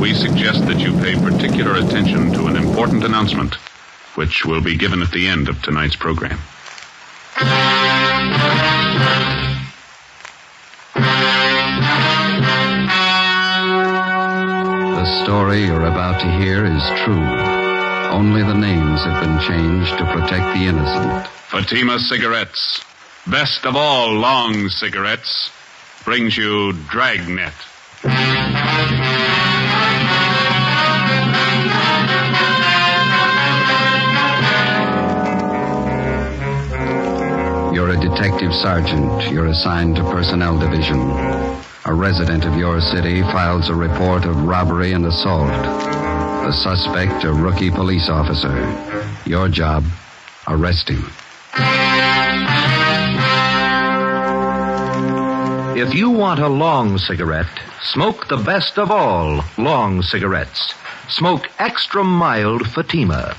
we suggest that you pay particular attention to an important announcement, which will be given at the end of tonight's program. The story you're about to hear is true. Only the names have been changed to protect the innocent. Fatima Cigarettes, best of all long cigarettes, brings you Dragnet. You're a detective sergeant. You're assigned to Personnel Division. A resident of your city files a report of robbery and assault. The suspect, a rookie police officer. Your job, arrest him. If you want a long cigarette, smoke the best of all long cigarettes. Smoke extra mild Fatima.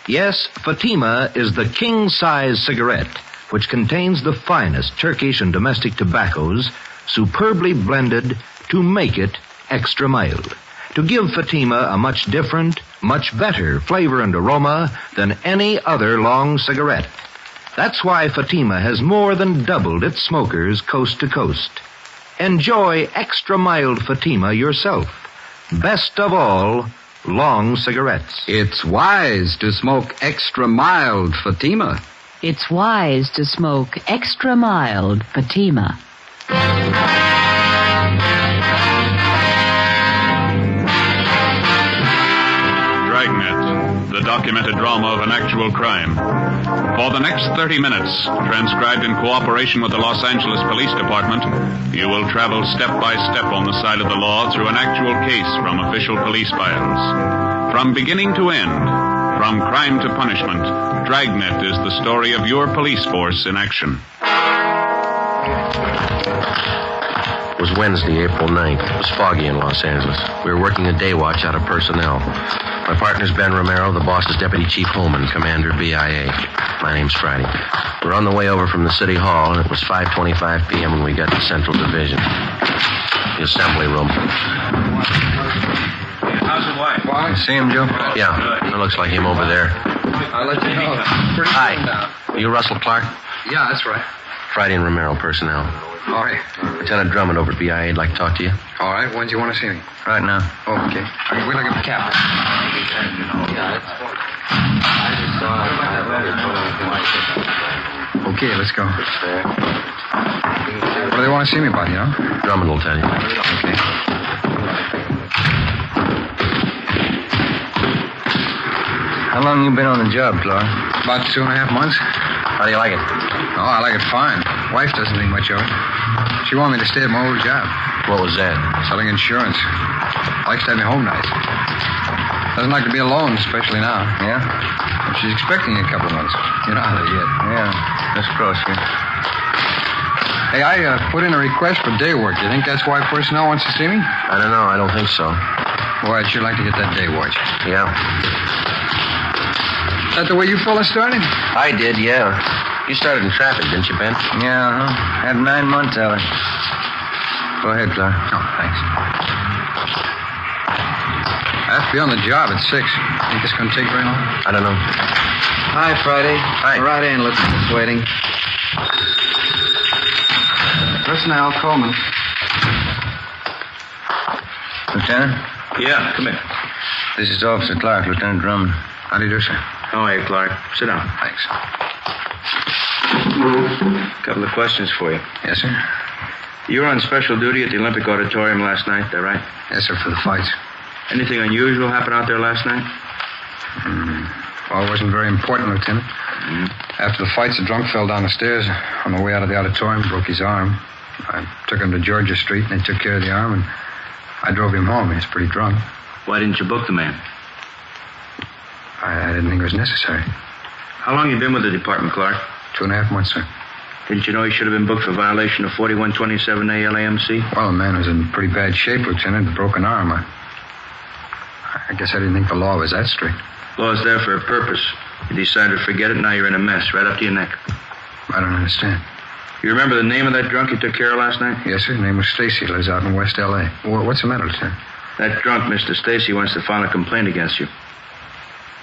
Yes, Fatima is the king-size cigarette, which contains the finest Turkish and domestic tobaccos, superbly blended to make it extra mild, to give Fatima a much different, much better flavor and aroma than any other long cigarette. That's why Fatima has more than doubled its smokers coast to coast. Enjoy extra mild Fatima yourself. Best of all, long cigarettes. It's wise to smoke extra mild Fatima. It's wise to smoke extra mild Fatima. Dragnet, the documented drama of an actual crime. For the next 30 minutes, transcribed in cooperation with the Los Angeles Police Department, you will travel step by step on the side of the law through an actual case from official police files. From beginning to end, from crime to punishment, Dragnet is the story of your police force in action. It was Wednesday, April 9th. It was foggy in Los Angeles. We were working a day watch out of personnel. My partner's Ben Romero, the boss is Deputy Chief Holman, Commander BIA. My name's Friday. We were on the way over from the City Hall, and it was 5:25 p.m. when we got to Central Division. The assembly room. How's the wife? You see him, Joe? Yeah, it looks like him over there. I'll let you know. Hi. You Russell Clark? Yeah, that's right. Friday and Romero, personnel. All right. Lieutenant Drummond over at BIA would like to talk to you. All right. When do you want to see me? Right now. Oh, okay. Wait till I get the cap. Okay, let's go. What do they want to see me about, you know? Drummond will tell you. Okay. How long you been on the job, Clark? About 2.5 months. How do you like it? Oh, I like it fine. Wife doesn't think much of it. She wanted me to stay at my old job. What was that? Selling insurance. Likes to have me home nights. Doesn't like to be alone, especially now. Yeah? Well, she's expecting me in a couple of months. You know how they get. Yeah. Let's cross here. Hey, I put in a request for day work. Do you think that's why personnel wants to see me? I don't know. I don't think so. Boy, I'd sure like to get that day watch. Yeah. Is that the way you fellas started? I did, yeah. You started in traffic, didn't you, Ben? Yeah, Had 9 months of it. Go ahead, Clark. Oh, thanks. I have to be on the job at 6. Think it's going to take very long? I don't know. Hi, Friday. Hi. Right in, Lieutenant's waiting. Personnel, Coleman. Lieutenant? Yeah, come here. This is Officer Clark, Lieutenant Drummond. How do you do, sir? How are you, Clark? Sit down. Thanks. Couple of questions for you. Yes, sir? You were on special duty at the Olympic Auditorium last night, that right? Yes, sir, for the fights. Anything unusual happen out there last night? Well, it wasn't very important, Lieutenant. After the fights, the drunk fell down the stairs on the way out of the auditorium, broke his arm. I took him to Georgia Street, and they took care of the arm, and I drove him home. He was pretty drunk. Why didn't you book the man? I didn't think it was necessary. How long you been with the department, Clark? 2.5 months, sir. Didn't you know he should have been booked for violation of 4127A LAMC? Well, the man was in pretty bad shape, Lieutenant, a broken arm. I guess I didn't think the law was that strict. Law's there for a purpose. You decided to forget it, now you're in a mess, right up to your neck. I don't understand. You remember the name of that drunk you took care of last night? Yes, sir. His name was Stacy. Lives out in West L.A. What's the matter, Lieutenant? That drunk, Mr. Stacy, wants to file a complaint against you.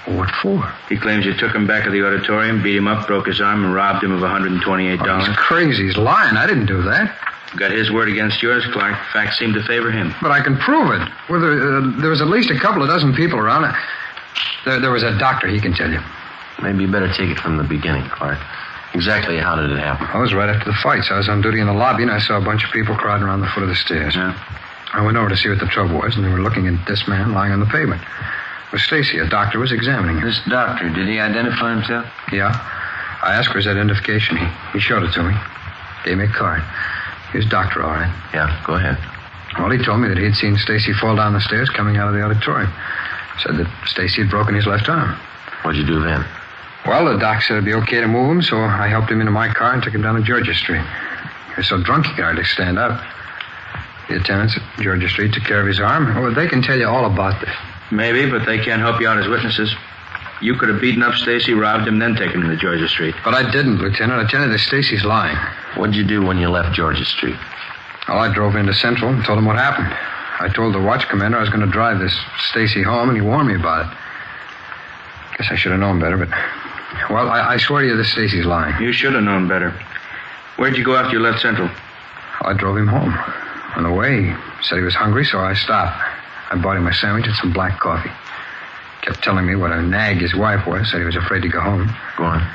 What for? He claims you took him back to the auditorium, beat him up, broke his arm, and robbed him of $128. Oh, he's crazy. He's lying. I didn't do that. Got his word against yours, Clark. Facts seem to favor him. But I can prove it. Well, there was at least a couple of dozen people around. There was a doctor. He can tell you. Maybe you better take it from the beginning, Clark. Exactly how did it happen? I was right after the fights. I was on duty in the lobby, and I saw a bunch of people crowding around the foot of the stairs. Yeah? I went over to see what the trouble was, and they were looking at this man lying on the pavement. It was Stacy. A doctor was examining him. This doctor, did he identify himself? Yeah. I asked for his identification. He showed it to me. Gave me a card. He was doctor, all right. Yeah, go ahead. Well, he told me that he'd seen Stacy fall down the stairs coming out of the auditorium. Said that Stacy had broken his left arm. What'd you do then? Well, the doc said it'd be okay to move him, so I helped him into my car and took him down to Georgia Street. He was so drunk he could hardly stand up. The attendants at Georgia Street took care of his arm. Oh, they can tell you all about this. Maybe, but they can't help you out as witnesses. You could have beaten up Stacy, robbed him, then taken him to Georgia Street. But I didn't, Lieutenant. I tell you that Stacy's lying. What'd you do when you left Georgia Street? Well, I drove into Central and told him what happened. I told the watch commander I was going to drive this Stacy home, and he warned me about it. Guess I should have known better, but... Well, I swear to you this Stacy's lying. You should have known better. Where'd you go after you left Central? I drove him home. On the way, he said he was hungry, so I stopped. I bought him a sandwich and some black coffee. Kept telling me what a nag his wife was, said he was afraid to go home. Go on.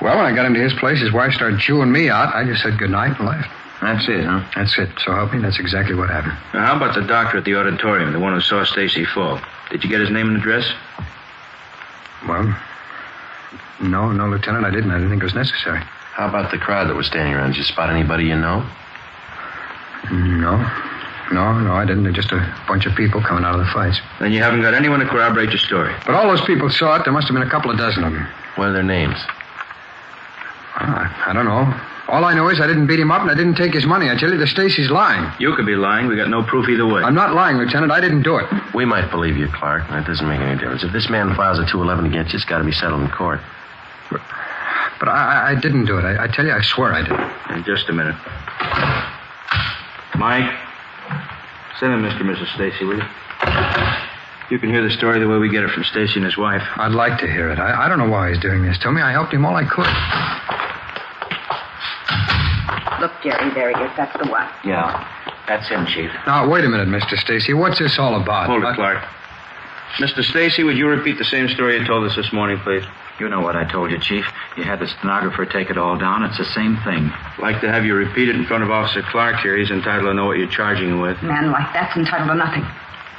Well, when I got into his place, his wife started chewing me out. I just said goodnight and left. That's it, huh? That's it. So help me, that's exactly what happened. Now, how about the doctor at the auditorium, the one who saw Stacy fall? Did you get his name and address? Well, no, Lieutenant, I didn't. I didn't think it was necessary. How about the crowd that was standing around? Did you spot anybody you know? No, I didn't. They're just a bunch of people coming out of the fights. Then you haven't got anyone to corroborate your story. But all those people saw it. There must have been a couple of dozen of them. What are their names? I don't know. All I know is I didn't beat him up and I didn't take his money. I tell you, the Stacy's lying. You could be lying. We got no proof either way. I'm not lying, Lieutenant. I didn't do it. We might believe you, Clark. That doesn't make any difference. If this man files a 211 against you, it's got to be settled in court. But I didn't do it. I tell you, I swear I did. In just a minute. Mike, send in Mr. and Mrs. Stacy, will you? You can hear the story the way we get it from Stacy and his wife. I'd like to hear it. I don't know why he's doing this to me. I helped him all I could. Look, Jerry, there he is. That's the one. Yeah, that's him, Chief. Now, wait a minute, Mr. Stacy. What's this all about? Hold it, Clark. Mr. Stacy, would you repeat the same story you told us this morning, please? You know what I told you, Chief. You had the stenographer take it all down. It's the same thing. I'd like to have you repeat it in front of Officer Clark here. He's entitled to know what you're charging him with. A man like that's entitled to nothing.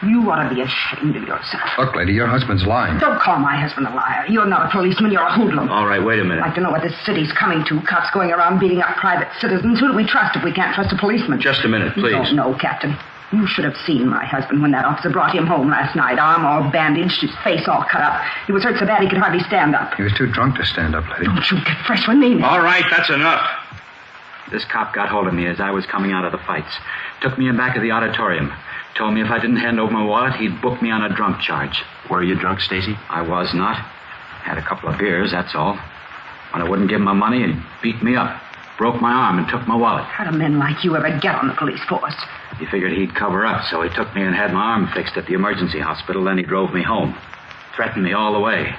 You ought to be ashamed of yourself. Look, lady, your husband's lying. Don't call my husband a liar. You're not a policeman. You're a hoodlum. All right, wait a minute. I'd like to know what this city's coming to. Cops going around beating up private citizens. Who do we trust if we can't trust a policeman? Just a minute, please. You don't know, Captain. You should have seen my husband when that officer brought him home last night. Arm all bandaged, his face all cut up. He was hurt so bad he could hardly stand up. He was too drunk to stand up, lady. Don't you get fresh with me. All right, that's enough. This cop got hold of me as I was coming out of the fights. Took me in back of the auditorium. Told me if I didn't hand over my wallet, he'd book me on a drunk charge. Were you drunk, Stacy? I was not. Had a couple of beers, that's all. When I wouldn't give him my money, he beat me up. Broke my arm and took my wallet. How do men like you ever get on the police force? He figured he'd cover up, so he took me and had my arm fixed at the emergency hospital. Then he drove me home. Threatened me all the way.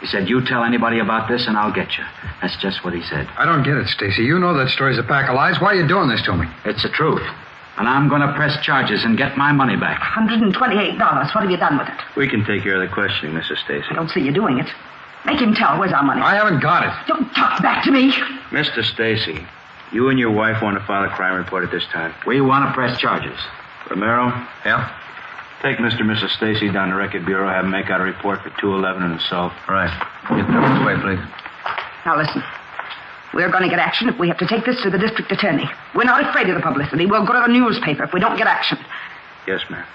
He said, you tell anybody about this and I'll get you. That's just what he said. I don't get it, Stacy. You know that story's a pack of lies. Why are you doing this to me? It's the truth. And I'm going to press charges and get my money back. $128. What have you done with it? We can take care of the questioning, Mrs. Stacy. I don't see you doing it. Make him tell. Where's our money? I haven't got it. Don't talk back to me. Mr. Stacy, you and your wife want to file a crime report at this time. We want to press charges. Romero? Yeah? Take Mr. and Mrs. Stacy down to Record Bureau, have them make out a report for 211 and assault. All right. Get them this way, please. Now listen. We're going to get action if we have to take this to the district attorney. We're not afraid of the publicity. We'll go to the newspaper if we don't get action. Yes, ma'am.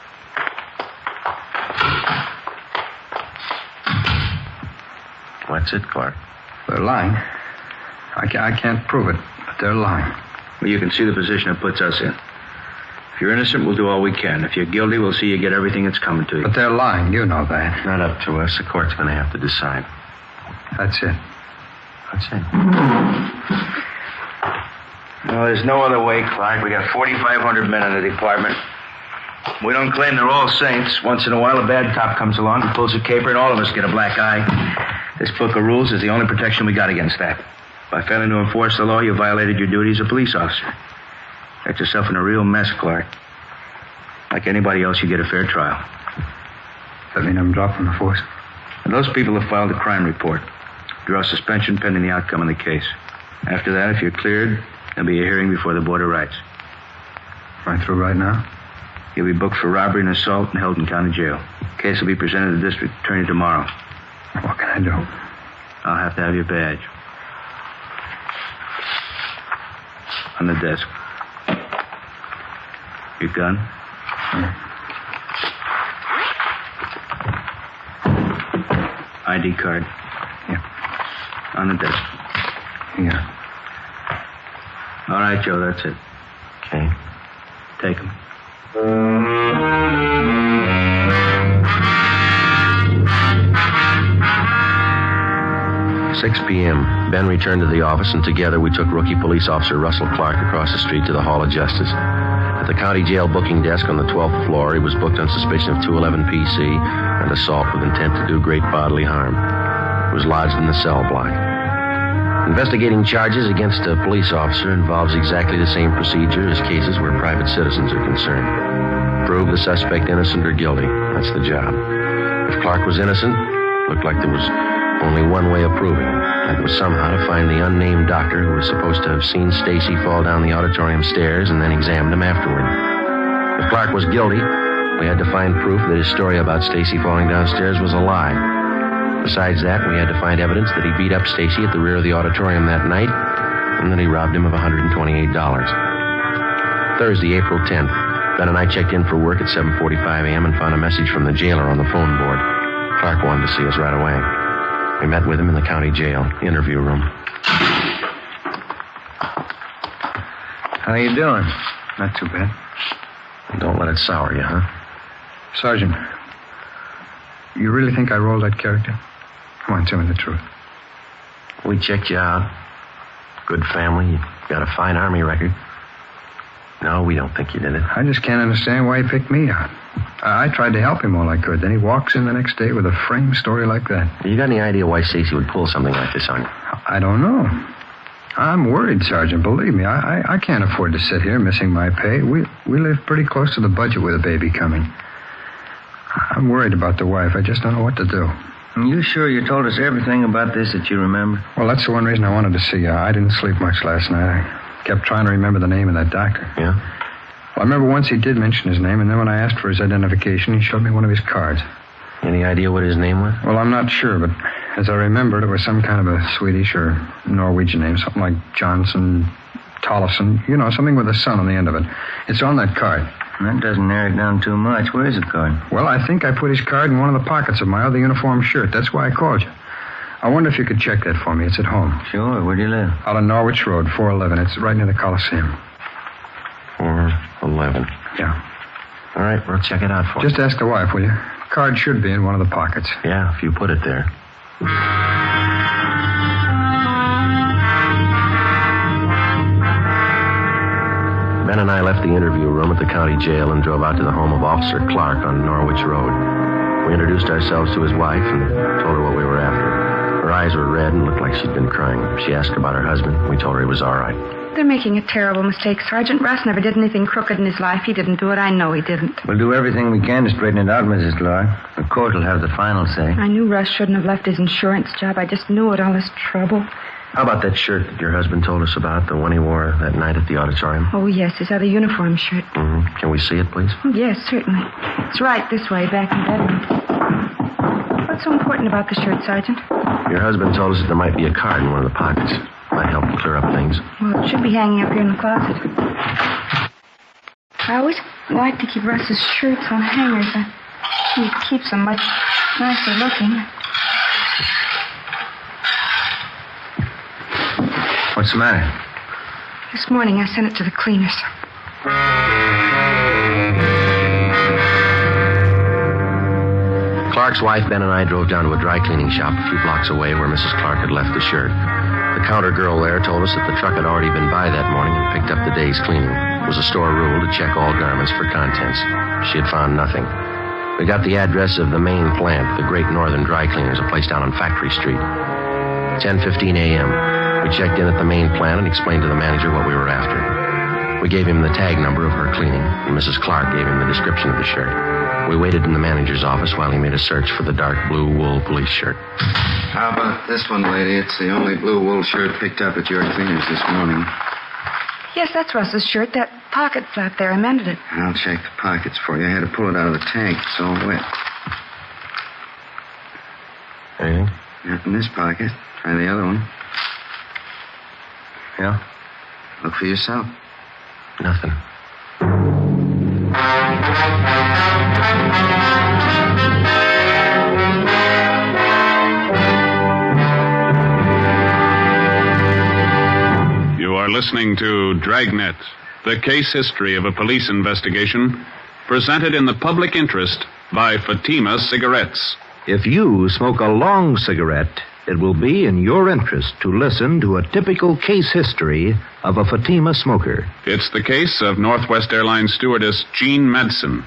What's it, Clark? They're lying. I can't prove it, but they're lying. Well, you can see the position it puts us in. If you're innocent, we'll do all we can. If you're guilty, we'll see you get everything that's coming to you. But they're lying. You know that. Not up to us. The court's going to have to decide. That's it. That's it. No, there's no other way, Clark. We got 4,500 men in the department. We don't claim they're all saints. Once in a while, a bad cop comes along and pulls a caper, and all of us get a black eye. This book of rules is the only protection we got against that. By failing to enforce the law, you violated your duty as a police officer. Got yourself in a real mess, Clark. Like anybody else, you get a fair trial. That mean I'm dropped from the force? And those people have filed a crime report. Draw suspension pending the outcome of the case. After that, if you're cleared, there'll be a hearing before the Board of Rights. Right through right now? You'll be booked for robbery and assault and held in county jail. The case will be presented to the district attorney tomorrow. What can I do? I'll have to have your badge. On the desk. Your gun? ID card? Yeah. On the desk. Yeah. All right, Joe, that's it. Okay. Take him. 6 p.m. Ben returned to the office, and together we took rookie police officer Russell Clark across the street to the Hall of Justice. At the county jail booking desk on the 12th floor, he was booked on suspicion of 211 PC and assault with intent to do great bodily harm. He was lodged in the cell block. Investigating charges against a police officer involves exactly the same procedure as cases where private citizens are concerned. Prove the suspect innocent or guilty. That's the job. If Clark was innocent, it looked like there was only one way of proving it. That was somehow to find the unnamed doctor who was supposed to have seen Stacy fall down the auditorium stairs and then examined him afterward. If Clark was guilty, we had to find proof that his story about Stacy falling downstairs was a lie. Besides that, we had to find evidence that he beat up Stacy at the rear of the auditorium that night and that he robbed him of $128. Thursday, April 10th. Ben and I checked in for work at 7:45 a.m. and found a message from the jailer on the phone board. Clark wanted to see us right away. We met with him in the county jail interview room. How you doing? Not too bad. Don't let it sour you, huh? Sergeant, you really think I rolled that character? Come on, tell me the truth. We checked you out. Good family. You got a fine Army record. No, we don't think you did it. I just can't understand why he picked me out. I tried to help him all I could. Then he walks in the next day with a framed story like that. You got any idea why Stacy would pull something like this on you? I don't know. I'm worried, Sergeant. Believe me, I can't afford to sit here missing my pay. We live pretty close to the budget with a baby coming. I'm worried about the wife. I just don't know what to do. Are you sure you told us everything about this that you remember? Well, that's the one reason I wanted to see you. I didn't sleep much last night. I kept trying to remember the name of that doctor. Yeah? Well, I remember once he did mention his name, and then when I asked for his identification, he showed me one of his cards. Any idea what his name was? Well, I'm not sure, but as I remembered, it was some kind of a Swedish or Norwegian name, something like Johnson, Tollefson, something with a son on the end of it. It's on that card. That doesn't narrow it down too much. Where is the card? Well, I think I put his card in one of the pockets of my other uniform shirt. That's why I called you. I wonder if you could check that for me. It's at home. Sure. Where do you live? Out on Norwich Road, 411. It's right near the Coliseum. 411. Yeah. All right, we'll check it out for you. Just ask the wife, will you? Card should be in one of the pockets. Yeah, if you put it there. Ben and I left the interview room at the county jail and drove out to the home of Officer Clark on Norwich Road. We introduced ourselves to his wife and told her what we were after. Her eyes were red and looked like she'd been crying. She asked about her husband. We told her he was all right. They're making a terrible mistake, Sergeant. Russ never did anything crooked in his life. He didn't do it. I know he didn't. We'll do everything we can to straighten it out, Mrs. Clark. The court will have the final say. I knew Russ shouldn't have left his insurance job. I just knew it, all this trouble. How about that shirt that your husband told us about, the one he wore that night at the auditorium? Oh, yes, his other uniform shirt. Mm-hmm. Can we see it, please? Oh, yes, certainly. It's right this way, back in bedroom. What's so important about the shirt, Sergeant? Your husband told us that there might be a card in one of the pockets. Might help clear up things. Well, it should be hanging up here in the closet. I always like to keep Russ's shirts on hangers. He keeps them much nicer looking. What's the matter? This morning I sent it to the cleaners. Clark's wife, Ben, and I drove down to a dry cleaning shop a few blocks away where Mrs. Clark had left the shirt. The counter girl there told us that the truck had already been by that morning and picked up the day's cleaning. It was a store rule to check all garments for contents. She had found nothing. We got the address of the main plant, the Great Northern Dry Cleaners, a place down on Factory Street. 10:15 a.m. We checked in at the main plant and explained to the manager what we were after. We gave him the tag number of her cleaning, and Mrs. Clark gave him the description of the shirt. We waited in the manager's office while he made a search for the dark blue wool police shirt. How about this one, lady? It's the only blue wool shirt picked up at your cleaners this morning. Yes, that's Russ's shirt. That pocket flap there, I mended it. I'll check the pockets for you. I had to pull it out of the tank. It's all wet. Anything? Not in this pocket. Try the other one. Yeah? Look for yourself. Nothing. You are listening to Dragnet, the case history of a police investigation, presented in the public interest by Fatima Cigarettes. If you smoke a long cigarette, it will be in your interest to listen to a typical case history of a Fatima smoker. It's the case of Northwest Airlines stewardess Jean Madsen.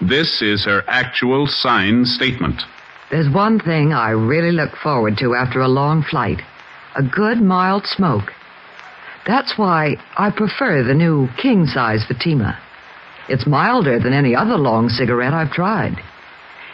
This is her actual signed statement. There's one thing I really look forward to after a long flight. A good, mild smoke. That's why I prefer the new king-size Fatima. It's milder than any other long cigarette I've tried.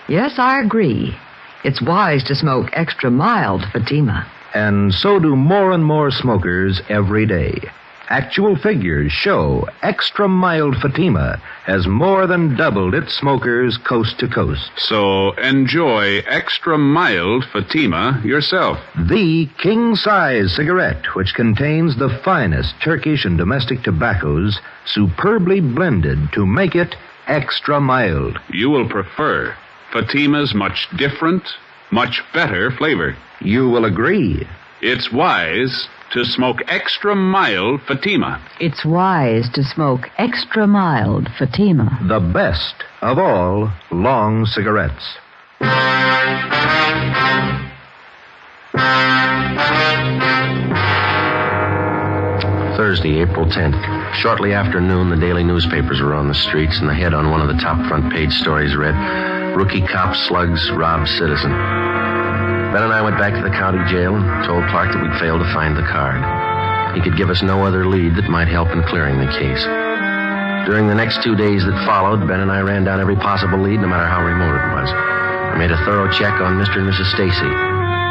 Yes, I agree. It's wise to smoke extra mild Fatima. And so do more and more smokers every day. Actual figures show extra mild Fatima has more than doubled its smokers coast to coast. So enjoy extra mild Fatima yourself. The king-size cigarette, which contains the finest Turkish and domestic tobaccos, superbly blended to make it extra mild. You will prefer Fatima's much different, much better flavor. You will agree. It's wise to smoke extra mild Fatima. It's wise to smoke extra mild Fatima. The best of all long cigarettes. Thursday, April 10th. Shortly after noon, the daily newspapers were on the streets, and the head on one of the top front page stories read, "Rookie cop slugs robbed citizen." Ben and I went back to the county jail and told Clark that we'd failed to find the card. He could give us no other lead that might help in clearing the case. During the next 2 days that followed, Ben and I ran down every possible lead, no matter how remote it was. I made a thorough check on Mr. and Mrs. Stacy.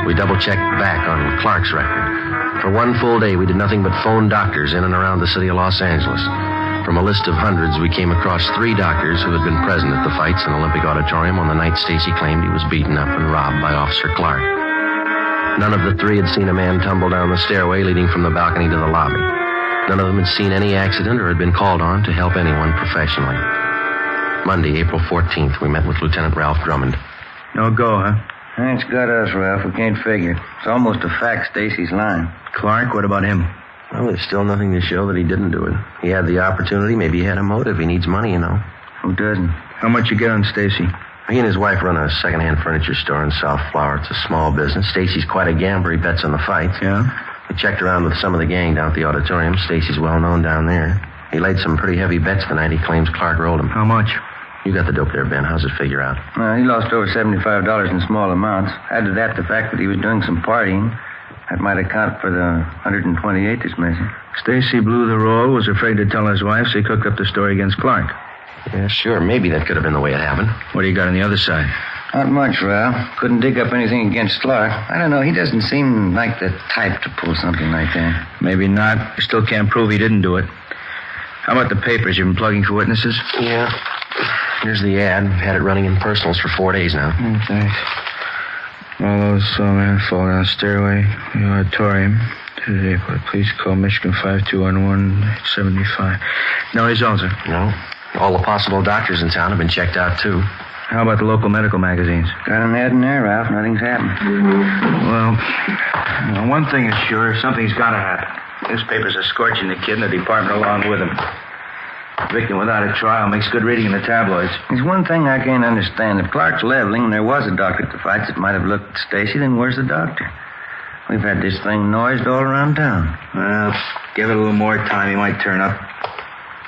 We double-checked back on Clark's record. For one full day, we did nothing but phone doctors in and around the city of Los Angeles. From a list of hundreds, we came across 3 doctors who had been present at the fights in Olympic Auditorium on the night Stacy claimed he was beaten up and robbed by Officer Clark. None of the 3 had seen a man tumble down the stairway leading from the balcony to the lobby. None of them had seen any accident or had been called on to help anyone professionally. Monday, April 14th, we met with Lieutenant Ralph Drummond. No go, huh? It's got us, Ralph. We can't figure. It's almost a fact Stacy's lying. Clark, what about him? Well, there's still nothing to show that he didn't do it. He had the opportunity. Maybe he had a motive. He needs money, you know. Who doesn't? How much you get on Stacy? He and his wife run a second-hand furniture store in South Flower. It's a small business. Stacy's quite a gambler. He bets on the fights. Yeah? We checked around with some of the gang down at the auditorium. Stacy's well-known down there. He laid some pretty heavy bets the night he claims Clark rolled him. How much? You got the dope there, Ben. How's it figure out? He lost over $75 in small amounts. Add to that the fact that he was doing some partying. That might account for the 128 that's missing. Stacy blew the roll, was afraid to tell his wife, so he cooked up the story against Clark. Yeah, sure. Maybe that could have been the way it happened. What do you got on the other side? Not much, Ralph. Couldn't dig up anything against Clark. I don't know. He doesn't seem like the type to pull something like that. Maybe not. You still can't prove he didn't do it. How about the papers? You've been plugging for witnesses? Yeah. Here's the ad. Had it running in personals for 4 days now. Thanks. All those saw a man fall down the stairway, the auditorium. Today, please call Michigan 5211-75. No results, sir? No. All the possible doctors in town have been checked out, too. How about the local medical magazines? Got an ad in there, Ralph. Nothing's happened. Well, one thing is sure. Something's got to happen. Newspapers are scorching the kid and the department along with him. Victim without a trial makes good reading in the tabloids. There's one thing I can't understand. If Clark's leveling and there was a doctor at the fights that might have looked at Stacy, then where's the doctor? We've had this thing noised all around town. Well, give it a little more time. He might turn up.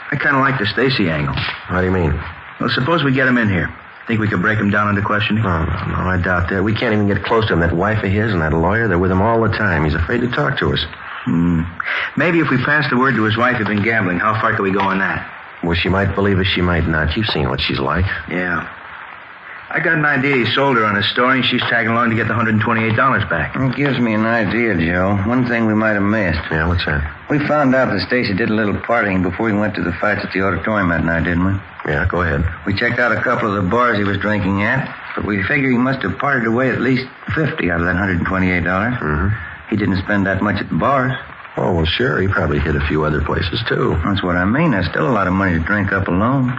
I kind of like the Stacy angle. How do you mean? Well, suppose we get him in here. Think we could break him down into questioning? No, I doubt that. We can't even get close to him. That wife of his and that lawyer, they're with him all the time. He's afraid to talk to us. Maybe if we pass the word to his wife he'd been gambling, how far could we go on that? Well, she might believe us, she might not. You've seen what she's like. Yeah. I got an idea he sold her on his story, and she's tagging along to get the $128 back. It gives me an idea, Joe. One thing we might have missed. Yeah, what's that? We found out that Stacy did a little partying before he went to the fights at the auditorium that night, didn't we? Yeah, go ahead. We checked out a couple of the bars he was drinking at, but we figure he must have partied away at least $50 out of that $128. Mm-hmm. He didn't spend that much at the bars. Oh, well, sure. He probably hit a few other places, too. That's what I mean. That's still a lot of money to drink up alone.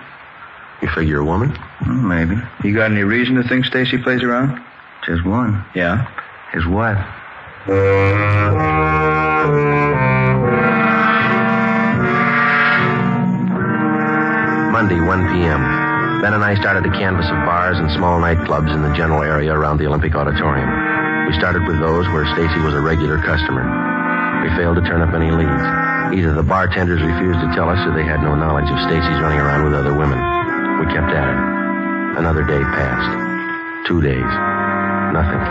You figure a woman? Maybe. You got any reason to think Stacy plays around? Just one. Yeah? His wife. Monday, 1 p.m. Ben and I started to canvass of bars and small nightclubs in the general area around the Olympic Auditorium. We started with those where Stacy was a regular customer. We failed to turn up any leads. Either the bartenders refused to tell us or they had no knowledge of Stacy's running around with other women. We kept at it. Another day passed. 2 days. Nothing.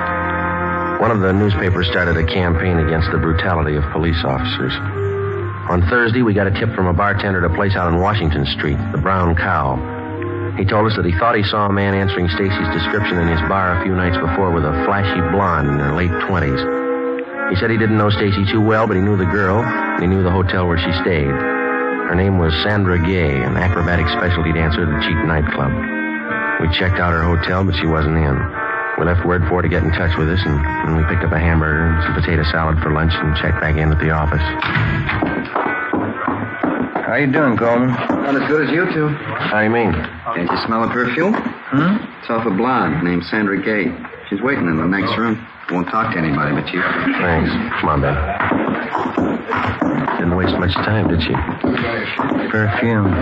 One of the newspapers started a campaign against the brutality of police officers. On Thursday, we got a tip from a bartender at a place out on Washington Street, the Brown Cow. He told us that he thought he saw a man answering Stacy's description in his bar a few nights before with a flashy blonde in her late 20s. He said he didn't know Stacy too well, but he knew the girl, and he knew the hotel where she stayed. Her name was Sandra Gay, an acrobatic specialty dancer at a cheap nightclub. We checked out her hotel, but she wasn't in. We left word for her to get in touch with us, and we picked up a hamburger and some potato salad for lunch and checked back in at the office. How you doing, Coleman? Not as good as you two. How do you mean? Can't you smell a perfume? It's off a blonde named Sandra Gay. She's waiting in the next room. Won't talk to anybody but you. Thanks. Come on, Ben. Didn't waste much time, did she? Perfume.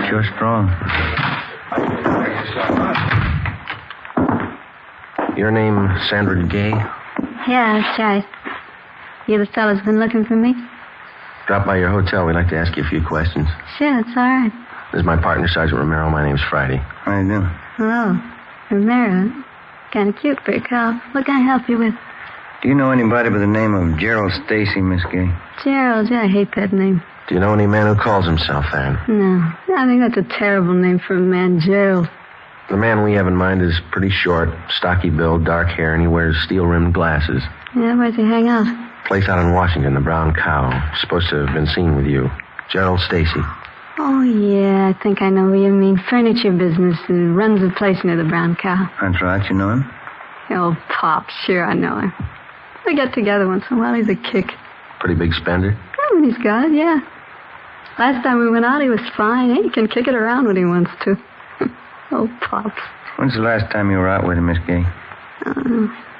Sure strong. Your name, Sandra Gay? Yeah, that's right. You the fellas been looking for me? Drop by your hotel. We'd like to ask you a few questions. Sure, it's all right. This is my partner, Sergeant Romero. My name's Friday. How you doing? Hello. Romero. Kind of cute for a cow. What can I help you with? Do you know anybody by the name of Gerald Stacy, Miss Gay? Gerald, yeah, I hate that name. Do you know any man who calls himself that? No. I think that's a terrible name for a man, Gerald. The man we have in mind is pretty short, stocky build, dark hair, and he wears steel-rimmed glasses. Yeah, where's he hang out? Place out in Washington, the Brown Cow. Supposed to have been seen with you. Gerald Stacy. Oh, yeah, I think I know who you mean. Furniture business and runs a place near the Brown Cow. That's right. You know him? Old Pop, sure I know him. We get together once in a while. He's a kick. Pretty big spender? When he's got it, yeah. Last time we went out, he was fine. He can kick it around when he wants to. Old Pops. When's the last time you were out with him, Miss Gay?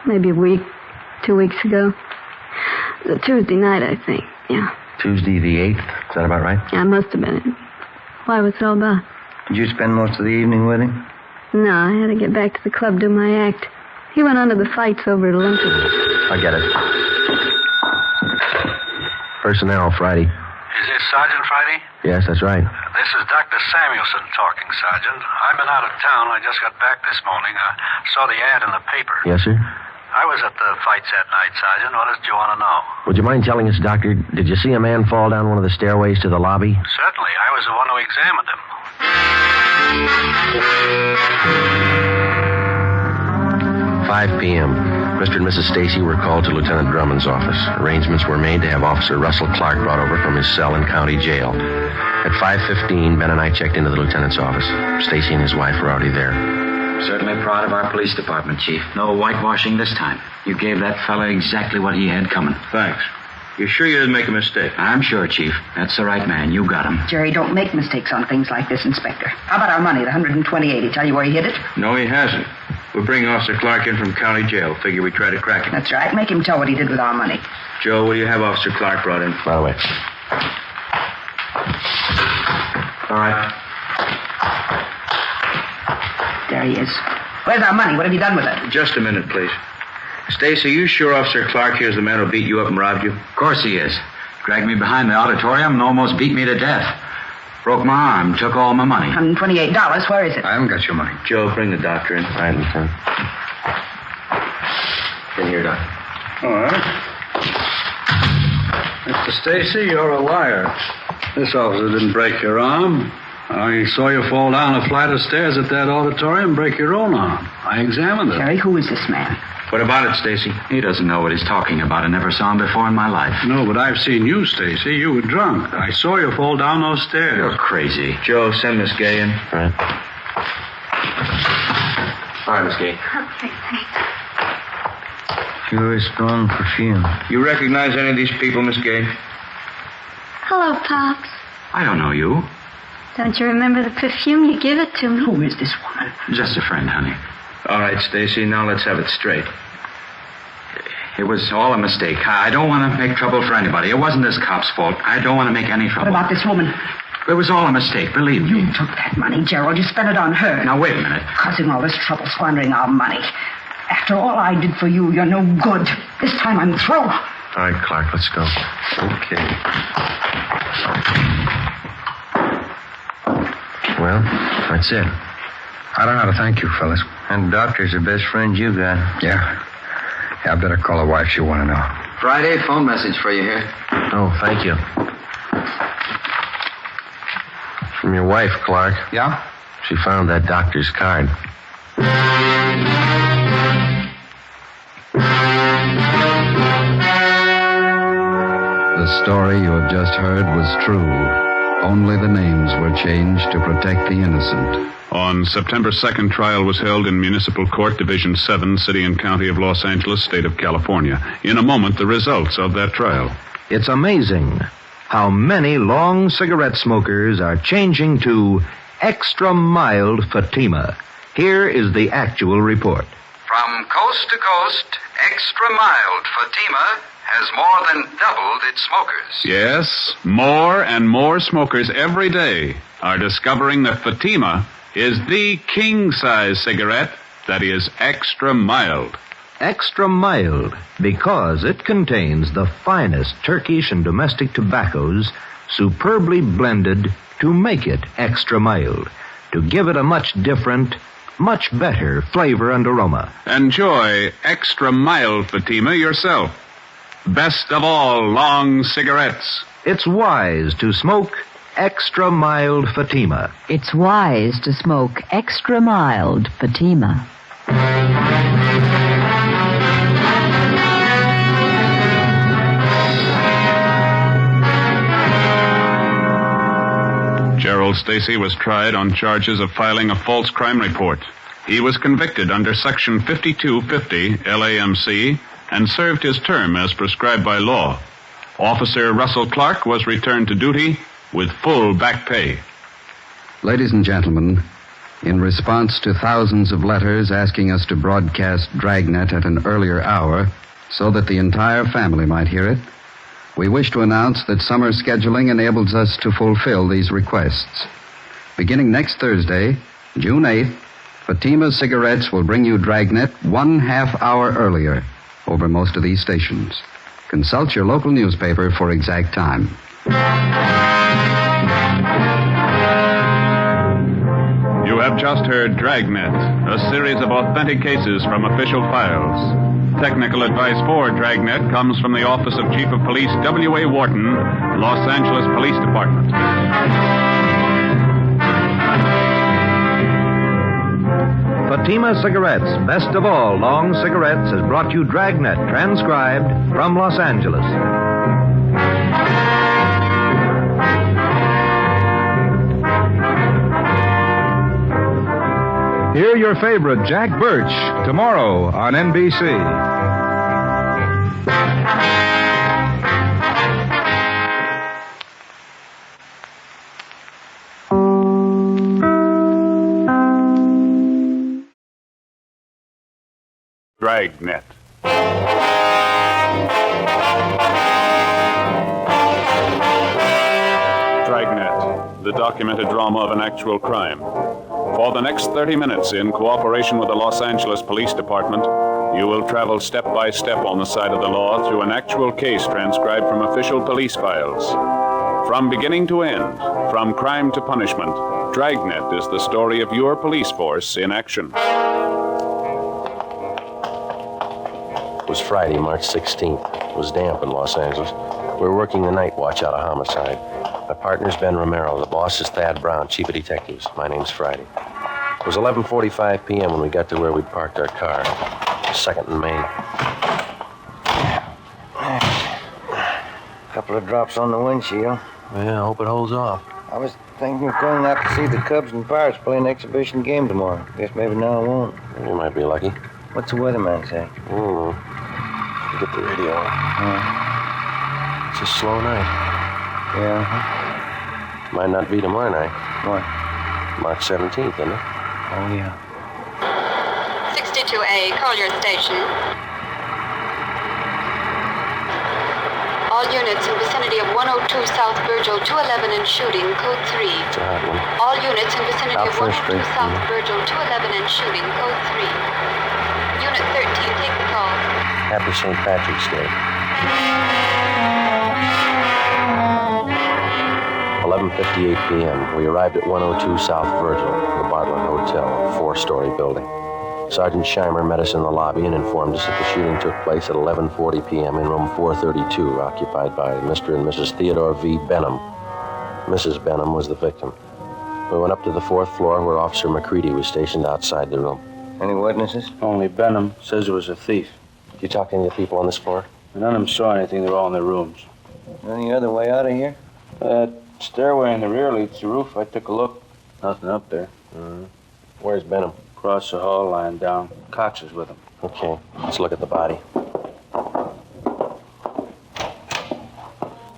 Maybe a week, 2 weeks ago. The Tuesday night, I think, yeah. Tuesday the 8th? Is that about right? Yeah, must have been it. Why, what's it all about? Did you spend most of the evening with him? No, I had to get back to the club, do my act. He went on to the fights over at Olympic. I get it. Personnel, Friday. Is this Sergeant Friday? Yes, that's right. This is Dr. Samuelson talking, Sergeant. I've been out of town. I just got back this morning. I saw the ad in the paper. Yes, sir? I was at the fights that night, Sergeant. What did you want to know? Would you mind telling us, Doctor, did you see a man fall down one of the stairways to the lobby? Certainly. I was the one who examined him. 5 p.m. Mr. and Mrs. Stacy were called to Lieutenant Drummond's office. Arrangements were made to have Officer Russell Clark brought over from his cell in county jail. At 5:15, Ben and I checked into the lieutenant's office. Stacy and his wife were already there. Certainly proud of our police department, Chief. No whitewashing this time. You gave that fella exactly what he had coming. Thanks. You sure you didn't make a mistake? I'm sure, Chief. That's the right man. You got him. Jerry, don't make mistakes on things like this, Inspector. How about our money, the $128? He tell you where he hid it? No, he hasn't. We're bringing Officer Clark in from county jail. Figure we try to crack him. That's right. Make him tell what he did with our money. Joe, will you have Officer Clark brought in? By the way. All right. There he is. Where's our money? What have you done with it? Just a minute, please. Stacy, you sure Officer Clark here's the man who beat you up and robbed you? Of course he is. Dragged me behind the auditorium and almost beat me to death. Broke my arm, took all my money. $128. Where is it? I haven't got your money. Joe, bring the doctor in. All right, Lieutenant. In here, Doc. All right. Mr. Stacy, you're a liar. This officer didn't break your arm. I saw you fall down a flight of stairs at that auditorium and break your own arm. I examined it. Jerry, who is this man? What about it, Stacy? He doesn't know what he's talking about. I never saw him before in my life. No, but I've seen you, Stacy. You were drunk. I saw you fall down those stairs. You're crazy. Joe, send Miss Gay in. All right. All right, Miss Gay. Okay, thanks. Sure is strong perfume. You recognize any of these people, Miss Gay? Hello, Pops. I don't know you. Don't you remember the perfume? You give it to me. Who is this woman? Just a friend, honey. All right, Stacy, now let's have it straight. It was all a mistake. I don't want to make trouble for anybody. It wasn't this cop's fault. I don't want to make any What trouble. about this woman? It was all a mistake, believe me. You took that money, Gerald. You spent it on her. Now, wait a minute. Causing all this trouble, squandering our money. After all I did for you, you're no good. This time I'm through. All right, Clark, let's go. Okay. Well, that's it. I don't know how to thank you, fellas. And the doctor's the best friend you got. Yeah, I better call her wife. She'll want to know. Friday, phone message for you here. Oh, thank you. From your wife, Clark. Yeah? She found that doctor's card. The story you have just heard was true. Only the names were changed to protect the innocent. On September 2nd, trial was held in Municipal Court, Division 7, City and County of Los Angeles, State of California. In a moment, the results of that trial. It's amazing how many long cigarette smokers are changing to extra mild Fatima. Here is the actual report. From coast to coast, extra mild Fatima has more than doubled its smokers. Yes, more and more smokers every day are discovering that Fatima is the king-size cigarette that is extra mild. Extra mild because it contains the finest Turkish and domestic tobaccos superbly blended to make it extra mild, to give it a much different, much better flavor and aroma. Enjoy extra mild Fatima yourself. Best of all long cigarettes. It's wise to smoke extra mild Fatima. It's wise to smoke extra mild Fatima. Gerald Stacy was tried on charges of filing a false crime report. He was convicted under Section 5250 LAMC and served his term as prescribed by law. Officer Russell Clark was returned to duty with full back pay. Ladies and gentlemen, in response to thousands of letters asking us to broadcast Dragnet at an earlier hour so that the entire family might hear it, we wish to announce that summer scheduling enables us to fulfill these requests. Beginning next Thursday, June 8th, Fatima Cigarettes will bring you Dragnet 1/2 hour earlier over most of these stations. Consult your local newspaper for exact time. You have just heard Dragnet, a series of authentic cases from official files. Technical advice for Dragnet comes from the Office of Chief of Police W.A. Wharton, Los Angeles Police Department. Fatima Cigarettes, best of all long cigarettes, has brought you Dragnet, transcribed from Los Angeles. Hear your favorite Jack Birch tomorrow on NBC. Dragnet. Dragnet, the documented drama of an actual crime. For the next 30 minutes, in cooperation with the Los Angeles Police Department, you will travel step by step on the side of the law through an actual case transcribed from official police files. From beginning to end, from crime to punishment, Dragnet is the story of your police force in action. It was Friday, March 16th. It was damp in Los Angeles. We were working the night watch out of homicide. My partner's Ben Romero. The boss is Thad Brown, chief of detectives. My name's Friday. It was 11:45 p.m. when we got to where we'd parked our car. 2nd and Main. Couple of drops on the windshield. Yeah, I hope it holds off. I was thinking of going out to see the Cubs and Pirates play an exhibition game tomorrow. Guess maybe now I won't. You might be lucky. What's the weatherman say? I don't know. Get the radio on. It's a slow night. Yeah. Might not be tomorrow night. What? March 17th, isn't it? Oh, yeah. 62A, Collier Station. All units in vicinity of 102 South Virgil, 211 and shooting, code 3. It's a hot one. All units in vicinity Out of First 102 Street. South Virgil, 211 and shooting, code 3. Unit 13, take the call. Happy St. Patrick's Day. 11:58 p.m. We arrived at 102 South Virgil, the Bartlett Hotel, a 4-story building. Sergeant Scheimer met us in the lobby and informed us that the shooting took place at 11:40 p.m. in room 432, occupied by Mr. and Mrs. Theodore V. Benham. Mrs. Benham was the victim. We went up to the 4th floor where Officer McCready was stationed outside the room. Any witnesses? Only Benham says it was a thief. Did you talk to any of the people on this floor? None of them saw anything. They're all in their rooms. Any other way out of here? That stairway in the rear leads to the roof. I took a look. Nothing up there. Where's Benham? Across the hall, lying down. Cox is with him. Okay, let's look at the body.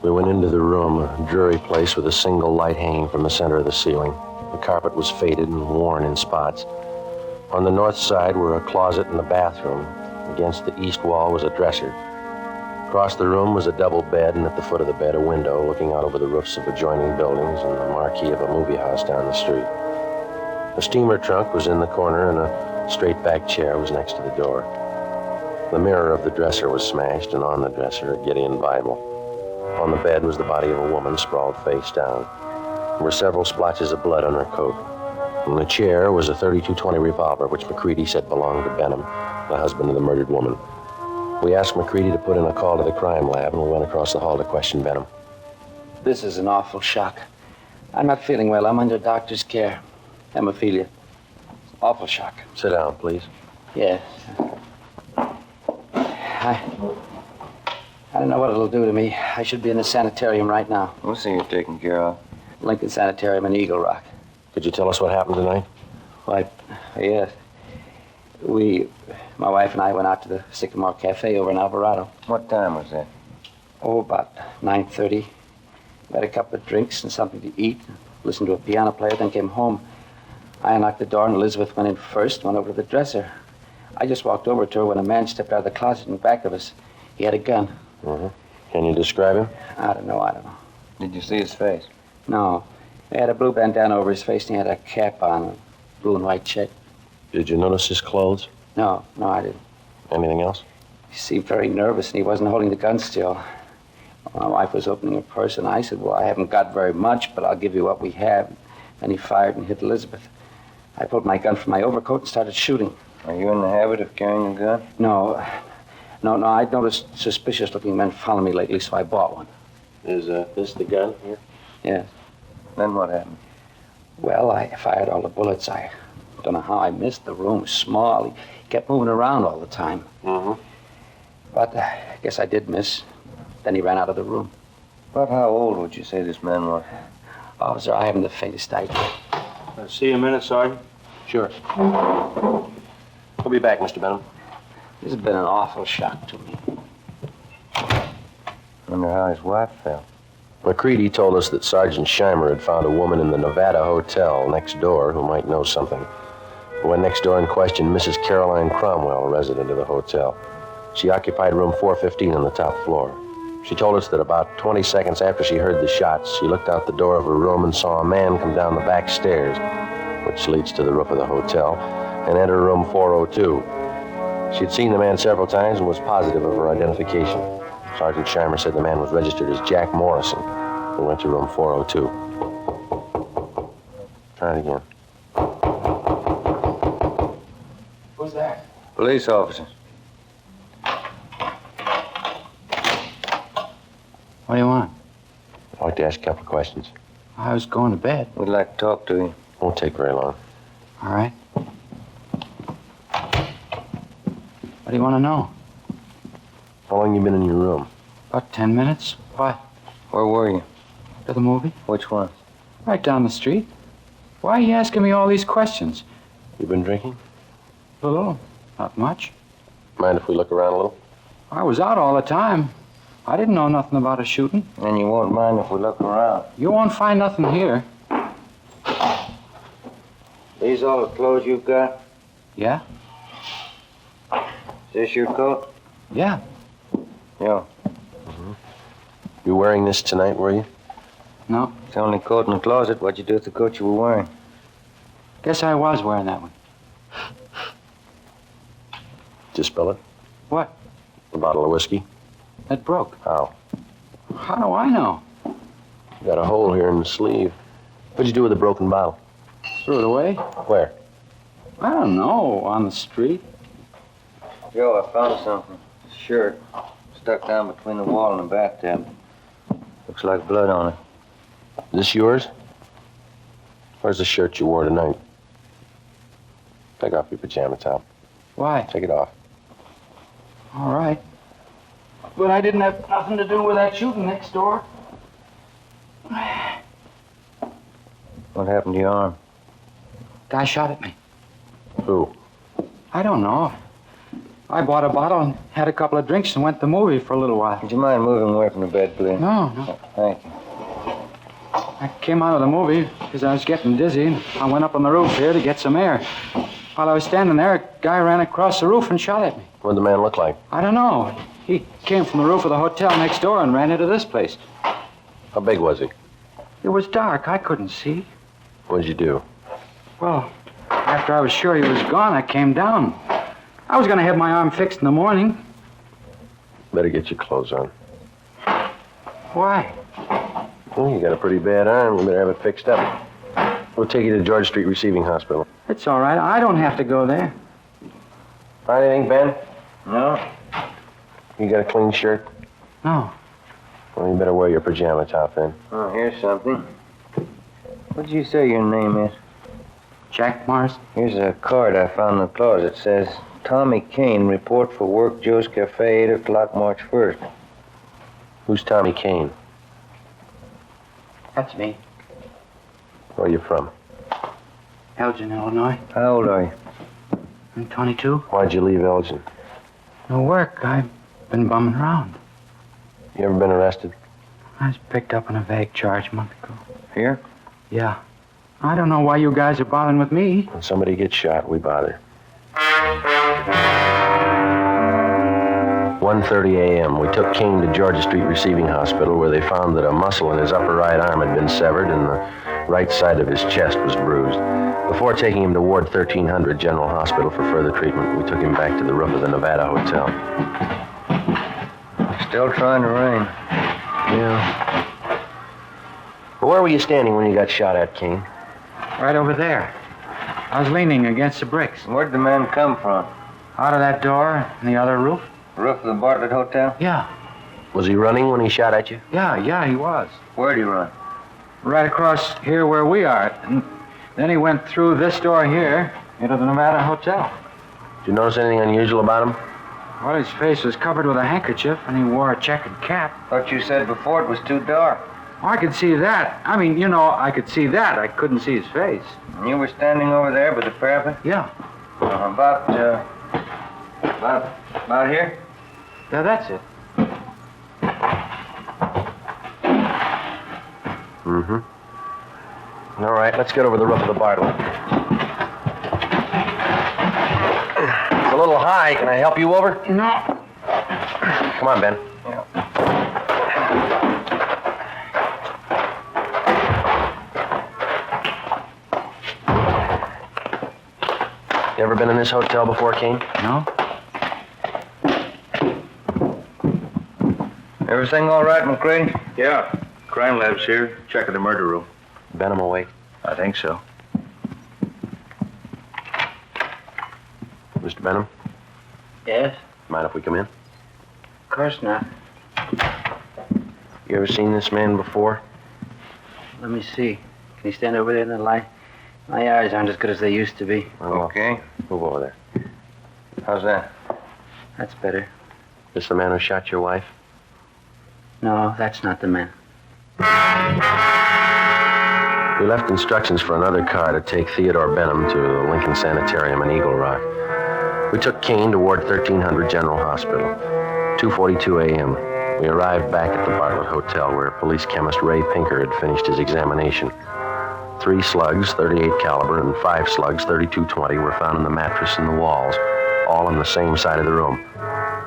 We went into the room, a dreary place with a single light hanging from the center of the ceiling. The carpet was faded and worn in spots. On the north side were a closet and a bathroom. Against the east wall was a dresser. Across the room was a double bed, and at the foot of the bed, a window looking out over the roofs of adjoining buildings and the marquee of a movie house down the street. A steamer trunk was in the corner, and a straight-back chair was next to the door. The mirror of the dresser was smashed, and on the dresser, a Gideon Bible. On the bed was the body of a woman sprawled face down. There were several splotches of blood on her coat. On the chair was a .32-20 revolver, which McCready said belonged to Benham, the husband of the murdered woman. We asked McCready to put in a call to the crime lab, and we went across the hall to question Benham. This is an awful shock. I'm not feeling well. I'm under doctor's care. Hemophilia. Awful shock. Sit down, please. Yes. I don't know what it'll do to me. I should be in the sanitarium right now. We'll see you're taken care of. Lincoln Sanitarium in Eagle Rock. Could you tell us what happened tonight? Why, yes. My wife and I went out to the Sycamore Cafe over in Alvarado. What time was that? Oh, about 9:30. We had a couple of drinks and something to eat. Listened to a piano player, then came home. I unlocked the door and Elizabeth went in first, went over to the dresser. I just walked over to her when a man stepped out of the closet in back of us. He had a gun. Can you describe him? I don't know. Did you see his face? No. He had a blue bandana over his face and he had a cap on, a blue and white check. Did you notice his clothes? No, I didn't. Anything else? He seemed very nervous and he wasn't holding the gun still. My wife was opening her purse and I said, well, I haven't got very much, but I'll give you what we have. Then he fired and hit Elizabeth. I pulled my gun from my overcoat and started shooting. Are you in the habit of carrying a gun? No, I'd noticed suspicious-looking men following me lately, so I bought one. Is this the gun here? Yes. Then what happened? Well, I fired all the bullets. I don't know how I missed. The room was small. He kept moving around all the time. But I guess I did miss. Then he ran out of the room. About how old would you say this man was? Officer, I haven't the faintest idea. I'll see you in a minute, Sergeant. Sure. We'll be back, Mr. Benham. This has been an awful shock to me. Wonder how his wife felt. McCready told us that Sergeant Scheimer had found a woman in the Nevada Hotel next door who might know something. We went next door and questioned Mrs. Caroline Cromwell, a resident of the hotel. She occupied room 415 on the top floor. She told us that about 20 seconds after she heard the shots, she looked out the door of her room and saw a man come down the back stairs, which leads to the roof of the hotel, and enter room 402. She'd seen the man several times and was positive of her identification. Sergeant Scheimer said the man was registered as Jack Morrison. We went to room 402. Try it again. Who's there? Police officer. What do you want? I'd like to ask you a couple of questions. I was going to bed. We'd like to talk to you. Won't take very long. All right. What do you want to know? How long you been in your room? About 10 minutes. Why? Where were you? To the movie. Which one? Right down the street. Why are you asking me all these questions? You been drinking? A little. Not much. Mind if we look around a little? I was out all the time. I didn't know nothing about a shooting. And you won't mind if we look around. You won't find nothing here. These all the clothes you've got? Yeah? Is this your coat? Yeah. Yeah. You wearing this tonight, were you? No. It's the only coat in the closet. What'd you do with the coat you were wearing? Guess I was wearing that one. Did you spill it? What? A bottle of whiskey? It broke. How? How do I know? You got a hole here in the sleeve. What'd you do with the broken bottle? Threw it away. Where? I don't know. On the street. Joe, I found something. It's a shirt. Stuck down between the wall and the bathtub. Looks like blood on it. Is this yours? Where's the shirt you wore tonight? Take off your pajama top. Why? Take it off. All right. But I didn't have nothing to do with that shooting next door. What happened to your arm? Guy shot at me. Who? I don't know. I bought a bottle and had a couple of drinks and went to the movie for a little while. Would you mind moving away from the bed, please? No. Oh, thank you. I came out of the movie because I was getting dizzy, and I went up on the roof here to get some air. While I was standing there, a guy ran across the roof and shot at me. What'd the man look like? I don't know. He came from the roof of the hotel next door and ran into this place. How big was he? It was dark. I couldn't see. What'd you do? Well, after I was sure he was gone, I came down. I was going to have my arm fixed in the morning. Better get your clothes on. Why? Well, you got a pretty bad arm. You better have it fixed up. We'll take you to George Street Receiving Hospital. It's all right. I don't have to go there. Find anything, Ben? No. You got a clean shirt? No. Well, you better wear your pajama top then. Oh, here's something. What did you say your name is? Jack Morrison. Here's a card I found in the closet. It says, Tommy Kane, report for work, Joe's Cafe, 8 o'clock, March 1st. Who's Tommy Kane? That's me. Where are you from? Elgin, Illinois. How old are you? I'm 22. Why'd you leave Elgin? No work. I've been bumming around. You ever been arrested? I was picked up on a vague charge a month ago. Here? Yeah. I don't know why you guys are bothering with me. When somebody gets shot, we bother. 1:30 a.m. We took King to Georgia Street Receiving Hospital, where they found that a muscle in his upper right arm had been severed and the right side of his chest was bruised. Before taking him to Ward 1300 General Hospital for further treatment, we took him back to the roof of the Nevada Hotel. Still trying to rain. Yeah. Well, where were you standing when you got shot at, King? Right over there. I was leaning against the bricks. Where'd the man come from? Out of that door and the other roof. Roof of the Bartlett Hotel? Yeah. Was he running when he shot at you? Yeah, he was. Where'd he run? Right across here where we are. And then he went through this door here into the Nevada Hotel. Did you notice anything unusual about him? Well, his face was covered with a handkerchief and he wore a checkered cap. Thought you said before it was too dark. Oh, I could see that. I mean, you know, I could see that. I couldn't see his face. And you were standing over there by the parapet? Yeah. About here? Yeah, that's it. Mm-hmm. All right, let's get over the roof of the Bartlett. It's a little high. Can I help you over? No. Come on, Ben. Yeah. You ever been in this hotel before, King? No. Everything all right, McCready? Yeah. Crime lab's here. Checking the murder room. Benham awake? I think so. Mr. Benham, Yes? mind if we come in? Of course not. You ever seen this man before? Let me see. Can you stand over there in the light? My eyes aren't as good as they used to be. Okay. Move over there. How's that? That's better. This the man who shot your wife? No, that's not the man. We left instructions for another car to take Theodore Benham to the Lincoln Sanitarium in Eagle Rock. We took Kane to Ward 1300 General Hospital. 2:42 a.m. We arrived back at the Bartlett Hotel where police chemist Ray Pinker had finished his examination. 3 slugs, 38 caliber, and 5 slugs, 32-20, were found in the mattress and the walls, all on the same side of the room.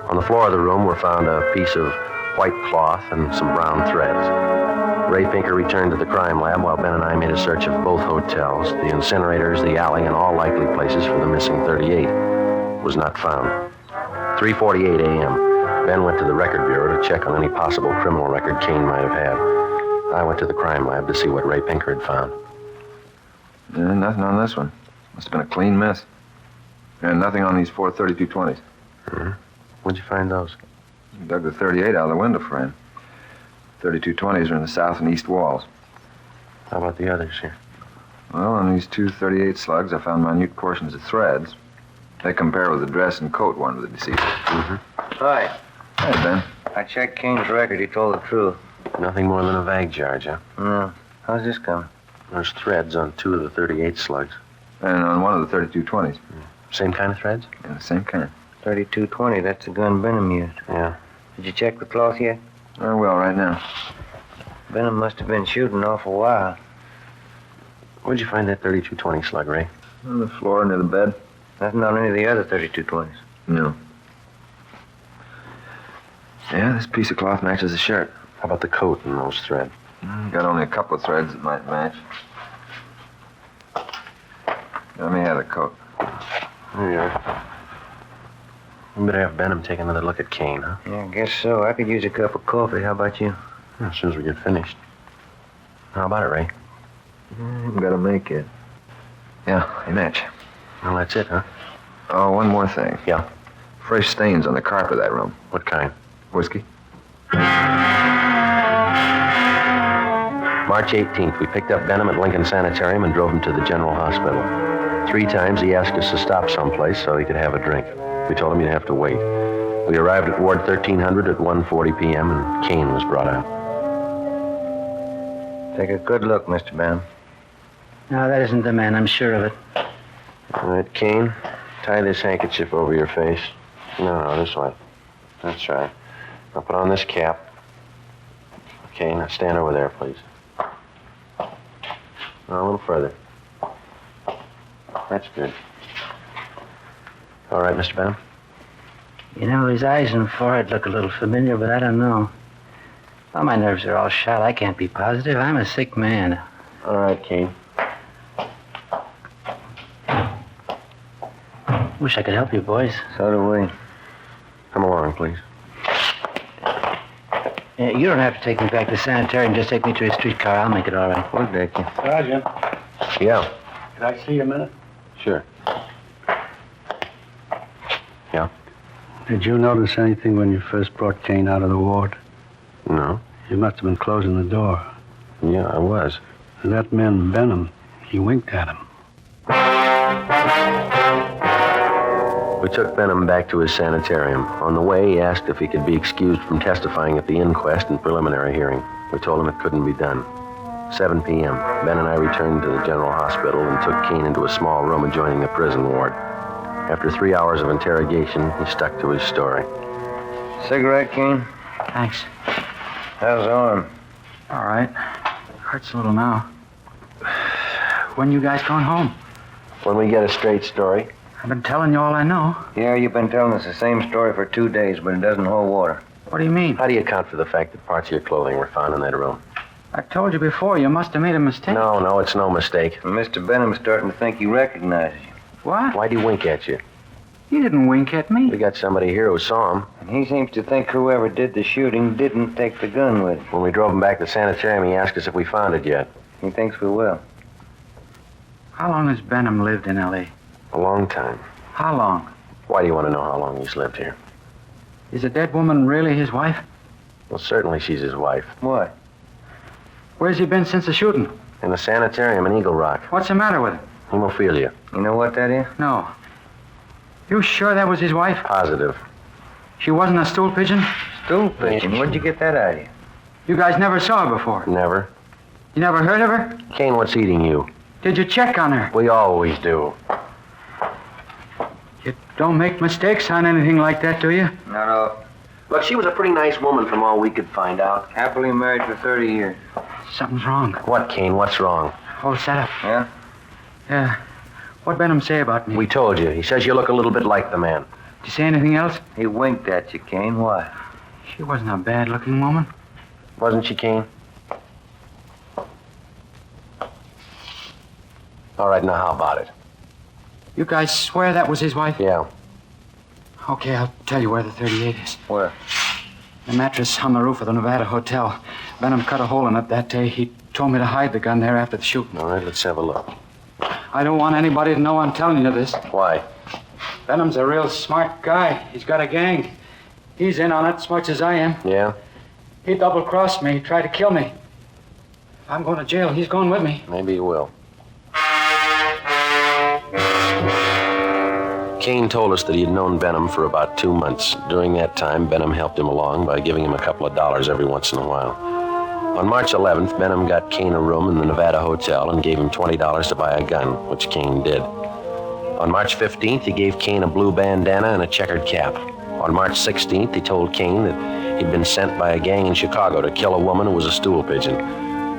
On the floor of the room were found a piece of white cloth and some brown threads. Ray Pinker returned to the crime lab while Ben and I made a search of both hotels, the incinerators, the alley, and all likely places for the missing 38. It was not found. 3:48 a.m. Ben went to the record bureau to check on any possible criminal record Kane might have had. I went to the crime lab to see what Ray Pinker had found. Yeah, nothing on this one. Must have been a clean mess. And nothing on these 4 32-20s. Mm-hmm. Where'd you find those? You dug the 38 out of the window frame. 32-20s are in the south and east walls. How about the others here? Well, on these 2 38 slugs, I found minute portions of threads. They compare with the dress and coat worn with the deceased. Mm-hmm. Hi. Hey, Ben. I checked Kane's record. He told the truth. Nothing more than a vague charge, huh? No. How's this coming? There's threads on 2 of the 38 slugs. And on one of the 32-20s. Same kind of threads? Yeah, the same kind. 32-20. That's the gun Benham used. Yeah. Did you check the cloth yet? I will right now. Benham must have been shooting an awful while. Where'd you find that 32-20 slug, Ray? On the floor near the bed. Nothing on any of the other 32-20s. No. Yeah, this piece of cloth matches the shirt. How about the coat and those threads? Got only a couple of threads that might match. Let me have the coat. There you are. We better have Benham take another look at Kane, huh? Yeah, I guess so. I could use a cup of coffee. How about you? As soon as we get finished. How about it, Ray? Haven't got to make it. Yeah, they match. Well, that's it, huh? Oh, one more thing. Yeah. Fresh stains on the carpet of that room. What kind? Whiskey. March 18th, we picked up Benham at Lincoln Sanitarium and drove him to the General Hospital. 3 times he asked us to stop someplace so he could have a drink. We told him he'd have to wait. We arrived at Ward 1300 at 1:40 p.m. and Kane was brought out. Take a good look, Mr. Benham. No, that isn't the man. I'm sure of it. All right, Kane, tie this handkerchief over your face. No, this way. That's right. Now put on this cap. Okay, now stand over there, please. Now, a little further. That's good. All right, Mr. Benham? You know, his eyes and forehead look a little familiar, but I don't know. Well, my nerves are all shot. I can't be positive. I'm a sick man. All right, Kane. Wish I could help you, boys. So do we. Come along, please. You don't have to take me back to the sanitarium. Just take me to a streetcar. I'll make it all right. We'll take you. Sergeant, Yeah, can I see you a minute? sure. Yeah? Did you notice anything when you first brought Kane out of the ward? No. You must have been closing the door. Yeah, I was. And that man, Benham, he winked at him. We took Benham back to his sanitarium. On the way, he asked if he could be excused from testifying at the inquest and preliminary hearing. We told him it couldn't be done. 7 p.m. Ben and I returned to the General Hospital and took Kane into a small room adjoining the prison ward. After 3 hours of interrogation, he stuck to his story. Cigarette, Kane? Thanks. How's the arm? All right. Hurts a little now. When you guys going home? When we get a straight story. I've been telling you all I know. Yeah, you've been telling us the same story for 2 days, but it doesn't hold water. What do you mean? How do you account for the fact that parts of your clothing were found in that room? I told you before. You must have made a mistake. No, it's no mistake. And Mr. Benham's starting to think he recognizes you. What? Why'd he wink at you? He didn't wink at me. We got somebody here who saw him. And he seems to think whoever did the shooting didn't take the gun with him. When we drove him back to the sanitarium, he asked us if we found it yet. He thinks we will. How long has Benham lived in L.A.? A long time. How long? Why do you want to know how long he's lived here? Is a dead woman really his wife? Well, certainly she's his wife. Why? Where's he been since the shooting? In the sanitarium in Eagle Rock. What's the matter with him? Hemophilia. You know what that is? No. You sure that was his wife? Positive. She wasn't a stool pigeon? Stool pigeon? Where'd you get that idea? You guys never saw her before? Never. You never heard of her? Kane, what's eating you? Did you check on her? We always do. You don't make mistakes on anything like that, do you? Not all. Look, she was a pretty nice woman from all we could find out. Happily married for 30 years. Something's wrong. What, Kane? What's wrong? All set up. Yeah? Yeah. What'd Benham say about me? We told you. He says you look a little bit like the man. Did you say anything else? He winked at you, Kane. Why? She wasn't a bad-looking woman. Wasn't she, Kane? All right, now how about it? You guys swear that was his wife? Yeah. Okay, I'll tell you where the 38 is. Where? The mattress on the roof of the Nevada Hotel. Benham cut a hole in it that day. He told me to hide the gun there after the shooting. All right, let's have a look. I don't want anybody to know I'm telling you this. Why? Benham's a real smart guy. He's got a gang. He's in on it as much as I am. Yeah? He double-crossed me, tried to kill me. If I'm going to jail, he's going with me. Maybe he will. Kane told us that he had known Benham for about 2 months. During that time, Benham helped him along by giving him a couple of dollars every once in a while. On March 11th, Benham got Kane a room in the Nevada Hotel and gave him $20 to buy a gun, which Kane did. On March 15th, he gave Kane a blue bandana and a checkered cap. On March 16th, he told Kane that he'd been sent by a gang in Chicago to kill a woman who was a stool pigeon.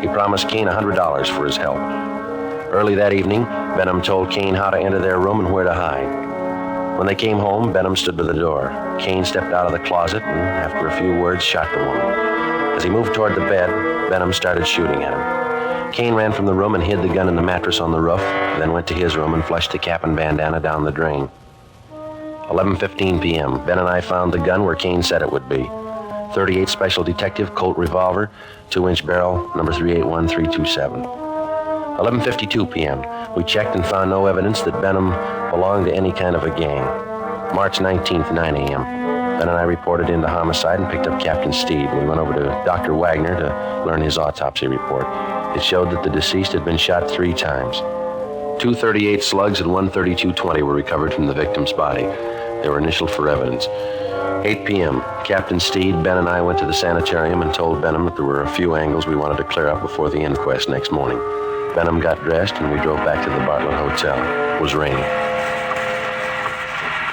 He promised Kane $100 for his help. Early that evening, Benham told Kane how to enter their room and where to hide. When they came home, Benham stood by the door. Kane stepped out of the closet and, after a few words, shot the woman. As he moved toward the bed, Benham started shooting at him. Kane ran from the room and hid the gun in the mattress on the roof, then went to his room and flushed the cap and bandana down the drain. 11:15 p.m., Ben and I found the gun where Kane said it would be. 38 Special Detective Colt revolver, 2-inch barrel, number 381327. 11:52 p.m., we checked and found no evidence that Benham belonged to any kind of a gang. March 19th, 9 a.m., Ben and I reported into homicide and picked up Captain Steed. We went over to Dr. Wagner to learn his autopsy report. It showed that the deceased had been shot 3 times. 2 .38 slugs and 1 .32-20 were recovered from the victim's body. They were initialed for evidence. 8 p.m., Captain Steed, Ben, and I went to the sanitarium and told Benham that there were a few angles we wanted to clear up before the inquest next morning. Benham got dressed and we drove back to the Bartlett Hotel. It was raining.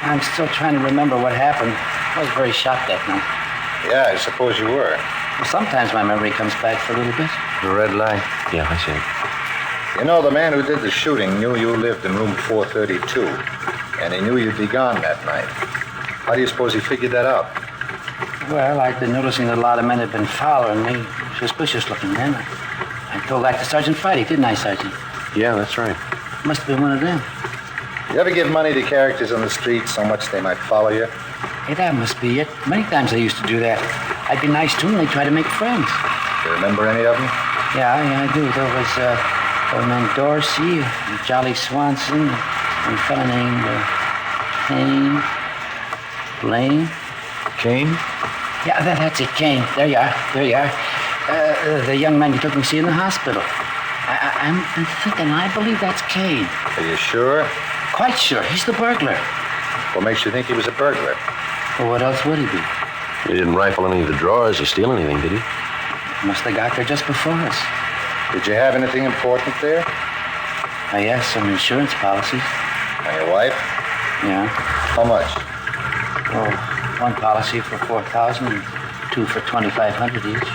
I'm still trying to remember what happened. I was very shocked that night. Yeah, I suppose you were. Well, sometimes my memory comes back for a little bit. The red light? Yeah, I see. You know, the man who did the shooting knew you lived in room 432, and he knew you'd be gone that night. How do you suppose he figured that out? Well, I'd been noticing that a lot of men had been following me. Suspicious-looking men. I told that to Sergeant Friday, didn't I, Sergeant? Yeah, that's right. Must have been one of them. You ever give money to characters on the street so much they might follow you? Hey, that must be it. Many times I used to do that. I'd be nice to them, and they'd try to make friends. You remember any of them? Yeah, I do. There was old man Dorsey, Jolly Swanson, and a fellow named Kane. Blaine. Kane? Yeah, that's it, Kane. There you are. The young man you took me to see in the hospital. I'm thinking, I believe that's Kane. Are you sure? Quite sure. He's the burglar. What makes you think he was a burglar? Well, what else would he be? He didn't rifle any of the drawers or steal anything, did he? Must have got there just before us. Did you have anything important there? Yes, some insurance policies. And your wife? Yeah. How much? Oh, one policy for $4,000 and 2 for $2,500 each.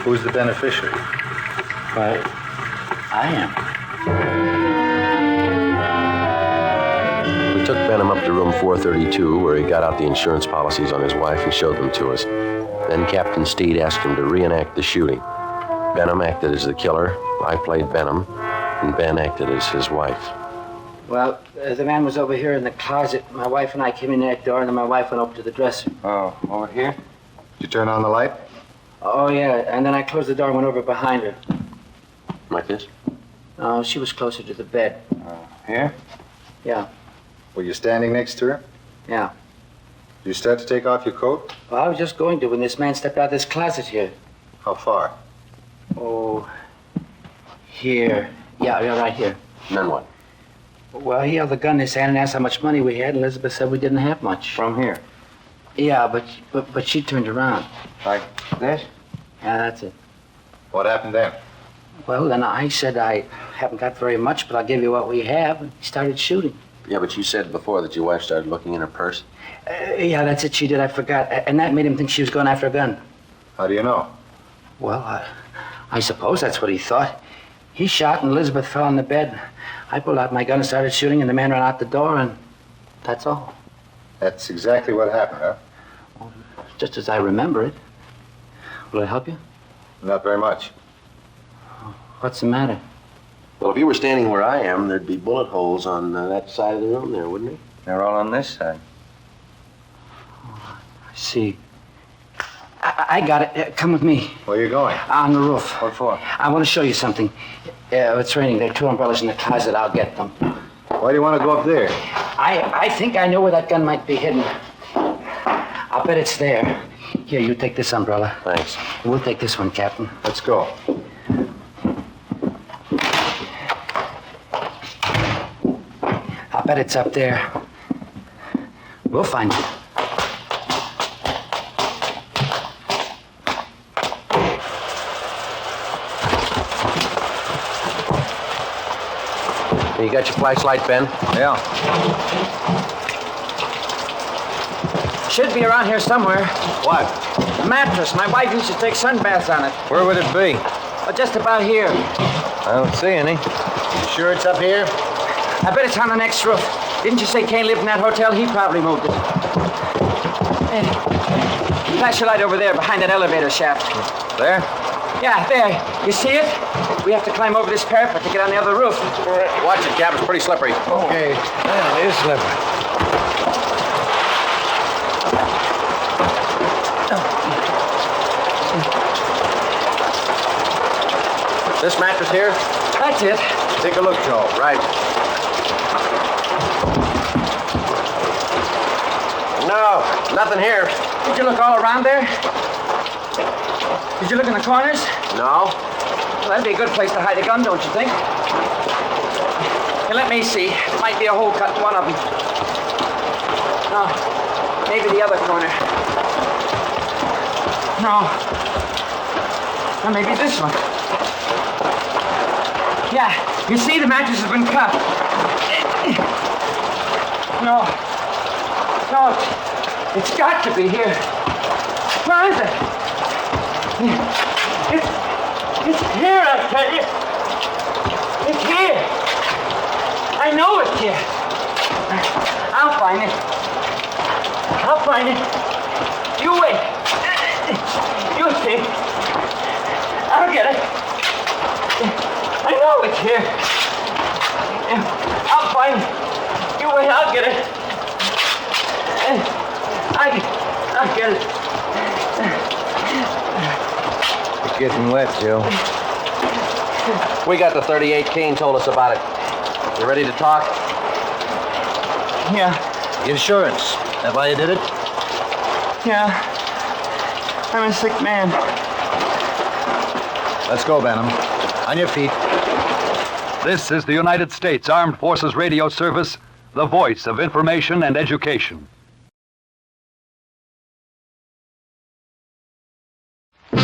Who's the beneficiary? Well, I am. We took Benham up to room 432, where he got out the insurance policies on his wife and showed them to us. Then Captain Steed asked him to reenact the shooting. Benham acted as the killer, I played Benham, and Ben acted as his wife. Well, the man was over here in the closet. My wife and I came in that door, and then my wife went over to the dresser. Oh, over here? Did you turn on the light? Oh, yeah, and then I closed the door and went over behind her. Like this? No, she was closer to the bed. Here? Yeah. Were you standing next to her? Yeah. Did you start to take off your coat? Well, I was just going to when this man stepped out of this closet here. How far? Oh, here. Yeah, right here. And then what? Well, he held the gun in his hand and asked how much money we had. Elizabeth said we didn't have much. From here? Yeah, but she turned around. Like this? Yeah, that's it. What happened then? Well, then I said I haven't got very much, but I'll give you what we have. And he started shooting. Yeah, but you said before that your wife started looking in her purse. Yeah, that's it. She did. I forgot. And that made him think she was going after a gun. How do you know? Well, I suppose that's what he thought. He shot and Elizabeth fell on the bed. I pulled out my gun and started shooting, and the man ran out the door, and that's all. That's exactly what happened, huh? Just as I remember it. Will it help you? Not very much. What's the matter? Well, if you were standing where I am, there'd be bullet holes on that side of the room there, wouldn't there? They're all on this side. I see. I got it. Come with me. Where are you going? On the roof. What for? I want to show you something. It's raining. There are 2 umbrellas in the closet. I'll get them. Why do you want to go up there? I think I know where that gun might be hidden. I'll bet it's there. Here, you take this umbrella. Thanks. We'll take this one, Captain. Let's go. I'll bet it's up there. We'll find it. You got your flashlight, Ben? Yeah. Should be around here somewhere. What? A mattress. My wife used to take sunbaths on it. Where would it be? Well, just about here. I don't see any. You sure it's up here? I bet it's on the next roof. Didn't you say Kane lived in that hotel? He probably moved it. Hey, flash your light over there behind that elevator shaft. There? Yeah, there. You see it? We have to climb over this parapet to get on the other roof. Watch it, Cap. It's pretty slippery. Okay. Yeah, it is slippery. This mattress here? That's it. Take a look, Joe. Right. No, nothing here. Did you look all around there? Did you look in the corners? No. Well, that'd be a good place to hide a gun, don't you think? Here, let me see. There might be a hole cut in one of them. No, maybe the other corner. No. Or maybe this one. Yeah, you see, the mattress has been cut. No. No, it's got to be here. Where is it? It's here, I tell you. It's here. I know it's here. I'll find it. I'll find it. You wait. You see. I'll get it. I know it's here. I'll find it. You wait, I'll get it. I'll get it. It's getting wet, Joe. We got the 38. Kane told us about it. You ready to talk? Yeah. Insurance. That why you did it? Yeah. I'm a sick man. Let's go, Benham. On your feet. This is the United States Armed Forces Radio Service, the voice of information and education. The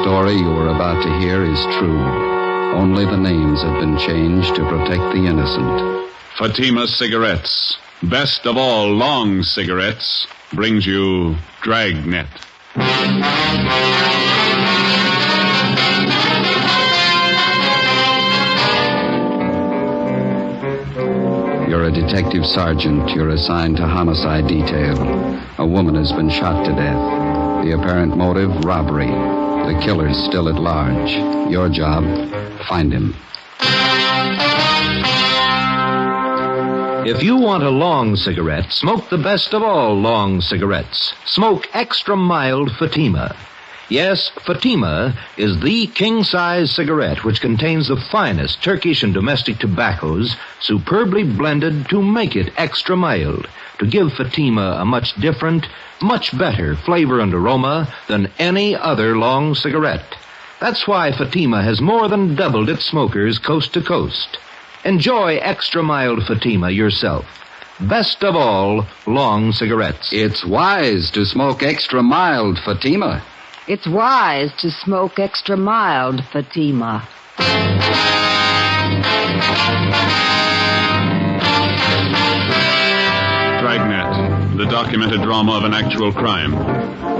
story you are about to hear is true. Only the names have been changed to protect the innocent. Fatima Cigarettes, best of all long cigarettes, brings you Dragnet. You're a detective sergeant. You're assigned to homicide detail. A woman has been shot to death. The apparent motive, robbery. The killer's still at large. Your job, find him. If you want a long cigarette, smoke the best of all long cigarettes. Smoke extra mild Fatima. Yes, Fatima is the king-size cigarette which contains the finest Turkish and domestic tobaccos superbly blended to make it extra mild, to give Fatima a much different, much better flavor and aroma than any other long cigarette. That's why Fatima has more than doubled its smokers coast to coast. Enjoy extra mild Fatima yourself. Best of all, long cigarettes. It's wise to smoke extra mild Fatima. It's wise to smoke extra mild Fatima. Dragnet, the documented drama of an actual crime.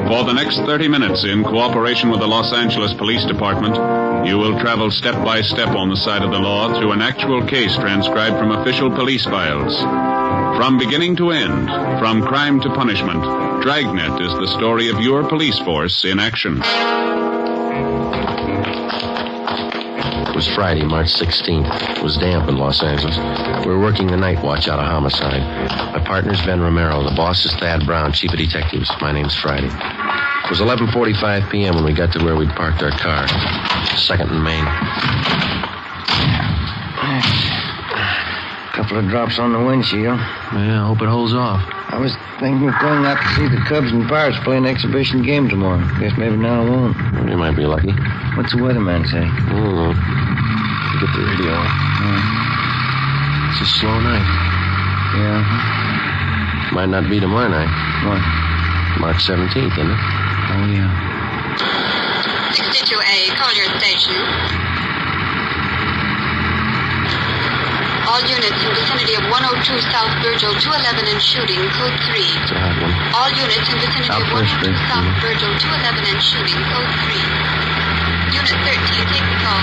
For the next 30 minutes, in cooperation with the Los Angeles Police Department, you will travel step by step on the side of the law through an actual case transcribed from official police files. From beginning to end, from crime to punishment, Dragnet is the story of your police force in action. It was Friday, March 16th. It was damp in Los Angeles. We were working the night watch out of homicide. My partner's Ben Romero. The boss is Thad Brown, chief of detectives. My name's Friday. It was 11:45 p.m. when we got to where we'd parked our car. 2nd and Main. Couple of drops on the windshield. Yeah, I hope it holds off. I was thinking of going out to see the Cubs and Pirates play an exhibition game tomorrow. Guess maybe now I won't. You might be lucky. What's the weatherman say? I don't know. Get the radio on. It's a slow night. Yeah. Might not be tomorrow night. What? March 17th, isn't it? Oh, yeah. 62A, Collier Station. All units in vicinity of 102 South Virgil, 211 and shooting, code 3. It's a hot one. All units in vicinity of 102 South Virgil, 211 and shooting, code 3. Unit 13, take the call.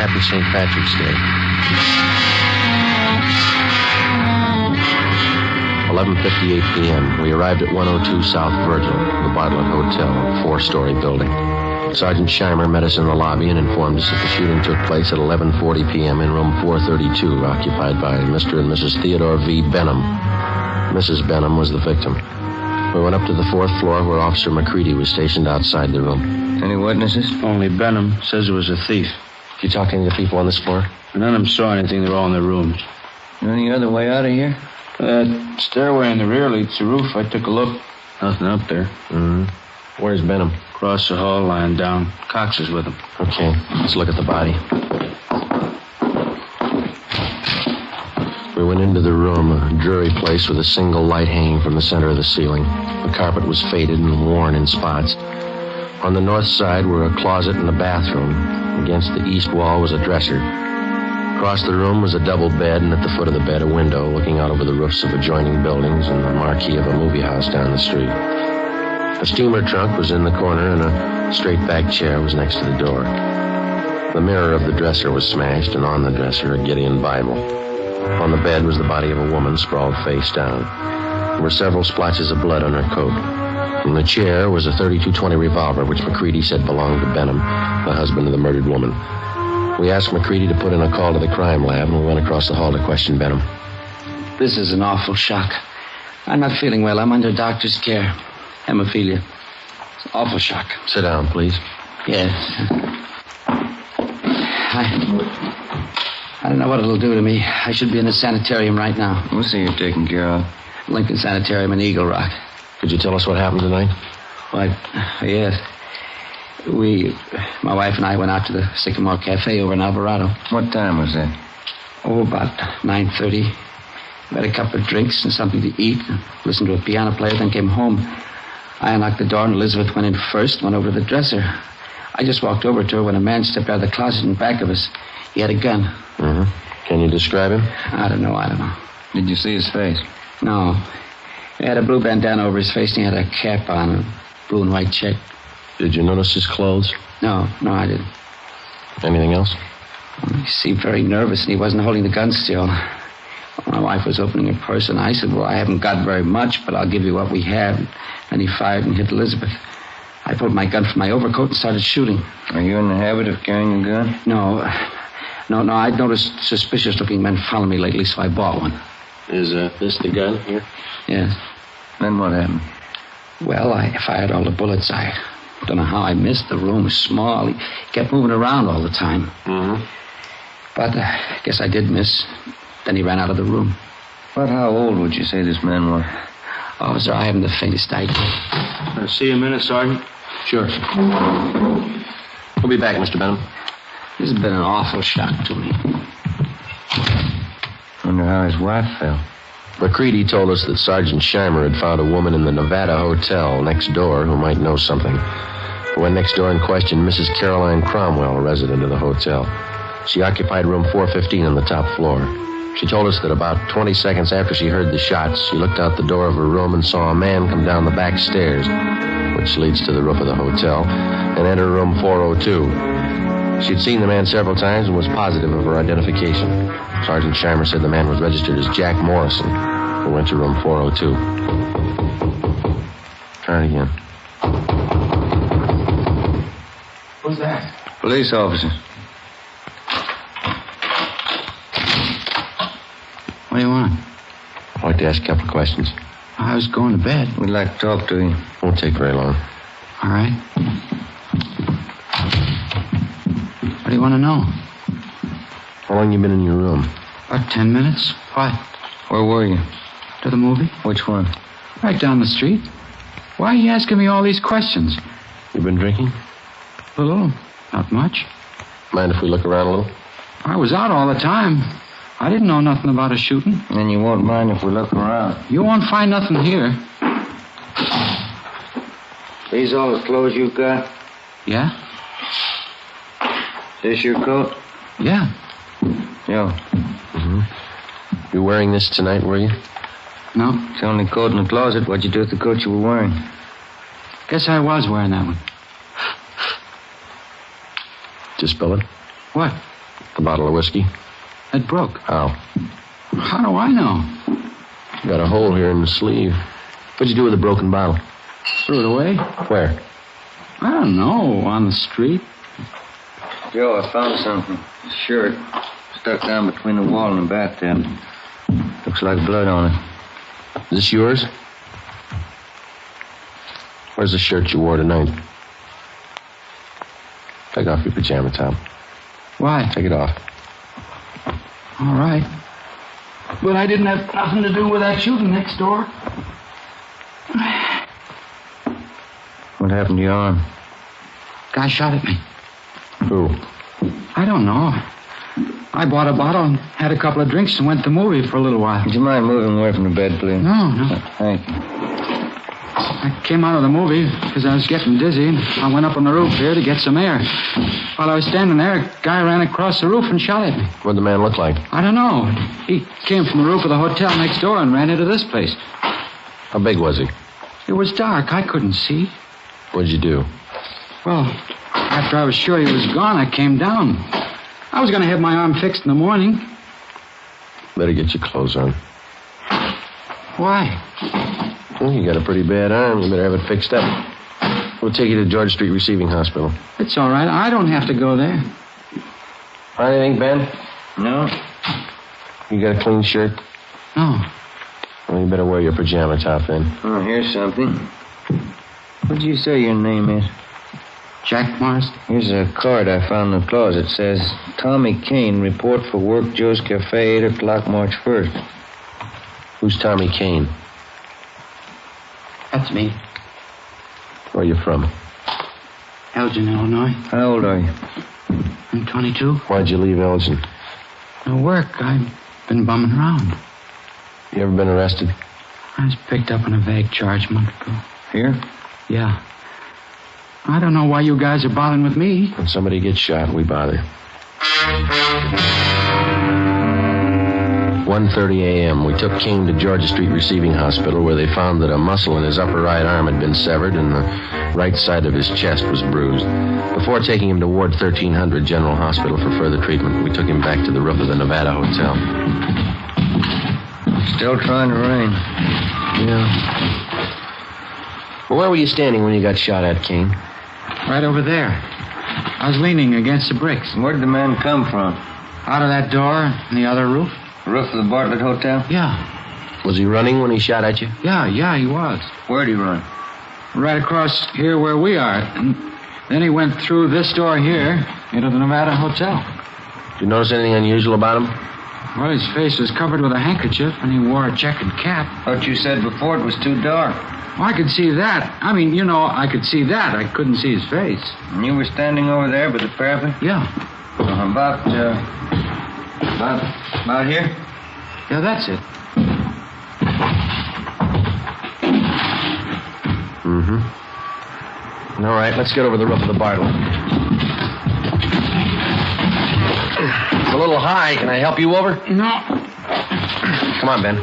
Happy St. Patrick's Day. 11:58 p.m. We arrived at 102 South Virgil, the Bartlett Hotel, a 4-story building. Sergeant Scheimer met us in the lobby and informed us that the shooting took place at 11:40 p.m. in room 432, occupied by Mr. and Mrs. Theodore V. Benham. Mrs. Benham was the victim. We went up to the 4th floor where Officer McCready was stationed outside the room. Any witnesses? Only Benham says it was a thief. Did you talk to any of the people on this floor? None of them saw anything. They're all in their rooms. Any other way out of here? That stairway in the rear leads to the roof. I took a look. Nothing up there. Mm-hmm. Where's Benham? Across the hall, lying down. Cox is with him. Okay, let's look at the body. We went into the room, a dreary place with a single light hanging from the center of the ceiling. The carpet was faded and worn in spots. On the north side were a closet and a bathroom. Against the east wall was a dresser. Across the room was a double bed, and at the foot of the bed a window looking out over the roofs of adjoining buildings and the marquee of a movie house down the street. A steamer trunk was in the corner, and a straight-back chair was next to the door. The mirror of the dresser was smashed, and on the dresser a Gideon Bible. On the bed was the body of a woman sprawled face down. There were several splotches of blood on her coat. In the chair was a .32-20 revolver, which McCready said belonged to Benham, the husband of the murdered woman. We asked McCready to put in a call to the crime lab, and we went across the hall to question Benham. This is an awful shock. I'm not feeling well. I'm under doctor's care. Hemophilia. It's an awful shock. Sit down, please. Yes. I don't know what it'll do to me. I should be in a sanitarium right now. We'll see you taken care of. Lincoln Sanitarium in Eagle Rock. Could you tell us what happened tonight? What? Yes. My wife and I went out to the Sycamore Cafe over in Alvarado. What time was that? Oh, about 9:30. We had a couple of drinks and something to eat. Listened to a piano player, then came home. I unlocked the door and Elizabeth went in first, went over to the dresser. I just walked over to her when a man stepped out of the closet in back of us. He had a gun. Mm-hmm. Can you describe him? I don't know. Did you see his face? No. He had a blue bandana over his face and he had a cap on, a blue and white check. Did you notice his clothes? No, I didn't. Anything else? He seemed very nervous and he wasn't holding the gun still. My wife was opening her purse and I said, well, I haven't got very much, but I'll give you what we have. And he fired and hit Elizabeth. I pulled my gun from my overcoat and started shooting. Are you in the habit of carrying a gun? No. I'd noticed suspicious-looking men following me lately, so I bought one. Is this the gun here? Yes. Then what happened? Well, I fired all the bullets. I don't know how I missed. The room was small. He kept moving around all the time. Mm-hmm. But I guess I did miss. Then he ran out of the room. About how old would you say this man was? Officer, I haven't the faintest idea. I'll see you a minute, Sergeant. Sure. We'll be back, Mr. Benham. This has been an awful shock to me. Wonder how his wife felt. McCready told us that Sergeant Scheimer had found a woman in the Nevada Hotel next door who might know something. He went next door and questioned Mrs. Caroline Cromwell, a resident of the hotel. She occupied room 415 on the top floor. She told us that about 20 seconds after she heard the shots, she looked out the door of her room and saw a man come down the back stairs, which leads to the roof of the hotel, and enter room 402. She'd seen the man several times and was positive of her identification. Sergeant Scheimer said the man was registered as Jack Morrison, who went to room 402. Try it again. Who's that? Police officer. What do you want? I'd like to ask a couple of questions. I was going to bed. We'd like to talk to you. Won't take very long. All right. What do you want to know? How long you been in your room? About 10 minutes. What? Where were you? To the movie. Which one? Right down the street. Why are you asking me all these questions? You been drinking? A little. Not much. Mind if we look around a little? I was out all the time. I didn't know nothing about a shooting. And you won't mind if we look around. You won't find nothing here. These all the clothes you got? Yeah? This your coat? Yeah. Yo. Mm-hmm. You wearing this tonight, were you? No. It's the only coat in the closet. What'd you do with the coat you were wearing? Guess I was wearing that one. Did you spill it? What? A bottle of whiskey. It broke. How? How do I know? You got a hole here in the sleeve. What'd you do with the broken bottle? Threw it away. Where? I don't know. On the street. Joe, I found something. A shirt. Stuck down between the wall and the bathtub. Looks like blood on it. Is this yours? Where's the shirt you wore tonight? Take off your pajama top. Why? Take it off. All right. But I didn't have nothing to do with that shooting next door. What happened to your arm? Guy shot at me. Who? I don't know. I bought a bottle and had a couple of drinks and went to the movie for a little while. Would you mind moving away from the bed, please? No. Thank you. I came out of the movie because I was getting dizzy, and I went up on the roof here to get some air. While I was standing there, a guy ran across the roof and shot at me. What'd the man look like? I don't know. He came from the roof of the hotel next door and ran into this place. How big was he? It was dark. I couldn't see. What'd you do? Well, after I was sure he was gone, I came down. I was going to have my arm fixed in the morning. Better get your clothes on. Why? Well, you got a pretty bad arm. You better have it fixed up. We'll take you to George Street Receiving Hospital. It's all right. I don't have to go there. Find anything, Ben? No. You got a clean shirt? No. Well, you better wear your pajama top then. Oh, here's something. What did you say your name is? Jack Morris. Here's a card I found in the closet. It says, Tommy Kane, report for work, Joe's Cafe, 8 o'clock, March 1st. Who's Tommy Kane? That's me. Where are you from? Elgin, Illinois. How old are you? I'm 22. Why'd you leave Elgin? No work. I've been bumming around. You ever been arrested? I was picked up on a vague charge a month ago. Here? Yeah. I don't know why you guys are bothering with me. When somebody gets shot, we bother. 1:30 a.m. We took King to Georgia Street Receiving Hospital, where they found that a muscle in his upper right arm had been severed and the right side of his chest was bruised. Before taking him to Ward 1300 General Hospital for further treatment, we took him back to the roof of the Nevada Hotel. Still trying to rain. Yeah. Well, where were you standing when you got shot at, Kane? Right over there. I was leaning against the bricks. Where'd the man come from? Out of that door in the other roof. Roof of the Bartlett Hotel? Yeah. Was he running when he shot at you? Yeah, he was. Where'd he run? Right across here where we are. And then he went through this door here into the Nevada Hotel. Did you notice anything unusual about him? Well, his face was covered with a handkerchief, and he wore a checkered cap. But you said before it was too dark. Well, I could see that. I mean, I could see that. I couldn't see his face. And you were standing over there by the parapet? Yeah. About here? Yeah, that's it. Mm-hmm. All right, let's get over the roof of the Bartlett. It's a little high. Can I help you over? No. Come on, Ben.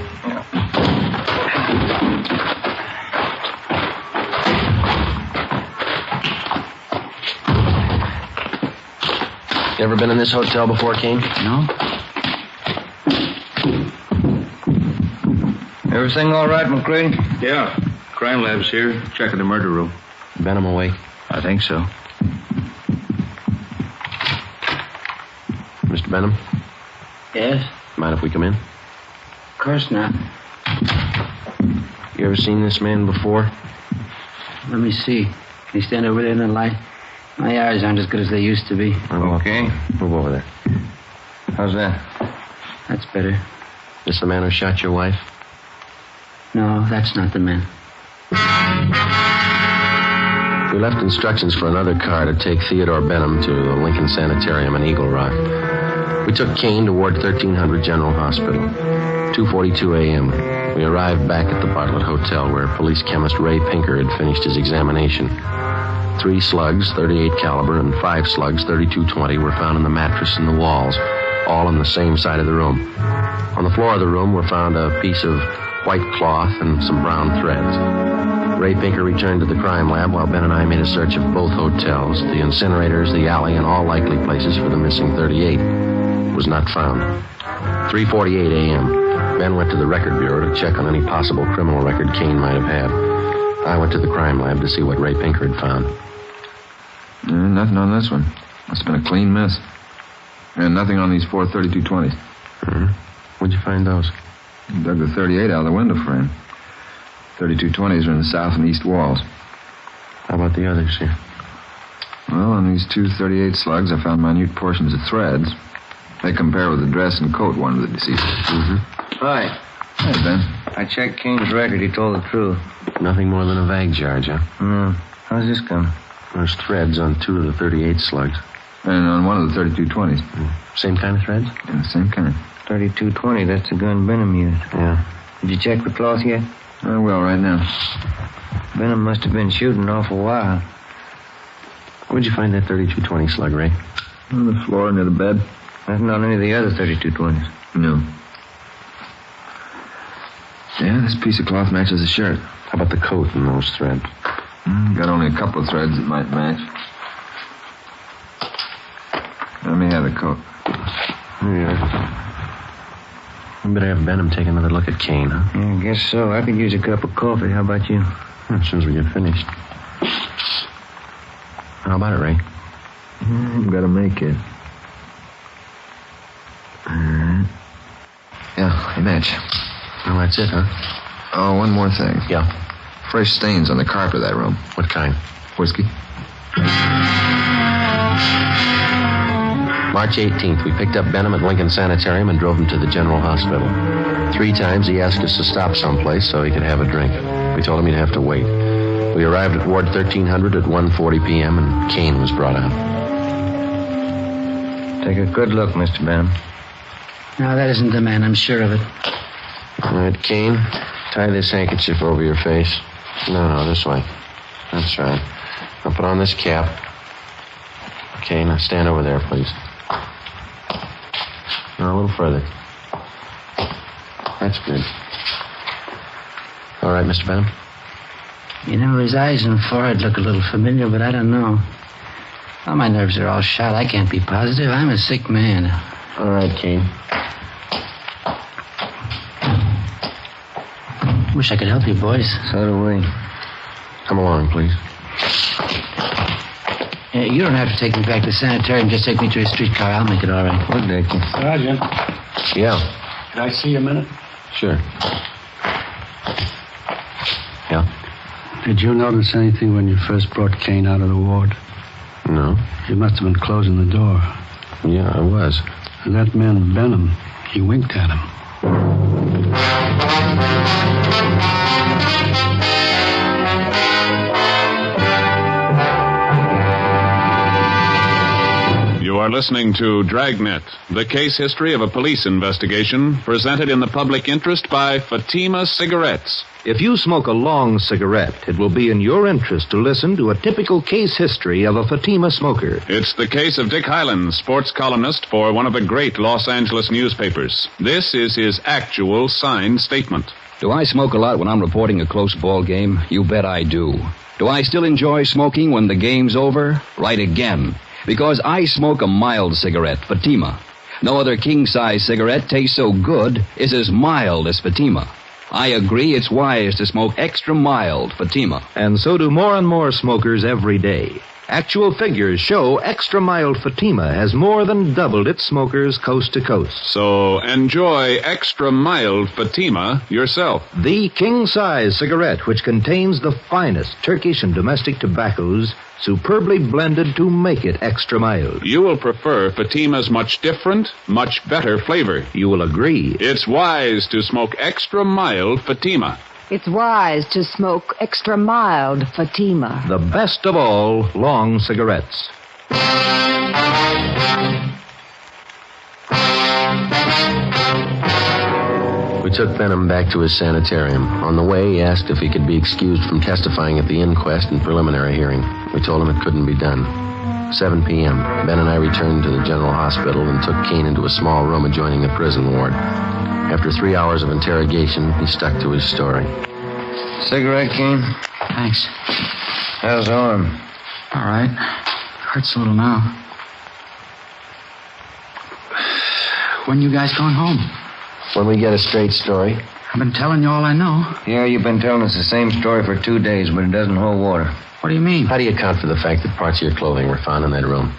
You ever been in this hotel before, Kane? No. Everything all right, McCready? Yeah. Crime lab's here. Checking the murder room. Benham awake? I think so. Mr. Benham? Yes? Mind if we come in? Of course not. You ever seen this man before? Let me see. Can you stand over there in the light? My eyes aren't as good as they used to be. Okay. Move over there. How's that? That's better. This the man who shot your wife? No, that's not the man. We left instructions for another car to take Theodore Benham to the Lincoln Sanitarium in Eagle Rock. We took Kane to Ward 1300 General Hospital. 2:42 a.m. We arrived back at the Bartlett Hotel where police chemist Ray Pinker had finished his examination. 3 slugs, 38 caliber, and 5 slugs, 32-20, were found in the mattress and the walls, all on the same side of the room. On the floor of the room were found a piece of white cloth and some brown threads. Ray Pinker returned to the crime lab while Ben and I made a search of both hotels, the incinerators, the alley, and all likely places for the missing 38. It was not found. 3:48 a.m. Ben went to the record bureau to check on any possible criminal record Kane might have had. I went to the crime lab to see what Ray Pinker had found. Nothing on this one. It's been a clean miss. And nothing on these 4 32-20s. Mm-hmm. Where'd you find those? Dug the 38 out of the window frame. 32-20s are in the south and east walls. How about the others here? Well, on these 2 38 slugs, I found minute portions of threads. They compare with the dress and coat worn of the deceased. Mm-hmm. Hi. Hey, Ben. I checked Kane's record. He told the truth. Nothing more than a vague charge, huh? No. How's this come? There's threads on 2 of the 38 slugs. And on one of the 32-20s. Same kind of threads? Yeah, the same kind. 32-20, that's the gun Benham used. Yeah. Did you check the cloth yet? I will right now. Benham must have been shooting an awful while. Where'd you find that 32-20 slug, Ray? On the floor near the bed. Nothing on any of the other 32-20s. No. Yeah, this piece of cloth matches the shirt. How about the coat and those threads? Got only a couple of threads that might match. Let me have the coat. Here you are. We better have Benham take another look at Kane, huh? Yeah, I guess so. I could use a cup of coffee. How about you? As soon as we get finished. How about it, Ray? Gotta make it. All right. Yeah, they match. Well, that's it, huh? Oh, one more thing. Yeah. Fresh stains on the carpet of that room. What kind? Whiskey. March 18th, we picked up Benham at Lincoln Sanitarium and drove him to the General Hospital. 3 times he asked us to stop someplace so he could have a drink. We told him he'd have to wait. We arrived at Ward 1300 at 1:40 p.m. and Kane was brought out. Take a good look, Mr. Benham. No, that isn't the man. I'm sure of it. All right, Kane, tie this handkerchief over your face. No, this way. That's right. Now put on this cap. Okay, now stand over there, please. Now a little further. That's good. All right, Mr. Benham? You know, his eyes and forehead look a little familiar, but I don't know. Well, my nerves are all shot. I can't be positive. I'm a sick man. All right, Kane. Wish I could help you, boys. So do we. Come along, please. You don't have to take me back to the sanitarium. Just take me to a streetcar. I'll make it all right. What, Decoy? Sergeant, Yeah, can I see you a minute? sure. Yeah? Did you notice anything when you first brought Kane out of the ward? No. You must have been closing the door. Yeah, I was. And that man, Benham, he winked at him. You are listening to Dragnet, the case history of a police investigation, presented in the public interest by Fatima Cigarettes. If you smoke a long cigarette, it will be in your interest to listen to a typical case history of a Fatima smoker. It's the case of Dick Hyland, sports columnist for one of the great Los Angeles newspapers. This is his actual signed statement. Do I smoke a lot when I'm reporting a close ball game? You bet I do. Do I still enjoy smoking when the game's over? Right again. Because I smoke a mild cigarette, Fatima. No other king-size cigarette tastes so good, is as mild as Fatima. I agree it's wise to smoke extra mild Fatima. And so do more and more smokers every day. Actual figures show extra mild Fatima has more than doubled its smokers coast to coast. So enjoy extra mild Fatima yourself. The king-size cigarette, which contains the finest Turkish and domestic tobaccos, superbly blended to make it extra mild. You will prefer Fatima's much different, much better flavor. You will agree. It's wise to smoke extra mild Fatima. It's wise to smoke extra mild Fatima. The best of all long cigarettes. We took Benham back to his sanitarium. On the way, he asked if he could be excused from testifying at the inquest and preliminary hearing. We told him it couldn't be done. 7 p.m. Ben and I returned to the general hospital and took Kane into a small room adjoining the prison ward. After 3 hours of interrogation, he stuck to his story. Cigarette, Kane? Thanks. How's the arm? All right. Hurts a little now. When you guys going home? When we get a straight story. I've been telling you all I know. Yeah, you've been telling us the same story for 2 days, but it doesn't hold water. What do you mean? How do you account for the fact that parts of your clothing were found in that room?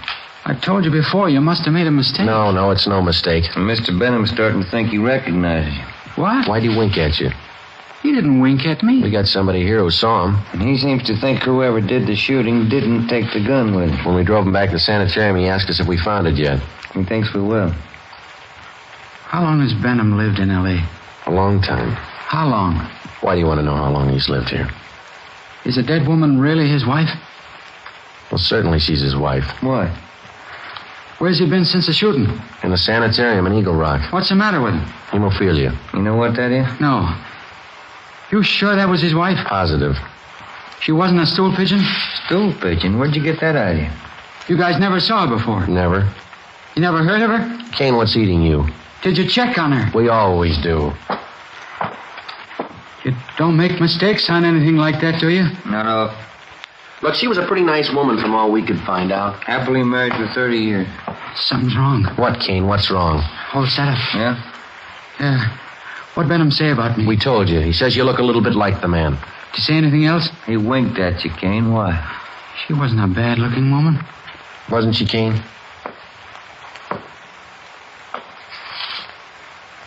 I told you before, you must have made a mistake. No, it's no mistake. And Mr. Benham's starting to think he recognizes you. What? Why'd he wink at you? He didn't wink at me. We got somebody here who saw him. And he seems to think whoever did the shooting didn't take the gun with him. When we drove him back to the sanitarium, he asked us if we found it yet. He thinks we will. How long has Benham lived in L.A.? A long time. How long? Why do you want to know how long he's lived here? Is the dead woman really his wife? Well, certainly she's his wife. Why? Where's he been since the shooting? In the sanitarium in Eagle Rock. What's the matter with him? Hemophilia. You know what that is? No. You sure that was his wife? Positive. She wasn't a stool pigeon? Stool pigeon? Where'd you get that idea? You guys never saw her before? Never. You never heard of her? Kane, what's eating you? Did you check on her? We always do. You don't make mistakes on anything like that, do you? No. Look, she was a pretty nice woman from all we could find out. Happily married for 30 years. Something's wrong. What, Kane? What's wrong? Oh, set up. Yeah? Yeah. What'd Benham say about me? We told you. He says you look a little bit like the man. Did you say anything else? He winked at you, Kane. Why? She wasn't a bad-looking woman. Wasn't she, Kane?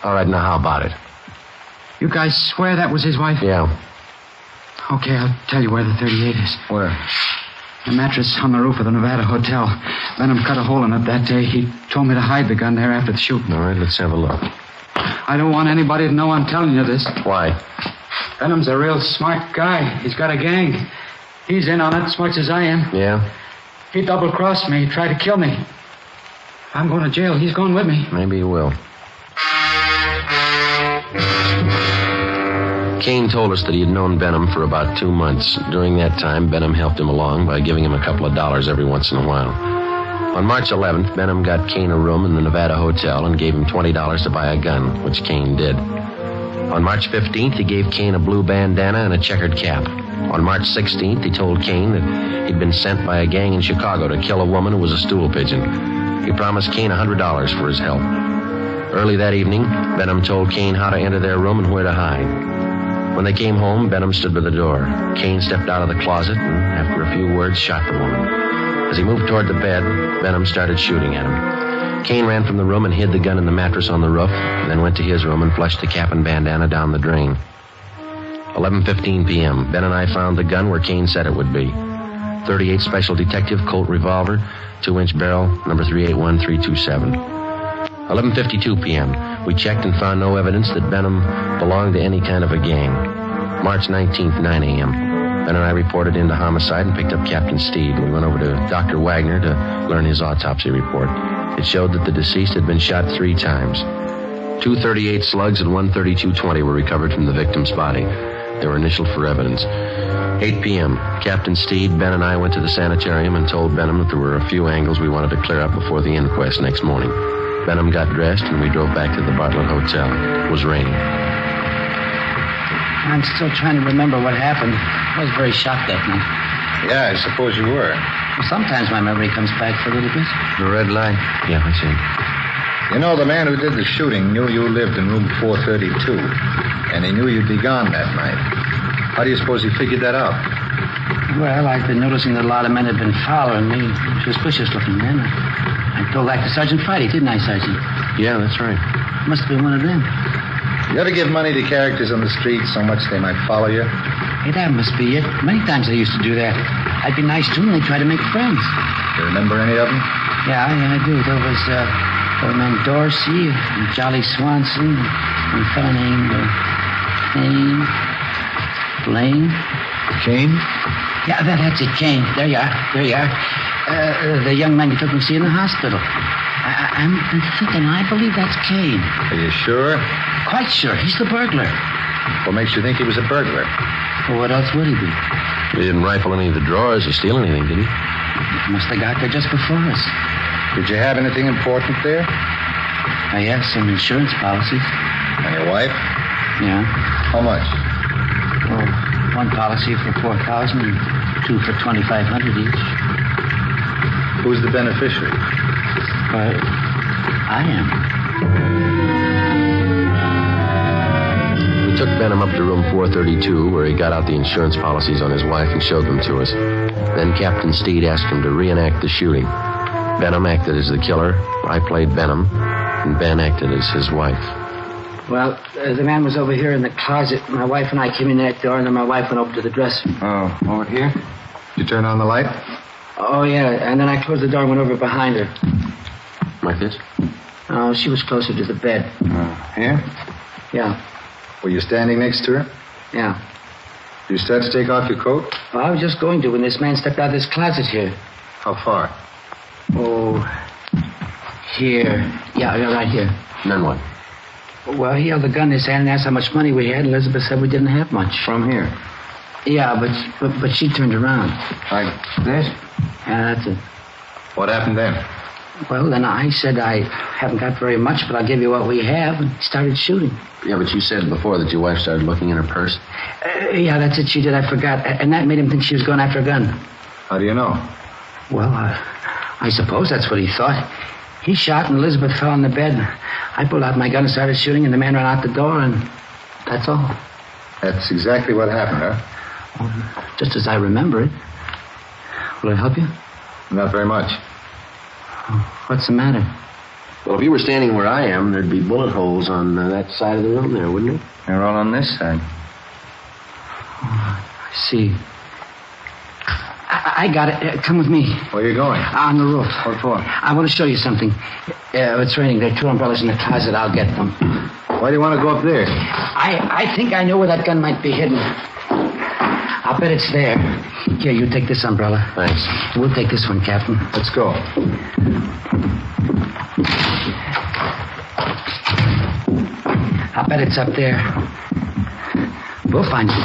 All right, now how about it? You guys swear that was his wife? Yeah. Okay, I'll tell you where the 38 is. Where? The mattress on the roof of the Nevada Hotel. Benham cut a hole in it that day. He told me to hide the gun there after the shooting. All right, let's have a look. I don't want anybody to know I'm telling you this. Why? Benham's a real smart guy. He's got a gang. He's in on it as much as I am. Yeah? He double-crossed me. He tried to kill me. If I'm going to jail, he's going with me. Maybe he will. Kane told us that he had known Benham for about 2 months. During that time, Benham helped him along by giving him a couple of dollars every once in a while. On March 11th, Benham got Kane a room in the Nevada Hotel and gave him $20 to buy a gun, which Kane did. On March 15th, he gave Kane a blue bandana and a checkered cap. On March 16th, he told Kane that he'd been sent by a gang in Chicago to kill a woman who was a stool pigeon. He promised Kane $100 for his help. Early that evening, Benham told Kane how to enter their room and where to hide. When they came home, Benham stood by the door. Kane stepped out of the closet and, after a few words, shot the woman. As he moved toward the bed, Benham started shooting at him. Kane ran from the room and hid the gun in the mattress on the roof, then went to his room and flushed the cap and bandana down the drain. 11:15 p.m. Ben and I found the gun where Kane said it would be. 38 Special Detective Colt revolver, 2-inch barrel, number 381327. 11:52 p.m. We checked and found no evidence that Benham belonged to any kind of a gang. March 19th, 9 a.m. Ben and I reported into homicide and picked up Captain Steed. We went over to Dr. Wagner to learn his autopsy report. It showed that the deceased had been shot 3 times. 2 .38 slugs and 1 .32-20 were recovered from the victim's body. They were initialed for evidence. 8 p.m. Captain Steed, Ben, and I went to the sanitarium and told Benham that there were a few angles we wanted to clear up before the inquest next morning. Benham got dressed, and we drove back to the Bartlett Hotel. It was raining. I'm still trying to remember what happened. I was very shocked that night. Yeah, I suppose you were. Well, sometimes my memory comes back for a little bit. The red light. Yeah, I see. You know, the man who did the shooting knew you lived in room 432, and he knew you'd be gone that night. How do you suppose he figured that out? Well, I've been noticing that a lot of men have been following me. Suspicious-looking men. I told that to Sergeant Friday, didn't I, Sergeant? Yeah, that's right. Must have been one of them. You ever give money to characters on the street so much they might follow you? Hey, that must be it. Many times I used to do that. I'd be nice to them, and they'd try to make friends. You remember any of them? Yeah, I do. There was a man Dorsey, and Jolly Swanson, and a fellow named Blaine. Kane? Yeah, that's it, Kane. There you are. The young man you took me to see in the hospital. I'm thinking, I believe that's Kane. Are you sure? Quite sure. He's the burglar. What makes you think he was a burglar? Well, what else would he be? He didn't rifle any of the drawers or steal anything, did he? He must have got there just before us. Did you have anything important there? I have some insurance policies. And your wife? Yeah. How much? Well, one policy for $4,000 and 2 for $2,500 each. Who's the beneficiary? I am. We took Benham up to room 432, where he got out the insurance policies on his wife and showed them to us. Then Captain Steed asked him to reenact the shooting. Benham acted as the killer, I played Benham, and Ben acted as his wife. Well, the man was over here in the closet. My wife and I came in that door, and then my wife went over to the dresser. Oh, over here? Did you turn on the light? Oh, yeah, and then I closed the door and went over behind her. Like this? Oh, she was closer to the bed. Here? Yeah. Were you standing next to her? Yeah. Did you start to take off your coat? Well, I was just going to when this man stepped out of this closet here. How far? Oh, here. Yeah, right here. Then what? Well, he held the gun in his hand and asked how much money we had. Elizabeth said we didn't have much. From here? Yeah, but she turned around. Like this? Yeah, that's it. What happened then? Well, then I said I haven't got very much, but I'll give you what we have, and started shooting. Yeah, but you said before that your wife started looking in her purse. Yeah, that's it. She did. I forgot. And that made him think she was going after a gun. How do you know? Well, I suppose that's what he thought. He shot, and Elizabeth fell on the bed. I pulled out my gun and started shooting, and the man ran out the door, and that's all. That's exactly what happened, huh? Well, just as I remember it. Will it help you? Not very much. What's the matter? Well, if you were standing where I am, there'd be bullet holes on that side of the room there, wouldn't it? They're all on this side. I see. I got it. Come with me. Where are you going? On the roof. What for? I want to show you something. It's raining. There are 2 umbrellas in the closet. I'll get them. Why do you want to go up there? I think I know where that gun might be hidden. I'll bet it's there. Here, you take this umbrella. Thanks. We'll take this one, Captain. Let's go. I'll bet it's up there. We'll find it.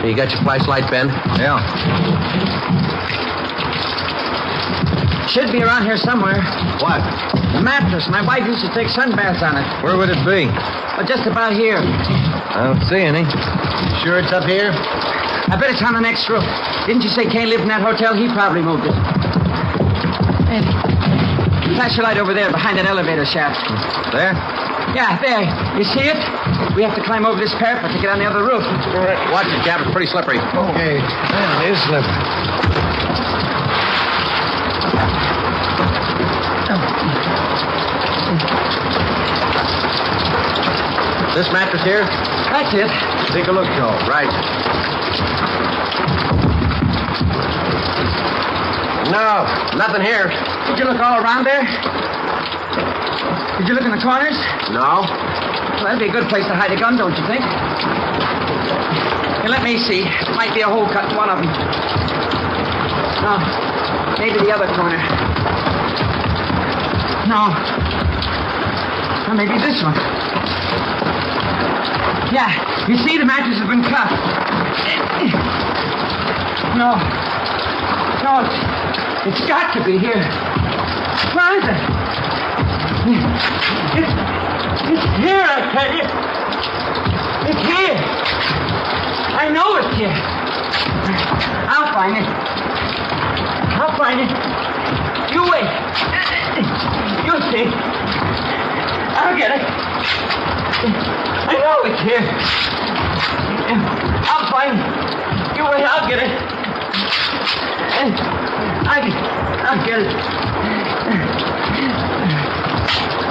You got your flashlight, Ben? Yeah. Should be around here somewhere. What? The mattress. My wife used to take sunbaths on it. Where would it be? Well, just about here. I don't see any. Sure it's up here? I bet it's on the next roof. Didn't you say Kane lived in that hotel? He probably moved it. Flash your light over there behind that elevator shaft. There? Yeah, there. You see it? We have to climb over this parapet to get on the other roof. Watch it, Cap. It's pretty slippery. Okay. Yeah, it is slippery. This mattress here? That's it. Take a look, Joe. Right. No, nothing here. Did you look all around there? Did you look in the corners? No. Well, that'd be a good place to hide a gun, don't you think? Here, let me see. There might be a hole cut in one of them. No. Maybe the other corner. No. Or maybe this one. Yeah. You see, the mattress has been cut. No. No, it's got to be here. Where is it? It's here, I tell you. It's here. I know it's here. I'll find it. I'll find it. You wait. You'll see. I'll get it. I know it's here. I'll find it. You wait, I'll get it. I'll get it.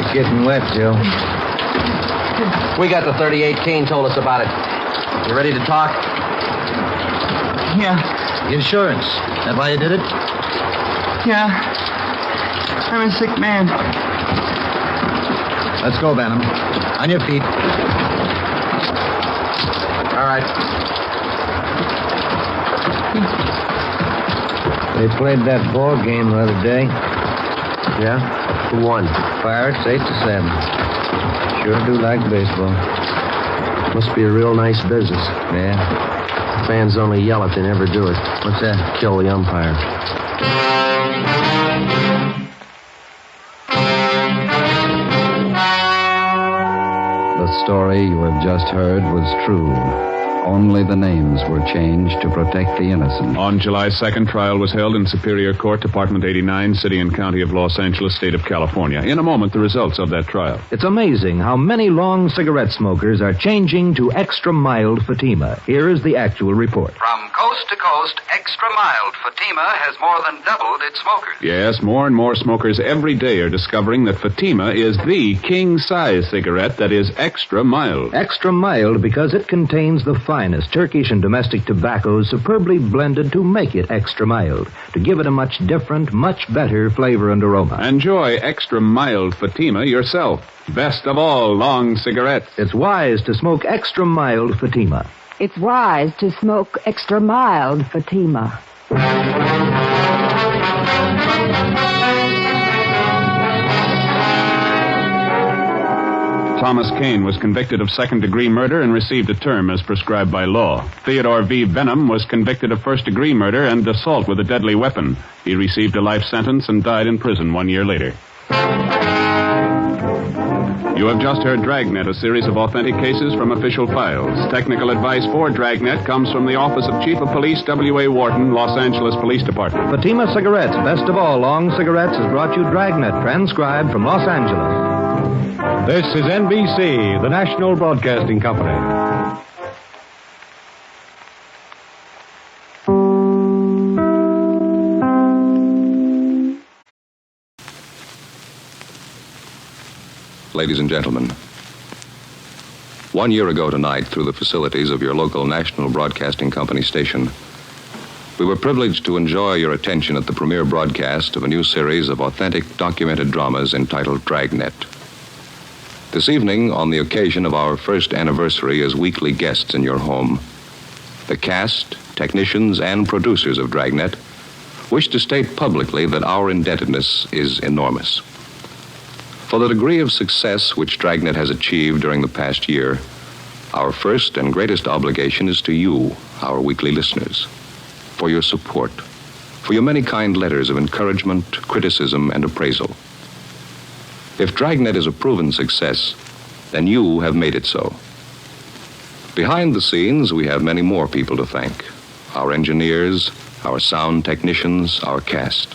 It's getting wet, Joe. We got the 38 Kane told us about it. You ready to talk? Yeah. Insurance. That why you did it? Yeah. I'm a sick man. Let's go, Banham. On your feet. All right. They played that ball game the other day. Yeah? Who won? Pirates 8-7. Sure do like baseball. Must be a real nice business. Yeah. Fans only yell if they never do it. What's that? Kill the umpire. The story you have just heard was true. Only the names were changed to protect the innocent. On July 2nd, trial was held in Superior Court, Department 89, City and County of Los Angeles, State of California. In a moment, the results of that trial. It's amazing how many long cigarette smokers are changing to extra mild Fatima. Here is the actual report. From coast to coast, extra mild Fatima has more than doubled its smokers. Yes, more and more smokers every day are discovering that Fatima is the king-size cigarette that is extra mild. Extra mild because it contains the finest Turkish and domestic tobaccos superbly blended to make it extra mild, to give it a much different, much better flavor and aroma. Enjoy extra mild Fatima yourself. Best of all long cigarettes. It's wise to smoke extra mild Fatima. It's wise to smoke extra mild Fatima. Thomas Kane was convicted of second-degree murder and received a term as prescribed by law. Theodore V. Benham was convicted of first-degree murder and assault with a deadly weapon. He received a life sentence and died in prison 1 year later. You have just heard Dragnet, a series of authentic cases from official files. Technical advice for Dragnet comes from the Office of Chief of Police W.A. Wharton, Los Angeles Police Department. Fatima Cigarettes, best of all long cigarettes, has brought you Dragnet, transcribed from Los Angeles. This is NBC, the national broadcasting company. Ladies and gentlemen, 1 year ago tonight, through the facilities of your local national broadcasting company station, we were privileged to enjoy your attention at the premiere broadcast of a new series of authentic documented dramas entitled Dragnet. This evening, on the occasion of our first anniversary as weekly guests in your home, the cast, technicians, and producers of Dragnet wish to state publicly that our indebtedness is enormous. For the degree of success which Dragnet has achieved during the past year, our first and greatest obligation is to you, our weekly listeners, for your support, for your many kind letters of encouragement, criticism, and appraisal. If Dragnet is a proven success, then you have made it so. Behind the scenes, we have many more people to thank. Our engineers, our sound technicians, our cast.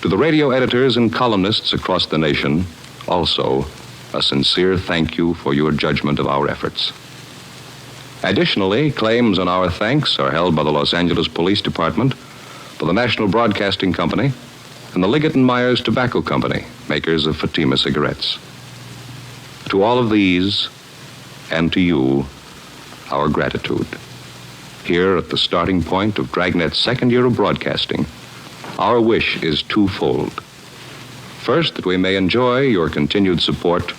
To the radio editors and columnists across the nation, also, a sincere thank you for your judgment of our efforts. Additionally, claims on our thanks are held by the Los Angeles Police Department, by the National Broadcasting Company, and the Liggett & Myers Tobacco Company, makers of Fatima cigarettes. To all of these, and to you, our gratitude. Here at the starting point of Dragnet's second year of broadcasting, our wish is twofold. First, that we may enjoy your continued support.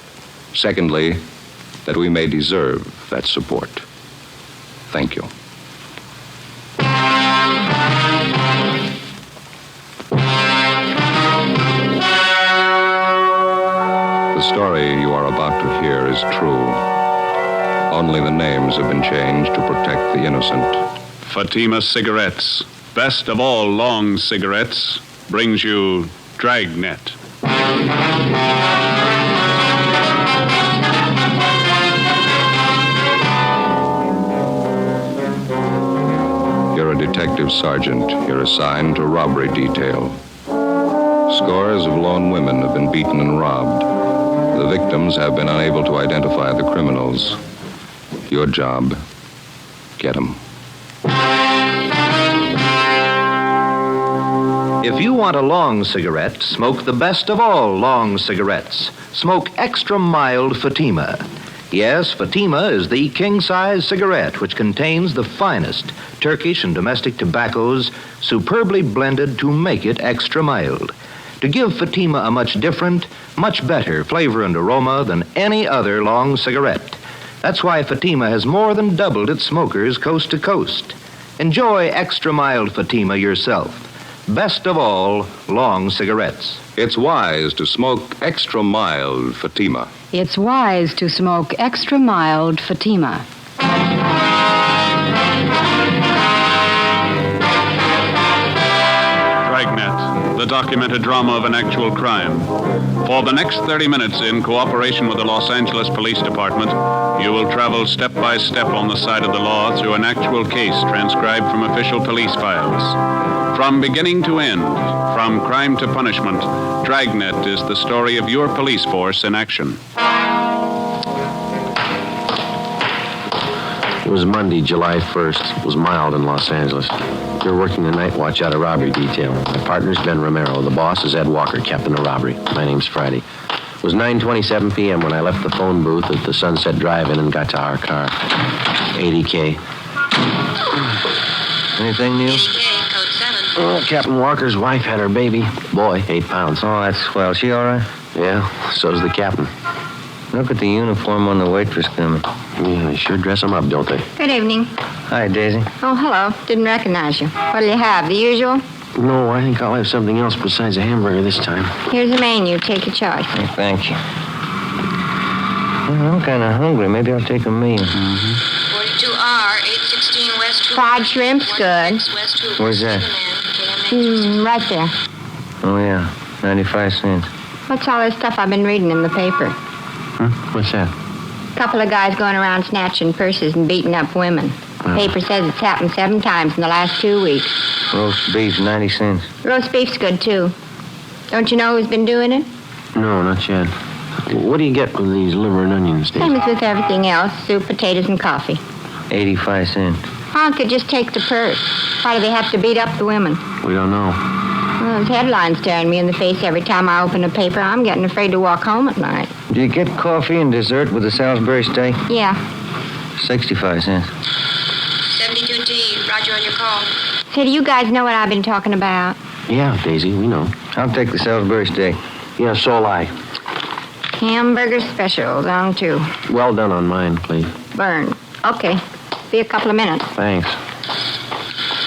Secondly, that we may deserve that support. Thank you. The story you are about to hear is true. Only the names have been changed to protect the innocent. Fatima Cigarettes, best of all long cigarettes, brings you Dragnet. You're a detective sergeant. You're assigned to robbery detail. Scores of lone women have been beaten and robbed. The victims have been unable to identify the criminals. Your job, get them. If you want a long cigarette, smoke the best of all long cigarettes. Smoke extra mild Fatima. Yes, Fatima is the king-size cigarette which contains the finest Turkish and domestic tobaccos superbly blended to make it extra mild. To give Fatima a much different, much better flavor and aroma than any other long cigarette. That's why Fatima has more than doubled its smokers coast to coast. Enjoy extra mild Fatima yourself. Best of all, long cigarettes. It's wise to smoke extra mild Fatima. It's wise to smoke extra mild Fatima. Dragnet, the documented drama of an actual crime. For the next 30 minutes, in cooperation with the Los Angeles Police Department, you will travel step by step on the side of the law through an actual case transcribed from official police files. From beginning to end, from crime to punishment, Dragnet is the story of your police force in action. It was Monday, July 1st. It was mild in Los Angeles. We were working the night watch out of robbery detail. My partner's Ben Romero. The boss is Ed Walker, captain of robbery. My name's Friday. It was 9:27 p.m. when I left the phone booth at the Sunset Drive-In and got to our car. 80K. Anything new? Well, Captain Walker's wife had her baby. Boy, 8 pounds. Oh, that's swell. She all right? Yeah, so's the captain. Look at the uniform on the waitress coming. Yeah, they sure dress them up, don't they? Good evening. Hi, Daisy. Oh, hello. Didn't recognize you. What'll you have? The usual? No, I think I'll have something else besides a hamburger this time. Here's the menu. Take your choice. Oh, thank you. Well, I'm kind of hungry. Maybe I'll take a meal. 42R, 816 West. Fried shrimp's good. Where's that? Right there. Oh, yeah. 95 cents. What's all this stuff I've been reading in the paper? Huh? What's that? Couple of guys going around snatching purses and beating up women. The paper says it's happened 7 times in the last 2 weeks. Roast beef, 90 cents. Roast beef's good, too. Don't you know who's been doing it? No, not yet. What do you get with these liver and onions, Dave? Same as with everything else. Soup, potatoes, and coffee. 85 cents. How could just take the purse? Why do they have to beat up the women? We don't know. Well, there's headlines staring me in the face every time I open a paper. I'm getting afraid to walk home at night. Do you get coffee and dessert with the Salisbury steak? Yeah. 65 cents. 72T, Roger on your call. Say, do you guys know what I've been talking about? Yeah, Daisy, we know. I'll take the Salisbury steak. Yeah, so'll I. Hamburger specials on 2. Well done on mine, please. Burn. Okay. Be a couple of minutes. Thanks.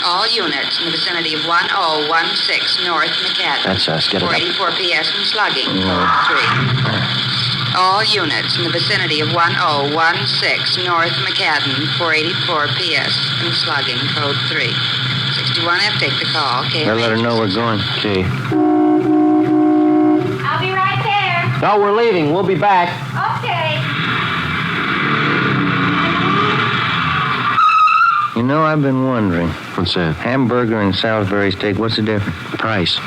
All units in the vicinity of 1016 North McAdam. That's us. Get it up. 484 PS and slugging, code 3. All units in the vicinity of 1016 North McAdam, 484 PS and slugging, code 3. 61F, take the call. Okay. I'll let her know we're going. Okay. I'll be right there. No, we're leaving. We'll be back. Okay. You know, I've been wondering. What's that? Hamburger and Salisbury steak, what's the difference? Price.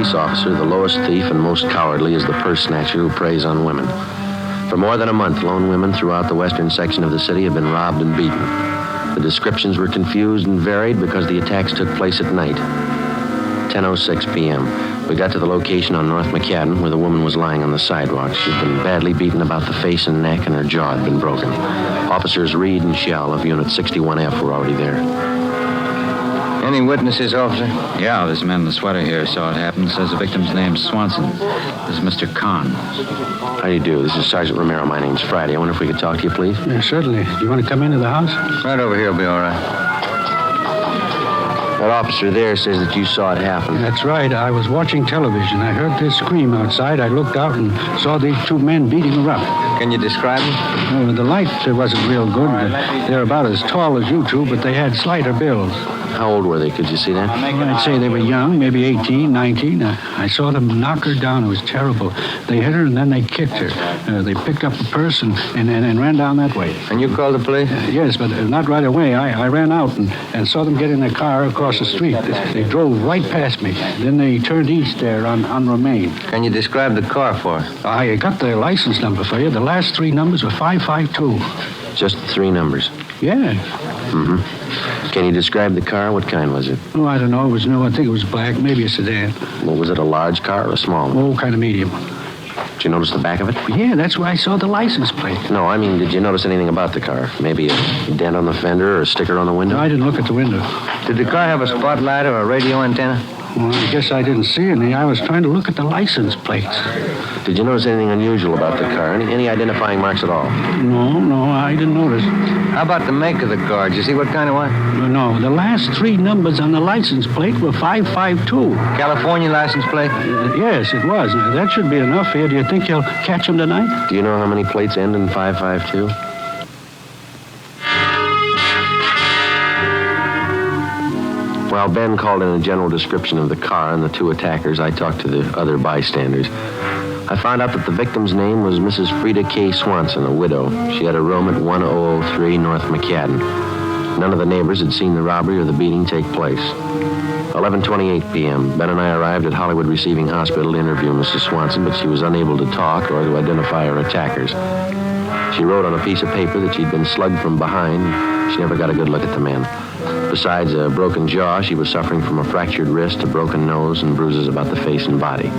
police officer, the lowest thief and most cowardly is the purse snatcher who preys on women. For more than a month, lone women throughout the western section of the city have been robbed and beaten. The descriptions were confused and varied because the attacks took place at night. 10:06 p.m. We got to the location on North McCadden where the woman was lying on the sidewalk. She'd been badly beaten about the face and neck, and her jaw had been broken. Officers Reed and Shell of Unit 61F were already there. Any witnesses, officer? Yeah, this man in the sweater here saw it happen. Says the victim's name's Swanson. This is Mr. Kahn. How do you do? This is Sergeant Romero. My name's Friday. I wonder if we could talk to you, please? Yeah, certainly. Do you want to come into the house? Right over here will be all right. That officer there says that you saw it happen. That's right. I was watching television. I heard this scream outside. I looked out and saw these two men beating her up. Can you describe them? Well, the light wasn't real good. They're about as tall as you two, but they had slighter builds. How old were they? Could you see that? I'd say they were young, maybe 18, 19. I saw them knock her down. It was terrible. They hit her and then they kicked her. They picked up the purse and ran down that way. And you called the police? Yes, but not right away. I ran out and saw them get in their car across the street. They drove right past me. Then they turned east there on Romaine. Can you describe the car for us? I got the license number for you. The last three numbers were 552. Just 3 numbers? Yeah. Mm-hmm. Can you describe the car? What kind was it? Oh, I don't know. It was new. I think it was black. Maybe a sedan. Well, was it a large car or a small one? Oh, kind of medium. Did you notice the back of it? Yeah, that's where I saw the license plate. No, I mean, did you notice anything about the car? Maybe a dent on the fender or a sticker on the window? No, I didn't look at the window. Did the car have a spotlight or a radio antenna? Well, I guess I didn't see any. I was trying to look at the license plates. Did you notice anything unusual about the car? Any identifying marks at all? No, I didn't notice. How about the make of the car? Did you see what kind of one? No, the last 3 numbers on the license plate were 552. California license plate? Yes, it was. Now, that should be enough here. Do you think you'll catch them tonight? Do you know how many plates end in 552? While Ben called in a general description of the car and the 2 attackers, I talked to the other bystanders. I found out that the victim's name was Mrs. Frida K. Swanson, a widow. She had a room at 1003 North McCadden. None of the neighbors had seen the robbery or the beating take place. 11:28 p.m. Ben and I arrived at Hollywood Receiving Hospital to interview Mrs. Swanson, but she was unable to talk or to identify her attackers. She wrote on a piece of paper that she'd been slugged from behind. She never got a good look at the man. Besides a broken jaw, she was suffering from a fractured wrist, a broken nose, and bruises about the face and body.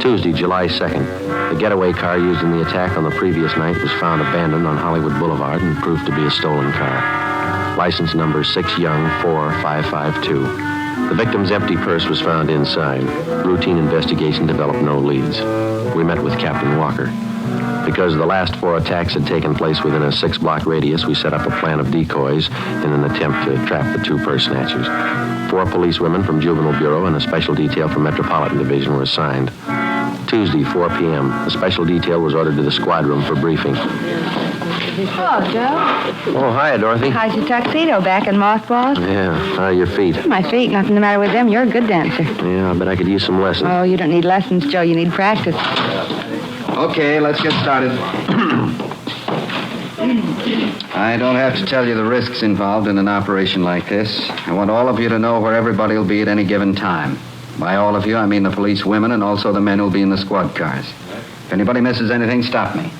Tuesday, July 2nd, the getaway car used in the attack on the previous night was found abandoned on Hollywood Boulevard and proved to be a stolen car. License number 6 Young 4552. The victim's empty purse was found inside. Routine investigation developed no leads. We met with Captain Walker. Because the last 4 attacks had taken place within a 6-block radius, we set up a plan of decoys in an attempt to trap the 2 purse snatchers. 4 policewomen from Juvenile Bureau and a special detail from Metropolitan Division were assigned. Tuesday, 4 p.m., a special detail was ordered to the squad room for briefing. Hello, Joe. Oh, hiya, Dorothy. How's your tuxedo? Back in mothballs? Yeah, how are your feet? My feet, nothing the matter with them. You're a good dancer. Yeah, I bet I could use some lessons. Oh, you don't need lessons, Joe. You need practice. Okay, let's get started. I don't have to tell you the risks involved in an operation like this. I want all of you to know where everybody will be at any given time. By all of you, I mean the police women and also the men who'll be in the squad cars. If anybody misses anything, stop me.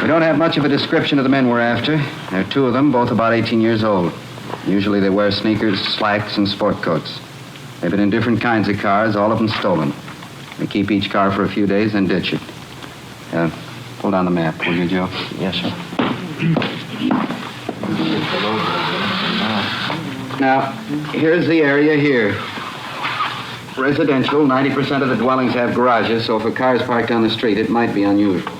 We don't have much of a description of the men we're after. There are 2 of them, both about 18 years old. Usually they wear sneakers, slacks, and sport coats. They've been in different kinds of cars, all of them stolen. They keep each car for a few days, then ditch it. Pull down the map, will you, Joe? Yes, sir. Now, here's the area here. Residential, 90% of the dwellings have garages, so if a car is parked on the street, it might be unusual.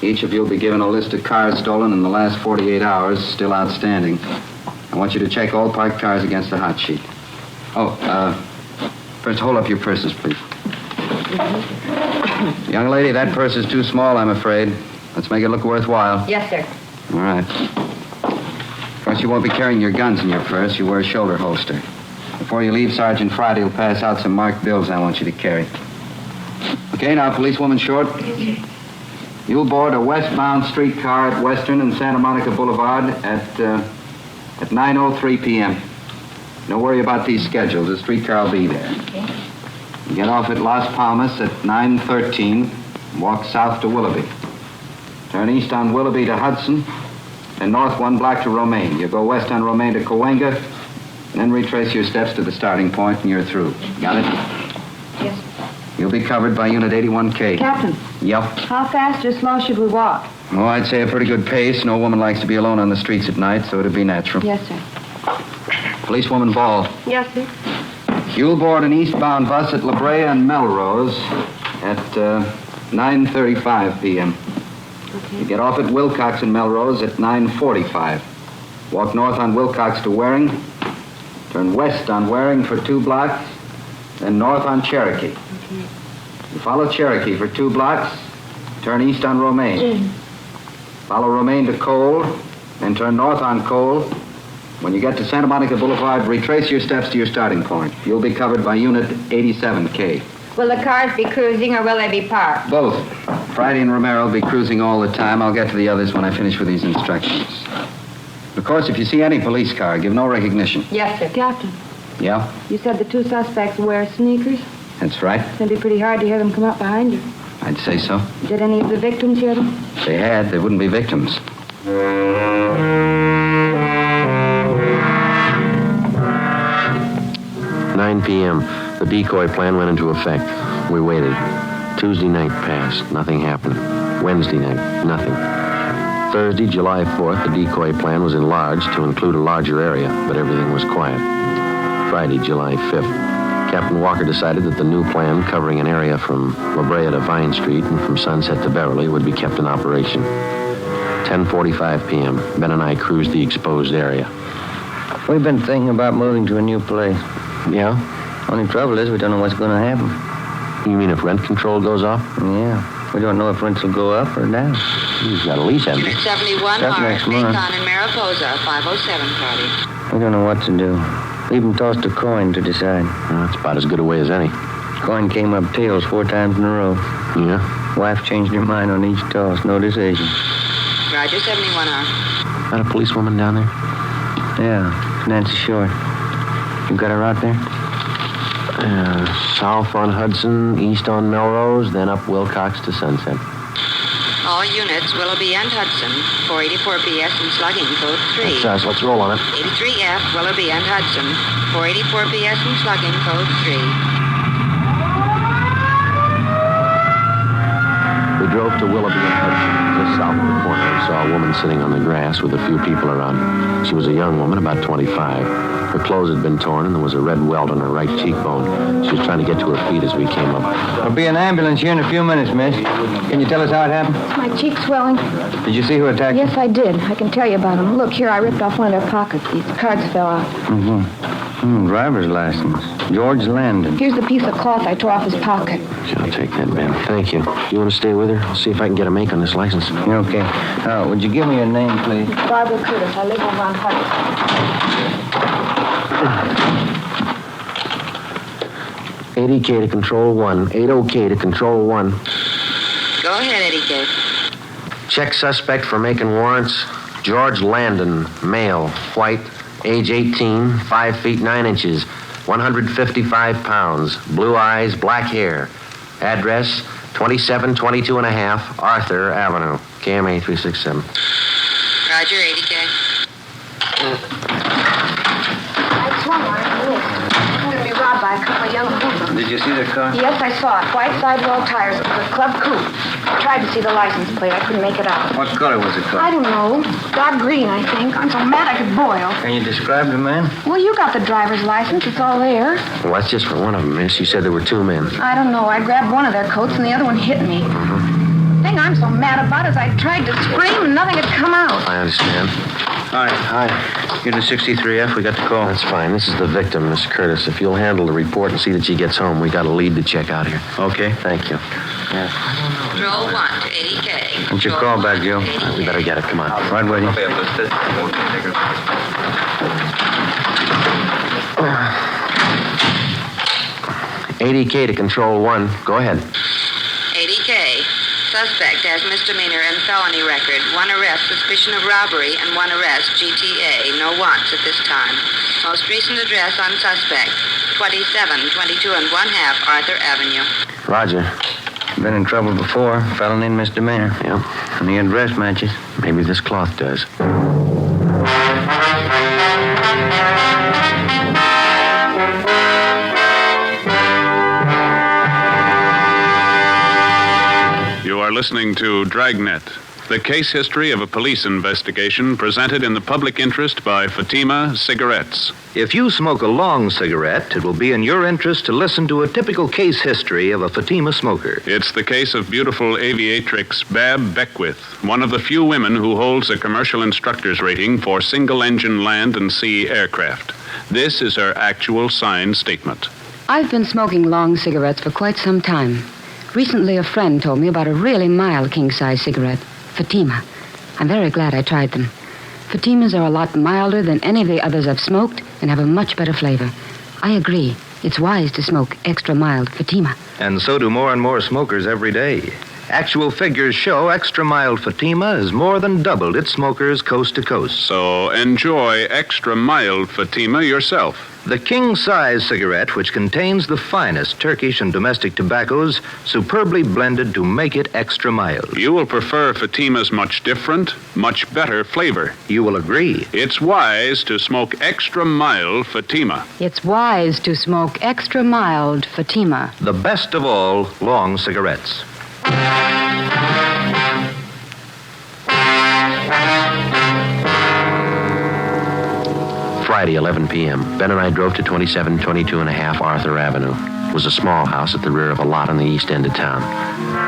Each of you will be given a list of cars stolen in the last 48 hours, still outstanding. I want you to check all parked cars against the hot sheet. First, hold up your purses, please. Young lady, that purse is too small, I'm afraid. Let's make it look worthwhile. Yes, sir. All right. Of course, you won't be carrying your guns in your purse. You wear a shoulder holster. Before you leave, Sergeant Friday will pass out some marked bills I want you to carry. Okay, now, policewoman Short. You'll board a westbound streetcar at Western and Santa Monica Boulevard at 9:03 p.m. Don't worry about these schedules. The streetcar will be there. Okay. You get off at Las Palmas at 9:13. Walk south to Willoughby. Turn east on Willoughby to Hudson, and north 1 block to Romaine. You go west on Romaine to Cahuenga, and then retrace your steps to the starting point, and you're through. Got it? Yes. You'll be covered by Unit 81K. Captain, Yep. how fast or slow should we walk? Oh, I'd say a pretty good pace. No woman likes to be alone on the streets at night, so it'd be natural. Yes, sir. Policewoman Ball. Yes, sir. You'll board an eastbound bus at La Brea and Melrose at 9:35 p.m. Okay. You get off at Wilcox and Melrose at 9:45. Walk north on Wilcox to Waring. Turn west on Waring for 2 blocks, then north on Cherokee. Okay. You follow Cherokee for 2 blocks, turn east on Romaine. Follow Romaine to Cole, then turn north on Cole. When you get to Santa Monica Boulevard, retrace your steps to your starting point. You'll be covered by Unit 87K. Will the cars be cruising or will they be parked? Both. Friday and Romero will be cruising all the time. I'll get to the others when I finish with these instructions. Of course, if you see any police car, give no recognition. Yes, sir. Captain, Yeah? you said the 2 suspects wear sneakers. That's right. It's going to be pretty hard to hear them come up behind you. I'd say so. Did any of the victims hear them? If they had, they wouldn't be victims. 9 p.m. The decoy plan went into effect. We waited. Tuesday night passed. Nothing happened. Wednesday night, nothing. Thursday, July 4th, the decoy plan was enlarged to include a larger area, but everything was quiet. Friday, July 5th. Captain Walker decided that the new plan, covering an area from La Brea to Vine Street and from Sunset to Beverly, would be kept in operation. 10:45 p.m. Ben and I cruised the exposed area. We've been thinking about moving to a new place. Yeah? Only trouble is we don't know what's going to happen. You mean if rent control goes off? Yeah. We don't know if rents will go up or down. You've got a lease, haven't you? Unit 71 That's Mars, next month. Macon and Mariposa, 507 party. We don't know what to do. We even tossed a coin to decide. Well, that's about as good a way as any. Coin came up tails 4 times in a row. Yeah? Wife changed her mind on each toss. No decision. Roger, 71R. Got a policewoman down there? Yeah, Nancy Short. You got her out there? South on Hudson, east on Melrose, then up Wilcox to Sunset. All units, Willoughby and Hudson, 484 PS and slugging, code 3. That's us. Let's roll on it. 83F, Willoughby and Hudson, 484 PS and slugging, code 3. We drove to Willoughby and Hudson. Just south of the corner, we saw a woman sitting on the grass with a few people around. She was a young woman, about 25. Her clothes had been torn, and there was a red welt on her right cheekbone. She was trying to get to her feet as we came up. There'll be an ambulance here in a few minutes, miss. Can you tell us how it happened? My cheek's swelling. Did you see who attacked you? Yes, I did. I can tell you about them. Look, here, I ripped off one of their pockets. These cards fell out. Driver's license. George Landon. Here's the piece of cloth I tore off his pocket. I'll take that, Ben. Thank you. You want to stay with her? I'll see if I can get a make on this license. Okay. Would you give me your name, please? Barbara Curtis. I live over on Hudson. 80K to control 1. 80K to control 1. Go ahead, Eddie K. Check suspect for making warrants. George Landon, male, white, age 18, 5 feet 9 inches, 155 pounds, blue eyes, black hair. Address, 2722 and a half Arthur Avenue, KMA 367. Roger, 80K. I swung on it and missed. I'm going to be robbed by a couple of young hoodlums. Did you see the car? Yes, I saw it. White sidewall tires. It was a club coupe. I tried to see the license plate. I couldn't make it out. What color was the car? I don't know. Dark green, I think. I'm so mad I could boil. Can you describe the man? Well, you got the driver's license. It's all there. Well, that's just for one of them, miss. You said there were 2 men. I don't know. I grabbed one of their coats and the other one hit me. The thing I'm so mad about is I tried to scream and nothing had come out. I understand. All right. Hi. You're the 63F. We got the call. That's fine. This is the victim, Miss Curtis. If you'll handle the report and see that she gets home, we got a lead to check out here. Okay. Thank you. Yeah. Roll 1 to 80K. What's your call back, Joe? We better get it. Come on. Right with you. 80K to control 1. Go ahead. 80K. Suspect has misdemeanor and felony record. 1 arrest, suspicion of robbery, and 1 arrest, GTA. No wants at this time. Most recent address on suspect, 2722 and 1/2 Arthur Avenue. Roger. Been in trouble before. Felony and misdemeanor. Yeah. And the address matches. Maybe this cloth does. You are listening to Dragnet, the case history of a police investigation presented in the public interest by Fatima Cigarettes. If you smoke a long cigarette, it will be in your interest to listen to a typical case history of a Fatima smoker. It's the case of beautiful aviatrix Bab Beckwith, one of the few women who holds a commercial instructor's rating for single-engine land and sea aircraft. This is her actual signed statement. I've been smoking long cigarettes for quite some time. Recently, a friend told me about a really mild king-size cigarette, Fatima. I'm very glad I tried them. Fatimas are a lot milder than any of the others I've smoked and have a much better flavor. I agree. It's wise to smoke extra mild Fatima. And so do more and more smokers every day. Actual figures show extra mild Fatima has more than doubled its smokers coast to coast. So enjoy extra mild Fatima yourself. The king-size cigarette, which contains the finest Turkish and domestic tobaccos, superbly blended to make it extra mild. You will prefer Fatima's much different, much better flavor. You will agree. It's wise to smoke extra mild Fatima. It's wise to smoke extra mild Fatima. The best of all long cigarettes. Friday, 11 p.m. Ben and I drove to 2722 and a half Arthur Avenue. It was a small house at the rear of a lot on the east end of town.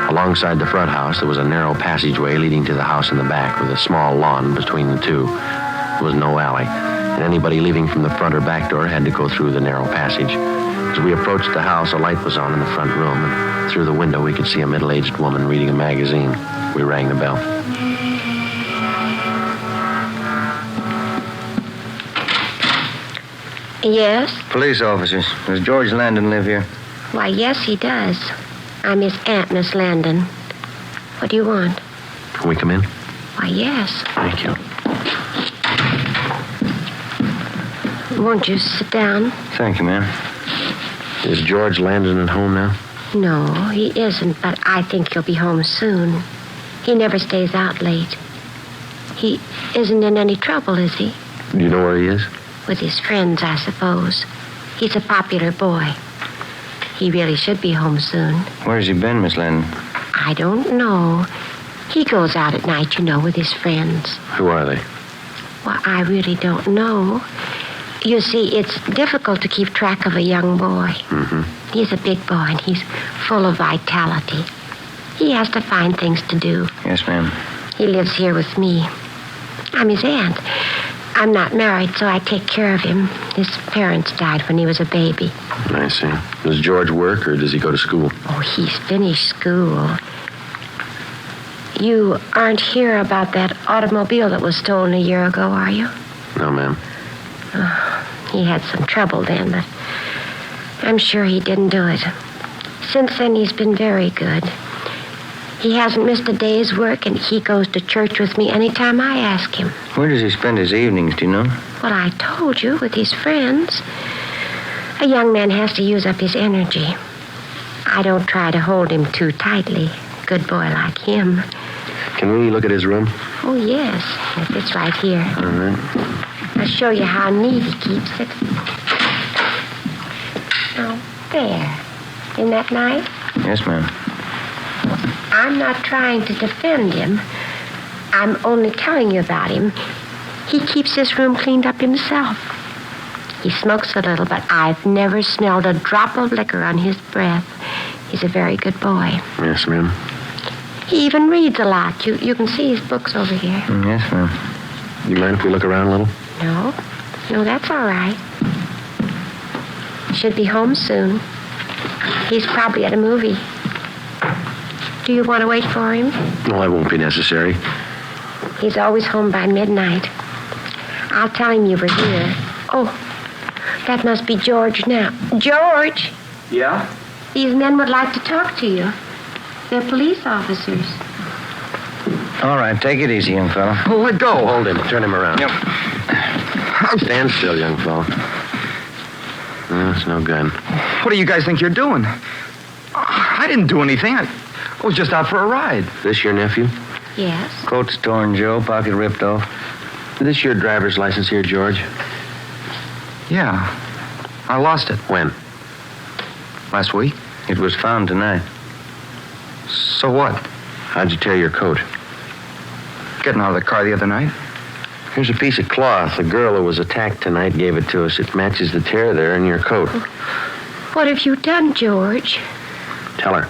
Alongside the front house, there was a narrow passageway leading to the house in the back with a small lawn between the two. There was no alley, and anybody leaving from the front or back door had to go through the narrow passage. As we approached the house, a light was on in the front room, and through the window we could see a middle-aged woman reading a magazine. We rang the bell. Yes? Police officers. Does George Landon live here? Why, yes, he does. I'm his aunt, Miss Landon. What do you want? Can we come in? Why, yes. Thank you. Won't you sit down? Thank you, ma'am. Is George Landon at home now? No, he isn't, but I think he'll be home soon. He never stays out late. He isn't in any trouble, is he? Do you know where he is? With his friends, I suppose. He's a popular boy. He really should be home soon. Where's he been, Miss Landon? I don't know. He goes out at night, you know, with his friends. Who are they? Well, I really don't know. You see, it's difficult to keep track of a young boy. Mm-hmm. He's a big boy, and he's full of vitality. He has to find things to do. Yes, ma'am. He lives here with me. I'm his aunt. I'm not married, so I take care of him. His parents died when he was a baby. I see. Does George work, or does he go to school? Oh, he's finished school. You aren't here about that automobile that was stolen a year ago, are you? No, ma'am. Oh, he had some trouble then, but I'm sure he didn't do it. Since then, he's been very good. He hasn't missed a day's work, and he goes to church with me anytime I ask him. Where does he spend his evenings, do you know? Well, I told you, with his friends. A young man has to use up his energy. I don't try to hold him too tightly. Good boy like him. Can we look at his room? Oh, yes. It's right here. All right. I'll show you how neat he keeps it. Oh, there. Isn't that nice? Yes, ma'am. I'm not trying to defend him. I'm only telling you about him. He keeps his room cleaned up himself. He smokes a little, but I've never smelled a drop of liquor on his breath. He's a very good boy. Yes, ma'am. He even reads a lot. You can see his books over here. Yes, ma'am. You mind if we look around a little? No, that's all right. Should be home soon. He's probably at a movie. Do you want to wait for him? No, that won't be necessary. He's always home by midnight. I'll tell him you were here. Oh, that must be George now. George! Yeah? These men would like to talk to you. They're police officers. All right, take it easy, young fella. Oh, let go. Hold him. Turn him around. Yep. Stand still, young fella. No, it's no good. What do you guys think you're doing? I didn't do anything. I was just out for a ride. This your nephew? Yes. Coat torn, Joe. Pocket ripped off. Is this your driver's license here, George? Yeah. I lost it. When? Last week. It was found tonight. So what? How'd you tear your coat? Getting out of the car the other night. Here's a piece of cloth. The girl who was attacked tonight gave it to us. It matches the tear there in your coat. What have you done, George? Tell her.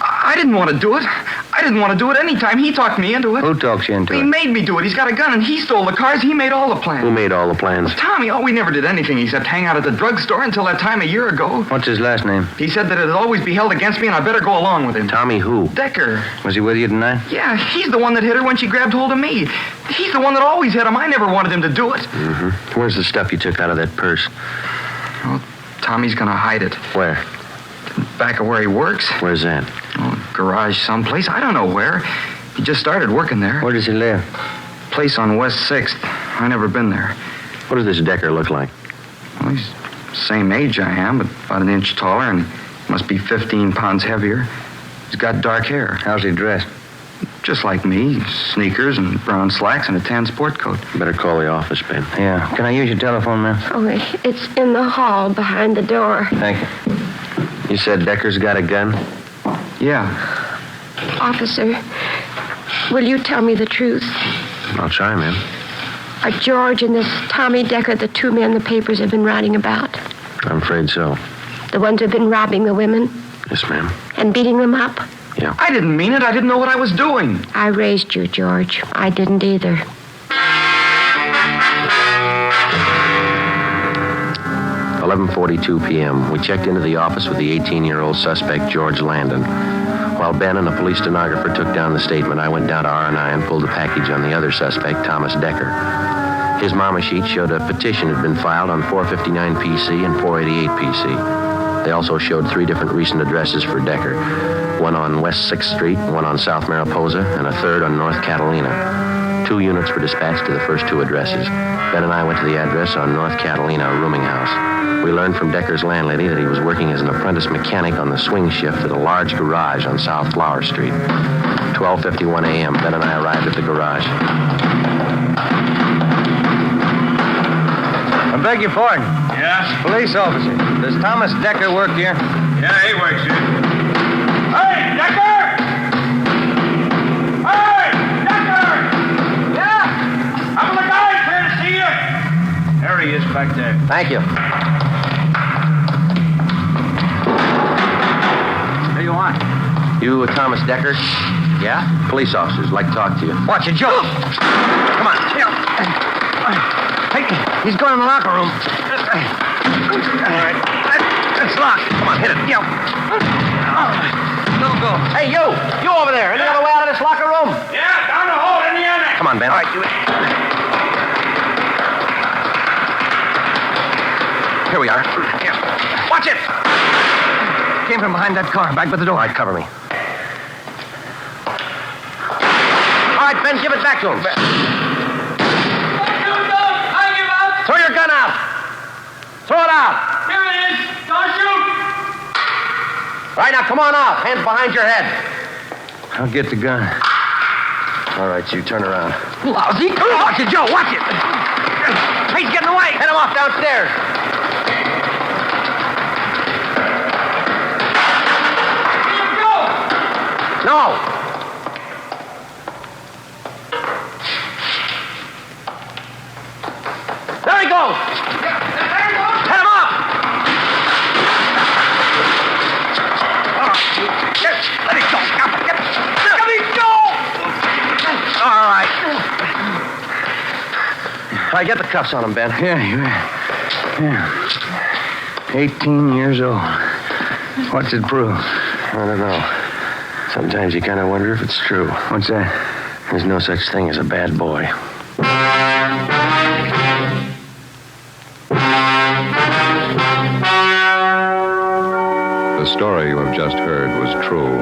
I didn't want to do it. I didn't want to do it any time. He talked me into it. Who talks you into He it? made me do it. He's got a gun, and he stole the cars. He made all the plans. Who made all the plans? Tommy. Oh, we never did anything except hang out at the drugstore until that time a year ago. What's his last name? He said that it'd always be held against me, and I better go along with him. Tommy who? Decker. Was he with you tonight? Yeah, he's the one that hit her when she grabbed hold of me. He's the one that always hit him. I never wanted him to do it. Mm-hmm. Where's the stuff you took out of that purse? Well, Tommy's gonna hide it. Where? Back of where he works. Where's that? Oh, garage someplace. I don't know where. He just started working there. Where does he live? Place on West 6th. I never been there. What does this Decker look like? Well, he's the same age I am, but about an inch taller, and must be 15 pounds heavier. He's got dark hair. How's he dressed? Just like me. Sneakers and brown slacks and a tan sport coat. Better call the office, babe. Yeah. Can I use your telephone, ma'am? Oh, it's in the hall behind the door. Thank you. You said Decker's got a gun? Yeah. Officer, will you tell me the truth? I'll try, ma'am. Are George and this Tommy Decker the two men the papers have been writing about? I'm afraid so. The ones who've been robbing the women? Yes, ma'am. And beating them up? Yeah. I didn't mean it. I didn't know what I was doing. I raised you, George. I didn't either. 11:42 p.m. We checked into the office with the 18-year-old suspect, George Landon. While Ben and a police stenographer took down the statement, I went down to R&I and pulled a package on the other suspect, Thomas Decker. His mama sheet showed a petition had been filed on 459 PC and 488 PC. They also showed 3 different recent addresses for Decker. One on West 6th Street, one on South Mariposa, and a third on North Catalina. 2 units were dispatched to the first 2 addresses. Ben and I went to the address on North Catalina, a rooming house. We learned from Decker's landlady that he was working as an apprentice mechanic on the swing shift at a large garage on South Flower Street. 12:51 a.m., Ben and I arrived at the garage. I beg your pardon. Yeah? Police officer. Does Thomas Decker work here? Yeah, he works here. Hey, Decker! Hey, Decker! Yeah? I'm the guy here to see you. There he is back there. Thank you. What do you want? You Thomas Decker? Yeah? Police officers like to talk to you. Watch it, Joe. Come on. Hey, he's going in the locker room. All right. It's locked. Come on, hit it. Yeah. No go. Hey, you! You over there! Any other way out of this locker room? Yeah, down the hall in the annex. Come on, Ben. All right, do it. Here we are. Yeah. Watch it! Came from behind that car. Back by the door. All right, cover me. All right, Ben, give it back to him. Throw your gun out! Throw it out! Here it is! Don't shoot! All right, now come on out. Hands behind your head. I'll get the gun. All right, you turn around. Lousy. Watch it, Joe. Watch it. He's getting away. Head him off downstairs. No! There he goes! Head him up! Let it go. Let it go! All right. All right, get the cuffs on him, Ben. Yeah. 18 years old. What's it prove? I don't know. Sometimes you kind of wonder if it's true. What's that? There's no such thing as a bad boy. The story you have just heard was true.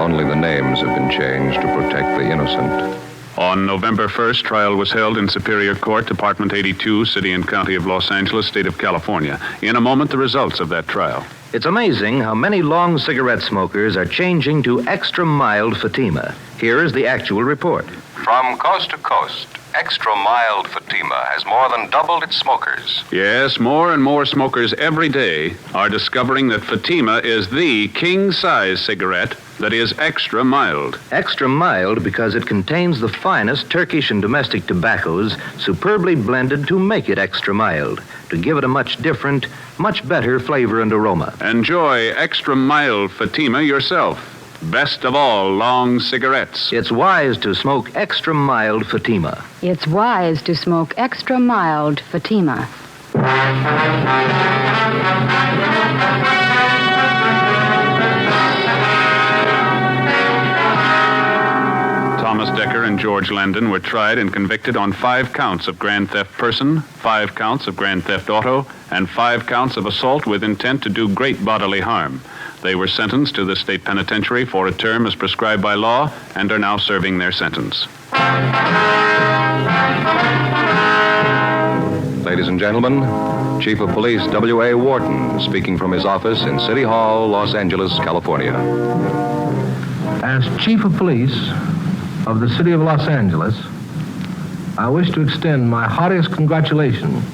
Only the names have been changed to protect the innocent. On November 1st, trial was held in Superior Court, Department 82, City and County of Los Angeles, State of California. In a moment, the results of that trial. It's amazing how many long cigarette smokers are changing to extra mild Fatima. Here is the actual report. From coast to coast, extra mild Fatima has more than doubled its smokers. Yes, more and more smokers every day are discovering that Fatima is the king-size cigarette that is extra mild. Extra mild because it contains the finest Turkish and domestic tobaccos superbly blended to make it extra mild, to give it a much different, much better flavor and aroma. Enjoy extra mild Fatima yourself. Best of all long cigarettes. It's wise to smoke extra mild Fatima. It's wise to smoke extra mild Fatima. Thomas Decker and George Landon were tried and convicted on 5 counts of grand theft person, 5 counts of grand theft auto, and 5 counts of assault with intent to do great bodily harm. They were sentenced to the state penitentiary for a term as prescribed by law and are now serving their sentence. Ladies and gentlemen, Chief of Police W.A. Wharton speaking from his office in City Hall, Los Angeles, California. As Chief of Police of the City of Los Angeles, I wish to extend my heartiest congratulations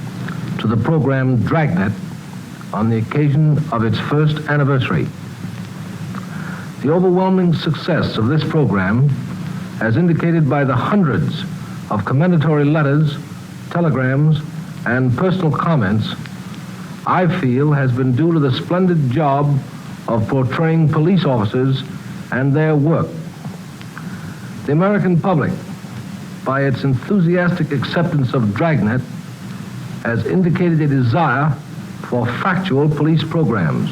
to the program Dragnet on the occasion of its first anniversary. The overwhelming success of this program, as indicated by the hundreds of commendatory letters, telegrams, and personal comments, I feel has been due to the splendid job of portraying police officers and their work. The American public, by its enthusiastic acceptance of Dragnet, has indicated a desire for factual police programs.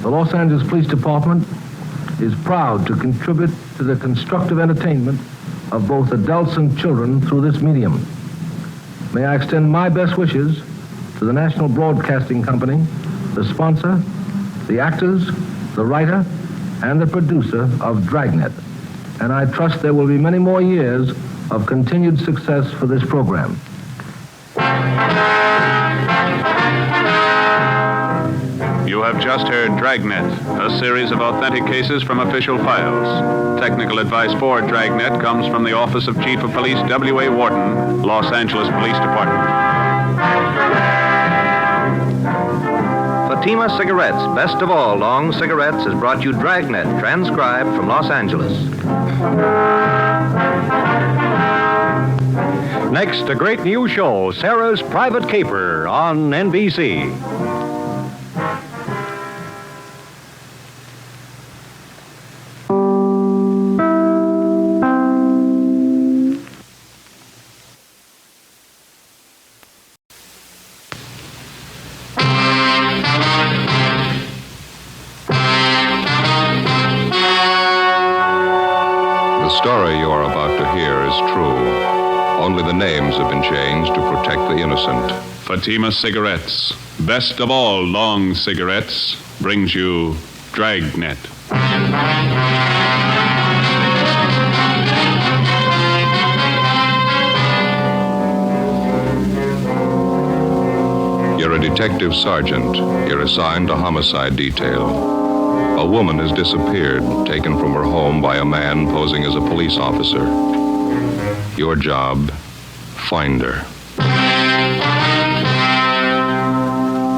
The Los Angeles Police Department is proud to contribute to the constructive entertainment of both adults and children through this medium. May I extend my best wishes to the National Broadcasting Company, the sponsor, the actors, the writer, and the producer of Dragnet. And I trust there will be many more years of continued success for this program. You have just heard Dragnet, a series of authentic cases from official files. Technical advice for Dragnet comes from the Office of Chief of Police W.A. Wharton, Los Angeles Police Department. Fatima Cigarettes, best of all long cigarettes, has brought you Dragnet, transcribed from Los Angeles. Next, a great new show, Sarah's Private Caper on NBC. The story you are about to hear is true. Only the names have been changed to protect the innocent. Fatima Cigarettes, best of all long cigarettes, brings you Dragnet. You're a detective sergeant. You're assigned to homicide detail. A woman has disappeared, taken from her home by a man posing as a police officer. Your job, find her.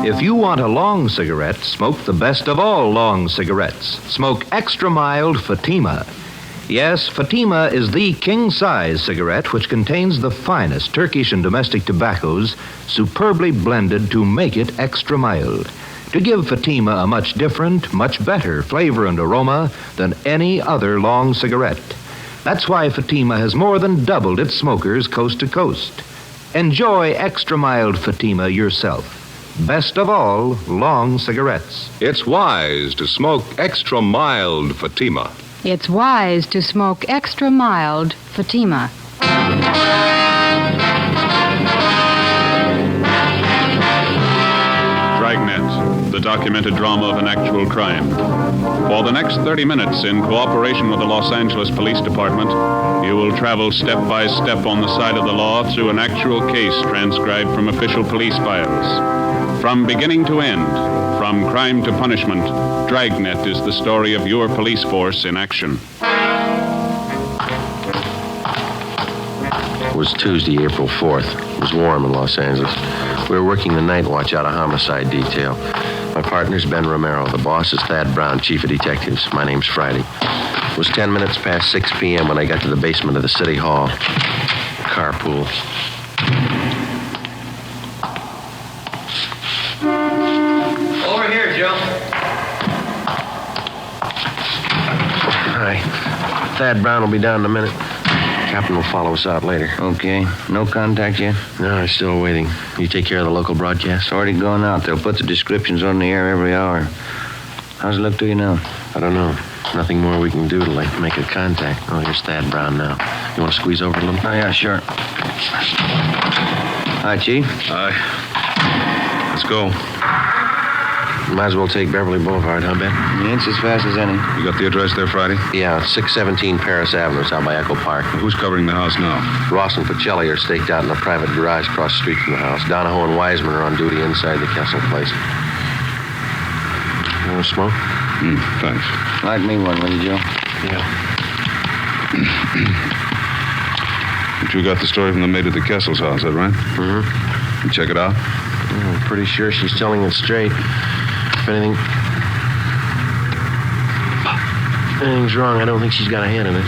If you want a long cigarette, smoke the best of all long cigarettes. Smoke extra mild Fatima. Yes, Fatima is the king-size cigarette which contains the finest Turkish and domestic tobaccos superbly blended to make it extra mild, to give Fatima a much different, much better flavor and aroma than any other long cigarette. That's why Fatima has more than doubled its smokers coast to coast. Enjoy extra mild Fatima yourself. Best of all, long cigarettes. It's wise to smoke extra mild Fatima. It's wise to smoke extra mild Fatima. Dragnet, the documented drama of an actual crime. For the next 30 minutes, in cooperation with the Los Angeles Police Department, you will travel step by step on the side of the law through an actual case transcribed from official police files. From beginning to end, from crime to punishment, Dragnet is the story of your police force in action. It was Tuesday, April 4th. It was warm in Los Angeles. We were working the night watch out of homicide detail. My partner's Ben Romero. The boss is Thad Brown, chief of detectives. My name's Friday. It was 10 minutes past 6 p.m. when I got to the basement of the city hall. Carpool. Over here, Joe. Hi. Thad Brown will be down in a minute. Captain will follow us out later. Okay. No contact yet? No, I'm still waiting. You take care of the local broadcast? It's already gone out. They'll put the descriptions on the air every hour. How's it look to you now? I don't know. Nothing more we can do to, make a contact. Oh, here's Thad Brown now. You want to squeeze over a little? Oh, yeah, sure. Hi, Chief. Hi. Let's go. Might as well take Beverly Boulevard, huh, Ben? Yeah, it's as fast as any. You got the address there, Friday? Yeah, 617 Paris Avenue. It's out by Echo Park. Who's covering the house now? Ross and Pacelli are staked out in a private garage across the street from the house. Donahoe and Wiseman are on duty inside the Kessel place. You want to smoke? Thanks. Light me one, will you, Joe? Yeah. But you got the story from the maid at the Kessel's house, is that right? Mm-hmm. You check it out? I'm pretty sure she's telling it straight. If anything's wrong, I don't think she's got a hand in it.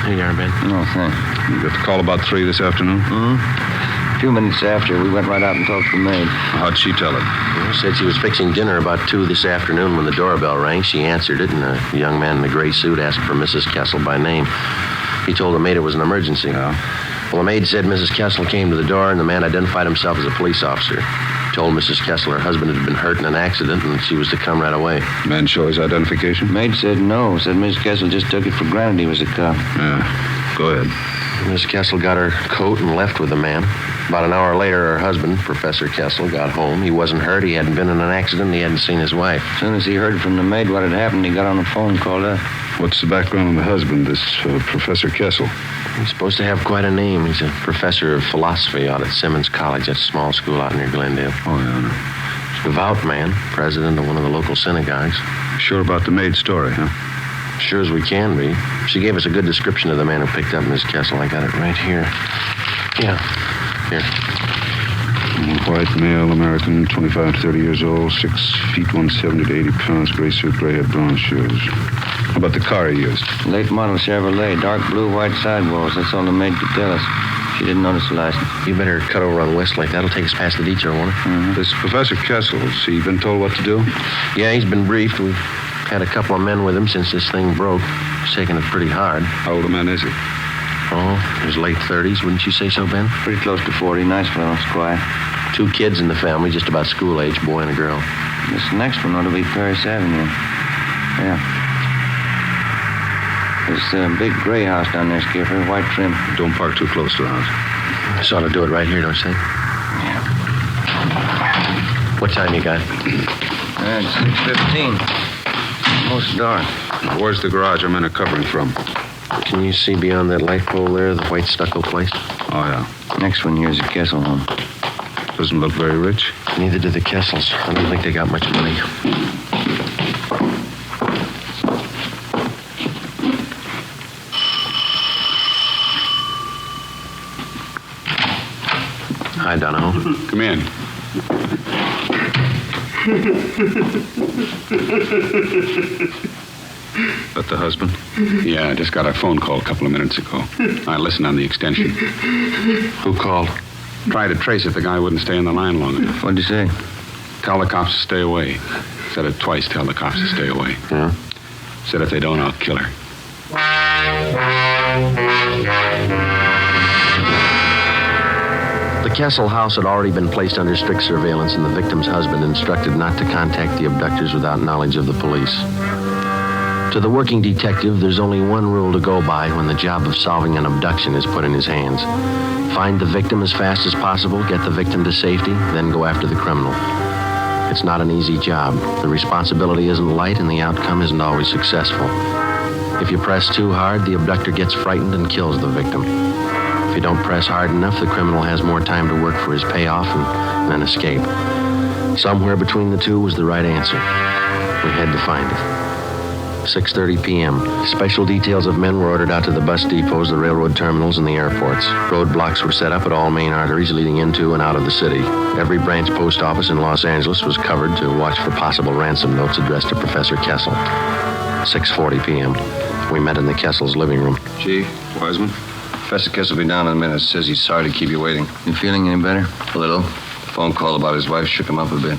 Here you are, Ben. No, thanks. You got the call about 3 this afternoon? Mm-hmm. A few minutes after, we went right out and talked to the maid. How'd she tell it? Well, said she was fixing dinner about 2 this afternoon when the doorbell rang. She answered it, and a young man in a gray suit asked for Mrs. Kessel by name. He told the maid it was an emergency. Yeah. Well, the maid said Mrs. Kessel came to the door, and the man identified himself as a police officer. Told Mrs. Kessel her husband had been hurt in an accident, and she was to come right away. Man show his identification? Maid said no. Said Mrs. Kessel just took it for granted he was a cop. Yeah. Go ahead. Mrs. Kessel got her coat and left with the man. About an hour later, her husband, Professor Kessel, got home. He wasn't hurt. He hadn't been in an accident. He hadn't seen his wife. As soon as he heard from the maid what had happened, he got on the phone and called up. What's the background on the husband, this Professor Kessel? He's supposed to have quite a name. He's a professor of philosophy out at Simmons College, that small school out near Glendale. Oh, yeah, I know. Devout man, president of one of the local synagogues. Sure about the maid's story, huh? Sure as we can be. She gave us a good description of the man who picked up Miss Kessel. I got it right here. Yeah. Here. White male, American, 25 to 30 years old, 6 feet, 170 to 80 pounds, gray suit, gray head, brown shoes. How about the car he used? Late model Chevrolet, dark blue, white sidewalls. That's all the maid could tell us. She didn't notice the license. You better cut over on Westlake. That'll take us past the detour, won't it? Mm-hmm. This Professor Kessel, has he been told what to do? Yeah, he's been briefed. We've had a couple of men with him since this thing broke. He's taking it pretty hard. How old a man is he? Oh, his late 30s, wouldn't you say so, Ben? Pretty close to 40. Nice fellow, quiet. 2 kids in the family, just about school age, boy and a girl. This next one ought to be Paris Avenue. Yeah. There's a big gray house down there, Skipper, white trim. Don't park too close to the house. This ought to do it right here, don't you think? Yeah. What time you got? It's 6:15. Almost dark. Where's the garage our men are covering from? Can you see beyond that light pole there, the white stucco place? Oh, yeah. Next one here's a Kessel home. Doesn't look very rich. Neither do the Kessels. I don't think they got much money. Hi, Donahoe. Come in. That the husband? Yeah, I just got a phone call a couple of minutes ago. I listened on the extension. Who called? Tried to trace it. The guy wouldn't stay on the line long enough. What'd you say? Tell the cops to stay away. Said it twice, tell the cops to stay away. Yeah? Said if they don't, I'll kill her. The Kessel house had already been placed under strict surveillance, and the victim's husband instructed not to contact the abductors without knowledge of the police. To the working detective, there's only one rule to go by when the job of solving an abduction is put in his hands. Find the victim as fast as possible, get the victim to safety, then go after the criminal. It's not an easy job. The responsibility isn't light, and the outcome isn't always successful. If you press too hard, the abductor gets frightened and kills the victim. If you don't press hard enough, the criminal has more time to work for his payoff and then escape. Somewhere between the two was the right answer. We had to find it. 6:30 p.m. Special details of men were ordered out to the bus depots, the railroad terminals, and the airports. Roadblocks were set up at all main arteries leading into and out of the city. Every branch post office in Los Angeles was covered to watch for possible ransom notes addressed to Professor Kessel. 6:40 p.m. We met in the Kessel's living room. Chief, Wiseman. Professor Kessel will be down in a minute. Says he's sorry to keep you waiting. You feeling any better? A little. Phone call about his wife shook him up a bit.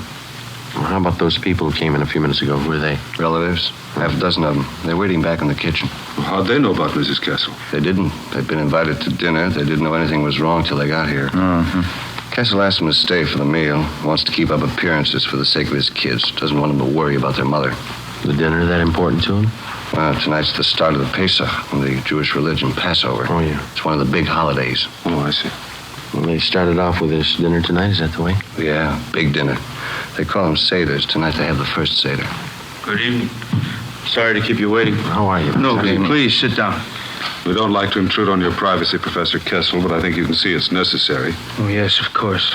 Well, how about those people who came in a few minutes ago? Who are they? Relatives. Half a dozen of them. They're waiting back in the kitchen. Well, how'd they know about Mrs. Kessel? They didn't. They'd been invited to dinner. They didn't know anything was wrong till they got here. Kessel asked them to stay for the meal. Wants to keep up appearances for the sake of his kids. Doesn't want them to worry about their mother. The dinner that important to him? Well, tonight's the start of the Pesach, the Jewish religion, Passover. Oh, yeah. It's one of the big holidays. Oh, I see. Well, they started off with this dinner tonight. Is that the way? Yeah, big dinner. They call them Seders. Tonight they have the first Seder. Good evening. Sorry to keep you waiting. How are you? No, please sit down. We don't like to intrude on your privacy, Professor Kessel, but I think you can see it's necessary. Oh, yes, of course.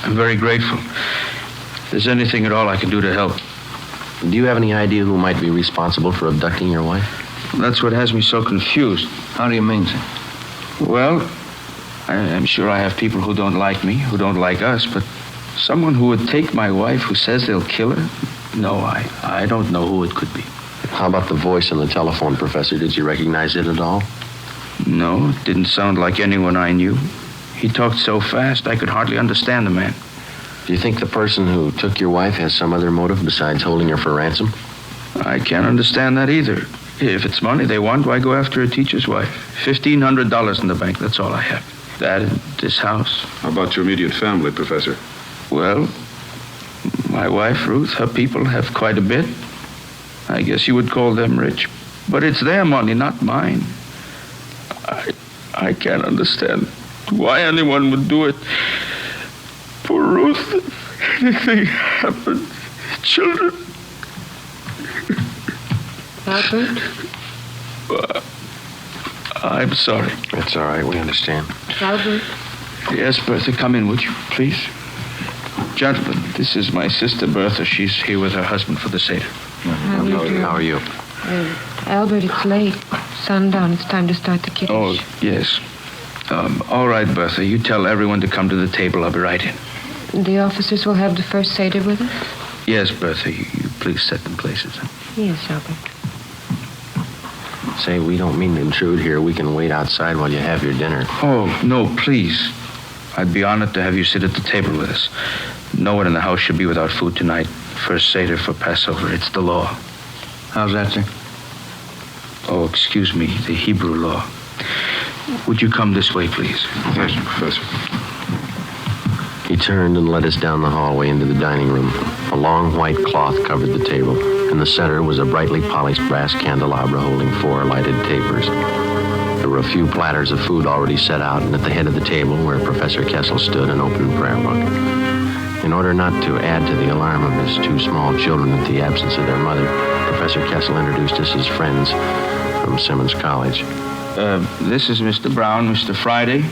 I'm very grateful. If there's anything at all I can do to help. Do you have any idea who might be responsible for abducting your wife? That's what has me so confused. How do you mean, sir? Well, I'm sure I have people who don't like me, who don't like us, but someone who would take my wife who says they'll kill her? No, I don't know who it could be. How about the voice on the telephone, Professor? Did you recognize it at all? No, it didn't sound like anyone I knew. He talked so fast I could hardly understand the man. Do you think the person who took your wife has some other motive besides holding her for ransom? I can't understand that either. If it's money they want, why go after a teacher's wife? $1,500 in the bank, that's all I have. That and this house. How about your immediate family, Professor? Well, my wife, Ruth, her people have quite a bit. I guess you would call them rich. But it's their money, not mine. I can't understand why anyone would do it. For Ruth, if anything happened, children. Albert? I'm sorry. That's all right, we understand. Albert? Yes, Bertha, come in, would you, please? Gentlemen, this is my sister, Bertha. She's here with her husband for the Seder. How do you do? How are you? Albert, it's late. Sundown. It's time to start the kiddish. Oh, yes. All right, Bertha. You tell everyone to come to the table. I'll be right in. The officers will have the first Seder with us? Yes, Bertha. You please set them places. Yes, Albert. Say, we don't mean to intrude here. We can wait outside while you have your dinner. Oh, no, please. I'd be honored to have you sit at the table with us. No one in the house should be without food tonight. First Seder for Passover. It's the law. How's that, sir? Oh, excuse me. The Hebrew law. Would you come this way, please? Yes, Professor. He turned and led us down the hallway into the dining room. A long white cloth covered the table. In the center was a brightly polished brass candelabra holding 4 lighted tapers. There were a few platters of food already set out, and at the head of the table, where Professor Kessel stood, an open prayer book. In order not to add to the alarm of his 2 small children at the absence of their mother, Professor Kessel introduced us as friends from Simmons College. This is Mr. Brown, Mr. Friday,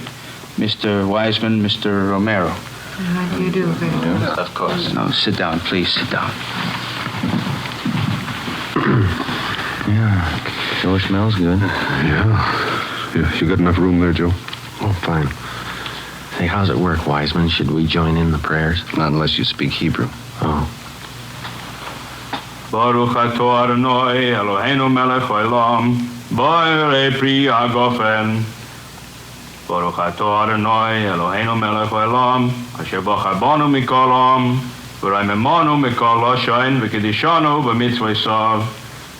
Mr. Wiseman, Mr. Romero. How do you do, Victor? Of course. No, sit down, please, sit down. Yeah, sure smells good. Yeah. You got enough room there, Joe? Oh, fine. Hey, how's it work, Wiseman? Should we join in the prayers? Not unless you speak Hebrew. Oh. Baruch atah Adonai Eloheinu melech haolam, bo'erei pri hagofen. Baruch atah Adonai Eloheinu melech haolam, asher bachabanu mikol am, v'raimemanu mikol lashain v'kedishanu b'mitzvosav.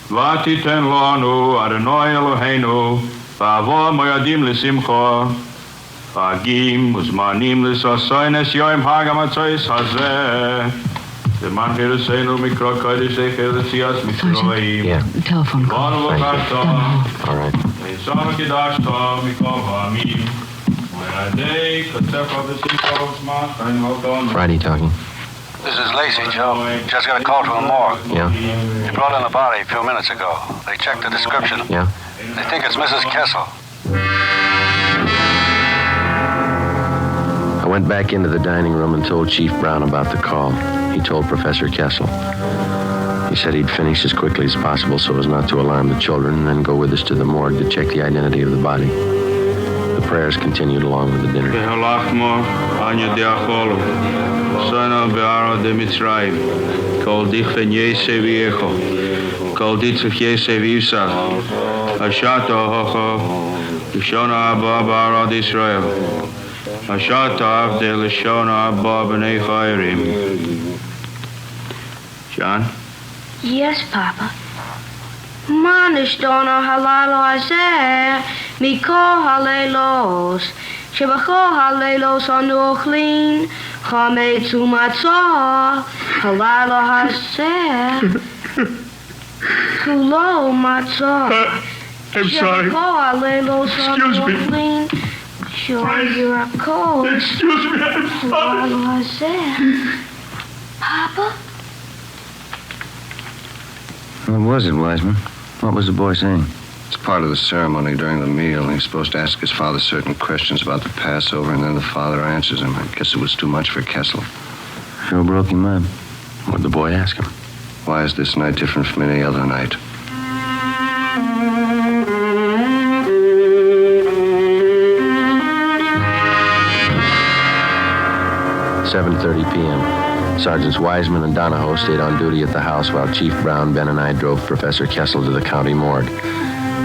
V'atiten lanu Adonai Eloheinu, v'avo moyadim l'simcha. V'agim uzmanim l'sasayin es yoim hagamatzos hazeh. The man here is saying, Mikra Kodesh, they hear the Sias Mitzrayim. Yeah, telephone call. All right. Friday talking. This is Lacey, Joe. Just got a call to a morgue. Yeah? They brought in a body a few minutes ago. They checked the description. Yeah? They think it's Mrs. Kessel. I went back into the dining room and told Chief Brown about the call. He told Professor Kessel. He said he'd finish as quickly as possible so as not to alarm the children and then go with us to the morgue to check the identity of the body. The prayers continued along with the dinner. Sana bearo de Mitzrayim, kol dich ven Yese viejo, kol dich Yese visa, Ashata hocho, Lishona abba barad Israel, Ashata avde Lishona abba b'nei chayrim. John? Yes, Papa. Manishtona halalo azeh, mikol halelos, shebachol halelos anuchlin, chametzu matzah, halalo hazeh, kulo matzah. I'm sorry. Excuse me. Excuse me, I'm sorry. Papa? What was it, Wiseman? What was the boy saying? It's part of the ceremony during the meal. He's supposed to ask his father certain questions about the Passover, and then the father answers him. I guess it was too much for Kessel. Sure broke him up. What'd the boy ask him? Why is this night different from any other night? At 7:30 p.m. Sergeants Wiseman and Donahoe stayed on duty at the house while Chief Brown, Ben, and I drove Professor Kessel to the county morgue.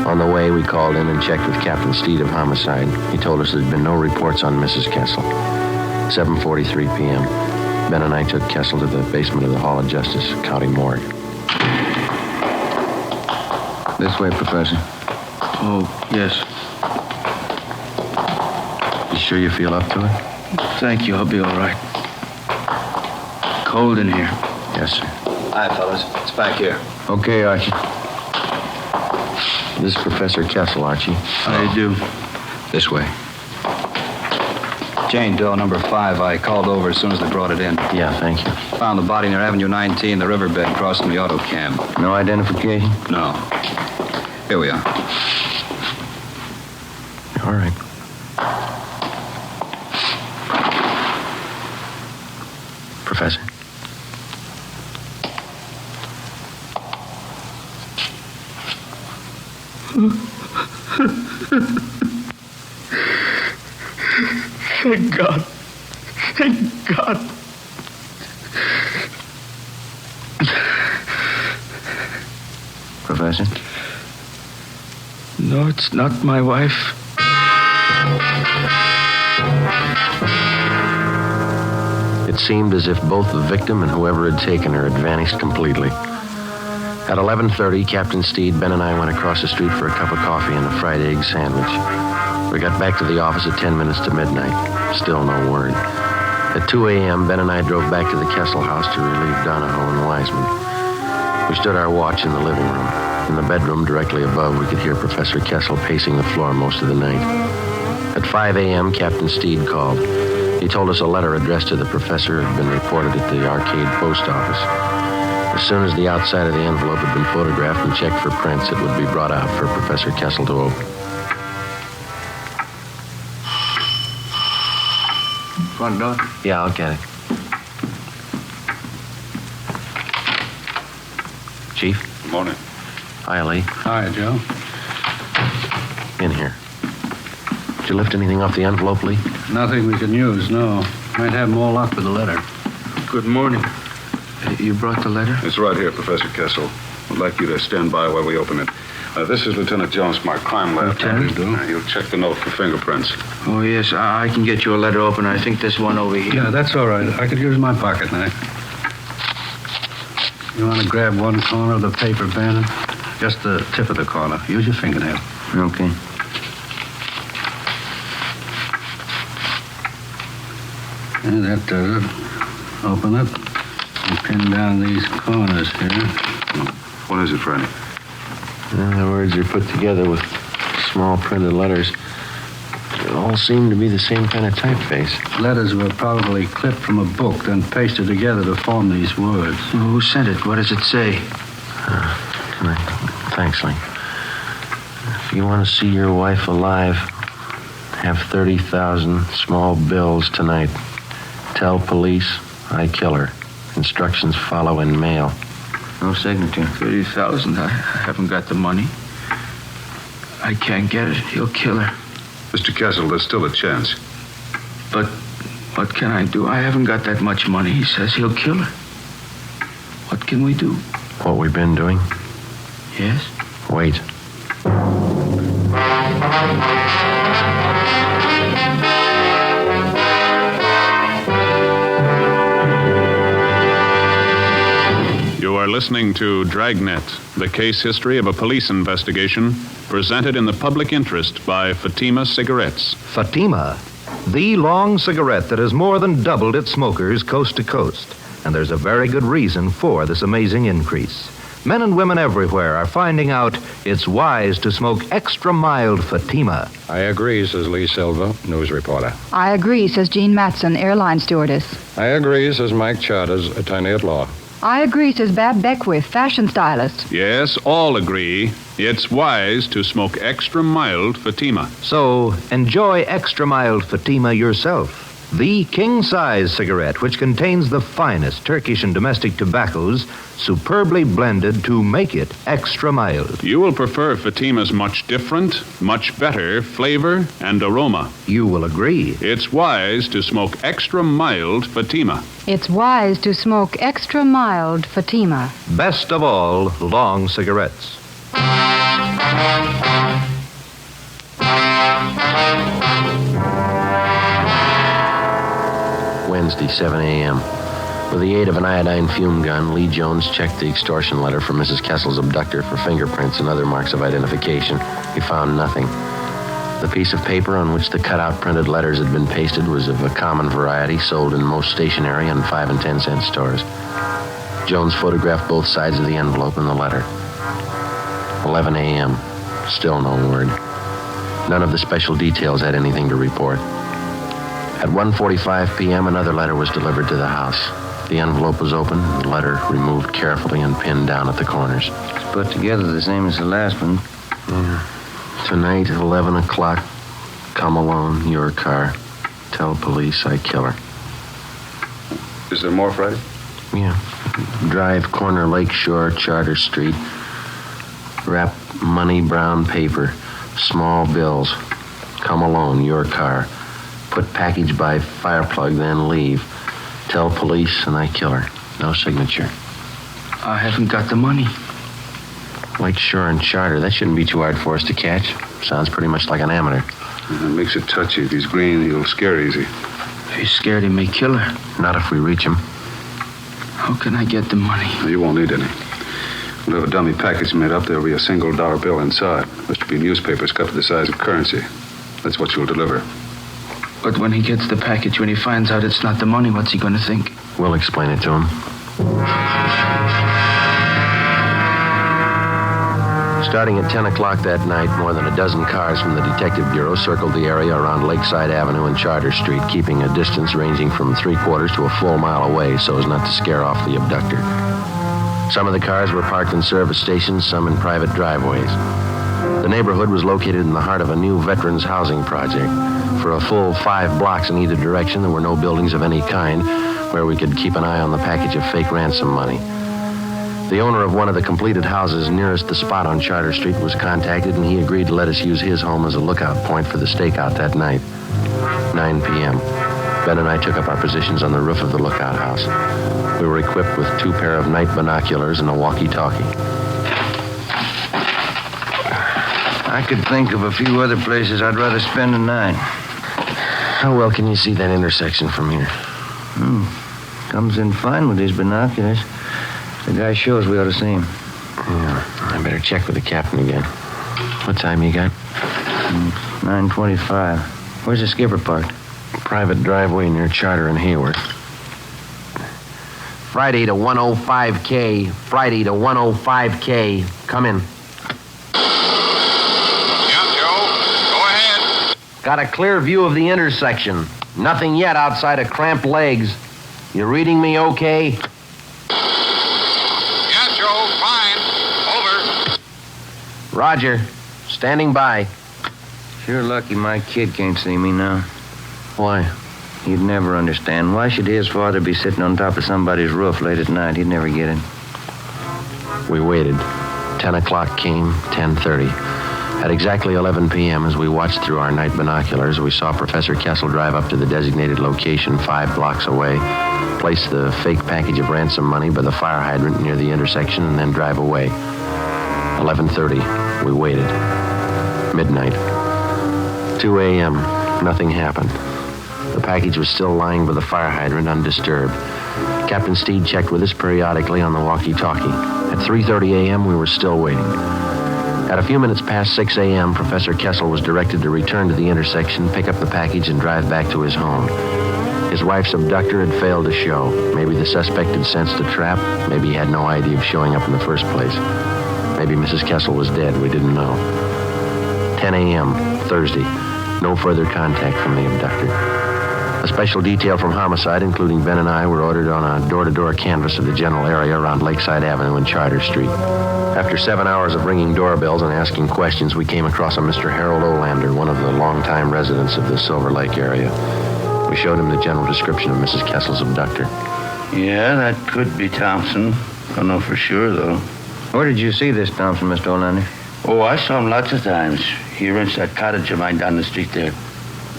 On the way, we called in and checked with Captain Steed of Homicide. He told us there'd been no reports on Mrs. Kessel. 7:43 p.m. Ben and I took Kessel to the basement of the Hall of Justice, county morgue. This way, Professor. Oh, yes. You sure you feel up to it? Thank you. I'll be all right. Cold in here. Yes, sir. Hi, fellas. It's back here. Okay, Archie. This is Professor Kessel, Archie. How do you do? This way. Jane Doe, number 5. I called over as soon as they brought it in. Yeah, thank you. Found the body near Avenue 19, the riverbed across from the auto cab. No identification? No. Here we are. All right. Professor? Thank God. Thank God. Professor? No, it's not my wife. It seemed as if both the victim and whoever had taken her had vanished completely. At 11:30, Captain Steed, Ben, and I went across the street for a cup of coffee and a fried egg sandwich. We got back to the office at 10 minutes to midnight. Still no word. At 2 a.m., Ben and I drove back to the Kessel house to relieve Donahoe and Wiseman. We stood our watch in the living room. In the bedroom directly above, we could hear Professor Kessel pacing the floor most of the night. At 5 a.m., Captain Steed called. He told us a letter addressed to the professor had been reported at the Arcade Post Office. As soon as the outside of the envelope had been photographed and checked for prints, it would be brought out for Professor Kessel to open. Front door? Yeah, I'll get it. Chief? Good morning. Hi, Lee. Hi, Joe. In here. Did you lift anything off the envelope, Lee? Nothing we can use, no. Might have more luck with the letter. Good morning. You brought the letter? It's right here, Professor Kessel. I'd like you to stand by while we open it. This is Lieutenant Jones from our crime lab. Lieutenant? You'll check the note for fingerprints. Oh, yes. I can get you a letter opener. I think this one over here. Yeah, that's all right. I could use my pocket knife. You want to grab one corner of the paper, Ben? Just the tip of the corner. Use your fingernail. Okay. Yeah, that does it. Open it and pin down these corners here. What is it, Freddie? The words are put together with small printed letters. They all seem to be the same kind of typeface. Letters were probably clipped from a book, then pasted together to form these words. Who sent it? What does it say? Thanks, Lee. If you want to see your wife alive, have 30,000 small bills tonight. Tell police I kill her. Instructions follow in mail. No signature. 30,000. I haven't got the money. I can't get it. He'll kill her. Mr. Kessel, there's still a chance. But what can I do? I haven't got that much money. He says he'll kill her. What can we do? What we've been doing? Yes? Wait. You are listening to Dragnet, the case history of a police investigation presented in the public interest by Fatima Cigarettes. Fatima, the long cigarette that has more than doubled its smokers coast to coast. And there's a very good reason for this amazing increase. Men and women everywhere are finding out it's wise to smoke extra mild Fatima. I agree, says Lee Silva, news reporter. I agree, says Jean Matson, airline stewardess. I agree, says Mike Charters, attorney at law. I agree, says Bab Beckwith, fashion stylist. Yes, all agree it's wise to smoke extra mild Fatima. So enjoy extra mild Fatima yourself. The king-size cigarette, which contains the finest Turkish and domestic tobaccos, superbly blended to make it extra mild. You will prefer Fatima's much different, much better flavor and aroma. You will agree. It's wise to smoke extra mild Fatima. It's wise to smoke extra mild Fatima. Best of all, long cigarettes. Wednesday, 7 a.m. With the aid of an iodine fume gun, Lee Jones checked the extortion letter from Mrs. Kessel's abductor for fingerprints and other marks of identification. He found nothing. The piece of paper on which the cutout printed letters had been pasted was of a common variety sold in most stationery and 5 and 10 cent stores. Jones photographed both sides of the envelope and the letter. 11 a.m. Still no word. None of the special details had anything to report. At 1:45 p.m., another letter was delivered to the house. The envelope was open, the letter removed carefully and pinned down at the corners. It's put together the same as the last one. Yeah. Tonight, 11 o'clock. Come alone, your car. Tell police I kill her. Is there more, Friday? Yeah. Drive corner Lakeshore, Charter Street. Wrap money brown paper. Small bills. Come alone, your car. Put package by fireplug, then leave. Tell police and I kill her. No signature. I haven't got the money. Lakeshore and Charter, that shouldn't be too hard for us to catch. Sounds pretty much like an amateur. That makes it touchy. If he's green, he'll scare easy. If he's scared, he may kill her. Not if we reach him. How can I get the money? You won't need any. We'll have a dummy package made up. There'll be a single dollar bill inside. Must be newspapers cut to the size of currency. That's what you'll deliver. But when he gets the package, when he finds out it's not the money, what's he going to think? We'll explain it to him. Starting at 10 o'clock that night, more than a dozen cars from the Detective Bureau circled the area around Lakeside Avenue and Charter Street, keeping a distance ranging from 3/4 to a full mile away so as not to scare off the abductor. Some of the cars were parked in service stations, some in private driveways. The neighborhood was located in the heart of a new veterans housing project. For a full 5 blocks in either direction, there were no buildings of any kind where we could keep an eye on the package of fake ransom money. The owner of one of the completed houses nearest the spot on Charter Street was contacted, and he agreed to let us use his home as a lookout point for the stakeout that night. 9 p.m. Ben and I took up our positions on the roof of the lookout house. We were equipped with 2 pair of night binoculars and a walkie-talkie. I could think of a few other places I'd rather spend the night. How well can you see that intersection from here? Comes in fine with these binoculars. The guy shows we ought to see him. Yeah, I better check with the captain again. What time you got? 9:25. Where's the skipper parked? Private driveway near Charter and Hayward. Friday to 105K. Friday to 105K. Come in. Got a clear view of the intersection. Nothing yet outside of cramped legs. You reading me okay? Yeah, Joe, fine. Over. Roger. Standing by. Sure lucky my kid can't see me now. Why? He'd never understand. Why should his father be sitting on top of somebody's roof late at night? He'd never get it. We waited. 10 o'clock came, 10:30. At exactly 11 p.m., as we watched through our night binoculars, we saw Professor Kessel drive up to the designated location 5 blocks away, place the fake package of ransom money by the fire hydrant near the intersection, and then drive away. 11:30, we waited. Midnight. 2 a.m., nothing happened. The package was still lying by the fire hydrant, undisturbed. Captain Steed checked with us periodically on the walkie-talkie. At 3:30 a.m., we were still waiting. At a few minutes past 6 a.m., Professor Kessel was directed to return to the intersection, pick up the package, and drive back to his home. His wife's abductor had failed to show. Maybe the suspect had sensed a trap. Maybe he had no idea of showing up in the first place. Maybe Mrs. Kessel was dead. We didn't know. 10 a.m., Thursday. No further contact from the abductor. A special detail from Homicide, including Ben and I, were ordered on a door-to-door canvass of the general area around Lakeside Avenue and Charter Street. After 7 hours of ringing doorbells and asking questions, we came across a Mr. Harold Olander, one of the longtime residents of the Silver Lake area. We showed him the general description of Mrs. Kessel's abductor. Yeah, that could be Thompson. Don't know for sure, though. Where did you see this Thompson, Mr. Olander? Oh, I saw him lots of times. He rents that cottage of mine down the street there.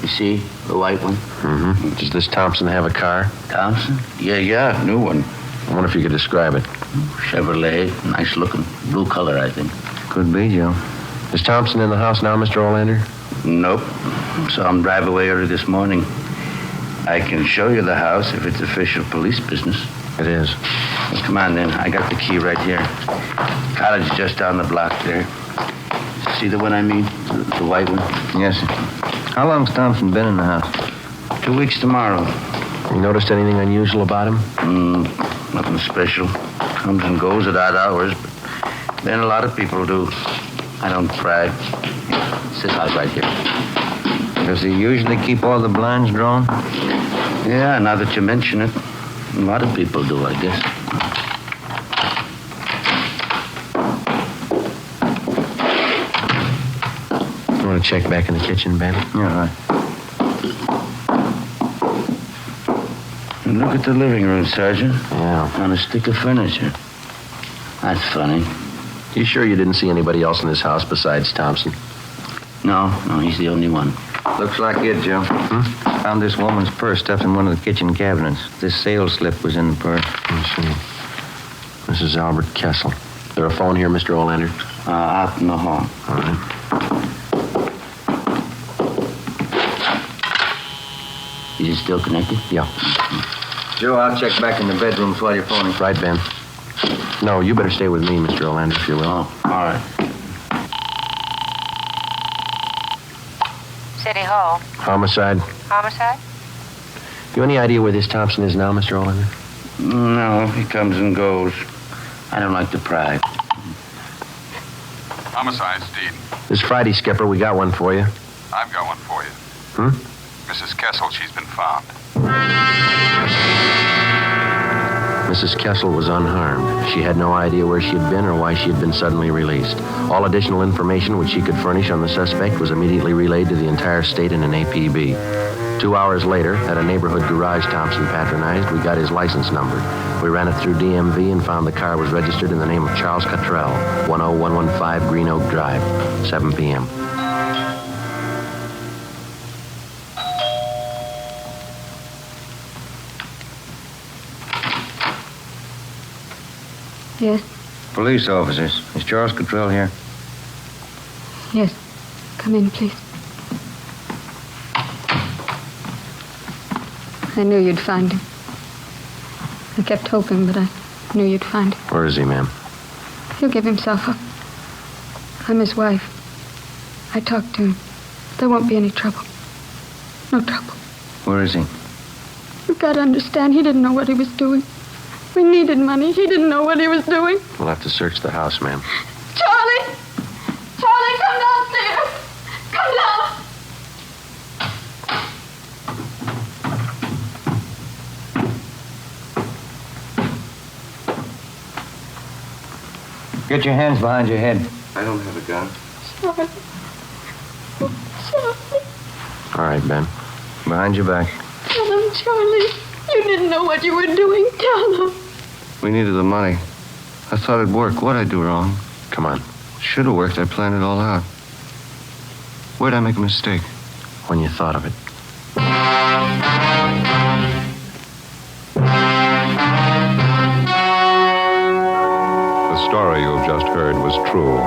You see, the white one? Mm-hmm. Does this Thompson have a car? Thompson? Yeah, new one. I wonder if you could describe it. Chevrolet, nice looking. Blue color, I think. Could be, Joe. Is Thompson in the house now, Mr. Olander? Nope. Saw him drive away early this morning. I can show you the house if it's official police business. It is. Well, come on, then. I got the key right here. Cottage just down the block there. See the one I mean? The white one? Yes, sir. How long's Thompson been in the house? 2 weeks tomorrow. You noticed anything unusual about him? Nothing special. Comes and goes at odd hours, but then a lot of people do. I don't brag. It's this house right here. Does he usually keep all the blinds drawn? Yeah, now that you mention it. A lot of people do, I guess. You want to check back in the kitchen, Ben? Yeah, right. And look at the living room, Sergeant. Yeah. On a stick of furniture. That's funny. You sure you didn't see anybody else in this house besides Thompson? No, he's the only one. Looks like it, Joe. Found this woman's purse stuffed in one of the kitchen cabinets. This sales slip was in the purse. Let's see. Mrs. Albert Kessel. Is there a phone here, Mr. Olander? Out in the hall. All right. Is it still connected? Yeah. Joe, I'll check back in the bedrooms while you're phoning. Right, Ben. No, you better stay with me, Mr. Olander, if you will. Oh, all right. City Hall. Homicide. Homicide? You any idea where this Thompson is now, Mr. Olander? No, he comes and goes. I don't like to pry. Homicide, Steed. This Friday, Skipper, we got one for you. I've got one for you. Mrs. Kessel, she's been found. Mrs. Kessel was unharmed. She had no idea where she had been or why she had been suddenly released. All additional information which she could furnish on the suspect was immediately relayed to the entire state in an APB. 2 hours later, at a neighborhood garage Thompson patronized, we got his license number. We ran it through DMV and found the car was registered in the name of Charles Cottrell, 10115 Green Oak Drive, 7 p.m. Yes, Police officers. Is Charles Cottrell here? yes. Come in, please. I knew you'd find him. I kept hoping, but I knew you'd find him. Where is he, ma'am? He'll give himself up. I'm his wife. I talked to him. There won't be any trouble. No trouble. Where is he? You've got to understand, he didn't know what he was doing. We needed money. He didn't know what he was doing. We'll have to search the house, ma'am. Charlie! Charlie, come downstairs! Come down! Get your hands behind your head. I don't have a gun. Charlie. Charlie. All right, Ben. Behind your back. Tell him, Charlie. You didn't know what you were doing. Tell him. We needed the money. I thought it'd work. What'd I do wrong? Come on. Should have worked. I planned it all out. Where'd I make a mistake? When you thought of it. The story you have just heard was true.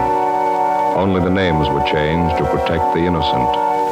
Only the names were changed to protect the innocent.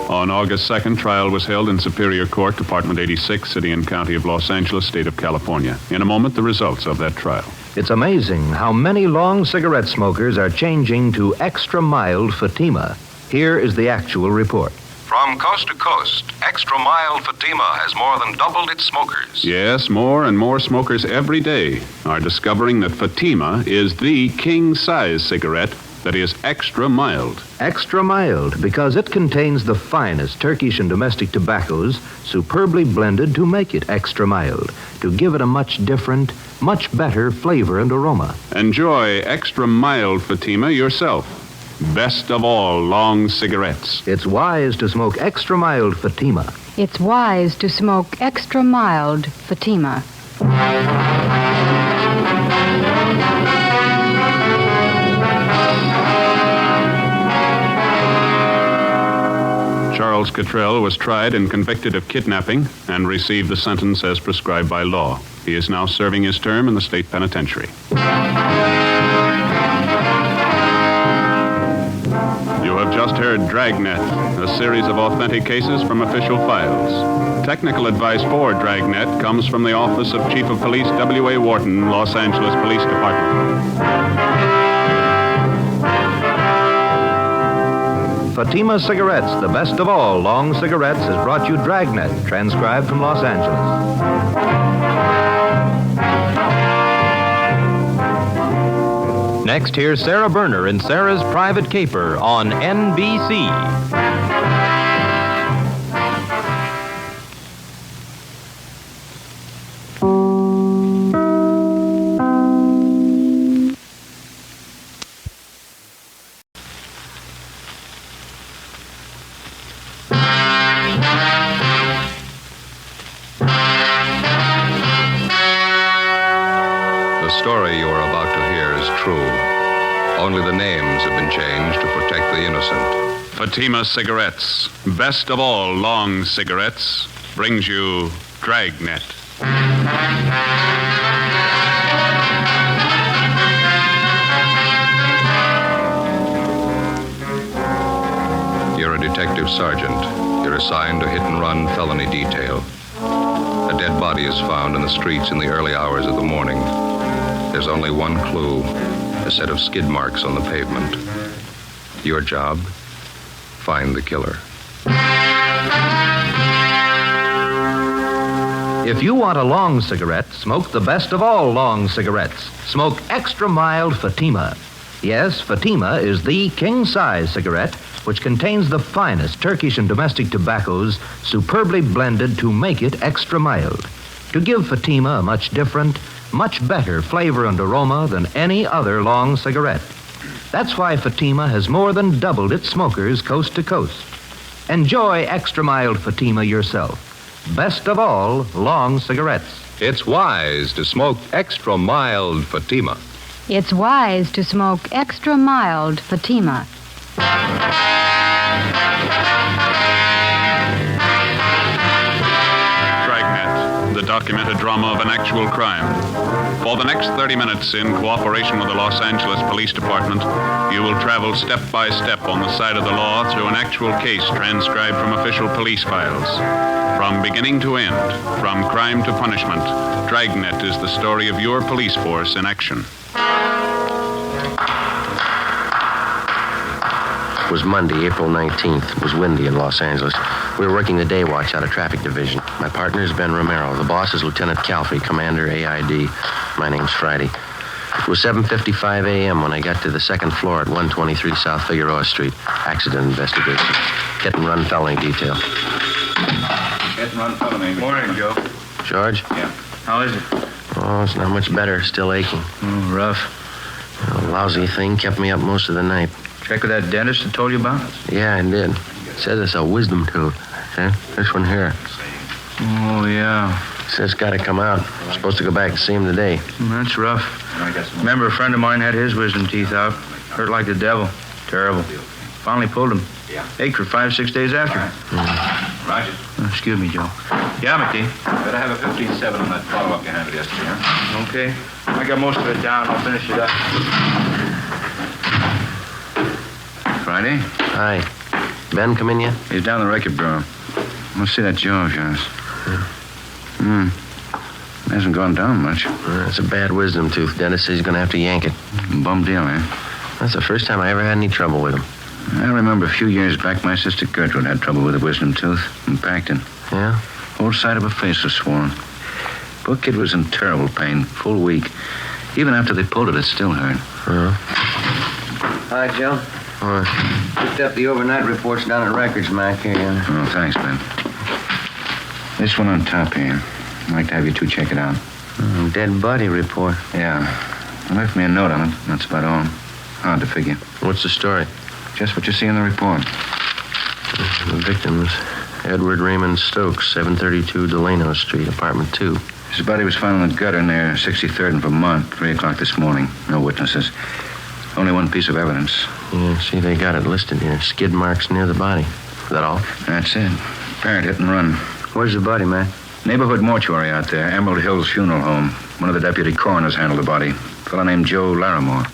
On August 2nd, trial was held in Superior Court, Department 86, City and County of Los Angeles, State of California. In a moment, the results of that trial. It's amazing how many long cigarette smokers are changing to extra mild Fatima. Here is the actual report. From coast to coast, Extra Mild Fatima has more than doubled its smokers. Yes, more and more smokers every day are discovering that Fatima is the king-size cigarette that is extra mild. Extra mild because it contains the finest Turkish and domestic tobaccos superbly blended to make it extra mild, to give it a much different, much better flavor and aroma. Enjoy extra mild Fatima yourself. Best of all long cigarettes. It's wise to smoke extra mild Fatima. It's wise to smoke extra mild Fatima. Charles Cottrell was tried and convicted of kidnapping and received the sentence as prescribed by law. He is now serving his term in the state penitentiary. You have just heard Dragnet, a series of authentic cases from official files. Technical advice for Dragnet comes from the Office of Chief of Police W.A. Wharton, Los Angeles Police Department. Fatima Cigarettes, the best of all long cigarettes, has brought you Dragnet, transcribed from Los Angeles. Next, here's Sarah Berner in Sarah's Private Caper on NBC. The story you are about to hear is true. Only the names have been changed to protect the innocent. Fatima Cigarettes, best of all long cigarettes, brings you Dragnet. You're a detective sergeant. You're assigned to hit-and-run felony detail. A dead body is found in the streets in the early hours of the morning. There's only one clue, a set of skid marks on the pavement. Your job, find the killer. If you want a long cigarette, smoke the best of all long cigarettes. Smoke extra mild Fatima. Yes, Fatima is the king-size cigarette which contains the finest Turkish and domestic tobaccos superbly blended to make it extra mild, to give Fatima a much different, much better flavor and aroma than any other long cigarette. That's why Fatima has more than doubled its smokers coast to coast. Enjoy extra mild Fatima yourself. Best of all long cigarettes. It's wise to smoke extra mild Fatima. It's wise to smoke extra mild Fatima. Dragnet, the documented drama of an actual crime. For the next 30 minutes, in cooperation with the Los Angeles Police Department, you will travel step by step on the side of the law through an actual case transcribed from official police files. From beginning to end, from crime to punishment, Dragnet is the story of your police force in action. It was Monday, April 19th. It was windy in Los Angeles. We were working the day watch out of traffic division. My partner is Ben Romero. The boss is Lieutenant Calfee, Commander AID. My name's Friday. It was 7:55 a.m. when I got to the second floor at 123 South Figueroa Street. Accident investigation. Hit and run felony detail. Hit and run felony. Morning, Joe. George? Yeah. How is it? Oh, it's not much better. Still aching. Oh, rough. A lousy thing kept me up most of the night. Check with that dentist I told you about? Yeah, I did. Says it's a wisdom tooth. See? This one here. Oh, yeah. Says it's got to come out. I'm supposed to go back and see him today. That's rough. Remember, a friend of mine had his wisdom teeth out. Hurt like the devil. Terrible. Finally pulled him. Ached for 5-6 days after. Roger. Excuse me, Joe. Yeah, McKee. Better have a 15-7 on that follow-up you handled yesterday, huh? Okay. I got most of it down. I'll finish it up. Friday? Hi. Ben come in yet? He's down the record bureau. Let's see that jaw of yours. Hasn't gone down much. It's a bad wisdom tooth. Dentist says he's going to have to yank it. Bum deal, eh? That's the first time I ever had any trouble with him. I remember a few years back, my sister Gertrude had trouble with a wisdom tooth in Pacton. Yeah? Whole side of her face was swollen. Poor kid was in terrible pain, full week. Even after they pulled it, it still hurt. Hi, Joe. Picked up the overnight reports down at Records, Mac. Here, Oh, thanks, Ben. This one on top here. I'd like to have you two check it out. Dead body report. Yeah. They left me a note on it. That's about all. Hard to figure. What's the story? Just what you see in the report. The victims, Edward Raymond Stokes, 732 Delano Street, apartment 2. His body was found in the gutter near 63rd and Vermont, 3 o'clock this morning. No witnesses. Only one piece of evidence. Yeah, see, they got it listed here. Skid marks near the body. Is that all? That's it. Apparent hit and run. Where's the body, man? Neighborhood mortuary out there. Emerald Hills Funeral Home. One of the deputy coroners handled the body. A fellow named Joe Larimore.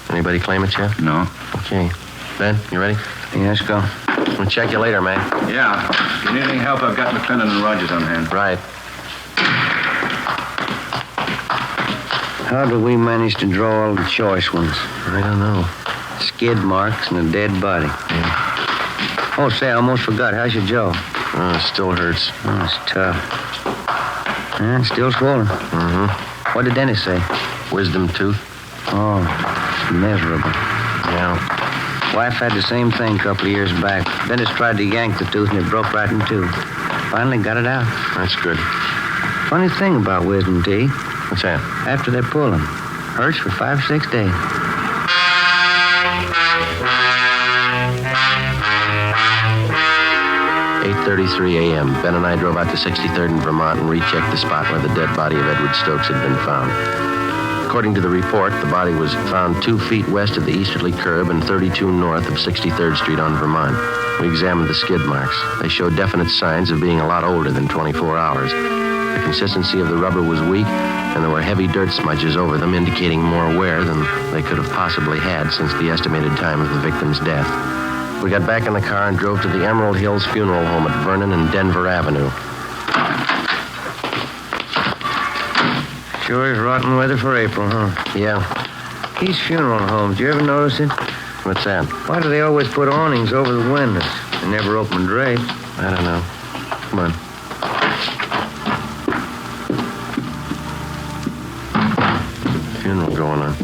Anybody claim it yet? No. Okay. Ben, you ready? Yeah, let's go. We'll check you later, man. Yeah. If you need any help, I've got McClellan and Rogers on hand. Right. How did we manage to draw all the choice ones? I don't know. Skid marks and a dead body. Yeah. Oh, say, I almost forgot. How's your jaw? Oh, it still hurts. Oh, it's tough. Yeah, it's still swollen. Mm-hmm. What did dentist say? Wisdom tooth. Oh, it's miserable. Yeah. Wife had the same thing a couple of years back. Dentist tried to yank the tooth and it broke right in two. Finally got it out. That's good. Funny thing about wisdom teeth. What's that? After they pull them, hurts for 5-6 days. .33 a.m. Ben and I drove out to 63rd and Vermont and rechecked the spot where the dead body of Edward Stokes had been found. According to the report, the body was found 2 feet west of the easterly curb and 32 north of 63rd Street on Vermont. We examined the skid marks. They showed definite signs of being a lot older than 24 hours. The consistency of the rubber was weak, and there were heavy dirt smudges over them, indicating more wear than they could have possibly had since the estimated time of the victim's death. We got back in the car and drove to the Emerald Hills Funeral Home at Vernon and Denver Avenue. Sure is rotten weather for April, huh? Yeah. These funeral homes, you ever notice it? What's that? Why do they always put awnings over the windows? They never open drapes. I don't know. Come on. Funeral going on.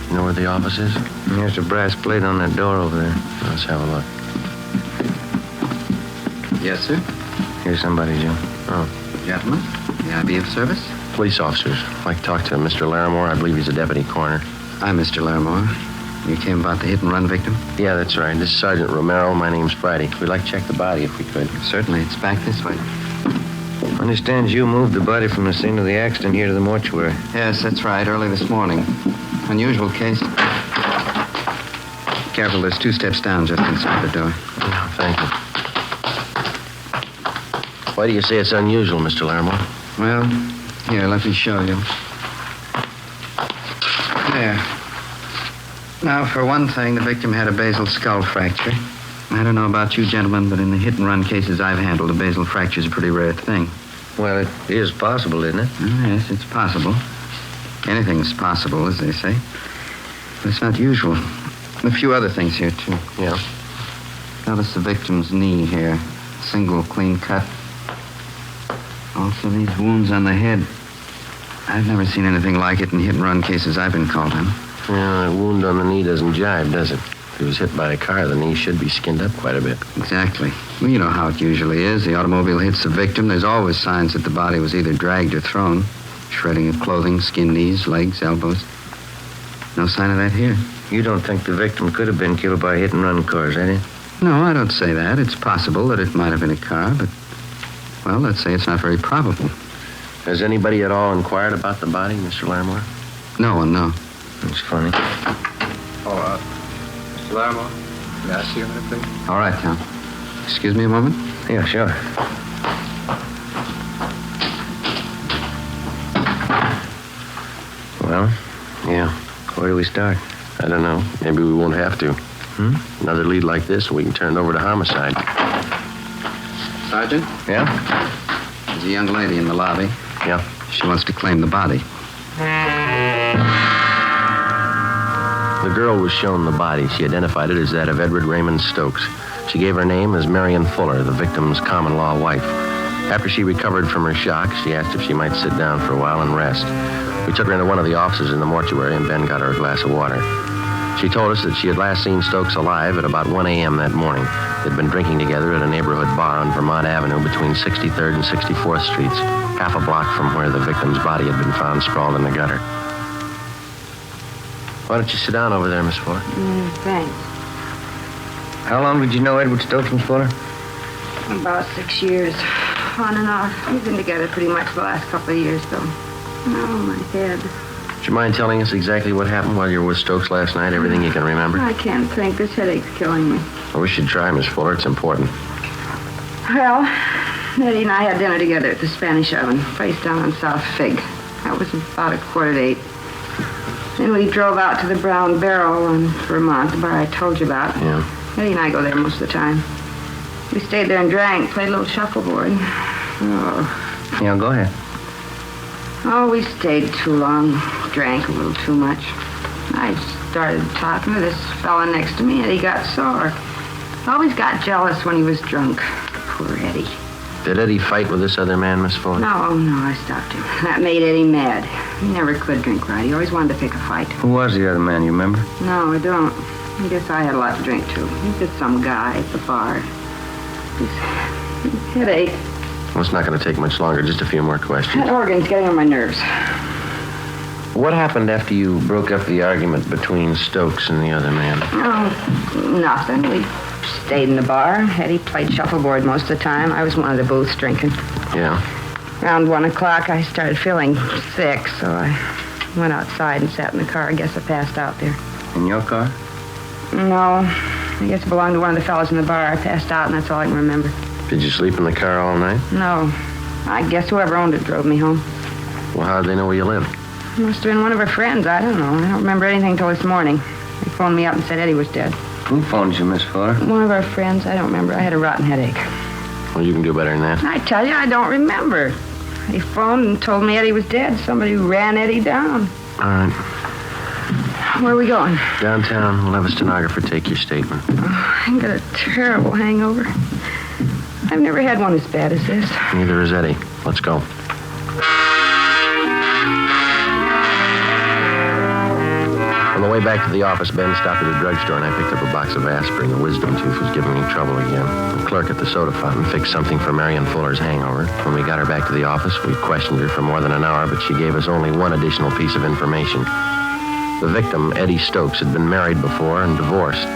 You know where the office is? There's a brass plate on that door over there. Let's have a look. Yes, sir. Here's somebody, Jim. Oh. Gentlemen, may I be of service? Police officers. I'd like to talk to Mr. Larimore. I believe he's a deputy coroner. I'm Mr. Larimore. You came about the hit-and-run victim? Yeah, that's right. This is Sergeant Romero. My name's Friday. We'd like to check the body if we could. Certainly. It's back this way. Understands you moved the body from the scene of the accident here to the mortuary. Yes, that's right. Early this morning. Unusual case. Careful, there's 2 steps down just inside the door. Oh, thank you. Why do you say it's unusual, Mr. Larimore? Well, here, let me show you. There. Now, for one thing, the victim had a basal skull fracture. I don't know about you gentlemen, but in the hit-and-run cases I've handled, a basal fracture is a pretty rare thing. Well, it is possible, isn't it? Yes, it's possible. Anything's possible, as they say. But it's not usual. A few other things here, too. Yeah? Notice the victim's knee here. Single clean cut. Also, these wounds on the head. I've never seen anything like it in hit-and-run cases I've been called on. Yeah, that wound on the knee doesn't jibe, does it? If he was hit by a car, the knee should be skinned up quite a bit. Exactly. Well, you know how it usually is. The automobile hits the victim. There's always signs that the body was either dragged or thrown. Shredding of clothing, skinned knees, legs, elbows. No sign of that here. You don't think the victim could have been killed by hit-and-run cars, eh? No, I don't say that. It's possible that it might have been a car, but, well, let's say it's not very probable. Has anybody at all inquired about the body, Mr. Larimore? No one, no. That's funny. Oh, Mr. Larimore, may I see you a minute, please? All right, Tom. Excuse me a moment? Yeah, sure. Well, yeah. Where do we start? I don't know. Maybe we won't have to. Another lead like this, and we can turn it over to homicide. Sergeant? Yeah? There's a young lady in the lobby. Yeah? She wants to claim the body. The girl was shown the body. She identified it as that of Edward Raymond Stokes. She gave her name as Marion Fuller, the victim's common-law wife. After she recovered from her shock, she asked if she might sit down for a while and rest. We took her into one of the offices in the mortuary, and Ben got her a glass of water. She told us that she had last seen Stokes alive at about 1 a.m. that morning. They'd been drinking together at a neighborhood bar on Vermont Avenue between 63rd and 64th Streets, half a block from where the victim's body had been found sprawled in the gutter. Why don't you sit down over there, Miss Fuller? Thanks. How long did you know Edward Stokes, Miss Fuller? About 6 years. On and off. We've been together pretty much the last couple of years, though. Oh, my head. Would you mind telling us exactly what happened while you were with Stokes last night? Everything you can remember? I can't think. This headache's killing me. Well, we should try, Miss Fuller. It's important. Well, Eddie and I had dinner together at the Spanish Oven, place down on South Fig. That was about 7:45. Then we drove out to the Brown Barrel on Vermont, the bar I told you about. Yeah. Eddie and I go there most of the time. We stayed there and drank, played a little shuffleboard. Oh. Yeah, go ahead. Oh, we stayed too long. Drank a little too much. I started talking to this fella next to me, and he got sore. Always got jealous when he was drunk. Poor Eddie. Did Eddie fight with this other man, Miss Fuller? No, I stopped him. That made Eddie mad. He never could drink right. He always wanted to pick a fight. Who was the other man, you remember? No, I don't. I guess I had a lot to drink, too. He's just some guy at the bar. His headache. Well, it's not going to take much longer. Just a few more questions. That organ's getting on my nerves. What happened after you broke up the argument between Stokes and the other man? Oh, nothing. We stayed in the bar. Eddie played shuffleboard most of the time. I was one of the booths drinking. Yeah. Around 1 o'clock, I started feeling sick, so I went outside and sat in the car. I guess I passed out there. In your car? No. I guess it belonged to one of the fellas in the bar. I passed out, and that's all I can remember. Did you sleep in the car all night? No. I guess whoever owned it drove me home. Well, how did they know where you lived? Must have been one of her friends. I don't know. I don't remember anything till this morning. They phoned me up and said Eddie was dead. Who phoned you, Miss Fuller? One of our friends. I don't remember. I had a rotten headache. Well, you can do better than that. I tell you, I don't remember. They phoned and told me Eddie was dead. Somebody ran Eddie down. All right. Where are we going? Downtown. We'll have a stenographer take your statement. Oh, I got a terrible hangover. I've never had one as bad as this. Neither has Eddie. Let's go. On the way back to the office, Ben stopped at a drugstore and I picked up a box of aspirin. The wisdom tooth was giving me trouble again. The clerk at the soda fountain fixed something for Marion Fuller's hangover. When we got her back to the office, we questioned her for more than an hour, but she gave us only one additional piece of information. The victim, Eddie Stokes, had been married before and divorced.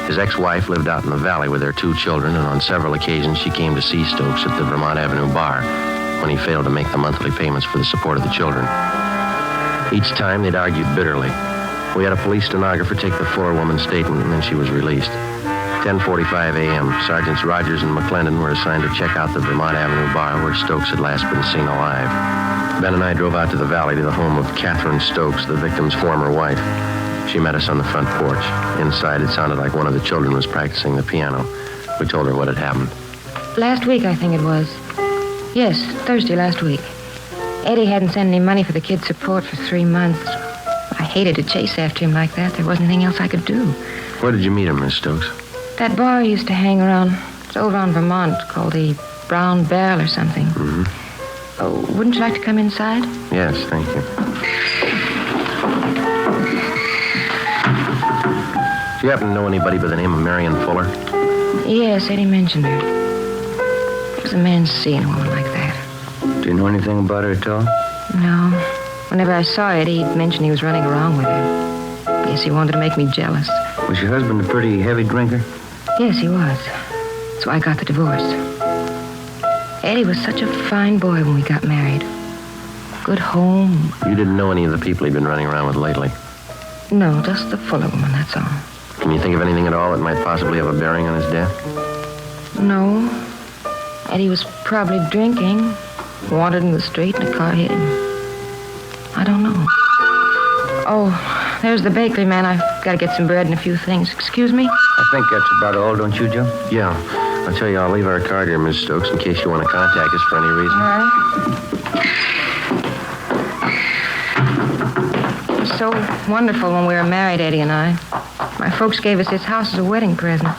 His ex-wife lived out in the valley with their 2 children, and on several occasions she came to see Stokes at the Vermont Avenue bar when he failed to make the monthly payments for the support of the children. Each time they'd argued bitterly. We had a police stenographer take the Fuller woman's statement, and then she was released. 10:45 a.m., Sergeants Rogers and McClendon were assigned to check out the Vermont Avenue bar where Stokes had last been seen alive. Ben and I drove out to the valley to the home of Catherine Stokes, the victim's former wife. She met us on the front porch. Inside, it sounded like one of the children was practicing the piano. We told her what had happened. Last week, I think it was. Yes, Thursday last week. Eddie hadn't sent any money for the kids' support for 3 months. I hated to chase after him like that. There wasn't anything else I could do. Where did you meet him, Miss Stokes? That bar he used to hang around. It's over on Vermont, called the Brown Barrel or something. Mm-hmm. Oh, wouldn't you like to come inside? Yes, thank you. Do you happen to know anybody by the name of Marion Fuller? Yes, Eddie mentioned her. It was a man's seeing a woman like that. Do you know anything about her at all? No. Whenever I saw Eddie, he'd mention he was running around with her. Guess he wanted to make me jealous. Was your husband a pretty heavy drinker? Yes, he was. So I got the divorce. Eddie was such a fine boy when we got married. Good home. You didn't know any of the people he'd been running around with lately? No, just the Fuller woman, that's all. Can you think of anything at all that might possibly have a bearing on his death? No. Eddie was probably drinking, wandered in the street, and a car hit him. I don't know. Oh, there's the bakery man. I've got to get some bread and a few things. Excuse me? I think that's about all, don't you, Joe? Yeah. I'll tell you, I'll leave our card here, Miss Stokes, in case you want to contact us for any reason. All right. It was so wonderful when we were married, Eddie and I. My folks gave us this house as a wedding present.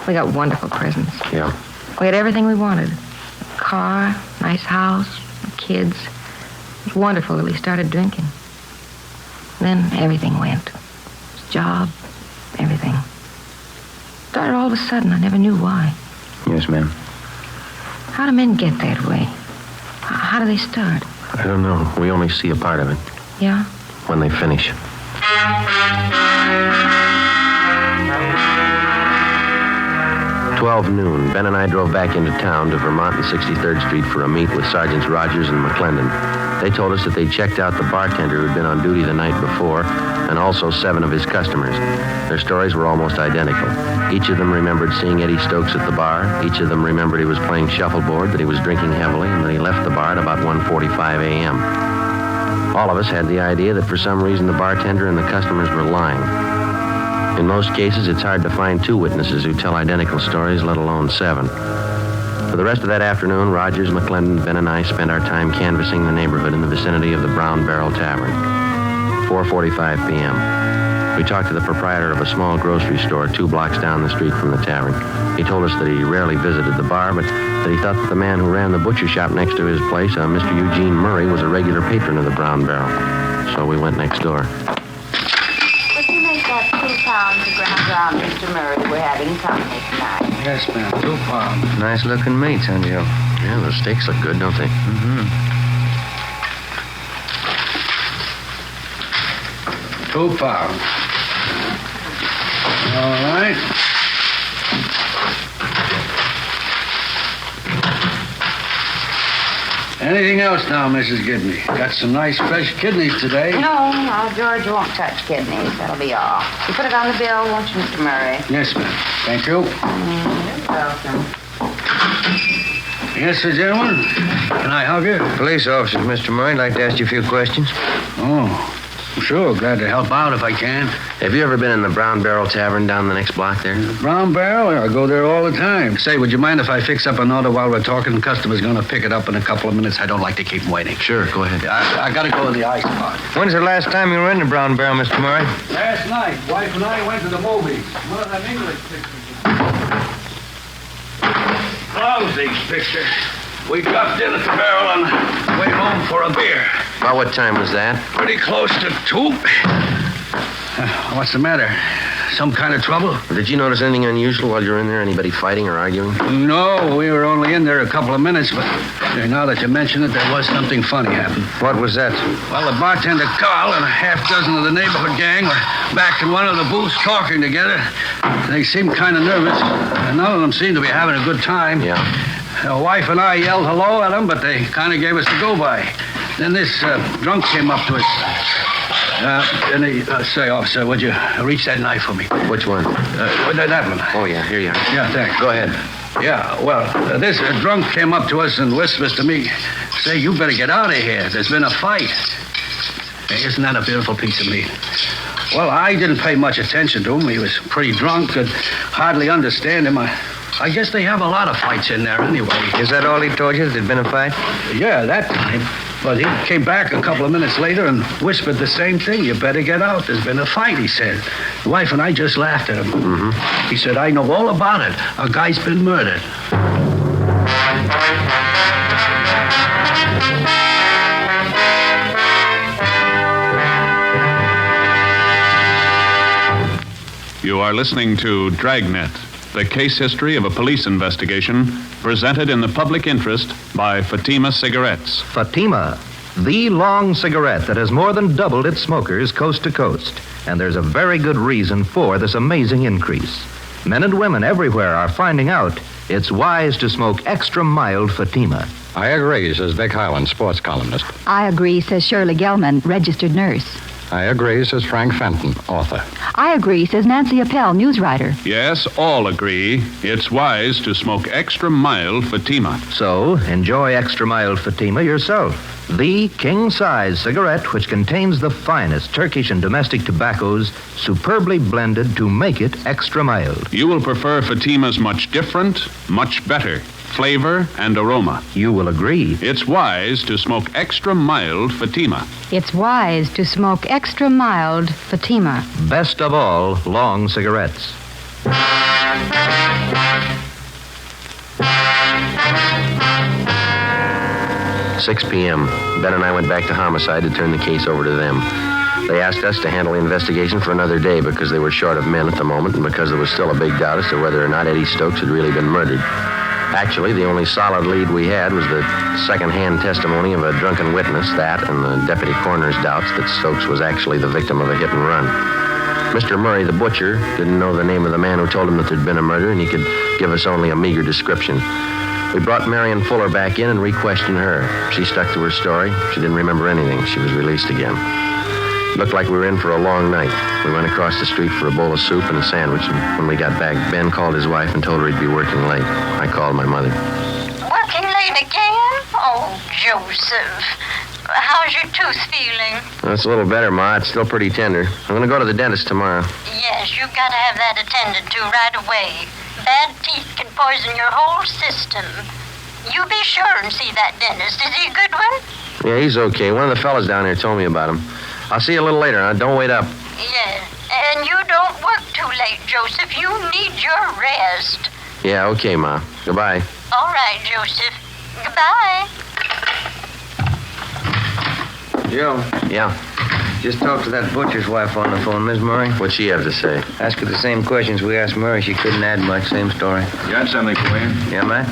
We got wonderful presents. Yeah. We had everything we wanted. A car, nice house, kids. It was wonderful till we started drinking. Then everything went. His job, everything. Started all of a sudden. I never knew why. Yes, ma'am. How do men get that way? How do they start? I don't know. We only see a part of it. Yeah? When they finish. 12 noon, Ben and I drove back into town to Vermont and 63rd Street for a meet with Sergeants Rogers and McClendon. They told us that they'd checked out the bartender who'd been on duty the night before, and also 7 of his customers. Their stories were almost identical. Each of them remembered seeing Eddie Stokes at the bar. Each of them remembered he was playing shuffleboard, that he was drinking heavily, and that he left the bar at about 1:45 a.m. All of us had the idea that for some reason the bartender and the customers were lying. In most cases, it's hard to find 2 witnesses who tell identical stories, let alone 7. For the rest of that afternoon, Rogers, McClendon, Ben, and I spent our time canvassing the neighborhood in the vicinity of the Brown Barrel Tavern. 4:45 p.m. We talked to the proprietor of a small grocery store 2 blocks down the street from the tavern. He told us that he rarely visited the bar, but that he thought that the man who ran the butcher shop next to his place, Mr. Eugene Murray, was a regular patron of the Brown Barrel. So we went next door. Would you make that 2 pounds of ground round, Mr. Murray? We're having company tonight. Yes, ma'am. 2 pounds. Nice-looking meats, huh, Joe? Yeah, the steaks look good, don't they? Mm-hmm. 2 pounds. All right. Anything else now, Mrs. Gibney? Got some nice fresh kidneys today. No, George won't touch kidneys. That'll be all. You put it on the bill, won't you, Mr. Murray? Yes, ma'am. Thank you. You're welcome. Yes, sir, gentlemen. Can I help you? Police officers, Mr. Murray. I'd like to ask you a few questions. Oh, sure. Glad to help out if I can. Have you ever been in the Brown Barrel Tavern down the next block there? Brown Barrel? I go there all the time. Say, would you mind if I fix up an order while we're talking? The customer's going to pick it up in a couple of minutes. I don't like to keep him waiting. Sure, go ahead. I got to go to the ice box. When's the last time you were in the Brown Barrel, Mr. Murray? Last night, wife and I went to the movies. One of them English pictures. Lousy picture. We dropped in at the barrel on the way home for a beer. About what time was that? Pretty close to 2. What's the matter? Some kind of trouble? Did you notice anything unusual while you were in there? Anybody fighting or arguing? No, we were only in there a couple of minutes, but now that you mention it, there was something funny happen. What was that? Well, the bartender, Carl, and a half dozen of the neighborhood gang were back in one of the booths talking together. They seemed kind of nervous, and none of them seemed to be having a good time. Yeah. The wife and I yelled hello at them, but they kind of gave us the go-by. Then this drunk came up to us. And he say, officer, would you reach that knife for me? Which one? That one. Oh, yeah, here you are. Yeah, thanks. Go ahead. Yeah, well, this drunk came up to us and whispers to me, say, you better get out of here. There's been a fight. Hey, isn't that a beautiful piece of meat? Well, I didn't pay much attention to him. He was pretty drunk, could hardly understand him. I guess they have a lot of fights in there anyway. Is that all he told you, that there'd been a fight? Yeah, that time. But he came back a couple of minutes later and whispered the same thing. You better get out. There's been a fight, he said. The wife and I just laughed at him. Mm-hmm. He said, I know all about it. A guy's been murdered. You are listening to Dragnet, the case history of a police investigation presented in the public interest by Fatima Cigarettes. Fatima, The long cigarette that has more than doubled its smokers coast to coast. And there's a very good reason for this amazing increase. Men and women everywhere are finding out it's wise to smoke extra mild Fatima. I agree, says Vic Hyland, sports columnist. I agree, says Shirley Gelman, registered nurse. I agree, says Frank Fenton, author. I agree, says Nancy Appel, news writer. Yes, all agree. It's wise to smoke extra mild Fatima. So, enjoy extra mild Fatima yourself. The king-size cigarette which contains the finest Turkish and domestic tobaccos superbly blended to make it extra mild. You will prefer Fatima's much different, much better flavor and aroma. You will agree. It's wise to smoke extra mild Fatima. It's wise to smoke extra mild Fatima. Best of all, long cigarettes. 6 p.m. Ben and I went back to homicide to turn the case over to them. They asked us to handle the investigation for another day because they were short of men at the moment and because there was still a big doubt as to whether or not Eddie Stokes had really been murdered. Actually, the only solid lead we had was the second-hand testimony of a drunken witness, that and the deputy coroner's doubts that Stokes was actually the victim of a hit and run. Mr. Murray, the butcher, didn't know the name of the man who told him that there'd been a murder, and he could give us only a meager description. We brought Marion Fuller back in and re-questioned her. She stuck to her story. She didn't remember anything. She was released again. Looked like we were in for a long night. We went across the street for a bowl of soup and a sandwich, and when we got back, Ben called his wife and told her he'd be working late. I called my mother. Working late again? Oh, Joseph. How's your tooth feeling? Well, it's a little better, Ma. It's still pretty tender. I'm going to go to the dentist tomorrow. Yes, you've got to have that attended to right away. Bad teeth can poison your whole system. You be sure and see that dentist. Is he a good one? Yeah, he's okay. One of the fellas down here told me about him. I'll see you a little later, huh? Don't wait up. Yes. And you don't work too late, Joseph. You need your rest. Yeah, okay, Ma. Goodbye. All right, Joseph. Goodbye. Joe. Yeah? Just talked to that butcher's wife on the phone, Miss Murray. What'd she have to say? Ask her the same questions we asked Murray. She couldn't add much. Same story. Got something for you? Yeah, Matt?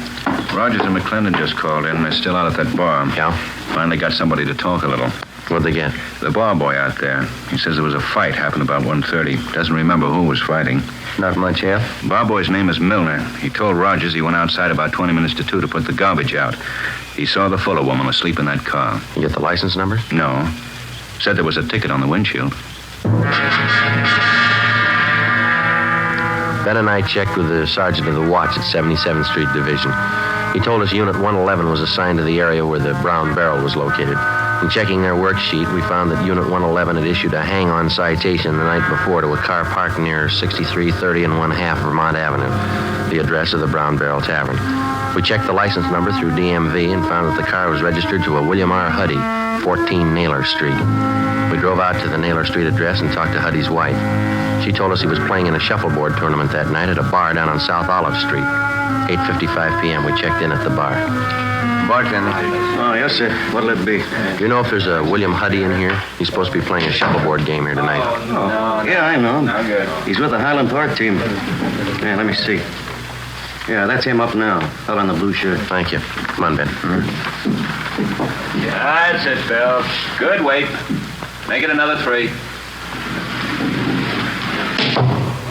Rogers and McClendon just called in. They're still out at that bar. Yeah? Finally got somebody to talk a little. What'd they get? The bar boy out there. He says there was a fight happened about 1:30. Doesn't remember who was fighting. Not much help? Bar boy's name is Milner. He told Rogers he went outside about 20 minutes to 2 to put the garbage out. He saw the Fuller woman asleep in that car. You get the license number? No. Said there was a ticket on the windshield. Ben and I checked with the sergeant of the watch at 77th Street Division. He told us Unit 111 was assigned to the area where the brown barrel was located. In checking their worksheet, we found that Unit 111 had issued a hang-on citation the night before to a car parked near 6330 and 1/2 Vermont Avenue, the address of the Brown Barrel Tavern. We checked the license number through DMV and found that the car was registered to a William R. Huddy, 14 Naylor Street. We drove out to the Naylor Street address and talked to Huddy's wife. She told us he was playing in a shuffleboard tournament that night at a bar down on South Olive Street. 8:55 p.m. We checked in at the bar. Bartender. Oh, yes, sir. What'll it be? Do you know if there's a William Huddy in here? He's supposed to be playing a shuffleboard game here tonight. Oh, yeah, I know. He's with the Highland Park team. Yeah, let me see. Yeah, that's him up now, out on the blue shirt. Thank you. Come on, Ben. Yeah, that's it, Bill. Good weight. Make it another 3.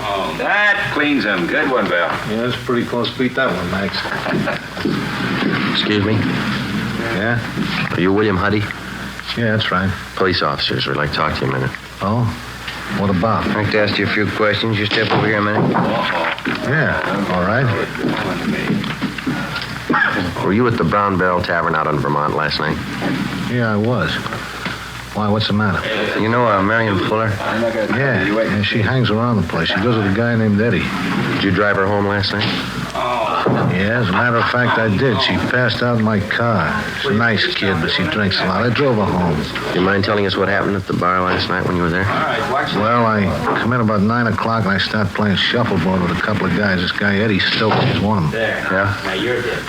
Oh, that cleans him. Good one, Bill. Yeah, that's pretty close. Beat that one, Max. Excuse me? Yeah? Are you William Huddy? Yeah, that's right. Police officers. We'd like to talk to you a minute. Oh? What about? I'd like to ask you a few questions. You step over here a minute. Yeah, all right. Were you at the Brown Barrel Tavern out on Vermont last night? Yeah, I was. Why, what's the matter? You know Marion Fuller? Yeah, she hangs around the place. She goes with a guy named Eddie. Did you drive her home last night? Yeah, as a matter of fact, I did. She passed out in my car. She's a nice kid, but she drinks a lot. I drove her home. Do you mind telling us what happened at the bar last night when you were there? Well, I come in about 9 o'clock and I start playing shuffleboard with a couple of guys. This guy, Eddie Stokes, is one of them. Yeah?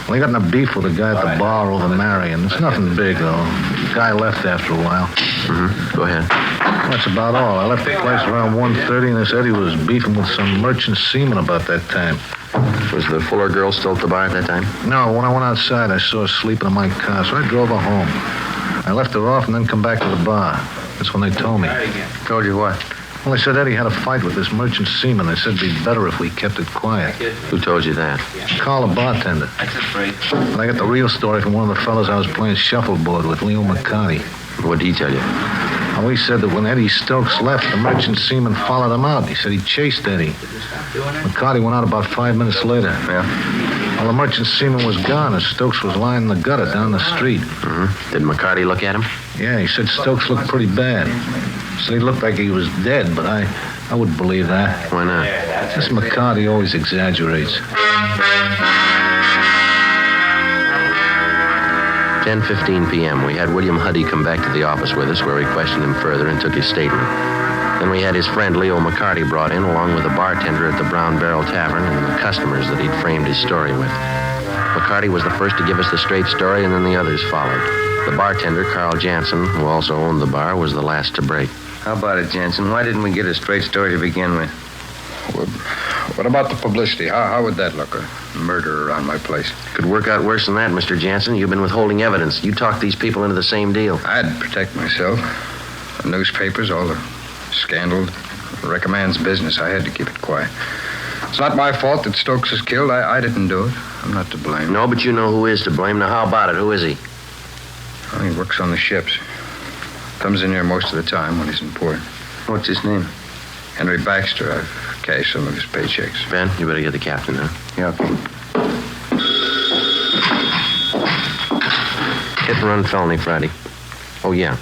Well, he got in a beef with a guy at the bar over Marion. It's nothing big, though. The guy left after a while. Go ahead. That's about all. I left the place around 1:30, and this Eddie was beefing with some merchant seaman about that time. Was the Fuller girl still at the bar at that time? No, when I went outside, I saw her sleeping in my car, so I drove her home. I left her off and then come back to the bar. That's when they told me. Told you what? Well, they said Eddie had a fight with this merchant seaman. They said it'd be better if we kept it quiet. Who told you that? Call the bartender. And I got the real story from one of the fellas I was playing shuffleboard with, Leo McCarty. What'd he tell you? Well, he said that when Eddie Stokes left, the merchant seaman followed him out. He said he chased Eddie. McCarty went out about 5 minutes later. Yeah? Well, the merchant seaman was gone, and Stokes was lying in the gutter down the street. Mm-hmm. Did McCarty look at him? Yeah, he said Stokes looked pretty bad. Said he looked like he was dead, but I wouldn't believe that. Why not? This McCarty always exaggerates. 10:15 p.m. We had William Huddy come back to the office with us, where we questioned him further and took his statement. Then we had his friend Leo McCarty brought in, along with the bartender at the Brown Barrel Tavern and the customers that he'd framed his story with. McCarty was the first to give us the straight story, and then the others followed. The bartender, Carl Jansen, who also owned the bar, was the last to break. How about it, Jansen? Why didn't we get a straight story to begin with? What about the publicity? How would that look? A murder around my place. Could work out worse than that, Mr. Jansen. You've been withholding evidence. You talked these people into the same deal. I had to protect myself. The newspapers, all the scandal, recommends business. I had to keep it quiet. It's not my fault that Stokes is killed. I didn't do it. I'm not to blame. No, but you know who is to blame. Now, how about it? Who is he? Well, he works on the ships. Comes in here most of the time when he's in port. What's his name? Henry Baxter. I've cashed some of his paychecks. Ben, you better get the captain, huh? Yeah, okay. Hit and run felony Friday. Oh, yeah.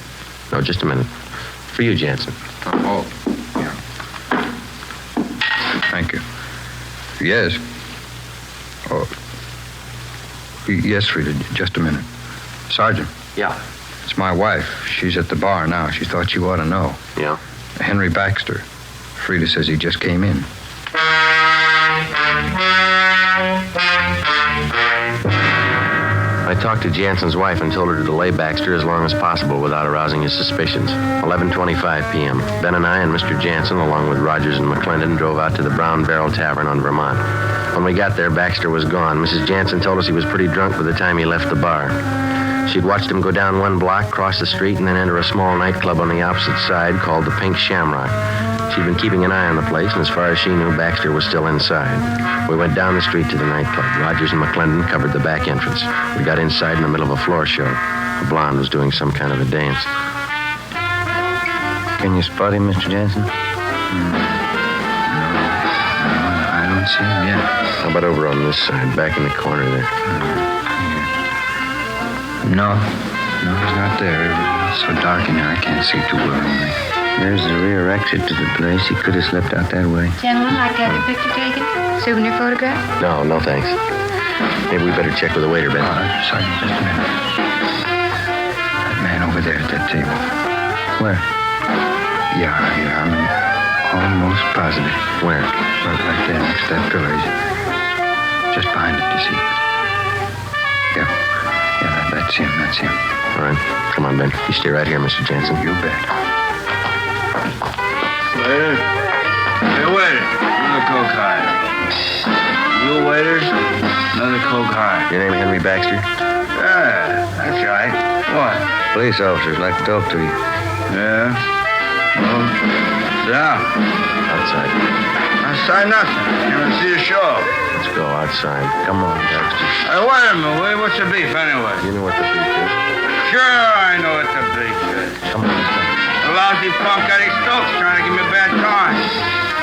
No, just a minute. For you, Jansen. Oh, yeah. Thank you. Yes. Oh. Yes, Frida, just a minute. Sergeant. Yeah. It's my wife. She's at the bar now. She thought you ought to know. Yeah? Henry Baxter. Frida says he just came in. I talked to Jansen's wife and told her to delay Baxter as long as possible without arousing his suspicions. 11:25 p.m. Ben and I and Mr. Jansen, along with Rogers and McClendon, drove out to the Brown Barrel Tavern on Vermont. When we got there, Baxter was gone. Mrs. Jansen told us he was pretty drunk by the time he left the bar. She'd watched him go down one block, cross the street, and then enter a small nightclub on the opposite side called the Pink Shamrock. She'd been keeping an eye on the place, and as far as she knew, Baxter was still inside. We went down the street to the nightclub. Rogers and McClendon covered the back entrance. We got inside in the middle of a floor show. A blonde was doing some kind of a dance. Can you spot him, Mr. Jansen? No, I don't see him yet. How about over on this side, back in the corner there? No, he's not there. It's so dark in here, I can't see too well. There's the rear exit to the place. He could have slipped out that way. Gentlemen, like to have a picture taken? Souvenir photograph? No, thanks. Maybe we better check with the waiter, Ben. Sergeant, just a minute. That man over there at that table. Where? Yeah, I'm almost positive. Where? Right there, next to that pillar. He's just behind it, you see. Yeah, that's him. All right. Come on, Ben. You stay right here, Mr. Jansen. You bet. Waiter. Hey, waiter. Another Coke High. You waiter? Another Coke High. Your name Henry Baxter? Yeah, that's right. What? Police officers like to talk to you. Yeah? Well, sit down. Outside. Outside nothing. You want to see a show? Let's go outside. Come on, Baxter. Hey, wait a minute. What's the beef anyway? You know what the beef is. Sure, I know what the beef is. Come on, The lousy punk Eddie Stokes trying to give me a bad time.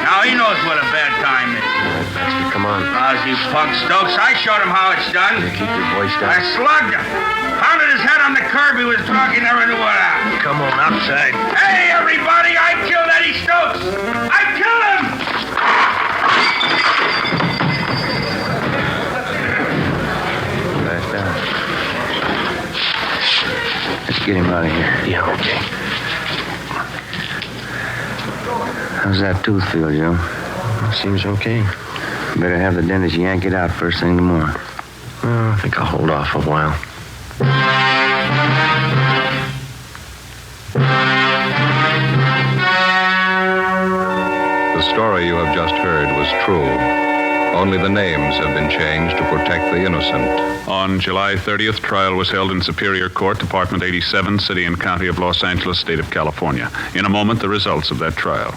Now he knows what a bad time is. All right, Baxter, come on. Lousy punk Stokes. I showed him how it's done. You keep your voice down. I slugged him. Pounded his head on the curb. He was drunk. He never knew what happened. Come on, outside. Hey, everybody, I killed Eddie Stokes. I killed him. Back down. Let's get him out of here. Yeah, okay. How's that tooth feel, Joe? Seems okay. Better have the dentist yank it out first thing in the morning. Well, I think I'll hold off a while. The story you have just heard was true. Only the names have been changed to protect the innocent. On July 30th, trial was held in Superior Court, Department 87, City and County of Los Angeles, State of California. In a moment, the results of that trial.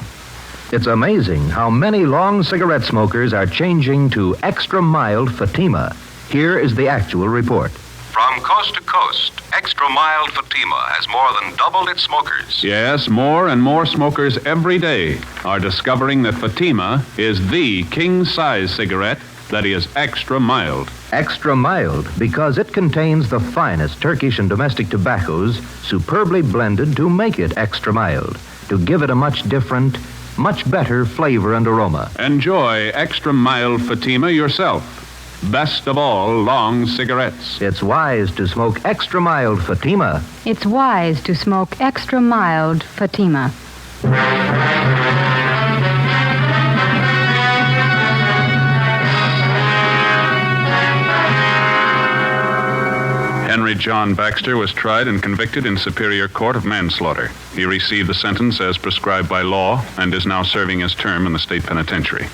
It's amazing how many long cigarette smokers are changing to extra mild Fatima. Here is the actual report. From coast to coast, extra mild Fatima has more than doubled its smokers. Yes, more and more smokers every day are discovering that Fatima is the king-size cigarette that is extra mild. Extra mild because it contains the finest Turkish and domestic tobaccos superbly blended to make it extra mild, to give it a much different, much better flavor and aroma. Enjoy extra mild Fatima yourself. Best of all, long cigarettes. It's wise to smoke extra mild Fatima. It's wise to smoke extra mild Fatima. Henry John Baxter was tried and convicted in Superior Court of manslaughter. He received the sentence as prescribed by law and is now serving his term in the state penitentiary.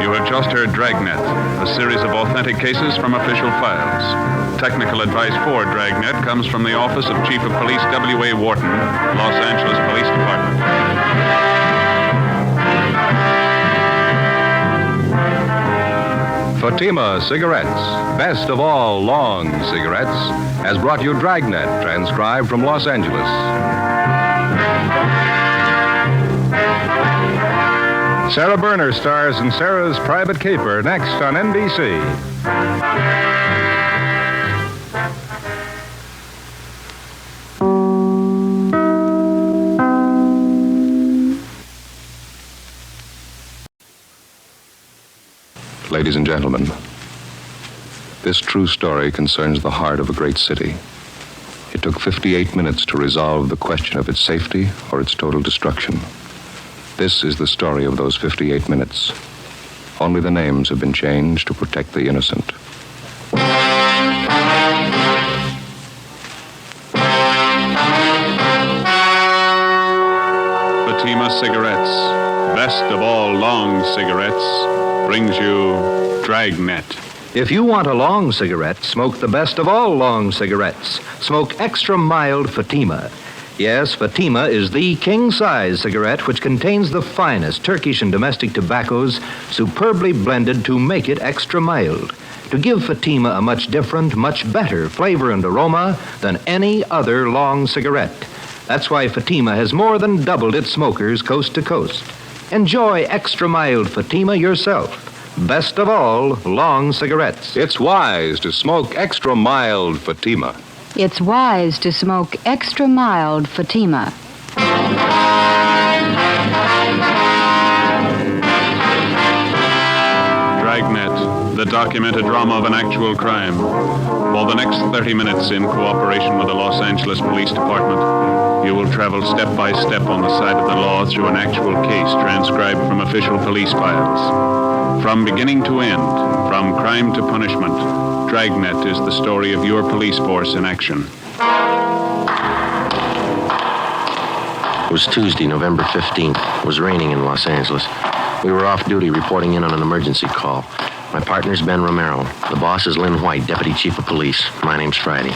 You have just heard Dragnet, a series of authentic cases from official files. Technical advice for Dragnet comes from the Office of Chief of Police W.A. Wharton, Los Angeles Police Department. Fatima Cigarettes, best of all long cigarettes, has brought you Dragnet, transcribed from Los Angeles. Sarah Berner stars in Sarah's Private Caper next on NBC. Ladies and gentlemen, this true story concerns the heart of a great city. It took 58 minutes to resolve the question of its safety or its total destruction. This is the story of those 58 minutes. Only the names have been changed to protect the innocent. Fatima Cigarettes, best of all long cigarettes, brings you Dragnet. If you want a long cigarette, smoke the best of all long cigarettes. Smoke extra mild Fatima. Yes, Fatima is the king-size cigarette which contains the finest Turkish and domestic tobaccos superbly blended to make it extra mild, to give Fatima a much different, much better flavor and aroma than any other long cigarette. That's why Fatima has more than doubled its smokers coast to coast. Enjoy extra mild Fatima yourself. Best of all, long cigarettes. It's wise to smoke extra mild Fatima. It's wise to smoke extra mild Fatima. Dragnet, the documented drama of an actual crime. For the next 30 minutes, in cooperation with the Los Angeles Police Department, you will travel step by step on the side of the law through an actual case transcribed from official police files. From beginning to end, from crime to punishment, Dragnet is the story of your police force in action. It was Tuesday, November 15th. It was raining in Los Angeles. We were off duty reporting in on an emergency call. My partner's Ben Romero. The boss is Lynn White, Deputy Chief of Police. My name's Friday.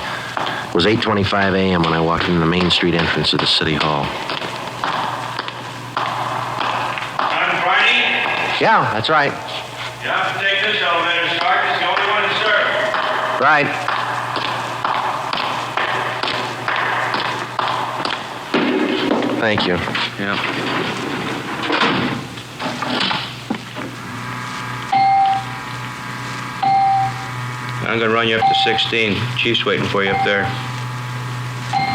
It was 8:25 a.m. when I walked into the Main Street entrance of the City Hall. Yeah, that's right. You have to take this elevator, Sarge. It's the only one to serve. Right. Thank you. Yeah. I'm going to run you up to 16. Chief's waiting for you up there.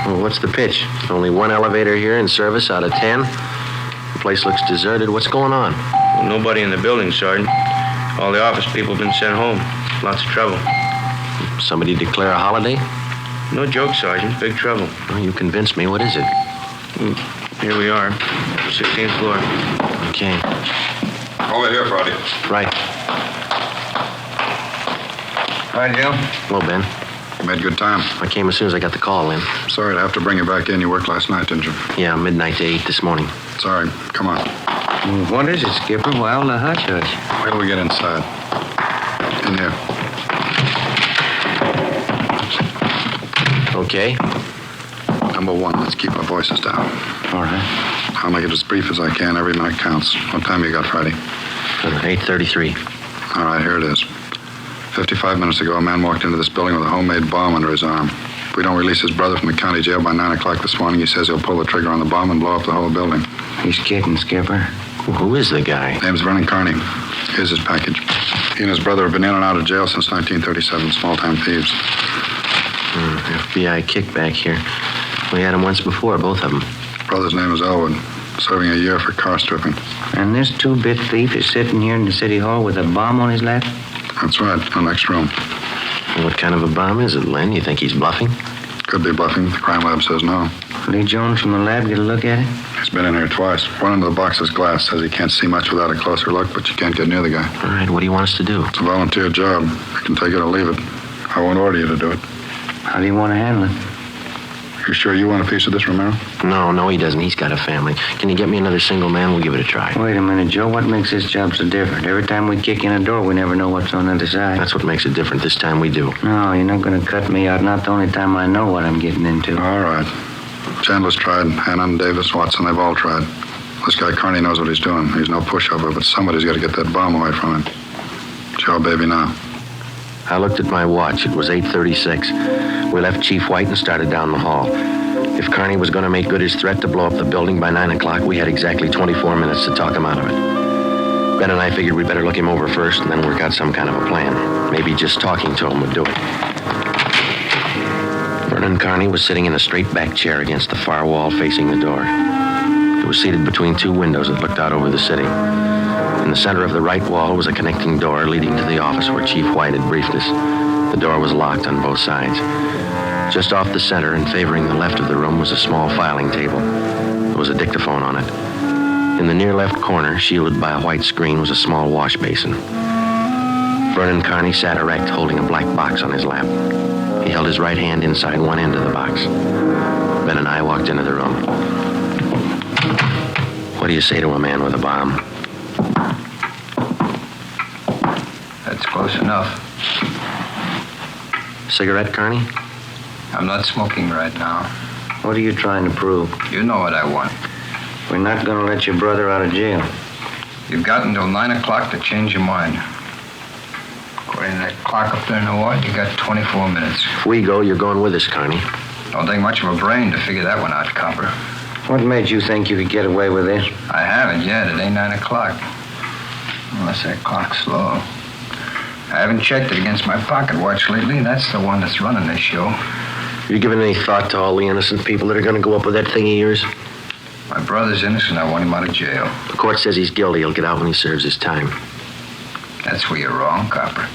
Well, what's the pitch? Only one elevator here in service out of 10? The place looks deserted. What's going on? Well, nobody in the building, Sergeant. All the office people have been sent home. Lots of trouble. Somebody declare a holiday? No joke, Sergeant. Big trouble. Well, you convinced me. What is it? Here we are. 16th floor. Okay. Over here, Friday. Right. Hi, Jim. Hello, Ben. You made good time. I came as soon as I got the call in. Sorry to have to bring you back in. You worked last night, didn't you? Yeah, midnight to 8 this morning. Sorry. Come on. What is it, Skipper? Why all the hush-hush? Wait till we get inside. In here. Okay. Number one, let's keep our voices down. All right. I'll make it as brief as I can. Every night counts. What time you got Friday? 8:33. All right, here it is. 55 minutes ago, a man walked into this building with a homemade bomb under his arm. If we don't release his brother from the county jail by 9 o'clock this morning, he says he'll pull the trigger on the bomb and blow up the whole building. He's kidding, Skipper. Who is the guy? Name's Vernon Carney. Here's his package. He and his brother have been in and out of jail since 1937, small-time thieves. FBI kickback here. We had him once before, both of them. Brother's name is Elwood, serving a year for car stripping. And this two-bit thief is sitting here in the city hall with a bomb on his lap? That's right, in the next room. What kind of a bomb is it, Len? You think he's bluffing? Could be bluffing. The crime lab says no. Lee Jones from the lab get a look at it? He's been in here twice. One under the box is glass. Says he can't see much without a closer look, but you can't get near the guy. All right, what do you want us to do? It's a volunteer job. You can take it or leave it. I won't order you to do it. How do you want to handle it? You sure you want a piece of this, Romero? No, he doesn't. He's got a family. Can you get me another single man? We'll give it a try. Wait a minute, Joe. What makes this job so different? Every time we kick in a door, we never know what's on the other side. That's what makes it different. This time we do. No, you're not going to cut me out. Not the only time I know what I'm getting into. All right. Chandler's tried. Hannon, Davis, Watson, they've all tried. This guy Carney knows what he's doing. He's no pushover, but somebody's got to get that bomb away from him. It's your baby now. I looked at my watch. It was 8:36. We left Chief White and started down the hall. If Carney was going to make good his threat to blow up the building by 9 o'clock, we had exactly 24 minutes to talk him out of it. Ben and I figured we'd better look him over first and then work out some kind of a plan. Maybe just talking to him would do it. Vernon Carney was sitting in a straight back chair against the far wall facing the door. He was seated between two windows that looked out over the city. In the center of the right wall was a connecting door leading to the office where Chief White had briefed us. The door was locked on both sides. Just off the center and favoring the left of the room was a small filing table. There was a dictaphone on it. In the near left corner, shielded by a white screen, was a small wash basin. Vernon Carney sat erect, holding a black box on his lap. He held his right hand inside one end of the box. Ben and I walked into the room. What do you say to a man with a bomb? That's close enough. Cigarette, Carney? I'm not smoking right now. What are you trying to prove? You know what I want. We're not going to let your brother out of jail. You've got until 9 o'clock to change your mind. According to that clock up there in the ward, you got 24 minutes. If we go, you're going with us, Carney. Don't take much of a brain to figure that one out, Copper. What made you think you could get away with this? I haven't yet. It ain't 9 o'clock. Unless that clock's slow. I haven't checked it against my pocket watch lately. That's the one that's running this show. You given any thought to all the innocent people that are going to go up with that thing of yours? My brother's innocent. I want him out of jail. The court says he's guilty. He'll get out when he serves his time. That's where you're wrong, Copper.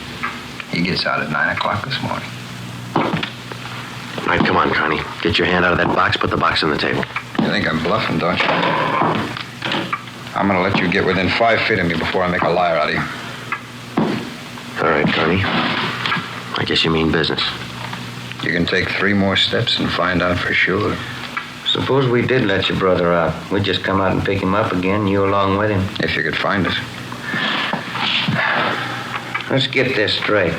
He gets out at 9 o'clock this morning. All right, come on, Carney. Get your hand out of that box. Put the box on the table. You think I'm bluffing, don't you? I'm going to let you get within 5 feet of me before I make a liar out of you. All right, Carney. I guess you mean business. You can take 3 more steps and find out for sure. Suppose we did let your brother out. We'd just come out and pick him up again, you along with him. If you could find us. Let's get this straight.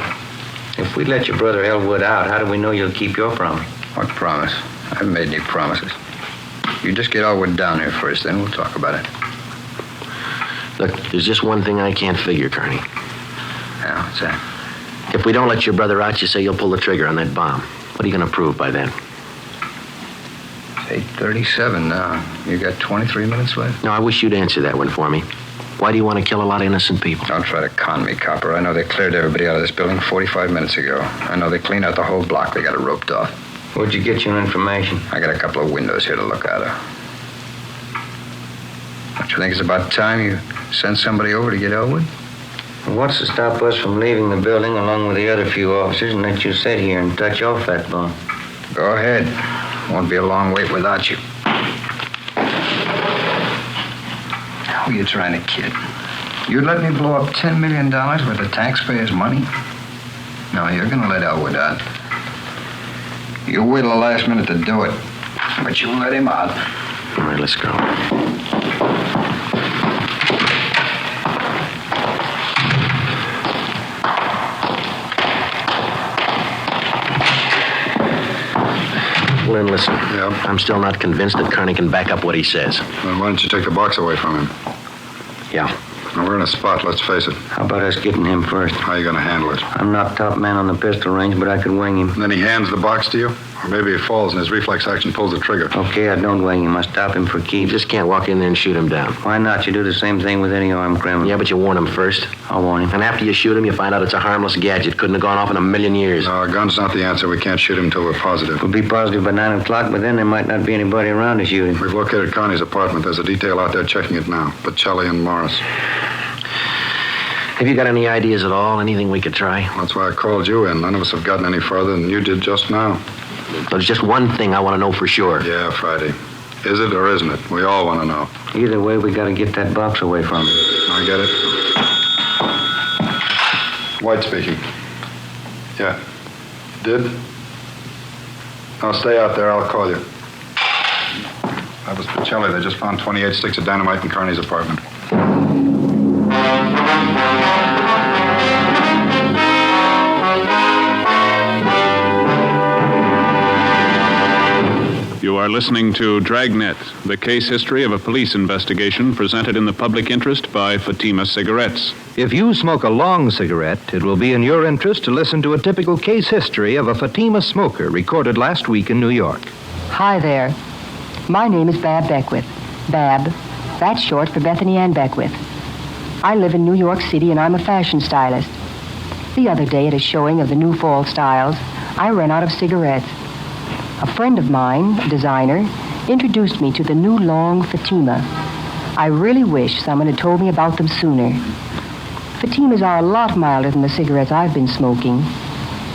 If we let your brother Elwood out, how do we know you'll keep your promise? What promise? I haven't made any promises. You just get Elwood down here first, then we'll talk about it. Look, there's just one thing I can't figure, Carney. Yeah, what's that? If we don't let your brother out, you say you'll pull the trigger on that bomb. What are you going to prove by then? It's 8:37 now. You got 23 minutes left? No, I wish you'd answer that one for me. Why do you want to kill a lot of innocent people? Don't try to con me, Copper. I know they cleared everybody out of this building 45 minutes ago. I know they cleaned out the whole block. They got it roped off. Where'd you get your information? I got a couple of windows here to look out of. Don't you think it's about time you send somebody over to get Elwood? What's to stop us from leaving the building along with the other few officers and let you sit here and touch off that bomb? Go ahead. Won't be a long wait without you. Who are you trying to kid? You'd let me blow up $10 million worth of taxpayers' money? No, you're going to let Elwood out. You wait till the last minute to do it. But you let him out. All right, let's go. Lynn, listen. Yeah? I'm still not convinced that Kearney can back up what he says. Then why don't you take the box away from him? Yeah. Now, we're in a spot, let's face it. How about us getting him first? How are you going to handle it? I'm not top man on the pistol range, but I could wing him. And then he hands the box to you? Or maybe he falls and his reflex action pulls the trigger. Okay, I don't wing him. I stop him for keeps. You just can't walk in there and shoot him down. Why not? You do the same thing with any armed criminal. Yeah, but you warn him first. I'll warn him. And after you shoot him, you find out it's a harmless gadget. Couldn't have gone off in a million years. No, a gun's not the answer. We can't shoot him until we're positive. We'll be positive by 9 o'clock, but then there might not be anybody around to shoot him. We've located Connie's apartment. There's a detail out there checking it now. Bocelli and Morris. Have you got any ideas at all? Anything we could try? That's why I called you in. None of us have gotten any further than you did just now. There's just one thing I want to know for sure. Yeah, Friday. Is it or isn't it? We all want to know. Either way, we got to get that box away from him. I get it. White speaking. Yeah. Did? Now stay out there. I'll call you. That was Bocelli. They just found 28 sticks of dynamite in Kearney's apartment. You are listening to Dragnet, the case history of a police investigation presented in the public interest by Fatima Cigarettes. If you smoke a long cigarette, it will be in your interest to listen to a typical case history of a Fatima smoker recorded last week in New York. Hi there. My name is Bab Beckwith. Bab, that's short for Bethany Ann Beckwith. I live in New York City and I'm a fashion stylist. The other day at a showing of the new fall styles, I ran out of cigarettes. A friend of mine, a designer, introduced me to the new long Fatima. I really wish someone had told me about them sooner. Fatimas are a lot milder than the cigarettes I've been smoking,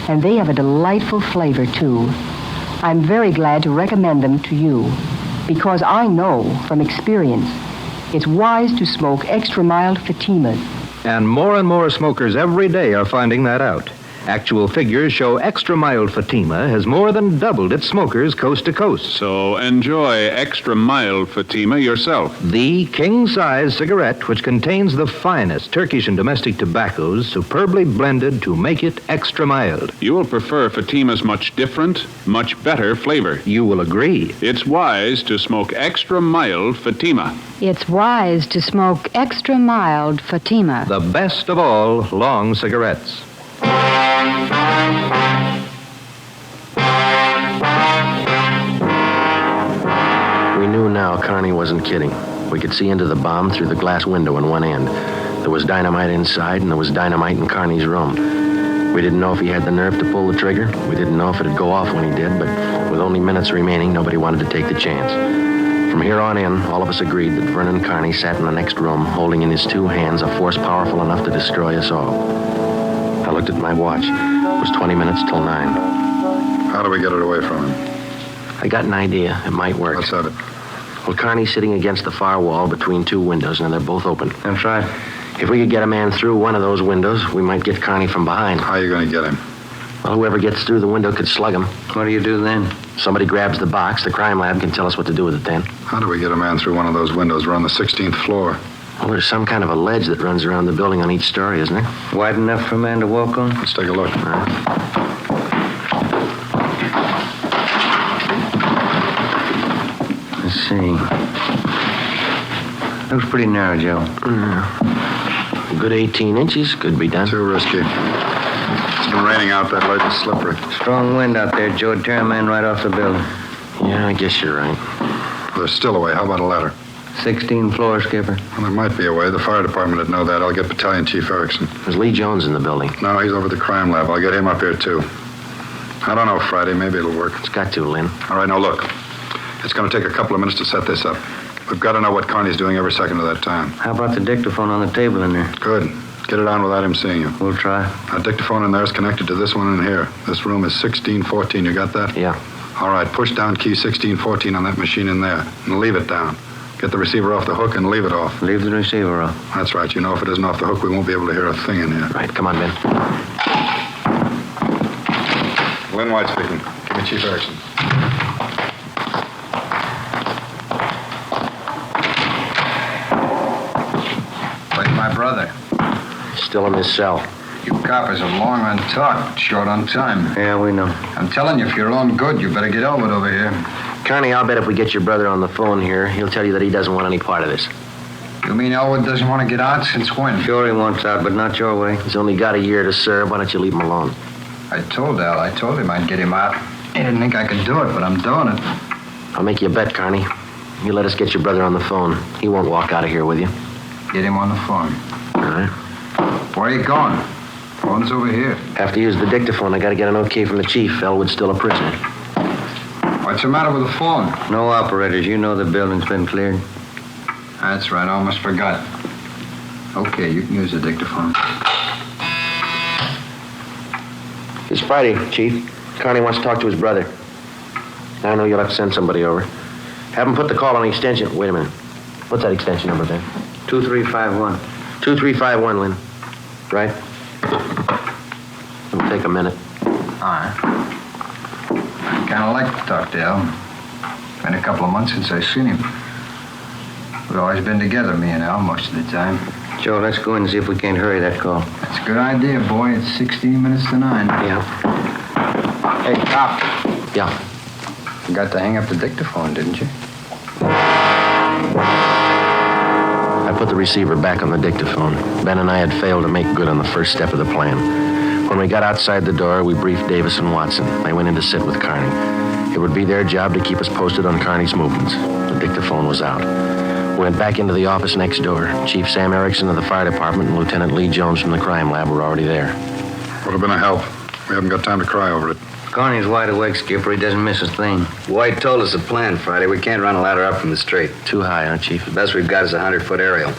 and they have a delightful flavor, too. I'm very glad to recommend them to you, because I know from experience it's wise to smoke extra mild Fatimas. And more smokers every day are finding that out. Actual figures show extra mild Fatima has more than doubled its smokers coast to coast. So enjoy extra mild Fatima yourself. The king-size cigarette, which contains the finest Turkish and domestic tobaccos, superbly blended to make it extra mild. You will prefer Fatima's much different, much better flavor. You will agree. It's wise to smoke extra mild Fatima. It's wise to smoke extra mild Fatima. The best of all long cigarettes. We knew now Kearney wasn't kidding. We could see into the bomb through the glass window in one end. There was dynamite inside, and there was dynamite in Kearney's room. We didn't know if he had the nerve to pull the trigger. We didn't know if it'd go off when he did, but with only minutes remaining, nobody wanted to take the chance. From here on in, all of us agreed that Vernon Kearney sat in the next room, holding in his two hands a force powerful enough to destroy us all. I looked at my watch. It was 20 minutes till 9. How do we get it away from him? I got an idea. It might work. Let's have it. Well, Kearney's sitting against the far wall between two windows, and they're both open. That's right. If we could get a man through one of those windows, we might get Kearney from behind. How are you going to get him? Well, whoever gets through the window could slug him. What do you do then? Somebody grabs the box. The crime lab can tell us what to do with it then. How do we get a man through one of those windows? We're on the 16th floor. Well, there's some kind of a ledge that runs around the building on each story, isn't there? Wide enough for a man to walk on? Let's take a look. Let's see. Looks pretty narrow, Joe. A good 18 inches could be done. Too risky. It's been raining out. That ledge is slippery. Strong wind out there, Joe. It'd tear a man right off the building. Yeah, I guess you're right. Well, there's still a way. How about a ladder? 16 floors, Skipper. Well, there might be a way. The fire department would know that. I'll get Battalion Chief Erickson. There's Lee Jones in the building. No, he's over at the crime lab. I'll get him up here, too. I don't know, Friday. Maybe it'll work. It's got to, Lynn. All right, now look. It's going to take a couple of minutes to set this up. We've got to know what Kearney's doing every second of that time. How about the dictaphone on the table in there? Good. Get it on without him seeing you. We'll try. That dictaphone in there is connected to this one in here. This room is 1614. You got that? Yeah. All right, push down key 1614 on that machine in there and leave it down. Get the receiver off the hook and leave it off. Leave the receiver off. That's right. You know, if it isn't off the hook, we won't be able to hear a thing in here. Right, come on, Ben. Lynn White speaking. Give me Chief Erickson. Where's my brother? Still in his cell. You coppers are long on talk, short on time. Yeah, we know. I'm telling you, for your own good, you better get over here. Connie, I'll bet if we get your brother on the phone here, he'll tell you that he doesn't want any part of this. You mean Elwood doesn't want to get out? Since when? Sure he wants out, but not your way. He's only got a year to serve. Why don't you leave him alone? I told him I'd get him out. He didn't think I could do it, but I'm doing it. I'll make you a bet, Connie. You let us get your brother on the phone. He won't walk out of here with you. Get him on the phone. All right. Where are you going? Phone's over here. Have to use the dictaphone. I got to get an okay from the chief. Elwood's still a prisoner. What's the matter with the phone? No operators. You know the building's been cleared. That's right. I almost forgot. Okay, you can use the dictaphone. It's Friday, Chief. Connie wants to talk to his brother. I know you'll have to send somebody over. Have him put the call on the extension. Wait a minute. What's that extension number, Ben? 2351. 2351, Lynn. Right? It'll take a minute. All right. I kind of like to talk to El. Been a couple of months since I've seen him. We've always been together, me and Al, most of the time. Joe, let's go in and see if we can't hurry that call. That's a good idea, boy. It's 16 minutes to 9. Yeah. Hey, cop. Yeah. Forgot to hang up the dictaphone, didn't you? I put the receiver back on the dictaphone. Ben and I had failed to make good on the first step of the plan. When we got outside the door, we briefed Davis and Watson. They went in to sit with Carney. It would be their job to keep us posted on Carney's movements. The dictaphone was out. We went back into the office next door. Chief Sam Erickson of the fire department and Lieutenant Lee Jones from the crime lab were already there. Would have been a help. We haven't got time to cry over it. Carney's wide awake, Skipper. He doesn't miss a thing. White told us the plan Friday. We can't run a ladder up from the street. Too high, huh, Chief? The best we've got is a 100-foot aerial.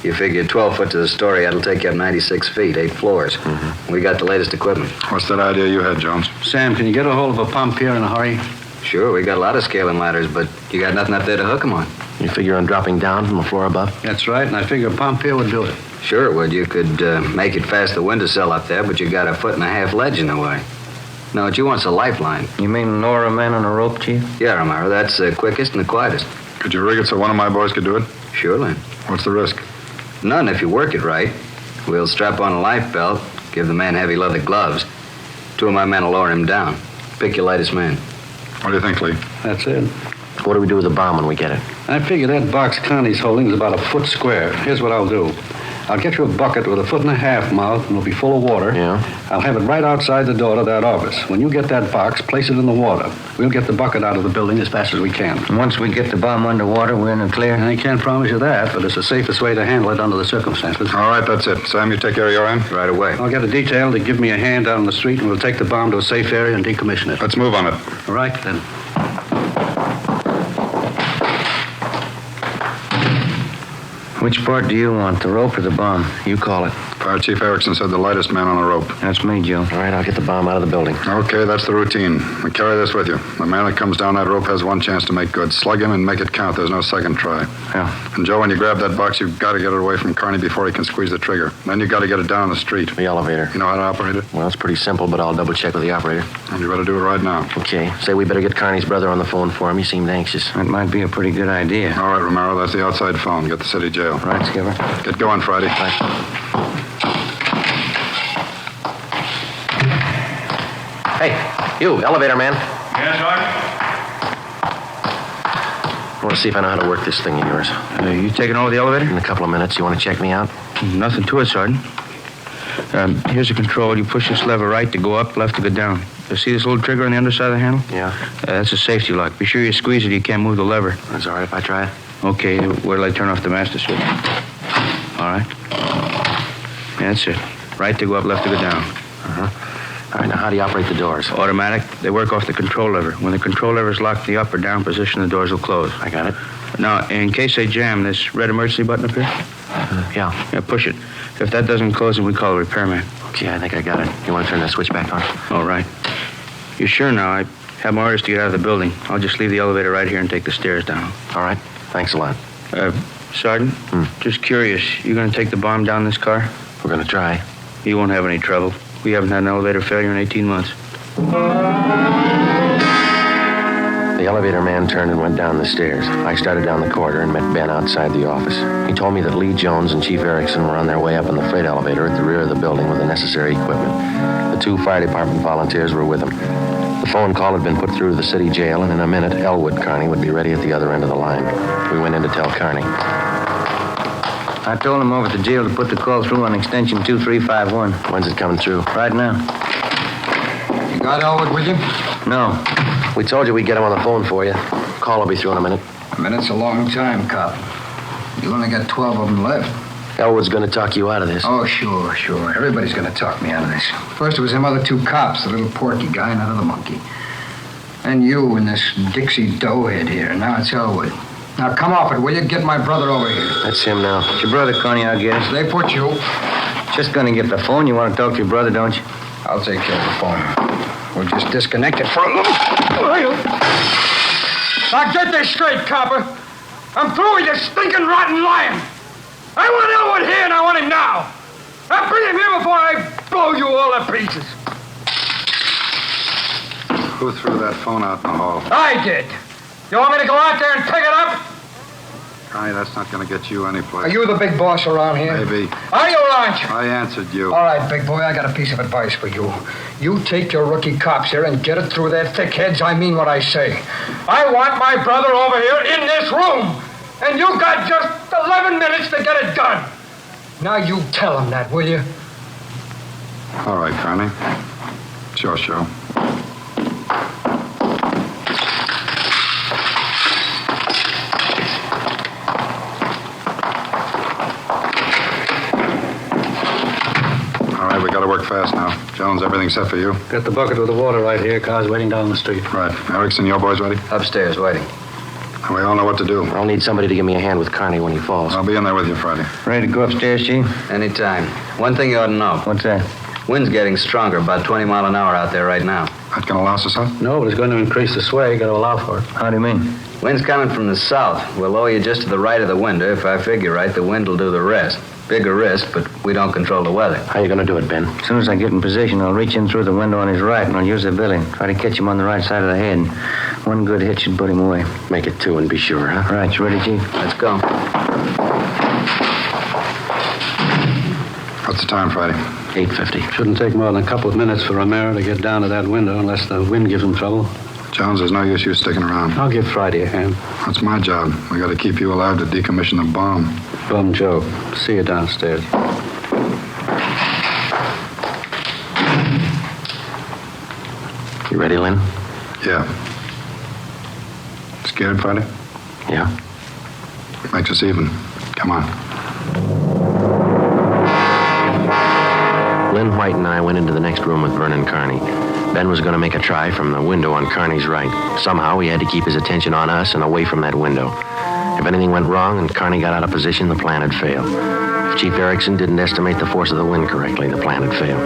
You figure 12 foot to the story, that'll take you up 96 feet, 8 floors. Mm-hmm. We got the latest equipment. What's that idea you had, Jones? Sam, can you get a hold of a pump here in a hurry? Sure, we got a lot of scaling ladders, but you got nothing up there to hook them on. You figure on dropping down from the floor above? That's right, and I figure a pump here would do it. Sure it would. You could make it past the windowsill up there, but you got 1.5 foot ledge in the way. No, what you want's a lifeline. You mean lower a man on a rope, Chief? Yeah, Romero, that's the quickest and the quietest. Could you rig it so one of my boys could do it? Surely. What's the risk? None if you work it right. We'll strap on a life belt, give the man heavy leather gloves. 2 of my men will lower him down. Pick your lightest man. What do you think, Lee? That's it. What do we do with the bomb when we get it? I figure that box Connie's holding is about 1 foot square. Here's what I'll do. I'll get you a bucket with 1.5 foot mouth, and it'll be full of water. Yeah? I'll have it right outside the door to that office. When you get that box, place it in the water. We'll get the bucket out of the building as fast as we can. And once we get the bomb underwater, we're in the clear? I can't promise you that, but it's the safest way to handle it under the circumstances. All right, that's it. Sam, you take care of your end? Right away. I'll get a detail to give me a hand out on the street, and we'll take the bomb to a safe area and decommission it. Let's move on it. All right, then. Which part do you want, the rope or the bomb? You call it. Fire Chief Erickson said the lightest man on the rope. That's me, Joe. All right, I'll get the bomb out of the building. Okay, that's the routine. Now carry this with you. The man that comes down that rope has one chance to make good. Slug him and make it count. There's no second try. Yeah. And Joe, when you grab that box, you've got to get it away from Carney before he can squeeze the trigger. Then you've got to get it down the street. The elevator. You know how to operate it? Well, it's pretty simple, but I'll double check with the operator. And you better do it right now. Okay. Say we better get Carney's brother on the phone for him. He seemed anxious. That might be a pretty good idea. All right, Romero, that's the outside phone. Get the city jail. Right, Skipper. Get going, Friday. Right. Hey, you, elevator man. Yes, Sergeant? I want to see if I know how to work this thing of yours. You taking over the elevator? In a couple of minutes. You want to check me out? Nothing to it, Sergeant. Here's the control. You push this lever right to go up, left to go down. You see this little trigger on the underside of the handle? Yeah. That's a safety lock. Be sure you squeeze it. You can't move the lever. That's all right if I try it. Okay, where till I turn off the master switch? All right. Yeah, that's it. Right to go up, left to go down. Uh-huh. All right, now how do you operate the doors? Automatic. They work off the control lever. When the control lever is locked in the up or down position, the doors will close. I got it. Now, in case they jam, this red emergency button up here? Yeah. Yeah, push it. If that doesn't close, then we call the repairman. Okay, I think I got it. You want to turn that switch back on? All right. You sure now? I have my orders to get out of the building. I'll just leave the elevator right here and take the stairs down. All right. Thanks a lot. Sergeant, just curious, you going to take the bomb down this car? We're going to try. You won't have any trouble. We haven't had an elevator failure in 18 months. elevator man turned and went down the stairs. I started down the corridor and met Ben outside the office. He told me that Lee Jones and Chief Erickson were on their way up in the freight elevator at the rear of the building with the necessary equipment. The 2 fire department volunteers were with them. The phone call had been put through to the city jail, and in a minute, Elwood Carney would be ready at the other end of the line. We went in to tell Carney. I told him over at the jail to put the call through on extension 2351. When's it coming through? Right now. You got Elwood with you? No. We told you we'd get him on the phone for you. Call will be through in a minute. A minute's a long time, cop. You only got 12 of them left. Elwood's going to talk you out of this. Oh, sure. Everybody's going to talk me out of this. First it was them other 2 cops, the little porky guy and that other monkey. And you and this Dixie doughhead here. Now it's Elwood. Now come off it, will you? Get my brother over here. That's him now. It's your brother, Connie, I guess. They put you. Just gonna get the phone. You want to talk to your brother, don't you? I'll take care of the phone. We'll just disconnect it for a little. Now get this straight, copper. I'm through with your stinking rotten lying. I want Elwood here and I want him now. Now bring him here before I blow you all to pieces. Who threw that phone out in the hall? I did. You want me to go out there and pick it up? Connie, that's not going to get you anyplace. Are you the big boss around here? Maybe. Are you, aren't you? I answered you. All right, big boy, I got a piece of advice for you. You take your rookie cops here and get it through their thick heads. I mean what I say. I want my brother over here in this room. And you got just 11 minutes to get it done. Now you tell him that, will you? All right, Connie. Sure. We got to work fast now. Jones, everything set for you? Got the bucket with the water right here. Car's waiting down the street. Right. Erickson, your boys ready? Upstairs, waiting. We all know what to do. I'll need somebody to give me a hand with Carney when he falls. I'll be in there with you Friday. Ready to go upstairs, Chief? Anytime. One thing you ought to know. What's that? Wind's getting stronger, about 20 mile an hour out there right now. That gonna last us out? No, but it's going to increase the sway. Got to allow for it. How do you mean? Wind's coming from the south. We'll lower you just to the right of the window. If I figure right, the wind will do the rest. Bigger risk, but we don't control the weather. How you going to do it, Ben? As soon as I get in position, I'll reach in through the window on his right, and I'll use the billy. Try to catch him on the right side of the head. One good hit should put him away. Make it 2 and be sure, huh? Right, you ready, Chief? Let's go. What's the time, Friday? 8:50. Shouldn't take more than a couple of minutes for Romero to get down to that window unless the wind gives him trouble. Jones, there's no use you sticking around. I'll give Friday a hand. That's my job. We got to keep you alive to decommission the bomb. Bum Joe. See you downstairs. You ready, Lynn? Yeah. Scared, Friday? Yeah. Makes us even. Come on. Lynn White and I went into the next room with Vernon Carney. Ben was going to make a try from the window on Carney's right. Somehow he had to keep his attention on us and away from that window. If anything went wrong and Carney got out of position, the plan had failed. If Chief Erickson didn't estimate the force of the wind correctly, the plan had failed.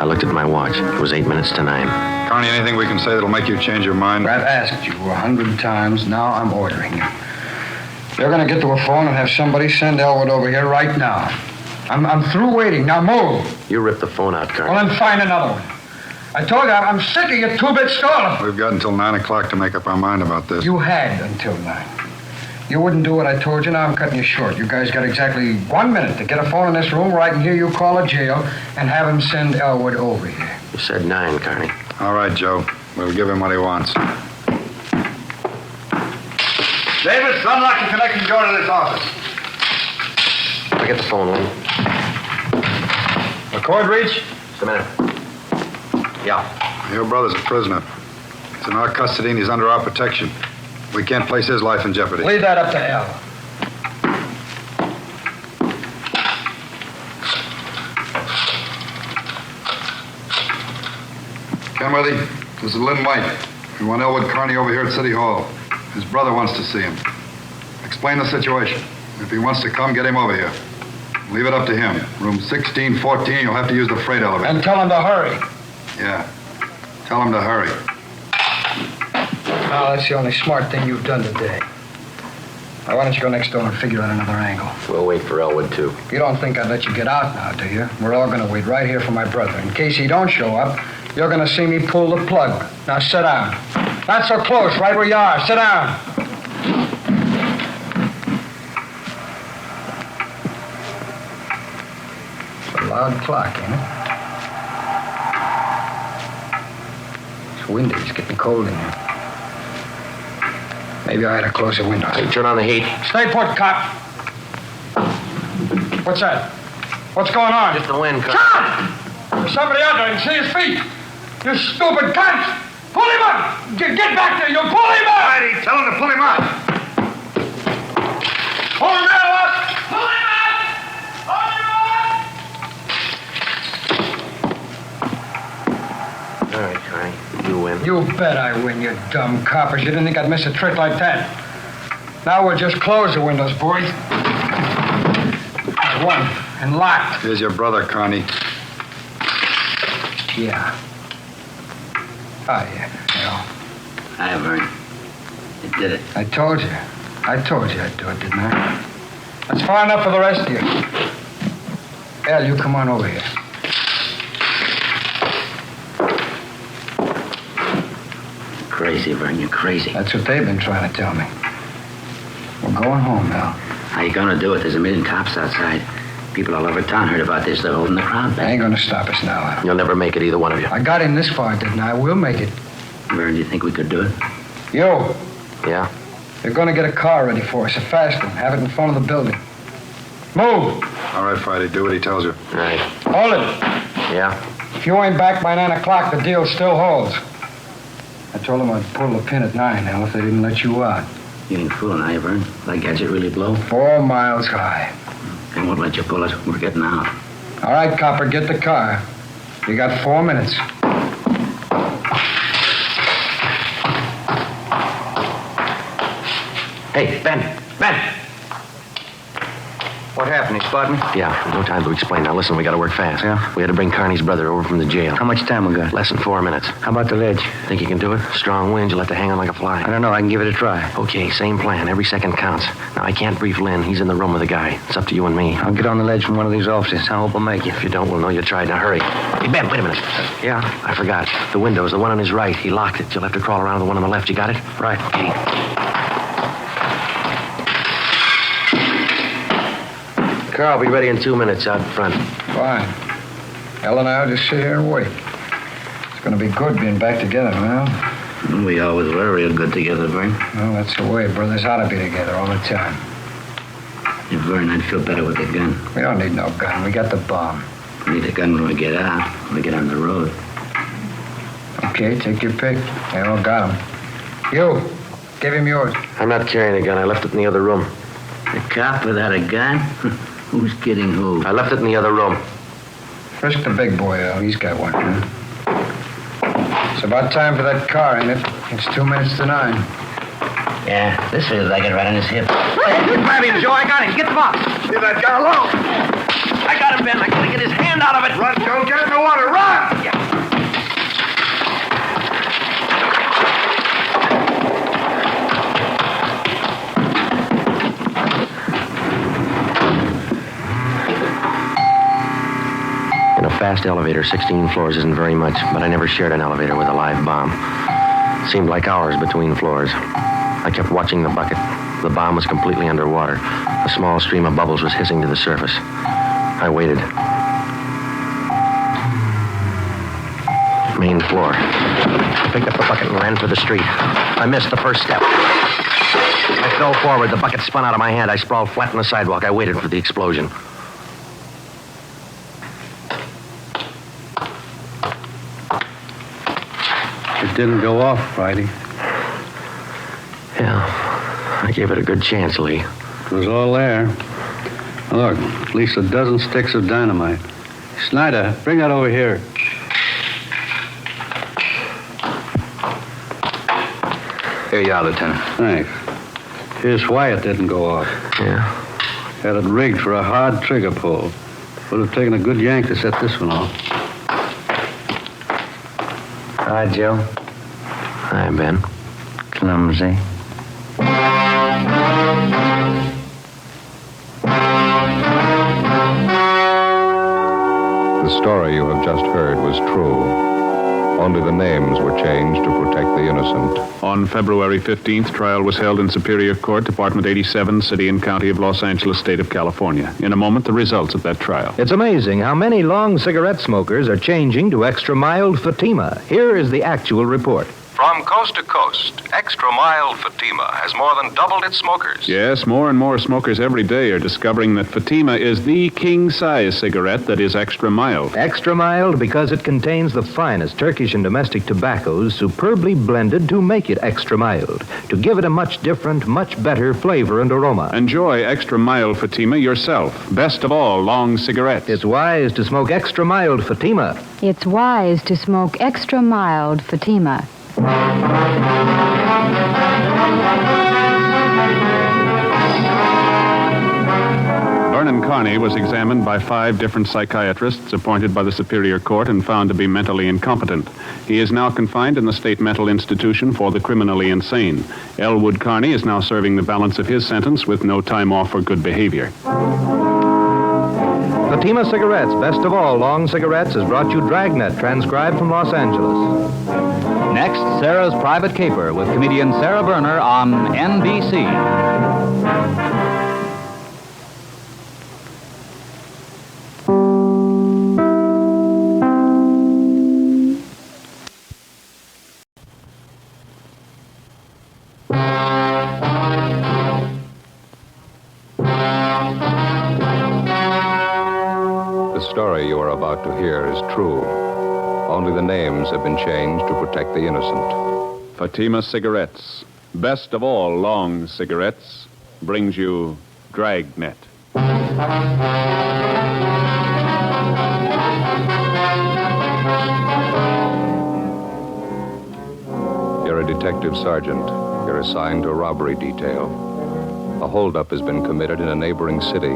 I looked at my watch. It was 8 minutes to 9. Carney, anything we can say that'll make you change your mind? I've asked you 100 times. Now I'm ordering you. You're going to get to a phone and have somebody send Elwood over here right now. I'm through waiting. Now move. You ripped the phone out, Carney. Well, then find another one. I told you, I'm sick of your two-bit stalling. We've got until 9 o'clock to make up our mind about this. You had until 9. You wouldn't do what I told you. Now I'm cutting you short. You guys got exactly 1 minute to get a phone in this room where I can hear you call a jail and have him send Elwood over here. You said 9, Carney. All right, Joe. We'll give him what he wants. Davis, unlock the connecting door to this office. I'll get the phone, Lynn. The cord reach? Just a minute. Yeah. Your brother's a prisoner. He's in our custody and he's under our protection. We can't place his life in jeopardy. Leave that up to Al. Kenworthy, this is Lynn White. We want Elwood Carney over here at City Hall. His brother wants to see him. Explain the situation. If he wants to come, get him over here. Leave it up to him. Room 1614, you'll have to use the freight elevator. And tell him to hurry. Yeah. Tell him to hurry. Now, that's the only smart thing you've done today. Now, why don't you go next door and figure out another angle? We'll wait for Elwood, too. You don't think I'd let you get out now, do you? We're all going to wait right here for my brother. In case he don't show up, you're going to see me pull the plug. Now, sit down. Not so close, right where you are. Sit down. It's a loud clock, ain't it? It's windy. It's getting cold in here. Maybe I ought to close the windows. Hey, turn on the heat. Stay put, cop. What's that? What's going on? Just the wind, cop. Shut! There's somebody out there. I can see his feet. You stupid cunt! Pull him up! Get back there! You pull him up! Righty, tell him to pull him up. Pull him up! Pull him up! Pull him up! All right, Connie. You win. You bet I win, you dumb coppers. You didn't think I'd miss a trick like that. Now we'll just close the windows, boys. There's one, and locked. Here's your brother, Connie. Yeah. Oh, yeah. Hi, Vern. You did it. I told you. I'd do it, didn't I? That's far enough for the rest of you. Al, you come on over here. Crazy, Vern. You're crazy. That's what they've been trying to tell me. We're going home, Al. How you gonna do it? There's a million cops outside. People all over town heard about this. They're holding the crowd back. They ain't gonna stop us now, Al. You'll never make it, either one of you. I got him this far, didn't I? We'll make it. Vern, do you think we could do it? You. Yeah? You're gonna get a car ready for us, a fast one. Have it in front of the building. Move. All right, Friday, do what he tells you. Right. Hold it. Yeah? If you ain't back by 9 o'clock, the deal still holds. I told them I'd pull the pin at 9 now if they didn't let you out. You ain't fooling, are you, Vern? That gadget really blow? 4 miles high. They won't let you pull it. We're getting out. All right, copper, get the car. You got 4 minutes. Hey, Ben! What happened? He spotted me? Yeah, no time to explain. Now, listen, we gotta work fast. Yeah? We had to bring Carney's brother over from the jail. How much time we got? Less than 4 minutes. How about the ledge? Think you can do it? Strong wind, you'll have to hang on like a fly. I don't know. I can give it a try. Okay, same plan. Every second counts. Now, I can't brief Lynn. He's in the room with the guy. It's up to you and me. I'll get on the ledge from one of these offices. I hope I'll make it. If you don't, we'll know you tried. Now, hurry. Hey, Ben, wait a minute. Yeah? I forgot. The window's the one on his right. He locked it. You'll have to crawl around the one on the left. You got it? Right. Okay. Car will be ready in 2 minutes out front. Fine. Ella and I'll just sit here and wait. It's going to be good being back together, Well, we always were real good together, Vern. Well, that's the way. Brothers ought to be together all the time. Yeah, Vern, I'd feel better with a gun. We don't need no gun. We got the bomb. We need a gun when we get out, when we get on the road. Okay, take your pick. They all got him. You, give him yours. I'm not carrying a gun. I left it in the other room. A cop without a gun? Who's kidding who? I left it in the other room. Frisk the big boy, Al. He's got one, huh? It's about time for that car, ain't it? It's 2 minutes to 9. Yeah, this feels like it right on his hip. Grab him, Joe. I got him. Get the box. Leave that guy alone. I got him, Ben. I gotta get his hand out of it. Run, Joe. Get in the water. Run! In a fast elevator, 16 floors isn't very much, but I never shared an elevator with a live bomb. Seemed like hours between floors. I kept watching the bucket. The bomb was completely underwater. A small stream of bubbles was hissing to the surface. I waited. Main floor. I picked up the bucket and ran for the street. I missed the first step. I fell forward. The bucket spun out of my hand. I sprawled flat on the sidewalk. I waited for the explosion. It didn't go off, Friday. Yeah, I gave it a good chance, Lee. It was all there. Look, at least a dozen sticks of dynamite. Snyder, bring that over here. Here you are, Lieutenant. Thanks. Here's why it didn't go off. Yeah? Had it rigged for a hard trigger pull. Would have taken a good yank to set this one off. Hi, Joe. Hi, Ben. Clumsy. The story you have just heard was true. Only the names were changed to protect the innocent. On February 15th, trial was held in Superior Court, Department 87, City and County of Los Angeles, State of California. In a moment, the results of that trial. It's amazing how many long cigarette smokers are changing to extra mild Fatima. Here is the actual report. From coast to coast, extra mild Fatima has more than doubled its smokers. Yes, more and more smokers every day are discovering that Fatima is the king-size cigarette that is extra mild. Extra mild because it contains the finest Turkish and domestic tobaccos superbly blended to make it extra mild, to give it a much different, much better flavor and aroma. Enjoy extra mild Fatima yourself. Best of all, long cigarettes. It's wise to smoke extra mild Fatima. It's wise to smoke extra mild Fatima. Vernon Carney was examined by 5 different psychiatrists appointed by the Superior Court and found to be mentally incompetent. He is now confined in the State Mental Institution for the Criminally Insane. Elwood Carney is now serving the balance of his sentence with no time off for good behavior. Fatima Cigarettes, best of all long cigarettes, has brought you Dragnet, transcribed from Los Angeles. Next, Sarah's Private Caper with comedian Sarah Berner on NBC. The story you are about to hear is true. Only the names have been changed to protect the innocent. Fatima Cigarettes, best of all long cigarettes, brings you Dragnet. You're a detective sergeant. You're assigned to a robbery detail. A holdup has been committed in a neighboring city.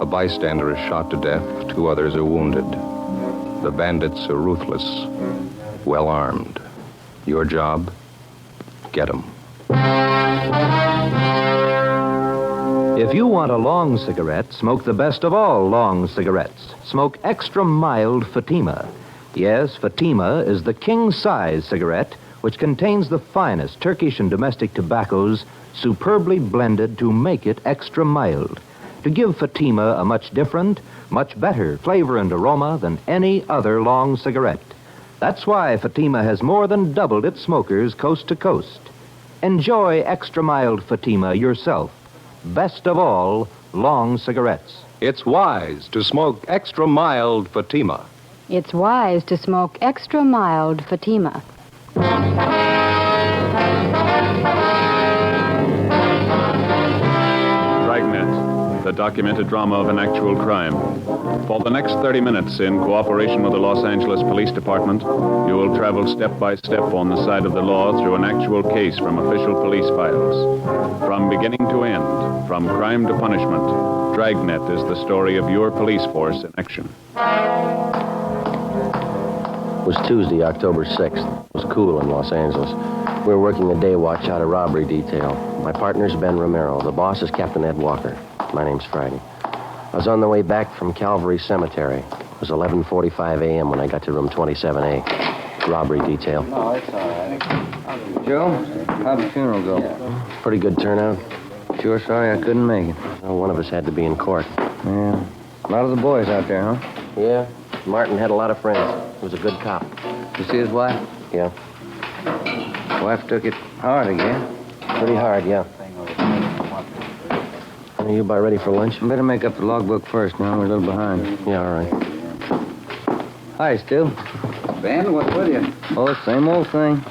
A bystander is shot to death. 2 others are wounded. The bandits are ruthless, well armed. Your job? Get them. If you want a long cigarette, smoke the best of all long cigarettes. Smoke extra mild Fatima. Yes, Fatima is the king-size cigarette which contains the finest Turkish and domestic tobaccos superbly blended to make it extra mild, to give Fatima a much different, much better flavor and aroma than any other long cigarette. That's why Fatima has more than doubled its smokers coast to coast. Enjoy extra mild Fatima yourself. Best of all, long cigarettes. It's wise to smoke extra mild Fatima. It's wise to smoke extra mild Fatima. Dragnet, the documented drama of an actual crime. For the next 30 minutes, in cooperation with the Los Angeles Police Department, you will travel step by step on the side of the law through an actual case from official police files. From beginning to end, from crime to punishment, Dragnet is the story of your police force in action. It was Tuesday, October 6th. It was cool in Los Angeles. We were working a day watch out of robbery detail. My partner's Ben Romero. The boss is Captain Ed Walker. My name's Friday. I was on the way back from Calvary Cemetery. It was 11:45 a.m. when I got to room 27A. Robbery detail. No, it's all right. Joe, how'd the funeral go? Pretty good turnout. Sure sorry I couldn't make it. Well, one of us had to be in court. Yeah. A lot of the boys out there, huh? Yeah. Martin had a lot of friends. He was a good cop. You see his wife? Yeah. Wife took it hard again. Pretty hard, yeah. Are you about ready for lunch? Better make up the logbook first. Now we're a little behind. Yeah, all right. Hi, Stu. Ben, what's with you? Oh, same old thing.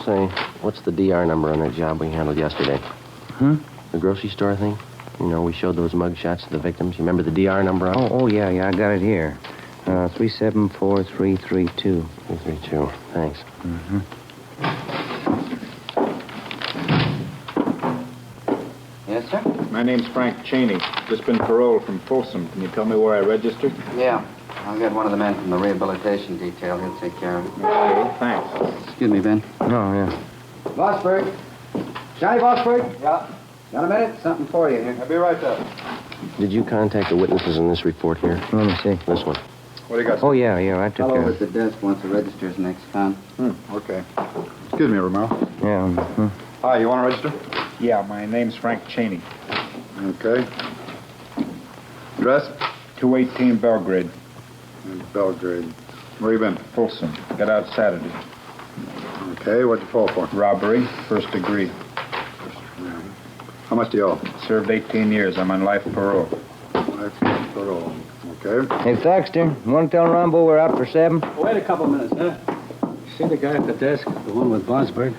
Say, what's the DR number on that job we handled yesterday? The grocery store thing? You know, we showed those mug shots to the victims. You remember the DR number on it? Oh, yeah, I got it here. 374332. 332. Thanks. Yes, sir? My name's Frank Cheney. Just been paroled from Folsom. Can you tell me where I registered? Yeah. I'll get one of the men from the rehabilitation detail. He'll take care of it. Okay, thanks. Excuse me, Ben. Oh, yeah. Bossberg. Johnny Bossberg? Yeah. Got a minute? Something for you here. I'll be right there. Did you contact the witnesses in this report here? Let me see. This one. What do you got? Oh, yeah, I took Fellow care over of at the desk wants to register as an ex-con. Okay. Excuse me, Romero. Yeah. Hi, you want to register? Yeah, my name's Frank Cheney. Okay. Address? 218 Belgrade. In Belgrade. Where you been? Folsom. Got out Saturday. Okay, what'd you fall for? Robbery, first degree. How much do you owe? Served 18 years. I'm on life parole. Life parole. Okay. Hey, Thaxter, you want to tell Rambo we're out for 7? Wait a couple minutes, huh? See the guy at the desk, the one with Bosberg?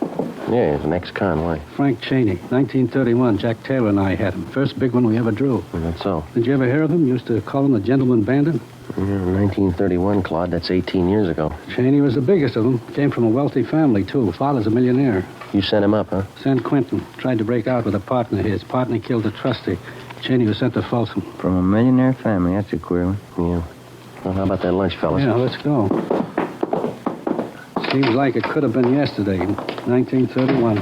Yeah, he's an ex-con. Why? Frank Cheney, 1931. Jack Taylor and I had him. First big one we ever drew. That's so. Did you ever hear of him? Used to call him the gentleman bandit. Yeah, 1931, Claude. That's 18 years ago. Cheney was the biggest of them. Came from a wealthy family, too. Father's a millionaire. You sent him up, huh? San Quentin. Tried to break out with a partner of his. Partner killed the trustee. Cheney was sent to Folsom. From a millionaire family. That's a queer one. Yeah. Well, how about that lunch, fellas? Yeah, let's go. Seems like it could have been yesterday, 1931.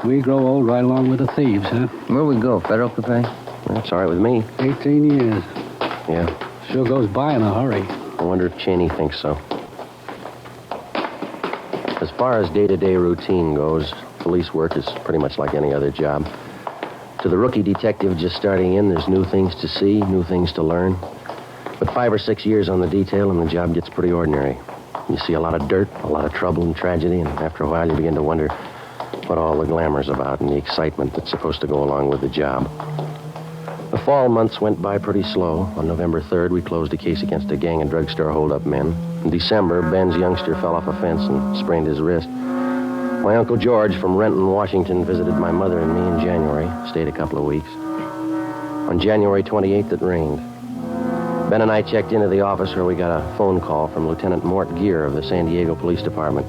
We grow old right along with the thieves, huh? Where we go? Federal Cafe? That's all right with me. 18 years. Yeah. Sure goes by in a hurry. I wonder if Cheney thinks so. As far as day-to-day routine goes, police work is pretty much like any other job. To the rookie detective just starting in, there's new things to see, new things to learn. But 5 or 6 years on the detail and the job gets pretty ordinary. You see a lot of dirt, a lot of trouble and tragedy, and after a while you begin to wonder what all the glamour's about and the excitement that's supposed to go along with the job. The fall months went by pretty slow. On November 3rd, we closed a case against a gang of drugstore hold-up men. In December, Ben's youngster fell off a fence and sprained his wrist. My Uncle George from Renton, Washington, visited my mother and me in January, stayed a couple of weeks. On January 28th, it rained. Ben and I checked into the office where we got a phone call from Lieutenant Mort Gear of the San Diego Police Department.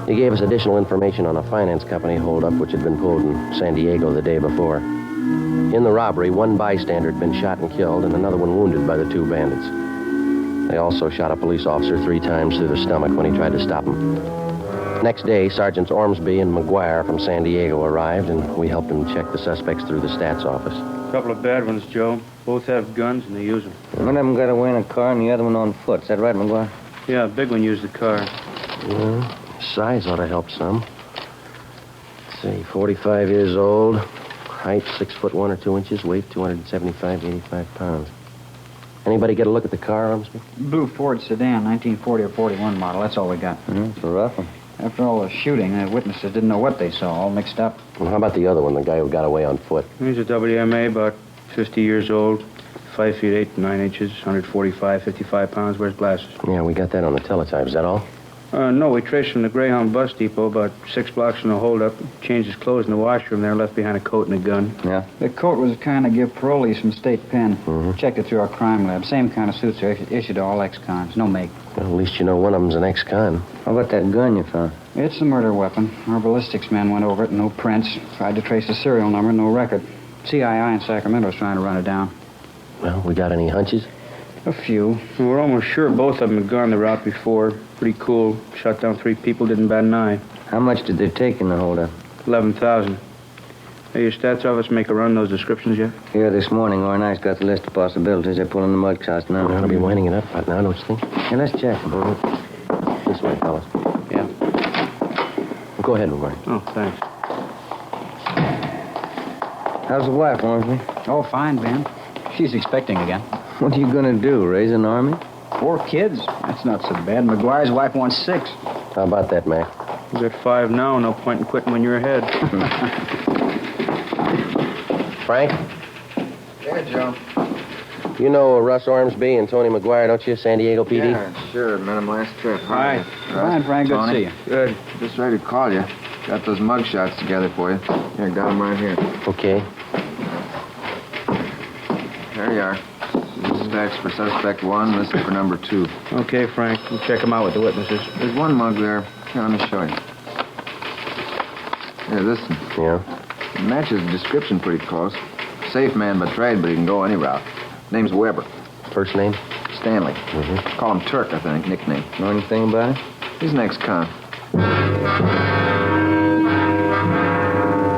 He gave us additional information on a finance company holdup which had been pulled in San Diego the day before. In the robbery, one bystander had been shot and killed and another one wounded by the 2 bandits. They also shot a police officer 3 times through the stomach when he tried to stop him. Next day, Sergeants Ormsby and McGuire from San Diego arrived, and we helped them check the suspects through the stats office. A couple of bad ones, Joe. Both have guns, and they use them. One of them got away in a car and the other one on foot. Is that right, McGuire? Yeah, a big one used the car. Yeah, size ought to help some. Let's see, 45 years old, height 6 foot 1 or 2 inches, weight 275 to 85 pounds. Anybody get a look at the car, Ormsby? Blue Ford sedan, 1940 or 41 model. That's all we got. It's a rough one. After all the shooting, the witnesses didn't know what they saw, all mixed up. Well, how about the other one, the guy who got away on foot? He's a WMA, about 50 years old, 5 feet 8 and 9 inches, 145, 55 pounds, wears glasses. Yeah, we got that on the teletype. Is that all? No, we traced from the Greyhound bus depot about 6 blocks from the holdup. Changed his clothes in the washroom there, left behind a coat and a gun. Yeah. The coat was the kind of gift parolees from State Pen. Checked it through our crime lab. Same kind of suits are issued to all ex-cons. No make. Well, at least you know one of them's an ex-con. How about that gun you found? It's a murder weapon. Our ballistics men went over it, no prints. Tried to trace the serial number, no record. CII in Sacramento's trying to run it down. Well, we got any hunches? A few. We're almost sure both of them had gone the route before. Pretty cool. Shot down 3 people, didn't bat an eye. How much did they take in the holdup? 11,000. Hey, your stats office make a run those descriptions yet? Here this morning, or nice got the list of possibilities. They're pulling the mud shots now. Ought to be winding it up right now, don't you think? Yeah, let's check. This way, fellas. Yeah. Well, go ahead, McGuire. Oh, thanks. How's the wife, Ormsby? Oh, fine, Ben. She's expecting again. What are you going to do, raise an army? 4 kids. That's not so bad. McGuire's wife wants 6. How about that, Mac? You got 5 now. No point in quitting when you're ahead. Frank? Yeah, Joe. You know Russ Ormsby and Tony McGuire, don't you? San Diego PD? Yeah, Sure, met him last trip. Hi. Fine, Frank. Good to see you. Good. Just ready to call you. Got those mug shots together for you. Here, got them right here. Okay. There you are. This is Dex for suspect 1. This is for number 2. Okay, Frank. We'll check them out with the witnesses. There's one mug there. Here, let me show you. Here, this one. Yeah? It matches the description pretty close. Safe man by trade, but he can go any route. Name's Weber. First name? Stanley. Call him Turk, I think, nickname. Know anything about it? He's an ex-con.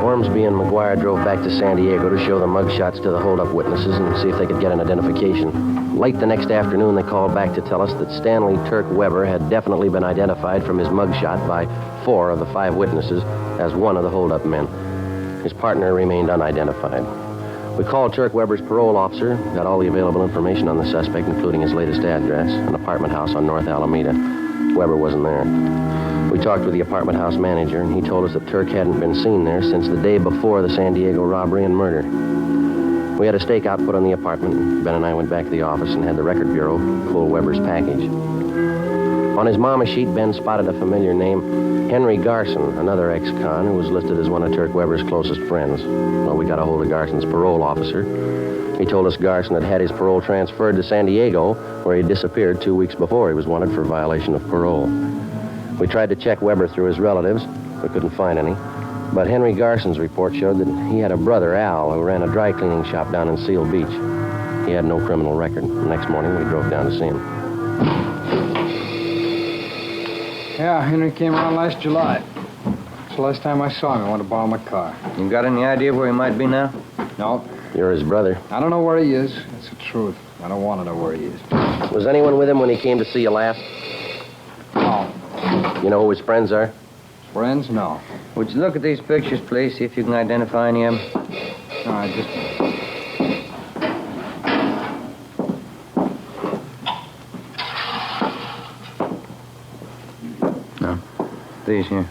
Ormsby Busby and McGuire drove back to San Diego to show the mugshots to the holdup witnesses and see if they could get an identification. Late the next afternoon, they called back to tell us that Stanley Turk Weber had definitely been identified from his mugshot by 4 of the 5 witnesses as one of the holdup men. His partner remained unidentified. We called Turk Weber's parole officer, got all the available information on the suspect, including his latest address, an apartment house on North Alameda. Weber wasn't there. We talked with the apartment house manager, and he told us that Turk hadn't been seen there since the day before the San Diego robbery and murder. We had a stakeout put on the apartment. Ben and I went back to the office and had the record bureau pull Weber's package. On his mama sheet, Ben spotted a familiar name, Henry Garson, another ex-con who was listed as one of Turk Weber's closest friends. Well, we got a hold of Garson's parole officer. He told us Garson had had his parole transferred to San Diego, where he disappeared 2 weeks before he was wanted for violation of parole. We tried to check Weber through his relatives. We couldn't find any. But Henry Garson's report showed that he had a brother, Al, who ran a dry cleaning shop down in Seal Beach. He had no criminal record. The next morning, we drove down to see him. Yeah, Henry came around last July. It's the last time I saw him. I wanted to borrow my car. You got any idea where he might be now? No. You're his brother. I don't know where he is. That's the truth. I don't want to know where he is. Was anyone with him when he came to see you last? No. You know who his friends are? Friends? No. Would you look at these pictures, please, see if you can identify any of them? All right, just... No. These here?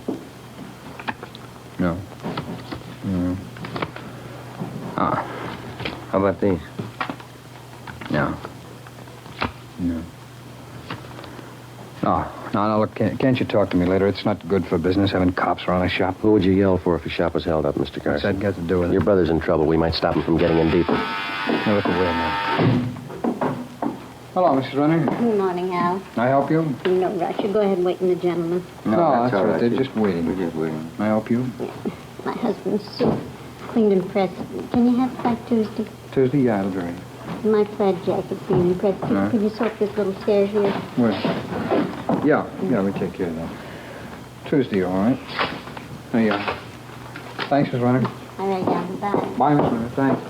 No. No. Ah. How about these? No. No. No, look, can't you talk to me later? It's not good for business having cops around a shop. Who would you yell for if your shop was held up, Mr. Garson? What's that got to do with it? Your brother's in trouble. We might stop him from getting in deeper. Now, look away now. Hello, Mrs. Runner. Good morning, Al. Can I help you? No rush. You go ahead and wait in the gentleman. No, that's all right. They're just waiting. We're just waiting. Can I help you? My husband's suit cleaned and pressed. Can you have it by Tuesday? Tuesday, yeah, it'll be ready. My plaid jacket cleaned and pressed. Could you soak this little stairs here? Where? Yeah, we take care of that. Tuesday, all right. There you are. Thanks, Miss Runner. All right, Al. Bye. Bye, Miss Runner. Thanks.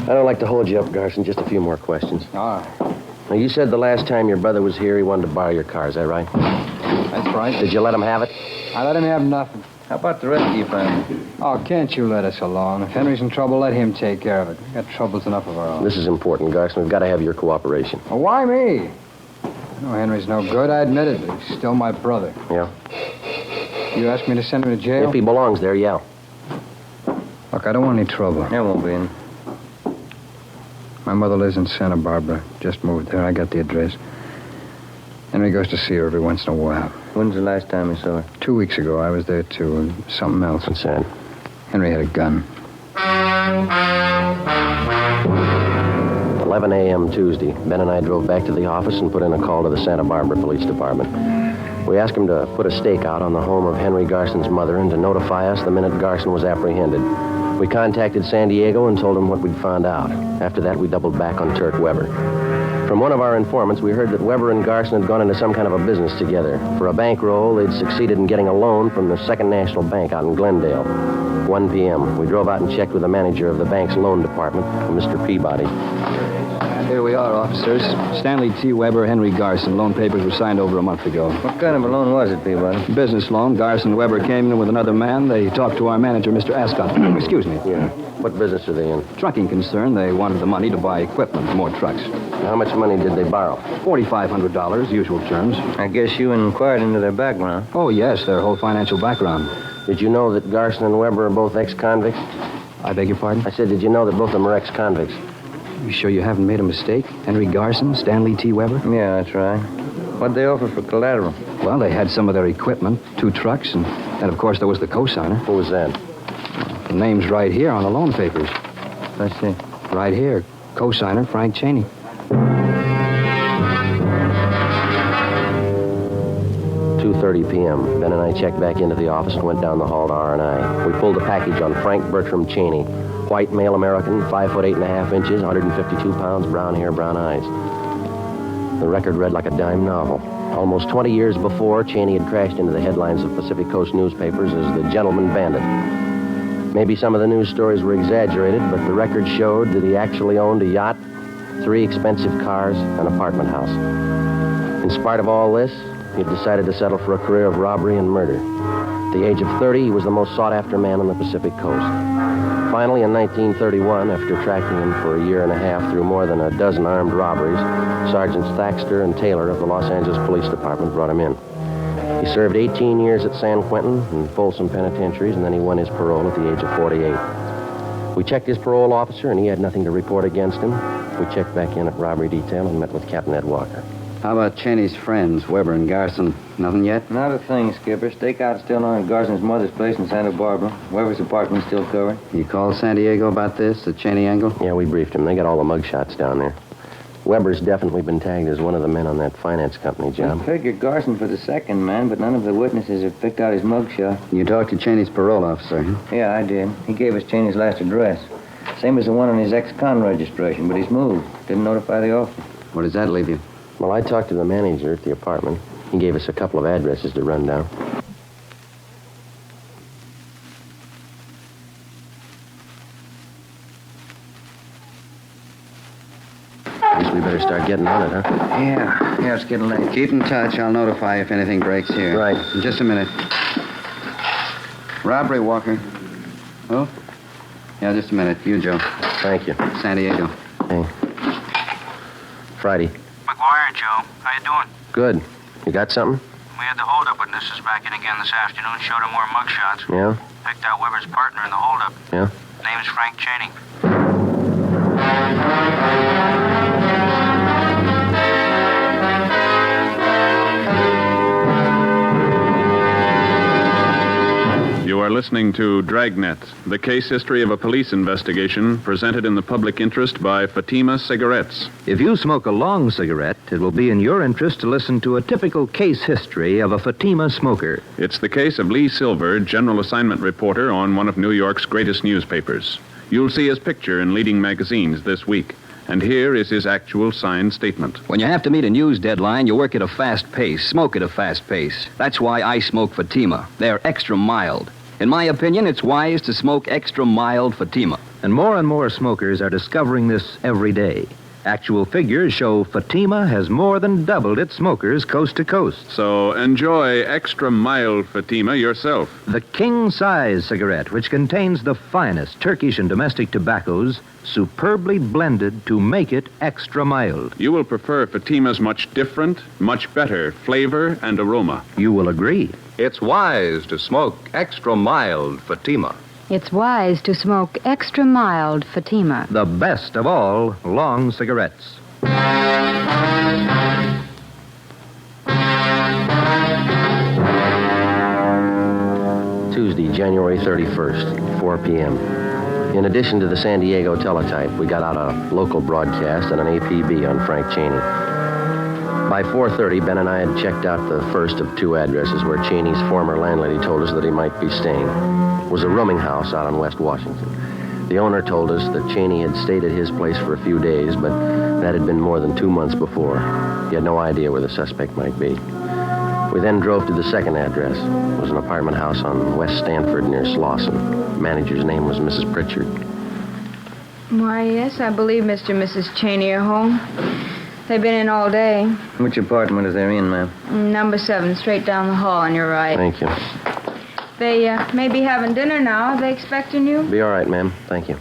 I don't like to hold you up, Garson. Just a few more questions. All right. Now, you said the last time your brother was here, he wanted to borrow your car. Is that right? That's right. Did you let him have it? I let him have nothing. How about the rest of your family? Oh, can't you let us alone? If Henry's in trouble, let him take care of it. We've got troubles enough of our own. This is important, Garson. We've got to have your cooperation. Well, why me? No, Henry's no good. I admit it. He's still my brother. Yeah? You asked me to send him to jail? If he belongs there, yeah. Look, I don't want any trouble. There won't be any. My mother lives in Santa Barbara. Just moved there. I got the address. Henry goes to see her every once in a while. When's the last time you saw her? 2 weeks ago. I was there, too, and something else. What's that? Henry had a gun. 11 a.m. Tuesday. Ben and I drove back to the office and put in a call to the Santa Barbara Police Department. We asked him to put a stakeout on the home of Henry Garson's mother and to notify us the minute Garson was apprehended. We contacted San Diego and told him what we'd found out. After that, we doubled back on Turk Weber. From one of our informants, we heard that Weber and Garson had gone into some kind of a business together. For a bankroll, they'd succeeded in getting a loan from the Second National Bank out in Glendale. 1 p.m. We drove out and checked with the manager of the bank's loan department, Mr. Peabody. Here we are, officers. Stanley T. Weber, Henry Garson. Loan papers were signed over a month ago. What kind of a loan was it, Peabody? Business loan. Garson and Weber came in with another man. They talked to our manager, Mr. Ascot. Excuse me. Yeah. What business are they in? Trucking concern. They wanted the money to buy equipment, more trucks. How much money did they borrow? $4,500, usual terms. I guess you inquired into their background. Oh, yes, their whole financial background. Did you know that Garson and Weber are both ex-convicts? I beg your pardon? I said, did you know that both of them are ex-convicts? You sure you haven't made a mistake? Henry Garson, Stanley T. Weber? Yeah, that's right. What'd they offer for collateral? Well, they had some of their equipment, 2 trucks, and of course, there was the cosigner. Who was that? The name's right here on the loan papers. Let's see. Right here. Cosigner, Frank Cheney. 2:30 p.m. Ben and I checked back into the office and went down the hall to R&I. We pulled a package on Frank Bertram Cheney. White, male American, 5 foot 8.5 inches, 152 pounds, brown hair, brown eyes. The record read like a dime novel. Almost 20 years before, Cheney had crashed into the headlines of Pacific Coast newspapers as the gentleman bandit. Maybe some of the news stories were exaggerated, but the record showed that he actually owned a yacht, 3 expensive cars, an apartment house. In spite of all this, he had decided to settle for a career of robbery and murder. At the age of 30, he was the most sought-after man on the Pacific Coast. Finally, in 1931, after tracking him for a year and a half through more than a dozen armed robberies, Sergeants Thaxter and Taylor of the Los Angeles Police Department brought him in. He served 18 years at San Quentin and Folsom penitentiaries, and then he won his parole at the age of 48. We checked his parole officer, and he had nothing to report against him. We checked back in at robbery detail and met with Captain Ed Walker. How about Cheney's friends, Webber and Garson? Nothing yet? Not a thing, Skipper. Stakeout's still on at Garson's mother's place in Santa Barbara. Weber's apartment's still covered. You called San Diego about this, the Cheney angle? Yeah, we briefed him. They got all the mugshots down there. Weber's definitely been tagged as one of the men on that finance company job. I figured Garson for the second man, but none of the witnesses have picked out his mugshot. You talked to Cheney's parole officer, huh? Yeah, I did. He gave us Cheney's last address. Same as the one on his ex-con registration, but he's moved. Didn't notify the officer. Where does that leave you? Well, I talked to the manager at the apartment. He gave us a couple of addresses to run down. Guess we better start getting on it, huh? Yeah, it's getting late. Keep in touch. I'll notify you if anything breaks here. Right. In just a minute. Robbery, Walker. Oh? Yeah, just a minute. You, Joe. Thank you. San Diego. Hey. Friday. McGuire, Joe. How you doing? Good. You got something? We had the holdup witnesses back in again this afternoon. Showed them more mugshots. Yeah? Picked out Weber's partner in the holdup. Yeah? Name's Frank Cheney. You are listening to Dragnet, the case history of a police investigation presented in the public interest by Fatima Cigarettes. If you smoke a long cigarette, it will be in your interest to listen to a typical case history of a Fatima smoker. It's the case of Lee Silver, general assignment reporter on one of New York's greatest newspapers. You'll see his picture in leading magazines this week. And here is his actual signed statement. When you have to meet a news deadline, you work at a fast pace, smoke at a fast pace. That's why I smoke Fatima. They're extra mild. In my opinion, it's wise to smoke extra mild Fatima. And more smokers are discovering this every day. Actual figures show Fatima has more than doubled its smokers coast to coast. So enjoy extra mild Fatima yourself. The king-size cigarette, which contains the finest Turkish and domestic tobaccos, superbly blended to make it extra mild. You will prefer Fatima's much different, much better flavor and aroma. You will agree. It's wise to smoke extra mild Fatima. It's wise to smoke extra mild Fatima. The best of all long cigarettes. Tuesday, January 31st, 4 p.m. In addition to the San Diego teletype, we got out a local broadcast and an APB on Frank Cheney. By 4:30, Ben and I had checked out the first of 2 addresses where Cheney's former landlady told us that he might be staying. It was a rooming house out on West Washington. The owner told us that Cheney had stayed at his place for a few days, but that had been more than 2 months before. He had no idea where the suspect might be. We then drove to the second address. It was an apartment house on West Stanford near Slauson. The manager's name was Mrs. Pritchard. Why, yes, I believe Mr. and Mrs. Cheney are home. They've been in all day. Which apartment is they in, ma'am? Number 7, straight down the hall on your right. Thank you. They may be having dinner now. Are they expecting you? Be all right, ma'am. Thank you.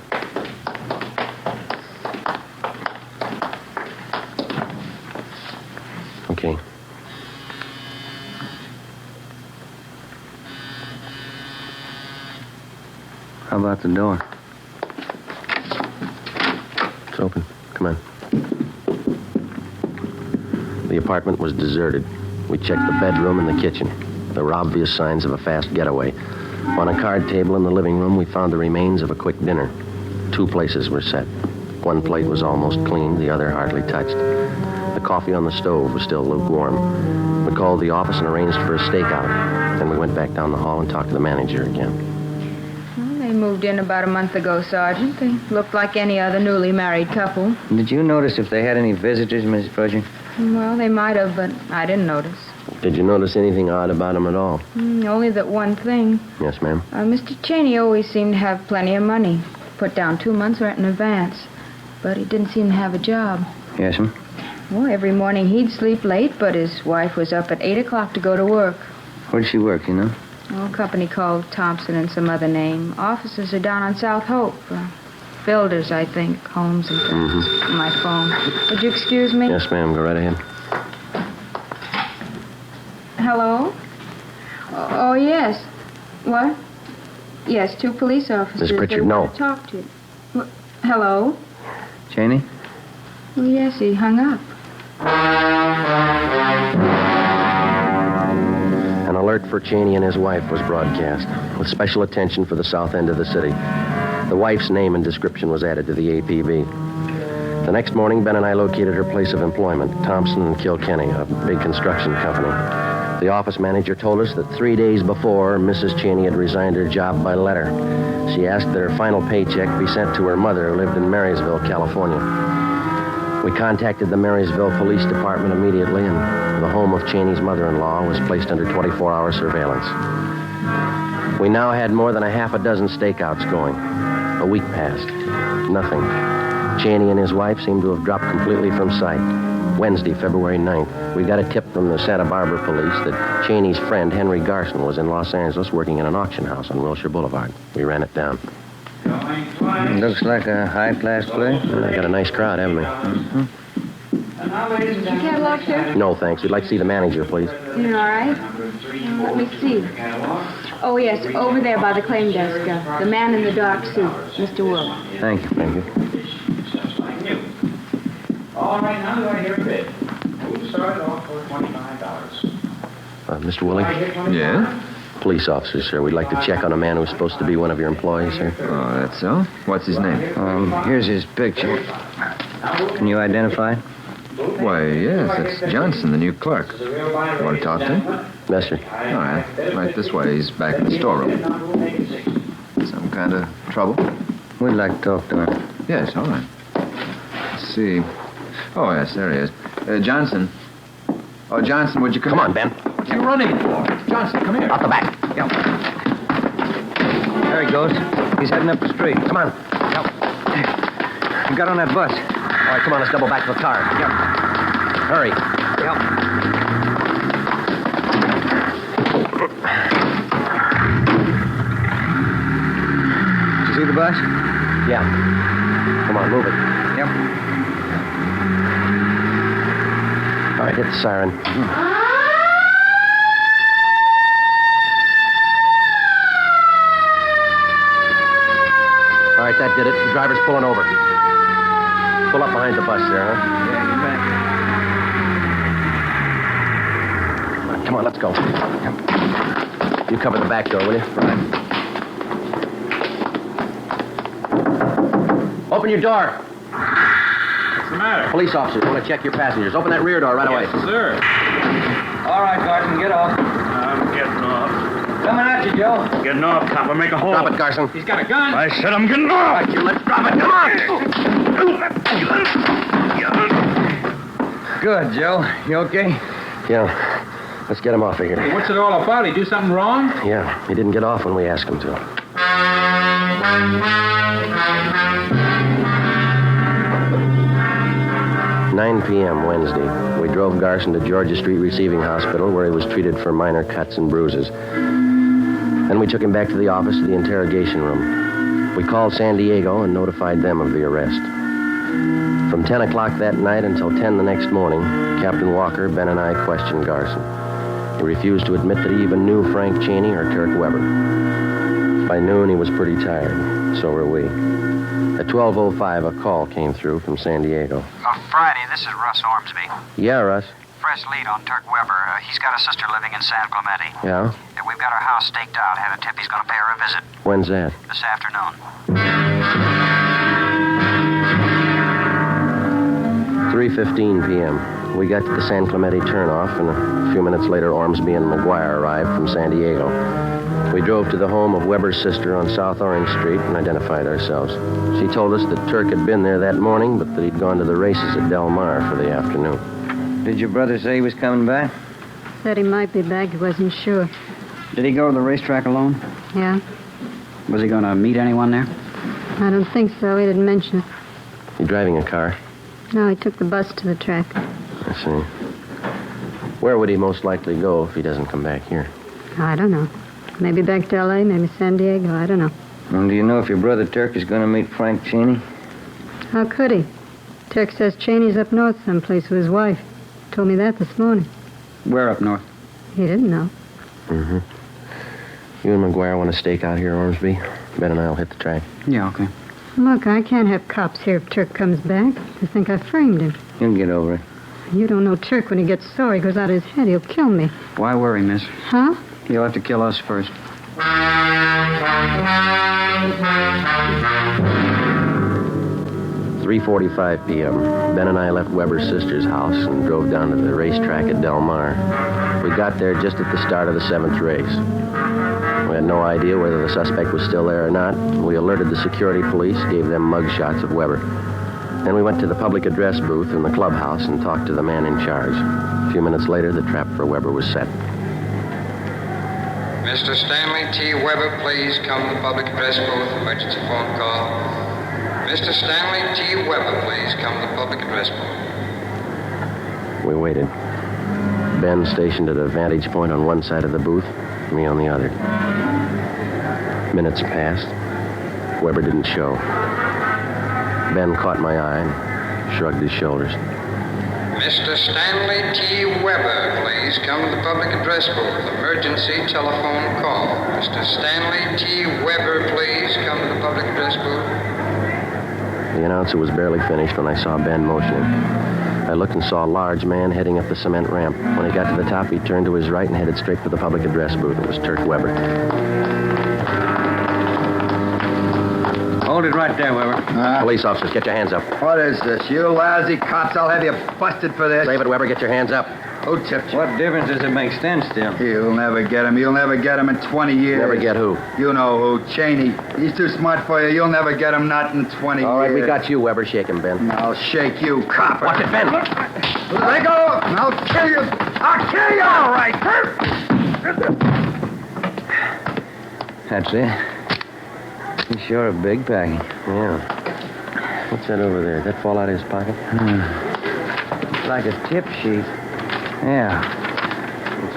Okay. How about the door? It's open. Come on. The apartment was deserted. We checked the bedroom and the kitchen. There were obvious signs of a fast getaway. On a card table in the living room, we found the remains of a quick dinner. 2 places were set. One plate was almost cleaned, the other hardly touched. The coffee on the stove was still lukewarm. We called the office and arranged for a stakeout. Then we went back down the hall and talked to the manager again. Well, they moved in about a month ago, Sergeant. They looked like any other newly married couple. Did you notice if they had any visitors, Mrs. Pritchard? Well, they might have, but I didn't notice. Did you notice anything odd about him at all? Only that one thing. Yes, ma'am. Mr. Cheney always seemed to have plenty of money. Put down 2 months' rent in advance. But he didn't seem to have a job. Yes, ma'am. Well, every morning he'd sleep late, but his wife was up at 8 o'clock to go to work. Where'd she work, you know? A company called Thompson and some other name. Offices are down on South Hope. Builders, I think. Homes and things. My phone. Would you excuse me? Yes, ma'am. Go right ahead. Hello? Oh, yes. What? Yes, 2 police officers. Miss Pritchard, They no. want to talk to you. Hello? Cheney? Well, yes, he hung up. An alert for Cheney and his wife was broadcast, with special attention for the south end of the city. The wife's name and description was added to the APB. The next morning, Ben and I located her place of employment, Thompson and Kilkenny, a big construction company. The office manager told us that 3 days before, Mrs. Cheney had resigned her job by letter. She asked that her final paycheck be sent to her mother, who lived in Marysville, California. We contacted the Marysville Police Department immediately, and the home of Cheney's mother-in-law was placed under 24-hour surveillance. We now had more than a half a dozen stakeouts going. A week passed. Nothing. Cheney and his wife seemed to have dropped completely from sight. Wednesday, February 9th, we got a tip from the Santa Barbara police that Cheney's friend, Henry Garson, was in Los Angeles working in an auction house on Wilshire Boulevard. We ran it down. Looks like a high-class place. They got a nice crowd, haven't they? Is your catalog, sir? No, thanks. We'd like to see the manager, please. You all right? Let me see. Oh, yes, over there by the claim desk. The man in the dark suit, Mr. Will. Thank you. Thank you. All right, now do I hear a bid? We'll start it off for $25. Mr. Willie? Yeah? Police officer, sir. We'd like to check on a man who's supposed to be one of your employees, sir. Oh, that's so? What's his name? Here's his picture. Can you identify it? Why, yes, it's Johnson, the new clerk. You want to talk to him? Yes, sir. All right. Right this way. He's back in the storeroom. Some kind of trouble? We'd like to talk to him. Yes, all right. Let's see. Oh, yes, there he is. Johnson. Oh, Johnson, would you come on, Ben. What are you running for? Johnson, come here. Out the back. Yep. There he goes. He's heading up the street. Come on. Yep. He got on that bus. All right, come on, let's double back to the car. Yep. Hurry. Yep. Did you see the bus? Yeah. Come on, move it. Yep. All right, hit the siren. All right, that did it. The driver's pulling over. Pull up behind the bus there, huh? Yeah, get back. Come on, let's go. You cover the back door, will you? Right. Open your door. What's the matter? Police officers want to check your passengers. Open that rear door right away. Yes, sir. All right, Garson, get off. I'm getting off. Coming at you, Joe. Getting off, copper. Make a hole. Drop it, Garson. He's got a gun. I said I'm getting off. Right, you let's drop it. Come on. Good, Joe. You okay? Yeah. Let's get him off of here. Hey, what's it all about? He do something wrong? Yeah, he didn't get off when we asked him to. "9 p.m. Wednesday. We drove Garson to Georgia Street Receiving Hospital, where he was treated for minor cuts and bruises. Then we took him back to the office of the interrogation room. We called San Diego and notified them of the arrest. From 10 o'clock that night until 10 the next morning, Captain Walker, Ben, and I questioned Garson. He refused to admit that he even knew Frank Cheney or Turk Weber. By noon, he was pretty tired. So were we. At 12:05, a call came through from San Diego. Friday, this is Russ Ormsby. Yeah, Russ. Fresh lead on Turk Weber. He's got a sister living in San Clemente. Yeah? We've got our house staked out. Had a tip he's going to pay her a visit. When's that? This afternoon. 3:15 p.m. We got to the San Clemente turnoff, and a few minutes later, Ormsby and McGuire arrived from San Diego. We drove to the home of Weber's sister on South Orange Street and identified ourselves. She told us that Turk had been there that morning, but that he'd gone to the races at Del Mar for the afternoon. Did your brother say he was coming back? Said he might be back. He wasn't sure. Did he go to the racetrack alone? Yeah? Was he going to meet anyone there? I don't think so. He didn't mention it. You driving a car? No, he took the bus to the track. I see. Where would he most likely go if he doesn't come back here? I don't know. Maybe back to L.A., maybe San Diego. I don't know. Well, do you know if your brother Turk is going to meet Frank Cheney? How could he? Turk says Cheney's up north someplace with his wife. Told me that this morning. Where up north? He didn't know. Mm-hmm. You and McGuire want to stake out here, Ormsby? Ben and I'll hit the track. Yeah, okay. Look, I can't have cops here if Turk comes back. They think I framed him. He'll get over it. You don't know Turk. When he gets sore, he goes out of his head. He'll kill me. Why worry, miss? Huh? He'll have to kill us first. 3:45 p.m. Ben and I left Weber's sister's house and drove down to the racetrack at Del Mar. We got there just at the start of the 7th race. We had no idea whether the suspect was still there or not. We alerted the security police, gave them mug shots of Weber. Then we went to the public address booth in the clubhouse and talked to the man in charge. A few minutes later, the trap for Weber was set. Mr. Stanley T. Weber, please come to the public address booth. Emergency phone call. Mr. Stanley T. Weber, please come to the public address booth. We waited. Ben stationed at a vantage point on one side of the booth, me on the other. Minutes passed. Weber didn't show. Ben caught my eye and shrugged his shoulders. Mr. Stanley T. Weber, please come to the public address booth. Emergency telephone call. Mr. Stanley T. Weber, please come to the public address booth. The announcer was barely finished when I saw Ben motioning. I looked and saw a large man heading up the cement ramp. When he got to the top, he turned to his right and headed straight for the public address booth. It was Turk Weber. Hold it right there, Weber. Police officers, get your hands up. What is this? You lousy cops, I'll have you busted for this. Save it, Weber. Get your hands up. Who tipped you? What difference does it make? Stand still. You'll never get him. You'll never get him in 20 years. Never get who? You know who. Cheney. He's too smart for you. You'll never get him, not in 20 years. All right, we got you, Weber. Shake him, Ben. I'll shake you, copper. Watch it, Ben. Let go, and I'll kill you. I'll kill you. All right. That's it. He's sure a big package. Yeah. What's that over there? Did that fall out of his pocket? It's like a tip sheet. Yeah.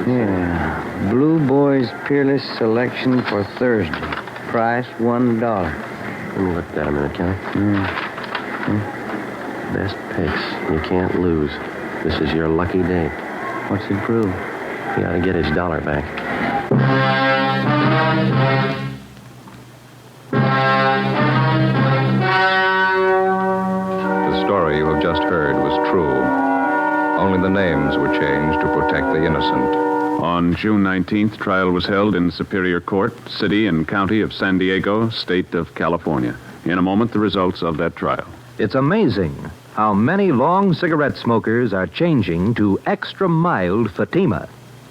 Yeah. Blue Boys Peerless Selection for Thursday. Price $1. Let me look at that a minute, can I? Best picks. You can't lose. This is your lucky day. What's it prove? He ought to get his dollar back. The story you have just heard was true. Only the names were changed to protect the innocent. On June 19th, trial was held in Superior Court, City and County of San Diego, State of California. In a moment, the results of that trial. It's amazing how many long cigarette smokers are changing to extra mild Fatima.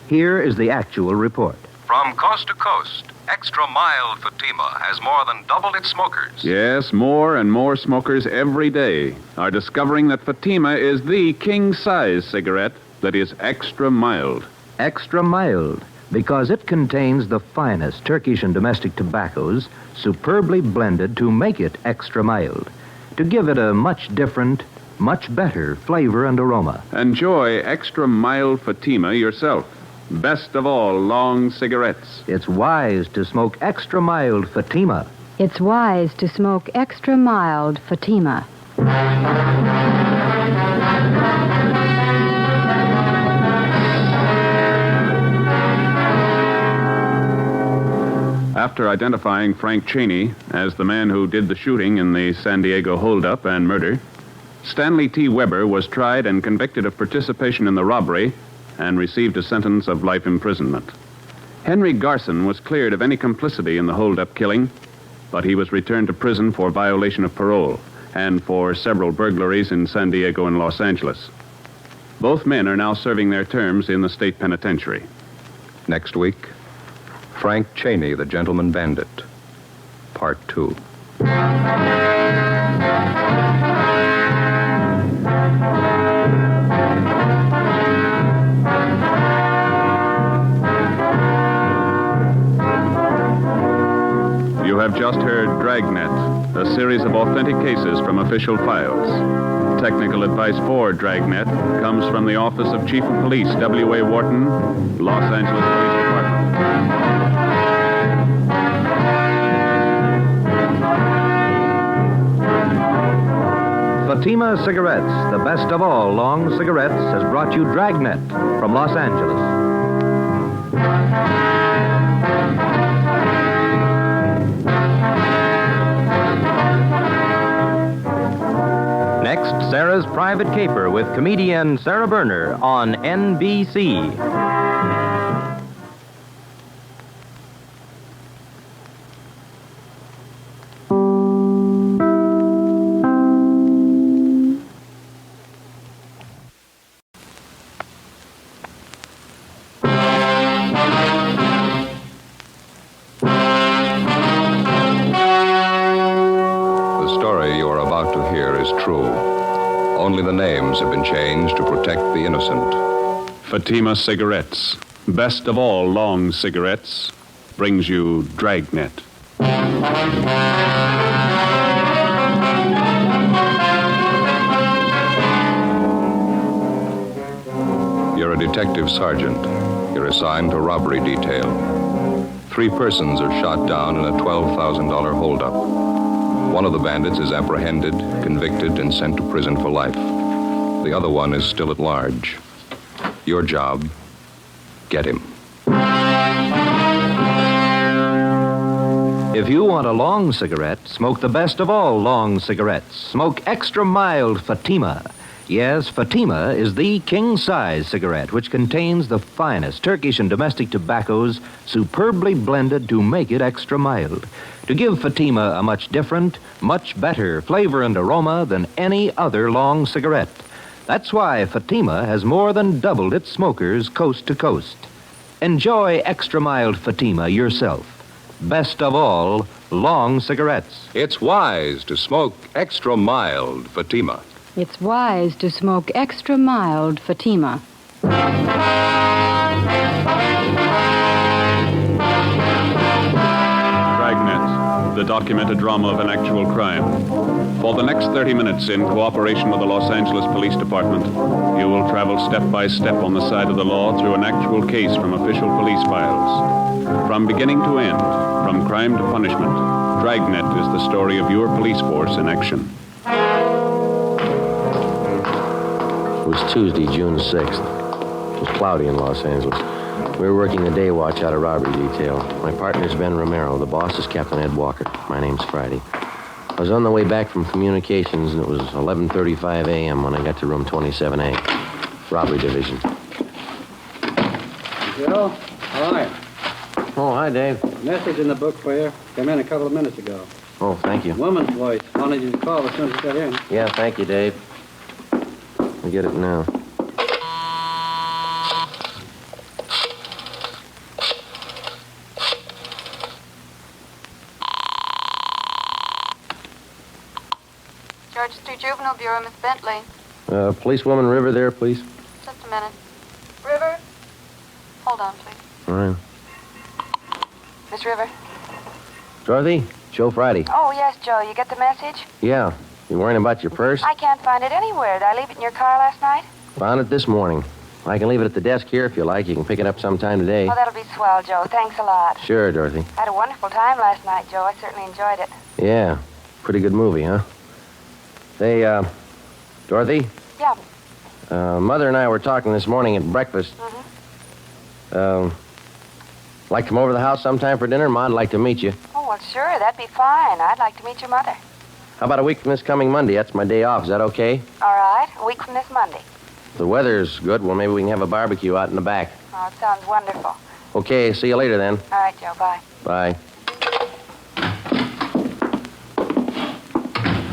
Here is the actual report. From coast to coast, extra mild Fatima has more than doubled its smokers. Yes, more and more smokers every day are discovering that Fatima is the king-size cigarette that is extra mild. Extra mild, because it contains the finest Turkish and domestic tobaccos superbly blended to make it extra mild, to give it a much different, much better flavor and aroma. Enjoy extra mild Fatima yourself. Best of all long cigarettes. It's wise to smoke extra mild Fatima. It's wise to smoke extra mild Fatima. After identifying Frank Cheney as the man who did the shooting in the San Diego holdup and murder, Stanley T. Weber was tried and convicted of participation in the robbery and received a sentence of life imprisonment. Henry Garson was cleared of any complicity in the holdup killing, but he was returned to prison for violation of parole and for several burglaries in San Diego and Los Angeles. Both men are now serving their terms in the state penitentiary. Next week, Frank Cheney, the Gentleman Bandit, Part 2. have just heard Dragnet, a series of authentic cases from official files. Technical advice for Dragnet comes from the Office of Chief of Police W.A. Wharton, Los Angeles Police Department. Fatima Cigarettes, the best of all long cigarettes, has brought you Dragnet from Los Angeles. Next, Sarah's Private Caper with comedian Sarah Berner on NBC. Only the names have been changed to protect the innocent. Fatima Cigarettes, best of all long cigarettes, brings you Dragnet. You're a detective sergeant. You're assigned to robbery detail. 3 persons are shot down in a $12,000 holdup. One of the bandits is apprehended, convicted, and sent to prison for life. The other one is still at large. Your job, get him. If you want a long cigarette, smoke the best of all long cigarettes. Smoke extra mild Fatima. Yes, Fatima is the king-size cigarette, which contains the finest Turkish and domestic tobaccos superbly blended to make it extra mild, to give Fatima a much different, much better flavor and aroma than any other long cigarette. That's why Fatima has more than doubled its smokers coast to coast. Enjoy extra mild Fatima yourself. Best of all, long cigarettes. It's wise to smoke extra mild Fatima. It's wise to smoke extra mild Fatima. Dragnet, the documented drama of an actual crime. For the next 30 minutes, in cooperation with the Los Angeles Police Department, you will travel step by step on the side of the law through an actual case from official police files. From beginning to end, from crime to punishment, Dragnet is the story of your police force in action. It was Tuesday, June 6th. It was cloudy in Los Angeles. We were working the day watch out of robbery detail. My partner's Ben Romero. The boss is Captain Ed Walker. My name's Friday. I was on the way back from communications, and it was 11:35 a.m. when I got to room 27A, robbery division. Joe, how are you? Oh, hi, Dave. Message in the book for you. Came in a couple of minutes ago. Oh, thank you. Woman's voice. Wanted you to call as soon as you got in. Yeah, thank you, Dave. I get it now. George Street Juvenile Bureau, Miss Bentley. Policewoman River there, please. Just a minute. River? Hold on, please. All right. Miss River? Dorothy, Joe Friday. Oh, yes, Joe. You get the message? Yeah. You worrying about your purse? I can't find it anywhere. Did I leave it in your car last night? Found it this morning. I can leave it at the desk here if you like. You can pick it up sometime today. Oh, that'll be swell, Joe. Thanks a lot. Sure, Dorothy. I had a wonderful time last night, Joe. I certainly enjoyed it. Yeah. Pretty good movie, huh? Say, Dorothy? Yeah. Mother and I were talking this morning at breakfast. Mm-hmm. Like to come over to the house sometime for dinner? Ma'd like to meet you. Oh, well, sure. That'd be fine. I'd like to meet your mother. How about a week from this coming Monday? That's my day off. Is that okay? All right. A week from this Monday. If the weather's good, well, maybe we can have a barbecue out in the back. Oh, it sounds wonderful. Okay, see you later then. All right, Joe. Bye. Bye.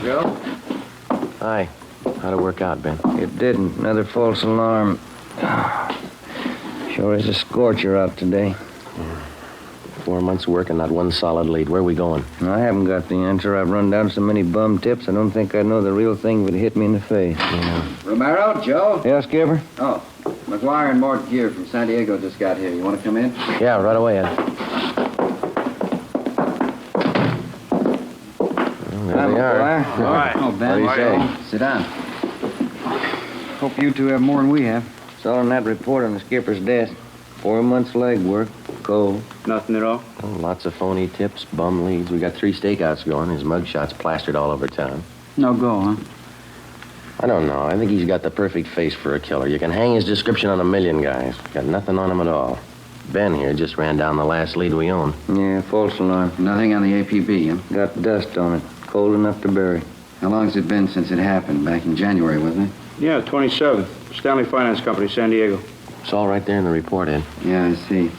Joe? Hi. How'd it work out, Ben? It didn't. Another false alarm. Sure is a scorcher out today. 4 months' work and not one solid lead. Where are we going? I haven't got the answer. I've run down so many bum tips, I don't think I'd know the real thing if it hit me in the face. Yeah. Romero, Joe? Yeah, Skipper? Oh, McGuire and Mort Gear from San Diego just got here. You want to come in? Yeah, right away, Ed. There they are. All right. Oh, Ben. What do you say? Sit down. Hope you two have more than we have. Saw on that report on the skipper's desk. 4 months leg work. Cold. Nothing at all? Oh, lots of phony tips, bum leads. We got 3 stakeouts going. His mugshot's plastered all over town. No go, huh? I don't know. I think he's got the perfect face for a killer. You can hang his description on a million guys. Got nothing on him at all. Ben here just ran down the last lead we owned. Yeah, false alarm. Nothing on the APB, huh? Got dust on it. Cold enough to bury. How long's it been since it happened? Back in January, wasn't it? Yeah, 27th. Stanley Finance Company, San Diego. It's all right there in the report, Ed. Yeah, I see.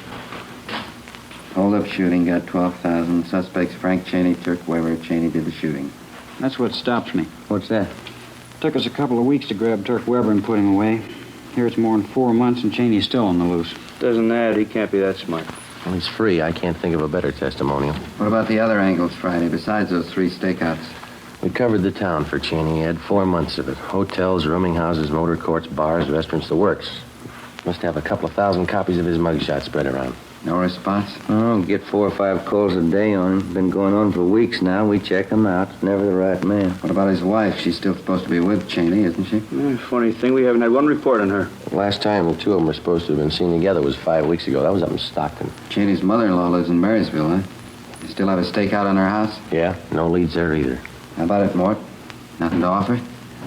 Hold-up shooting, got 12,000. Suspects Frank Cheney, Turk Weber. Cheney did the shooting. That's what stops me. What's that? Took us a couple of weeks to grab Turk Weber and put him away. Here it's more than 4 months and Cheney's still on the loose. Doesn't that? He can't be that smart. Well, he's free. I can't think of a better testimonial. What about the other angles Friday, besides those 3 stakeouts? We covered the town for Cheney, Ed. 4 months of it. Hotels, rooming houses, motor courts, bars, restaurants, the works. Must have a couple of thousand copies of his mugshot spread around. No response? Oh, get 4 or 5 calls a day on him. Been going on for weeks now. We check him out. Never the right man. What about his wife? She's still supposed to be with Cheney, isn't she? Yeah, funny thing, we haven't had one report on her. Last time the 2 of them were supposed to have been seen together was 5 weeks ago. That was up in Stockton. Cheney's mother-in-law lives in Marysville, huh? You still have a stakeout on her house? Yeah, no leads there either. How about it, Mort? Nothing to offer?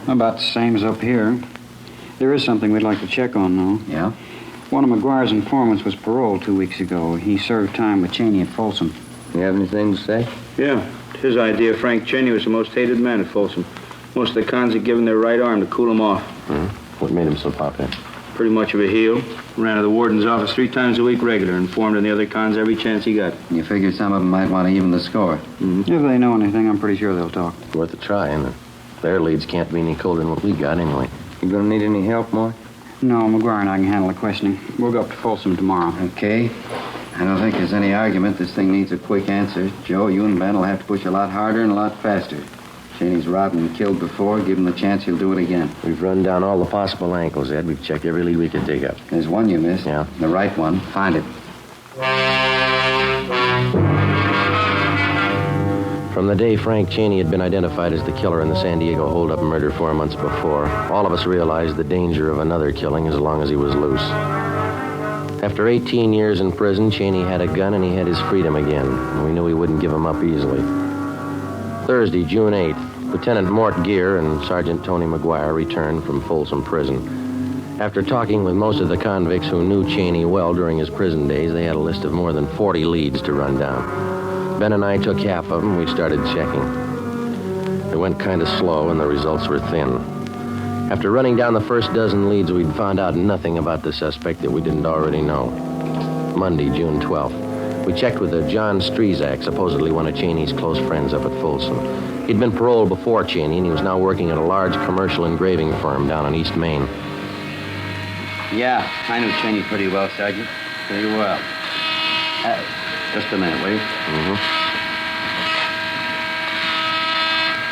About the same as up here. There is something we'd like to check on, though. Yeah? One of McGuire's informants was paroled 2 weeks ago. He served time with Cheney at Folsom. You have anything to say? Yeah, his idea Frank Cheney was the most hated man at Folsom. Most of the cons had given their right arm to cool him off. What made him so popular? Pretty much of a heel. Ran to the warden's office 3 times a week regular, informed on the other cons every chance he got. You figured some of them might want to even the score. If they know anything, I'm pretty sure they'll talk. Worth a try, isn't it? Their leads can't be any colder than what we got anyway. You gonna need any help, Mark? No, McGuire and I can handle the questioning. We'll go up to Folsom tomorrow. Okay. I don't think there's any argument. This thing needs a quick answer. Joe, you and Ben will have to push a lot harder and a lot faster. Cheney's robbed and killed before. Give him the chance, he'll do it again. We've run down all the possible angles, Ed. We've checked every lead we could dig up. There's one you missed. Yeah? The right one. Find it. From the day Frank Cheney had been identified as the killer in the San Diego hold-up murder 4 months before, all of us realized the danger of another killing as long as he was loose. After 18 years in prison, Cheney had a gun and he had his freedom again, and we knew he wouldn't give him up easily. Thursday, June 8th, Lieutenant Mort Gear and Sergeant Tony McGuire returned from Folsom Prison. After talking with most of the convicts who knew Cheney well during his prison days, they had a list of more than 40 leads to run down. Ben and I took half of them. We started checking. It went kind of slow, and the results were thin. After running down the first dozen leads, we'd found out nothing about the suspect that we didn't already know. Monday, June 12th. We checked with a John Strezak, supposedly one of Cheney's close friends up at Folsom. He'd been paroled before Cheney, and he was now working at a large commercial engraving firm down on East Main. Yeah, I knew Cheney pretty well, Sergeant. Pretty well. Just a minute, will you?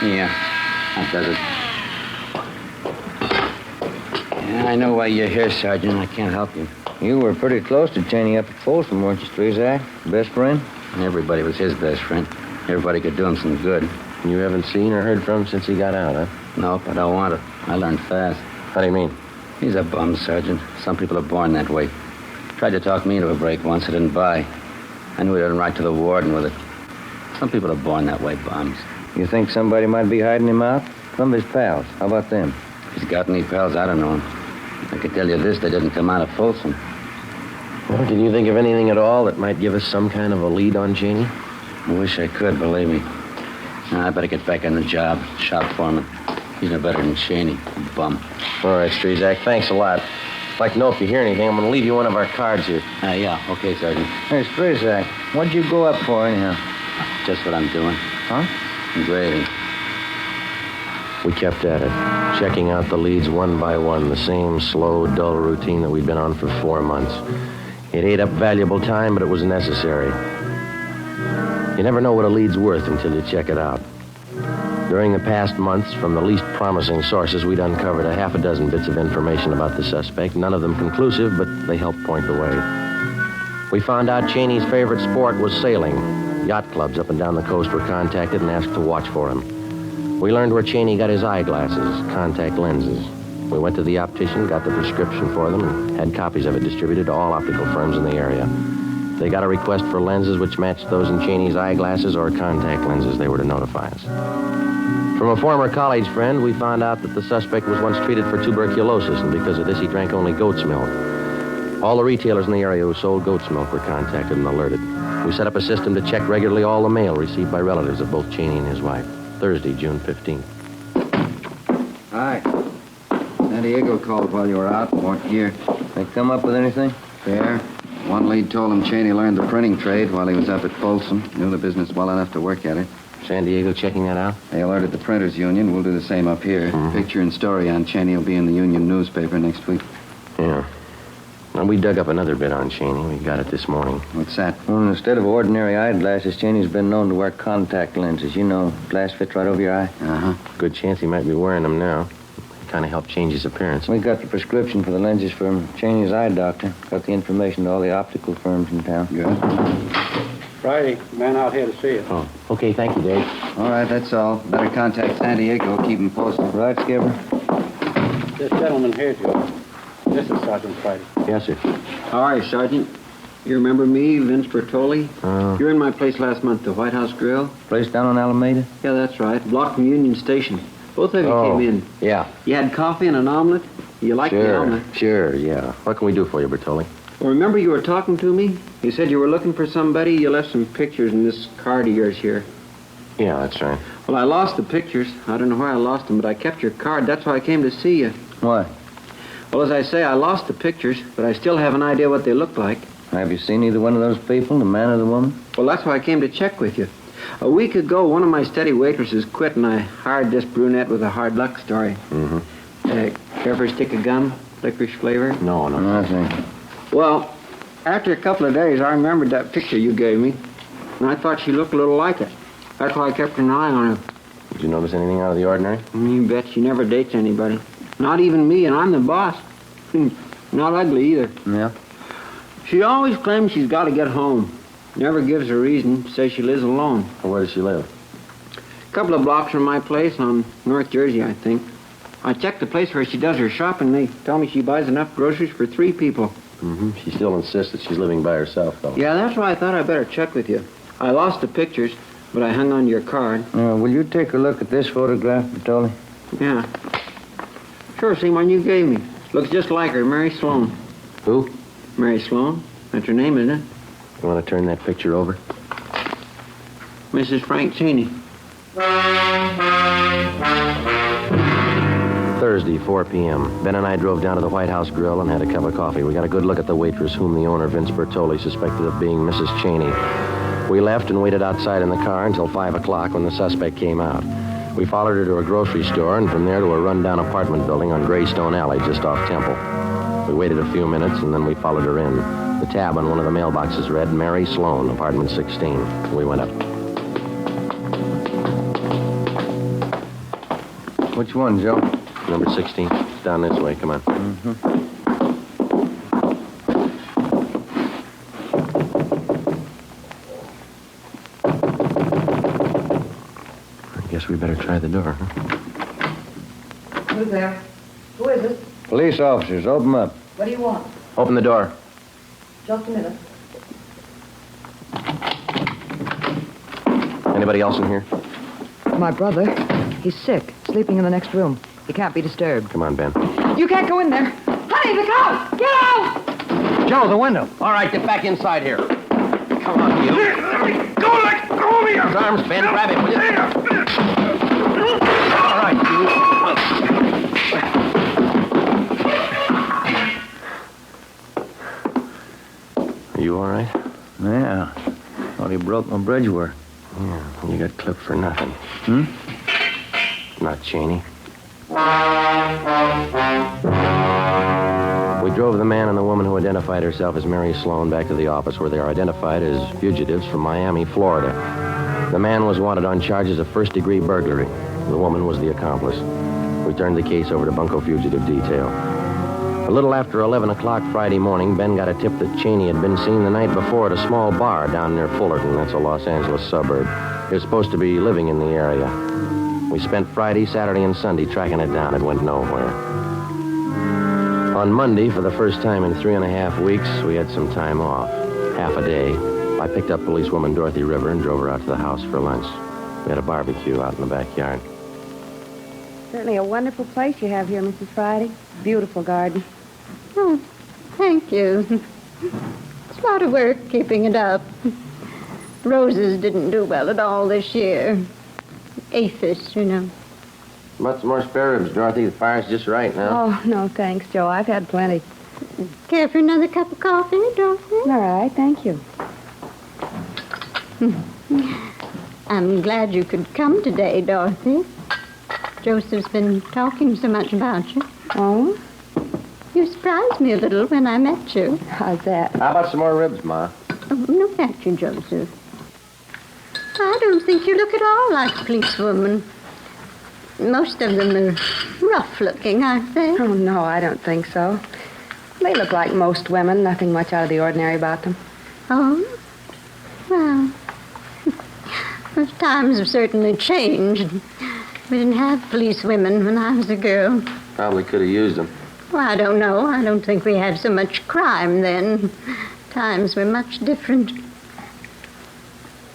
Yeah, that does it. Yeah, I know why you're here, Sergeant. I can't help you. You were pretty close to Cheney up at Folsom, weren't you, Strezak? Best friend? Everybody was his best friend. Everybody could do him some good. You haven't seen or heard from him since he got out, huh? Nope, I don't want to. I learned fast. How do you mean? He's a bum, Sergeant. Some people are born that way. Tried to talk me into a break once. I didn't buy. I knew he didn't write to the warden with it. Some people are born that way, bums. You think somebody might be hiding him out? Some of his pals. How about them? If he's got any pals, I don't know him. I can tell you this, they didn't come out of Folsom. Well, can you think of anything at all that might give us some kind of a lead on Cheney? I wish I could, believe me. Now, I better get back on the job. Shop foreman. He's no better than Cheney. Bum. All right, Strezak, thanks a lot. I'd like to know if you hear anything. I'm going to leave you one of our cards here. Yeah, okay, Sergeant. Hey, Strezak, what'd you go up for, anyhow? Just what I'm doing. Huh? Engraving. We kept at it, checking out the leads one by one, the same slow, dull routine that we'd been on for 4 months. It ate up valuable time, but it was necessary. You never know what a lead's worth until you check it out. During the past months, from the least promising sources, we'd uncovered a half a dozen bits of information about the suspect, none of them conclusive, but they helped point the way. We found out Cheney's favorite sport was sailing. Yacht clubs up and down the coast were contacted and asked to watch for him. We learned where Cheney got his eyeglasses, contact lenses. We went to the optician, got the prescription for them, and had copies of it distributed to all optical firms in the area. They got a request for lenses which matched those in Cheney's eyeglasses or contact lenses. They were to notify us. From a former college friend, we found out that the suspect was once treated for tuberculosis, and because of this, he drank only goat's milk. All the retailers in the area who sold goat's milk were contacted and alerted. We set up a system to check regularly all the mail received by relatives of both Cheney and his wife. Thursday, June 15th. Hi. San Diego called while you were out. Weren't here. They come up with anything? Fair. One lead told him Cheney learned the printing trade while he was up at Folsom. Knew the business well enough to work at it. San Diego checking that out? They alerted the printers union. We'll do the same up here. Picture and story on Cheney will be in the union newspaper next week. Yeah. Well, we dug up another bit on Cheney. We got it this morning. What's that? Well, instead of ordinary eyeglasses, Cheney's been known to wear contact lenses. You know, glass fits right over your eye. Uh-huh. Good chance he might be wearing them now. Kind of helped change his appearance. We got the prescription for the lenses from Cheney's eye doctor. Got the information to all the optical firms in town. Good. Friday, man out here to see you. Oh, okay, thank you, Dave. All right, that's all. Better contact San Diego. Keep him posted. Right, Skipper? This gentleman here, Joe. This is Sergeant Friday. Yes, sir. How are you, Sergeant? You remember me, Vince Bertoli? You were in my place last month, the White House Grill. Place down on Alameda? Yeah, that's right. Block from Union Station. Both of you came in. Yeah. You had coffee and an omelet? You liked the omelet? Sure, yeah. What can we do for you, Bertoli? Well, remember you were talking to me? You said you were looking for somebody. You left some pictures in this card of yours here. Yeah, that's right. Well, I lost the pictures. I don't know where I lost them, but I kept your card. That's why I came to see you. Why? Well, as I say, I lost the pictures, but I still have an idea what they look like. Have you seen either one of those people, the man or the woman? Well, that's why I came to check with you. A week ago, one of my steady waitresses quit, and I hired this brunette with a hard luck story. Care for a stick of gum? Licorice flavor? No. Nothing. Well, after a couple of days, I remembered that picture you gave me, and I thought she looked a little like it. That's why I kept an eye on her. Did you notice anything out of the ordinary? You bet she never dates anybody. Not even me, and I'm the boss. Not ugly either. Yeah? She always claims she's got to get home. Never gives a reason. Says she lives alone. Where does she live? A couple of blocks from my place on North Jersey, I think. I checked the place where she does her shopping. They tell me she buys enough groceries for 3 people. She still insists that she's living by herself, though. Yeah, that's why I thought I'd better check with you. I lost the pictures, but I hung on to your card. Will you take a look at this photograph, Bertoli? Yeah. Sure, same one you gave me. Looks just like her, Mary Sloan. Who? Mary Sloan. That's her name, isn't it? You want to turn that picture over? Mrs. Frank Cheney. Thursday, 4 p.m. Ben and I drove down to the White House Grill and had a cup of coffee. We got a good look at the waitress whom the owner, Vince Bertoli, suspected of being Mrs. Cheney. We left and waited outside in the car until 5 o'clock when the suspect came out. We followed her to a grocery store and from there to a rundown apartment building on Greystone Alley just off Temple. We waited a few minutes and then we followed her in. The tab on one of the mailboxes read, Mary Sloan, apartment 16. We went up. Which one, Joe? Number 16. It's down this way. Come on. I guess we better try the door, huh? Who's there? Who is it? Police officers, open up. What do you want? Open the door. Just a minute. Anybody else in here? My brother. He's sick, sleeping in the next room. He can't be disturbed. Come on, Ben. You can't go in there. Honey, look out! Get out! Joe, the window. All right, get back inside here. Come on, you. Let go of me! His arms, Ben. Grab him, will you? All right, you. Are you all right? Yeah. Thought he broke my bridge work. Yeah, you got clipped for nothing. Not Cheney. We drove the man and the woman who identified herself as Mary Sloan back to the office where they are identified as fugitives from Miami, Florida. The man was wanted on charges of first-degree burglary. The woman was the accomplice. We turned the case over to Bunko Fugitive Detail. A little after 11 o'clock Friday morning, Ben got a tip that Cheney had been seen the night before at a small bar down near Fullerton. That's a Los Angeles suburb. He was supposed to be living in the area. We spent Friday, Saturday, and Sunday tracking it down. It went nowhere. On Monday, for the first time in 3.5 weeks, we had some time off. Half a day. I picked up policewoman Dorothy River and drove her out to the house for lunch. We had a barbecue out in the backyard. Certainly a wonderful place you have here, Mrs. Friday. Beautiful garden. Oh, thank you. It's a lot of work keeping it up. Roses didn't do well at all this year. Aphis, you know. About some more spare ribs, Dorothy. The fire's just right now. Oh, no, thanks, Joe. I've had plenty. Care for another cup of coffee, Dorothy? All right, thank you. I'm glad you could come today, Dorothy. Joseph's been talking so much about you. Oh? You surprised me a little when I met you. How's that? How about some more ribs, Ma? Oh, no, thank you, Joseph. I don't think you look at all like a policewoman. Most of them are rough-looking, aren't they? Oh, no, I don't think so. They look like most women. Nothing much out of the ordinary about them. Oh? Well, those times have certainly changed. We didn't have police women when I was a girl. Probably could have used them. Well, I don't know. I don't think we had so much crime then. Times were much different.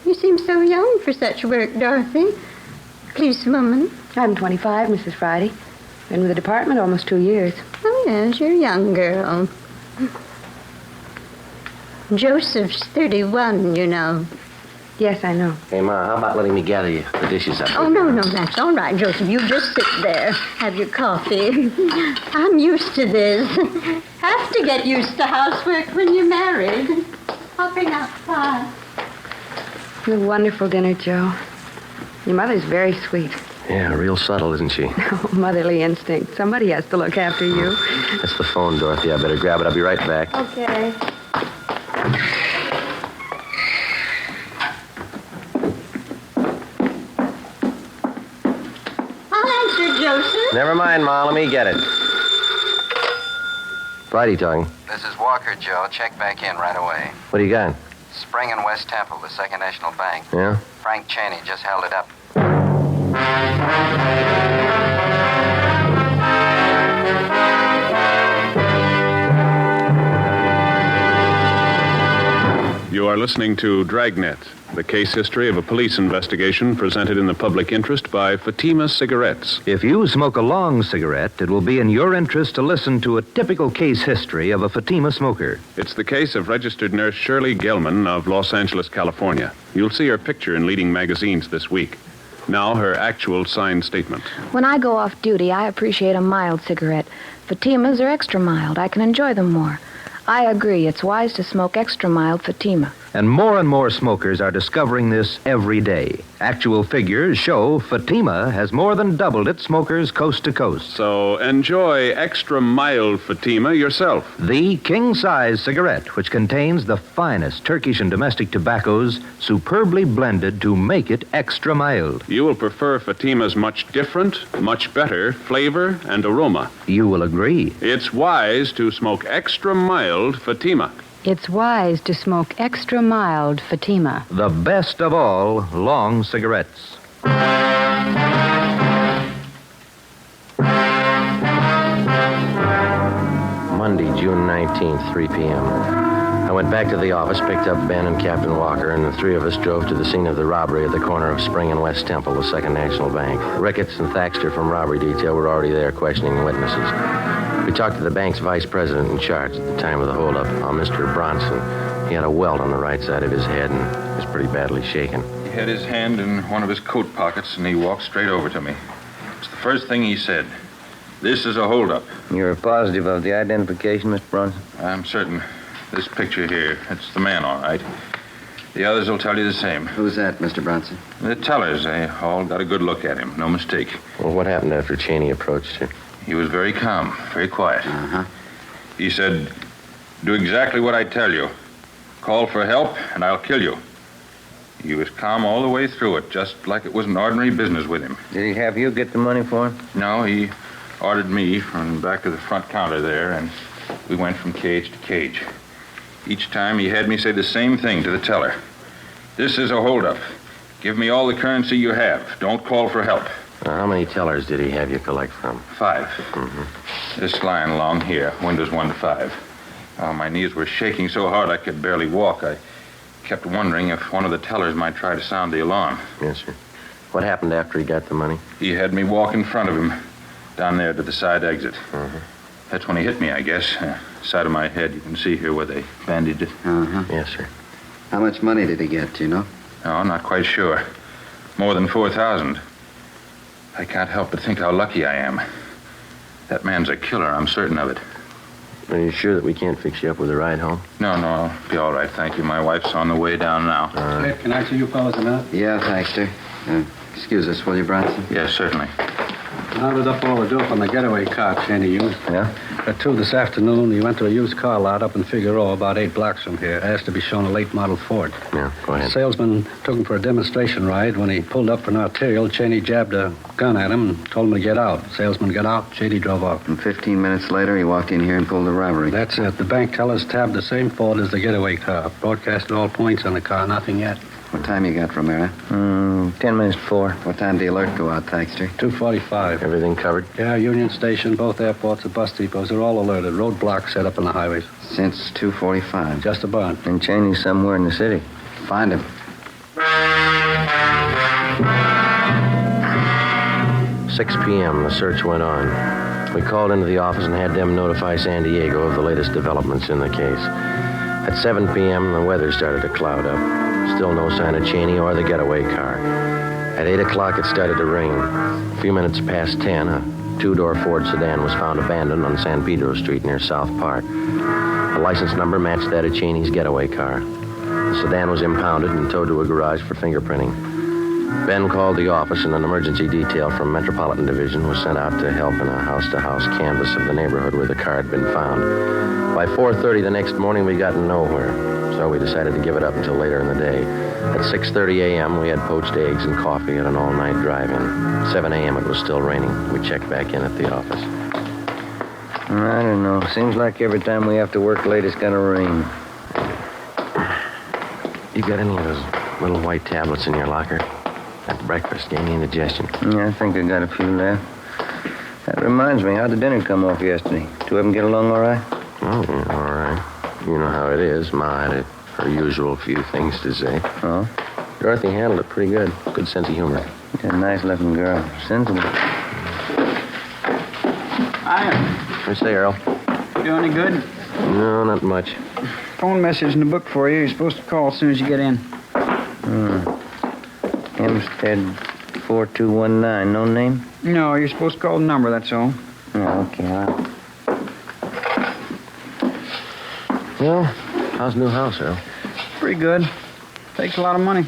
You seem so young for such work, Dorothy. Policewoman. I'm 25, Mrs. Friday. Been with the department almost 2 years. Oh, yes, you're a young girl. Joseph's 31, you know. Yes, I know. Hey, Ma, how about letting me gather you the dishes up? Oh, no, that's all right, Joseph. You just sit there. Have your coffee. I'm used to this. Have to get used to housework when you're married. I'll bring out pie. A wonderful dinner, Joe. Your mother's very sweet. Yeah, real subtle, isn't she? Oh, motherly instinct. Somebody has to look after you. That's the phone, Dorothy. I better grab it. I'll be right back. Okay. I'll answer, Joseph. Never mind, Ma. Let me get it. Friday talking. This is Walker, Joe. Check back in right away. What do you got? Spring and West Temple, the Second National Bank. Yeah? Frank Cheney just held it up. You are listening to Dragnet, the case history of a police investigation presented in the public interest by Fatima Cigarettes. If you smoke a long cigarette, it will be in your interest to listen to a typical case history of a Fatima smoker. It's the case of registered nurse Shirley Gelman of Los Angeles, California. You'll see her picture in leading magazines this week. Now, her actual signed statement. When I go off duty, I appreciate a mild cigarette. Fatimas are extra mild. I can enjoy them more. I agree. It's wise to smoke extra mild Fatima. And more smokers are discovering this every day. Actual figures show Fatima has more than doubled its smokers coast to coast. So enjoy extra mild Fatima yourself. The king-size cigarette, which contains the finest Turkish and domestic tobaccos, superbly blended to make it extra mild. You will prefer Fatima's much different, much better flavor and aroma. You will agree. It's wise to smoke extra mild Fatima. It's wise to smoke extra mild Fatima. The best of all long cigarettes. Monday, June 19th, 3 p.m. I went back to the office, picked up Ben and Captain Walker, and the three of us drove to the scene of the robbery at the corner of Spring and West Temple, the Second National Bank. Ricketts and Thaxter from robbery detail were already there questioning witnesses. We talked to the bank's vice president in charge at the time of the holdup, Mr. Bronson. He had a welt on the right side of his head and was pretty badly shaken. He had his hand in one of his coat pockets, and he walked straight over to me. It's the first thing he said. This is a holdup. You're positive of the identification, Mr. Bronson? I'm certain. This picture here, it's the man, all right. The others will tell you the same. Who's that, Mr. Bronson? The tellers, they all got a good look at him. No mistake. Well, what happened after Cheney approached you? He was very calm, very quiet. Uh-huh. He said, do exactly what I tell you. Call for help, and I'll kill you. He was calm all the way through it, just like it was an ordinary business with him. Did he have you get the money for him? No, he ordered me from back to the front counter there, and we went from cage to cage. Each time he had me say the same thing to the teller. This is a holdup. Give me all the currency you have. Don't call for help. How many tellers did he have you collect from? 5. This line along here, windows 1 to 5. My knees were shaking so hard I could barely walk. I kept wondering if one of the tellers might try to sound the alarm. Yes, sir. What happened after he got the money? He had me walk in front of him, down there to the side exit. That's when he hit me, I guess. Side of my head, you can see here where they bandaged it. Yes, sir. How much money did he get, do you know? No, I'm not quite sure. More than 4,000. I can't help but think how lucky I am. That man's a killer, I'm certain of it. Are you sure that we can't fix you up with a ride home? No, I'll be all right, thank you. My wife's on the way down now. Ed, can I see you fellas enough? Yeah, thanks, sir. Excuse us, will you, Bronson? Yes, certainly. Rounded up all the dope on the getaway car Cheney used. Yeah? At 2 this afternoon, he went to a used car lot up in Figueroa, about 8 blocks from here. Asked to be shown a late model Ford. Yeah, go ahead. Salesman took him for a demonstration ride. When he pulled up for an arterial, Cheney jabbed a gun at him and told him to get out. Salesman got out, Cheney drove off. And 15 minutes later, he walked in here and pulled the robbery. That's it. The bank tellers tabbed the same Ford as the getaway car. Broadcasted all points on the car, nothing yet. What time you got, Romero? 10 minutes before. What time did the alert go out, Thaxter? 2:45. Everything covered? Yeah, Union Station, both airports, the bus depots, they're all alerted. Roadblocks set up on the highways. Since 2:45. Just about. And Cheney's somewhere in the city. Find him. 6 p.m., the search went on. We called into the office and had them notify San Diego of the latest developments in the case. At 7 p.m., the weather started to cloud up. Still no sign of Cheney or the getaway car. At 8 o'clock, it started to rain. A few minutes past 10, a 2-door Ford sedan was found abandoned on San Pedro Street near South Park. The license number matched that of Cheney's getaway car. The sedan was impounded and towed to a garage for fingerprinting. Ben called the office, and an emergency detail from Metropolitan Division was sent out to help in a house-to-house canvass of the neighborhood where the car had been found. By 4:30 the next morning, we got nowhere, so we decided to give it up until later in the day. At 6:30 a.m., we had poached eggs and coffee at an all-night drive-in. 7 a.m., it was still raining. We checked back in at the office. I don't know. Seems like every time we have to work late, it's gonna rain. You got any of those little white tablets in your locker? At breakfast, gave me indigestion. Yeah, I think I got a few left. That reminds me, how'd the dinner come off yesterday? Two of them get along all right? Oh, yeah, all right. You know how it is. Ma had her usual few things to say. Oh? Dorothy handled it pretty good. Good sense of humor. Yeah, nice-looking girl. Sensible. Hiya. Say, Earl. You any good? No, not much. Phone message in the book for you. You're supposed to call as soon as you get in. Hempstead 4219. No name? No, you're supposed to call the number, that's all. Oh, okay. Well, how's the new house, Earl? Pretty good. Takes a lot of money.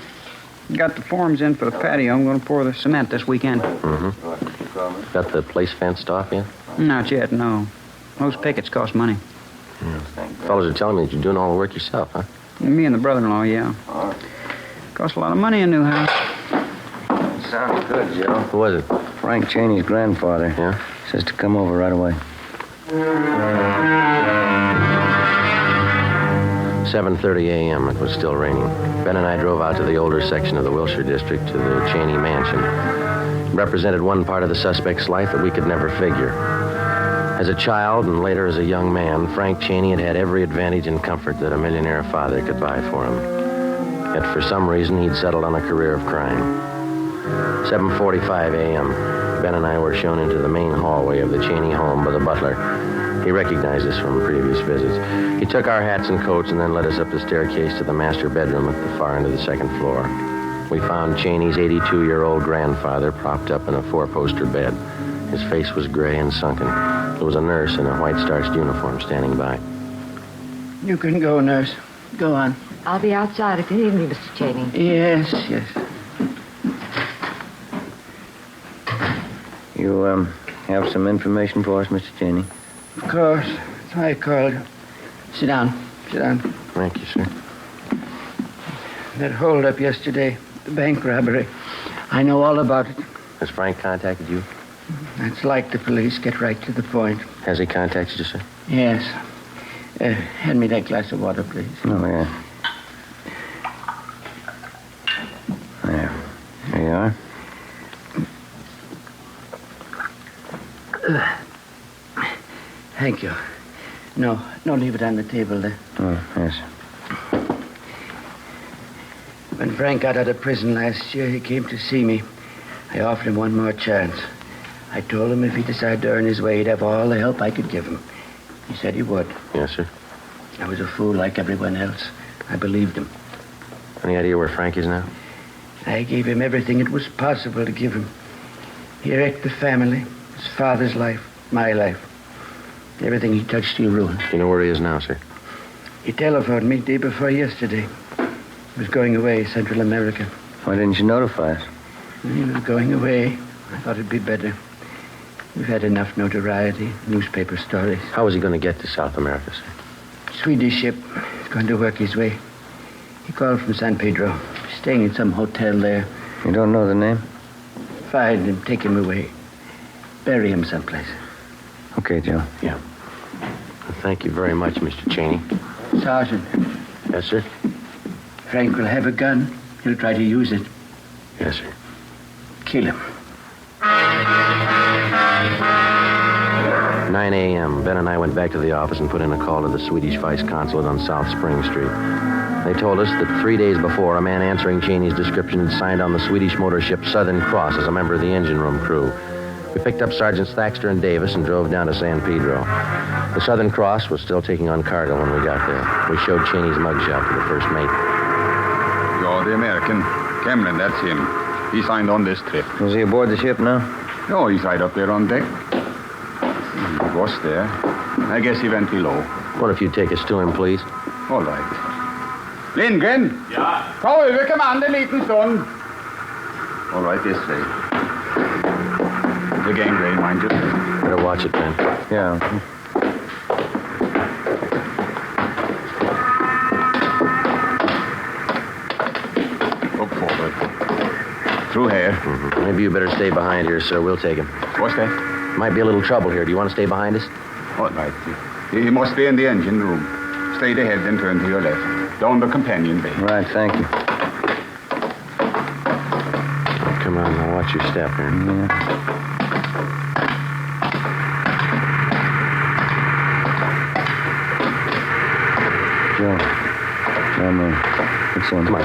Got the forms in for the patio. I'm going to pour the cement this weekend. Mm-hmm. Got the place fenced off yet? Not yet, no. Most pickets cost money. Fellas are telling me that you're doing all the work yourself, huh? Me and the brother-in-law, yeah. Costs a lot of money, a new house. Sounds good, Joe. Who was it? Frank Cheney's grandfather. Yeah? Says to come over right away. 7:30 a.m. It was still raining. Ben and I drove out to the older section of the Wilshire district to the Cheney mansion. It represented one part of the suspect's life that we could never figure. As a child and later as a young man, Frank Cheney had had every advantage and comfort that a millionaire father could buy for him. Yet for some reason, he'd settled on a career of crime. 7:45 a.m. Ben and I were shown into the main hallway of the Cheney home by the butler. He recognized us from previous visits. He took our hats and coats and then led us up the staircase to the master bedroom at the far end of the second floor. We found Cheney's 82-year-old grandfather propped up in a 4-poster bed. His face was gray and sunken. There was a nurse in a white starched uniform standing by. You can go, nurse. Go on. I'll be outside if you need me, Mr. Cheney. Yes, yes. You, have some information for us, Mr. Cheney? Of course. That's why I called. Sit down. Sit down. Thank you, sir. That hold-up yesterday, the bank robbery. I know all about it. Has Frank contacted you? It's like the police. Get right to the point. Has he contacted you, sir? Yes. Hand me that glass of water, please. Oh, yeah. There you are. thank you. No, leave it on the table there. Oh, yes. When Frank got out of prison last year, he came to see me. I offered him one more chance. I told him if he decided to earn his way, he'd have all the help I could give him. He said he would. Yes, sir. I was a fool like everyone else. I believed him. Any idea where Frank is now? I gave him everything it was possible to give him. He wrecked the family, his father's life, my life. Everything he touched, he ruined. You know where he is now, sir? He telephoned me day before yesterday. He was going away, Central America. Why didn't you notify us? He was going away. I thought it'd be better. We've had enough notoriety, newspaper stories. How was he going to get to South America, sir? Swedish ship. He's going to work his way. He called from San Pedro. Staying in some hotel there. You don't know the name? Find him, take him away. Bury him someplace. Okay, Joe. Yeah. Well, thank you very much, Mr. Cheney. Sergeant. Yes, sir? Frank will have a gun. He'll try to use it. Yes, sir. Kill him. 9 a.m. Ben and I went back to the office and put in a call to the Swedish Vice Consulate on South Spring Street. They told us that 3 days before, a man answering Cheney's description had signed on the Swedish motor ship Southern Cross as a member of the engine room crew. We picked up Sergeants Thaxter and Davis and drove down to San Pedro. The Southern Cross was still taking on cargo when we got there. We showed Cheney's mugshot to the first mate. You're the American. Cameron, that's him. He signed on this trip. Is he aboard the ship now? No, he's right up there on deck. The boss there. I guess he went below. What if you take us to him, please? All right. Lindgren! Ja? Ta över kommand en liten stund. All right, this way. The gangway, mind you. Better watch it, Ben. Yeah. Look forward. Through here. Mm-hmm. Maybe you better stay behind here, sir. We'll take him. What's that? Might be a little trouble here. Do you want to stay behind us? All right. He must be in the engine room. Stay ahead, then turn to your left. Down the companion bay. Right, thank you. Oh, come on, now watch your step here. Yeah. Joe. Come on. It's in. Come on.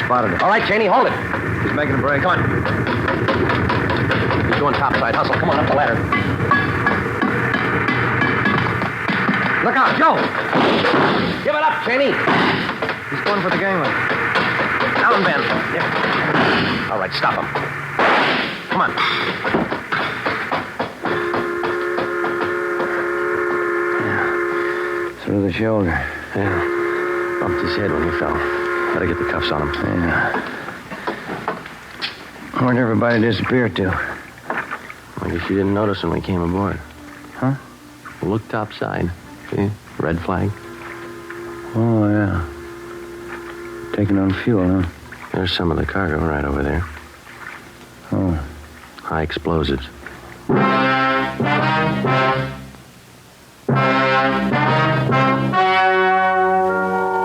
Spotted him. All right, Cheney, hold it. He's making a break. Come on. He's going topside. Hustle. Come on, up the ladder. Look out, Joe! Give it up, Cheney! He's going for the gangway. Down, Ben. Yeah. All right, stop him. Come on. Yeah. Through the shoulder. Yeah. Bumped his head when he fell. Better get the cuffs on him. Yeah. Where'd everybody disappear to? I guess you didn't notice when we came aboard. Huh? Look topside. See? Red flag. Oh, yeah. Taking on fuel, huh? There's some of the cargo right over there. Oh. High explosives.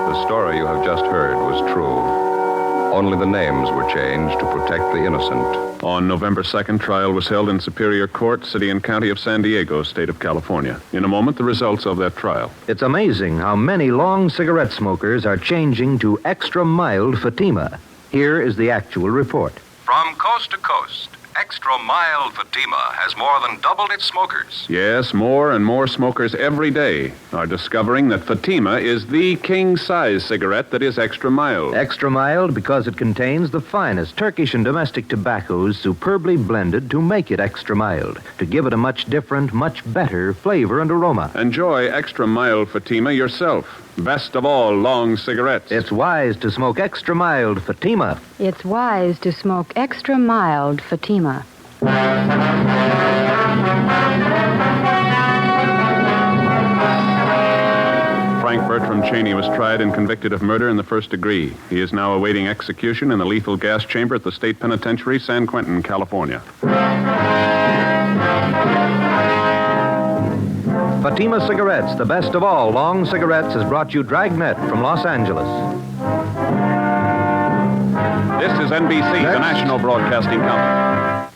The story you have just heard was true. Only the names were changed to protect the innocent. On November 2nd, trial was held in Superior Court, City and County of San Diego, State of California. In a moment, the results of that trial. It's amazing how many long cigarette smokers are changing to extra mild Fatima. Here is the actual report. From coast to coast, Extra Mild Fatima has more than doubled its smokers. Yes, more and more smokers every day are discovering that Fatima is the king-size cigarette that is extra mild. Extra mild because it contains the finest Turkish and domestic tobaccos superbly blended to make it extra mild, to give it a much different, much better flavor and aroma. Enjoy extra mild Fatima yourself. Best of all long cigarettes. It's wise to smoke extra mild Fatima. It's wise to smoke extra mild Fatima. Frank Bertram Cheney was tried and convicted of murder in the first degree. He is now awaiting execution in the lethal gas chamber at the State Penitentiary, San Quentin, California. Fatima Cigarettes, the best of all long cigarettes, has brought you Dragnet from Los Angeles. This is NBC, the national broadcasting company.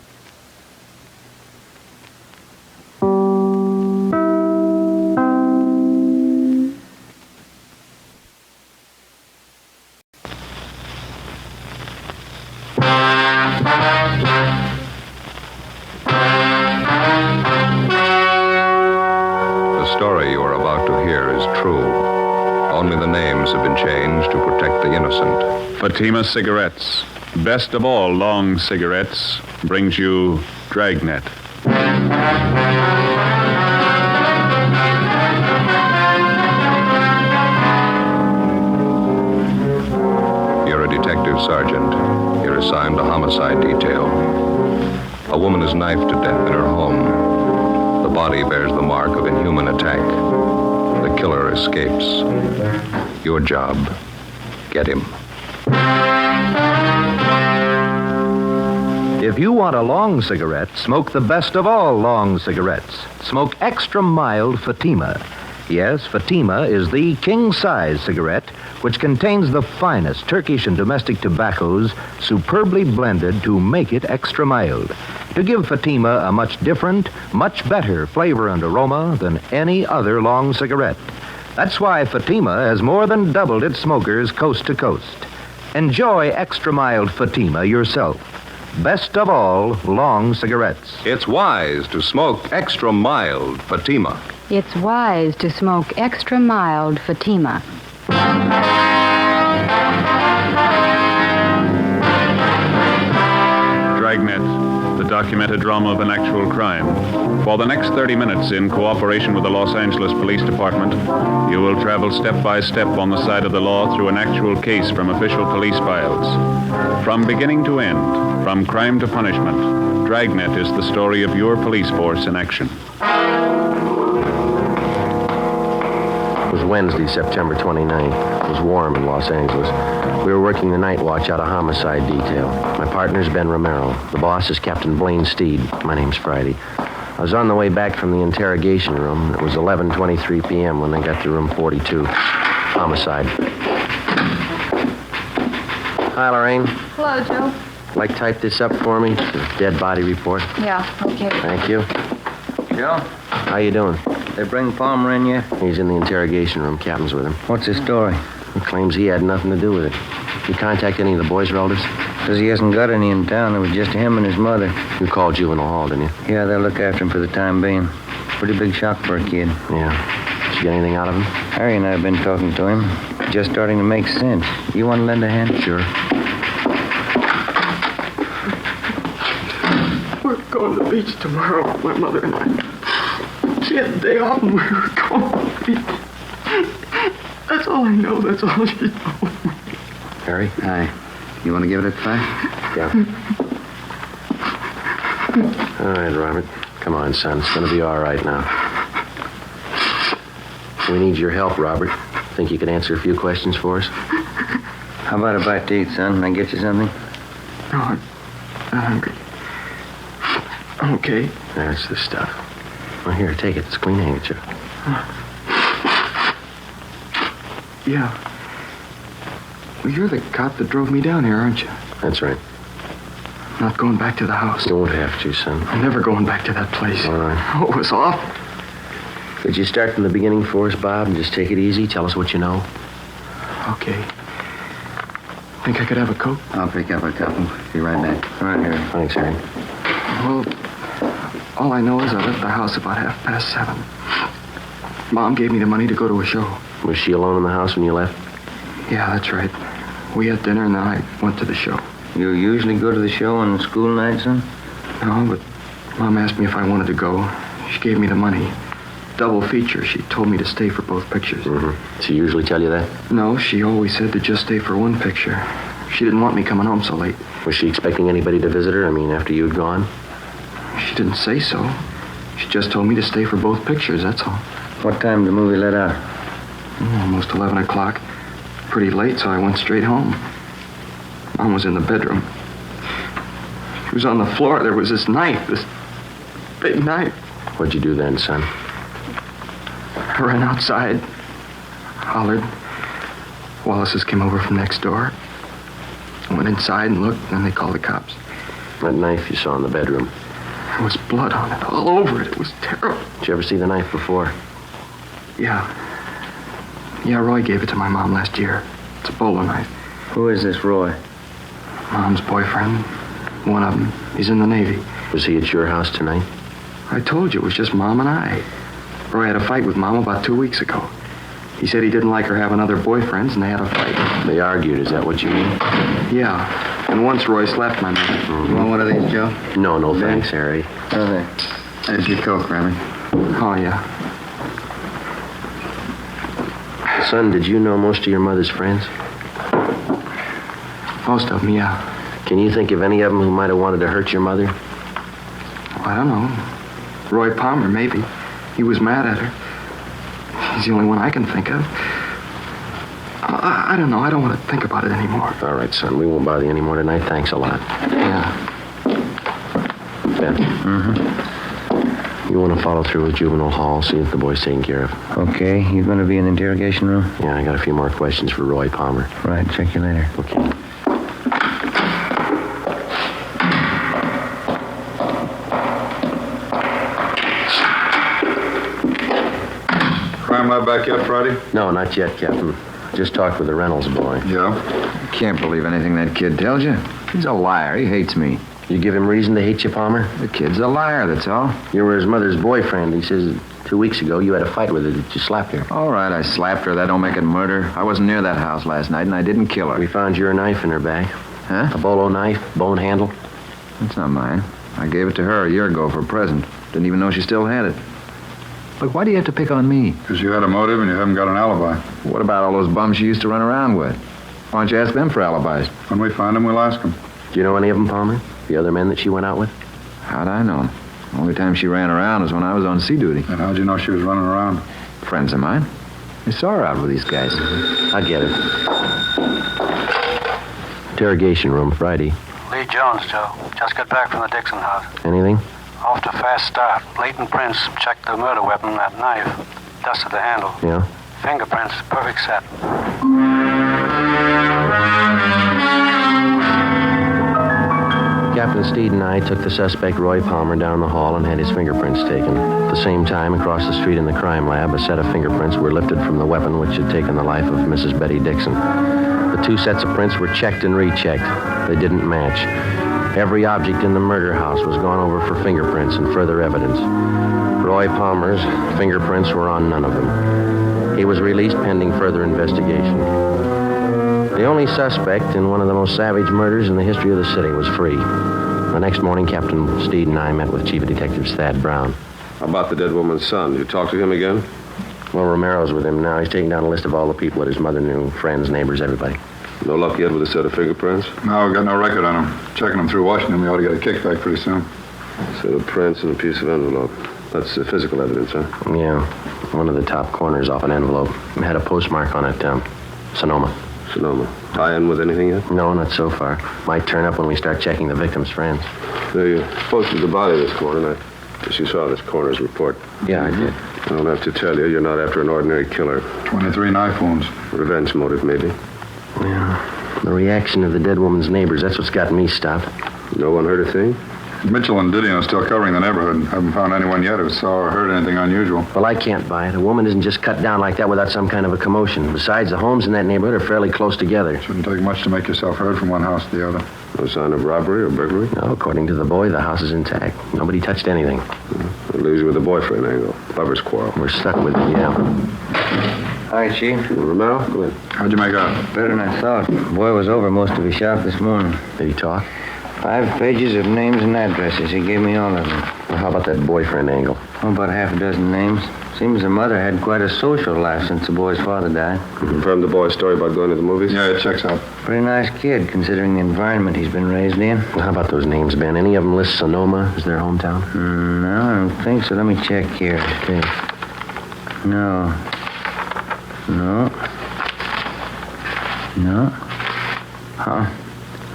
Only the names have been changed to protect the innocent. Fatima Cigarettes, best of all long cigarettes, brings you Dragnet. You're a detective sergeant. You're assigned to homicide detail. A woman is knifed to death in her home. The body bears the mark of inhuman attack. The killer escapes. Your job, get him. If you want a long cigarette, smoke the best of all long cigarettes. Smoke extra mild Fatima. Yes, Fatima is the king-size cigarette which contains the finest Turkish and domestic tobaccos superbly blended to make it extra mild, to give Fatima a much different, much better flavor and aroma than any other long cigarette. That's why Fatima has more than doubled its smokers coast to coast. Enjoy extra mild Fatima yourself. Best of all long cigarettes. It's wise to smoke extra mild Fatima. It's wise to smoke extra mild Fatima. Dragnet, the documented drama of an actual crime. For the next 30 minutes, in cooperation with the Los Angeles Police Department, you will travel step by step on the side of the law through an actual case from official police files. From beginning to end, from crime to punishment, Dragnet is the story of your police force in action. It was Wednesday, September 29th. It was warm in Los Angeles. We were working the night watch out of homicide detail. My partner's Ben Romero. The boss is Captain Blaine Steed. My name's Friday. I was on the way back from the interrogation room. It was 11:23 p.m. when they got to room 42. Homicide. Hi, Lorraine. Hello, Joe. Like type this up for me? The dead body report. Yeah, okay. Thank you. Joe, How you doing? they bring Palmer in yet? He's in the interrogation room. Captain's with him. What's his story? He claims he had nothing to do with it. You contact any of the boys' relatives? Says he hasn't got any in town. It was just him and his mother. You called juvenile hall, didn't you? Yeah, they'll look after him for the time being. Pretty big shock for a kid. Yeah. Did you get anything out of him? Harry and I have been talking to him. Just starting to make sense. You want to lend a hand? Sure. We're going to the beach tomorrow, my mother and I. She had the day off and we were going to the beach. That's all I know. That's all she told me. Harry? Hi. You want to give it a try? Yeah. All right, Robert. Come on, son. It's going to be all right now. We need your help, Robert. Think you could answer a few questions for us? How about a bite to eat, son? Can I get you something? No, I'm not hungry. I'm okay. That's the stuff. Well, here, take it. It's a clean handkerchief. Yeah. Well, you're the cop that drove me down here, aren't you? That's right. I'm not going back to the house. You won't have to, son. I'm never going back to that place. All right. Oh, it was awful. Could you start from the beginning for us, Bob, and just take it easy? Tell us what you know. Okay. Think I could have a Coke? I'll pick up a couple. Be right back. All right, Harry. Thanks, Harry. Well, all I know is I left the house about 7:30. Mom gave me the money to go to a show. Was she alone in the house when you left? Yeah, that's right. We had dinner and then I went to the show. You usually go to the show on school nights, son? No, but Mom asked me if I wanted to go. She gave me the money. Double feature. She told me to stay for both pictures. Mm-hmm. She usually tell you that? No, she always said to just stay for one picture. She didn't want me coming home so late. Was she expecting anybody to visit her? I mean, after you'd gone? She didn't say so. She just told me to stay for both pictures, that's all. What time did the movie let out? Almost 11 o'clock. Pretty late, so I went straight home. Mom was in the bedroom. She was on the floor. There was this knife, this big knife. What'd you do then, son? I ran outside, hollered. Wallace's came over from next door. I went inside and looked, and then they called the cops. That knife you saw in the bedroom. There was blood on it, all over it. It was terrible. Did you ever see the knife before? Yeah. Yeah, Roy gave it to my mom last year. It's a bowler knife. Who is this Roy? Mom's boyfriend. One of them. He's in the Navy. Was he at your house tonight? I told you, it was just Mom and I. Roy had a fight with Mom about 2 weeks ago. He said he didn't like her having other boyfriends, and they had a fight. They argued, is that what you mean? Yeah. And once Roy slapped my mother. You want one of these, Joe? No, thanks, Harry. Okay. There's your Coke, Remy. Oh, yeah. Son, did you know most of your mother's friends? Most of them, yeah. Can you think of any of them who might have wanted to hurt your mother? Well, I don't know. Roy Palmer, maybe. He was mad at her. He's the only one I can think of. I don't know. I don't want to think about it anymore. All right, son. We won't bother you anymore tonight. Thanks a lot. Yeah. Ben. Mm-hmm. You want to follow through with juvenile hall, see if the boy's taken care of. Okay. You going to be in the interrogation room? Yeah, I got a few more questions for Roy Palmer. Right. Check you later. Okay. Crime lab back yet, Friday? No, not yet, Captain. Just talked with the Reynolds boy. Yeah? Can't believe anything that kid tells you. He's a liar. He hates me. You give him reason to hate you, Palmer? The kid's a liar, that's all. You were his mother's boyfriend. He says 2 weeks ago you had a fight with her that you slapped her. All right, I slapped her. That don't make it murder. I wasn't near that house last night, and I didn't kill her. We found your knife in her bag. Huh? A bolo knife, bone handle. That's not mine. I gave it to her a year ago for a present. Didn't even know she still had it. Look, why do you have to pick on me? Because you had a motive and you haven't got an alibi. What about all those bums you used to run around with? Why don't you ask them for alibis? When we find them, we'll ask them. Do you know any of them, Palmer? The other men that she went out with? How'd I know? The only time she ran around was when I was on sea duty. And how'd you know she was running around? Friends of mine. I saw her out with these guys. I get it. Interrogation room, Friday. Lee Jones, Joe. Just got back from the Dixon house. Anything? Off to a fast start. Leighton Prince checked the murder weapon, that knife. Dusted the handle. Yeah? Fingerprints, perfect set. Captain Steed and I took the suspect, Roy Palmer, down the hall and had his fingerprints taken. At the same time, across the street in the crime lab, a set of fingerprints were lifted from the weapon which had taken the life of Mrs. Betty Dixon. The 2 sets of prints were checked and rechecked. They didn't match. Every object in the murder house was gone over for fingerprints and further evidence. Roy Palmer's fingerprints were on none of them. He was released pending further investigation. The only suspect in one of the most savage murders in the history of the city was free. The next morning, Captain Steed and I met with Chief Detective Thad Brown. How about the dead woman's son? You talk to him again? Well, Romero's with him now. He's taking down a list of all the people that his mother knew, friends, neighbors, everybody. No luck yet with a set of fingerprints? No, we've got no record on him. Checking them through Washington, we ought to get a kickback pretty soon. Set of prints and a piece of envelope. That's physical evidence, huh? Yeah. One of the top corners off an envelope. It had a postmark on it, Sonoma. Sonoma. Tie in with anything yet? No, not so far. Might turn up when we start checking the victim's friends. They posted the body this morning. I guess you saw this coroner's report. Yeah, I did. I don't have to tell you, you're not after an ordinary killer. 23 knife wounds. Revenge motive, maybe. Yeah. The reaction of the dead woman's neighbors, that's what's got me stopped. No one heard a thing? Mitchell and Didion are still covering the neighborhood. Haven't found anyone yet who saw or heard anything unusual. Well, I can't buy it. A woman isn't just cut down like that without some kind of a commotion. Besides, the homes in that neighborhood are fairly close together. Shouldn't take much to make yourself heard from one house to the other. No sign of robbery or burglary? No, according to the boy, the house is intact. Nobody touched anything. That leaves you with the boyfriend angle. Lover's quarrel. We're stuck with it, yeah. Hi, Chief. Romero, go in. How'd you make out? Better than I thought. The boy was over most of his shop this morning. Did he talk? 5 pages of names and addresses. He gave me all of them. Well, how about that boyfriend angle? Oh, about half a dozen names. Seems the mother had quite a social life since the boy's father died. You confirmed the boy's story about going to the movies? Yeah, it checks out. Pretty nice kid, considering the environment he's been raised in. Well, how about those names, Ben? Any of them list Sonoma as their hometown? No, I don't think so. Let me check here. Okay. No. Huh?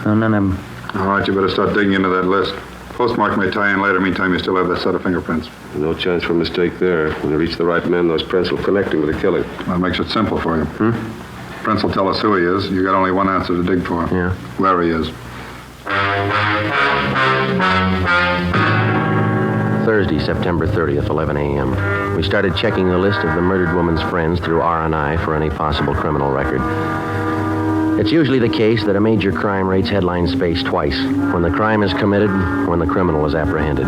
No, none of them. All right, you better start digging into that list. Postmark may tie in later. Meantime, you still have that set of fingerprints. No chance for a mistake there. When you reach the right man, those prints will connect him with the killing. That makes it simple for you. Prince will tell us who he is. You got only one answer to dig for. Yeah. Where he is. Thursday, September 30th, 11 a.m. We started checking the list of the murdered woman's friends through R&I for any possible criminal record. It's usually the case that a major crime rates headline space twice, when the crime is committed, when the criminal is apprehended.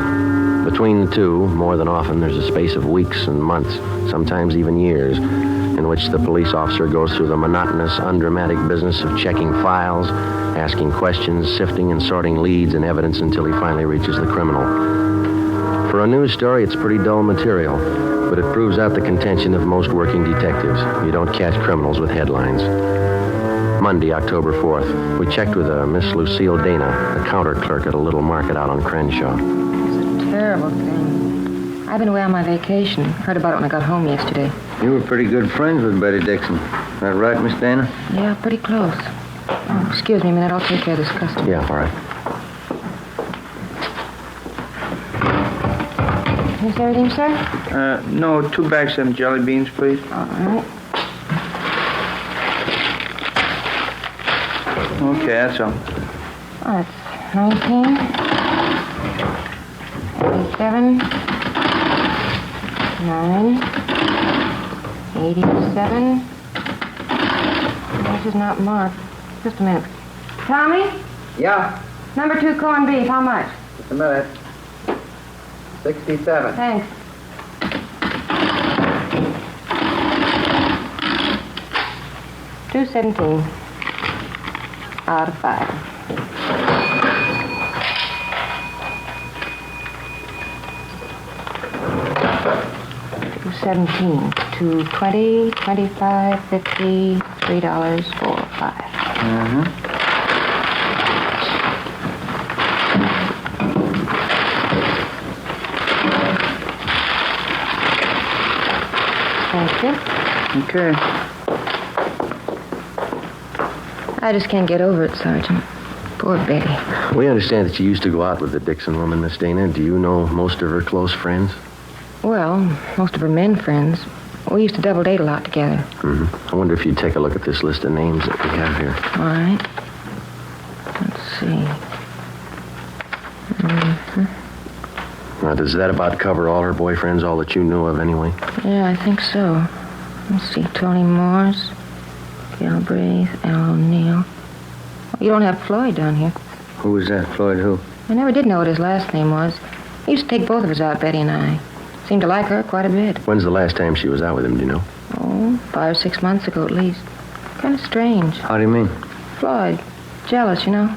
Between the two, more than often, there's a space of weeks and months, sometimes even years. In in which the police officer goes through the monotonous, undramatic business of checking files, asking questions, sifting and sorting leads and evidence until he finally reaches the criminal. For a news story, it's pretty dull material, but it proves out the contention of most working detectives. You don't catch criminals with headlines. Monday, October 4th, we checked with a Miss Lucille Dana, a counter clerk at a little market out on Crenshaw. It's a terrible thing. I've been away on my vacation. Heard about it when I got home yesterday. You were pretty good friends with Betty Dixon. That right, Miss Dana? Yeah, pretty close. Oh, excuse me a minute. I'll take care of this customer. Yeah, all right. Is everything, sir? No, 2 bags of jelly beans, please. All right. Okay, that's all. Oh, that's 19. 87. 9. 87. This is not marked. Just a minute. Tommy? Yeah, Number 2 corned beef. How much? just a minute. 67. Thanks. $2.17 out of 5. $2.17 to 20, 25, 50, $3, 4, 5. Thank you. Okay. I just can't get over it, Sergeant. Poor Betty. We understand that you used to go out with the Dixon woman, Miss Dana. Do you know most of her close friends? Well, most of her men friends. We used to double date a lot together. I wonder if you'd take a look at this list of names that we have here. All right. Let's see. Now, does that about cover all her boyfriends, all that you knew of anyway? Yeah, I think so. Let's see. Tony Morse, Galbraith, Al O'Neill. You don't have Floyd down here. Who was that? Floyd who? I never did know what his last name was. He used to take both of us out, Betty and I. Seemed to like her quite a bit. When's the last time she was out with him, do you know? Oh, 5 or 6 months ago at least. Kind of strange. How do you mean? Floyd. Jealous, you know.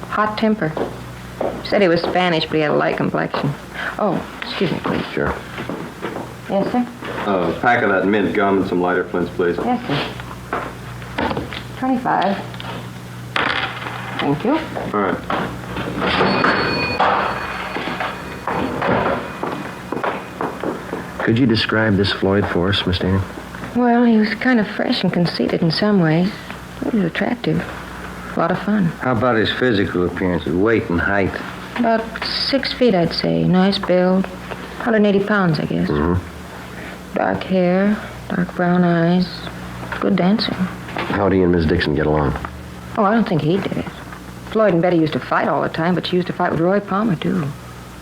Hot temper. Said he was Spanish, but he had a light complexion. Oh, excuse me, please. Sure. Yes, sir? A pack of that mint gum and some lighter flints, please. Yes, sir. 25. Thank you. All right. Could you describe this Floyd for us, Miss Dana? Well, he was kind of fresh and conceited in some ways. He was attractive. A lot of fun. How about his physical appearance, his weight and height? About 6 feet, I'd say. Nice build. 180 pounds, I guess. Dark hair, dark brown eyes. Good dancer. How'd he and Miss Dixon get along? Oh, I don't think he did it. Floyd and Betty used to fight all the time, but she used to fight with Roy Palmer, too.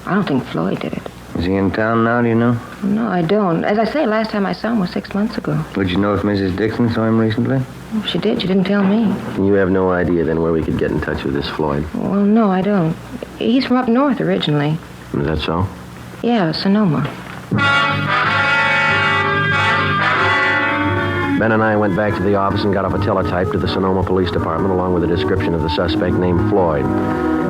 I don't think Floyd did it. Is he in town now, do you know? No, I don't. As I say, last time I saw him was 6 months ago. Would you know if Mrs. Dixon saw him recently? If she did, she didn't tell me. And you have no idea then where we could get in touch with this Floyd? Well, no, I don't. He's from up north originally. Is that so? Yeah, Sonoma. Ben and I went back to the office and got off a teletype to the Sonoma Police Department along with a description of the suspect named Floyd.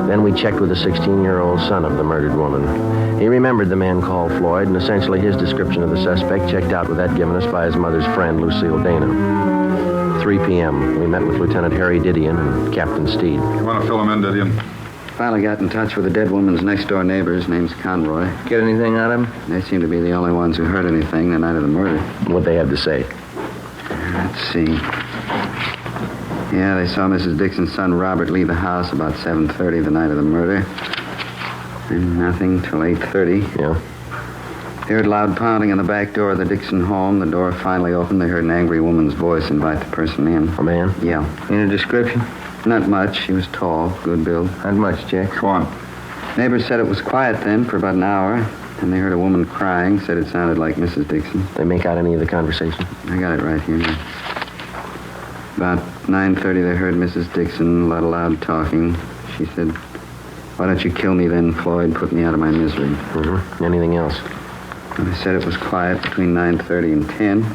Then we checked with the 16-year-old son of the murdered woman. He remembered the man called Floyd, and essentially his description of the suspect checked out with that given us by his mother's friend, Lucille Dana. 3 p.m., we met with Lieutenant Harry Didion and Captain Steed. You want to fill him in, Didion? Finally got in touch with the dead woman's next-door neighbor. His name's Conroy. Get anything out of him? They seem to be the only ones who heard anything the night of the murder. What'd they have to say? Let's see. Yeah, they saw Mrs. Dixon's son, Robert, leave the house about 7:30 the night of the murder. And nothing till 8:30. Yeah. They heard loud pounding on the back door of the Dixon home. The door finally opened. They heard an angry woman's voice invite the person in. A man? Yeah. Any description? Not much. He was tall, good build. Not much, Jack. Go on. Neighbors said it was quiet then for about an hour. And they heard a woman crying, said it sounded like Mrs. Dixon. They make out any of the conversation? I got it right here. About 9:30, they heard Mrs. Dixon, a lot of loud talking. She said, "Why don't you kill me then, Floyd? Put me out of my misery." Anything else? Well, they said it was quiet between 9:30 and 10.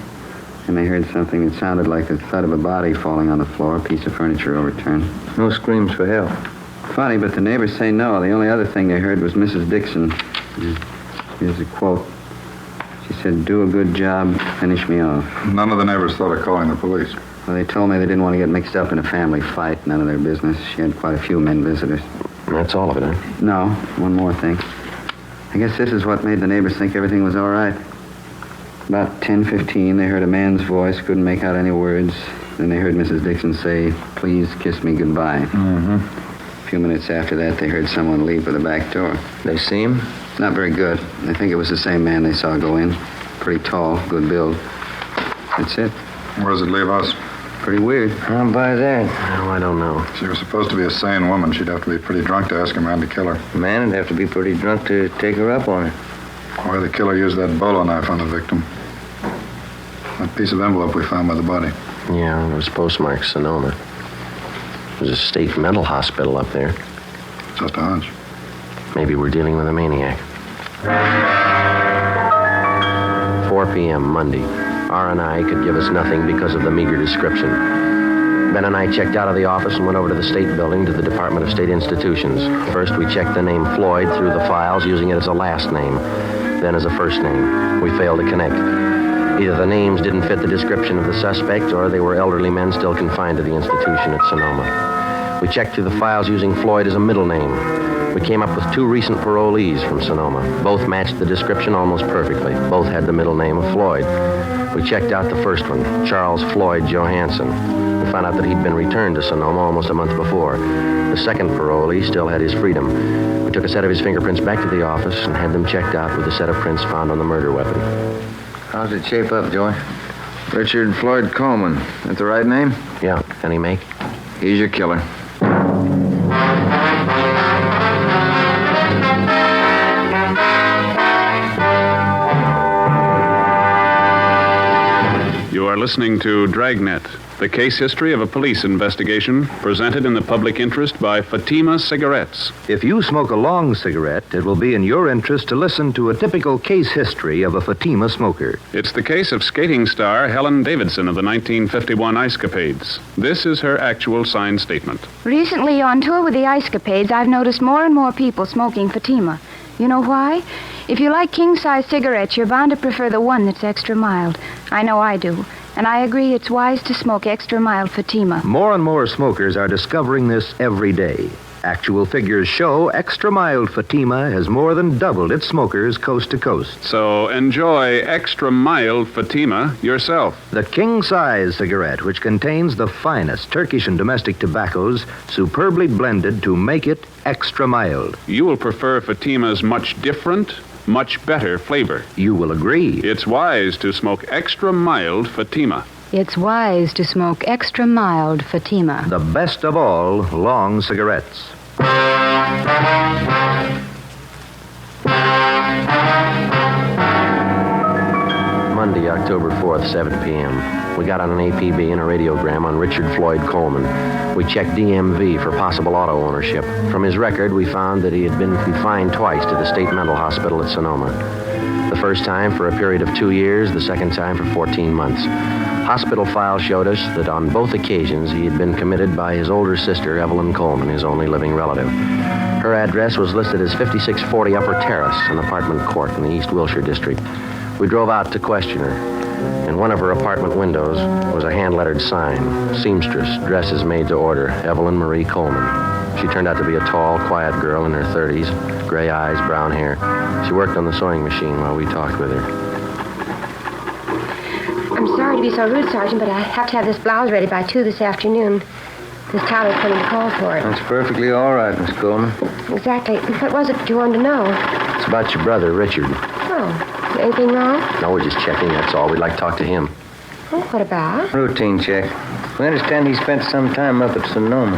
and they heard something that sounded like the thud of a body falling on the floor, a piece of furniture overturned. No screams for help. Funny, but the neighbors say no. The only other thing they heard was Mrs. Dixon. Here's a quote. She said, "Do a good job, finish me off." None of the neighbors thought of calling the police. Well, they told me they didn't want to get mixed up in a family fight. None of their business. She had quite a few men visitors. That's all of it, huh? No, one more thing. I guess this is what made the neighbors think everything was all right. About 10:15, they heard a man's voice, couldn't make out any words. Then they heard Mrs. Dixon say, "Please kiss me goodbye." Mm-hmm. A few minutes after that, they heard someone leave for the back door. They see him? Not very good. They think it was the same man they saw go in. Pretty tall, good build. That's it. Where does it leave us? Pretty weird. How about that? Oh, I don't know. She was supposed to be a sane woman. She'd have to be pretty drunk to ask a man to kill her. The man would have to be pretty drunk to take her up on it. Why the killer used that bolo knife on the victim? That piece of envelope we found by the body. Yeah, it was postmarked Sonoma. There's a state mental hospital up there. Just a hunch. Maybe we're dealing with a maniac. 4 p.m. Monday. R&I could give us nothing because of the meager description. Ben and I checked out of the office and went over to the state building to the Department of State Institutions. First, we checked the name Floyd through the files, using it as a last name, then as a first name. We failed to connect. Either the names didn't fit the description of the suspect, or they were elderly men still confined to the institution at Sonoma. We checked through the files using Floyd as a middle name. We came up with 2 recent parolees from Sonoma. Both matched the description almost perfectly. Both had the middle name of Floyd. We checked out the first one, Charles Floyd Johansson. We found out that he'd been returned to Sonoma almost a month before. The second parolee still had his freedom. We took a set of his fingerprints back to the office and had them checked out with a set of prints found on the murder weapon. How's it shape up, Joey? Richard Floyd Coleman. That the right name? Yeah. Any make? He's your killer. You are listening to Dragnet, the case history of a police investigation presented in the public interest by Fatima Cigarettes. If you smoke a long cigarette, it will be in your interest to listen to a typical case history of a Fatima smoker. It's the case of skating star Helen Davidson of the 1951 Ice Capades. This is her actual signed statement. Recently, on tour with the Ice Capades, I've noticed more and more people smoking Fatima. You know why? If you like king-size cigarettes, you're bound to prefer the one that's extra mild. I know I do. And I agree it's wise to smoke extra mild Fatima. More and more smokers are discovering this every day. Actual figures show extra mild Fatima has more than doubled its smokers coast to coast. So enjoy extra mild Fatima yourself. The king-size cigarette, which contains the finest Turkish and domestic tobaccos, superbly blended to make it extra mild. You will prefer Fatima's much different, much better flavor. You will agree. It's wise to smoke extra mild Fatima. It's wise to smoke extra mild Fatima. The best of all long cigarettes. Monday, October 4th, 7 p.m. We got on an APB and a radiogram on Richard Floyd Coleman. We checked DMV for possible auto ownership. From his record, we found that he had been confined twice to the state mental hospital at Sonoma. The first time for a period of 2 years, the second time for 14 months. Hospital files showed us that on both occasions he had been committed by his older sister, Evelyn Coleman, his only living relative. Her address was listed as 5640 Upper Terrace, an apartment court in the East Wilshire district. We drove out to question her. In one of her apartment windows was a hand-lettered sign, seamstress, dresses made to order, Evelyn Marie Coleman. She turned out to be a tall, quiet girl in her 30s, gray eyes, brown hair. She worked on the sewing machine while we talked with her. I'm sorry to be so rude, Sergeant, but I have to have this blouse ready by 2 this afternoon. Miss Tyler's coming to call for it. That's perfectly all right, Miss Coleman. Exactly. What was it you wanted to know? It's about your brother, Richard. Oh, anything wrong? No, we're just checking, that's all. We'd like to talk to him. Oh, what about? Routine check. We understand he spent some time up at Sonoma.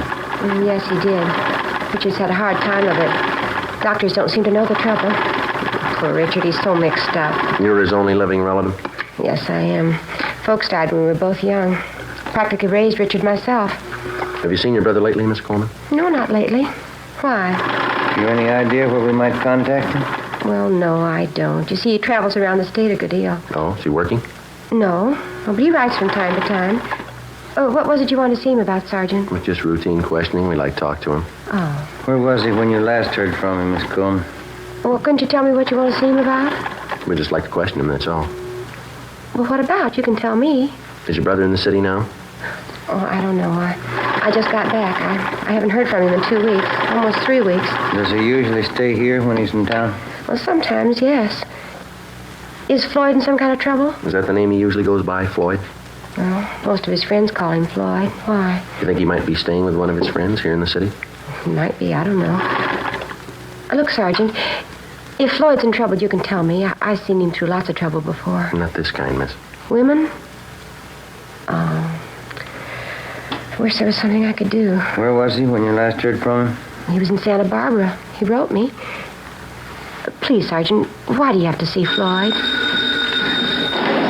Yes, he did. Richard's had a hard time of it. Doctors don't seem to know the trouble. Poor Richard, he's so mixed up. You're his only living relative? Yes, I am. Folks died when we were both young. Practically raised Richard myself. Have you seen your brother lately, Miss Coleman? No, not lately. Why? You any idea where we might contact him? Well, no, I don't. You see, he travels around the state a good deal. Oh, is he working? No. Oh, but he writes from time to time. Oh, what was it you wanted to see him about, Sergeant? With just routine questioning, we like to talk to him. Oh. Where was he when you last heard from him, Miss Coleman? Well, couldn't you tell me what you want to see him about? We just like to question him, that's all. Well, what about? You can tell me. Is your brother in the city now? Oh, I don't know. I just got back. I haven't heard from him in 2 weeks. Almost 3 weeks. Does he usually stay here when he's in town? Well, sometimes, yes. Is Floyd in some kind of trouble? Is that the name he usually goes by, Floyd? Well, most of his friends call him Floyd. Why? You think he might be staying with one of his friends here in the city? He might be. I don't know. Look, Sergeant, if Floyd's in trouble, you can tell me. I've seen him through lots of trouble before. Not this kind, miss. Women? Oh. I wish there was something I could do. Where was he when you last heard from him? He was in Santa Barbara. He wrote me. Please, Sergeant, why do you have to see Floyd?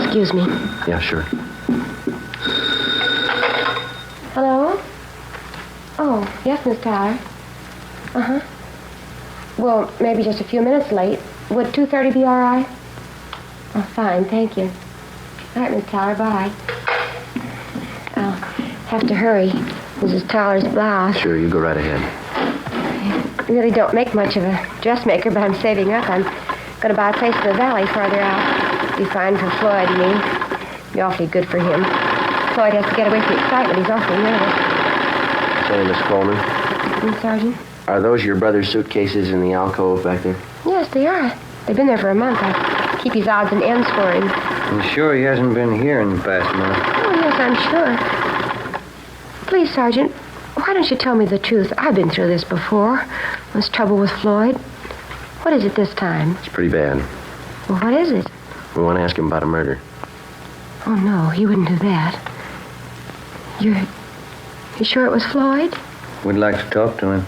Excuse me. Yeah, sure. Hello? Oh, yes, Miss Tyler. Uh-huh. Well, maybe just a few minutes late. Would 2:30 be all right? Oh, fine, thank you. All right, Miss Tyler, bye. I'll have to hurry. Mrs. Tyler's blouse. Sure, you go right ahead. I really don't make much of a dressmaker, but I'm saving up. I'm going to buy a place in the valley farther out. Be fine for Floyd and me. Be awfully good for him. Floyd has to get away from the excitement. He's awfully nervous. Say, Miss Coleman. Sergeant? Are those your brother's suitcases in the alcove back there? Yes, they are. They've been there for a month. I keep his odds and ends for him. You sure he hasn't been here in the past month? Oh, yes, I'm sure. Please, Sergeant, why don't you tell me the truth? I've been through this before. There's trouble with Floyd. What is it this time? It's pretty bad. Well, what is it? We want to ask him about a murder. Oh, no, he wouldn't do that. You sure it was Floyd? We'd like to talk to him.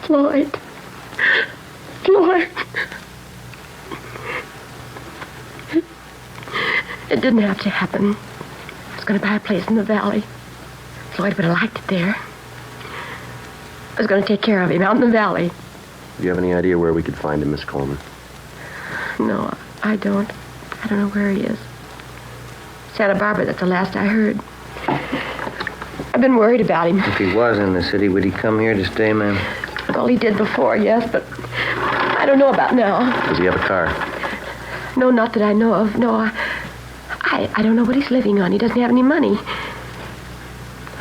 Floyd. Floyd. It didn't have to happen. I was going to buy a place in the valley. Floyd would have liked it there. I was going to take care of him out in the valley. Do you have any idea where we could find him, Miss Coleman? No, I don't. I don't know where he is. Santa Barbara, that's the last I heard. I've been worried about him. If he was in the city, would he come here to stay, ma'am? Well, he did before, yes, but I don't know about now. Does he have a car? No, not that I know of. No, I don't know what he's living on. He doesn't have any money.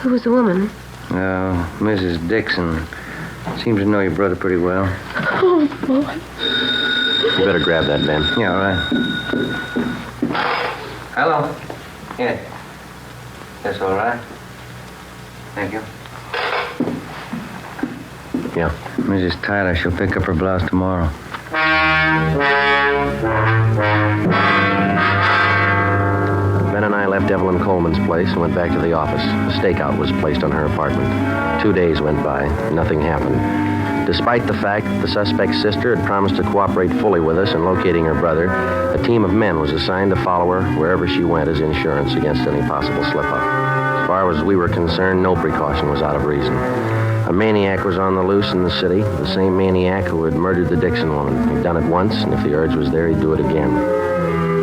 Who was the woman? Oh, Mrs. Dixon. Seems to know your brother pretty well. Oh, boy. You better grab that, Ben. Yeah, all right. Hello. Yeah. That's all right. Thank you. Yeah. Mrs. Tyler, she'll pick up her blouse tomorrow. Ben and I left Evelyn Coleman's place and went back to the office. A stakeout was placed on her apartment. 2 days went by. Nothing happened. Despite the fact that the suspect's sister had promised to cooperate fully with us in locating her brother, a team of men was assigned to follow her wherever she went as insurance against any possible slip-up. As far as we were concerned, no precaution was out of reason. A maniac was on the loose in the city, the same maniac who had murdered the Dixon woman. He'd done it once, and if the urge was there, he'd do it again.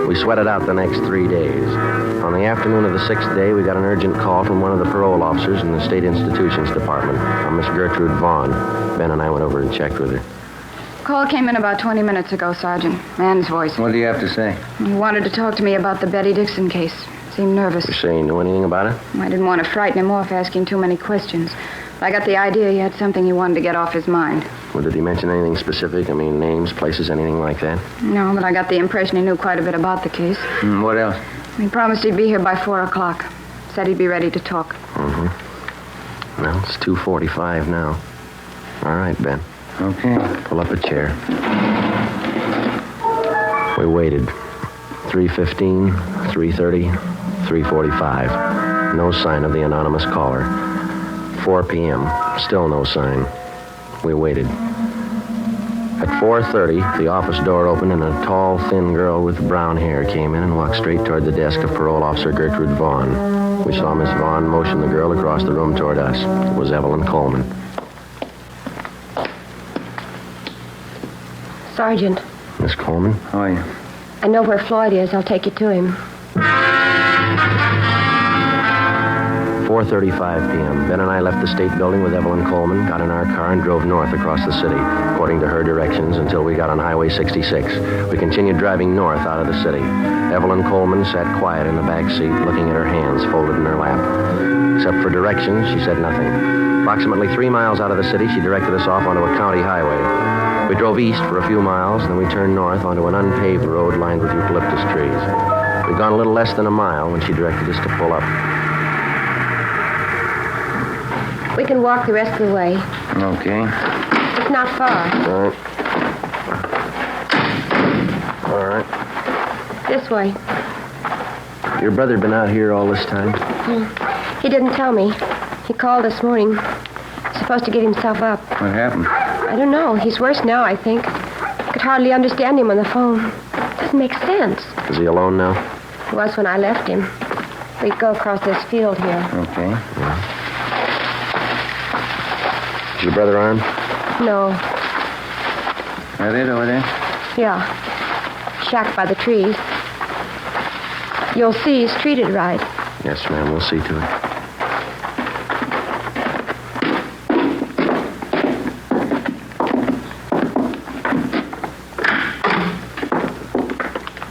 We sweated out the next 3 days. On the afternoon of the 6th day, we got an urgent call from one of the parole officers in the State Institutions Department, a Miss Gertrude Vaughn. Ben and I went over and checked with her. Call came in about 20 minutes ago, Sergeant. Man's voice. What do you have to say? He wanted to talk to me about the Betty Dixon case. Seemed nervous. You say you knew anything about it? I didn't want to frighten him off asking too many questions. I got the idea he had something he wanted to get off his mind. Well, did he mention anything specific? I mean, names, places, anything like that? No, but I got the impression he knew quite a bit about the case. What else? He promised he'd be here by 4 o'clock. Said he'd be ready to talk. Mm-hmm. Well, it's 2:45 now. All right, Ben. Okay. Pull up a chair. We waited. 3:15, 3:30, 3:45. No sign of the anonymous caller. 4 p.m. Still no sign. We waited. At 4:30, the office door opened and a tall, thin girl with brown hair came in and walked straight toward the desk of Parole Officer Gertrude Vaughn. We saw Miss Vaughn motion the girl across the room toward us. It was Evelyn Coleman. Sergeant, Miss Coleman. How are you? I know where Floyd is. I'll take you to him. 4:35 p.m. Ben and I left the state building with Evelyn Coleman, got in our car, and drove north across the city, according to her directions, until we got on Highway 66. We continued driving north out of the city. Evelyn Coleman sat quiet in the back seat, looking at her hands folded in her lap. Except for directions, she said nothing. Approximately 3 miles out of the city, she directed us off onto a county highway. We drove east for a few miles, then we turned north onto an unpaved road lined with eucalyptus trees. We'd gone a little less than a mile when she directed us to pull up. We can walk the rest of the way. Okay. It's not far. All right. This way. Your brother been out here all this time? He didn't tell me. He called this morning. Supposed to get himself up. What happened? I don't know. He's worse now, I think. Could hardly understand him on the phone. Doesn't make sense. Is he alone now? He was when I left him. We go across this field here. Okay. Yeah. Is your brother armed? No. Are they over there? Yeah. Shacked by the trees. You'll see he's treated right. Yes, ma'am. We'll see to it.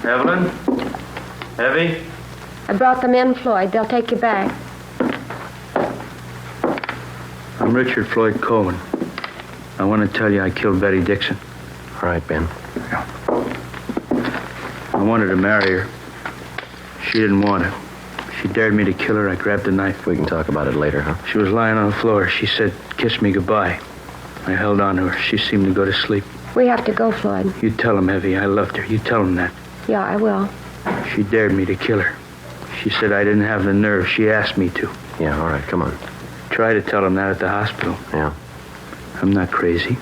Evelyn? Heavy? I brought them in, Floyd. They'll take you back. I'm Richard Floyd Coleman. I want to tell you I killed Betty Dixon. All right, Ben. I wanted to marry her. She didn't want it. She dared me to kill her. I grabbed a knife. We can talk about it later, huh? She was lying on the floor. She said, "Kiss me goodbye." I held on to her. She seemed to go to sleep. We have to go, Floyd. You tell him, Evie, I loved her. You tell him that. Yeah, I will. She dared me to kill her. She said I didn't have the nerve. She asked me to. Yeah, all right, come on. Try to tell him that at the hospital. Yeah. I'm not crazy.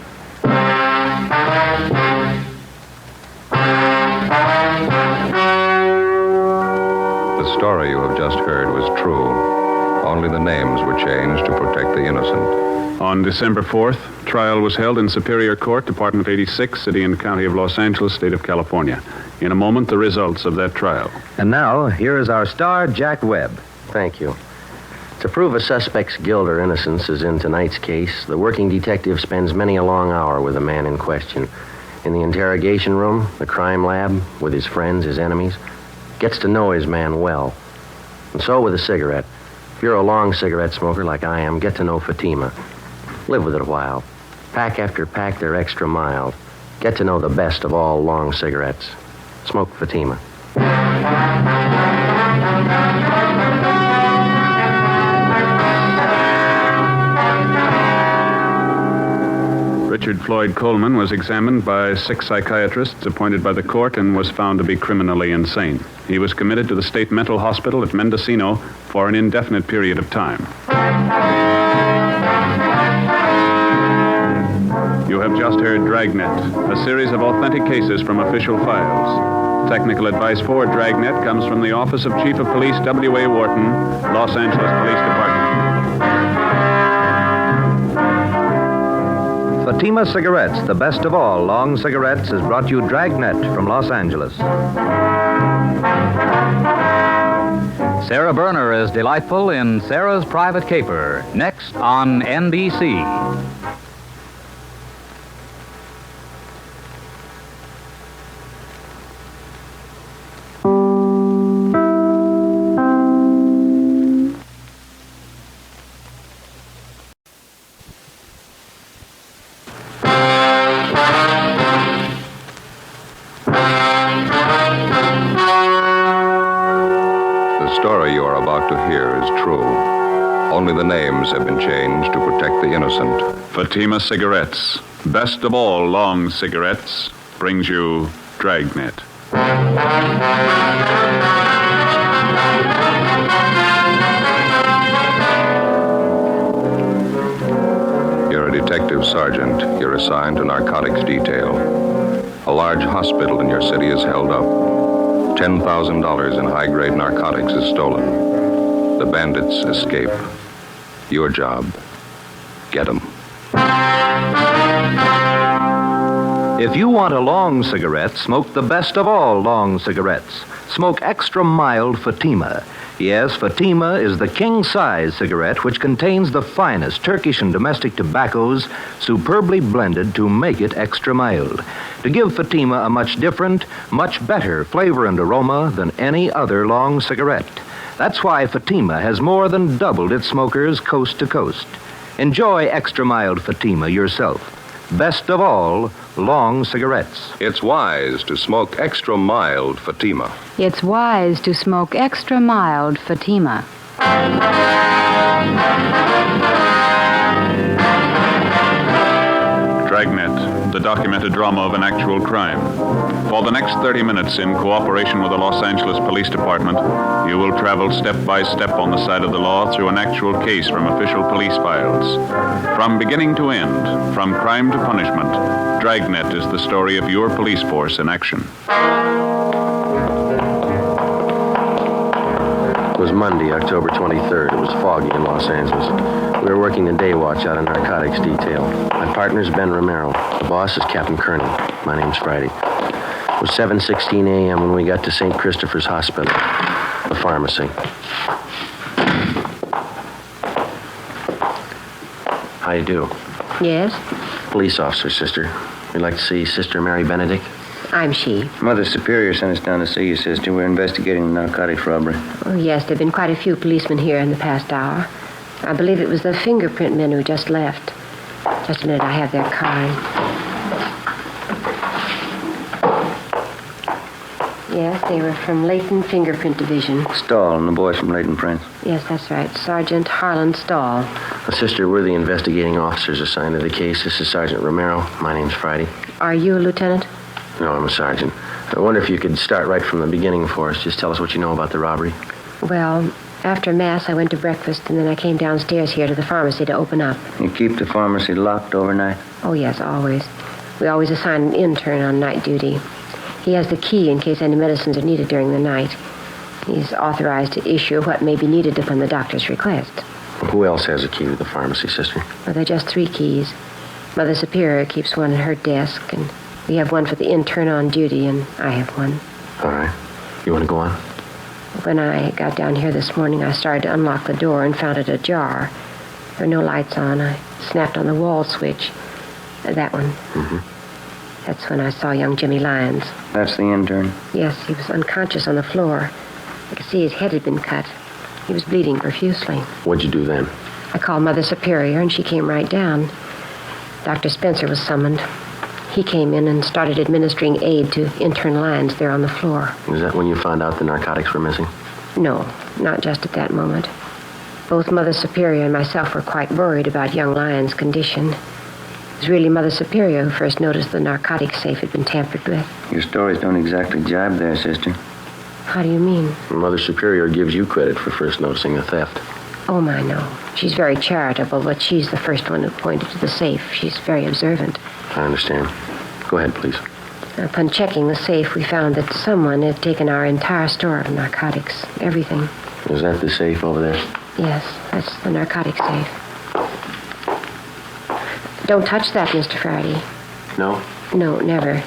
The story you have just heard was true. Only the names were changed to protect the innocent. On December 4th, trial was held in Superior Court, Department 86, City and County of Los Angeles, State of California. In a moment, the results of that trial. And now, here is our star, Jack Webb. Thank you. To prove a suspect's guilt or innocence, as in tonight's case, the working detective spends many a long hour with the man in question. In the interrogation room, the crime lab, with his friends, his enemies, gets to know his man well. And so with a cigarette. If you're a long cigarette smoker like I am, get to know Fatima. Live with it a while. Pack after pack, they're extra mild. Get to know the best of all long cigarettes. Smoke Fatima. Richard Floyd Coleman was examined by 6 psychiatrists appointed by the court and was found to be criminally insane. He was committed to the state mental hospital at Mendocino for an indefinite period of time. You have just heard Dragnet, a series of authentic cases from official files. Technical advice for Dragnet comes from the Office of Chief of Police W.A. Wharton, Los Angeles Police Department. Fatima Cigarettes, the best of all long cigarettes, has brought you Dragnet from Los Angeles. Sarah Berner is delightful in Sarah's Private Caper, next on NBC. The story you are about to hear is true. Only the names have been changed to protect the innocent. Fatima Cigarettes, best of all long cigarettes, brings you Dragnet. You're a detective sergeant. You're assigned to narcotics detail. A large hospital in your city is held up. $10,000 in high-grade narcotics is stolen. The bandits escape. Your job, get them. If you want a long cigarette, smoke the best of all long cigarettes. Smoke extra mild Fatima. Yes, Fatima is the king-size cigarette which contains the finest Turkish and domestic tobaccos superbly blended to make it extra mild. To give Fatima a much different, much better flavor and aroma than any other long cigarette. That's why Fatima has more than doubled its smokers coast to coast. Enjoy extra mild Fatima yourself. Best of all, long cigarettes. It's wise to smoke extra mild Fatima. It's wise to smoke extra mild Fatima. Dragnet, the documented drama of an actual crime. For the next 30 minutes, in cooperation with the Los Angeles Police Department, you will travel step by step on the side of the law through an actual case from official police files. From beginning to end, from crime to punishment, Dragnet is the story of your police force in action. It was Monday, October 23rd. It was foggy in Los Angeles. We were working the day watch out of narcotics detail. My partner's Ben Romero. The boss is Captain Kearney. My name's Friday. It was 7:16 a.m. when we got to St. Christopher's Hospital, the pharmacy. How you do? Yes? Police officer, sister. We'd like to see Sister Mary Benedict. I'm she. Mother Superior sent us down to see you, sister. We're investigating the narcotics robbery. Oh, yes, there have been quite a few policemen here in the past hour. I believe it was the fingerprint men who just left. Just a minute, I have their card. Yes, they were from Leighton Fingerprint Division. Stahl and the boys from Leighton Prince. Yes, that's right. Sergeant Harlan Stahl. Sister, we're the investigating officers assigned to the case. This is Sergeant Romero. My name's Friday. Are you a lieutenant? No, I'm a sergeant. I wonder if you could start right from the beginning for us. Just tell us what you know about the robbery. Well, after Mass, I went to breakfast, and then I came downstairs here to the pharmacy to open up. You keep the pharmacy locked overnight? Oh, yes, always. We always assign an intern on night duty. He has the key in case any medicines are needed during the night. He's authorized to issue what may be needed upon the doctor's request. Who else has a key to the pharmacy, sister? Well, there are just 3 keys. Mother Superior keeps one in her desk, and we have one for the intern on duty, and I have one. All right. You want to go on? When I got down here this morning, I started to unlock the door and found it ajar. There were no lights on. I snapped on the wall switch. That one. Mm-hmm. That's when I saw young Jimmy Lyons. That's the intern? Yes, he was unconscious on the floor. I could see his head had been cut. He was bleeding profusely. What'd you do then? I called Mother Superior, and she came right down. Dr. Spencer was summoned. He came in and started administering aid to intern Lyons there on the floor. Was that when you found out the narcotics were missing? No, not just at that moment. Both Mother Superior and myself were quite worried about young Lyons' condition. It was really Mother Superior who first noticed the narcotics safe had been tampered with. Your stories don't exactly jibe there, sister. How do you mean? Mother Superior gives you credit for first noticing the theft. Oh, my, no. She's very charitable, but she's the first one who pointed to the safe. She's very observant. I understand. Go ahead, please. Upon checking the safe, we found that someone had taken our entire store of narcotics. Everything. Is that the safe over there? Yes, that's the narcotic safe. Don't touch that, Mr. Friday. No? No, never.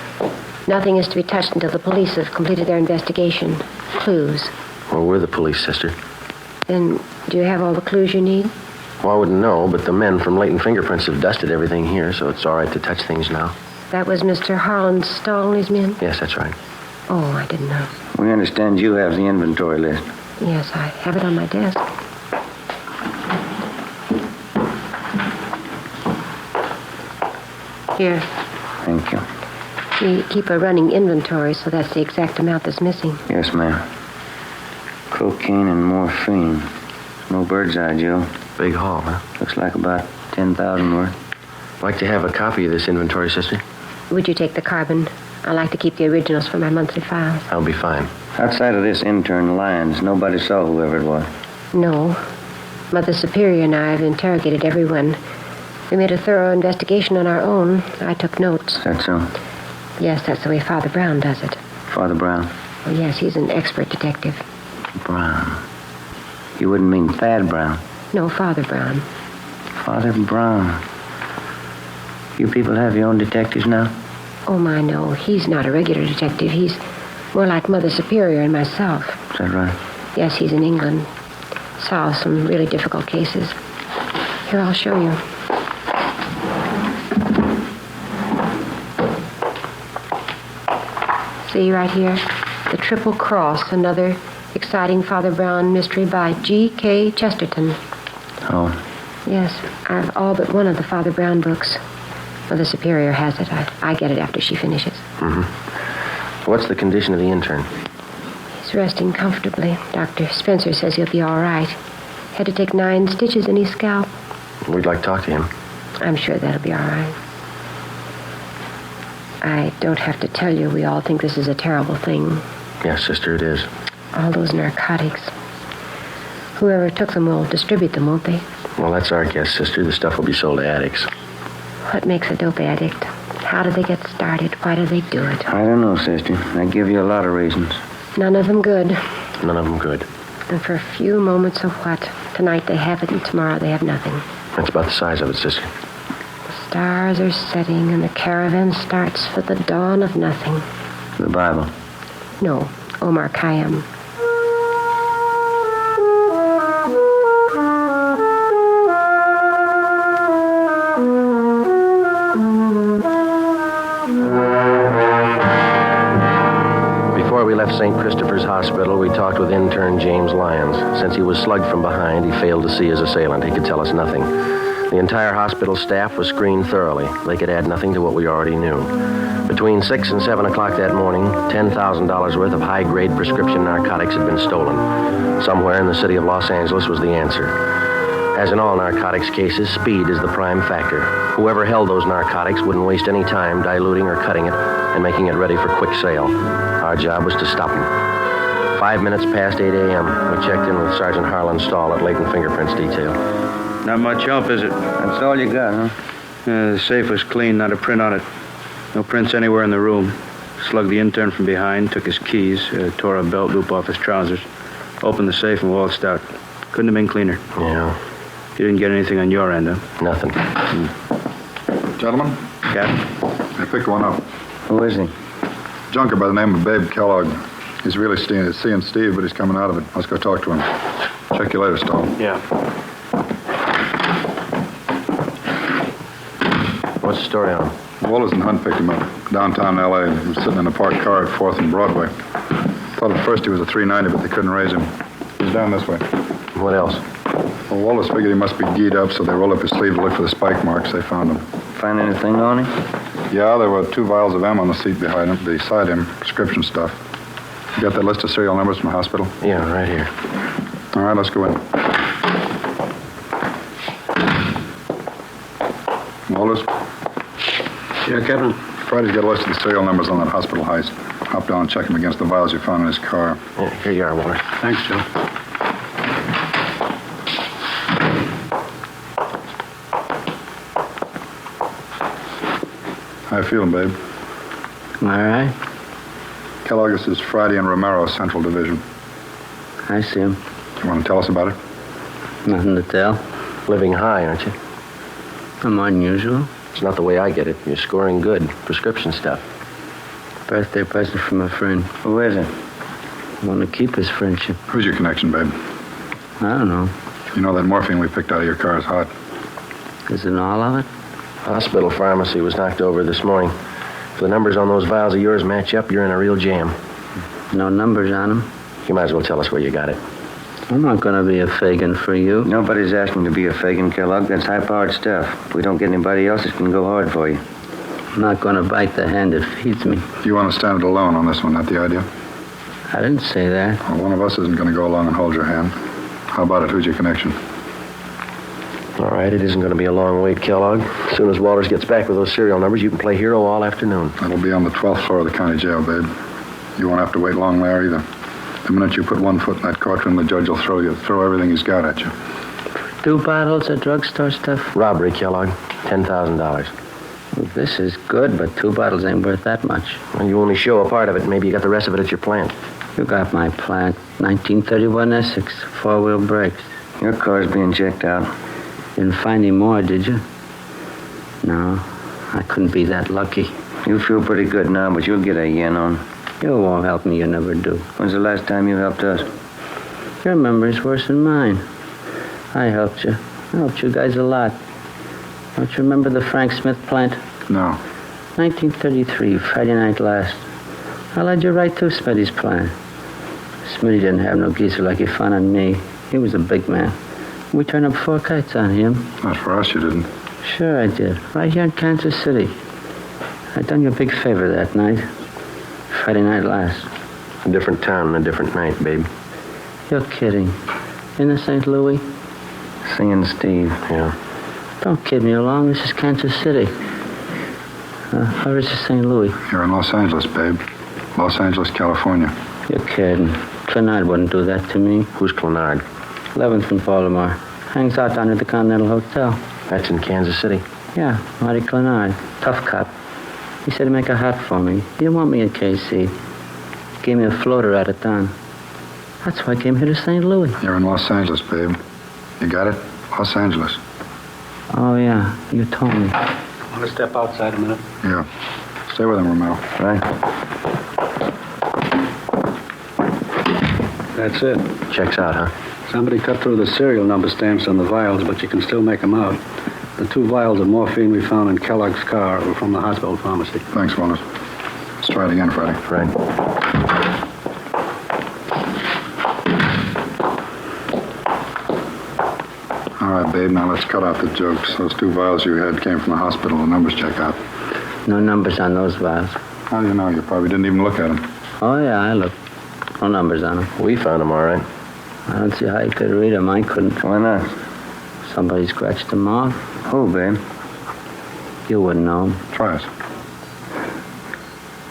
Nothing is to be touched until the police have completed their investigation. Clues. Well, we're the police, sister. Then, do you have all the clues you need? Well, I wouldn't know, but the men from Leighton Fingerprints have dusted everything here, so it's all right to touch things now. That was Mr. Harlan Stahl and his men? Yes, that's right. Oh, I didn't know. We understand you have the inventory list. Yes, I have it on my desk. Here. Thank you. We keep a running inventory, so that's the exact amount that's missing. Yes, ma'am. Cocaine and morphine. No bird's eye, Joe. Big haul, huh? Looks like about 10,000 worth. Like to have a copy of this inventory, sister? Would you take the carbon? I like to keep the originals for my monthly files. That'll be fine. Outside of this intern Lyons, nobody saw whoever it was. No. Mother Superior and I have interrogated everyone. We made a thorough investigation on our own. I took notes. Is that so? Yes, that's the way Father Brown does it. Father Brown? Oh, yes, he's an expert detective. Brown. You wouldn't mean Thad Brown? No, Father Brown. Father Brown. You people have your own detectives now? Oh, my, no. He's not a regular detective. He's more like Mother Superior and myself. Is that right? Yes, he's in England. Solves some really difficult cases. Here, I'll show you. See right here? The Triple Cross, another exciting Father Brown mystery by G.K. Chesterton. Oh. Yes, I've all but one of the Father Brown books. Mother Superior has it. I get it after she finishes. Mm-hmm. What's the condition of the intern? He's resting comfortably. Dr. Spencer says he'll be all right. Had to take 9 stitches in his scalp. We'd like to talk to him. I'm sure that'll be all right. I don't have to tell you, we all think this is a terrible thing. Yes, sister, it is. All those narcotics. Whoever took them will distribute them, won't they? Well, that's our guess, sister. The stuff will be sold to addicts. What makes a dope addict? How do they get started? Why do they do it? I don't know, sister. I give you a lot of reasons. None of them good. None of them good. And for a few moments of what? Tonight they have it and tomorrow they have nothing. That's about the size of it, sister. The stars are setting and the caravan starts for the dawn of nothing. The Bible? No, Omar Khayyam. St. Christopher's Hospital, we talked with intern James Lyons. Since he was slugged from behind, he failed to see his assailant. He could tell us nothing. The entire hospital staff was screened thoroughly. They could add nothing to what we already knew. Between 6 and 7 o'clock that morning, $10,000 worth of high-grade prescription narcotics had been stolen. Somewhere in the city of Los Angeles was the answer. As in all narcotics cases, speed is the prime factor. Whoever held those narcotics wouldn't waste any time diluting or cutting it and making it ready for quick sale. Our job was to stop them. 5 minutes past 8 a.m., we checked in with Sergeant Harlan Stahl at Latent Fingerprints Detail. Not much help, is it? That's all you got, huh? Yeah, the safe was clean, not a print on it. No prints anywhere in the room. Slugged the intern from behind, took his keys, tore a belt loop off his trousers, opened the safe and waltzed out. Couldn't have been cleaner. Yeah. You didn't get anything on your end, huh? Nothing. Gentlemen? Captain? I picked one up. Who is he? Junker by the name of Babe Kellogg. He's really seeing Steve, but he's coming out of it. Let's go talk to him. Check you later, Stahl. Yeah. What's the story on him? Wallace and Hunt picked him up. Downtown L.A. He was sitting in a parked car at 4th and Broadway. Thought at first he was a 390, but they couldn't raise him. He's down this way. What else? Well, Wallace figured he must be geed up, so they rolled up his sleeve to look for the spike marks. They found him. Find anything on him? Yeah, there were 2 vials of M on the seat beside him, prescription stuff. You got that list of serial numbers from the hospital? Yeah, right here. All right, let's go in. Wallace? Yeah, Captain? Friday's got a list of the serial numbers on that hospital heist. Hop down and check them against the vials you found in his car. Yeah, here you are, Waller. Thanks, Joe. How you feeling, babe? All right. Kellogg, this is Friday and Romero, Central Division. I see him. You want to tell us about it? Nothing to tell. Living high, aren't you? I'm unusual. It's not the way I get it. You're scoring good. Prescription stuff. Birthday present from a friend. Who is it? I want to keep his friendship. Who's your connection, babe? I don't know. You know that morphine we picked out of your car is hot. Isn't all of it? Hospital pharmacy was knocked over this morning. If the numbers on those vials of yours match up, you're in a real jam. No numbers on them? You might as well tell us where you got it. I'm not going to be a Fagin for you. Nobody's asking to be a Fagin, Kellogg. That's high-powered stuff. If we don't get anybody else, it can go hard for you. I'm not going to bite the hand that feeds me. You want to stand it alone on this one, not the idea? I didn't say that. Well, one of us isn't going to go along and hold your hand. How about it? Who's your connection? All right, it isn't going to be a long wait, Kellogg. As soon as Walters gets back with those serial numbers, you can play hero all afternoon. That'll be on the 12th floor of the county jail, babe. You won't have to wait long there either. The minute you put one foot in that courtroom, the judge will throw everything he's got at you. 2 bottles of drugstore stuff? Robbery, Kellogg. $10,000. Well, this is good, but 2 bottles ain't worth that much. Well, you only show a part of it. Maybe you got the rest of it at your plant. You got my plant. 1931 Essex, 4-wheel brakes. Your car's being checked out. Didn't find any more, did you? No, I couldn't be that lucky. You feel pretty good now, but you'll get a yen on. You won't help me, you never do. When's the last time you helped us? Your memory's worse than mine. I helped you. I helped you guys a lot. Don't you remember the Frank Smith plant? No. 1933, Friday night last. I led you right to Smitty's plant. Smitty didn't have no geezer like you found on me. He was a big man. We turned up 4 kites on him. Not for us, you didn't. Sure I did. Right here in Kansas City. I done you a big favor that night. Friday night last. A different town and a different night, babe. You're kidding. In the St. Louis? Singing Steve. Yeah. Don't kid me along. This is Kansas City. Where is this St. Louis? You're in Los Angeles, babe. Los Angeles, California. You're kidding. Clenard wouldn't do that to me. Who's Clenard? 11th from Baltimore. Hangs out down at the Continental Hotel. That's in Kansas City? Yeah, Marty Clenard. Tough cop. He said he'd make a hat for me. He didn't want me in KC. Gave me a floater out of town. That's why I came here to St. Louis. You're in Los Angeles, babe. You got it? Los Angeles. Oh, yeah. You told me. Want to step outside a minute? Yeah. Stay with him, Romero. Right. That's it. Checks out, huh? Somebody cut through the serial number stamps on the vials, but you can still make them out. The 2 vials of morphine we found in Kellogg's car were from the hospital pharmacy. Thanks, Wallace. Let's try it again, Freddie. Right. All right, babe, now let's cut out the jokes. Those 2 vials you had came from the hospital. The numbers check out. No numbers on those vials. How do you know? You probably didn't even look at them. Oh, yeah, I looked. No numbers on them. We found them all right. I don't see how you could read them. I couldn't. Why not? Somebody scratched them off. Who, babe? You wouldn't know them. Try it.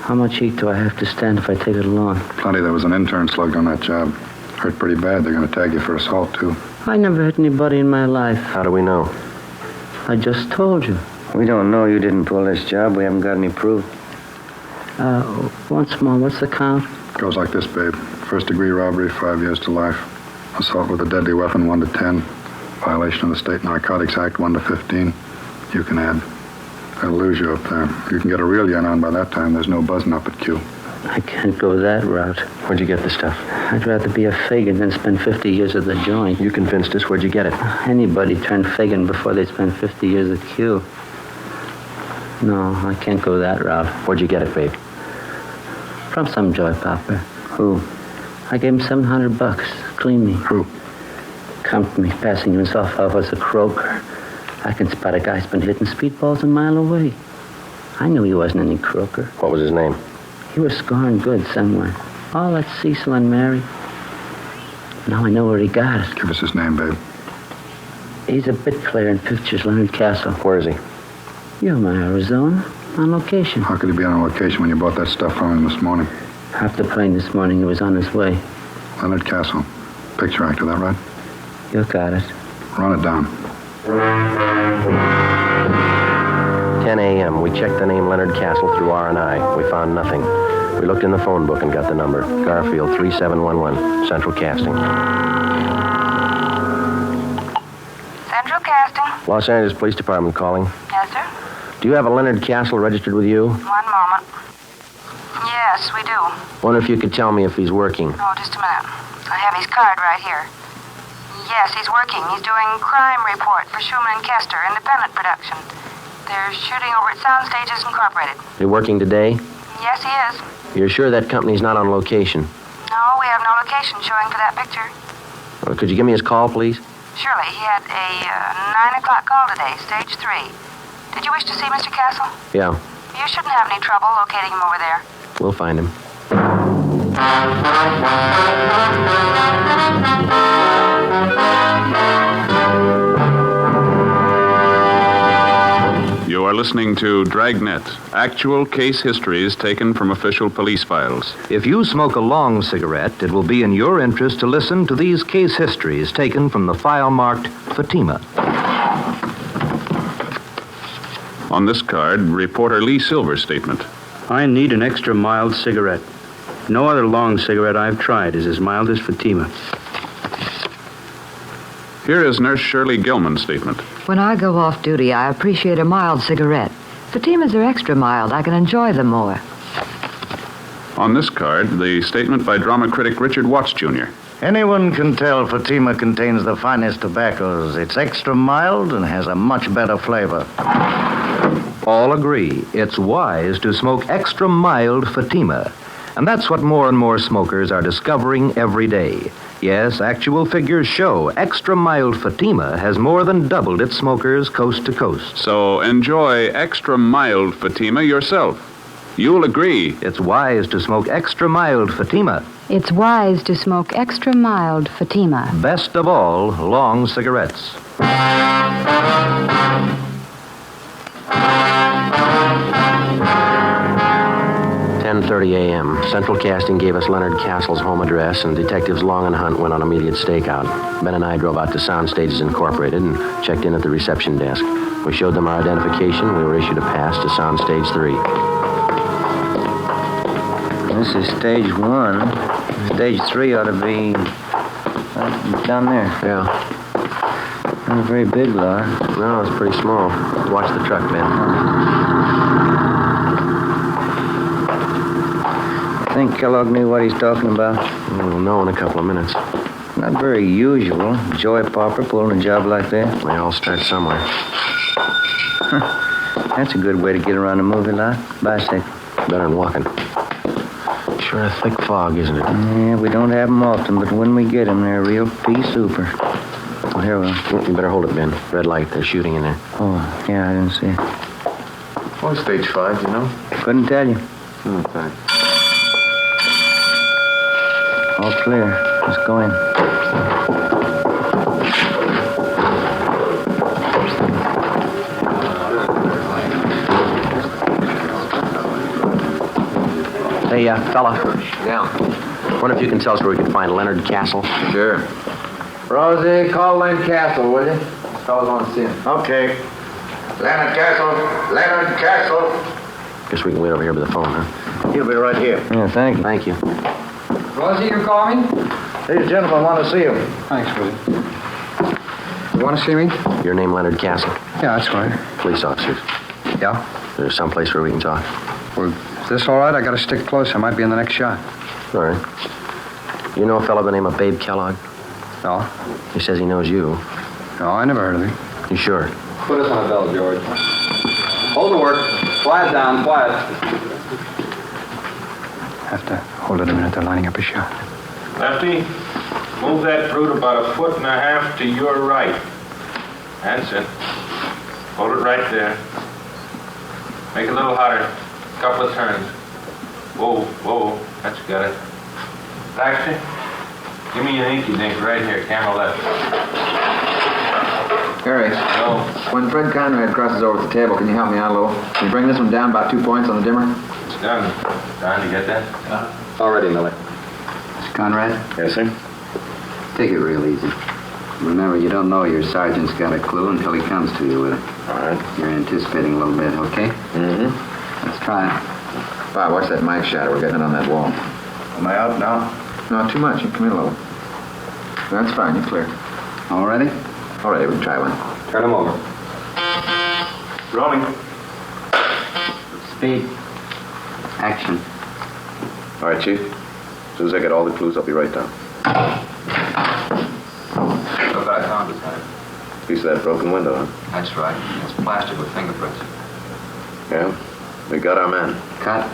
How much heat do I have to stand if I take it along? Plenty. There was an intern slugged on that job. Hurt pretty bad. They're going to tag you for assault, too. I never hit anybody in my life. How do we know? I just told you. We don't know you didn't pull this job. We haven't got any proof. Once more, what's the count? Goes like this, babe. First-degree robbery, 5 years to life. Assault with a deadly weapon, 1 to 10. Violation of the State Narcotics Act, 1 to 15. You can add. They'll lose you up there. You can get a real yen on by that time. There's no buzzing up at Q. I can't go that route. Where'd you get the stuff? I'd rather be a Fagin than spend 50 years at the joint. You convinced us. Where'd you get it? Anybody turned Fagin before they spend 50 years at Q. No, I can't go that route. Where'd you get it, babe? From some joy popper. Who? I gave him $700. Clean me. Who? Come to me, passing himself off as a croaker. I can spot a guy's been hitting speedballs a mile away. I knew he wasn't any croaker. What was his name? He was scoring good somewhere. Oh, that's Cecil and Mary. Now I know where he got it. Give us his name, babe. He's a bit player in pictures, Leonard Castle. Where is he? Yuma, Arizona. On location. How could he be on location when you bought that stuff from him this morning? Off the plane this morning, he was on his way. Leonard Castle. Picture actor, that right? You got it. Run it down. 10 a.m. We checked the name Leonard Castle through R&I. We found nothing. We looked in the phone book and got the number. Garfield 3711, Central Casting. Central Casting? Los Angeles Police Department calling. Yes, sir? Do you have a Leonard Castle registered with you? 1 moment. Yes, we do. Wonder if you could tell me if he's working. Oh, just a minute. I have his card right here. Yes, he's working. He's doing crime report for Schumann and Kester, independent production. They're shooting over at Soundstages Incorporated. You're working today? Yes, he is. You're sure that company's not on location? No, we have no location showing for that picture. Well, could you give me his call, please? Surely. He had a 9 o'clock call today, stage 3. Did you wish to see Mr. Castle? Yeah, You shouldn't have any trouble locating him over there. we'll find him. You are listening to Dragnet, actual case histories taken from official police files. If you smoke a long cigarette, it will be in your interest to listen to these case histories taken from the file marked Fatima. On this card, reporter Lee Silver's statement. I need an extra mild cigarette. No other long cigarette I've tried is as mild as Fatima. Here is Nurse Shirley Gilman's statement. When I go off duty, I appreciate a mild cigarette. Fatimas are extra mild. I can enjoy them more. On this card, the statement by drama critic Richard Watts, Jr. Anyone can tell Fatima contains the finest tobaccos. It's extra mild and has a much better flavor. All agree it's wise to smoke extra mild Fatima. And that's what more and more smokers are discovering every day. Yes, actual figures show extra mild Fatima has more than doubled its smokers coast to coast. So enjoy extra mild Fatima yourself. You'll agree. It's wise to smoke extra mild Fatima. It's wise to smoke extra mild Fatima. Best of all, long cigarettes. 10:30 a.m. Central Casting gave us Leonard Castle's home address, and Detectives Long and Hunt went on immediate stakeout. Ben and I drove out to Sound Stages Incorporated and checked in at the reception desk. We showed them our identification. We were issued a pass to Sound Stage 3. This is stage 1. Stage 3 ought to be down there. Yeah. Not a very big lot. No, it's pretty small. Watch the truck, Ben. I think Kellogg knew what he's talking about. We'll know in a couple of minutes. Not very usual. Joy Popper pulling a job like that. They all start somewhere. That's a good way to get around a movie lot. Bicycle. Better than walking. Sure a thick fog, isn't it? Yeah, we don't have them often, but when we get them, they're real pea super. Oh, here we are. You better hold it, Ben. Red light, they're shooting in there. Oh, yeah, I didn't see it. Oh, stage 5, you know? Couldn't tell you. Oh, thanks. All clear. Let's go in. Hey, fella. Yeah. Wonder if you can tell us where we can find Leonard Castle? Sure. Rosie, call Len Castle, will you? This fellow's want to see him. Okay. Leonard Castle! Leonard Castle! Guess we can wait over here by the phone, huh? He'll be right here. Yeah, thank you. Thank you. Rosie, you call me? These gentlemen want to see you. Thanks, Rosie. You want to see me? Your name, Leonard Castle? Yeah, that's right. Police officers. Yeah? There's someplace where we can talk. Well, is this all right? I got to stick close. I might be in the next shot. All right. You know a fellow by the name of Babe Kellogg? No. He says he knows you. No, I never heard of him. You sure? Put us on a bell, George. Hold the work. Quiet down, quiet. Have to hold it a minute. They're lining up a shot. Lefty, move that brute about 1.5 feet to your right. That's it. Hold it right there. Make it a little hotter. Couple of turns. Whoa, whoa. That's got it. Baxter, give me an inky dink right here. Camera left. Harry. No. When Fred Conrad crosses over the table, can you help me out a little? Can you bring this one down about 2 points on the dimmer? It's done. Don, you get that? Already, Millie. Mr. Conrad? Yes, sir? Take it real easy. Remember, you don't know your sergeant's got a clue until he comes to you with it. All right. You're anticipating a little bit, okay? Mm-hmm. Let's try it. Bob, watch that mic shadow. We're getting it on that wall. Am I out now? No, too much. You come in a little. That's fine. You're clear. All ready? All right, we can try one. Turn him over. Rolling. Speed. Action. All right, Chief. As soon as I get all the clues, I'll be right down. What about I found this time? Piece of that broken window, huh? That's right. It's plastered with fingerprints. Yeah? We got our man. Cut.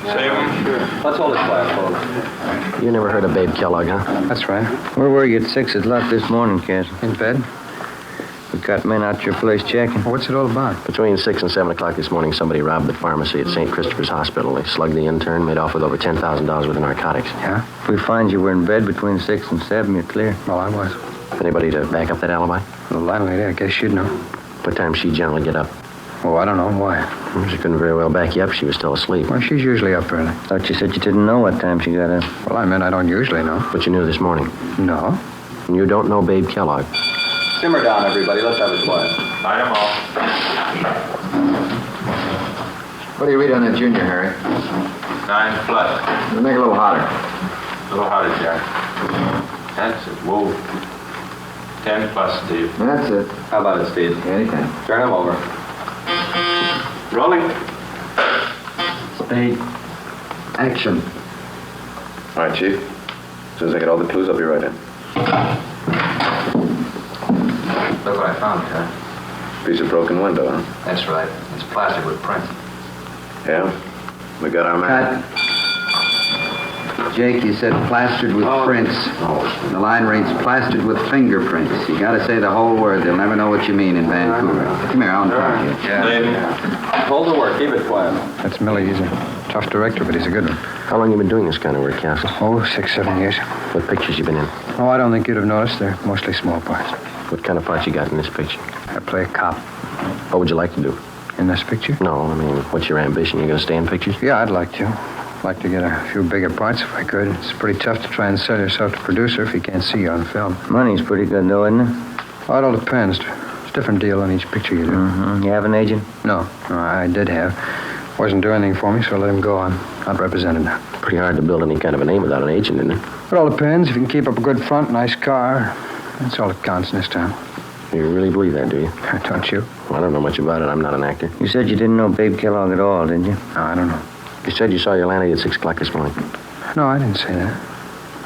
Save him. Let's hold it quiet, folks. You never heard of Babe Kellogg, huh? That's right. Where were you at 6 o'clock this morning, Castle? In bed? We got men out your place checking. What's it all about? Between 6 and 7 o'clock this morning, somebody robbed the pharmacy at St. Christopher's Hospital. They slugged the intern, made off with over $10,000 worth of narcotics. Yeah? If we find you were in bed between 6 and 7, you're clear. Well, I was. Anybody to back up that alibi? The landlady, I guess you'd know. What time she generally get up? Oh, I don't know. Why? She couldn't very well back you up. She was still asleep. Well, she's usually up early. Thought you said you didn't know what time she got up. Well, I meant I don't usually know. But you knew this morning. No. And you don't know Babe Kellogg. Simmer down, everybody. Let's have it quiet. Light them all. What do you read on that junior, Harry? 9 plus. Make it a little hotter. A little hotter, Jack. That's it. Whoa. 10 plus, Steve. That's it. How about it, Steve? Anytime. Turn him over. Rolling. Spade. Action. All right, Chief. As soon as I get all the clues, I'll be right in. Look what I found, Ted. Piece of broken window, huh? That's right. It's plastered with prints. Yeah? We got our man. Cut. Jake, you said plastered with prints. The line reads plastered with fingerprints. You gotta say the whole word. They'll never know what you mean in Vancouver. Come here, I want to talk to you. Yeah. Hold the work. Keep it quiet. That's Millie. He's a tough director, but he's a good one. How long you been doing this kind of work, Castle? Oh, 6, 7 years. What pictures you been in? Oh, I don't think you'd have noticed. They're mostly small parts. What kind of parts you got in this picture? I play a cop. What would you like to do? In this picture? No, I mean, what's your ambition? You gonna stay in pictures? Yeah, I'd like to. Like to get a few bigger parts if I could. It's pretty tough to try and sell yourself to a producer if he can't see you on film. Money's pretty good, though, isn't it? Oh, it all depends. It's a different deal on each picture you do. Mm-hmm. You have an agent? No, I did have. Wasn't doing anything for me, so I let him go. I'm not represented now. Pretty hard to build any kind of a name without an agent, isn't it? It all depends. If you can keep up a good front, nice car, that's all that counts in this town. You really believe that, do you? Don't you? Well, I don't know much about it. I'm not an actor. You said you didn't know Babe Kellogg at all, didn't you? No, I don't know. You said you saw your landlady at 6 o'clock this morning. No, I didn't say that.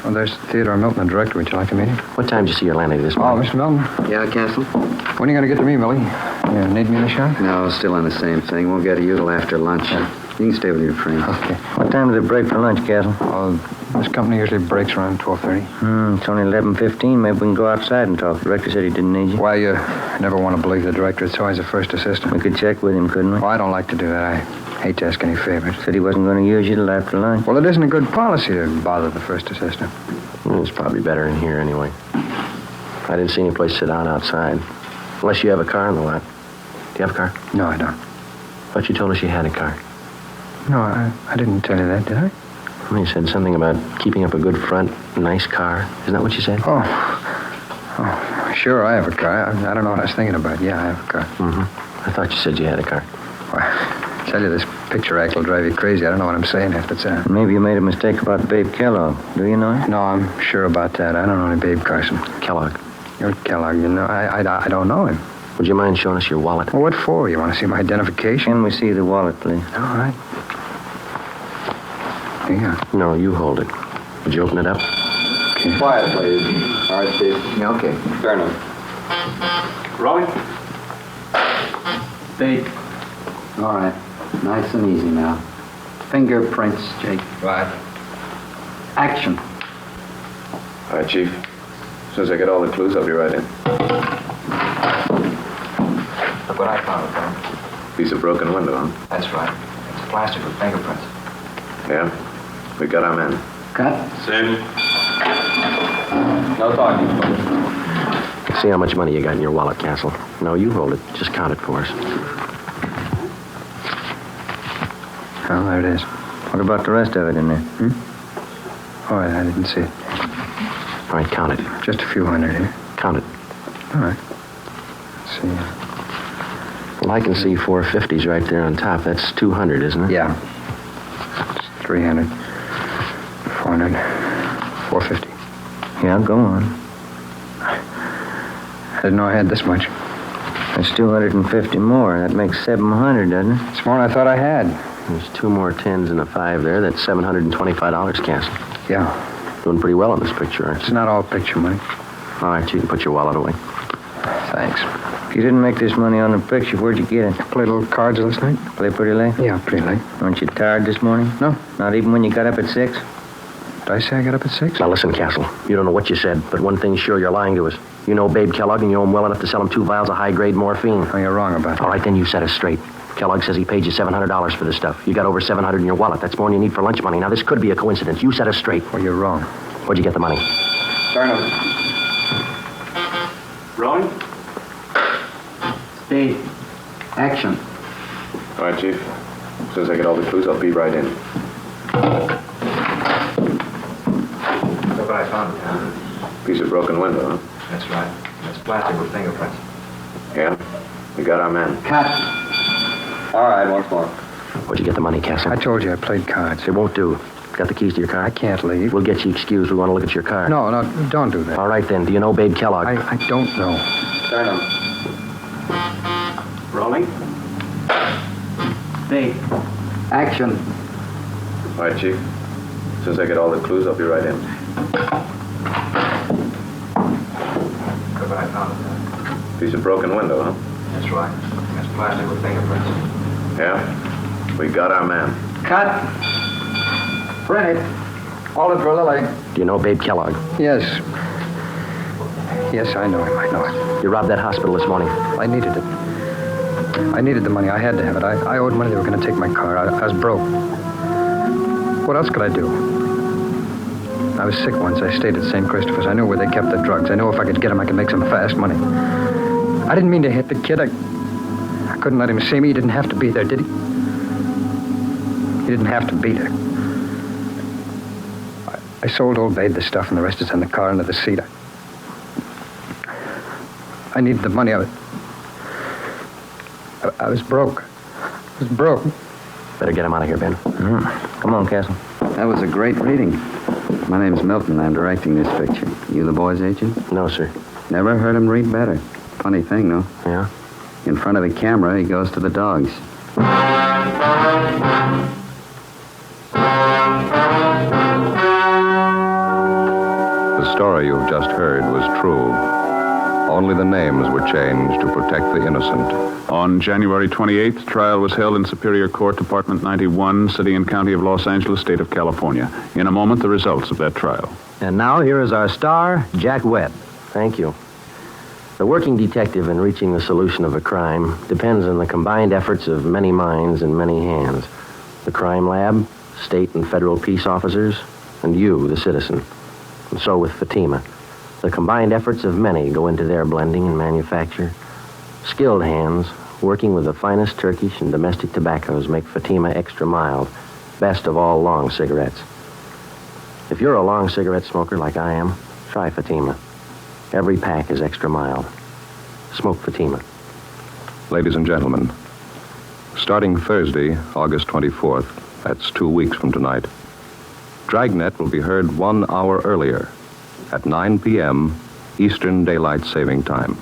Well, there's Theodore Milton, the director. Would you like to meet him? What time did you see your landlady this morning? Oh, Mr. Milton. Yeah, Castle? When are you going to get to me, Millie? You need me in the shop? No, still on the same thing. Won't get to you till after lunch. You can stay with your friends. Okay. What time do they break for lunch, Castle? Oh, this company usually breaks around 12:30. It's only 11:15. Maybe we can go outside and talk. The director said he didn't need you. Well, you never want to believe the director. It's always the first assistant. We could check with him, couldn't we? Oh, I don't like to do that. I hate to ask any favors. Said he wasn't going to use you till after lunch. Well, it isn't a good policy to bother the first assistant. Well, it's probably better in here anyway. I didn't see any place to sit down outside. Unless you have a car in the lot. Do you have a car? No, I don't. But you told us you had a car. No, I didn't tell you that, did I? Well, you said something about keeping up a good front, nice car. Isn't that what you said? Oh, sure, I have a car. I don't know what I was thinking about. Yeah, I have a car. Mm-hmm. I thought you said you had a car. Well, I tell you, this picture act will drive you crazy. I don't know what I'm saying half the time. Maybe you made a mistake about Babe Kellogg. Do you know him? No, I'm sure about that. I don't know any Babe Carson. Kellogg. You're Kellogg, you know. I don't know him. Would you mind showing us your wallet? Well, what for? You want to see my identification? Can we see the wallet, please? All right. Here you go. No, you hold it. Would you open it up? Okay. Quiet, please. All right, Steve. Yeah, okay. Turn him. Rolling. Spade. All right. Nice and easy now. Fingerprints, Jake. Right. Action. All right, Chief. As soon as I get all the clues, I'll be right in. Look what I found, Tom. Piece of broken window, huh? That's right. It's plastered with fingerprints. Yeah? We got our men. Cut. Sim. No talking. See how much money you got in your wallet, Castle. No, you hold it. Just count it for us. Oh, there it is. What about the rest of it in there? Oh, I didn't see it. All right, count it. Just a few hundred here. Count it. All right. Let's see. Well, I can see 450s right there on top. That's 200, isn't it? Yeah. It's 300, 400, 450. Yeah, go on. I didn't know I had this much. That's 250 more. That makes 700, doesn't it? It's more than I thought I had. There's 2 more 10s and a 5 there. That's $725, Castle. Yeah. Doing pretty well on this picture, aren't you? It's not all picture money. All right, you can put your wallet away. Thanks. If you didn't make this money on the picture, where'd you get it? Play little cards last night. Play pretty late? Yeah, pretty late. Weren't you tired this morning? No. Not even when you got up at 6? Did I say I got up at 6? Now listen, Castle. You don't know what you said, but one thing's sure, you're lying to us. You know Babe Kellogg, and you know him well enough to sell him 2 vials of high-grade morphine. Oh, you're wrong about that. All right, then you set us straight. Kellogg says he paid you $700 for this stuff. You got over $700 in your wallet. That's more than you need for lunch money. Now, this could be a coincidence. You set us straight. Well, you're wrong. Where'd you get the money? Turn him. Rolling. Spade. Action. All right, Chief. As soon as I get all the clues, I'll be right in. Look what I found, Tom. Piece of broken window, huh? That's right. It's plastered with fingerprints. Yeah? We got our men. Cut. All right, once more. Where'd you get the money, Castle? I told you I played cards. It won't do. Got the keys to your car? I can't leave. We'll get you excused. We want to look at your car. No, don't do that. All right, then. Do you know Babe Kellogg? I don't know. Turn him. Rolling. Me. Action. All right, Chief. As soon as I get all the clues, I'll be right in. Look what I found. Piece of broken window, huh? That's right. That's plastic with fingerprints. Yeah? We got our man. Cut. Print it. Hold it for Lily. Do you know Babe Kellogg? Yes. Yes, I know him. I know it. You robbed that hospital this morning. I needed it. I needed the money. I had to have it. I owed money. They were going to take my car. I was broke. What else could I do? I was sick once. I stayed at St. Christopher's. I knew where they kept the drugs. I knew if I could get them, I could make some fast money. I didn't mean to hit the kid. I couldn't let him see me. He didn't have to be there, did he? He didn't have to be there. I sold old Babe the stuff, and the rest is in the car under the seat. I needed the money. I was broke. I was broke. Better get him out of here, Ben. Come on, Castle. That was a great reading. My name's Milton. I'm directing this picture. You the boy's agent? No, sir. Never heard him read better. Funny thing, no? Yeah? In front of the camera, he goes to the dogs. The story you've just heard was true. Only the names were changed to protect the innocent. On January 28th, trial was held in Superior Court, Department 91, City and County of Los Angeles, State of California. In a moment, the results of that trial. And now here is our star, Jack Webb. Thank you. The working detective in reaching the solution of a crime depends on the combined efforts of many minds and many hands. The crime lab, state and federal peace officers, and you, the citizen. And so with Fatima. The combined efforts of many go into their blending and manufacture. Skilled hands, working with the finest Turkish and domestic tobaccos, make Fatima extra mild, best of all long cigarettes. If you're a long cigarette smoker like I am, try Fatima. Every pack is extra mild. Smoke Fatima. Ladies and gentlemen, starting Thursday, August 24th, that's 2 weeks from tonight, Dragnet will be heard 1 hour earlier at 9 p.m. Eastern Daylight Saving Time.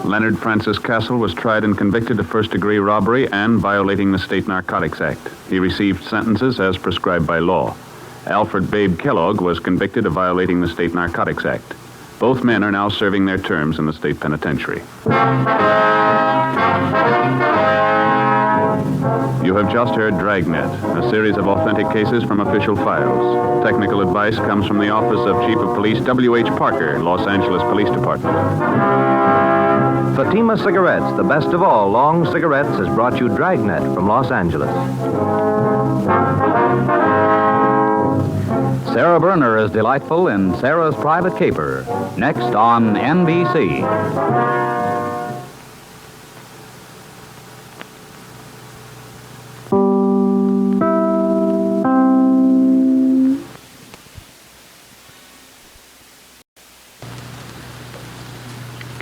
Leonard Francis Castle was tried and convicted of first-degree robbery and violating the State Narcotics Act. He received sentences as prescribed by law. Alfred Babe Kellogg was convicted of violating the State Narcotics Act. Both men are now serving their terms in the state penitentiary. You have just heard Dragnet, a series of authentic cases from official files. Technical advice comes from the Office of Chief of Police W.H. Parker, Los Angeles Police Department. Fatima Cigarettes, the best of all long cigarettes, has brought you Dragnet from Los Angeles. Sarah Berner is delightful in Sarah's Private Caper. Next on NBC.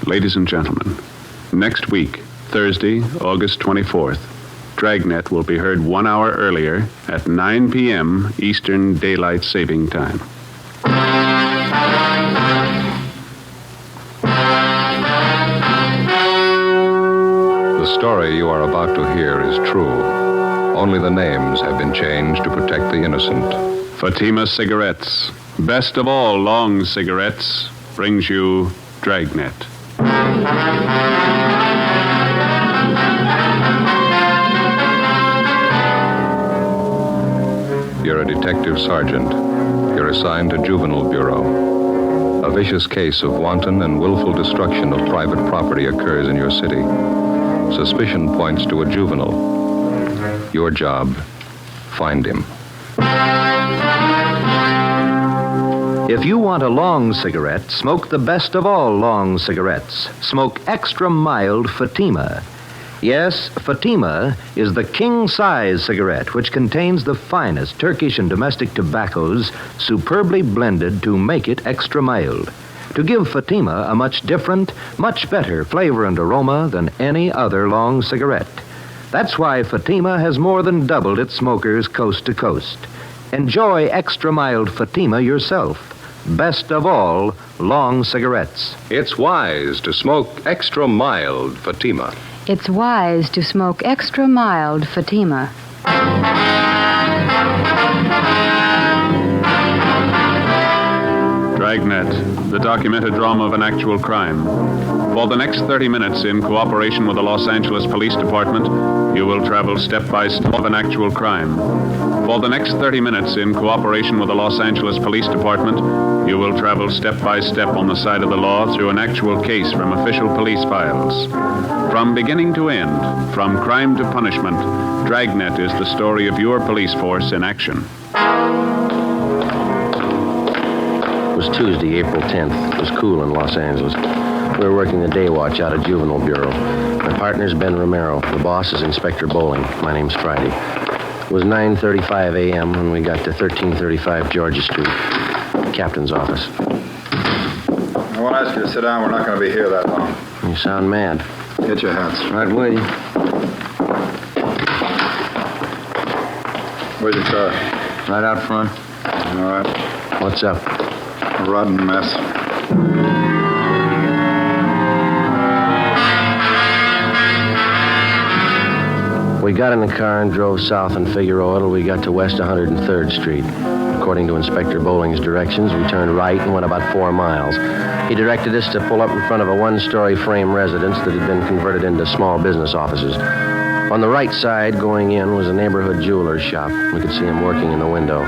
Ladies and gentlemen, next week, Thursday, August 24th, Dragnet will be heard 1 hour earlier at 9 p.m. Eastern Daylight Saving Time. The story you are about to hear is true. Only the names have been changed to protect the innocent. Fatima Cigarettes, best of all long cigarettes, brings you Dragnet. You're a detective sergeant. You're assigned to Juvenile Bureau. A vicious case of wanton and willful destruction of private property occurs in your city. Suspicion points to a juvenile. Your job, find him. If you want a long cigarette, smoke the best of all long cigarettes. Smoke extra mild Fatima. Yes, Fatima is the king-size cigarette, which contains the finest Turkish and domestic tobaccos superbly blended to make it extra mild, to give Fatima a much different, much better flavor and aroma than any other long cigarette. That's why Fatima has more than doubled its smokers coast to coast. Enjoy extra mild Fatima yourself. best of all, long cigarettes. It's wise to smoke extra mild Fatima. It's wise to smoke extra mild Fatima. Dragnet, the documented drama of an actual crime. For the next 30 minutes, in cooperation with the Los Angeles Police Department, you will travel step by step of an actual crime. For the next 30 minutes, in cooperation with the Los Angeles Police Department, you will travel step by step on the side of the law through an actual case from official police files. From beginning to end, from crime to punishment, Dragnet is the story of your police force in action. It was Tuesday, April 10th. It was cool in Los Angeles. We were working the day watch out of Juvenile Bureau. My partner's Ben Romero. The boss is Inspector Bowling. My name's Friday. It was 9:35 a.m. when we got to 1335 Georgia Street, captain's office. I want to ask you to sit down. We're not going to be here that long. You sound mad. Get your hats. Right with you. Where's your car? Right out front. All right. What's up? A rotten mess. We got in the car and drove south on Figueroa till we got to West 103rd Street. According to Inspector Bowling's directions, we turned right and went about 4 miles. He directed us to pull up in front of a one-story frame residence that had been converted into small business offices. On the right side, going in, was a neighborhood jeweler's shop. We could see him working in the window.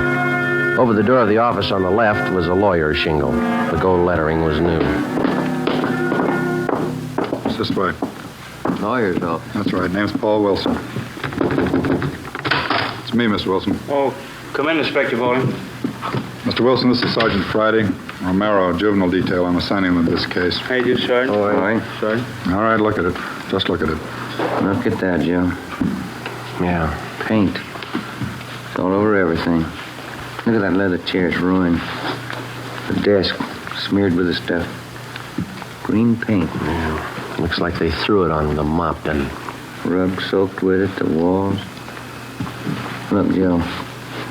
Over the door of the office on the left was a lawyer's shingle. The gold lettering was new. It's this way. Lawyer's office. That's right. Name's Paul Wilson. It's me, Mr. Wilson. Oh, come in, Inspector Bowling. Mr. Wilson, this is Sergeant Friday. Romero, juvenile detail. I'm assigning them this case. How you do, Sergeant? All right. Sergeant? All right, look at it. Just look at it. Look at that, Joe. Yeah. Paint. It's all over everything. Look at that leather chair. It's ruined. The desk smeared with the stuff. Green paint. Yeah. Looks like they threw it on with a mop, doesn't it? Rug soaked with it, the walls. Look, Joe,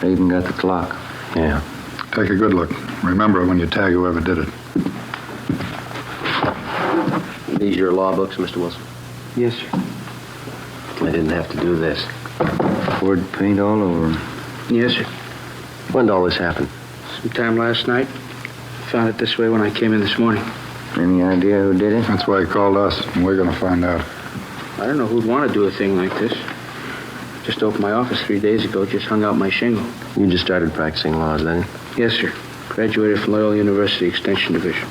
they even got the clock. Yeah. Take a good look. Remember it when you tag whoever did it. These your law books, Mr. Wilson? Yes, sir. I didn't have to do this. Poured paint all over them. Yes, sir. When did all this happen? Sometime last night. Found it this way when I came in this morning. Any idea who did it? That's why he called us, and we're going to find out. I don't know who'd want to do a thing like this. Just opened my office 3 days ago, just hung out my shingle. You just started practicing laws, then? Yes, sir. Graduated from Loyola University Extension Division.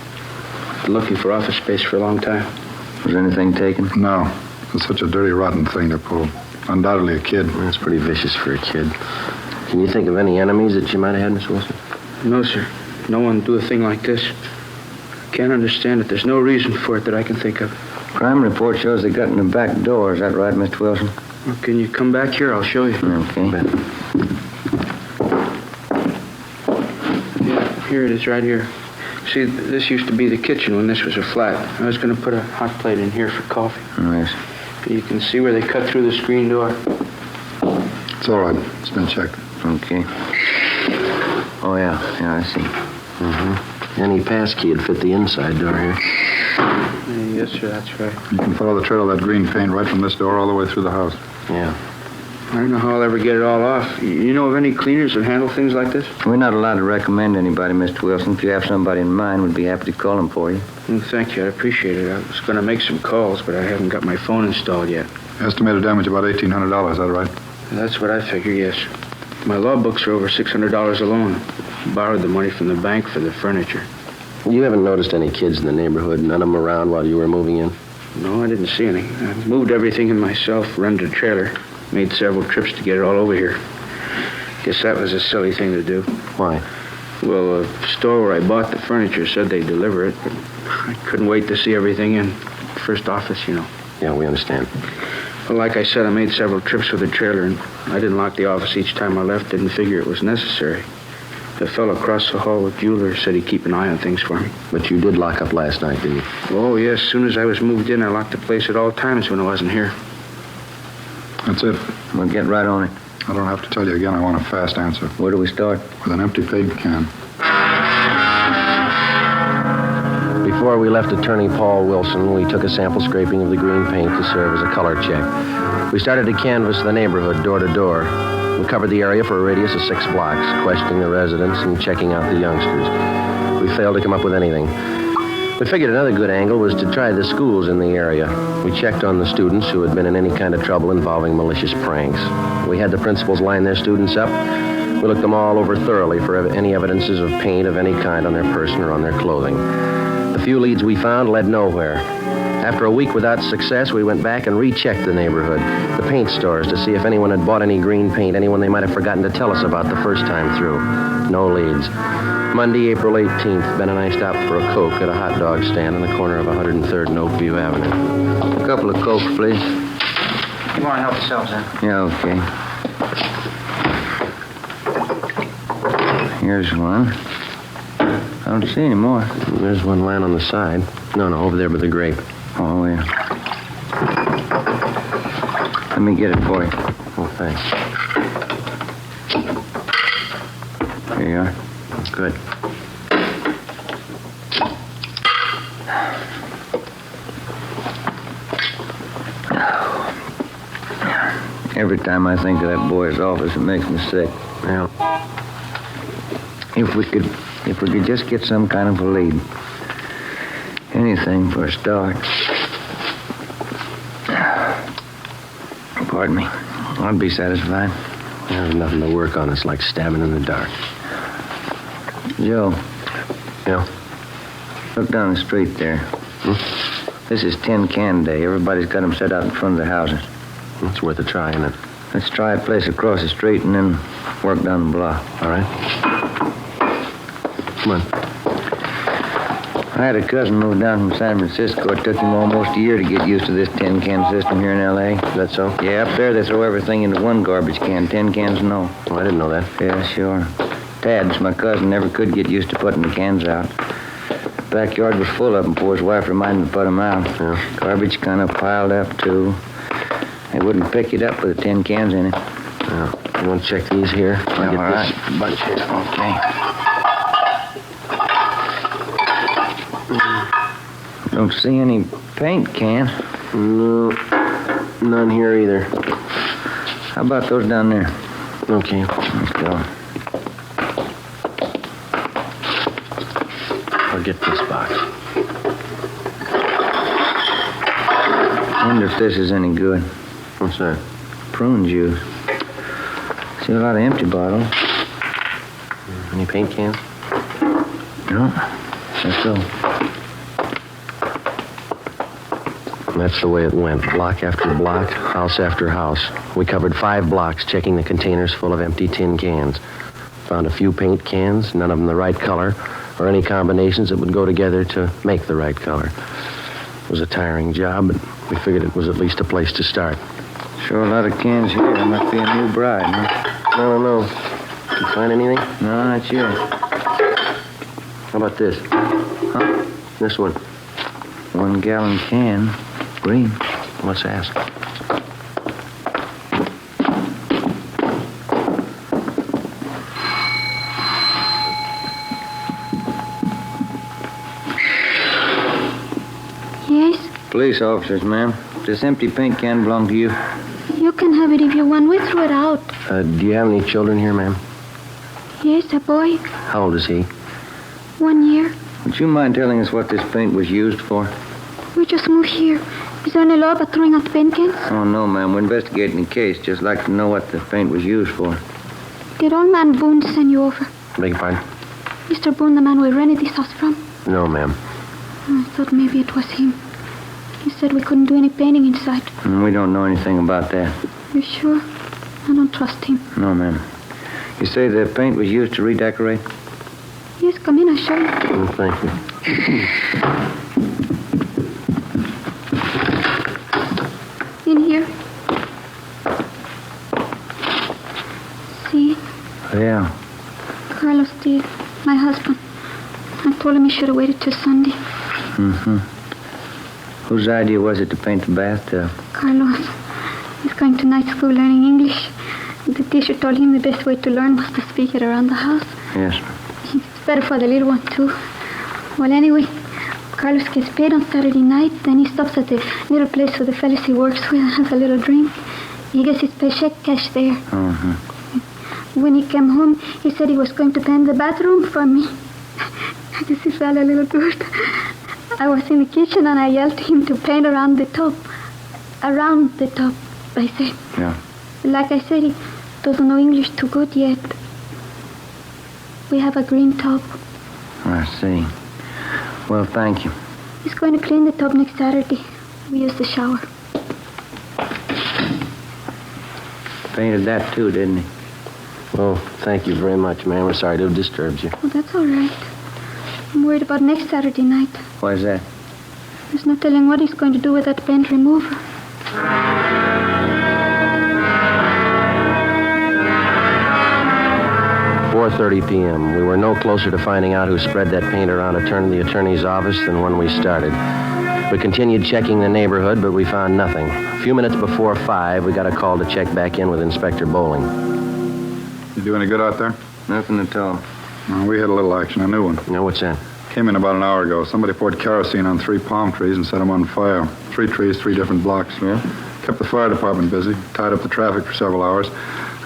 Been looking for office space for a long time. Was anything taken? No. It's such a dirty, rotten thing to pull. Undoubtedly a kid. That's pretty vicious for a kid. Can you think of any enemies that you might have had, Miss Wilson? No, sir. No one would do a thing like this. Can't understand it. There's no reason for it that I can think of. Crime report shows they got in the back door. Is that right, Mr. Wilson? Well, can you come back here? I'll show you. Okay. Yeah, here it is, right here. See, this used to be the kitchen when this was a flat. I was going to put a hot plate in here for coffee. Nice. You can see where they cut through the screen door. It's all right. It's been checked. Okay. Oh, yeah. Yeah, I see. Mm-hmm. Any passkey would fit the inside door here. Yes, sir, that's right. You can follow the trail of that green paint right from this door all the way through the house. Yeah. I don't know how I'll ever get it all off. You know of any cleaners that handle things like this? We're not allowed to recommend anybody, Mr. Wilson. If you have somebody in mind, we'd be happy to call them for you. Well, thank you. I appreciate it. I was going to make some calls, but I haven't got my phone installed yet. Estimated damage about $1,800, is that right? That's what I figure, yes. My law books are over $600 alone. Borrowed the money from the bank for the furniture. You haven't noticed any kids in the neighborhood, none of them around while you were moving in? No, I didn't see any. I moved everything in myself, rented a trailer, made several trips to get it all over here. Guess that was a silly thing to do. Why? Well, the store where I bought the furniture said they'd deliver it, but I couldn't wait to see everything in. First office, you know. Yeah, we understand. Well, like I said, I made several trips with the trailer, and I didn't lock the office each time I left. Didn't figure it was necessary. The fellow across the hall with jeweler said he'd keep an eye on things for me. But you did lock up last night, didn't you? Oh, yes. As soon as I was moved in, I locked the place at all times when I wasn't here. That's it. We'll get right on it. I don't have to tell you again. I want a fast answer. Where do we start? With an empty paint can. before we left Attorney Paul Wilson, we took a sample scraping of the green paint to serve as a color check. We started to canvass the neighborhood door to door. We covered the area for a radius of 6 blocks, questioning the residents and checking out the youngsters. We failed to come up with anything. We figured another good angle was to try the schools in the area. We checked on the students who had been in any kind of trouble involving malicious pranks. We had the principals line their students up. We looked them all over thoroughly for any evidences of paint of any kind on their person or on their clothing. The few leads we found led nowhere. After a week without success, we went back and rechecked the neighborhood, the paint stores, to see if anyone had bought any green paint, anyone they might have forgotten to tell us about the first time through. No leads. Monday, April 18th, Ben and I stopped for a Coke at a hot dog stand on the corner of 103rd and Oakview Avenue. A couple of Cokes, please. You want to help yourselves, then? Yeah, okay. Here's one. I don't see any more. There's one lying on the side. No, over there by the grape. Oh, yeah. Let me get it for you. Oh, thanks. Here you are. Good. Every time I think of that boy's office, it makes me sick. Yeah. If we could just get some kind of a lead. Anything for a start. Pardon me. I'd be satisfied. There's nothing to work on. It's like stabbing in the dark. Joe. Yeah? Look down the street there. This is Tin Can Day. Everybody's got them set out in front of their houses. It's worth a try, isn't it? Let's try a place across the street and then work down the block. All right. Come on. I had a cousin move down from San Francisco. It took him almost a year to get used to this tin can system here in L.A. Is that so? Yeah, up there they throw everything into one garbage can. Tin cans, no. Oh, I didn't know that. Yeah, sure. Tad's my cousin never could get used to putting the cans out. Backyard was full of them before his wife reminded him to put them out. Yeah. Garbage kind of piled up, too. They wouldn't pick it up with the tin cans in it. Yeah. You want to check these here? I'll get all this right. bunch here. Okay. Don't see any paint can. No, none here either. How about those down there? Okay. Let's go. I'll get this box. I wonder if this is any good. What's that? Prune juice. See a lot of empty bottles. Any paint cans? No. Let's go. That's the way it went. Block after block, house after house. We covered 5 blocks, checking the containers full of empty tin cans. Found a few paint cans, none of them the right color, or any combinations that would go together to make the right color. It was a tiring job, but we figured it was at least a place to start. Sure a lot of cans here. There must be a new bride, huh? No. Did you find anything? No, not yet. How about this? Huh? This one. 1 gallon can. Green. Let's ask. Yes? Police officers, ma'am. This empty paint can belong to you. You can have it if you want. We threw it out. Do you have any children here, ma'am? Yes, a boy. How old is he? 1 year. Would you mind telling us what this paint was used for? We just moved here. Is there any law about throwing out the paint cans? Oh, no, ma'am. We're investigating the case. Just like to know what the paint was used for. Did old man Boone send you over? Beg your pardon? Mr. Boone, the man we rented this house from? No, ma'am. I thought maybe it was him. He said we couldn't do any painting inside. We don't know anything about that. You sure? I don't trust him. No, ma'am. You say the paint was used to redecorate? Yes, come in, I'll show you. Oh, thank you. In here. See? Yeah. Carlos did. My husband. I told him he should have waited till Sunday. Mm-hmm. Whose idea was it to paint the bathtub? Carlos. He's going to night school learning English. The teacher told him the best way to learn was to speak it around the house. Yes. It's better for the little one, too. Well, anyway, Carlos gets paid on Saturday night, then he stops at the little place where the fellas he works with and has a little drink. He gets his paycheck cash there. When he came home, he said he was going to paint the bathroom for me. I guess he felt a little good. I was in the kitchen and I yelled to him to paint around the top. Around the top, I said. Yeah. Like I said, he doesn't know English too good yet. We have a green top. I see. Well, thank you. He's going to clean the tub next Saturday. We use the shower. Painted that too, didn't he? Well, thank you very much, man. We're sorry to have disturbed you. Oh, that's all right. I'm worried about next Saturday night. Why is that? There's no telling what he's going to do with that paint remover. 4:30 p.m. We were no closer to finding out who spread that paint around a turn of the attorney's office than when we started. We continued checking the neighborhood, but we found nothing. A few minutes before 5, we got a call to check back in with Inspector Bowling. You do any good out there? Nothing at all. No, we had a little action, a new one. Now, what's that? Came in about an hour ago. Somebody poured kerosene on 3 palm trees and set them on fire. 3 trees, 3 different blocks. Yeah? Kept the fire department busy, tied up the traffic for several hours.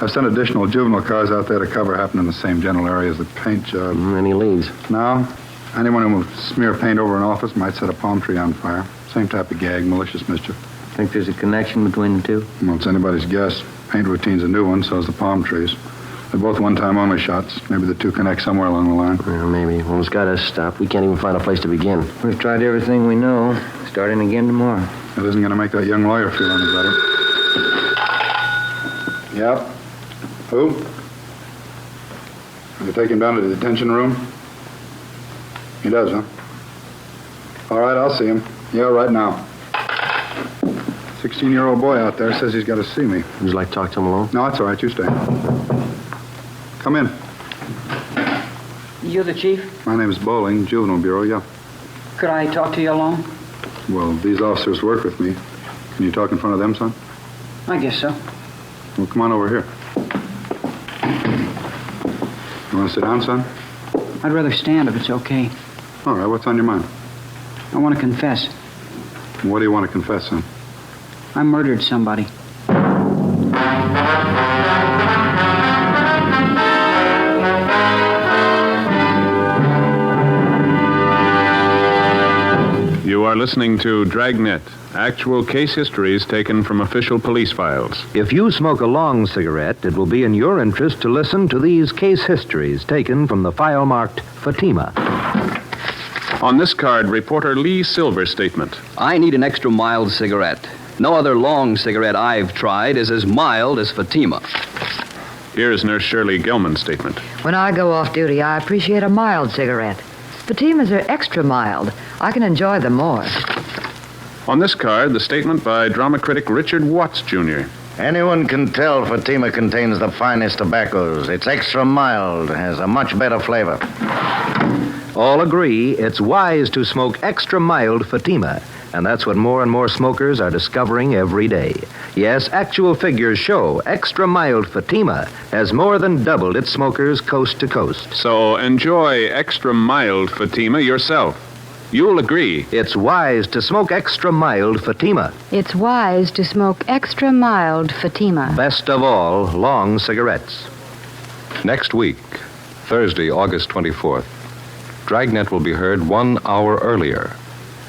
I've sent additional juvenile cars out there to cover happened in the same general area as the paint job. Any leads? No. Anyone who would smear paint over an office might set a palm tree on fire. Same type of gag, malicious mischief. Think there's a connection between the two? Well, it's anybody's guess. Paint routine's a new one, so is the palm trees. They're both one-time only shots. Maybe the two connect somewhere along the line. Yeah, maybe. Well, it's got us stopped. We can't even find a place to begin. We've tried everything we know. Starting again tomorrow. That isn't going to make that young lawyer feel any better. Yep. Who? Will you take him down to the detention room? He does, huh? All right, I'll see him. Yeah, right now. 16-year-old boy out there says he's got to see me. Would you like to talk to him alone? No, it's all right. You stay. Come in. You're the chief? My name's Bowling, Juvenile Bureau, yeah. Could I talk to you alone? Well, these officers work with me. Can you talk in front of them, son? I guess so. Well, come on over here. You want to sit down, son? I'd rather stand if it's okay. All right, what's on your mind? I want to confess. What do you want to confess, son? I murdered somebody. You are listening to Dragnet, actual case histories taken from official police files. If you smoke a long cigarette, it will be in your interest to listen to these case histories taken from the file marked Fatima. On this card, reporter Lee Silver's statement. I need an extra mild cigarette. No other long cigarette I've tried is as mild as Fatima. Here's Nurse Shirley Gelman's statement. When I go off duty, I appreciate a mild cigarette. Fatimas are extra mild. I can enjoy them more. On this card, the statement by drama critic Richard Watts, Jr. Anyone can tell Fatima contains the finest tobaccos. It's extra mild, has a much better flavor. All agree it's wise to smoke extra mild Fatima, and that's what more and more smokers are discovering every day. Yes, actual figures show extra mild Fatima has more than doubled its smokers coast to coast. So enjoy extra mild Fatima yourself. You'll agree. It's wise to smoke extra mild Fatima. It's wise to smoke extra mild Fatima. Best of all, long cigarettes. Next week, Thursday, August 24th, Dragnet will be heard 1 hour earlier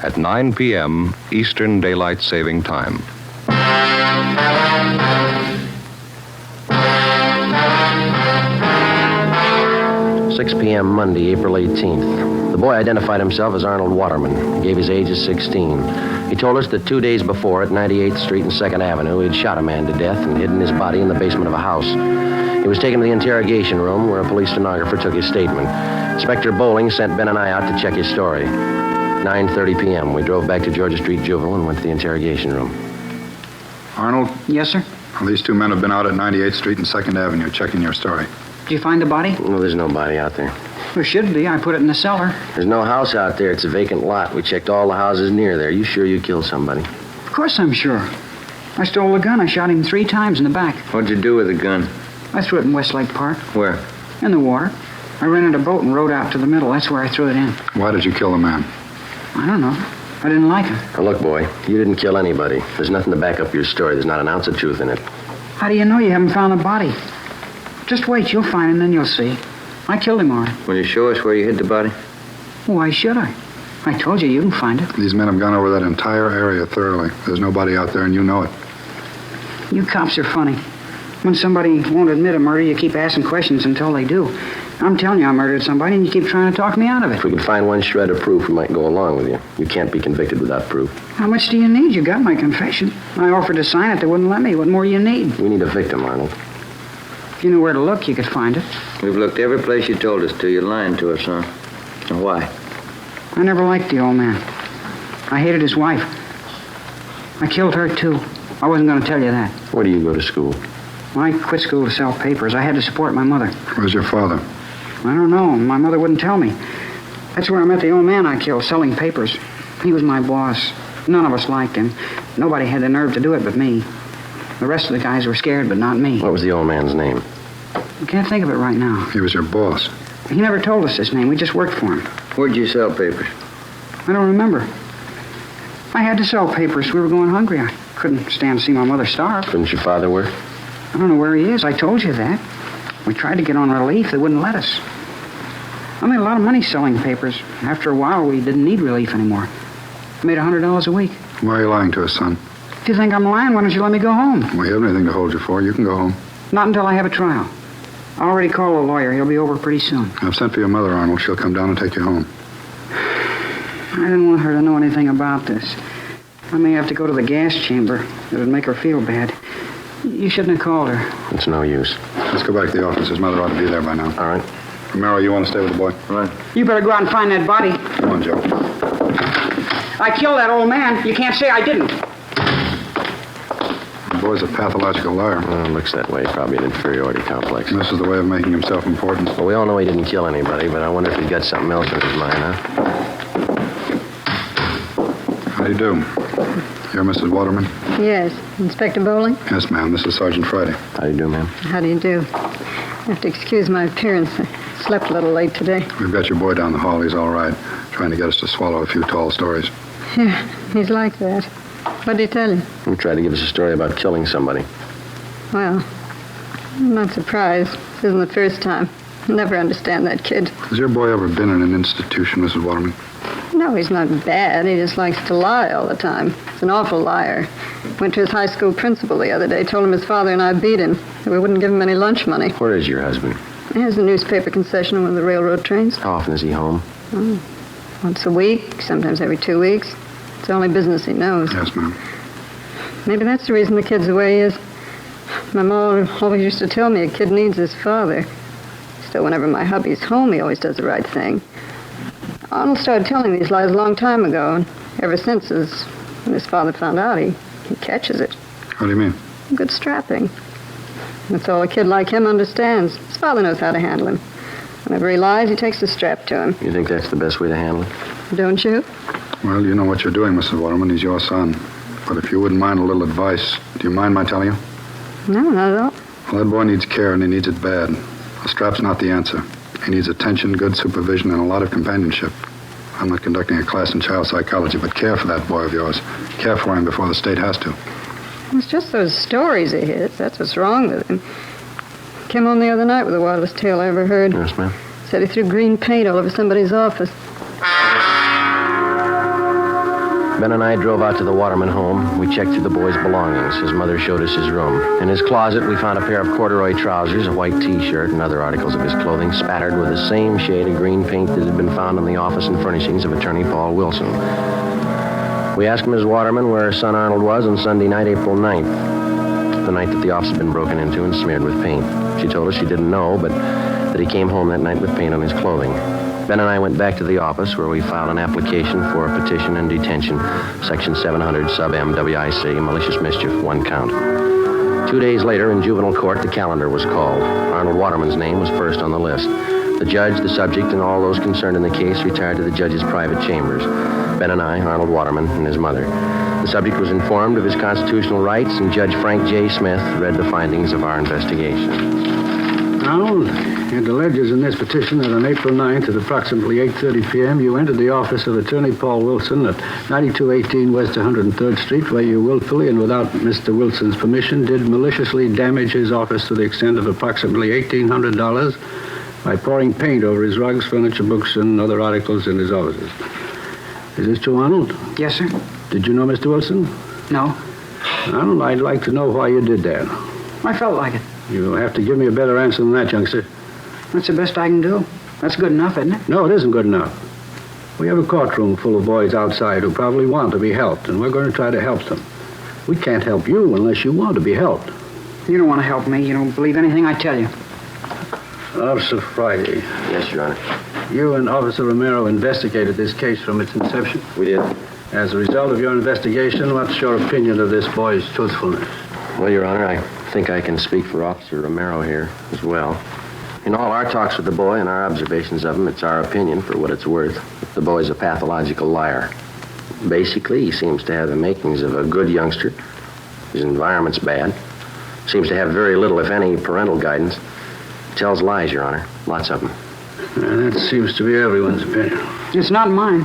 at 9 p.m. Eastern Daylight Saving Time. 6 p.m. Monday, April 18th. The boy identified himself as Arnold Waterman. He gave his age as 16. He told us that 2 days before, at 98th Street and 2nd Avenue, he'd shot a man to death and hidden his body in the basement of a house. He was taken to the interrogation room where a police stenographer took his statement. Inspector Bowling sent Ben and I out to check his story. 9:30 p.m. We drove back to Georgia Street Juvenile and went to the interrogation room. Arnold? Yes, sir? Well, these 2 men have been out at 98th Street and 2nd Avenue checking your story. Did you find the body? No, there's no body out there. There should be. I put it in the cellar. There's no house out there. It's a vacant lot. We checked all the houses near there. You sure you killed somebody? Of course I'm sure. I stole the gun. I shot him 3 times in the back. What'd you do with the gun? I threw it in Westlake Park. Where? In the water. I rented a boat and rowed out to the middle. That's where I threw it in. Why did you kill the man? I don't know. I didn't like him. Now, look, boy, you didn't kill anybody. There's nothing to back up your story. There's not an ounce of truth in it. How do you know you haven't found the body? Just wait, you'll find him, then you'll see. I killed him, all right. Will you show us where you hid the body? Why should I? I told you can find it. These men have gone over that entire area thoroughly. There's nobody out there, and you know it. You cops are funny. When somebody won't admit a murder, you keep asking questions until they do. I'm telling you I murdered somebody, and you keep trying to talk me out of it. If we could find one shred of proof, we might go along with you. You can't be convicted without proof. How much do you need? You got my confession. I offered to sign it. They wouldn't let me. What more do you need? We need a victim, Arnold. If you knew where to look, you could find it. We've looked every place you told us to. You're lying to us, huh? And why? I never liked the old man. I hated his wife. I killed her, too. I wasn't going to tell you that. Where do you go to school? I quit school to sell papers. I had to support my mother. Where's your father? I don't know. My mother wouldn't tell me. That's where I met the old man I killed, selling papers. He was my boss. None of us liked him. Nobody had the nerve to do it but me. The rest of the guys were scared, but not me. What was the old man's name? I can't think of it right now. He was your boss. He never told us his name. We just worked for him. Where'd you sell papers? I don't remember. I had to sell papers. We were going hungry. I couldn't stand to see my mother starve. Couldn't your father work? I don't know where he is. I told you that. We tried to get on relief. They wouldn't let us. I made a lot of money selling papers. After a while, we didn't need relief anymore. I made $100 a week. Why are you lying to us, son? If you think I'm lying, why don't you let me go home? We haven't anything to hold you for. You can go home. Not until I have a trial. I already called a lawyer. He'll be over pretty soon. I've sent for your mother, Arnold. She'll come down and take you home. I didn't want her to know anything about this. I may have to go to the gas chamber. It would make her feel bad. You shouldn't have called her. It's no use. Let's go back to the office. His mother ought to be there by now. All right. Romero, you want to stay with the boy? Right. You better go out and find that body. Come on, Joe. I killed that old man. You can't say I didn't. The boy's a pathological liar. Well, it looks that way. Probably an inferiority complex. And this is the way of making himself important. Well, we all know he didn't kill anybody, but I wonder if he's got something else in his mind, huh? How do you do? You're Mrs. Waterman? Yes. Inspector Bowling? Yes, ma'am. This is Sergeant Friday. How do you do, ma'am? How do you do? You have to excuse my appearance. I slept a little late today. We've got your boy down the hall. He's all right. Trying to get us to swallow a few tall stories. Yeah, he's like that. What did he tell you? He tried to give us a story about killing somebody. Well, I'm not surprised. This isn't the first time. I'll never understand that kid. Has your boy ever been in an institution, Mrs. Waterman? No, he's not bad. He just likes to lie all the time. He's an awful liar. Went to his high school principal the other day, told him his father and I beat him. We wouldn't give him any lunch money. Where is your husband? He has a newspaper concession on one of the railroad trains. How often is he home? Oh, once a week, sometimes every 2 weeks. It's the only business he knows. Yes, ma'am. Maybe that's the reason the kid's the way he is. My mom always used to tell me a kid needs his father. Still, whenever my hubby's home, he always does the right thing. Arnold started telling these lies a long time ago, and ever since, when his father found out, he catches it. What do you mean? Good strapping. That's all a kid like him understands. His father knows how to handle him. Whenever he lies, he takes the strap to him. You think that's the best way to handle it? Don't you? Well, you know what you're doing, Mrs. Waterman. He's your son. But if you wouldn't mind a little advice, do you mind my telling you? No, not at all. Well, that boy needs care, and he needs it bad. A strap's not the answer. He needs attention, good supervision, and a lot of companionship. I'm not conducting a class in child psychology, but care for that boy of yours. Care for him before the state has to. It's just those stories of his. That's what's wrong with him. Came home the other night with the wildest tale I ever heard. Yes, ma'am. Said he threw green paint all over somebody's office. Ben and I drove out to the Waterman home. We checked through the boy's belongings. His mother showed us his room. In his closet, we found a pair of corduroy trousers, a white T-shirt, and other articles of his clothing spattered with the same shade of green paint that had been found in the office and furnishings of Attorney Paul Wilson. We asked Ms. Waterman where her son Arnold was on Sunday night, April 9th, the night that the office had been broken into and smeared with paint. She told us she didn't know, but that he came home that night with paint on his clothing. Ben and I went back to the office where we filed an application for a petition and detention, Section 700, sub M, WIC, malicious mischief, 1 count. 2 days later, in juvenile court, the calendar was called. Arnold Waterman's name was first on the list. The judge, the subject, and all those concerned in the case retired to the judge's private chambers. Ben and I, Arnold Waterman, and his mother. The subject was informed of his constitutional rights, and Judge Frank J. Smith read the findings of our investigation. Arnold, it alleges in this petition that on April 9th at approximately 8:30 p.m. you entered the office of Attorney Paul Wilson at 9218 West 103rd Street, where you willfully and without Mr. Wilson's permission did maliciously damage his office to the extent of approximately $1,800 by pouring paint over his rugs, furniture, books, and other articles in his offices. Is this true, Arnold? Yes, sir. Did you know Mr. Wilson? No. Arnold, I'd like to know why you did that. I felt like it. You'll have to give me a better answer than that, youngster. That's the best I can do. That's good enough, isn't it? No, it isn't good enough. We have a courtroom full of boys outside who probably want to be helped, and we're going to try to help them. We can't help you unless you want to be helped. You don't want to help me. You don't believe anything I tell you. Officer Friday. Yes, Your Honor. You and Officer Romero investigated this case from its inception? We did. As a result of your investigation, what's your opinion of this boy's truthfulness? Well, Your Honor, I think I can speak for Officer Romero here as well. In all our talks with the boy and our observations of him, it's our opinion, for what it's worth, that the boy's a pathological liar. Basically, he seems to have the makings of a good youngster. His environment's bad. Seems to have very little, if any, parental guidance. He tells lies, Your Honor. Lots of them. That seems to be everyone's opinion. It's not mine.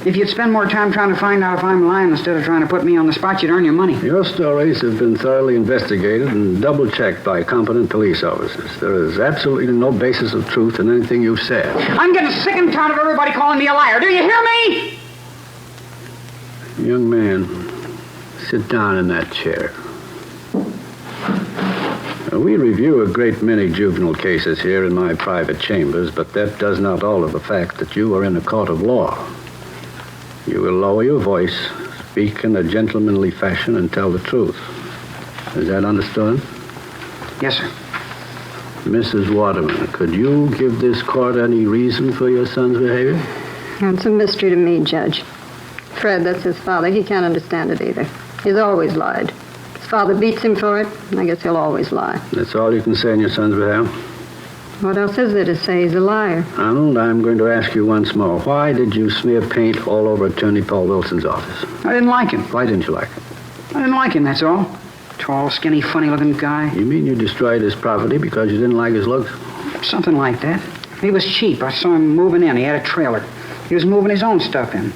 If you'd spend more time trying to find out if I'm lying instead of trying to put me on the spot, you'd earn your money. Your stories have been thoroughly investigated and double-checked by competent police officers. There is absolutely no basis of truth in anything you've said. I'm getting sick and tired of everybody calling me a liar. Do you hear me? Young man, sit down in that chair. We review a great many juvenile cases here in my private chambers, but that does not alter the fact that you are in a court of law. You will lower your voice, speak in a gentlemanly fashion, and tell the truth. Is that understood? Yes, sir. Mrs. Waterman, could you give this court any reason for your son's behavior? It's a mystery to me, Judge. Fred, that's his father. He can't understand it either. He's always lied. His father beats him for it, and I guess he'll always lie. That's all you can say on your son's behalf? What else is there to say? He's a liar. Arnold, I'm going to ask you once more. Why did you smear paint all over Attorney Paul Wilson's office? I didn't like him. Why didn't you like him? I didn't like him, that's all. Tall, skinny, funny-looking guy. You mean you destroyed his property because you didn't like his looks? Something like that. He was cheap. I saw him moving in. He had a trailer. He was moving his own stuff in.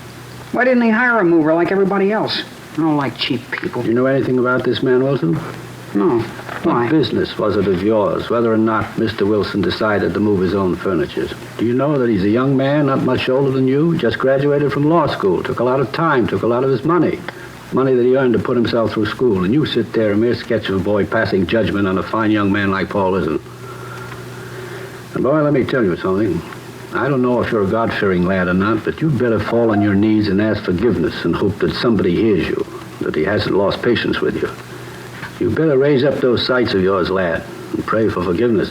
Why didn't he hire a mover like everybody else? I don't like cheap people. Do you know anything about this man, Wilson? No. Why? What business was it of yours, whether or not Mr. Wilson decided to move his own furniture? Do you know that he's a young man, not much older than you, just graduated from law school, took a lot of time, took a lot of his money that he earned to put himself through school, and you sit there, a mere sketch of a boy passing judgment on a fine young man like Paul Wilson. And boy, let me tell you something. I don't know if you're a God-fearing lad or not, but you'd better fall on your knees and ask forgiveness and hope that somebody hears you, that he hasn't lost patience with you. You better raise up those sights of yours, lad, and pray for forgiveness.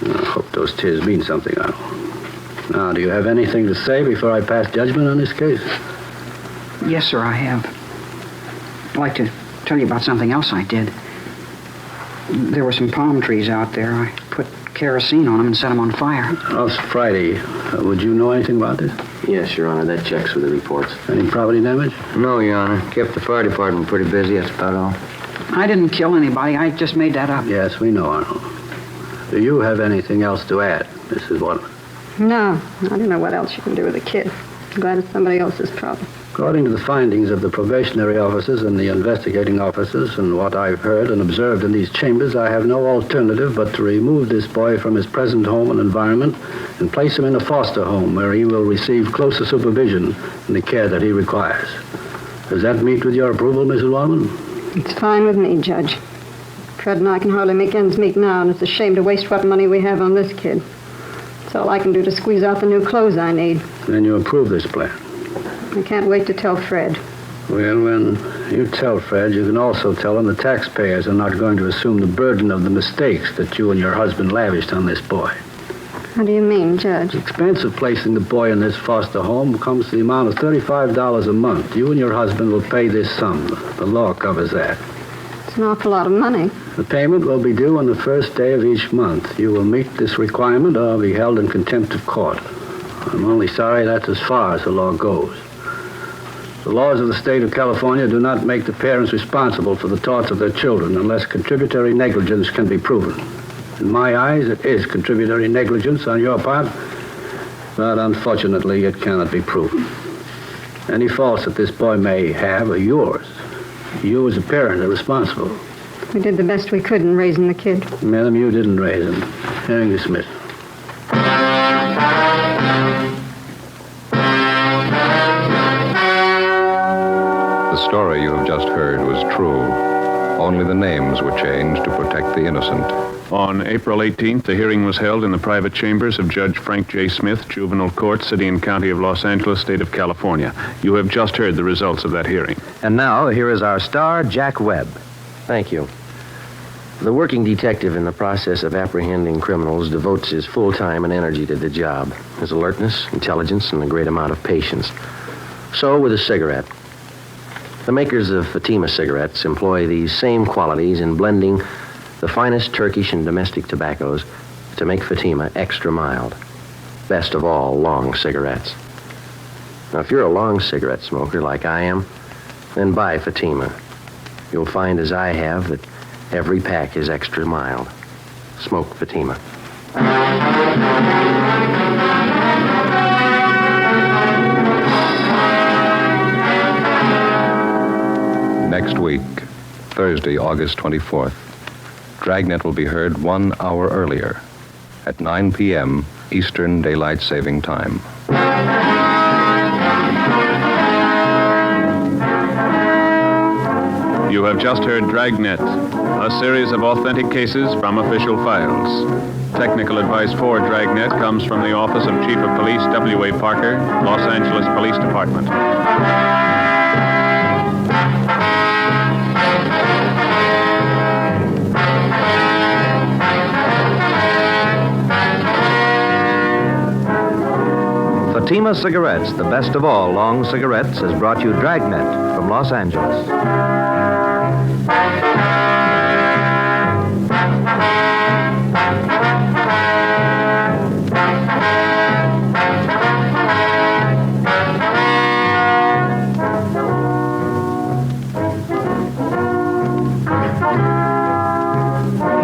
I hope those tears mean something, Arnold. Now, do you have anything to say before I pass judgment on this case? Yes, sir, I have. I'd like to tell you about something else I did. There were some palm trees out there. I put kerosene on them and set them on fire. Officer Friday, would you know anything about this? Yes, Your Honor, that checks with the reports. Any property damage? No, Your Honor. Kept the fire department pretty busy, that's about all. I didn't kill anybody. I just made that up. Yes, we know, Arnold. Do you have anything else to add, Mrs. Waterman? No, I don't know what else you can do with a kid. I'm glad it's somebody else's problem. According to the findings of the probationary officers and the investigating officers and what I've heard and observed in these chambers, I have no alternative but to remove this boy from his present home and environment and place him in a foster home where he will receive closer supervision and the care that he requires. Does that meet with your approval, Mrs. Waterman? It's fine with me, Judge. Fred and I can hardly make ends meet now, and it's a shame to waste what money we have on this kid. It's all I can do to squeeze out the new clothes I need. Then you approve this plan? I can't wait to tell Fred. Well, when you tell Fred, you can also tell him the taxpayers are not going to assume the burden of the mistakes that you and your husband lavished on this boy. How do you mean, Judge? The expense of placing the boy in this foster home comes to the amount of $35 a month. You and your husband will pay this sum. The law covers that. It's an awful lot of money. The payment will be due on the first day of each month. You will meet this requirement or be held in contempt of court. I'm only sorry that's as far as the law goes. The laws of the state of California do not make the parents responsible for the thoughts of their children unless contributory negligence can be proven. In my eyes, it is contributory negligence on your part, but unfortunately, it cannot be proven. Any faults that this boy may have are yours. You as a parent are responsible. We did the best we could in raising the kid. Madam, you didn't raise him. Hearing dismissed. The story you have just heard was true. Only the names were changed to protect the innocent. On April 18th, the hearing was held in the private chambers of Judge Frank J. Smith, Juvenile Court, City and County of Los Angeles, State of California. You have just heard the results of that hearing. And now, here is our star, Jack Webb. Thank you. The working detective in the process of apprehending criminals devotes his full time and energy to the job. His alertness, intelligence, and a great amount of patience. So with a cigarette. The makers of Fatima cigarettes employ these same qualities in blending the finest Turkish and domestic tobaccos to make Fatima extra mild. Best of all, long cigarettes. Now, if you're a long cigarette smoker like I am, then buy Fatima. You'll find, as I have, that every pack is extra mild. Smoke Fatima. Next week, Thursday, August 24th, Dragnet will be heard 1 hour earlier at 9 p.m. Eastern Daylight Saving Time. You have just heard Dragnet, a series of authentic cases from official files. Technical advice for Dragnet comes from the Office of Chief of Police W.A. Parker, Los Angeles Police Department. Fatima Cigarettes, the best of all long cigarettes, has brought you Dragnet from Los Angeles.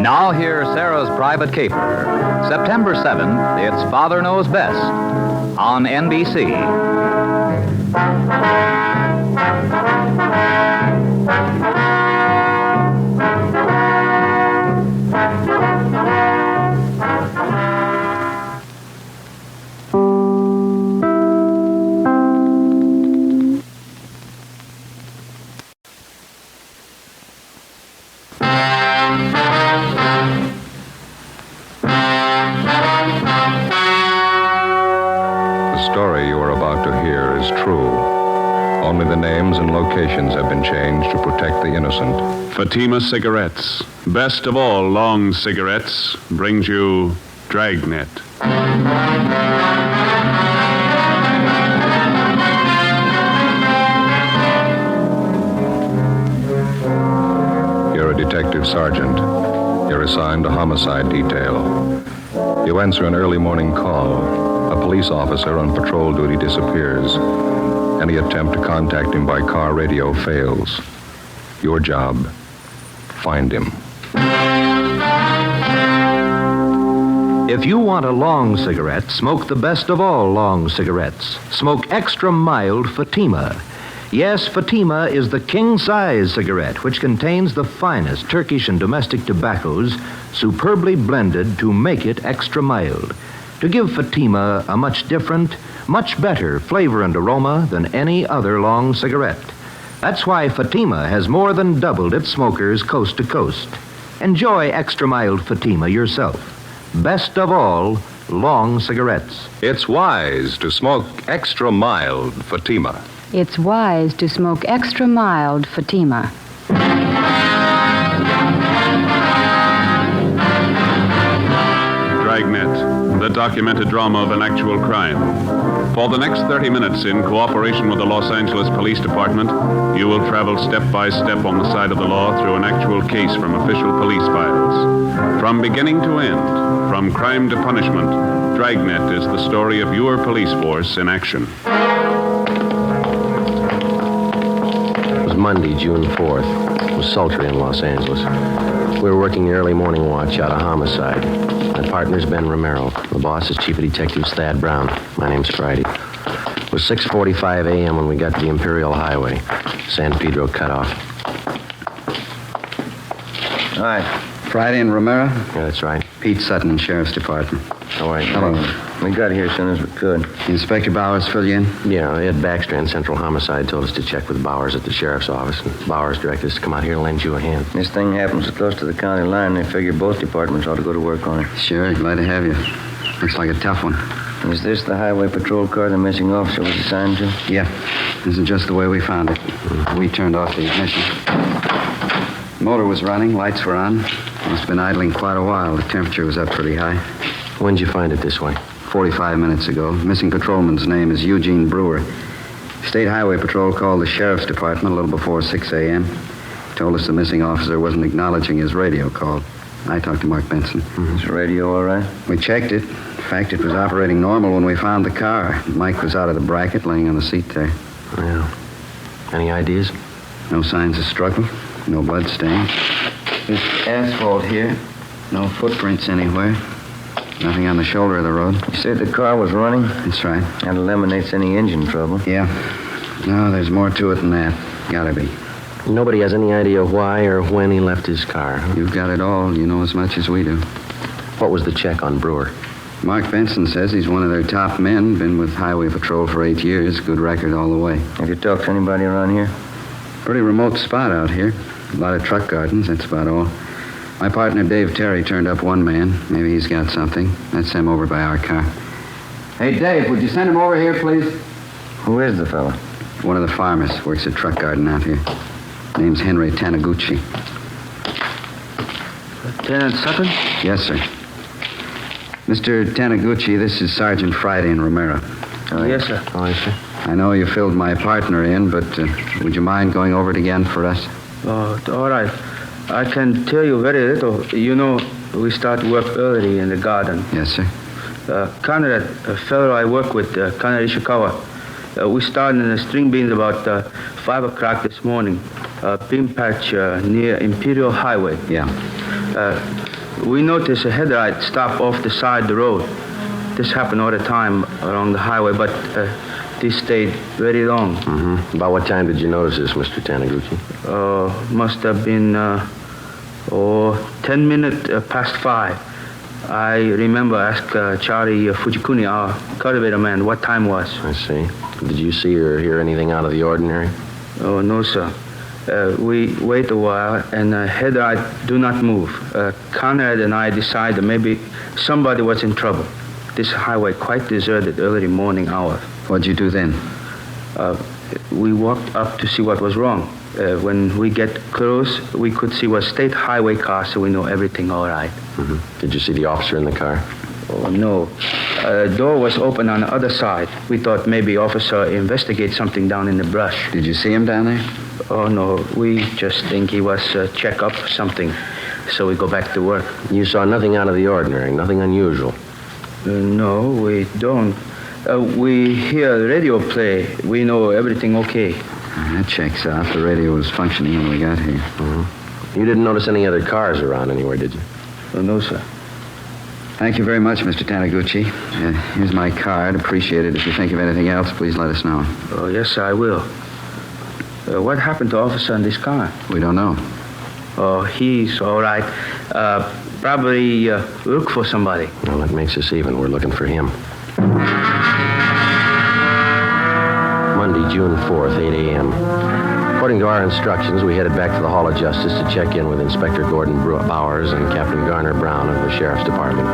Now hear Sarah's Private Caper. September 7th, it's Father Knows Best on NBC. The story you are about to hear is true. Only the names and locations have been changed to protect the innocent. Fatima Cigarettes, best of all long cigarettes, brings you Dragnet. You're a detective sergeant. You're assigned to homicide detail. You answer an early morning call. A police officer on patrol duty disappears. Any attempt to contact him by car radio fails. Your job, find him. If you want a long cigarette, smoke the best of all long cigarettes. Smoke extra mild Fatima. Yes, Fatima is the king-size cigarette, which contains the finest Turkish and domestic tobaccos, superbly blended to make it extra mild, to give Fatima a much different, much better flavor and aroma than any other long cigarette. That's why Fatima has more than doubled its smokers coast to coast. Enjoy extra mild Fatima yourself. Best of all, long cigarettes. It's wise to smoke extra mild Fatima. It's wise to smoke extra mild Fatima. Dragnet, the documented drama of an actual crime. For the next 30 minutes, in cooperation with the Los Angeles Police Department, you will travel step by step on the side of the law through an actual case from official police files. From beginning to end, from crime to punishment, Dragnet is the story of your police force in action. Monday, June 4th. It was sultry in Los Angeles. We were working the early morning watch out of homicide. My partner's Ben Romero. The boss is Chief of Detectives Thad Brown. My name's Friday. It was 6:45 a.m. when we got to the Imperial Highway. San Pedro cutoff. Hi. Friday and Romero? Yeah, that's right. Pete Sutton, Sheriff's Department. All right. Hello. We got here as soon as we could. Inspector Bowers fill you in? Yeah, Ed Baxter and Central Homicide told us to check with Bowers at the sheriff's office, and Bowers directed us to come out here and lend you a hand. This thing happens so close to the county line, they figure both departments ought to go to work on it. Sure, glad to have you. Looks like a tough one. Is this the highway patrol car the missing officer was assigned to? Yeah. This is just the way we found it. We turned off the ignition. Motor was running, lights were on. Must have been idling quite a while. The temperature was up pretty high. When'd you find it this way? 45 minutes ago. Missing patrolman's name is Eugene Brewer. State Highway Patrol called the Sheriff's Department a little before 6 a.m. Told us the missing officer wasn't acknowledging his radio call. I talked to Mark Benson. Is the radio all right? We checked it. In fact, it was operating normal when we found the car. Mike was out of the bracket, laying on the seat there. Yeah. Any ideas? No signs of struggle. No blood stains. This asphalt here. No footprints anywhere. Nothing on the shoulder of the road. You said the car was running? That's right. That eliminates any engine trouble. Yeah. No, there's more to it than that. Gotta be. Nobody has any idea why or when he left his car, huh? You've got it all. You know as much as we do. What was the check on Brewer? Mark Benson says he's one of their top men. Been with Highway Patrol for 8 years. Good record all the way. Have you talked to anybody around here? Pretty remote spot out here. A lot of truck gardens, that's about all. My partner, Dave Terry, turned up one man. Maybe he's got something. That's him over by our car. Hey, Dave, would you send him over here, please? Who is the fella? One of the farmers. Works at truck garden out here. Name's Henry Taniguchi. Lieutenant Sutton? Yes, sir. Mr. Taniguchi, this is Sergeant Friday in Romero. Yes, sir. Oh, yes, sir. I know you filled my partner in, but would you mind going over it again for us? Oh, all right. I can tell you very little. You know, we start work early in the garden. Yes, sir. Conrad, a fellow I work with, Conrad Ishikawa, we started in the string beans about 5 o'clock this morning. Bean patch near Imperial Highway. Yeah. We noticed a headlight stop off the side of the road. This happened all the time along the highway, but this stayed very long. Mm-hmm. About what time did you notice this, Mr. Taniguchi? Must have been 10 minutes past 5. I remember ask Charlie Fujikuni, our cultivator man, what time was. I see. Did you see or hear anything out of the ordinary? Oh, no, sir. We wait a while, and headlight do not move. Conrad and I decided maybe somebody was in trouble. This highway quite deserted early morning hour. What'd you do then? We walked up to see what was wrong. When we get close, we could see was state highway car, so we know everything all right. Mm-hmm. Did you see the officer in the car? Oh, no. Door was open on the other side. We thought maybe officer investigate something down in the brush. Did you see him down there? Oh, no. We just think he was check up something, so we go back to work. You saw nothing out of the ordinary, nothing unusual? No, we don't. We hear the radio play. We know everything okay. That checks out. The radio was functioning when we got here. Mm-hmm. You didn't notice any other cars around anywhere, did you? Oh, no, sir. Thank you very much, Mr. Taniguchi. Here's my card. Appreciate it. If you think of anything else, please let us know. Oh, yes, sir, I will. What happened to officer in this car? We don't know. Oh, he's all right. Probably look for somebody. Well, that makes us even. We're looking for him. Monday, June 4th, 8 a.m. According to our instructions, we headed back to the Hall of Justice to check in with Inspector Gordon Bowers and Captain Garner Brown of the Sheriff's Department.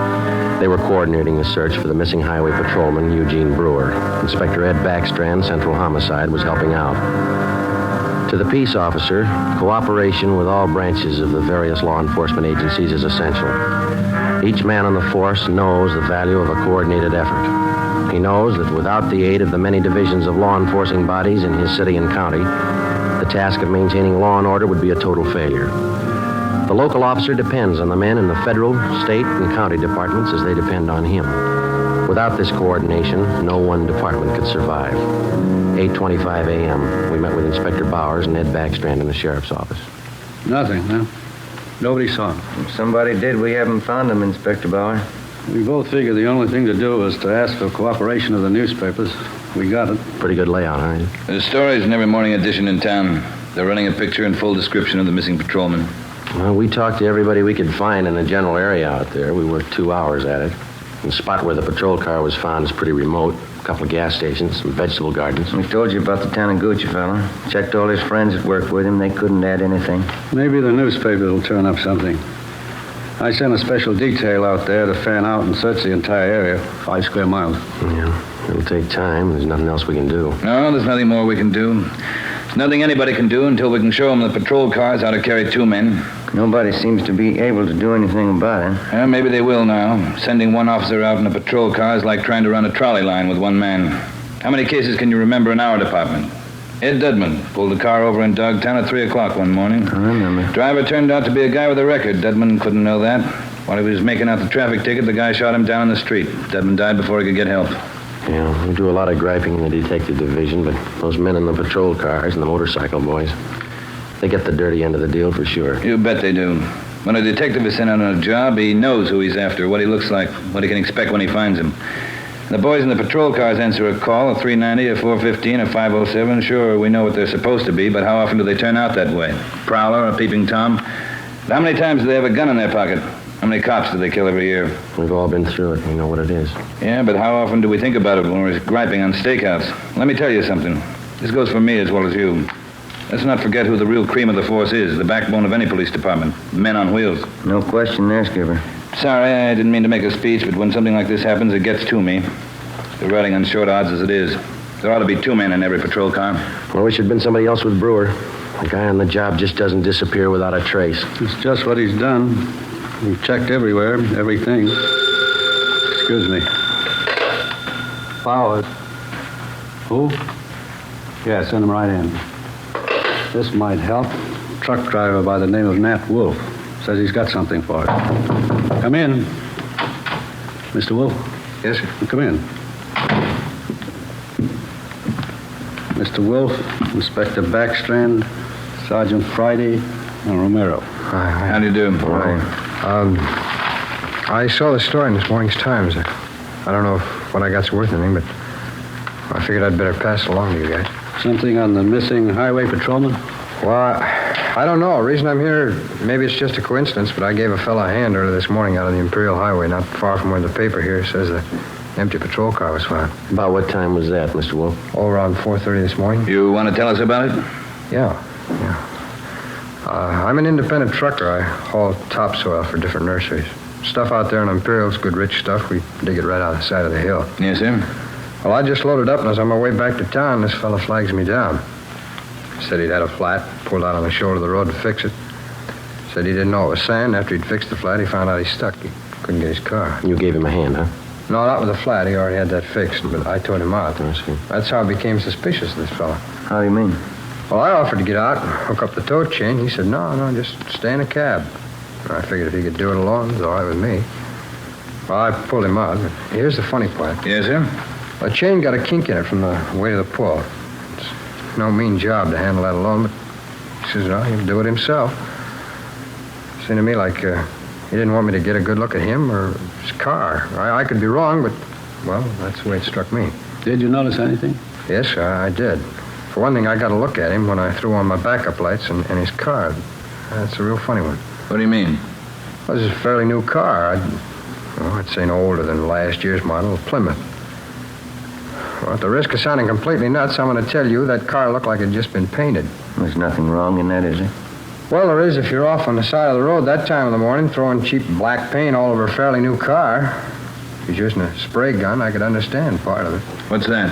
They were coordinating the search for the missing highway patrolman, Eugene Brewer. Inspector Ed Baxter, Central Homicide, was helping out. To the peace officer, cooperation with all branches of the various law enforcement agencies is essential. Each man on the force knows the value of a coordinated effort. He knows that without the aid of the many divisions of law enforcing bodies in his city and county, the task of maintaining law and order would be a total failure. The local officer depends on the men in the federal, state, and county departments as they depend on him. Without this coordination, no one department could survive. 8:25 a.m., we met with Inspector Bowers and Ed Backstrand in the sheriff's office. Nothing, huh? Nobody saw him. If somebody did, we haven't found him, Inspector Bauer. We both figured the only thing to do was to ask for cooperation of the newspapers. We got it. Pretty good layout, huh? The story's in every morning edition in town. They're running a picture and full description of the missing patrolman. Well, we talked to everybody we could find in the general area out there. We worked 2 hours at it. The spot where the patrol car was found is pretty remote. A couple of gas stations, some vegetable gardens. We told you about the Taniguchi fella. Checked all his friends that worked with him. They couldn't add anything. Maybe the newspapers will turn up something. I sent a special detail out there to fan out and search the entire area, 5 square miles. Yeah, it'll take time. There's nothing else we can do. No, there's nothing more we can do. There's nothing anybody can do until we can show them the patrol cars how to carry 2 men. Nobody seems to be able to do anything about it. Maybe they will now. Sending one officer out in a patrol car is like trying to run a trolley line with one man. How many cases can you remember in our department? Ed Dudman pulled a car over in Dogtown at 3 o'clock one morning. I remember. Driver turned out to be a guy with a record. Dudman couldn't know that. While he was making out the traffic ticket, the guy shot him down in the street. Dudman died before he could get help. Yeah, we do a lot of griping in the detective division, but those men in the patrol cars and the motorcycle boys, they get the dirty end of the deal for sure. You bet they do. When a detective is sent out on a job, he knows who he's after, what he looks like, what he can expect when he finds him. The boys in the patrol cars answer a call, a 390, a 415, a 507. Sure, we know what they're supposed to be, but how often do they turn out that way? Prowler, a peeping Tom? How many times do they have a gun in their pocket? How many cops do they kill every year? We've all been through it. We know what it is. Yeah, but how often do we think about it when we're griping on stakeouts? Let me tell you something. This goes for me as well as you. Let's not forget who the real cream of the force is, the backbone of any police department. Men on wheels. No question there, Skipper. Sorry, I didn't mean to make a speech, but when something like this happens, it gets to me. They're riding on short odds as it is. There ought to be 2 men in every patrol car. Well, I wish it'd been somebody else with Brewer. The guy on the job just doesn't disappear without a trace. It's just what he's done. We've checked everywhere, everything. Excuse me. Bowers. Who? Yeah, send him right in. This might help. Truck driver by the name of Nat Wolf. Says he's got something for us. Come in. Mr. Wolf? Yes, sir. Come in. Mr. Wolf, Inspector Backstrand, Sergeant Friday, and Romero. Hi. How do you do? Hi. I saw the story in this morning's Times. I don't know if what I got's worth anything, but I figured I'd better pass it along to you guys. Something on the missing highway patrolman? Well, I don't know. The reason I'm here, maybe it's just a coincidence, but I gave a fella a hand earlier this morning out on the Imperial Highway, not far from where the paper here says the empty patrol car was found. About what time was that, Mr. Wolf? Oh, around 4:30 this morning. You want to tell us about it? Yeah. I'm an independent trucker. I haul topsoil for different nurseries. Stuff out there in Imperial's good rich stuff. We dig it right out of the side of the hill. Yes, sir. Well, I just loaded up, and as I'm on my way back to town, this fella flags me down. Said he'd had a flat, pulled out on the shoulder of the road to fix it. Said he didn't know it was sand. After he'd fixed the flat, he found out he's stuck. He couldn't get his car. You gave him a hand, huh? No, not with the flat. He already had that fixed, but I towed him out. I see. That's how I became suspicious of this fella. How do you mean? Well, I offered to get out and hook up the tow chain. He said, no, just stay in a cab. I figured if he could do it alone, it was all right with me. Well, I pulled him out. But here's the funny part. Yes, sir? The chain got a kink in it from the weight of the pull. It's no mean job to handle that alone, but he says, no, he'll do it himself. Seemed to me like he didn't want me to get a good look at him or his car. I could be wrong, but, well, that's the way it struck me. Did you notice anything? Yes, I did. For one thing, I got a look at him when I threw on my backup lights and his car. That's a real funny one. What do you mean? Well, this is a fairly new car. I'd say no older than last year's model, a Plymouth. Well, at the risk of sounding completely nuts, I'm going to tell you that car looked like it had just been painted. There's nothing wrong in that, is there? Well, there is if you're off on the side of the road that time of the morning throwing cheap black paint all over a fairly new car. If he's using a spray gun, I could understand part of it. What's that?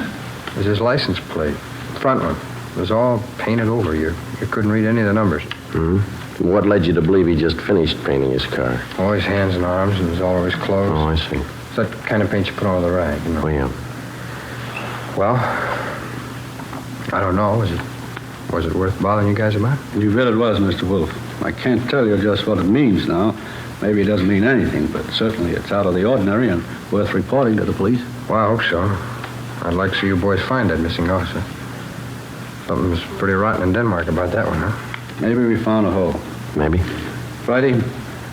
It was his license plate. The front one. It was all painted over. You couldn't read any of the numbers. Mm-hmm. What led you to believe he just finished painting his car? Oh, his hands and arms, and it was all over his clothes. Oh, I see. It's that kind of paint you put on the rag, you know. Oh, yeah. Well, I don't know. Was it worth bothering you guys about? You bet it was, Mr. Wolf. I can't tell you just what it means now. Maybe it doesn't mean anything, but certainly it's out of the ordinary and worth reporting to the police. Well, I hope so. I'd like to see you boys find that missing officer. Something's pretty rotten in Denmark about that one, huh? Maybe we found a hole. Maybe. Friday,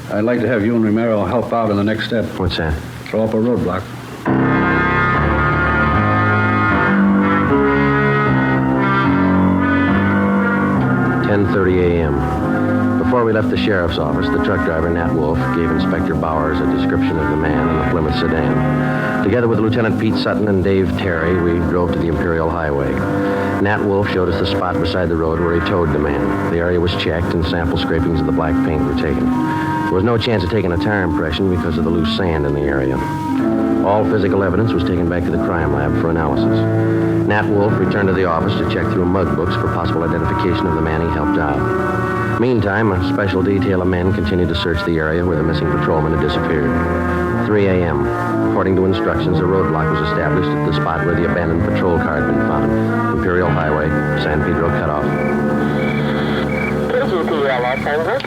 I'd like to have you and Romero help out in the next step. What's that? Throw up a roadblock. 10:30 a.m. Before we left the sheriff's office, the truck driver, Nat Wolf, gave Inspector Bowers a description of the man in the Plymouth sedan. Together with Lieutenant Pete Sutton and Dave Terry, we drove to the Imperial Highway. Nat Wolf showed us the spot beside the road where he towed the man. The area was checked and sample scrapings of the black paint were taken. There was no chance of taking a tire impression because of the loose sand in the area. All physical evidence was taken back to the crime lab for analysis. Nat Wolf returned to the office to check through mug books for possible identification of the man he helped out. Meantime, a special detail of men continued to search the area where the missing patrolman had disappeared. 3 a.m. According to instructions, a roadblock was established at the spot where the abandoned patrol car had been found. Imperial Highway, San Pedro cutoff. Los Angeles.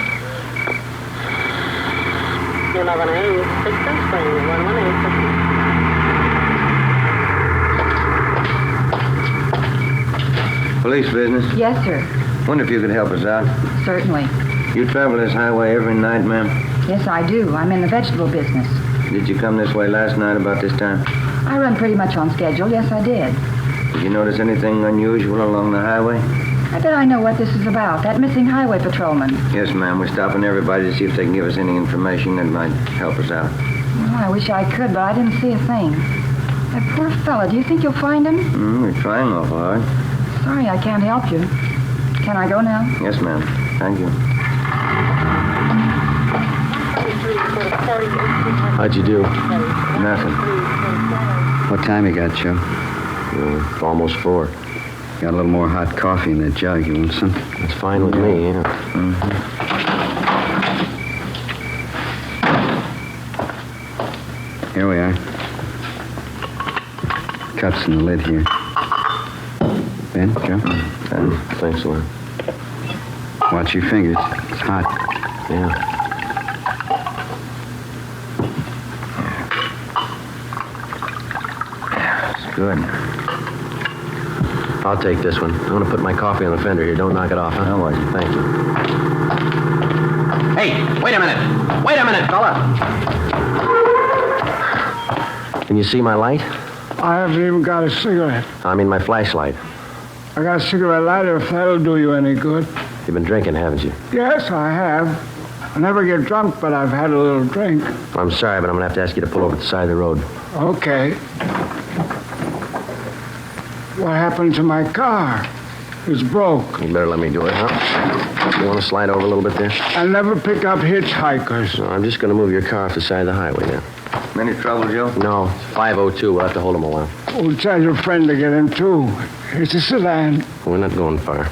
You're not going to aim 6 Spring, 118. Police business? Yes, sir. Wonder if you could help us out. Certainly. You travel this highway every night, ma'am? Yes, I do. I'm in the vegetable business. Did you come this way last night about this time? I run pretty much on schedule. Yes, I did. Did you notice anything unusual along the highway? I bet I know what this is about. That missing highway patrolman. Yes, ma'am. We're stopping everybody to see if they can give us any information that might help us out. Well, I wish I could, but I didn't see a thing. That poor fella. Do you think you'll find him? We're trying awful hard. Sorry, I can't help you. Can I go now? Yes, ma'am. Thank you. How'd you do? Nothing. What time you got, Joe? Almost 4. Got a little more hot coffee in that jug. You want some? That's fine with me, yeah. Here we are. Cups in the lid here. Ben, Joe? Thanks a lot. Watch your fingers. It's hot. Yeah. It's good. I'll take this one. I'm going to put my coffee on the fender here. Don't knock it off, huh? No worries. Thank you. Hey, wait a minute. Wait a minute, fella. Can you see my light? I haven't even got a cigarette. I mean my flashlight. I got a cigarette lighter if that'll do you any good. You've been drinking, haven't you? Yes, I have. I never get drunk, but I've had a little drink. Well, I'm sorry, but I'm going to have to ask you to pull over to the side of the road. Okay. What happened to my car? It's broke. You better let me do it, huh? You want to slide over a little bit there? I never pick up hitchhikers. No, I'm just going to move your car off the side of the highway now. Any trouble, Joe? No, it's 502. We'll have to hold him a while. We'll tell your friend to get in, too. It's a sedan. We're not going far.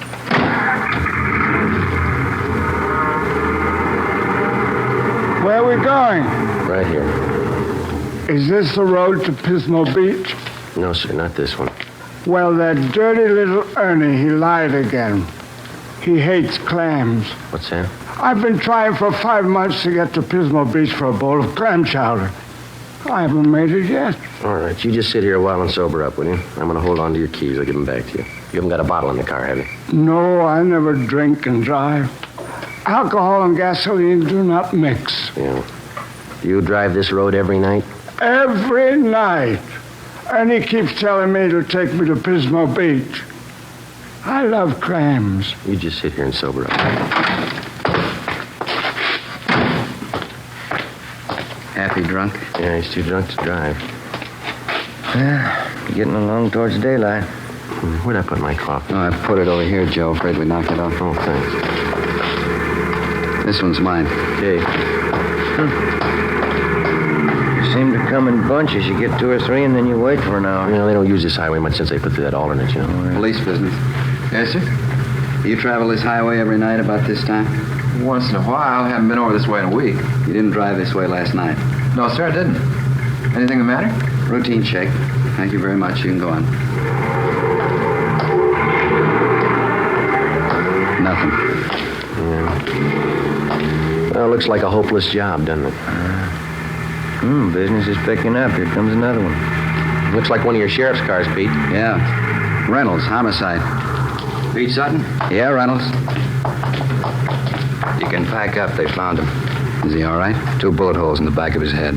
Where are we going? Right here. Is this the road to Pismo Beach? No, sir, not this one. Well, that dirty little Ernie, he lied again. He hates clams. What's that? I've been trying for 5 months to get to Pismo Beach for a bowl of clam chowder. I haven't made it yet. All right, you just sit here a while and sober up, will you? I'm going to hold on to your keys. I'll give them back to you. You haven't got a bottle in the car, have you? No, I never drink and drive. Alcohol and gasoline do not mix. Yeah. Do you drive this road every night? Every night. And he keeps telling me to take me to Pismo Beach. I love clams. You just sit here and sober up. Happy drunk? Yeah, he's too drunk to drive. Yeah, getting along towards daylight. Where'd I put my coffee? Oh, I put it over here, Joe. Afraid we knocked it off. Oh, thanks. This one's mine. Okay. You seem to come in bunches. You get 2 or 3, and then you wait for an hour. You know, they don't use this highway much since they put through that alternate, you know. Police business. Yes, sir? You travel this highway every night about this time? Once in a while. Haven't been over this way in a week. You didn't drive this way last night? No, sir, I didn't. Anything the matter? Routine check. Thank you very much. You can go on. Nothing. Yeah. Well, looks like a hopeless job, doesn't it? Business is picking up. Here comes another one. Looks like one of your sheriff's cars, Pete. Yeah. Reynolds, homicide. Pete Sutton? Yeah, Reynolds. You can pack up. They found him. Is he all right? 2 bullet holes in the back of his head.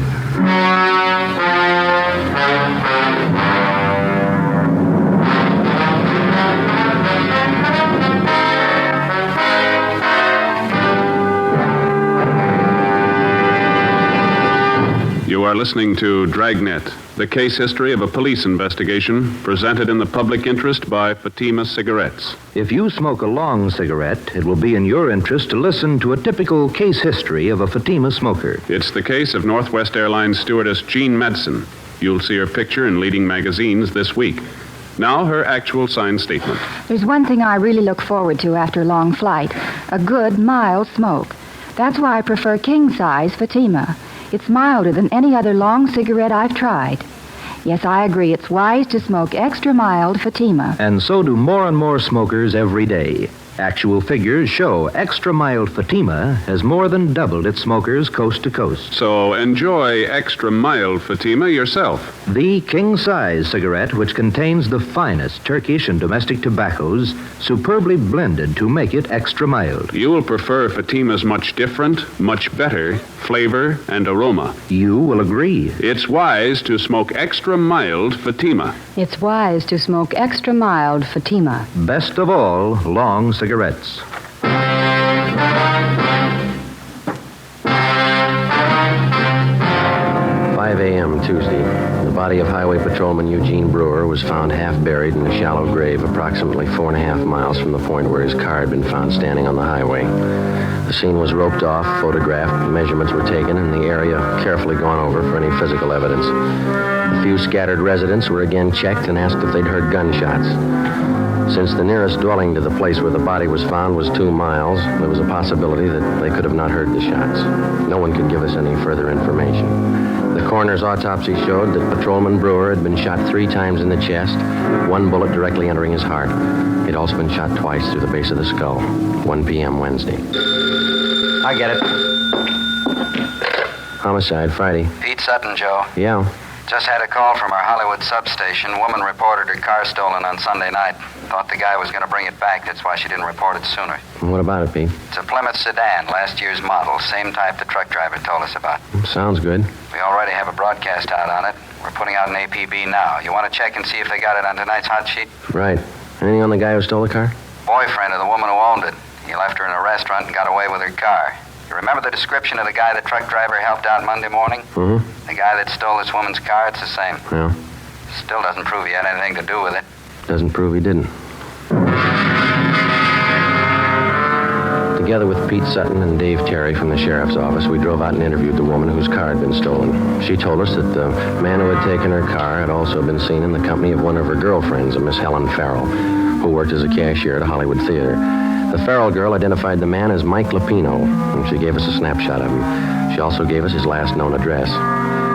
You are listening to Dragnet, the case history of a police investigation presented in the public interest by Fatima Cigarettes. If you smoke a long cigarette, it will be in your interest to listen to a typical case history of a Fatima smoker. It's the case of Northwest Airlines stewardess Jean Madsen. You'll see her picture in leading magazines this week. Now, her actual signed statement. There's one thing I really look forward to after a long flight, a good, mild smoke. That's why I prefer king-size Fatima. It's milder than any other long cigarette I've tried. Yes, I agree. It's wise to smoke extra mild Fatima. And so do more and more smokers every day. Actual figures show extra mild Fatima has more than doubled its smokers coast to coast. So enjoy extra mild Fatima yourself. The king-size cigarette, which contains the finest Turkish and domestic tobaccos, superbly blended to make it extra mild. You will prefer Fatima's much different, much better flavor and aroma. You will agree. It's wise to smoke extra mild Fatima. It's wise to smoke extra mild Fatima. Best of all, long cigarettes. 5 a.m. Tuesday. The body of Highway Patrolman Eugene Brewer was found half buried in a shallow grave approximately 4.5 miles from the point where his car had been found standing on the highway. The scene was roped off, photographed, measurements were taken, and the area carefully gone over for any physical evidence. A few scattered residents were again checked and asked if they'd heard gunshots. Since the nearest dwelling to the place where the body was found was 2 miles, there was a possibility that they could have not heard the shots. No one could give us any further information. The coroner's autopsy showed that Patrolman Brewer had been shot 3 times in the chest, 1 bullet directly entering his heart. He'd also been shot twice through the base of the skull. 1 p.m. Wednesday. I get it. Homicide, Friday. Pete Sutton, Joe. Yeah. Just had a call from our Hollywood substation. Woman reported her car stolen on Sunday night. Thought the guy was going to bring it back. That's why she didn't report it sooner. What about it, Pete? It's a Plymouth sedan, last year's model. Same type the truck driver told us about. Sounds good. We already have a broadcast out on it. We're putting out an APB now. You want to check and see if they got it on tonight's hot sheet? Right. Anything on the guy who stole the car? Boyfriend of the woman who owned it. He left her in a restaurant and got away with her car. You remember the description of the guy the truck driver helped out Monday morning? Mm-hmm. The guy that stole this woman's car, it's the same. Yeah. Still doesn't prove he had anything to do with it. Doesn't prove he didn't. Together with Pete Sutton and Dave Terry from the sheriff's office, we drove out and interviewed the woman whose car had been stolen. She told us that the man who had taken her car had also been seen in the company of one of her girlfriends, a Miss Helen Farrell, who worked as a cashier at a Hollywood theater. The Farrell girl identified the man as Mike Lapino, and she gave us a snapshot of him. She also gave us his last known address.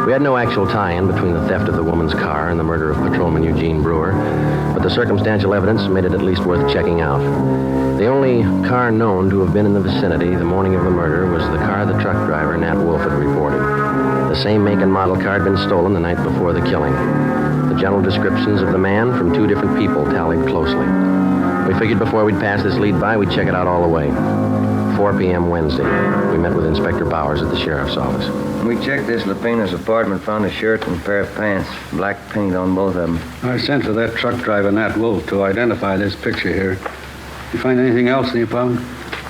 We had no actual tie-in between the theft of the woman's car and the murder of Patrolman Eugene Brewer, but the circumstantial evidence made it at least worth checking out. The only car known to have been in the vicinity the morning of the murder was the car the truck driver, Nat Wolf, had reported. The same make and model car had been stolen the night before the killing. The general descriptions of the man from 2 different people tallied closely. We figured before we'd pass this lead by, we'd check it out all the way. 4 p.m. Wednesday. We met with Inspector Bowers at the sheriff's office. We checked this Lapino's apartment, found a shirt and a pair of pants. Black paint on both of them. I sent for that truck driver, Nat Wolf, to identify this picture here. You find anything else in the apartment?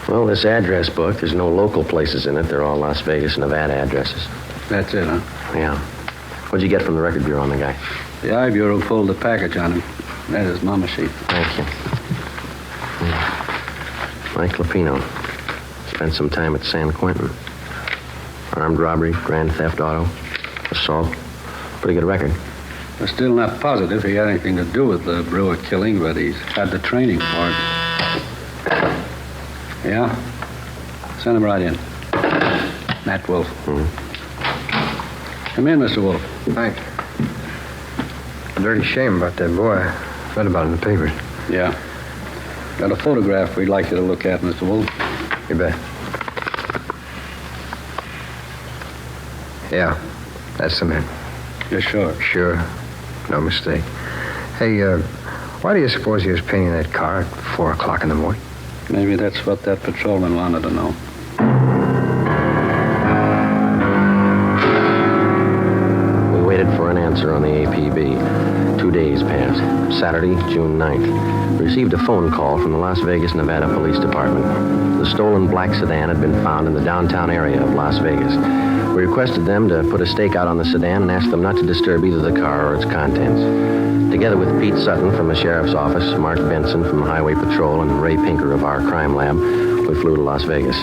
Well, this address book, there's no local places in it. They're all Las Vegas, Nevada addresses. That's it, huh? Yeah. What'd you get from the record bureau on the guy? The I Bureau pulled the package on him. That is Mama sheet. Thank you. Mike Lapino. Spent some time at San Quentin. Armed robbery, grand theft auto, assault. Pretty good record. We're still not positive he had anything to do with the Brewer killing, but he's had the training for it. Yeah? Send him right in. Nat Wolf. Come in, Mr. Wolf. Thanks. A dirty shame about that boy. I read about it in the papers. Yeah. Got a photograph we'd like you to look at, Mr. Wolf. You bet. Yeah, that's the man. You're sure? Sure. No mistake. Hey, why do you suppose he was painting that car at 4 o'clock in the morning? Maybe that's what that patrolman wanted to know. We waited for an answer on the APB. 2 days passed. Saturday, June 9th. We received a phone call from the Las Vegas, Nevada Police Department. The stolen black sedan had been found in the downtown area of Las Vegas. We requested them to put a stake out on the sedan and asked them not to disturb either the car or its contents. Together with Pete Sutton from the sheriff's office, Mark Benson from Highway Patrol, and Ray Pinker of our crime lab, we flew to Las Vegas.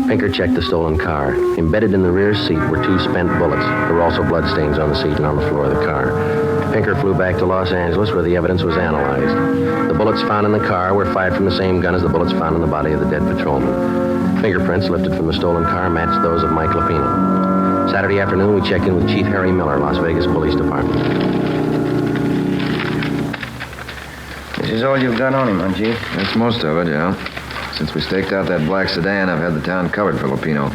Pinker checked the stolen car. Embedded in the rear seat were 2 spent bullets. There were also bloodstains on the seat and on the floor of the car. Pinker flew back to Los Angeles where the evidence was analyzed. The bullets found in the car were fired from the same gun as the bullets found in the body of the dead patrolman. Fingerprints lifted from the stolen car matched those of Mike Lupino. Saturday afternoon, we checked in with Chief Harry Miller, Las Vegas Police Department. This is all you've got on him, huh, Chief? That's most of it, yeah. Since we staked out that black sedan, I've had the town covered for Lupino.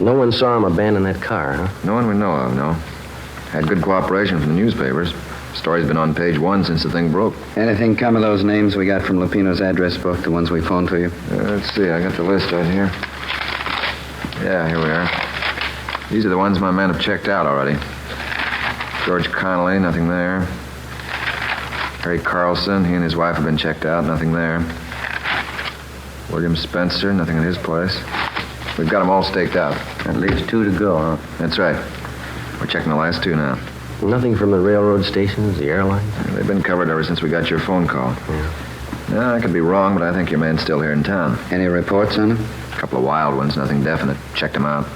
No one saw him abandon that car, huh? No one we know of, no. Had good cooperation from the newspapers. Story's been on page 1 since the thing broke. Anything come of those names we got from Lupino's address book, the ones we phoned for you? Let's see, I got the list right here. Yeah, here we are. These are the ones my men have checked out already. George Connolly, nothing there. Harry Carlson, he and his wife have been checked out, nothing there. William Spencer, nothing in his place. We've got them all staked out. That leaves 2 to go, huh? That's right. We're checking the last 2 now. Nothing from the railroad stations, the airlines? Yeah, they've been covered ever since we got your phone call. Yeah. No, I could be wrong, but I think your man's still here in town. Any reports on him? A couple of wild ones, nothing definite. Checked him out.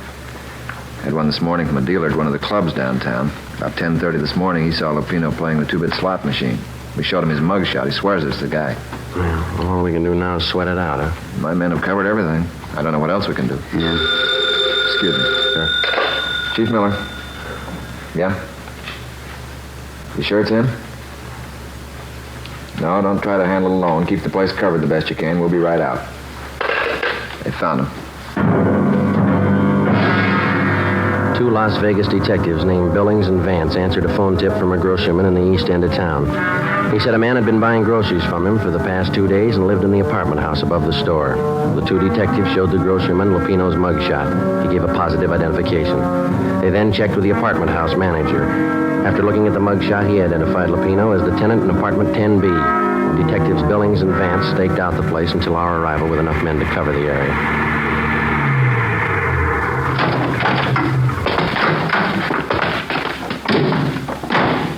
Had one this morning from a dealer at one of the clubs downtown. About 10:30 this morning, he saw Lupino playing the 2-bit slot machine. We showed him his mugshot. He swears it's the guy. Well, all we can do now is sweat it out, huh? My men have covered everything. I don't know what else we can do. Yeah. Excuse me. Sure. Chief Miller. Yeah? You sure it's him? No, don't try to handle it alone. Keep the place covered the best you can. We'll be right out. They found him. 2 Las Vegas detectives named Billings and Vance answered a phone tip from a grocerman in the east end of town. He said a man had been buying groceries from him for the past 2 days and lived in the apartment house above the store. The 2 detectives showed the grocerman Lupino's mugshot. He gave a positive identification. They then checked with the apartment house manager. After looking at the mugshot, he identified Lupino as the tenant in apartment 10B. Detectives Billings and Vance staked out the place until our arrival with enough men to cover the area.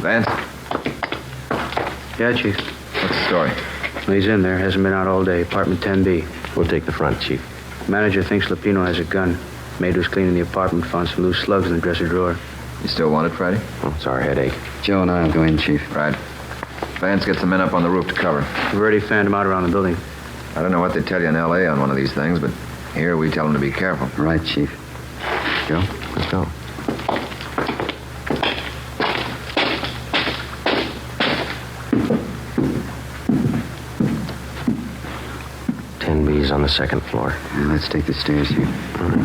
Vance? Yeah, Chief. What's the story? Well, he's in there. Hasn't been out all day. Apartment 10B. We'll take the front, Chief. Manager thinks Lupino has a gun. Maid was cleaning the apartment, found some loose slugs in the dresser drawer. You still want it, Friday? Oh, it's our headache. Joe and I'll go in, Chief. Right. Vance gets the men up on the roof to cover. We've already fanned him out around the building. I don't know what they tell you in L.A. on one of these things, but here we tell them to be careful. Right, Chief. Joe? Let's go. On the 2nd floor. Let's take the stairs here. All right.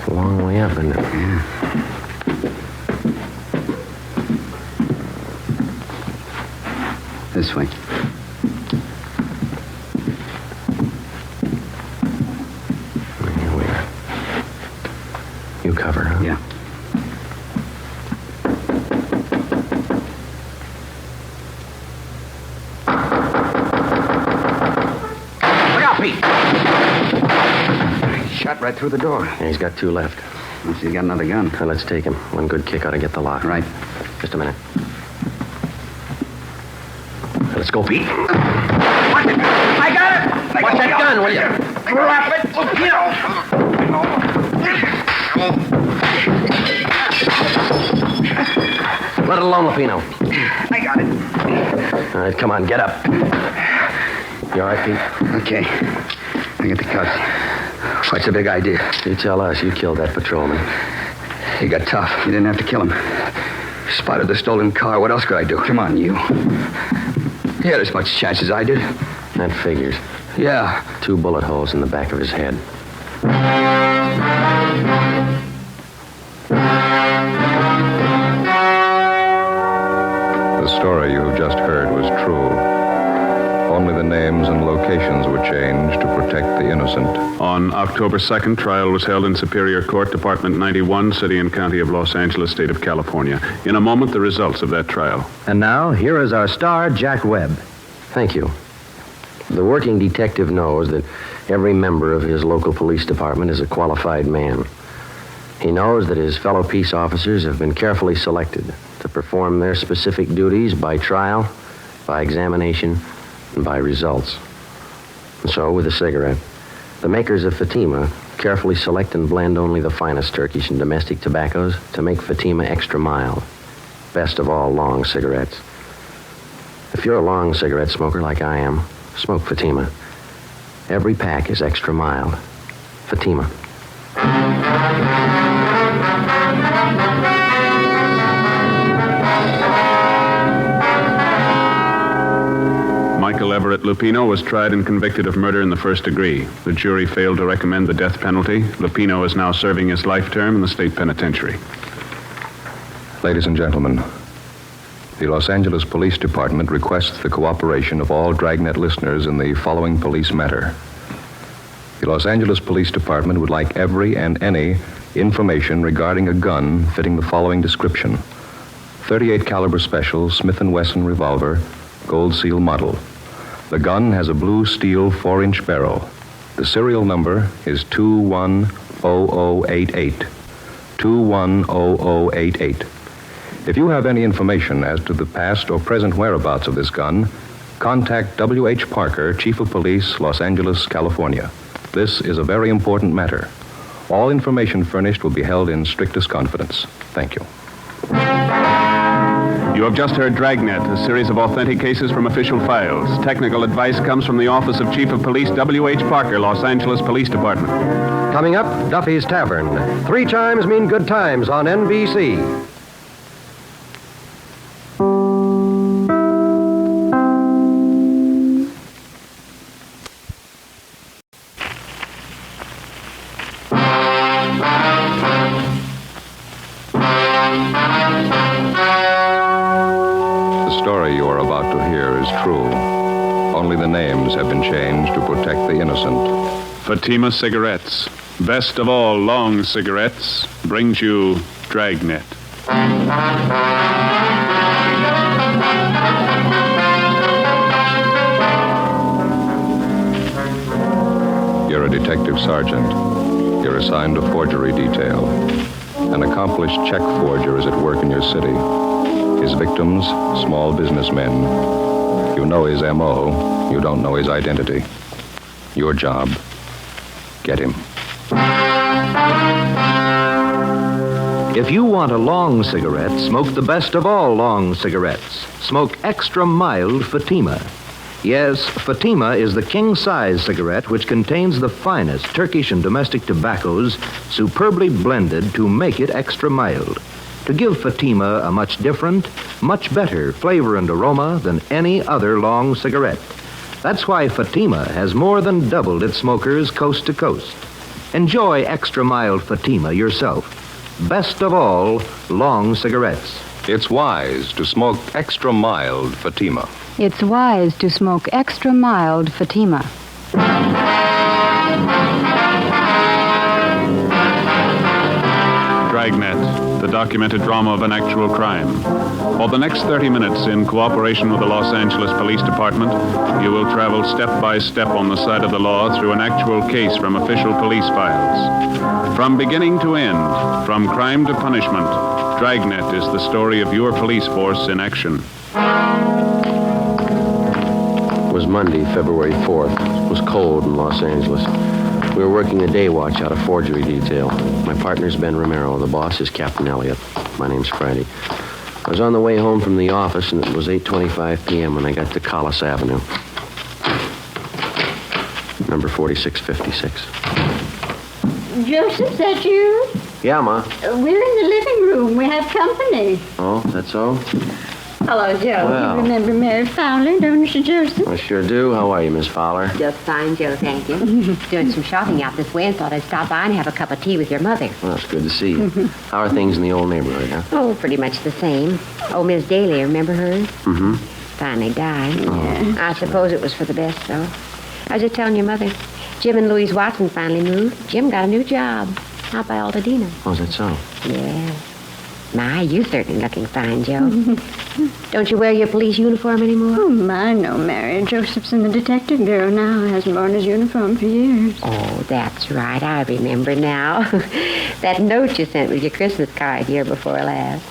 A long way up, isn't it? Yeah. This way. Here we are. You cover, huh? Yeah. Shot right through the door. Yeah, he's got 2 left. Unless he's got another gun. Now, let's take him. One good kick ought to get the lock. Right. Just a minute. Let's go, Pete. Watch it! I got it! Watch that gun, will you? Drop it! Let it alone, Lupino. I got it. All right, come on, get up. You all right, Pete? Okay. I get the cuffs. What's the big idea? You tell us. You killed that patrolman. He got tough. You didn't have to kill him. Spotted the stolen car. What else could I do? Come on, you. He had as much chance as I did. That figures. Yeah. 2 bullet holes in the back of his head. The story you have just heard was true. Only the names and locations were changed to protect the innocent. On October 2nd, trial was held in Superior Court, Department 91, City and County of Los Angeles, State of California. In a moment, the results of that trial. And now, here is our star, Jack Webb. Thank you. The working detective knows that every member of his local police department is a qualified man. He knows that his fellow peace officers have been carefully selected to perform their specific duties by trial, by examination, and by results. And so, with a cigarette, the makers of Fatima carefully select and blend only the finest Turkish and domestic tobaccos to make Fatima extra mild. Best of all, long cigarettes. If you're a long cigarette smoker like I am, smoke Fatima. Every pack is extra mild. Fatima. Michael Everett Lupino was tried and convicted of murder in the first degree. The jury failed to recommend the death penalty. Lupino is now serving his life term in the state penitentiary. Ladies and gentlemen, the Los Angeles Police Department requests the cooperation of all Dragnet listeners in the following police matter. The Los Angeles Police Department would like every and any information regarding a gun fitting the following description: .38 caliber special Smith & Wesson revolver, gold seal model. The gun has a blue steel 4-inch barrel. The serial number is 210088. 210088. If you have any information as to the past or present whereabouts of this gun, contact W.H. Parker, Chief of Police, Los Angeles, California. This is a very important matter. All information furnished will be held in strictest confidence. Thank you. You have just heard Dragnet, a series of authentic cases from official files. Technical advice comes from the Office of Chief of Police W.H. Parker, Los Angeles Police Department. Coming up, Duffy's Tavern. 3 chimes mean good times on NBC. The story you are about to hear is true. Only the names have been changed to protect the innocent. Fatima Cigarettes, best of all long cigarettes, brings you Dragnet. You're a detective sergeant. You're assigned a forgery detail. An accomplished check forger is at work in your city. His victims, small businessmen. You know his M.O. You don't know his identity. Your job, get him. If you want a long cigarette, smoke the best of all long cigarettes. Smoke extra mild Fatima. Yes, Fatima is the king-size cigarette which contains the finest Turkish and domestic tobaccos superbly blended to make it extra mild, to give Fatima a much different, much better flavor and aroma than any other long cigarette. That's why Fatima has more than doubled its smokers coast to coast. Enjoy extra mild Fatima yourself. Best of all, long cigarettes. It's wise to smoke extra mild Fatima. It's wise to smoke extra mild Fatima. Dragnet, the documented drama of an actual crime. For the next 30 minutes, in cooperation with the Los Angeles Police Department, you will travel step by step on the side of the law through an actual case from official police files. From beginning to end, from crime to punishment, Dragnet is the story of your police force in action. It was Monday, February 4th. It was cold in Los Angeles. We were working a day watch out of forgery detail. My partner's Ben Romero. The boss is Captain Elliott. My name's Friday. I was on the way home from the office, and it was 8:25 p.m. when I got to Collis Avenue. Number 4656. Joseph, is that you? Yeah, Ma. We're in the living room. We have company. Oh, that's so? Hello, Joe. Well. You remember Mary Fowler, don't you, Joseph? I sure do. How are you, Miss Fowler? Just fine, Joe, thank you. Doing some shopping out this way and thought I'd stop by and have a cup of tea with your mother. Well, it's good to see you. How are things in the old neighborhood, huh? Oh, pretty much the same. Oh, Miss Daly, remember her? Mm-hmm. Finally died. Oh. I suppose it was for the best, though. I was just telling your mother, Jim and Louise Watson finally moved. Jim got a new job out by Altadena. Oh, is that so? Yeah. My, you certainly looking fine, Joe. Don't you wear your police uniform anymore? Oh, my, no, Mary. Joseph's in the detective bureau now. Hasn't worn his uniform for years. Oh, that's right. I remember now. That note you sent with your Christmas card year before last.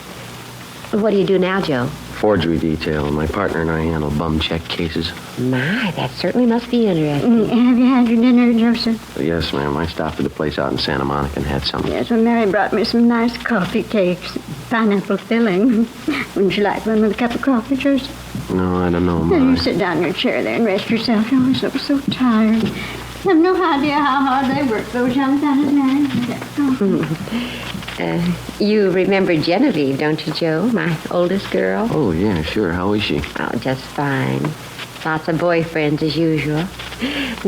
What do you do now, Joe? Forgery detail. My partner and I handle bum check cases. My, that certainly must be interesting. Have you had your dinner, Joseph? Yes, ma'am. I stopped at a place out in Santa Monica and had some. Yes, well, Mary brought me some nice coffee cakes. Pineapple filling. Wouldn't you like one with a cup of coffee, Joseph? No, I don't know, Now, Ma. you sit down in your chair there and rest yourself. You always look so tired. I have no idea how hard they work, those young fellas, Mary. You remember Genevieve, don't you, Joe? My oldest girl? Oh, yeah, sure. How is she? Oh, just fine. Lots of boyfriends as usual.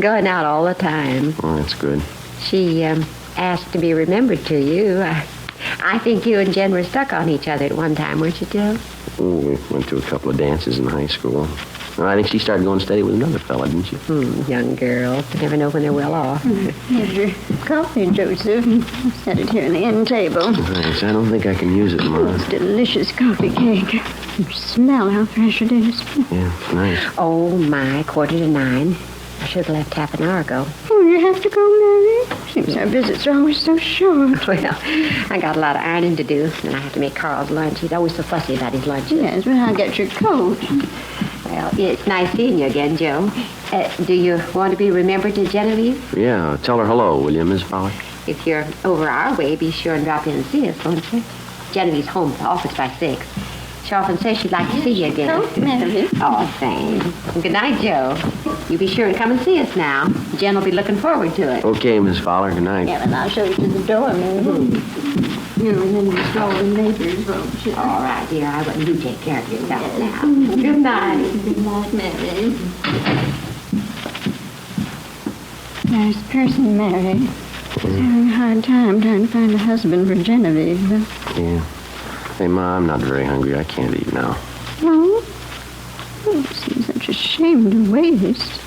Going out all the time. Oh, that's good. She asked to be remembered to you. I think you and Jen were stuck on each other at one time, weren't you, Joe? Oh, we went to a couple of dances in high school. I think she started going steady with another fella, didn't she? Young girls. You never know when they're well off. Here's your coffee, Joseph. Set it here on the end table. Thanks. I don't think I can use it, Ma. It's delicious coffee cake. Smell how fresh it is. Yeah, it's nice. Oh, my, 8:45. I should have left half an hour ago. Oh, you have to go, Mary? Seems our visits are always so short. Well, I got a lot of ironing to do, and I have to make Carl's lunch. He's always so fussy about his lunches. Yes, well, I'll get your coat. Well, it's nice seeing you again, Joe. Do you want to be remembered to Genevieve? Yeah, tell her hello, will you, Miss Fowler? If you're over our way, be sure and drop in and see us, won't you? Genevieve's home at the office by 6. She often says she'd like to see you again. Oh, Mary. Oh, thanks. Good night, Joe. You be sure and come and see us now. Jen will be looking forward to it. Okay, Miss Fowler. Good night. Yeah, and I'll show you to the door, Mary. You remember the strolling neighbors, won't you? All right, dear. I wouldn't you take care of yourself now. Good night. Good night, Mary. Nice person, Mary. She's having a hard time trying to find a husband for Genevieve. Yeah. Hey, Ma, I'm not very hungry. I can't eat now. No? Oh, it seems such a shame to waste.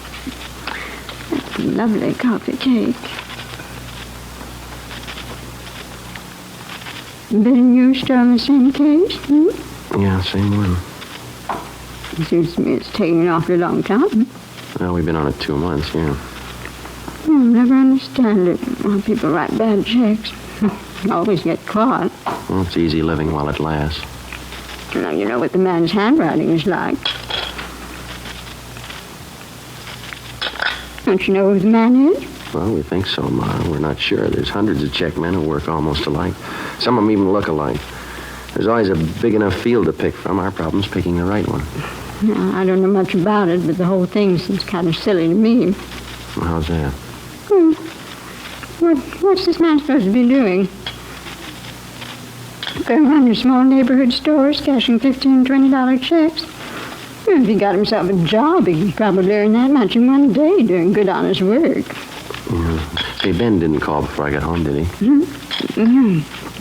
That's a lovely coffee cake. Been you still on the same case? Yeah, same one. It seems to me it's taking an awfully long time. Well, we've been on it 2 months, yeah. I'll never understand it. Why people write bad checks. Always get caught. Well, it's easy living while it lasts. Now, you know what the man's handwriting is like. Don't you know who the man is? Well, we think so, Ma. We're not sure. There's hundreds of check men who work almost alike. Some of them even look alike. There's always a big enough field to pick from. Our problem's picking the right one. Now, I don't know much about it, but the whole thing seems kind of silly to me. Well, how's that? What's this man supposed to be doing? Going around your small neighborhood stores, cashing $15, $20 checks? Well, if he got himself a job, he could probably earn that much in one day doing good, honest work. Say, Ben didn't call before I got home, did he?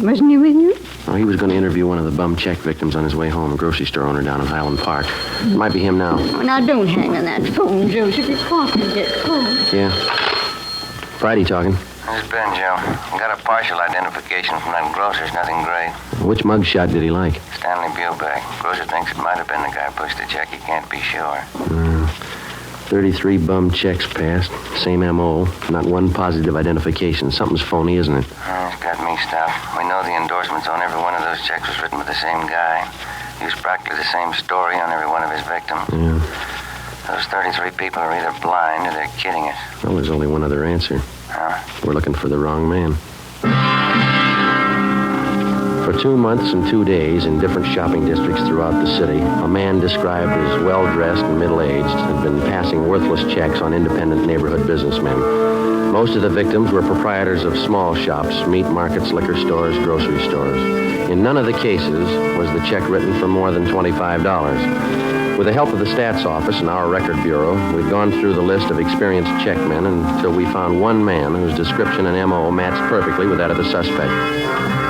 Wasn't he with you? Oh, he was going to interview one of the bum check victims on his way home, a grocery store owner down in Highland Park. It might be him now. Oh, now, don't hang on that phone, Joseph. Your coffee gets cold. Yeah. Friday talking. This is Ben, Joe. I got a partial identification from that grocer's. Nothing great. Which mugshot did he like? Stanley Bubeck. Grocer thinks it might have been the guy who pushed the check. He can't be sure. 33 bum checks passed. Same M.O. Not one positive identification. Something's phony, isn't it? It's got me stuffed. We know the endorsements on every one of those checks was written by the same guy. Used practically the same story on every one of his victims. Yeah. Those 33 people are either blind or they're kidding us. Well, there's only one other answer. We're looking for the wrong man. For 2 months and 2 days in different shopping districts throughout the city, a man described as well-dressed and middle-aged had been passing worthless checks on independent neighborhood businessmen. Most of the victims were proprietors of small shops, meat markets, liquor stores, grocery stores. In none of the cases was the check written for more than $25. With the help of the stats office and our record bureau, we'd gone through the list of experienced checkmen until we found one man whose description and M.O. matched perfectly with that of the suspect.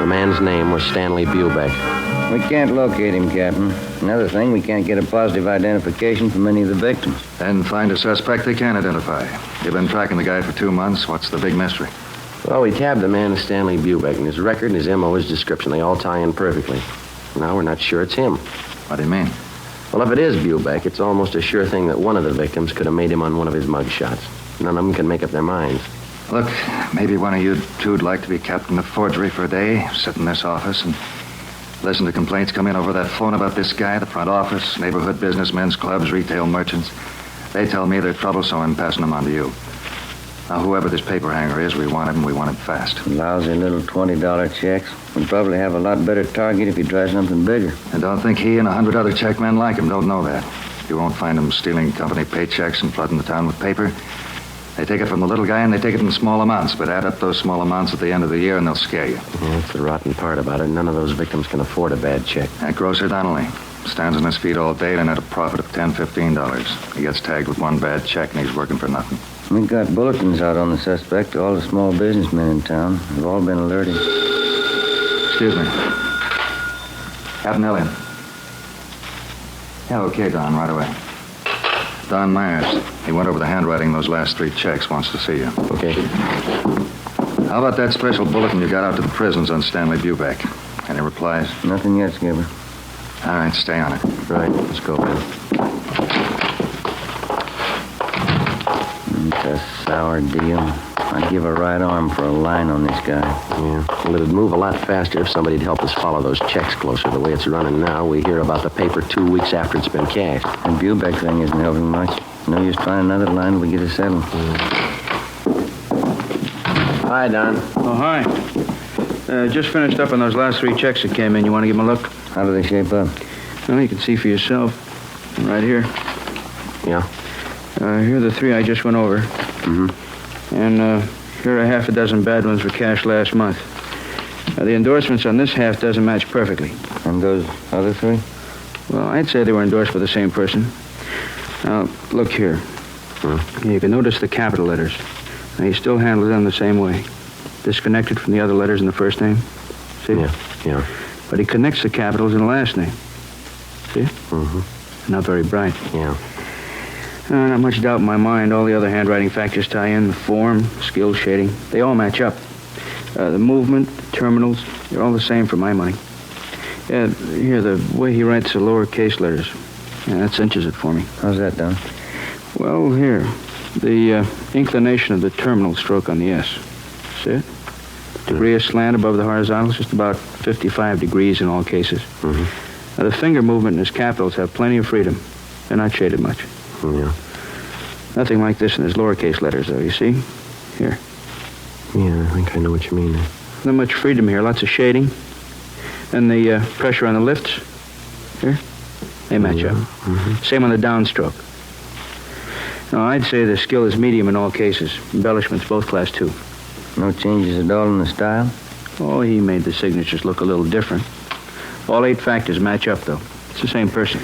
The man's name was Stanley Bubeck. We can't locate him, Captain. Another thing, we can't get a positive identification from any of the victims. Then find a suspect they can identify. You've been tracking the guy for 2 months. What's the big mystery? Well, we tabbed the man as Stanley Bubeck, and his record and his M.O., his description, they all tie in perfectly. Now we're not sure it's him. What do you mean? Well, if it is Bubeck, it's almost a sure thing that one of the victims could have made him on one of his mug shots. None of them can make up their minds. Look, maybe one of you two'd like to be captain of forgery for a day, sit in this office and listen to complaints come in over that phone about this guy, the front office, neighborhood businessmen's clubs, retail merchants. They tell me they're trouble, so I'm passing them on to you. Now, whoever this paper hanger is, we want him fast. Lousy little $20 checks. We'd probably have a lot better target if you try something bigger. And don't think he and 100 other checkmen like him don't know that. You won't find them stealing company paychecks and flooding the town with paper. They take it from the little guy, and they take it in small amounts, but add up those small amounts at the end of the year, and they'll scare you. Yeah, that's the rotten part about it. None of those victims can afford a bad check. That grocer Donnelly stands on his feet all day and at a profit of $10, $15. He gets tagged with one bad check, and he's working for nothing. We've got bulletins out on the suspect. All the small businessmen in town have all been alerted. Excuse me. Captain Elliott. Yeah, okay, Don, right away. Don Myers. He went over the handwriting of those last 3 checks. Wants to see you. Okay. How about that special bulletin you got out to the prisons on Stanley Bubeck? Any replies? Nothing yet, Skipper. All right, stay on it. Right, let's go, Ben. It's a sour deal. I'd give a right arm for a line on this guy. Yeah, well, it'd move a lot faster if somebody'd help us follow those checks closer. The way it's running now, we hear about the paper 2 weeks after it's been cashed. The Bubeck thing isn't helping much. No use trying another line till we get it settled. Hi, Don. Oh, hi. Just finished up on those last 3 checks that came in. You want to give them a look? How do they shape up? Well, you can see for yourself. Right here. Yeah? Here are the 3 I just went over. Mm-hmm. And here are half a dozen bad ones for cash last month. The endorsements on this half doesn't match perfectly. And those other 3? Well, I'd say they were endorsed by the same person. Now, look here. Hmm? You can notice the capital letters. Now, he still handles them the same way. Disconnected from the other letters in the first name. See? Yeah. But he connects the capitals in the last name. See? Mm-hmm. Not very bright. Yeah. Not much doubt in my mind. All the other handwriting factors tie in. The form, skill shading. They all match up. The movement, the terminals, they're all the same for my money. Here, the way he writes the lowercase letters. Yeah, that cinches it for me. How's that done? Well, here. The inclination of the terminal stroke on the S. See it? Degree of slant above the horizontals, just about 55 degrees in all cases. Mm-hmm. Now, the finger movement in his capitals have plenty of freedom. They're not shaded much. Yeah. Nothing like this in his lowercase letters, though, you see? Here. Yeah, I think I know what you mean. Not much freedom here, lots of shading. And the pressure on the lifts, here, they match up. Mm-hmm. Same on the downstroke. Now, I'd say the skill is medium in all cases. Embellishments, both class 2. No changes at all in the style? Oh, he made the signatures look a little different. All 8 factors match up, though. It's the same person.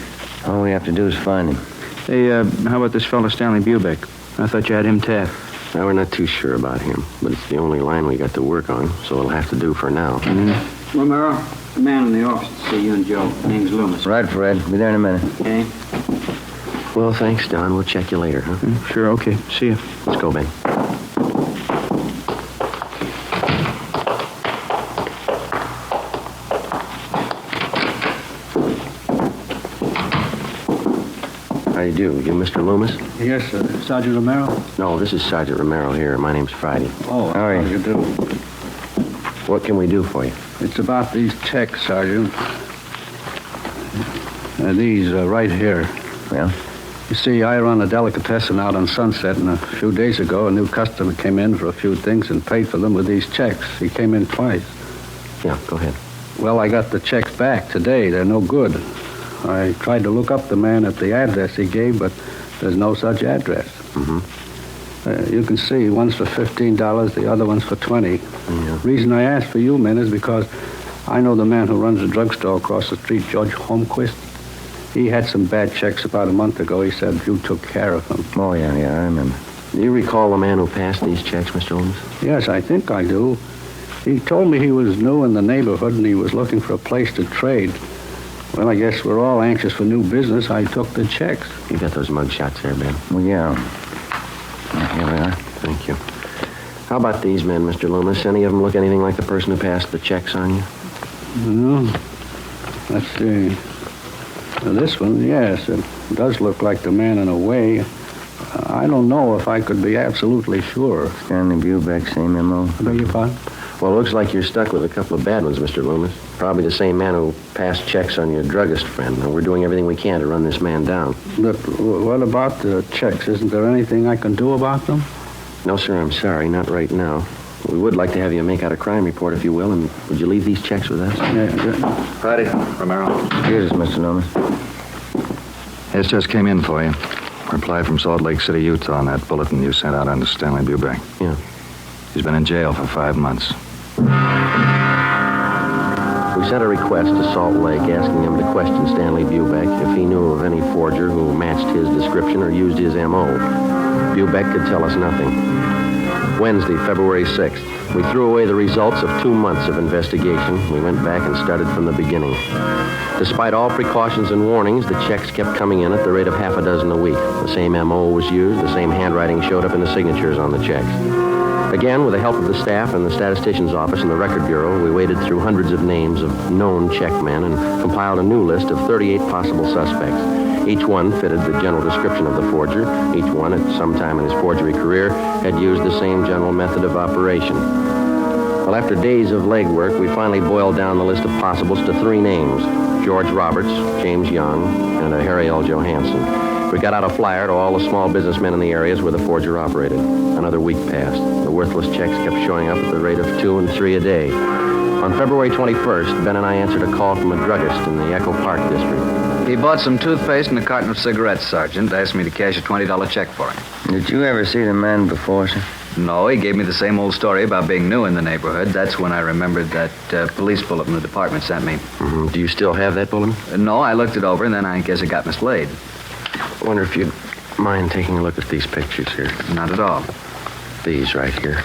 All we have to do is find him. Hey, how about this fellow Stanley Bubeck? I thought you had him tapped. Now, we're not too sure about him, but it's the only line we got to work on, so it'll have to do for now. Mm-hmm. Romero, the man in the office to see you and Joe. Name's Loomis. Right, Fred. Be there in a minute. Okay. Well, thanks, Don. We'll check you later, huh? Sure, okay. See you. Let's go, Ben. How do you do? You Mr. Loomis? Yes, sir. Sergeant Romero? No, this is Sergeant Romero here. My name's Friday. Oh, how do you do? What can we do for you? It's about these checks, Sergeant. These right here. Well? You see, I run a delicatessen out on Sunset, and a few days ago, a new customer came in for a few things and paid for them with these checks. He came in twice. Yeah, go ahead. Well, I got the checks back today. They're no good. I tried to look up the man at the address he gave, but there's no such address. Mm-hmm. You can see, one's for $15, the other one's for $20. Yeah. Reason I asked for you men is because I know the man who runs the drugstore across the street, George Holmquist. He had some bad checks about a month ago. He said you took care of him. Oh, yeah, I remember. Do you recall the man who passed these checks, Mr. Loomis? Yes, I think I do. He told me he was new in the neighborhood and he was looking for a place to trade. Well, I guess we're all anxious for new business. I took the checks. You got those mug shots there, Ben? Well, yeah. Here they are. Thank you. How about these men, Mr. Loomis? Any of them look anything like the person who passed the checks on you? No. Let's see. This one, yes, it does look like the man in a way. I don't know if I could be absolutely sure. Stanley Bubeck, same M.O. I beg your pardon? Well, it looks like you're stuck with a couple of bad ones, Mr. Loomis. Probably the same man who passed checks on your druggist friend. And we're doing everything we can to run this man down. But what about the checks? Isn't there anything I can do about them? No, sir, I'm sorry. Not right now. We would like to have you make out a crime report, if you will, and would you leave these checks with us? Yeah. Friday, Romero. Here's Mr. Loomis. This just came in for you. Reply from Salt Lake City, Utah on that bulletin you sent out under Stanley Bubeck. Yeah. He's been in jail for 5 months. We sent a request to Salt Lake asking him to question Stanley Bubeck if he knew of any forger who matched his description or used his M.O. Bubeck could tell us nothing. Wednesday, February 6th. We threw away the results of 2 months of investigation. We went back and started from the beginning. Despite all precautions and warnings, the checks kept coming in at the rate of half a dozen a week. The same M.O. was used. The same handwriting showed up in the signatures on the checks. Again, with the help of the staff and the statistician's office and the record bureau, we waded through hundreds of names of known checkmen and compiled a new list of 38 possible suspects. Each one fitted the general description of the forger. Each one, at some time in his forgery career, had used the same general method of operation. Well, after days of legwork, we finally boiled down the list of possibles to 3 names: George Roberts, James Young, and a Harry L. Johansson. We got out a flyer to all the small businessmen in the areas where the forger operated. Another week passed. The worthless checks kept showing up at the rate of 2 and 3 a day. On February 21st, Ben and I answered a call from a druggist in the Echo Park district. He bought some toothpaste and a carton of cigarettes, Sergeant. Asked me to cash a $20 check for him. Did you ever see the man before, sir? No, he gave me the same old story about being new in the neighborhood. That's when I remembered that police bulletin the department sent me. Mm-hmm. Do you still have that bulletin? No, I looked it over, and then I guess it got mislaid. I wonder if you'd mind taking a look at these pictures here. Not at all. These right here.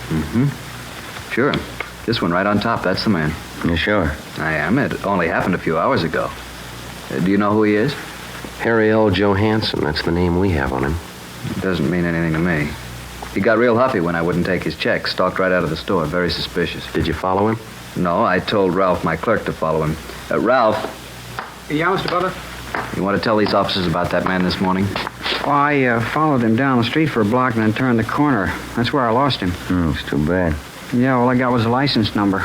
Mm-hmm. Sure. This one right on top, that's the man. You sure? I am. It only happened a few hours ago. Do you know who he is? Harry L. Johansson. That's the name we have on him. It doesn't mean anything to me. He got real huffy when I wouldn't take his check. Stalked right out of the store. Very suspicious. Did you follow him? No, I told Ralph, my clerk, to follow him. Ralph. Yeah, Mr. Butler? You want to tell these officers about that man this morning? Well, I followed him down the street for a block and then turned the corner. That's where I lost him. It's too bad. Yeah, all I got was a license number.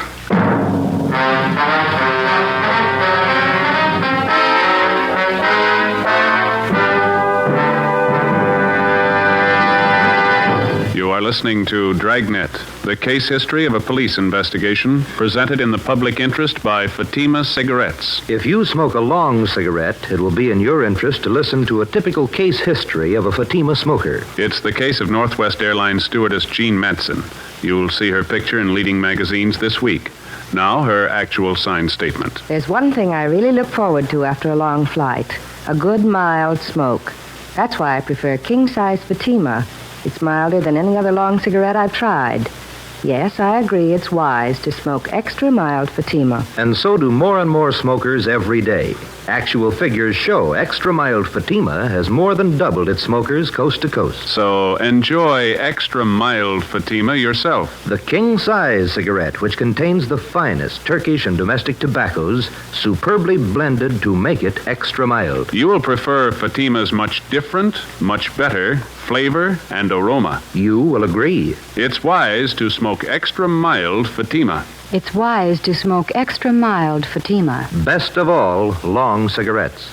You are listening to Dragnet, the case history of a police investigation, presented in the public interest by Fatima Cigarettes. If you smoke a long cigarette, it will be in your interest to listen to a typical case history of a Fatima smoker. It's the case of Northwest Airlines stewardess Jean Metzen. You'll see her picture in leading magazines this week. Now, her actual signed statement. There's one thing I really look forward to after a long flight: a good, mild smoke. That's why I prefer king-size Fatima. It's milder than any other long cigarette I've tried. Yes, I agree it's wise to smoke extra mild Fatima. And so do more and more smokers every day. Actual figures show extra mild Fatima has more than doubled its smokers coast to coast. So enjoy extra mild Fatima yourself. The king-size cigarette, which contains the finest Turkish and domestic tobaccos, superbly blended to make it extra mild. You will prefer Fatima's much different, much better flavor and aroma. You will agree. It's wise to smoke extra mild Fatima. It's wise to smoke extra mild Fatima. Best of all, long cigarettes.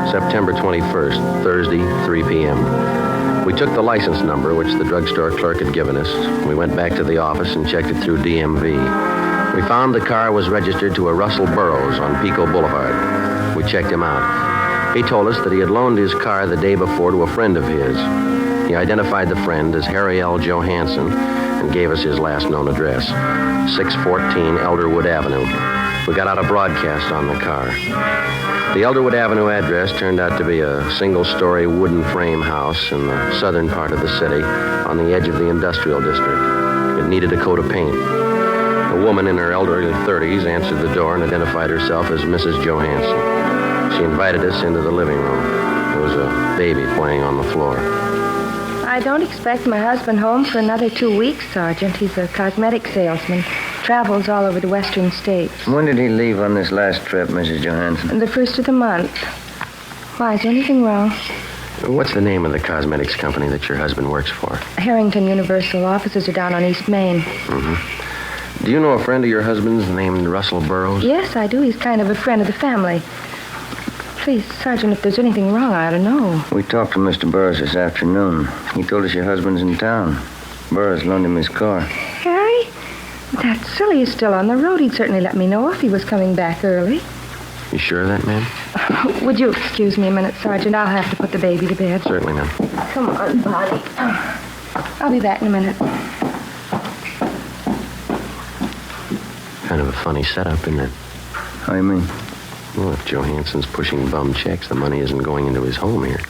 September 21st, Thursday, 3 p.m. We took the license number, which the drugstore clerk had given us. We went back to the office and checked it through DMV. We found the car was registered to a Russell Burroughs on Pico Boulevard. We checked him out. He told us that he had loaned his car the day before to a friend of his. He identified the friend as Harry L. Johansson and gave us his last known address, 614 Elderwood Avenue. We got out a broadcast on the car. The Elderwood Avenue address turned out to be a single-story wooden frame house in the southern part of the city on the edge of the industrial district. It needed a coat of paint. A woman in her elderly 30s answered the door and identified herself as Mrs. Johansson. She invited us into the living room. There was a baby playing on the floor. I don't expect my husband home for another 2 weeks, Sergeant. He's a cosmetic salesman. Travels all over the western states. When did he leave on this last trip, Mrs. Johansson? The first of the month. Why, is anything wrong? What's the name of the cosmetics company that your husband works for? Harrington Universal. Offices are down on East Main. Mm-hmm. Do you know a friend of your husband's named Russell Burroughs? Yes, I do. He's kind of a friend of the family. Please, Sergeant, if there's anything wrong, I ought to know. We talked to Mr. Burroughs this afternoon. He told us your husband's in town. Burroughs loaned him his car. Harry? That's silly. He's still on the road. He'd certainly let me know if he was coming back early. You sure of that, ma'am? Would you excuse me a minute, Sergeant? I'll have to put the baby to bed. Certainly, ma'am. Come on, Bonnie. I'll be back in a minute. Kind of a funny setup, isn't it? How do you mean? Well, if Johansson's pushing bum checks, the money isn't going into his home here.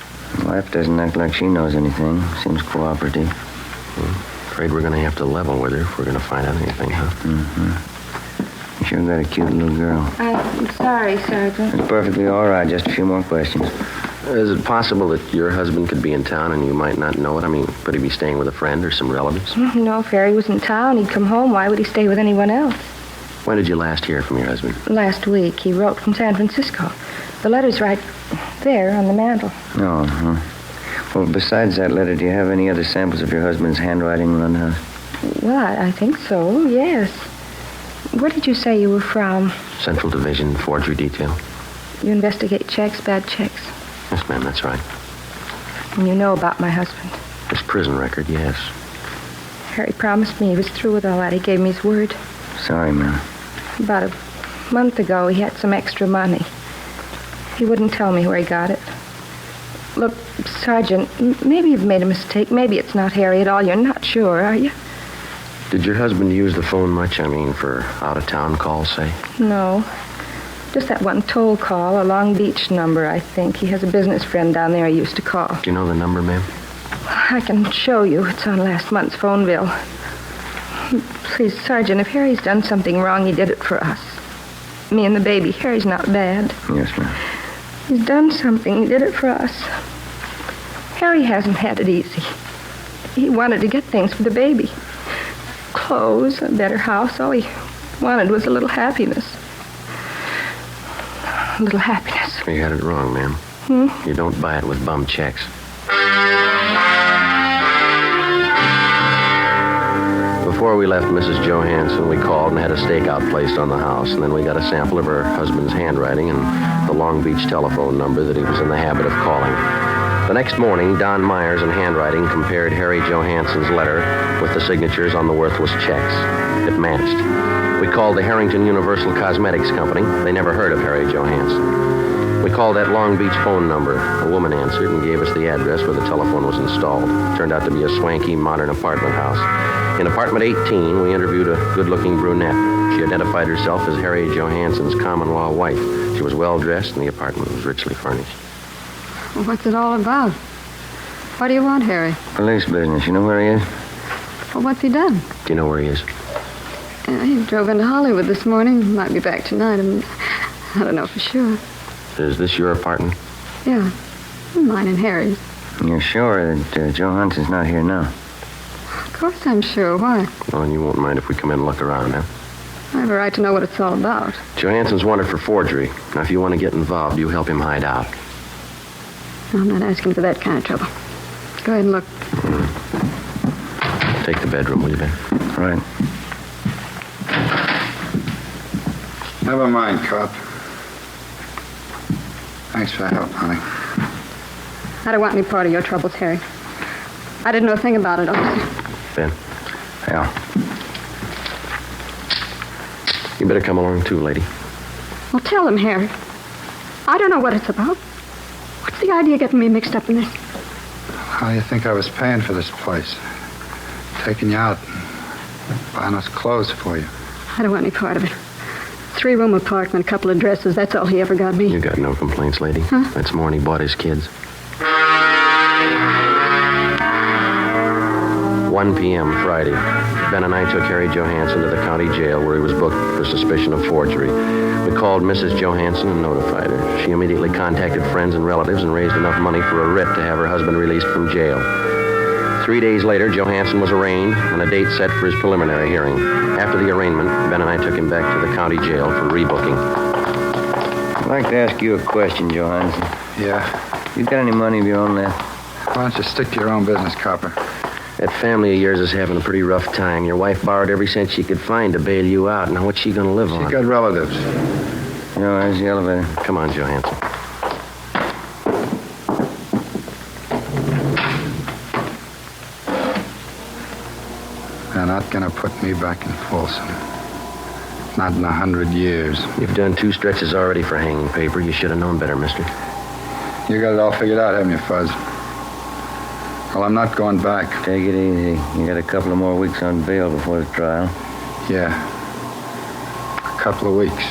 Wife doesn't act like she knows anything. Seems cooperative. Afraid we're going to have to level with her if we're going to find out anything, huh? Mm-hmm. You sure got a cute little girl. I'm sorry, Sergeant. It's perfectly all right. Just a few more questions. Is it possible that your husband could be in town and you might not know it? I mean, could he be staying with a friend or some relatives? No, if Harry was in town, he'd come home. Why would he stay with anyone else? When did you last hear from your husband? Last week. He wrote from San Francisco. The letter's right there on the mantel. Well, besides that letter, do you have any other samples of your husband's handwriting around the house? Well, I think so, yes. Where did you say you were from? Central Division, Forgery Detail. You investigate checks, bad checks? Yes, ma'am, that's right. And you know about my husband? His prison record, yes. Harry promised me he was through with all that. He gave me his word. Sorry, ma'am. About a month ago, he had some extra money. He wouldn't tell me where he got it. Look, Sergeant, maybe you've made a mistake. Maybe it's not Harry at all. You're not sure, are you? Did your husband use the phone much? I mean, for out-of-town calls, say? No. Just that one toll call, a Long Beach number, I think. He has a business friend down there he used to call. Do you know the number, ma'am? I can show you. It's on last month's phone bill. Please, Sergeant, if Harry's done something wrong, he did it for us. Me and the baby. Harry's not bad. Yes, ma'am. He's done something. He did it for us. Harry hasn't had it easy. He wanted to get things for the baby. Clothes, a better house. All he wanted was a little happiness. A little happiness. You had it wrong, ma'am. You don't buy it with bum checks. Before we left Mrs. Johansson, we called and had a stakeout placed on the house, and then we got a sample of her husband's handwriting and the Long Beach telephone number that he was in the habit of calling. The next morning, Don Myers in handwriting compared Harry Johansson's letter with the signatures on the worthless checks. It matched. We called the Harrington Universal Cosmetics Company. They never heard of Harry Johansson. We called that Long Beach phone number. A woman answered and gave us the address where the telephone was installed. Turned out to be a swanky, modern apartment house. In apartment 18, we interviewed a good-looking brunette. She identified herself as Harry Johansson's common-law wife. She was well-dressed, and the apartment was richly furnished. Well, what's it all about? What do you want, Harry? Police business. You know where he is? Well, what's he done? Do you know where he is? He drove into Hollywood this morning. Might be back tonight. I don't know for sure. Is this your apartment? Yeah. Mine and Harry's. You're sure that Johansson's not here now? Of course I'm sure. Why? Well, and you won't mind if we come in and look around, huh? I have a right to know what it's all about. Johansson's wanted for forgery. Now, if you want to get involved, you help him hide out. I'm not asking for that kind of trouble. Go ahead and look. Take the bedroom, will you, Ben? Right. Never mind, cop. Thanks for the help, honey. I don't want any part of your troubles, Harry. I didn't know a thing about it, officer. Ben? Yeah. You better come along, too, lady. Well, tell him, Harry. I don't know what it's about. What's the idea of getting me mixed up in this? How do you think I was paying for this place? Taking you out, buying us clothes for you. I don't want any part of it. 3-room apartment, a couple of dresses, that's all he ever got me. You got no complaints, lady. Huh? That's more than he bought his kids. 1 p.m. Friday. Ben and I took Harry Johansson to the county jail where he was booked for suspicion of forgery. We called Mrs. Johansson and notified her. She immediately contacted friends and relatives and raised enough money for a writ to have her husband released from jail. 3 days later, Johansson was arraigned and a date set for his preliminary hearing. After the arraignment, Ben and I took him back to the county jail for rebooking. I'd like to ask you a question, Johansson. Yeah? You got any money of your own left? Why don't you stick to your own business, copper? That family of yours is having a pretty rough time. Your wife borrowed every cent she could find to bail you out. Now, what's she going to live on? She got relatives. No, there's the elevator. Come on, Johansson. They're not going to put me back in Folsom. Not in 100 years. You've done 2 stretches already for hanging paper. You should have known better, mister. You got it all figured out, haven't you, Fuzz? Well, I'm not going back. Take it easy. You got a couple of more weeks on bail before the trial. Yeah. A couple of weeks.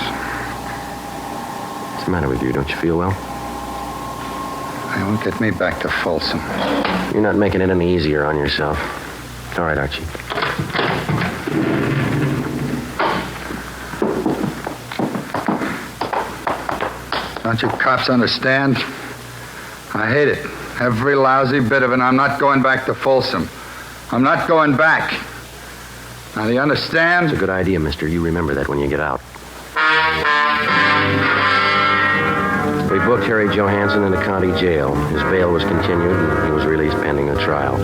What's the matter with you? Don't you feel well? They won't get me back to Folsom. You're not making it any easier on yourself. All right, Archie. Don't you cops understand? I hate it. Every lousy bit of it. I'm not going back to Folsom. I'm not going back. Now, do you understand? It's a good idea, mister. You remember that when you get out. We booked Harry Johansson in the county jail. His bail was continued, and he was released pending the trial.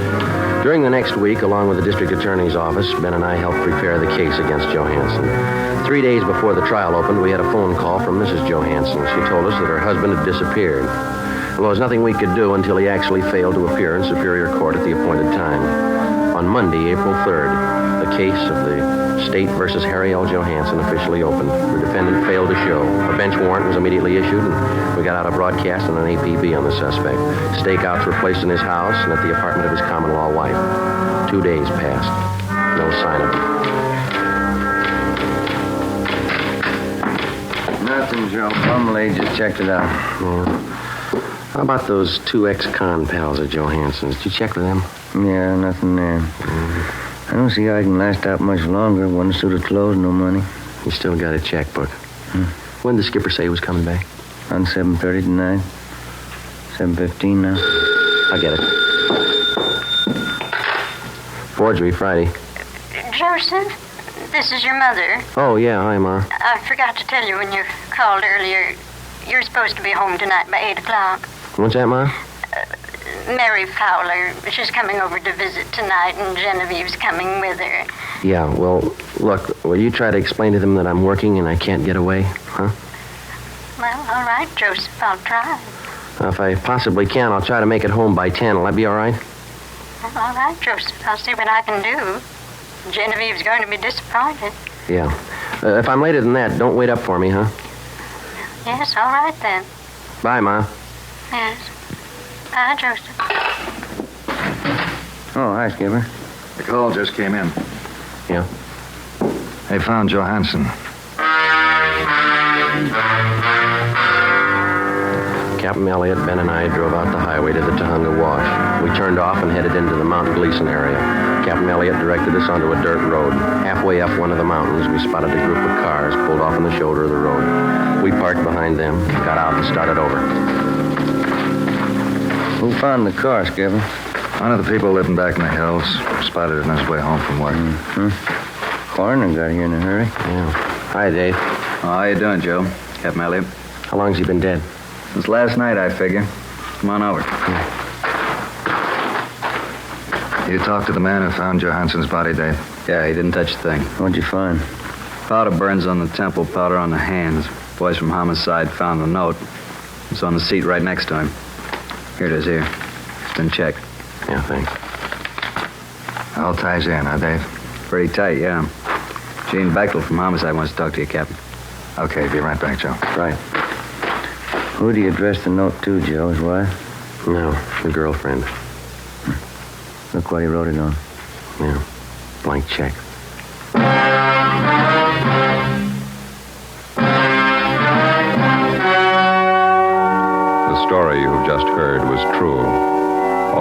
During the next week, along with the district attorney's office, Ben and I helped prepare the case against Johansson. 3 days before the trial opened, we had a phone call from Mrs. Johansson. She told us that her husband had disappeared. Well, there was nothing we could do until he actually failed to appear in Superior Court at the appointed time. On Monday, April 3rd, the case of the State versus Harry L. Johansson officially opened. The defendant failed to show. A bench warrant was immediately issued, and we got out a broadcast and an APB on the suspect. Stakeouts were placed in his house and at the apartment of his common-law wife. 2 days passed. No sign of him. Nothing, Joe. Bumley just checked it out. Yeah. How about those 2 ex-con pals of Johansson's? Did you check with them? Yeah, nothing there. I don't see how I can last out much longer. One suit of clothes, no money. You still got a checkbook. When did the skipper say he was coming back? On 7:30 tonight. 7:15 now. I'll get it. Forgery, Friday. Joseph, this is your mother. Oh, yeah. Hi, Ma. I forgot to tell you when you called earlier. You're supposed to be home tonight by 8 o'clock. What's that, Ma? Mary Fowler, she's coming over to visit tonight, and Genevieve's coming with her. Yeah, well, look, will you try to explain to them that I'm working and I can't get away, huh? Well, all right, Joseph, I'll try. If I possibly can, I'll try to make it home by 10. Will that be all right? Well, all right, Joseph, I'll see what I can do. Genevieve's going to be disappointed. Yeah. If I'm later than that, don't wait up for me, huh? Yes, all right then. Bye, Ma. Yes. Bye, Joseph. Oh, hi, Skipper. The call just came in. Yeah? They found Johansson. Captain Elliott, Ben, and I drove out the highway to the Tahunga Wash. We turned off and headed into the Mount Gleason area. Captain Elliott directed us onto a dirt road. Halfway up one of the mountains, we spotted a group of cars pulled off on the shoulder of the road. We parked behind them, got out, and started over. Who found the car, Skipper? One of the people living back in the hills. Spotted it on his way home from work. Coroner got here in a hurry. Yeah. Hi, Dave. How you doing, Joe? Captain Elliott. How long's he been dead? Since last night, I figure. Come on over. You talked to the man who found Johansson's body, Dave? Yeah, he didn't touch a thing. What'd you find? Powder burns on the temple, powder on the hands. Boys from homicide found the note. It's on the seat right next to him. Here it is, here. It's been checked. Yeah, thanks. All ties in, huh, Dave? Pretty tight, yeah. Gene Bechtel from homicide wants to talk to you, Captain. Okay, be right back, Joe. Right. Who do you address the note to, Joe? His wife? No, the girlfriend. Look what he wrote it on. Yeah, blank check. The story you've just heard was true.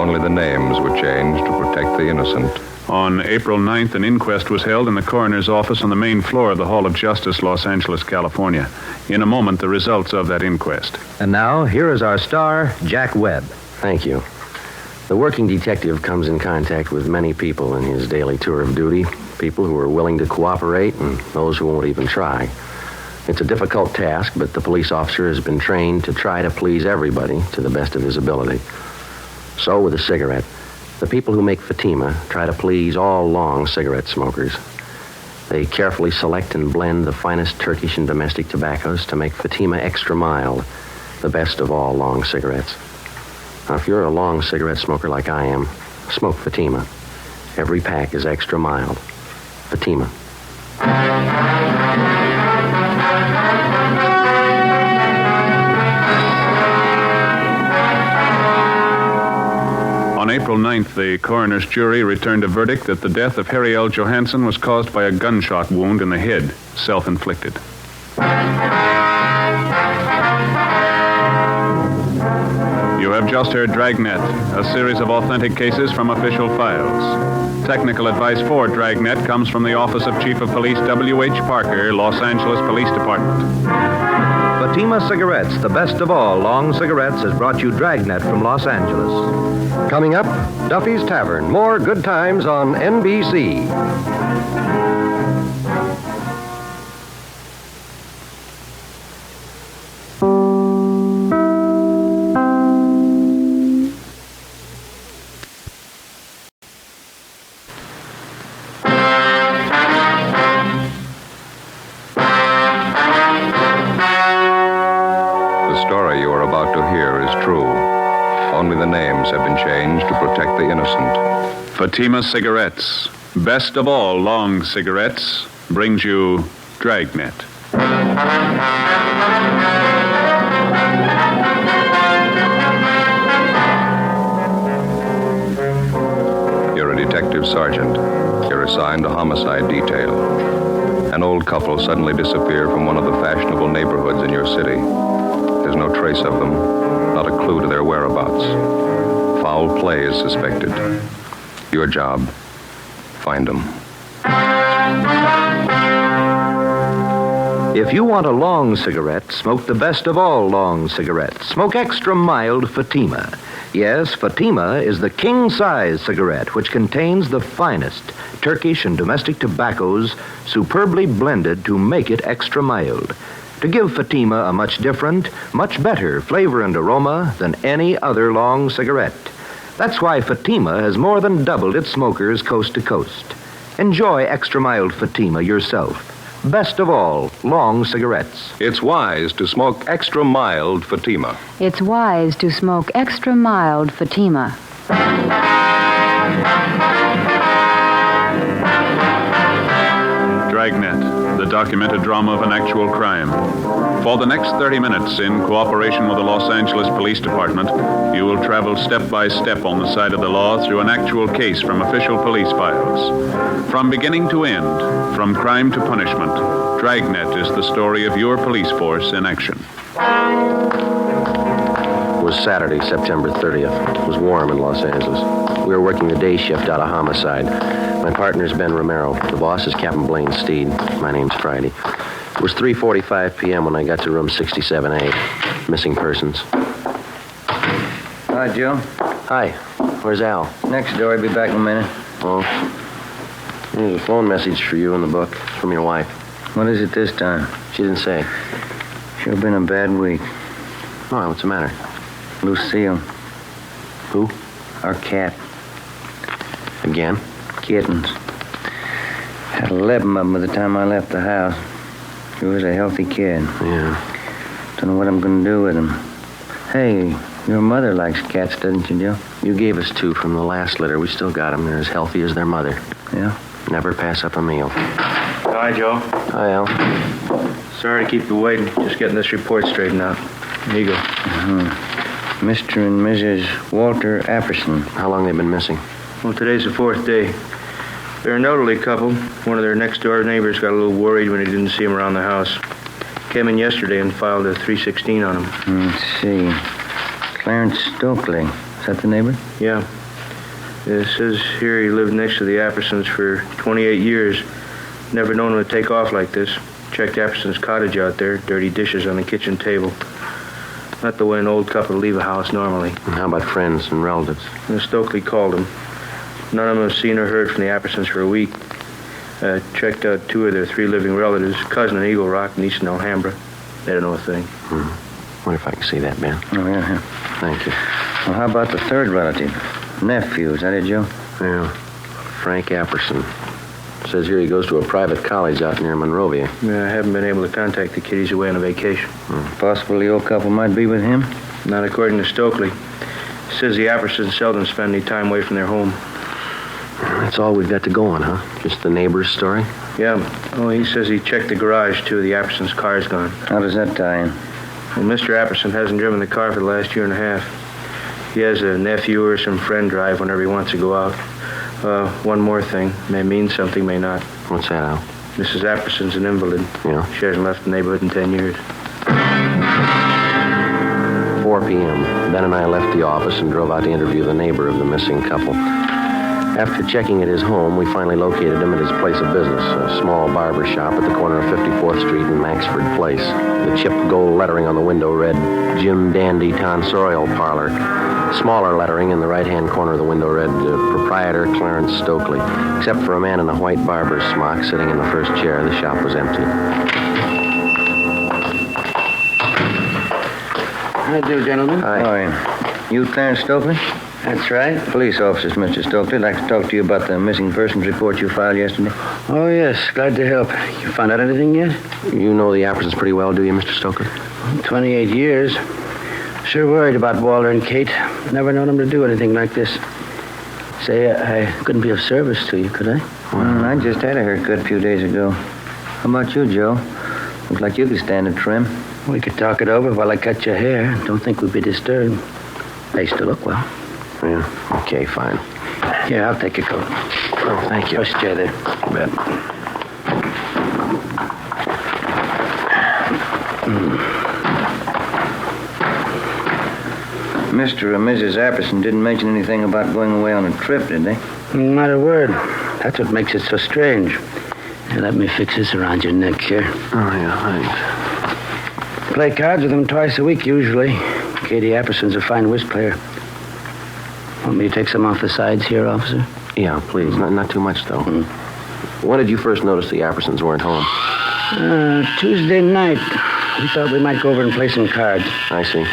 Only the names were changed to protect the innocent. On April 9th, an inquest was held in the coroner's office on the main floor of the Hall of Justice, Los Angeles, California. In a moment, the results of that inquest. And now, here is our star, Jack Webb. Thank you. The working detective comes in contact with many people in his daily tour of duty. People who are willing to cooperate and those who won't even try. It's a difficult task, but the police officer has been trained to try to please everybody to the best of his ability. So with a cigarette, the people who make Fatima try to please all long cigarette smokers. They carefully select and blend the finest Turkish and domestic tobaccos to make Fatima extra mild, the best of all long cigarettes. Now, if you're a long cigarette smoker like I am, smoke Fatima. Every pack is extra mild. Fatima. On April 9th, the coroner's jury returned a verdict that the death of Harry L. Johansson was caused by a gunshot wound in the head, self-inflicted. You have just heard Dragnet, a series of authentic cases from official files. Technical advice for Dragnet comes from the Office of Chief of Police W.H. Parker, Los Angeles Police Department. Fatima Cigarettes, the best of all long cigarettes, has brought you Dragnet from Los Angeles. Coming up, Duffy's Tavern. More good times on NBC. The story you are about to hear is true. Only the names have been changed to protect the innocent. Fatima Cigarettes, best of all long cigarettes, brings you Dragnet. You're a detective sergeant. You're assigned a homicide detail. An old couple suddenly disappear from one of the fashionable neighborhoods in your city. There's no trace of them, not a clue to their whereabouts. Foul play is suspected. Your job, find them. If you want a long cigarette, smoke the best of all long cigarettes. Smoke extra mild Fatima. Yes, Fatima is the king-size cigarette, which contains the finest Turkish and domestic tobaccos superbly blended to make it extra mild, to give Fatima a much different, much better flavor and aroma than any other long cigarette. That's why Fatima has more than doubled its smokers coast to coast. Enjoy extra mild Fatima yourself. Best of all, long cigarettes. It's wise to smoke extra mild Fatima. It's wise to smoke extra mild Fatima. Dragnet, the documented drama of an actual crime. For the next 30 minutes, in cooperation with the Los Angeles Police Department, you will travel step by step on the side of the law through an actual case from official police files. From beginning to end, from crime to punishment, Dragnet is the story of your police force in action. It was Saturday, September 30th. It was warm in Los Angeles. We were working the day shift out of homicide. My partner's Ben Romero. The boss is Captain Blaine Steed. My name's Friday. It was 3:45 p.m. when I got to room 67A. Missing persons. Hi, Joe. Hi. Where's Al? Next door. I'll be back in a minute. Oh. There's a phone message for you in the book. It's from your wife. What is it this time? She didn't say. Sure been a bad week. Oh, what's the matter? Lucille. Who? Our cat. Again? Kittens. Had 11 of them by the time I left the house. She was a healthy kid. Yeah. Don't know what I'm going to do with them. Hey, your mother likes cats, doesn't you, Joe? You gave us 2 from the last litter. We still got them. They're as healthy as their mother. Yeah? Never pass up a meal. Hi, Joe. Hi, Al. Sorry to keep you waiting. Just getting this report straightened out. Here you go. Mr. and Mrs. Walter Apperson. How long they been missing? Well, today's the fourth day. They're an elderly couple. One of their next-door neighbors got a little worried when he didn't see him around the house. Came in yesterday and filed a 316 on him. Let's see. Clarence Stokely. Is that the neighbor? Yeah. It says here he lived next to the Appersons for 28 years. Never known him to take off like this. Checked Apperson's cottage out there. Dirty dishes on the kitchen table. Not the way an old couple leave a house normally. And how about friends and relatives? And Stokely called him. None of them have seen or heard from the Appersons for a week. Checked out 2 of their 3 living relatives, cousin in Eagle Rock, niece in Alhambra. They don't know a thing. Wonder if I can see that, Ben. Oh, yeah. Thank you. Well, how about the third relative? Nephew, is that it, Joe? Yeah. Frank Apperson. Says here he goes to a private college out near Monrovia. Yeah, I haven't been able to contact the kid. He's away on a vacation. Possible the old couple might be with him? Not according to Stokely. Says the Appersons seldom spend any time away from their home. That's all we've got to go on, huh? Just the neighbor's story? Yeah. Oh, he says he checked the garage, too. The Appersons' car's gone. How does that tie in? Well, Mr. Apperson hasn't driven the car for the last year and a half. He has a nephew or some friend drive whenever he wants to go out. One more thing. May mean something, may not. What's that, Al? Mrs. Apperson's an invalid. Yeah? She hasn't left the neighborhood in 10 years. 4 p.m. Ben and I left the office and drove out to interview the neighbor of the missing couple. After checking at his home, we finally located him at his place of business, a small barber shop at the corner of 54th Street and Maxford Place. The chipped gold lettering on the window read, Jim Dandy Tonsorial Parlor. Smaller lettering in the right-hand corner of the window read, Proprietor Clarence Stokely. Except for a man in a white barber's smock sitting in the first chair, the shop was empty. How do, gentlemen? Hi. You Clarence Stokely? That's right. Police officers, Mr. Stokely. I'd like to talk to you about the missing persons report you filed yesterday. Oh, yes. Glad to help. You found out anything yet? You know the Appersons pretty well, do you, Mr. Stokely? 28 years. Sure worried about Walter and Kate. Never known them to do anything like this. Say, I couldn't be of service to you, could I? Well, I just had a haircut a few days ago. How about you, Joe? Looks like you could stand a trim. We could talk it over while I cut your hair. Don't think we'd be disturbed. I used to look well. Yeah, okay, fine. Here, I'll take your coat. Oh, thank you. First chair there. You bet. Mr. and Mrs. Apperson didn't mention anything about going away on a trip, did they? Not a word. That's what makes it so strange. Here, let me fix this around your neck here. Oh, yeah, thanks. Play cards with them twice a week, usually. Katie Apperson's a fine whist player. Want me to take some off the sides here, officer? Yeah, please. Not too much, though. When did you first notice the Appersons weren't home? Tuesday night. We thought we might go over and play some cards. I see.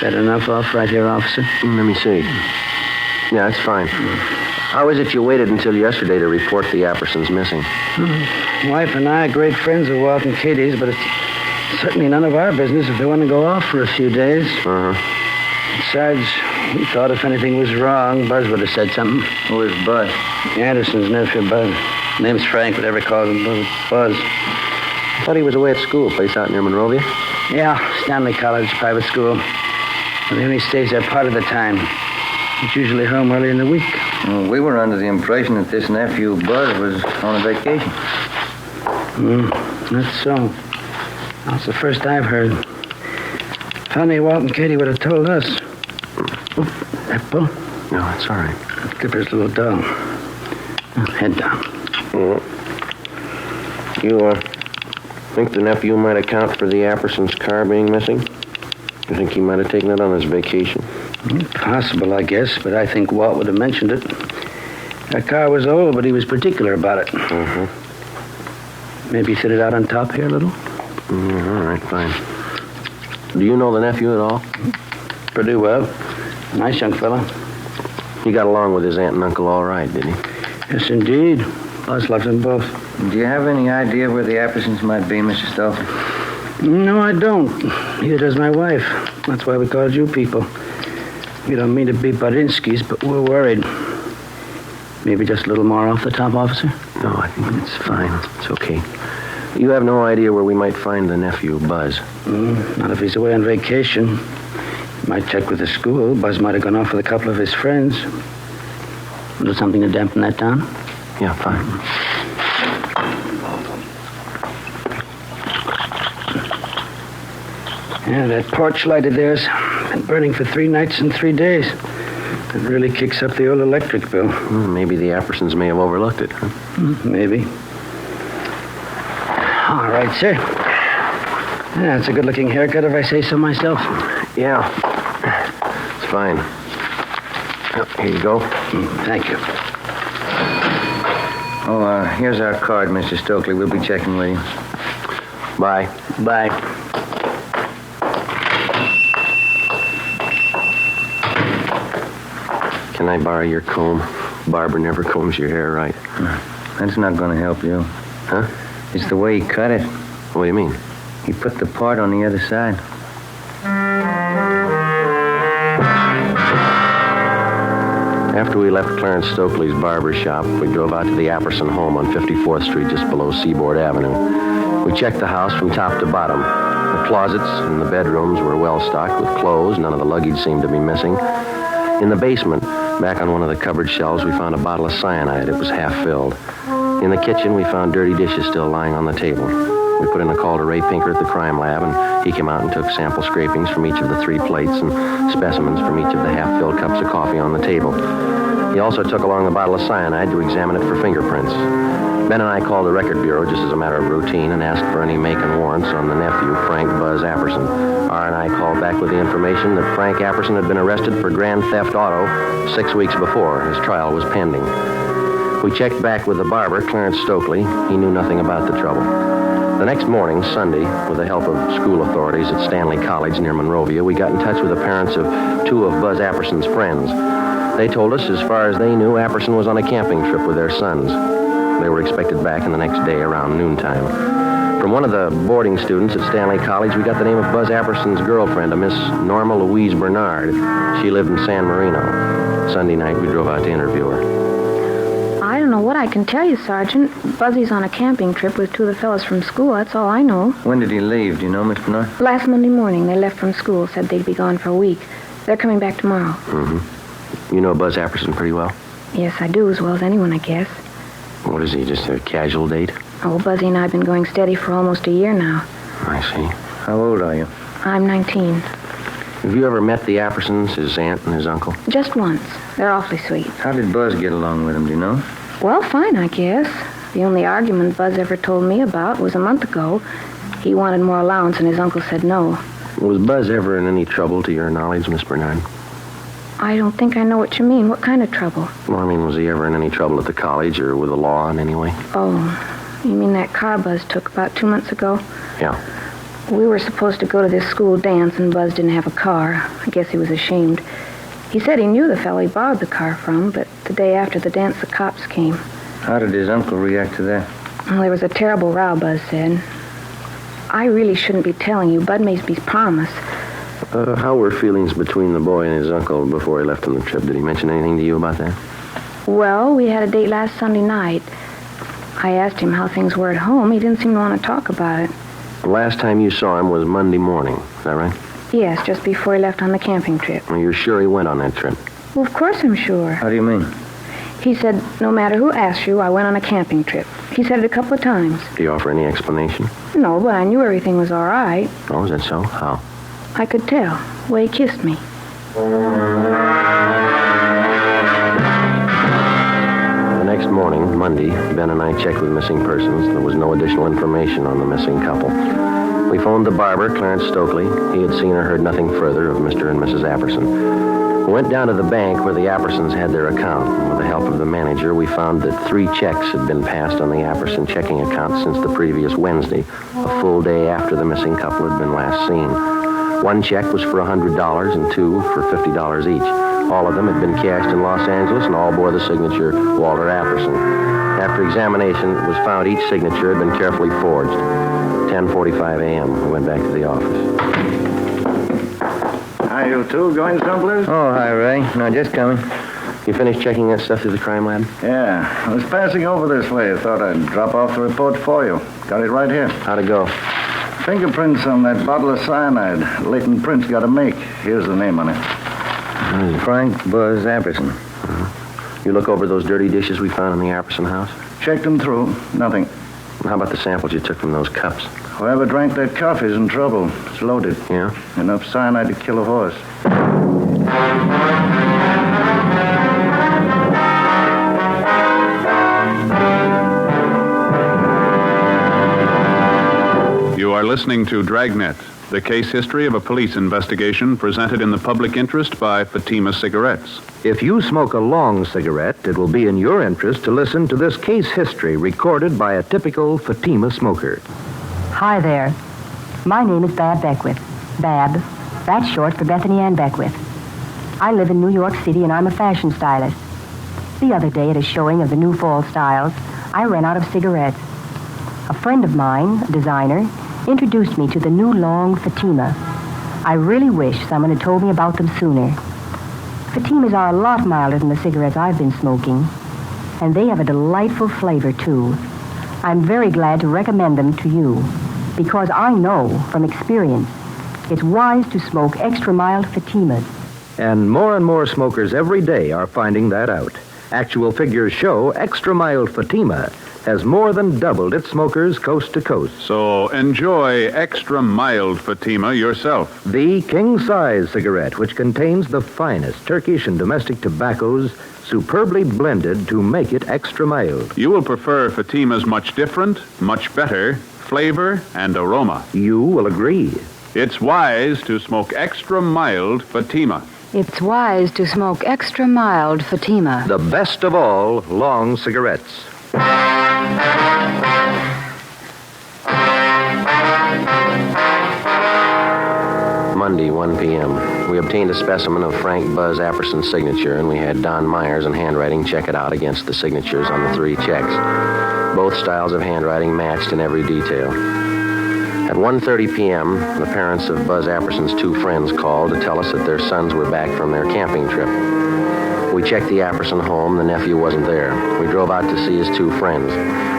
That enough off right here, officer? Let me see. Yeah, that's fine. How is it you waited until yesterday to report the Appersons missing? Wife and I are great friends of Walt and Katie's, but it's certainly none of our business if they want to go off for a few days. Besides, we thought if anything was wrong, Buzz would have said something. Who is Buzz? Anderson's nephew, Buzz. Name's Frank, but everybody calls him Buzz. I thought he was away at school, place out near Monrovia. Yeah, Stanley College, private school. But he only stays there part of the time. He's usually home early in the week. Well, we were under the impression that this nephew, Buzz, was on a vacation. That's so. That's the first I've heard. Funny, Walt and Katie would have told us. Apple? No, that's all right. Clipper's little dog. Head down. You, think the nephew might account for the Appersons' car being missing? You think he might have taken it on his vacation? Possible, I guess, but I think Walt would have mentioned it. That car was old, but he was particular about it. Maybe sit it out on top here a little? All right, fine. Do you know the nephew at all? Pretty well. Nice young fella. He got along with his aunt and uncle all right, did he? Yes, indeed. Buzz loves them both. Do you have any idea where the Appersons might be, Mr. Stokely? No, I don't. Neither does my wife. That's why we called you people. We don't mean to be Badinsky's, but we're worried. Maybe just a little more off the top, officer? No, I think it's fine. It's okay. You have no idea where we might find the nephew, Buzz? Not if he's away on vacation. Might check with the school. Buzz might have gone off with a couple of his friends. Do something to dampen that down? Yeah, fine. Yeah, that porch light of theirs been burning for 3 nights and 3 days. It really kicks up the old electric bill. Maybe the Appersons may have overlooked it, huh? Maybe. All right, sir. Yeah, it's a good-looking haircut, if I say so myself. Yeah. It's fine. Oh, here you go. Thank you. Oh, here's our card, Mr. Stokely. We'll be checking with you. Bye. Bye. Can I borrow your comb? Barbara never combs your hair right. That's not going to help you. Huh? It's the way he cut it. What do you mean? He put the part on the other side. After we left Clarence Stokely's barber shop, we drove out to the Apperson home on 54th Street, just below Seaboard Avenue. We checked the house from top to bottom. The closets and the bedrooms were well stocked with clothes. None of the luggage seemed to be missing. In the basement, back on one of the cupboard shelves, we found a bottle of cyanide. It was half filled. In the kitchen, we found dirty dishes still lying on the table. We put in a call to Ray Pinker at the crime lab, and he came out and took sample scrapings from each of the 3 plates and specimens from each of the half-filled cups of coffee on the table. He also took along the bottle of cyanide to examine it for fingerprints. Ben and I called the record bureau just as a matter of routine and asked for any make and warrants on the nephew, Frank Buzz Apperson. R&I called back with the information that Frank Apperson had been arrested for grand theft auto 6 weeks before. His trial was pending. We checked back with the barber, Clarence Stokely. He knew nothing about the trouble. The next morning, Sunday, with the help of school authorities at Stanley College near Monrovia, we got in touch with the parents of 2 of Buzz Apperson's friends. They told us, as far as they knew, Apperson was on a camping trip with their sons. They were expected back in the next day around noontime. From one of the boarding students at Stanley College, we got the name of Buzz Apperson's girlfriend, a Miss Norma Louise Bernard. She lived in San Marino. Sunday night, we drove out to interview her. I don't know what I can tell you, Sergeant. Buzzy's on a camping trip with 2 of the fellows from school. That's all I know. When did he leave? Do you know, Miss Bernard? Last Monday morning, they left from school. Said they'd be gone for a week. They're coming back tomorrow. Mm-hmm. You know Buzz Apperson pretty well? Yes, I do, as well as anyone, I guess. What is he, just a casual date? Oh, Buzzy and I have been going steady for almost a year now. I see. How old are you? I'm 19. Have you ever met the Appersons, his aunt and his uncle? Just once. They're awfully sweet. How did Buzz get along with him, do you know? Well, fine, I guess. The only argument Buzz ever told me about was a month ago. He wanted more allowance and his uncle said no. Was Buzz ever in any trouble to your knowledge, Miss Bernard? I don't think I know what you mean. What kind of trouble? Well, I mean, was he ever in any trouble at the college or with the law in any way? Oh, you mean that car Buzz took about 2 months ago? Yeah. We were supposed to go to this school dance, and Buzz didn't have a car. I guess he was ashamed. He said he knew the fellow he borrowed the car from, but the day after the dance, the cops came. How did his uncle react to that? Well, there was a terrible row, Buzz said. I really shouldn't be telling you. Bud made me promise. How were feelings between the boy and his uncle before he left on the trip? Did he mention anything to you about that? Well, we had a date last Sunday night. I asked him how things were at home. He didn't seem to want to talk about it. The last time you saw him was Monday morning. Is that right? Yes, just before he left on the camping trip. Well, you're sure he went on that trip? Well, of course I'm sure. How do you mean? He said, no matter who asked you, I went on a camping trip. He said it a couple of times. Do you offer any explanation? No, but I knew everything was all right. Oh, is that so? How? I could tell. The way he kissed me. The next morning, Monday, Ben and I checked with missing persons. There was no additional information on the missing couple. We phoned the barber, Clarence Stokely. He had seen or heard nothing further of Mr. and Mrs. Apperson. We went down to the bank where the Appersons had their account. And with the help of the manager, we found that 3 checks had been passed on the Apperson checking account since the previous Wednesday, a full day after the missing couple had been last seen. 1 check was for $100 and 2 for $50 each. All of them had been cashed in Los Angeles and all bore the signature Walter Apperson. After examination, it was found each signature had been carefully forged. 10:45 a.m. We went back to the office. Hi, you two. Going someplace? Oh, hi, Ray. No, just coming. You finished checking that stuff through the crime lab? Yeah. I was passing over this way. I thought I'd drop off the report for you. Got it right here. How'd it go? Fingerprints on that bottle of cyanide. Latent prints got to make. Here's the name on it. Frank Buzz Apperson. You look over those dirty dishes we found in the Apperson house? Checked them through. Nothing. How about the samples you took from those cups? Whoever drank that coffee's in trouble. It's loaded. Yeah? Enough cyanide to kill a horse. You are listening to Dragnet, the case history of a police investigation presented in the public interest by Fatima Cigarettes. If you smoke a long cigarette, it will be in your interest to listen to this case history recorded by a typical Fatima smoker. Hi there. My name is Bab Beckwith. Bab. That's short for Bethany Ann Beckwith. I live in New York City and I'm a fashion stylist. The other day at a showing of the new fall styles, I ran out of cigarettes. A friend of mine, a designer, introduced me to the new long Fatima. I really wish someone had told me about them sooner. Fatimas are a lot milder than the cigarettes I've been smoking, and they have a delightful flavor, too. I'm very glad to recommend them to you, because I know from experience it's wise to smoke extra mild Fatimas. And more smokers every day are finding that out. Actual figures show extra mild Fatima has more than doubled its smokers coast to coast. So enjoy extra mild Fatima yourself. The king-size cigarette, which contains the finest Turkish and domestic tobaccos superbly blended to make it extra mild. You will prefer Fatima's much different, much better flavor and aroma. You will agree. It's wise to smoke extra mild Fatima. It's wise to smoke extra mild Fatima. The best of all long cigarettes. Monday, 1 p.m. We obtained a specimen of Frank Buzz Apperson's signature, and we had Don Myers in handwriting check it out against the signatures on the 3 checks. Both styles of handwriting matched in every detail. At 1:30 p.m., the parents of Buzz Apperson's 2 friends called to tell us that their sons were back from their camping trip. We checked the Apperson home. The nephew wasn't there. We drove out to see his 2 friends.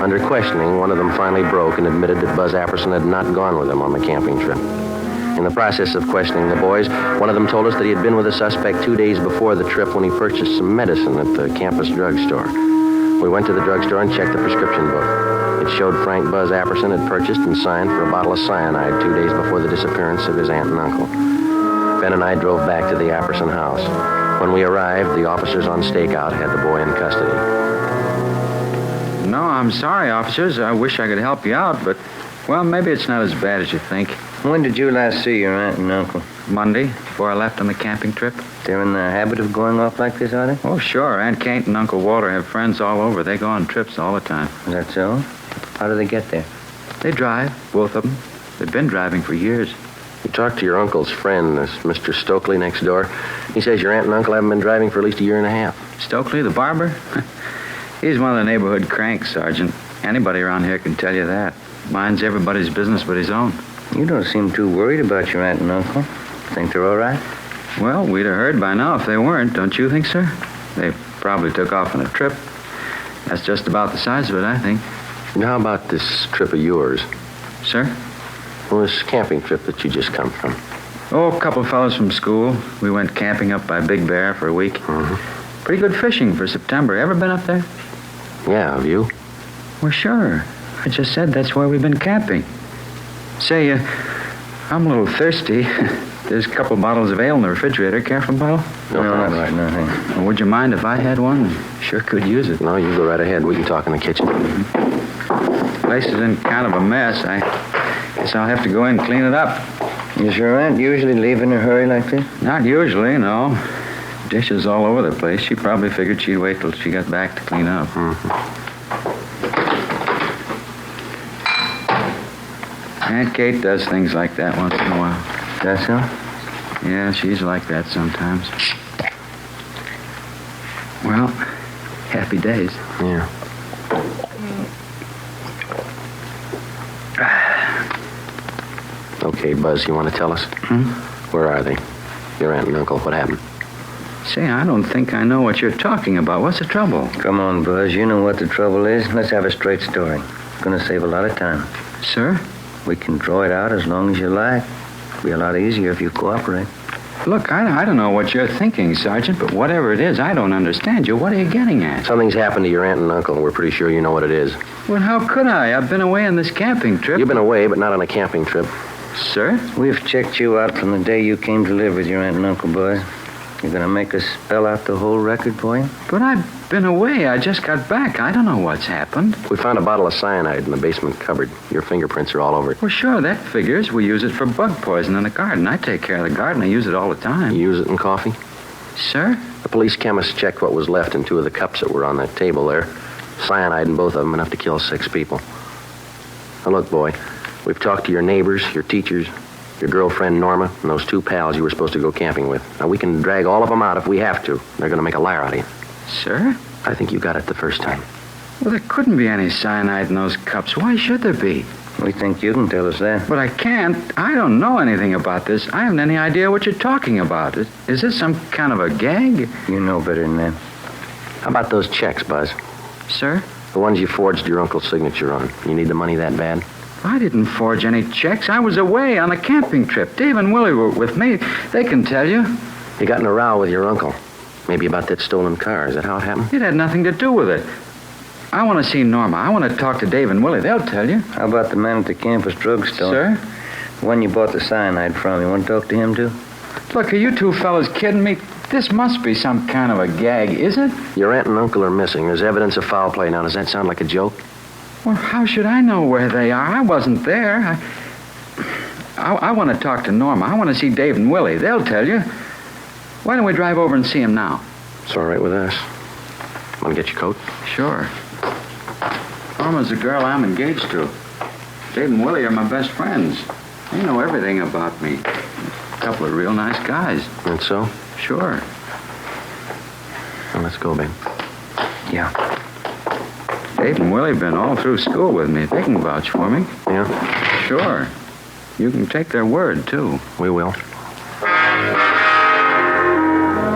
Under questioning, one of them finally broke and admitted that Buzz Apperson had not gone with them on the camping trip. In the process of questioning the boys, one of them told us that he had been with the suspect 2 days before the trip when he purchased some medicine at the campus drugstore. We went to the drugstore and checked the prescription book. It showed Frank Buzz Apperson had purchased and signed for a bottle of cyanide 2 days before the disappearance of his aunt and uncle. Ben and I drove back to the Apperson house. When we arrived, the officers on stakeout had the boy in custody. No, I'm sorry, officers. I wish I could help you out, but, well, maybe it's not as bad as you think. When did you last see your aunt and uncle? Monday, before I left on the camping trip. They're in the habit of going off like this, are they? Oh, sure. Aunt Kate and Uncle Walter have friends all over. They go on trips all the time. Is that so? How do they get there? They drive, both of them. They've been driving for years. You talked to your uncle's friend, this Mr. Stokely next door. He says your aunt and uncle haven't been driving for at least a year and a half. Stokely, the barber? He's one of the neighborhood cranks, Sergeant. Anybody around here can tell you that. Minds everybody's business but his own. You don't seem too worried about your aunt and uncle. Think they're all right? Well, we'd have heard by now if they weren't, don't you think, sir? They probably took off on a trip. That's just about the size of it, I think. And how about this trip of yours? Sir? Well, this camping trip that you just come from. Oh, a couple of fellows from school. We went camping up by Big Bear for a week. Mm-hmm. Pretty good fishing for September. Ever been up there? Yeah, have you? Well, sure. I just said that's where we've been camping. Say, I'm a little thirsty. There's a couple bottles of ale in the refrigerator. Care for a bottle? No, right, no, thanks. Well, would you mind if I had one? Sure could use it. No, you go right ahead. We can talk in the kitchen. Place is in kind of a mess. I guess I'll have to go in and clean it up. Is your aunt usually leave in a hurry like this? Not usually, no. Dishes all over the place. She probably figured she'd wait till she got back to clean up. Mm-hmm. Aunt Kate does things like that once in a while. That's so? Yeah, she's like that sometimes. Well, happy days. Yeah. Okay, Buzz, you want to tell us? Where are they? Your aunt and uncle, what happened? Say, I don't think I know what you're talking about. What's the trouble? Come on, Buzz. You know what the trouble is. Let's have a straight story. It's going to save a lot of time. Sir? We can draw it out as long as you like. It'll be a lot easier if you cooperate. Look, I don't know what you're thinking, Sergeant, but whatever it is, I don't understand you. What are you getting at? Something's happened to your aunt and uncle, and we're pretty sure you know what it is. Well, how could I? I've been away on this camping trip. You've been away, but not on a camping trip. Sir? We've checked you out from the day you came to live with your aunt and uncle, Buzz. You're going to make us spell out the whole record for you? But I've been away. I just got back. I don't know what's happened. We found a bottle of cyanide in the basement cupboard. Your fingerprints are all over it. Well, sure, that figures. We use it for bug poison in the garden. I take care of the garden. I use it all the time. You use it in coffee? Sir? The police chemist checked what was left in 2 of the cups that were on that table there. Cyanide in both of them, enough to kill 6 people. Now, look, boy, we've talked to your neighbors, your teachers, your girlfriend, Norma, and those 2 pals you were supposed to go camping with. Now, we can drag all of them out if we have to. They're going to make a liar out of you. Sir? I think you got it the first time. Well, there couldn't be any cyanide in those cups. Why should there be? We think you can tell us that. But I can't. I don't know anything about this. I haven't any idea what you're talking about. Is this some kind of a gag? You know better than that. How about those checks, Buzz? Sir? The ones you forged your uncle's signature on. You need the money that bad? I didn't forge any checks. I was away on a camping trip. Dave and Willie were with me. They can tell you. You got in a row with your uncle. Maybe about that stolen car. Is that how it happened? It had nothing to do with it. I want to see Norma. I want to talk to Dave and Willie. They'll tell you. How about the man at the campus drugstore? Sir? The one you bought the cyanide from. You want to talk to him, too? Look, are you 2 fellas kidding me? This must be some kind of a gag, is it? Your aunt and uncle are missing. There's evidence of foul play. Now, does that sound like a joke? Well, how should I know where they are? I wasn't there. I want to talk to Norma. I want to see Dave and Willie. They'll tell you. Why don't we drive over and see him now? It's all right with us. Want to get your coat? Sure. Norma's the girl I'm engaged to. Dave and Willie are my best friends. They know everything about me. A couple of real nice guys. And so? Sure. Well, let's go, babe. Yeah. Dave and Willie have been all through school with me. They can vouch for me. Yeah? Sure. You can take their word, too. We will.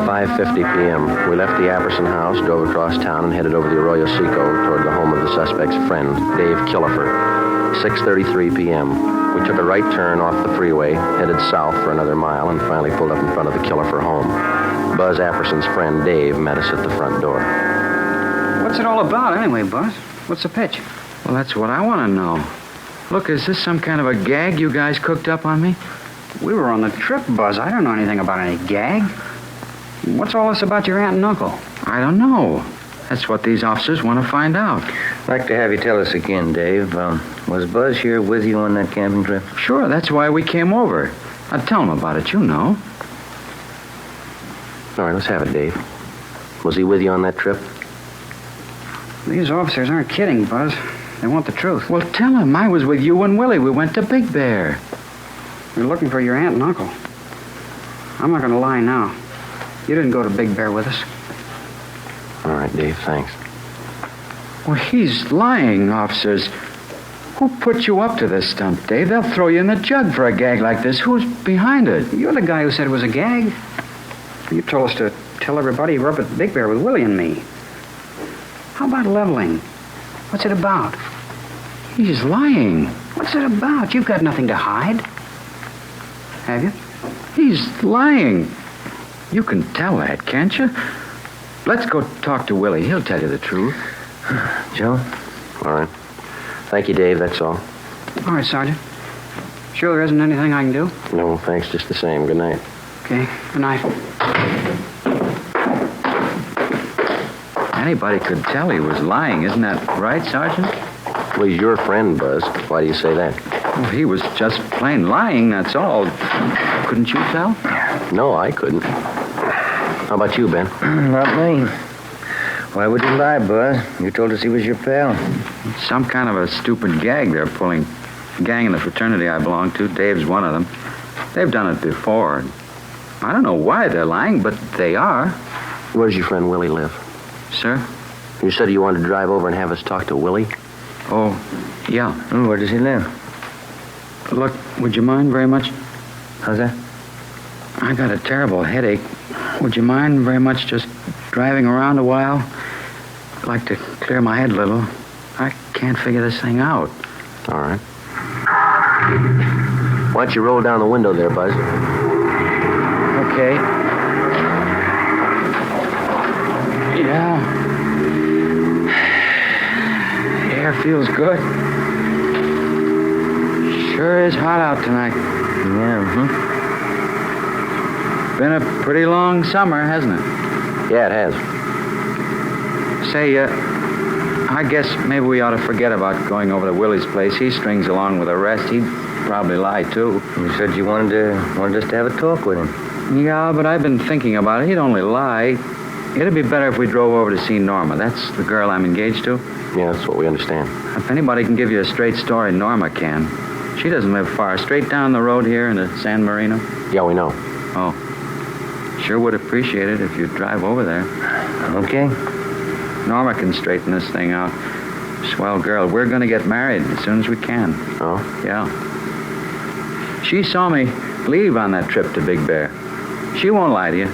5:50 p.m. We left the Apperson house, drove across town, and headed over the Arroyo Seco toward the home of the suspect's friend, Dave Killefer. 6:33 p.m. We took a right turn off the freeway, headed south for another mile, and finally pulled up in front of the Killefer home. Buzz Apperson's friend, Dave, met us at the front door. What's it all about anyway, Buzz? What's the pitch? Well, that's what I want to know. Look, is this some kind of a gag you guys cooked up on me? We were on the trip, Buzz. I don't know anything about any gag. What's all this about your aunt and uncle? I don't know. That's what these officers want to find out. I'd like to have you tell us again, Dave. Was Buzz here with you on that camping trip? Sure, that's why we came over. I'd tell him about it, you know. All right, let's have it, Dave. Was he with you on that trip? These officers aren't kidding, Buzz. They want the truth. Well, tell him I was with you and Willie. We went to Big Bear. You're looking for your aunt and uncle. I'm not going to lie now. You didn't go to Big Bear with us. All right, Dave, thanks. Well, he's lying, officers. Who put you up to this stunt, Dave? They'll throw you in the jug for a gag like this. Who's behind it? You're the guy who said it was a gag. You told us to tell everybody you were up at Big Bear with Willie and me. How about leveling? What's it about? He's lying. What's it about? You've got nothing to hide. Have you? He's lying. You can tell that, can't you? Let's go talk to Willie. He'll tell you the truth. Joe? All right. Thank you, Dave. That's all. All right, Sergeant. Sure there isn't anything I can do? No, thanks. Just the same. Good night. Okay. Good night. Anybody could tell he was lying. Isn't that right, Sergeant? Well, he's your friend, Buzz. Why do you say that? Well, he was just plain lying, that's all. Couldn't you tell? No, I couldn't. How about you, Ben? Not me. Why would you lie, Buzz? You told us he was your pal. Some kind of a stupid gag they're pulling. The gang in the fraternity I belong to, Dave's one of them. They've done it before. I don't know why they're lying, but they are. Where's your friend Willie live? Sir? You said you wanted to drive over and have us talk to Willie? Oh, yeah. Where does he live? Look, would you mind very much? How's that? I got a terrible headache. Would you mind very much just driving around a while? I'd like to clear my head a little. I can't figure this thing out. All right. Why don't you roll down the window there, Buzz? Okay. okay? Yeah. Air feels good. Sure is hot out tonight. Yeah, Been a pretty long summer, hasn't it? Yeah, it has. Say, I guess maybe we ought to forget about going over to Willie's place. He strings along with the rest. He'd probably lie, too. You said you wanted us to have a talk with him. Yeah, but I've been thinking about it. He'd only lie. It'd be better if we drove over to see Norma. That's the girl I'm engaged to. Yeah, that's what we understand. If anybody can give you a straight story, Norma can. She doesn't live far. Straight down the road here into San Marino. Yeah, we know. Oh. Sure would appreciate it if you'd drive over there. Okay. Norma can straighten this thing out. Swell girl. We're going to get married as soon as we can. Oh? Yeah. She saw me leave on that trip to Big Bear. She won't lie to you.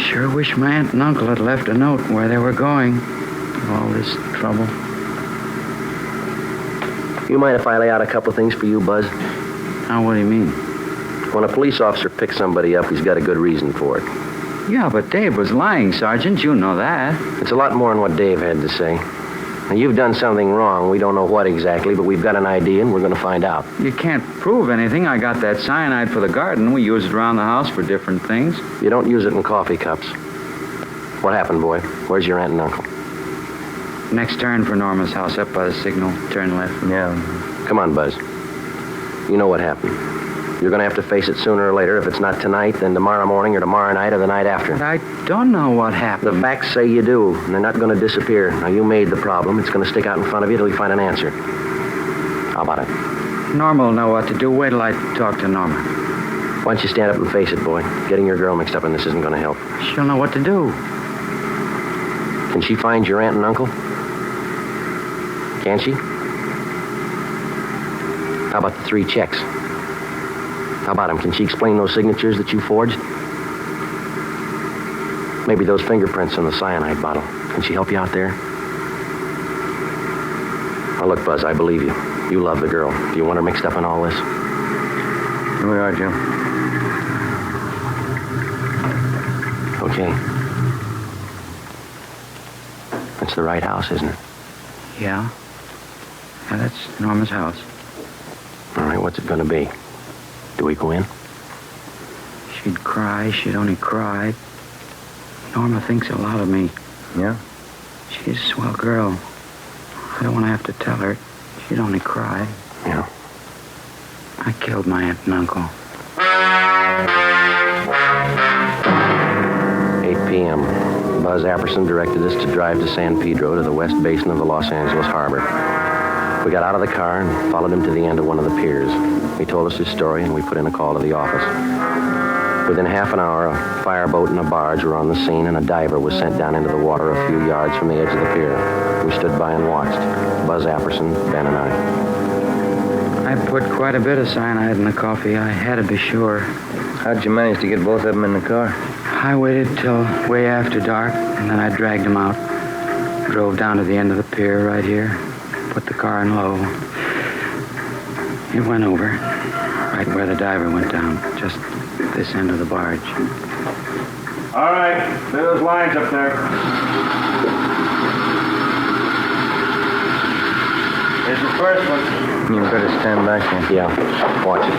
Sure wish my aunt and uncle had left a note where they were going. All this trouble. You mind if I lay out a couple things for you, Buzz? Now, what do you mean? When a police officer picks somebody up, he's got a good reason for it. Yeah, but Dave was lying, Sergeant. You know that. It's a lot more than what Dave had to say. Now, you've done something wrong. We don't know what exactly, but we've got an idea, and we're going to find out. You can't prove anything. I got that cyanide for the garden. We use it around the house for different things. You don't use it in coffee cups. What happened, boy? Where's your aunt and uncle? Next turn for Norma's house, up by the signal. Turn left. Yeah. Come on, Buzz. You know what happened. You're going to have to face it sooner or later. If it's not tonight, then tomorrow morning or tomorrow night or the night after. But I don't know what happened. The facts say you do, and they're not going to disappear. Now, you made the problem. It's going to stick out in front of you till you find an answer. How about it? Norma will know what to do. Wait till I talk to Norma. Why don't you stand up and face it, boy? Getting your girl mixed up in this isn't going to help. She'll know what to do. Can she find your aunt and uncle? Can she? How about the 3 checks? How about them? Can she explain those signatures that you forged? Maybe those fingerprints on the cyanide bottle. Can she help you out there? Now, look, Buzz, I believe you. You love the girl. Do you want her mixed up in all this? Here we are, Joe. Okay. That's the right house, isn't it? Yeah. Yeah, that's Norma's house. All right, what's it going to be? Do we go in? She'd cry. She'd only cry. Norma thinks a lot of me. Yeah? She's a swell girl. I don't want to have to tell her. She'd only cry. Yeah. I killed my aunt and uncle. 8 p.m. Buzz Apperson directed us to drive to San Pedro to the west basin of the Los Angeles harbor. We got out of the car and followed him to the end of one of the piers. He told us his story, and we put in a call to the office. Within half an hour, a fireboat and a barge were on the scene, and a diver was sent down into the water a few yards from the edge of the pier. We stood by and watched. Buzz Apperson, Ben, and I. I put quite a bit of cyanide in the coffee. I had to be sure. How'd you manage to get both of them in the car? I waited till way after dark, and then I dragged them out. Drove down to the end of the pier right here. Put the car in low. It went over, right where the diver went down, just this end of the barge. All right, clear those lines up there. Here's the first one. You better stand back here. Yeah, watch it.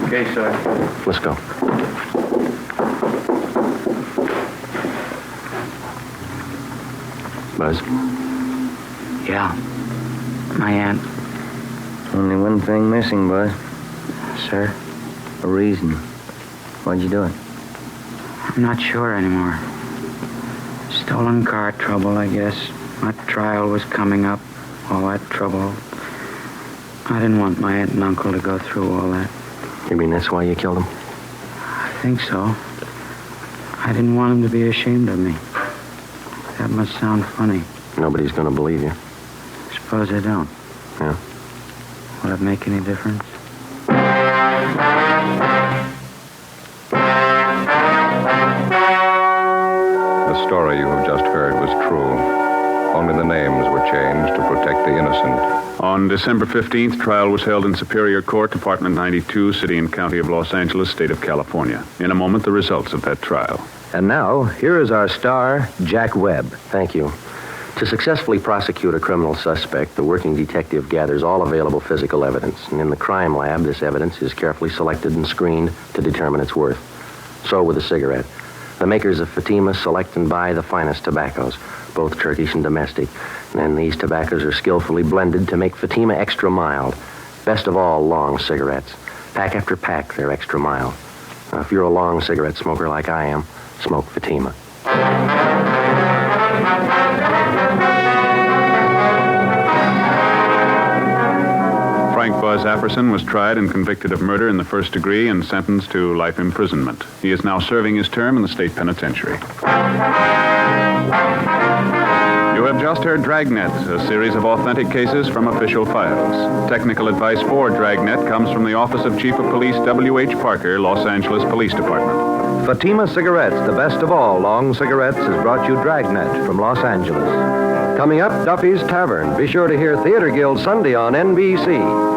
Okay, sir. Let's go. Buzz? Yeah. My aunt. Only one thing missing, Buzz. Sir? A reason. Why'd you do it? I'm not sure anymore. Stolen car trouble, I guess. My trial was coming up. All that trouble. I didn't want my aunt and uncle to go through all that. You mean that's why you killed him? I think so. I didn't want them to be ashamed of me. That must sound funny. Nobody's going to believe you. Suppose I don't. Yeah. Will it make any difference? The story you have just heard was true. Only the names were changed to protect the innocent. On December 15th, trial was held in Superior Court, Department 92, City and County of Los Angeles, State of California. In a moment, the results of that trial. And now, here is our star, Jack Webb. Thank you. To successfully prosecute a criminal suspect, the working detective gathers all available physical evidence. And in the crime lab, this evidence is carefully selected and screened to determine its worth. So with a cigarette. The makers of Fatima select and buy the finest tobaccos, both Turkish and domestic. And then these tobaccos are skillfully blended to make Fatima extra mild. Best of all, long cigarettes. Pack after pack, they're extra mild. Now, if you're a long cigarette smoker like I am, smoke Fatima. Frank Buzz Apperson was tried and convicted of murder in the first degree and sentenced to life imprisonment. He is now serving his term in the state penitentiary. You have just heard Dragnet, a series of authentic cases from official files. Technical advice for Dragnet comes from the Office of Chief of Police W.H. Parker, Los Angeles Police Department. Fatima Cigarettes, the best of all long cigarettes, has brought you Dragnet from Los Angeles. Coming up, Duffy's Tavern. Be sure to hear Theater Guild Sunday on NBC.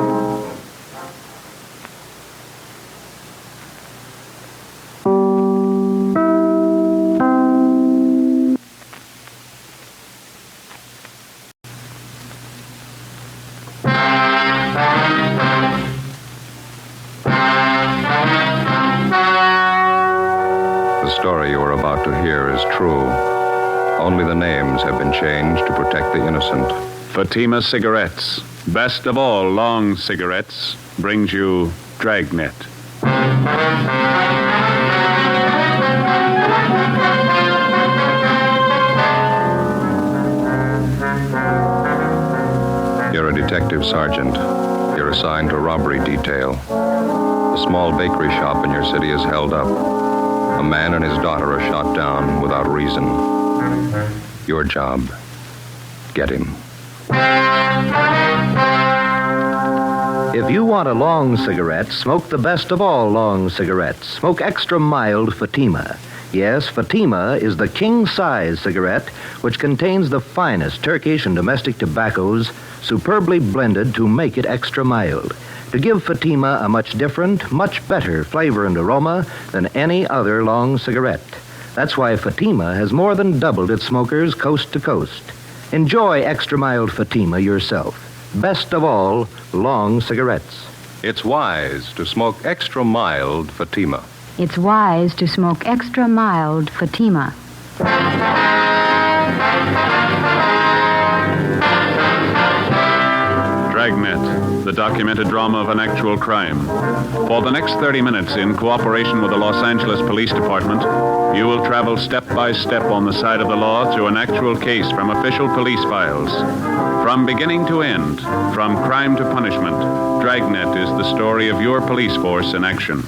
The story you are about to hear is true. Only the names have been changed to protect the innocent. Fatima Cigarettes, best of all long cigarettes, brings you Dragnet. You're a detective sergeant. You're assigned to robbery detail. A small bakery shop in your city is held up. A man and his daughter are shot down without reason. Your job, get him. If you want a long cigarette, smoke the best of all long cigarettes. Smoke extra mild Fatima. Yes, Fatima is the king-size cigarette which contains the finest Turkish and domestic tobaccos superbly blended to make it extra mild, to give Fatima a much different, much better flavor and aroma than any other long cigarette. That's why Fatima has more than doubled its smokers coast to coast. Enjoy extra mild Fatima yourself. Best of all, long cigarettes. It's wise to smoke extra mild Fatima. It's wise to smoke extra mild Fatima. Dragnet, the documented drama of an actual crime. For the next 30 minutes, in cooperation with the Los Angeles Police Department, you will travel step by step on the side of the law through an actual case from official police files. From beginning to end, from crime to punishment, Dragnet is the story of your police force in action.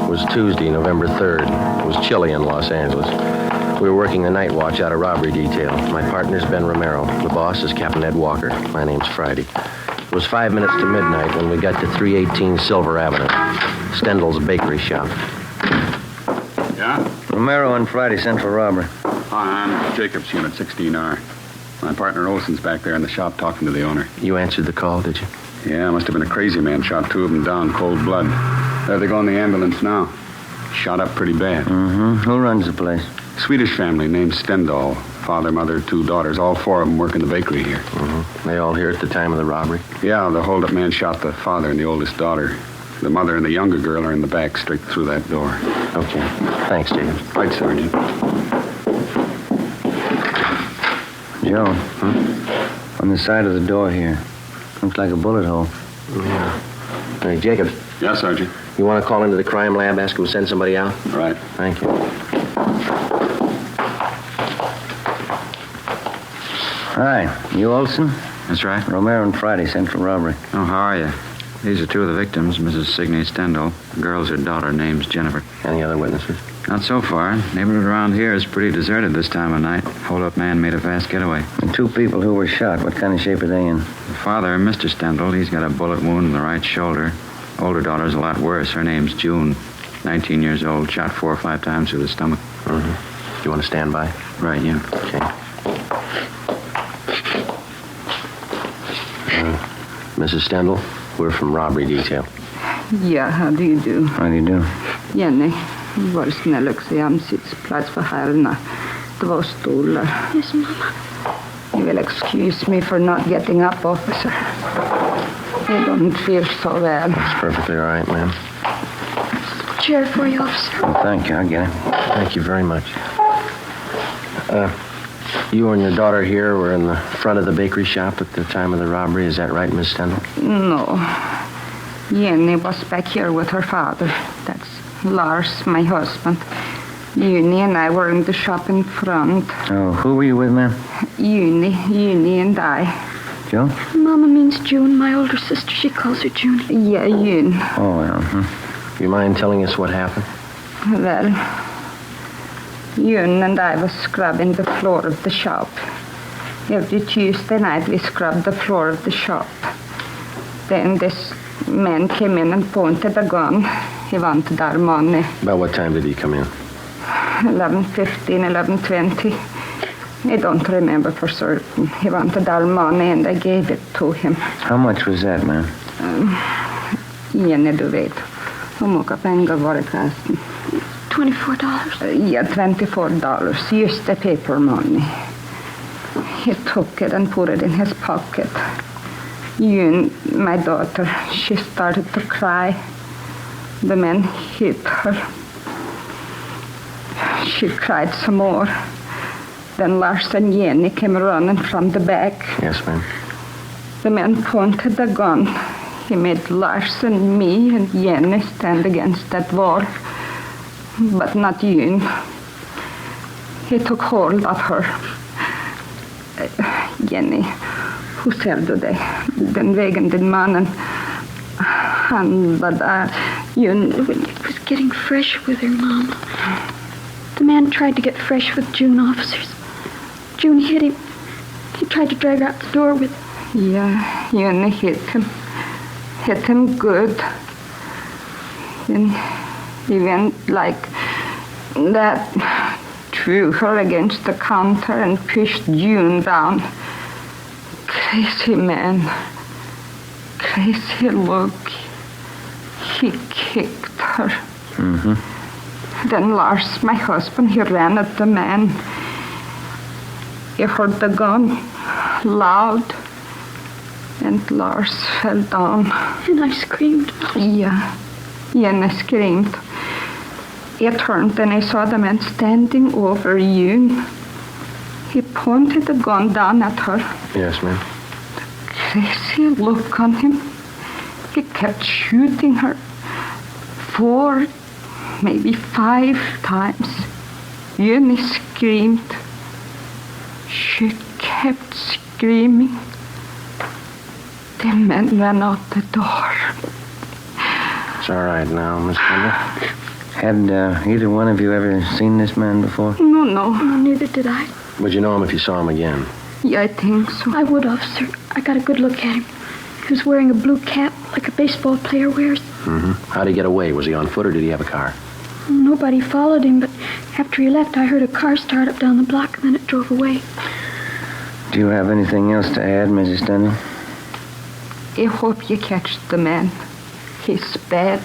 It was Tuesday, November 3rd. It was chilly in Los Angeles. We were working the night watch out of robbery detail. My partner's Ben Romero. The boss is Captain Ed Walker. My name's Friday. It was 5 minutes to midnight when we got to 318 Silver Avenue, Stendel's bakery shop. Yeah? Romero and Friday Central Robbery. Hi, I'm Jacobs, Unit 16R. My partner Olson's back there in the shop talking to the owner. You answered the call, did you? Yeah, must have been a crazy man. Shot two of them down, cold blood. There they go in the ambulance now. Shot up pretty bad. Mm-hmm. Who runs the place? Swedish family named Stendal. Father, mother, two daughters. All four of them work in the bakery here. Mm-hmm. They all here at the time of the robbery? Yeah, the hold-up man shot the father and the oldest daughter. The mother and the younger girl are in the back, straight through that door. Okay. Thanks, Jacob. Right, Sergeant. Joe, on the side of the door here. Looks like a bullet hole. Yeah. Hey, Jacob. Yeah, Sergeant. You want to call into the crime lab, ask them to send somebody out? Right. Thank you. Hi, you Olson? That's right. Romero and Friday, Central Robbery. Oh, how are you? These are two of the victims, Mrs. Signe Stendal. The girl's her daughter, name's Jennifer. Any other witnesses? Not so far. Neighborhood around here is pretty deserted this time of night. Hold-up man made a fast getaway. The two people who were shot, what kind of shape are they in? The father, Mr. Stendal, he's got a bullet wound in the right shoulder. Older daughter's a lot worse. Her name's June. 19 years old, shot 4 or 5 times through the stomach. Mm-hmm. You want to stand by? Right, yeah. Okay. Mrs. Stendhal, we're from robbery detail. Ja, how do you do? How do you do? Jenny, var snäll och se ansiktsplats för herrarna. 2 stolar. Yes, Mama. You will excuse me for not getting up, officer. I don't feel so well. That's perfectly all right, ma'am. Chair for you, officer. Well, thank you. I'll get it. Thank you very much. You and your daughter here were in the front of the bakery shop at the time of the robbery. Is that right, Miss Stendhal? No. Jenny was back here with her father. That's Lars, my husband. Uni and I were in the shop in front. Oh, who were you with, ma'am? Uni and I. June? Mama means June. My older sister, she calls her Junie. Yeah, June. Oh, well. You mind telling us what happened? Well, June and I was scrubbing the floor of the shop. Every Tuesday night we scrubbed the floor of the shop. Then this man came in and pointed a gun. He wanted our money. About what time did he come in? 11:15, 11:20. I don't remember for certain. He wanted our money and I gave it to him. How much was that, ma'am? Jenny, du vet. Hur mycket pengar var det förresten? $24. Yeah, $24. Just the paper money. He took it and put it in his pocket. June, my daughter, she started to cry. The man hit her. She cried some more. Then Lars and Jenny came running from the back. Yes, ma'am. The man pointed the gun. He made Lars and me and Jenny stand against that wall. But not June. He took hold of her. Jenny, hur ser du det? Den vägen din mannen, han var där. June was getting fresh with her, Mom. The man tried to get fresh with June officers. June hit him. He tried to drag her out the door with... Yeah, June hit him. Hit him good. Then he went like that, threw her against the counter and pushed June down. Crazy man. Crazy look. He kicked her. Mm-hmm. Then Lars, my husband, he ran at the man. He heard the gun loud, and Lars fell down. And I screamed. Yeah, Jenny screamed. I turned and I saw the man standing over June. He pointed the gun down at her. Yes, ma'am. Crazy look on him. He kept shooting her 4, maybe 5 times. Jenny screamed. She kept screaming. The man ran out the door. It's all right now, Miss Stendhal. Had either one of you ever seen this man before? No. No, neither did I. Would you know him if you saw him again? Yeah, I think so. I would, officer. I got a good look at him. He was wearing a blue cap like a baseball player wears. Mm-hmm. How'd he get away? Was he on foot or did he have a car? Nobody followed him, but after he left, I heard a car start up down the block, and then it drove away. Do you have anything else to add, Mrs. Stendhal? I hope you catch the man. He's bad.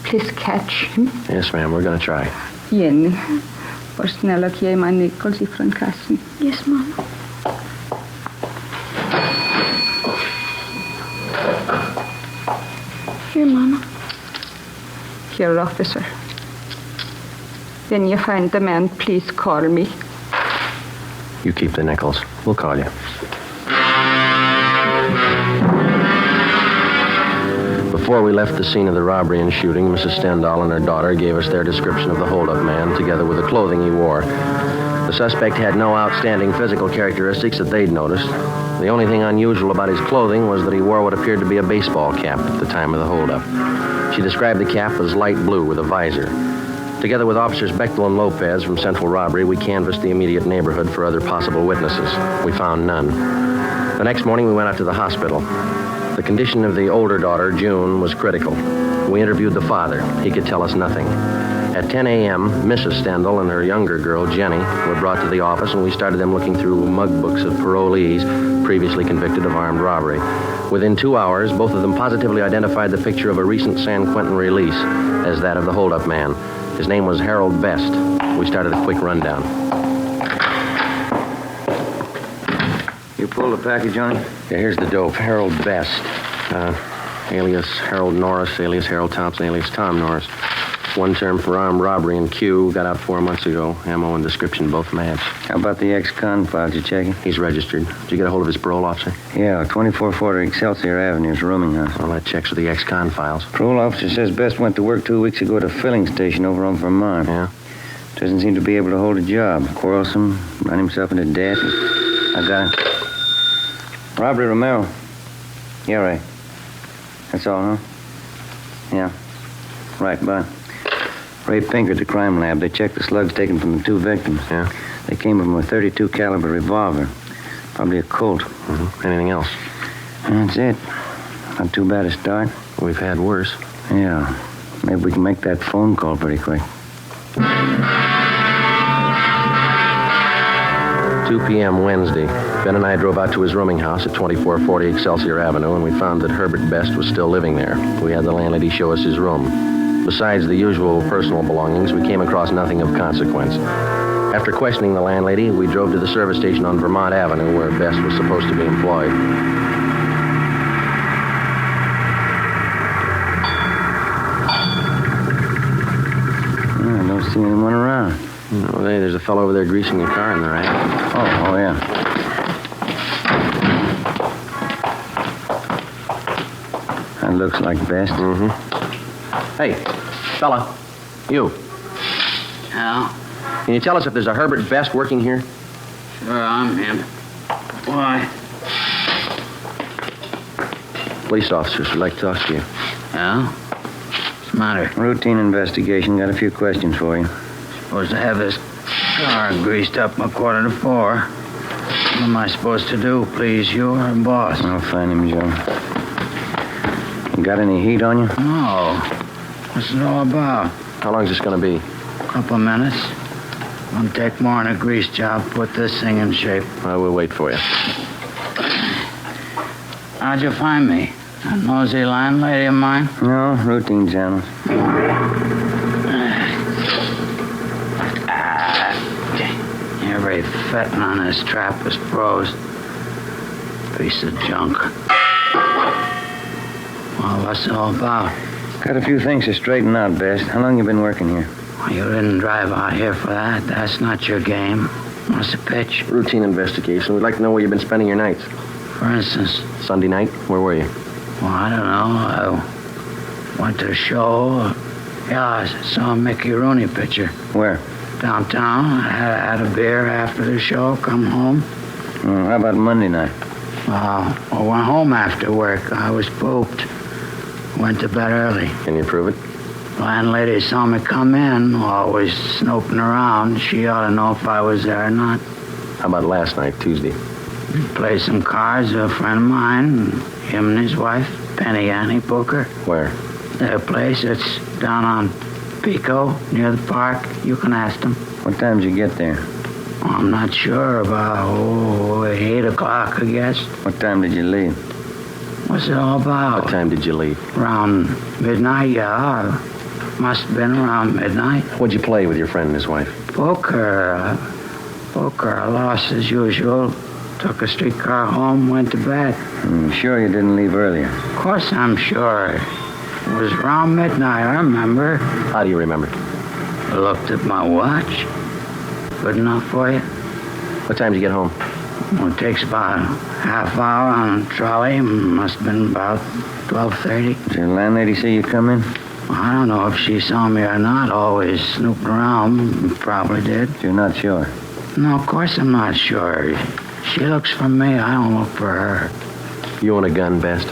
Please catch him. Yes, ma'am. We're going to try. Jenny, var snäll och ge mig nickels ifrån kassan. Yes, Mom. Here, Mama. Here, officer. When you find the man, please call me. You keep the nickels. We'll call you. Before we left the scene of the robbery and shooting, Mrs. Stendhal and her daughter gave us their description of the hold-up man, together with the clothing he wore. The suspect had no outstanding physical characteristics that they'd noticed. The only thing unusual about his clothing was that he wore what appeared to be a baseball cap at the time of the hold-up. She described the cap as light blue with a visor. Together with Officers Bechtel and Lopez from Central Robbery, we canvassed the immediate neighborhood for other possible witnesses. We found none. The next morning, we went out to the hospital. The condition of the older daughter, June, was critical. We interviewed the father. He could tell us nothing. At 10 a.m., Mrs. Stendhal and her younger girl, Jenny, were brought to the office, and we started them looking through mug books of parolees previously convicted of armed robbery. Within 2 hours, both of them positively identified the picture of a recent San Quentin release as that of the holdup man. His name was Harold Best. We started a quick rundown. You pulled the package, Johnny? Yeah, here's the dope. Harold Best. Alias Harold Norris, alias Harold Thompson, alias Tom Norris. One term for armed robbery in Q. Got out 4 months ago. Ammo and description both match. How about the ex-con file? Did you check it? He's registered. Did you get a hold of his parole officer? Yeah, 2440 Excelsior Avenue, his rooming house. Well, that checks with the ex-con files. Parole officer says Best went to work 2 weeks ago at a filling station over on Vermont. Yeah? Doesn't seem to be able to hold a job. Quarrelsome, run himself into debt. I got it. Robbery, Romero. Yeah, right. That's all, huh? Yeah. Right, bye. Ray Pinker at the crime lab. They checked the slugs taken from the 2 victims. Yeah? They came from a .32 caliber revolver. Probably a Colt. Mm-hmm. Anything else? That's it. Not too bad a start. We've had worse. Yeah. Maybe we can make that phone call pretty quick. 2 p.m. Wednesday. Ben and I drove out to his rooming house at 2440 Excelsior Avenue, and we found that Herbert Best was still living there. We had the landlady show us his room. Besides the usual personal belongings, we came across nothing of consequence. After questioning the landlady, we drove to the service station on Vermont Avenue, where Best was supposed to be employed. I don't see anyone around. Oh, there's a fellow over there greasing a car in the rack. Oh, yeah. That looks like Best. Mm-hmm. Hey, fella, you. Yeah? Can you tell us if there's a Herbert Best working here? Sure, I'm him. Why? Police officers would like to talk to you. Yeah? What's the matter? Routine investigation. Got a few questions for you. Supposed to have this car greased up a 3:45. What am I supposed to do, please? You or boss? I'll find him, Joe. You got any heat on you? No. What's it all about? How long's this going to be? Couple minutes. Won't take more than a grease job. Put this thing in shape. Well, we'll wait for you. How'd you find me? A nosy landlady of mine? No, routine channels. Every fettin' on this trap is froze. Piece of junk. Well, what's it all about? Got a few things to straighten out, Best. How long you been working here? Well, you didn't drive out here for that. That's not your game. What's the pitch? Routine investigation. We'd like to know where you've been spending your nights. For instance? Sunday night? Where were you? Well, I don't know. I went to a show. Yeah, I saw a Mickey Rooney picture. Where? Downtown. I had a beer after the show, come home. How about Monday night? I went home after work. I was pooped. Went to bed early. Can you prove it? Landlady saw me come in, always snooping around. She ought to know if I was there or not. How about last night, Tuesday? Played some cards with a friend of mine, him and his wife, Penny Annie Booker. Where? Their place, it's down on Pico, near the park. You can ask them. What time did you get there? I'm not sure. About 8 o'clock, I guess. What time did you leave? What's it all about? What time did you leave? Around midnight, yeah. Must have been around midnight. What'd you play with your friend and his wife? Poker. I lost as usual. Took a streetcar home, went to bed. I'm sure you didn't leave earlier. Of course I'm sure. It was around midnight, I remember. How do you remember? I looked at my watch. Good enough for you? What time did you get home? Well, it takes about a half hour on a trolley. Must have been about 12:30. Did your landlady see you come in? I don't know if she saw me or not. Always snooping around. Probably did. You're not sure? No, of course I'm not sure. She looks for me. I don't look for her. You own a gun, Best?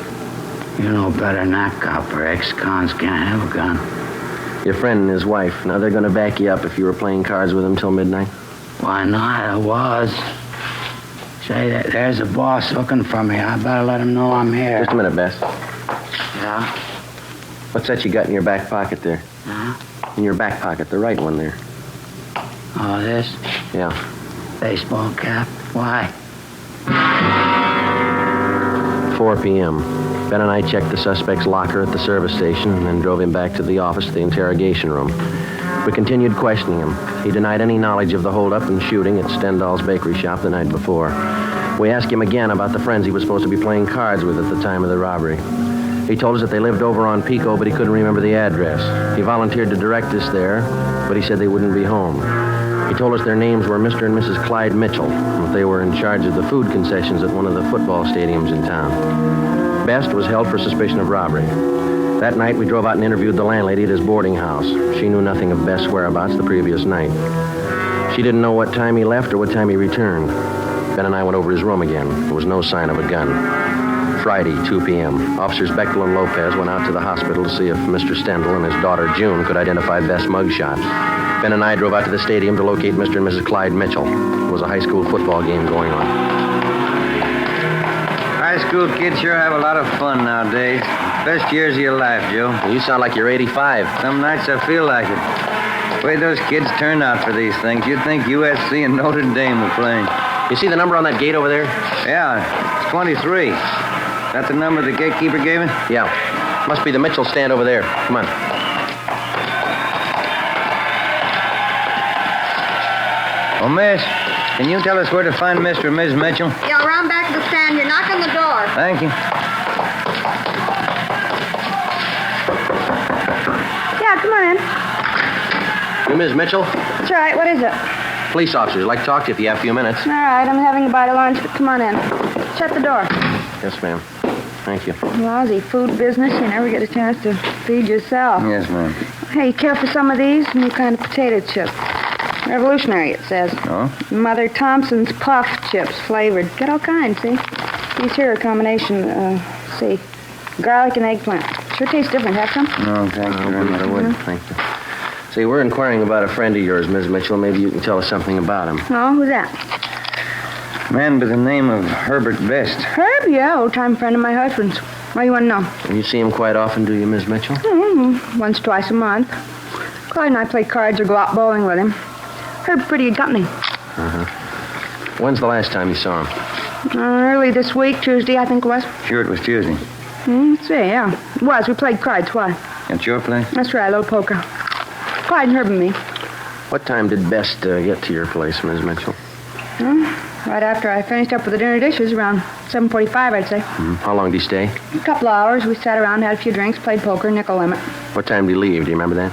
You know better than that, copper. Ex-cons can't have a gun. Your friend and his wife, now they're going to back you up if you were playing cards with them till midnight? Why not? I was. Say, there's a boss looking for me. I better let him know I'm here. Just a minute, Best. Yeah? What's that you got in your back pocket there? Huh? In your back pocket, the right one there. Oh, this? Yeah. Baseball cap. Why? 4 p.m. Ben and I checked the suspect's locker at the service station and then drove him back to the office to the interrogation room. We continued questioning him. He denied any knowledge of the holdup and shooting at Stendhal's bakery shop the night before. We asked him again about the friends he was supposed to be playing cards with at the time of the robbery. He told us that they lived over on Pico, but he couldn't remember the address. He volunteered to direct us there, but he said they wouldn't be home. He told us their names were Mr. and Mrs. Clyde Mitchell, and that they were in charge of the food concessions at one of the football stadiums in town. Best was held for suspicion of robbery. That night, we drove out and interviewed the landlady at his boarding house. She knew nothing of Best's whereabouts the previous night. She didn't know what time he left or what time he returned. Ben and I went over his room again. There was no sign of a gun. Friday, 2 p.m. Officers Bechtel and Lopez went out to the hospital to see if Mr. Stendhal and his daughter June could identify Best's mugshot. Ben and I drove out to the stadium to locate Mr. and Mrs. Clyde Mitchell. There was a high school football game going on. High school kids sure have a lot of fun nowadays. Best years of your life, Joe. You sound like you're 85. Some nights I feel like it. The way those kids turn out for these things, you'd think USC and Notre Dame were playing. You see the number on that gate over there? Yeah, it's 23. That the number the gatekeeper gave me? Yeah. Must be the Mitchell stand over there. Come on. Oh, miss, can you tell us where to find Mr. and Mrs. Mitchell? Yeah, around back of the stand. You're knocking the door. Thank you. Yeah, come on in. You Ms. Mitchell? That's right. What is it? Police officers. I'd like to talk to you if you have a few minutes. All right, I'm having a bite of lunch, but come on in. Shut the door. Yes, ma'am. Thank you. Lousy food business. You never get a chance to feed yourself. Yes, ma'am. Hey, you care for some of these? New kind of potato chip. Revolutionary, it says. Oh? Mother Thompson's Puff Chips, flavored. Got all kinds, see? These here are a combination, see, garlic and eggplant. Sure tastes different. Have some? No, thank you very much. I wouldn't. Thank you. See, we're inquiring about a friend of yours, Ms. Mitchell. Maybe you can tell us something about him. Oh, who's that? Man by the name of Herbert Best. Herb? Yeah, old-time friend of my husband's. Why you want to know? You see him quite often, do you, Ms. Mitchell? Mm-hmm. Once, twice a month. Clyde and I play cards or go out bowling with him. Herb's pretty good company. Uh-huh. When's the last time you saw him? Early this week, Tuesday, I think it was. Sure it was Tuesday. Let's see, yeah. It was. We played cards. Why? At your place? That's right, a little poker. Clyde and Herb and me. What time did Best get to your place, Ms. Mitchell? Right after I finished up with the dinner dishes, around 7:45, I'd say. How long did he stay? A couple of hours. We sat around, had a few drinks, played poker, nickel limit. What time did he leave? Do you remember that?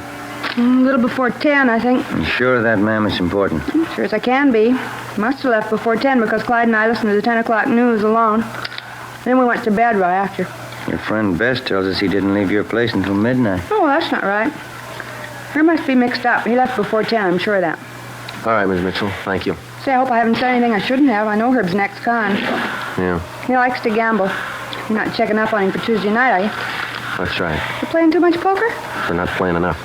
A little before 10, I think. I'm sure that, ma'am, is important. Sure as I can be. Must have left before 10 because Clyde and I listened to the 10 o'clock news alone. Then we went to bed right after. Your friend Best tells us he didn't leave your place until midnight. Oh, well, that's not right. There must be mixed up. He left before 10, I'm sure of that. All right, Ms. Mitchell. Thank you. Say, I hope I haven't said anything I shouldn't have. I know Herb's an ex-con. Yeah, He likes to gamble. You're not checking up on him for Tuesday night, are you? that's right. You playing too much poker? We're not playing enough.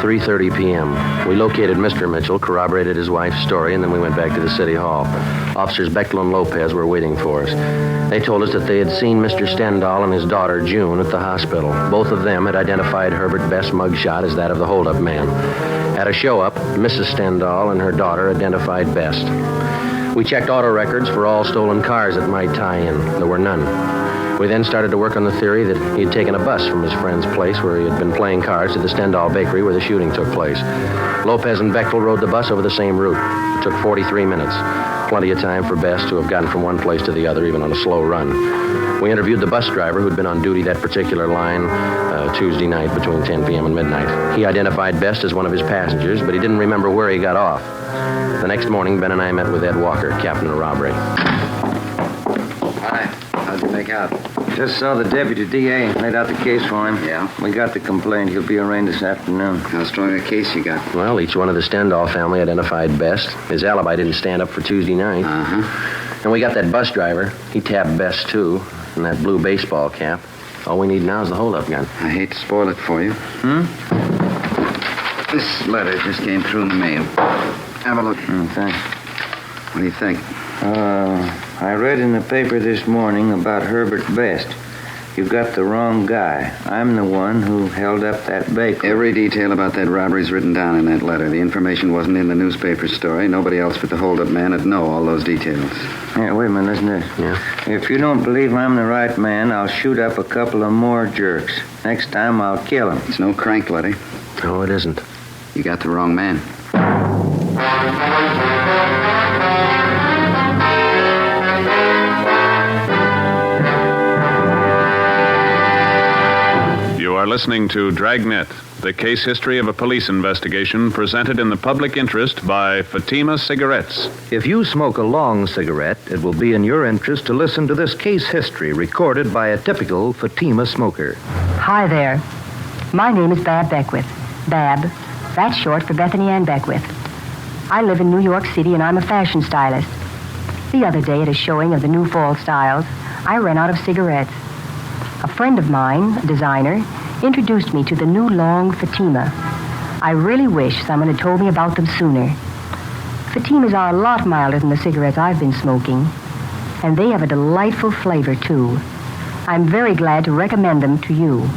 3:30 p.m. We located Mr. Mitchell, corroborated his wife's story, and then we went back to the city hall. Officers Bechtel and Lopez were waiting for us. They told us that they had seen Mr. Stendhal and his daughter, June, at the hospital. Both of them had identified Herbert Best's mugshot as that of the holdup man. At a show-up, Mrs. Stendhal and her daughter identified Best. We checked auto records for all stolen cars that might tie in. There were none. We then started to work on the theory that he had taken a bus from his friend's place where he had been playing cards to the Stendhal bakery where the shooting took place. Lopez and Bechtel rode the bus over the same route. It took 43 minutes. Plenty of time for Best to have gotten from one place to the other, even on a slow run. We interviewed the bus driver who'd been on duty that particular line Tuesday night between 10 p.m. and midnight. He identified Best as one of his passengers, but he didn't remember where he got off. The next morning, Ben and I met with Ed Walker, captain of robbery. Hi. How'd you make out? Just saw the deputy DA. Laid out the case for him. Yeah? We got the complaint. He'll be arraigned this afternoon. How strong a case you got? Well, each one of the Stendhal family identified Best. His alibi didn't stand up for Tuesday night. Uh-huh. And we got that bus driver. He tapped Best, too, and that blue baseball cap. All we need now is the holdup gun. I hate to spoil it for you. This letter just came through in the mail. Have a look. Thanks. What do you think? I read in the paper this morning about Herbert Best. You got the wrong guy. I'm the one who held up that baker. Every detail about that robbery's written down in that letter. The information wasn't in the newspaper story. Nobody else but the hold-up man would know all those details. Yeah, wait a minute, listen to this. Yeah? If you don't believe I'm the right man, I'll shoot up a couple of more jerks. Next time, I'll kill him. It's no crank, Letty. No, it isn't. You got the wrong man. You are listening to Dragnet, the case history of a police investigation presented in the public interest by Fatima Cigarettes. If you smoke a long cigarette, it will be in your interest to listen to this case history recorded by a typical Fatima smoker. Hi there. My name is Bab Beckwith. Bab. That's short for Bethany Ann Beckwith. I live in New York City and I'm a fashion stylist. The other day at a showing of the new fall styles, I ran out of cigarettes. A friend of mine, a designer, introduced me to the new long Fatima. I really wish someone had told me about them sooner. Fatimas are a lot milder than the cigarettes I've been smoking, and they have a delightful flavor, too. I'm very glad to recommend them to you,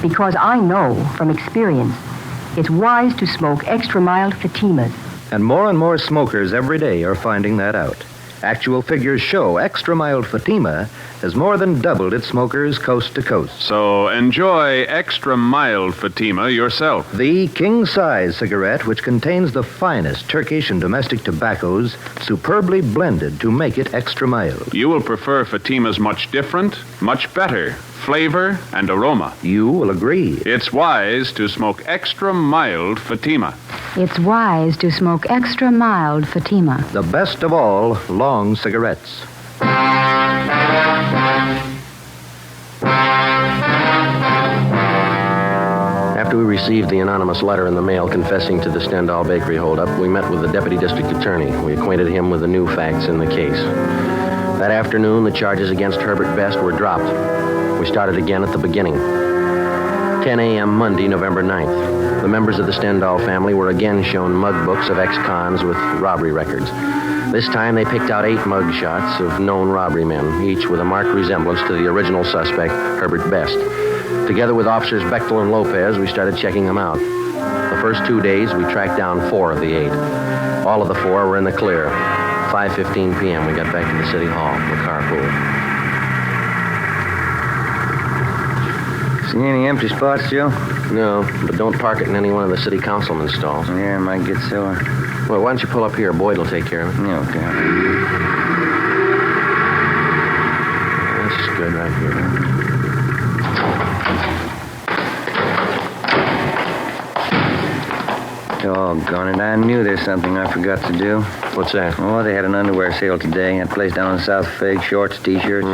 because I know from experience it's wise to smoke extra mild Fatimas. And more smokers every day are finding that out. Actual figures show extra mild Fatima has more than doubled its smokers coast to coast. So enjoy extra mild Fatima yourself. The king-size cigarette, which contains the finest Turkish and domestic tobaccos, superbly blended to make it extra mild. You will prefer Fatima's much different, much better flavor and aroma. You will agree. It's wise to smoke extra mild Fatima. It's wise to smoke extra mild Fatima. The best of all long cigarettes. After we received the anonymous letter in the mail confessing to the Stendhal Bakery holdup, we met with the deputy district attorney. We acquainted him with the new facts in the case. That afternoon, the charges against Herbert Best were dropped. We started again at the beginning. 10 a.m. Monday, November 9th. The members of the Stendhal family were again shown mug books of ex-cons with robbery records. This time they picked out 8 mug shots of known robbery men, each with a marked resemblance to the original suspect, Herbert Best. Together with officers Bechtel and Lopez, we started checking them out. The first 2 days, we tracked down 4 of the 8. All of the 4 were in the clear. 5:15 p.m., we got back to the city hall, the carpool. See any empty spots, Joe? No, but don't park it in any one of the city councilman's stalls. Yeah, it might get sore. Well, why don't you pull up here? Boyd will take care of it. Yeah, okay. This is good right here. Doggone it, I knew there's something I forgot to do. What's that? Oh, they had an underwear sale today. That place down in South Fig, shorts, T-shirts.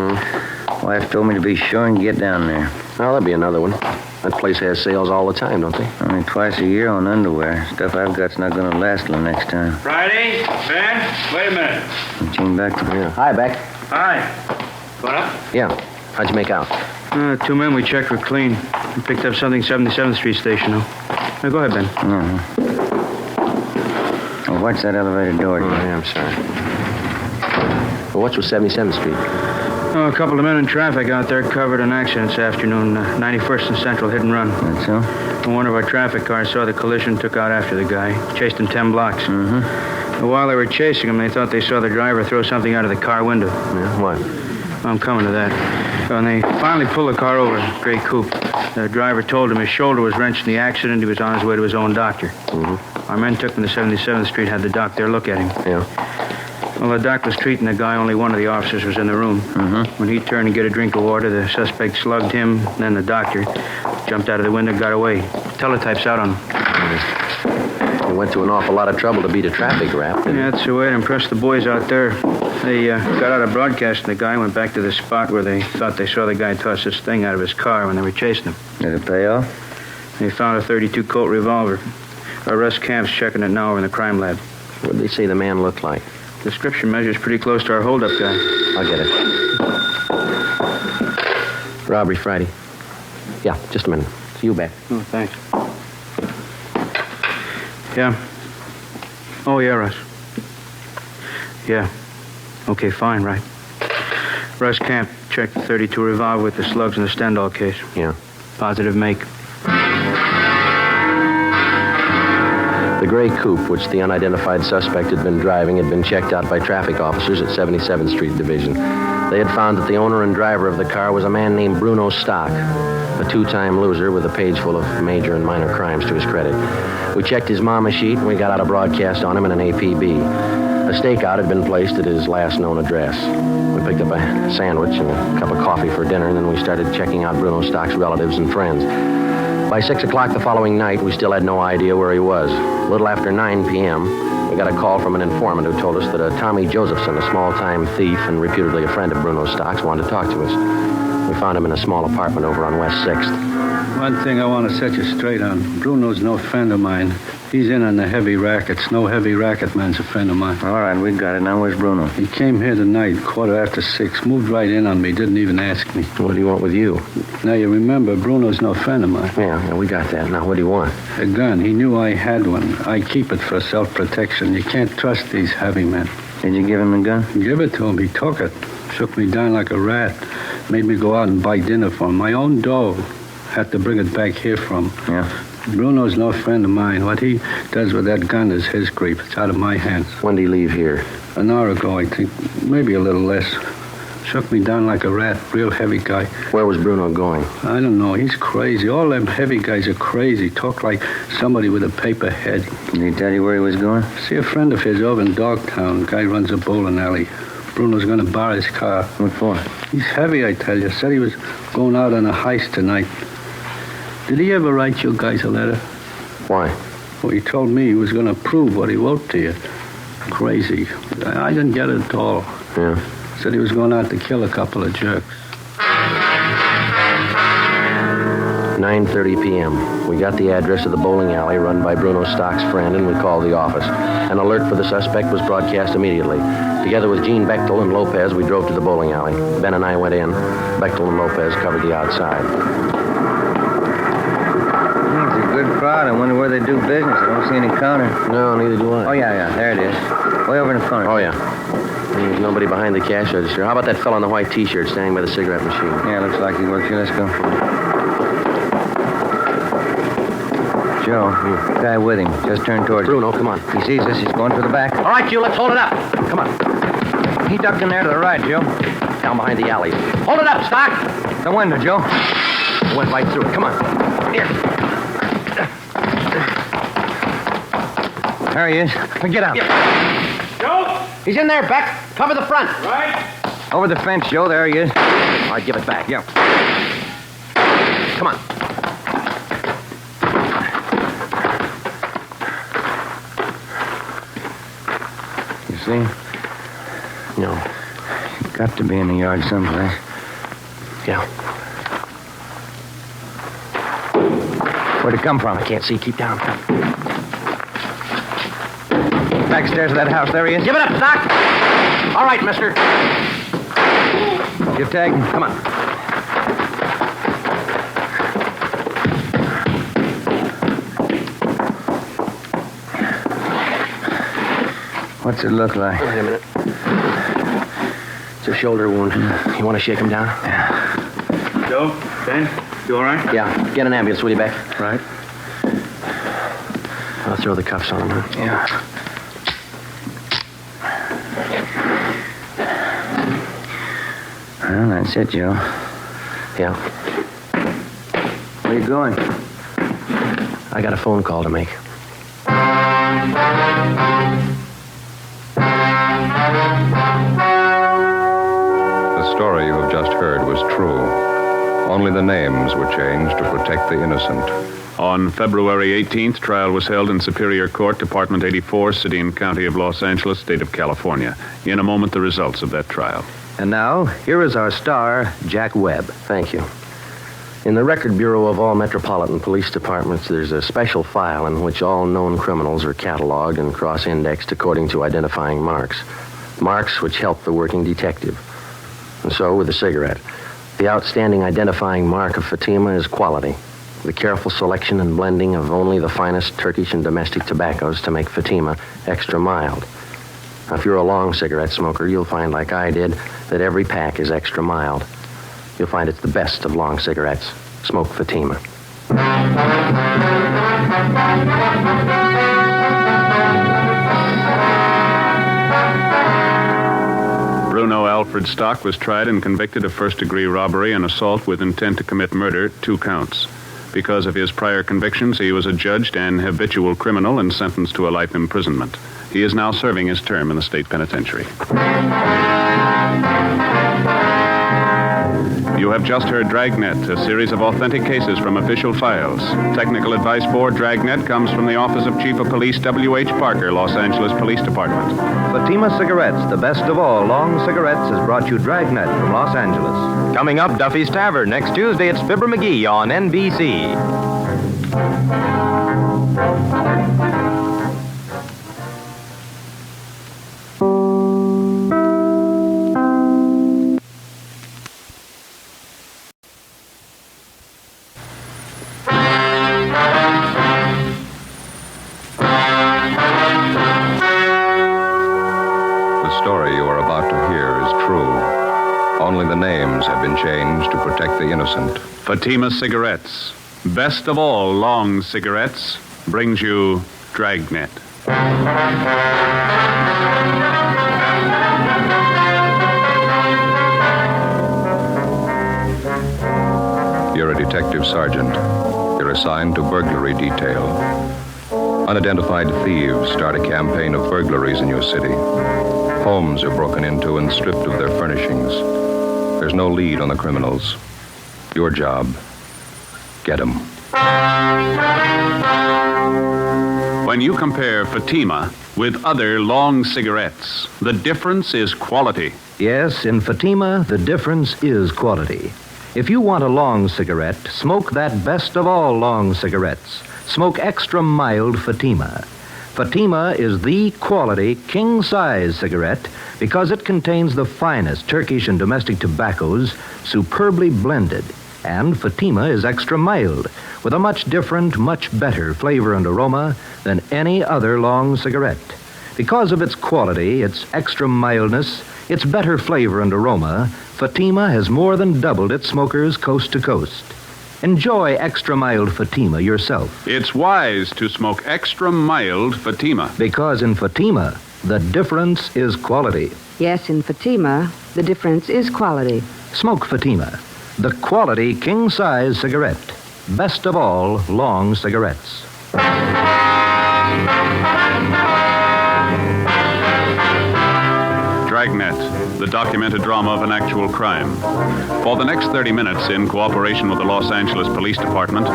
Wife told me to be sure and get down there. Oh, that'll be another one. That place has sales all the time, don't they? Only twice a year on underwear. Stuff I've got's not going to last till next time. Friday? Ben? Wait a minute. Came back to here. Hi, Beck. Hi. What up? Yeah. How'd you make out? 2 men we checked were clean. We picked up something 77th Street station, though. Now, go ahead, Ben. Oh, watch that elevator door. Oh, yeah, I'm sorry. Well, what's with 77th Street? Oh, a couple of men in traffic out there covered an accident this afternoon. 91st and Central, hit and run. That's so? And one of our traffic cars saw the collision, took out after the guy. Chased him 10 blocks. And while they were chasing him, they thought they saw the driver throw something out of the car window. Yeah, what? I'm coming to that. When they finally pulled the car over, gray coupe, the driver told him his shoulder was wrenched in the accident. He was on his way to his own doctor. Our men took him to 77th Street, had the doc there look at him. Yeah. While the doc was treating the guy, only one of the officers was in the room. When he turned to get a drink of water, the suspect slugged him, then the doctor. Jumped out of the window, got away. Teletype's out on him. He went to an awful lot of trouble to beat a traffic rap. Yeah, that's the way it impressed the boys out there. They got out of broadcasting the guy, went back to the spot where they thought they saw the guy toss this thing out of his car when they were chasing him. Did it pay off? They found a .32 Colt revolver. Our Russ Camp's checking it now over in the crime lab. What did they say the man looked like? Description measures pretty close to our holdup guy. I'll get it. Robbery Friday. Yeah, just a minute. See you back. Oh, thanks. Yeah. Oh, yeah, Russ. Yeah. Okay, fine, right. Russ Camp, checked the .32 revolver with the slugs in the Stendhal case. Yeah. Positive make. The gray coupe, which the unidentified suspect had been driving, had been checked out by traffic officers at 77th Street Division. They had found that the owner and driver of the car was a man named Bruno Stock, a two-time loser with a page full of major and minor crimes to his credit. We checked his mama sheet, and we got out a broadcast on him in an APB. A stakeout had been placed at his last known address. We picked up a sandwich and a cup of coffee for dinner, and then we started checking out Bruno Stock's relatives and friends. By 6 o'clock the following night, we still had no idea where he was. A little after 9 p.m., we got a call from an informant who told us that a Tommy Josephson, a small-time thief and reputedly a friend of Bruno Stock's, wanted to talk to us. We found him in a small apartment over on West 6th. One thing I want to set you straight on. Bruno's no friend of mine. He's in on the heavy rackets. No heavy racket man's a friend of mine. All right, we got it. Now where's Bruno? He came here tonight, 6:15, moved right in on me, didn't even ask me. What do you want with you? Now, you remember, Bruno's no friend of mine. Yeah, we got that. Now, what do you want? A gun. He knew I had one. I keep it for self-protection. You can't trust these heavy men. Did you give him the gun? Give it to him. He took it. Shook me down like a rat. Made me go out and buy dinner for him. My own dough. Had to bring it back here from. Yeah. Bruno's no friend of mine. What he does with that gun is his creep. It's out of my hands. When did he leave here? An hour ago, I think. Maybe a little less. Shook me down like a rat. Real heavy guy. Where was Bruno going? I don't know. He's crazy. All them heavy guys are crazy. Talk like somebody with a paper head. Did he tell you where he was going? See a friend of his over in Dogtown. Guy runs a bowling alley. Bruno's going to borrow his car. What for? He's heavy, I tell you. Said he was going out on a heist tonight. Did he ever write you guys a letter? Why? Well, he told me he was going to prove what he wrote to you. Crazy. I didn't get it at all. Yeah. Said he was going out to kill a couple of jerks. 9:30 p.m. We got the address of the bowling alley run by Bruno Stock's friend, and we called the office. An alert for the suspect was broadcast immediately. Together with Gene Bechtel and Lopez, we drove to the bowling alley. Ben and I went in. Bechtel and Lopez covered the outside. It's a good crowd. I wonder where they do business. I don't see any counter. No, neither do I. Oh, yeah. There it is. Way over in the corner. Oh, yeah. There's nobody behind the cash register. How about that fellow in the white T-shirt standing by the cigarette machine? Yeah, looks like he works here. Let's go. Joe, guy with him. Just turned towards Bruno, come on. He sees us. He's going for the back. All right, you, let's hold it up. Come on. He ducked in there to the right, Joe. Down behind the alley. Hold it up, Stock. The window, Joe. Went right through it. Come on. Here. There he is. Get out. Joe! He's in there, Beck. Cover the front. Right. Over the fence, Joe. There he is. All right, give it back. Yeah. Come on. You see? No. Got to be in the yard someplace. Yeah. Where'd it come from? I can't see. Keep down. Backstairs of that house. There he is. Give it up, Doc. All right, mister. You tag him. Come on. What's it look like? Wait a minute. It's a shoulder wound. You want to shake him down? Yeah. Joe? Ben? You all right? Yeah. Get an ambulance, will you, Beck? Right. I'll throw the cuffs on him, huh? Yeah. Well, that's it, Joe. Yeah. Where you going? I got a phone call to make. The story you have just heard was true. Only the names were changed to protect the innocent. On February 18th, trial was held in Superior Court, Department 84, City and County of Los Angeles, State of California. In a moment, the results of that trial. And now, here is our star, Jack Webb. Thank you. In the Record Bureau of all metropolitan police departments, there's a special file in which all known criminals are cataloged and cross-indexed according to identifying marks. Marks which help the working detective. And so, with the cigarette, the outstanding identifying mark of Fatima is quality. The careful selection and blending of only the finest Turkish and domestic tobaccos to make Fatima extra mild. Now, if you're a long cigarette smoker, you'll find, like I did, that every pack is extra mild. You'll find it's the best of long cigarettes. Smoke Fatima. Bruno Alfred Stock was tried and convicted of first-degree robbery and assault with intent to commit murder, 2 counts. Because of his prior convictions, he was adjudged an habitual criminal and sentenced to a life imprisonment. He is now serving his term in the state penitentiary. You have just heard Dragnet, a series of authentic cases from official files. Technical advice for Dragnet comes from the Office of Chief of Police W.H. Parker, Los Angeles Police Department. Fatima Cigarettes, the best of all long cigarettes, has brought you Dragnet from Los Angeles. Coming up, Duffy's Tavern. Next Tuesday, it's Fibber McGee on NBC. The story you are about to hear is true. Only the names have been changed to protect the innocent. Fatima Cigarettes, best of all long cigarettes, brings you Dragnet. You're a detective sergeant. You're assigned to burglary detail. Unidentified thieves start a campaign of burglaries in your city. Homes are broken into and stripped of their furnishings. There's no lead on the criminals. Your job, get them. When you compare Fatima with other long cigarettes, the difference is quality. Yes, in Fatima, the difference is quality. If you want a long cigarette, smoke that best of all long cigarettes. Smoke extra mild Fatima. Fatima is the quality king-size cigarette because it contains the finest Turkish and domestic tobaccos superbly blended. And Fatima is extra mild with a much different, much better flavor and aroma than any other long cigarette. Because of its quality, its extra mildness, its better flavor and aroma, Fatima has more than doubled its smokers coast to coast. Enjoy extra mild Fatima yourself. It's wise to smoke extra mild Fatima. Because in Fatima, the difference is quality. Yes, in Fatima, the difference is quality. Smoke Fatima, the quality king-size cigarette. Best of all long cigarettes. Dragnet, the documented drama of an actual crime. For the next 30 minutes, in cooperation with the Los Angeles Police Department,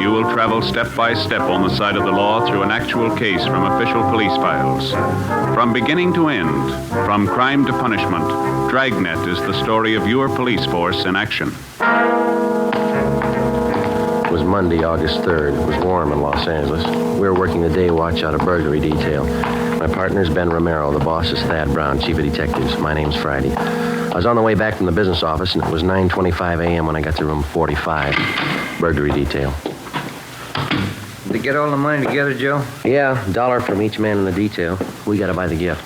you will travel step by step on the side of the law through an actual case from official police files. From beginning to end, from crime to punishment, Dragnet is the story of your police force in action. It was Monday, August 3rd. It was warm in Los Angeles. We were working the day watch out of burglary detail. My partner's Ben Romero. The boss is Thad Brown, chief of detectives. My name's Friday. I was on the way back from the business office, and it was 9:25 a.m. when I got to room 45, burglary detail. Did they get all the money together, Joe? Yeah, $1 from each man in the detail. We got to buy the gift.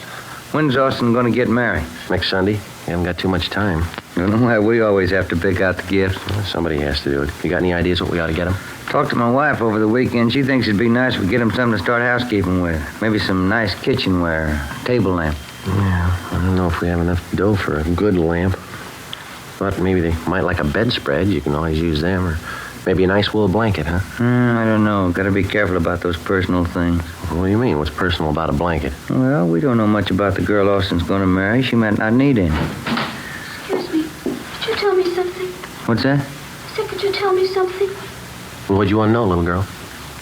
When's Austin going to get married? Next Sunday. We haven't got too much time. I don't know why we always have to pick out the gifts. Well, somebody has to do it. You got any ideas what we ought to get him? Talked to my wife over the weekend. She thinks it'd be nice if we get him something to start housekeeping with. Maybe some nice kitchenware, table lamp. Yeah, I don't know if we have enough dough for a good lamp. But maybe they might like a bedspread. You can always use them. Or maybe a nice wool blanket, huh? I don't know. Got to be careful about those personal things. What do you mean? What's personal about a blanket? Well, we don't know much about the girl Austin's going to marry. She might not need any. Excuse me. Could you tell me something? What's that? I said, could you tell me something? What do you want to know, little girl?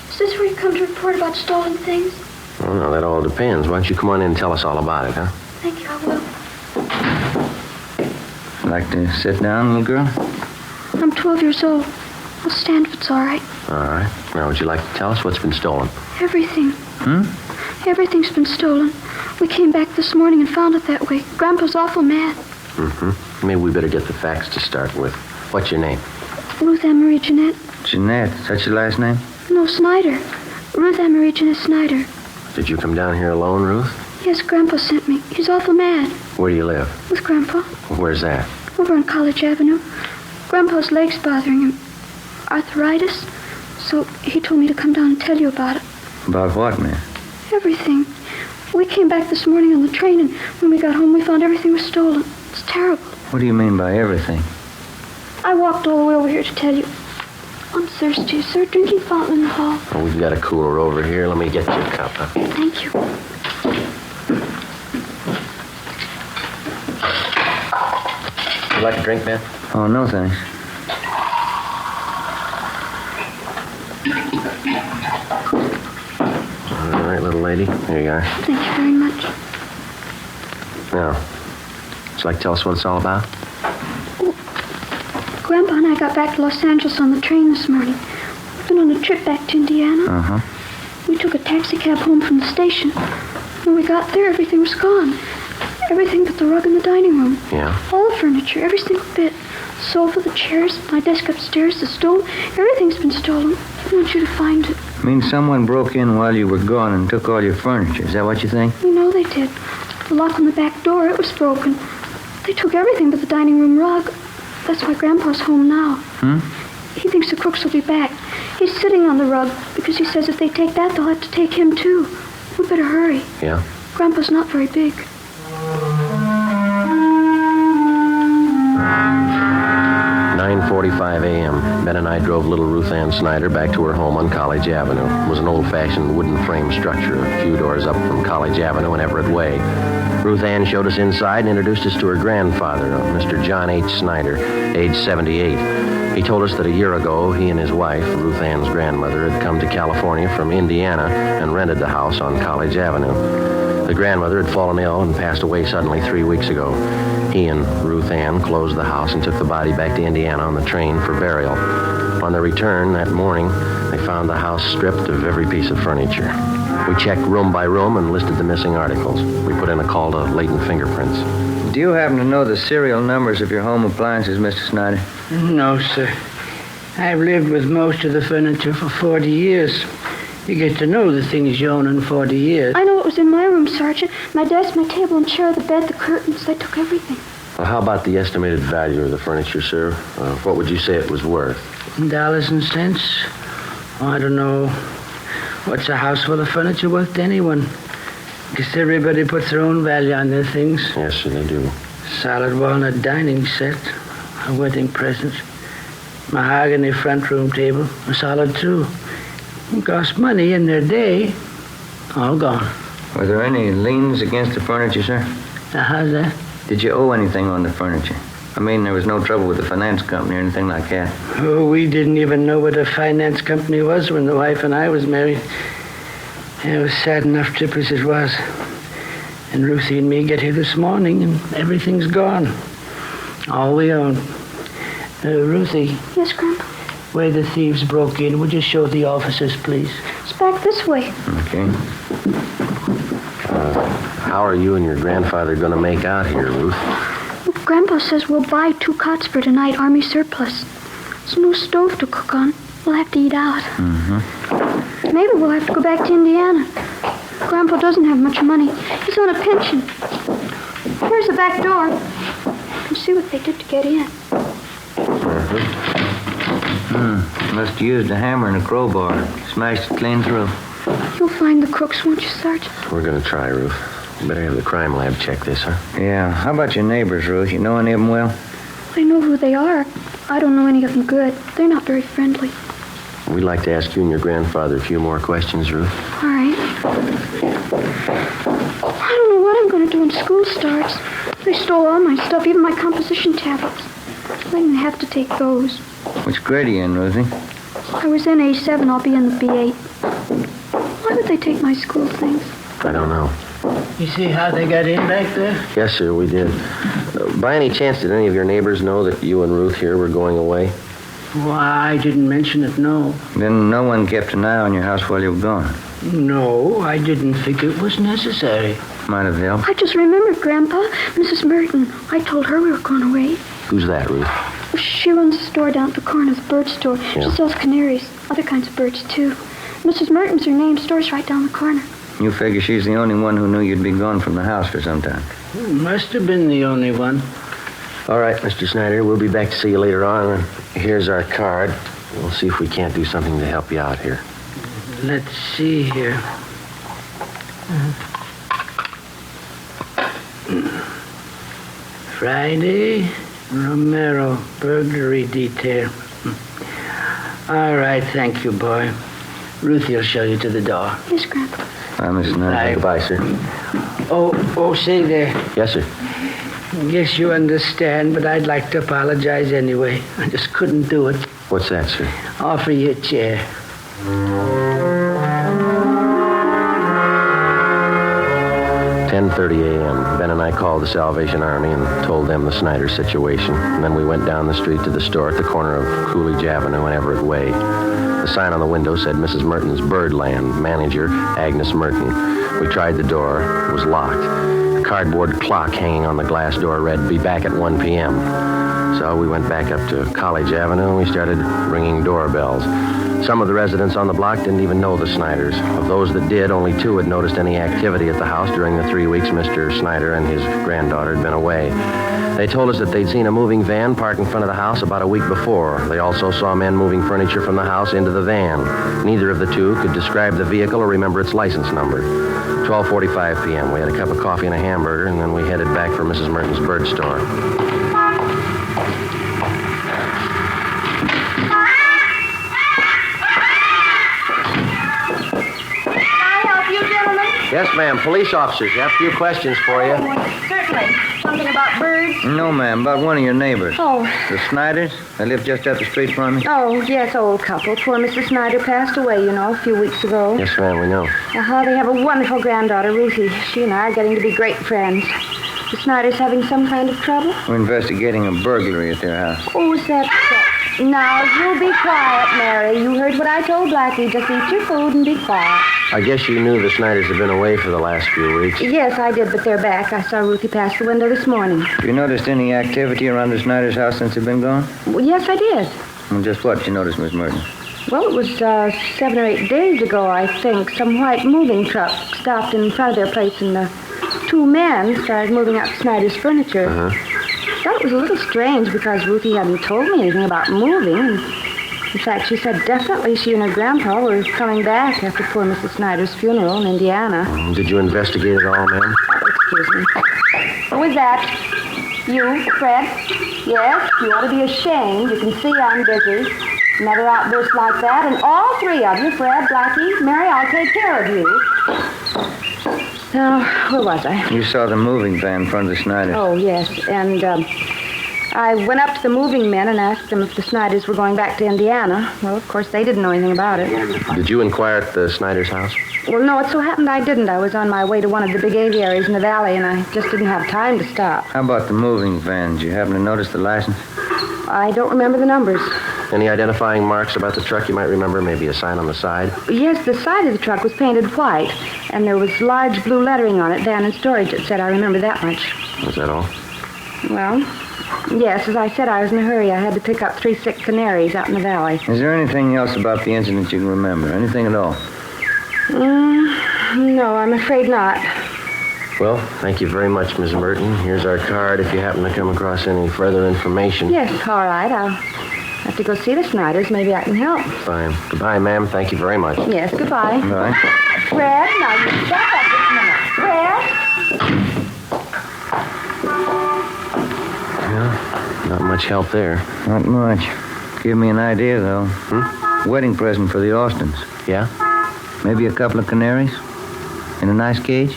Is this where you come to report about stolen things? Well, no, that all depends. Why don't you come on in and tell us all about it, huh? Thank you, I will. Like to sit down, little girl? I'm 12 years old. I'll stand if it's all right. All right. Now, would you like to tell us what's been stolen? Everything. Everything's been stolen. We came back this morning and found it that way. Grandpa's awful mad. Maybe we better get the facts to start with. What's your name? Ruth Ann Marie Jeanette. Jeanette. Is that your last name? No, Snyder. Ruth Ann Marie Jeanette Snyder. Did you come down here alone, Ruth? Yes, Grandpa sent me. He's awful mad. Where do you live? With Grandpa. Where's that? Over on College Avenue. Grandpa's leg's bothering him. Arthritis. So he told me to come down and tell you about it. About what, man? Everything. We came back this morning on the train, and when we got home, we found everything was stolen. It's terrible. What do you mean by everything? I walked all the way over here to tell you. I'm thirsty. Is there a drinking fountain in the hall? Oh, we've got a cooler over here. Let me get you a cup. Thank you. You like a drink, man? Oh, no, thanks. All right, little lady. Here you are. Thank you very much. Now, would you like to tell us what it's all about? Grandpa and I got back to Los Angeles on the train this morning. We've been on a trip back to Indiana. Uh-huh. We took a taxi cab home from the station. When we got there, everything was gone. Everything but the rug in the dining room. Yeah? All the furniture, every single bit. The sofa, the chairs, my desk upstairs, the stove. Everything's been stolen. I want you to find it. I mean, someone broke in while you were gone and took all your furniture. Is that what you think? We know they did. The lock on the back door, it was broken. They took everything but the dining room rug. That's why Grandpa's home now. He thinks the crooks will be back. He's sitting on the rug because he says if they take that, they'll have to take him, too. We better hurry. Yeah? Grandpa's not very big. 9:45 a.m. Ben and I drove little Ruth Ann Snyder back to her home on College Avenue. It was an old-fashioned wooden frame structure a few doors up from College Avenue and Everett Way. Ruth Ann showed us inside and introduced us to her grandfather, Mr. John H. Snyder, age 78. He told us that a year ago, he and his wife, Ruth Ann's grandmother, had come to California from Indiana and rented the house on College Avenue. The grandmother had fallen ill and passed away suddenly 3 weeks ago. He and Ruth Ann closed the house and took the body back to Indiana on the train for burial. On their return that morning, they found the house stripped of every piece of furniture. We checked room by room and listed the missing articles. We put in a call to latent fingerprints. Do you happen to know the serial numbers of your home appliances, Mr. Snyder? No, sir. I've lived with most of the furniture for 40 years. You get to know the things you own in 40 years. I know what was in my room, Sergeant. My desk, my table and chair, the bed, the curtains. They took everything. Well, how about the estimated value of the furniture, sir? What would you say it was worth? Dollars and cents? Oh, I don't know. What's a house full of furniture worth to anyone? Guess everybody puts their own value on their things. Yes, sir, they do. Solid walnut dining set, a wedding present, mahogany front room table, a solid too. It cost money in their day. All gone. Were there any liens against the furniture, sir? How's that? Did you owe anything on the furniture? I mean, there was no trouble with the finance company or anything like that. Oh, we didn't even know what a finance company was when the wife and I was married. It was sad enough trip as it was. And Ruthie and me get here this morning and everything's gone. All we own. Ruthie. Yes, Grandpa? Where the thieves broke in, would you show the officers, please? It's back this way. Okay. How are you and your grandfather going to make out here, Ruth? Well, Grandpa says we'll buy 2 cots for tonight, Army surplus. There's no stove to cook on. We'll have to eat out. Mm-hmm. Maybe we'll have to go back to Indiana. Grandpa doesn't have much money. He's on a pension. Here's the back door. You can see what they did to get in. Must have used a hammer and a crowbar. Smashed it clean through. You'll find the crooks, won't you, Sergeant? We're going to try, Ruth. You better have the crime lab check this, huh? Yeah. How about your neighbors, Ruth? You know any of them well? I know who they are. I don't know any of them good. They're not very friendly. We'd like to ask you and your grandfather a few more questions, Ruth. All right. I don't know what I'm going to do when school starts. They stole all my stuff, even my composition tablets. I'm going to have to take those. Which grade are you in, Ruthie? I was in A7. I'll be in the B8. Why would they take my school things? I don't know. You see how they got in back there? Yes, sir, we did. By any chance, did any of your neighbors know that you and Ruth here were going away? Well, I didn't mention it, no. Then no one kept an eye on your house while you were gone? No, I didn't think it was necessary. Might have helped. I just remembered, Grandpa. Mrs. Merton. I told her we were going away. Who's that, Ruth? She runs a store down at the corner, the bird store. Yeah. She sells canaries, other kinds of birds, too. Mrs. Merton's her name. Store's right down the corner. You figure she's the only one who knew you'd be gone from the house for some time. Must have been the only one. All right, Mr. Snyder, we'll be back to see you later on. Here's our card. We'll see if we can't do something to help you out here. Let's see here. Friday, Romero, burglary detail. All right, thank you, boy. Ruthie will show you to the door. Yes, Grandpa. Mrs. Snyder. Goodbye, sir. Oh, say there. Yes, sir. Guess you understand, but I'd like to apologize anyway. I just couldn't do it. What's that, sir? Offer you a chair. 10:30 a.m. Ben and I called the Salvation Army and told them the Snyder situation. And then we went down the street to the store at the corner of Coolidge Avenue and Everett Way. The sign on the window said Mrs. Merton's Birdland, manager Agnes Merton. We tried the door. It was locked. The cardboard clock hanging on the glass door read, "Be back at 1 p.m." So we went back up to College Avenue and we started ringing doorbells. Some of the residents on the block didn't even know the Snyders. Of those that did, only 2 had noticed any activity at the house during the 3 weeks Mr. Snyder and his granddaughter had been away. They told us that they'd seen a moving van parked in front of the house about a week before. They also saw men moving furniture from the house into the van. Neither of the 2 could describe the vehicle or remember its license number. 12:45 p.m. We had a cup of coffee and a hamburger, and then we headed back for Mrs. Merton's bird store. Yes, ma'am. Police officers, have a few questions for you. Certainly. Something about birds? No, ma'am. About one of your neighbors. Oh. The Snyders? They live just up the street from me? Oh, yes, old couple. Poor Mrs. Snyder passed away, a few weeks ago. Yes, ma'am, we know. They have a wonderful granddaughter, Ruthie. She and I are getting to be great friends. The Snyders having some kind of trouble? We're investigating a burglary at their house. Oh, is that so? Now, you be quiet, Mary. You heard what I told Blackie. Just eat your food and be quiet. I guess you knew the Snyders have been away for the last few weeks. Yes, I did, but they're back. I saw Ruthie pass the window this morning. Have you noticed any activity around the Snyders' house since they've been gone? Well, yes, I did. And just what you noticed, Miss Merton? Well, it was 7 or 8 days ago, I think. Some white moving truck stopped in front of their place, and 2 men started moving out Snyder's furniture. I thought it was a little strange because Ruthie hadn't told me anything about moving. In fact, she said definitely she and her grandpa were coming back after poor Mrs. Snyder's funeral in Indiana. Did you investigate it all, ma'am? Excuse me. Who is that? You, Fred? Yes, you ought to be ashamed. You can see I'm busy. Another outburst like that, and all 3 of you, Fred, Blackie, Mary, I'll take care of you. Now, where was I? You saw the moving van in front of the Snyders. Oh, yes, and I went up to the moving men and asked them if the Snyders were going back to Indiana. Well, of course, they didn't know anything about it. Did you inquire at the Snyders' house? Well, no, it so happened I didn't. I was on my way to one of the big aviaries in the valley, and I just didn't have time to stop. How about the moving van? Did you happen to notice the license? I don't remember the numbers. Any identifying marks about the truck you might remember? Maybe a sign on the side? Yes, the side of the truck was painted white, and there was large blue lettering on it, van and storage, it said. I remember that much. Was that all? Well, yes, as I said, I was in a hurry. I had to pick up 3 sick canaries out in the valley. Is there anything else about the incident you can remember? Anything at all? No, I'm afraid not. Well, thank you very much, Ms. Merton. Here's our card if you happen to come across any further information. Yes, all right. I'll have to go see the Snyders. Maybe I can help. Fine. Goodbye, ma'am. Thank you very much. Yes, goodbye. Bye. Fred, now you stop up just a minute. Fred? Well, not much help there. Not much. Give me an idea, though. Wedding present for the Austins. Yeah? Maybe a couple of canaries? In a nice cage?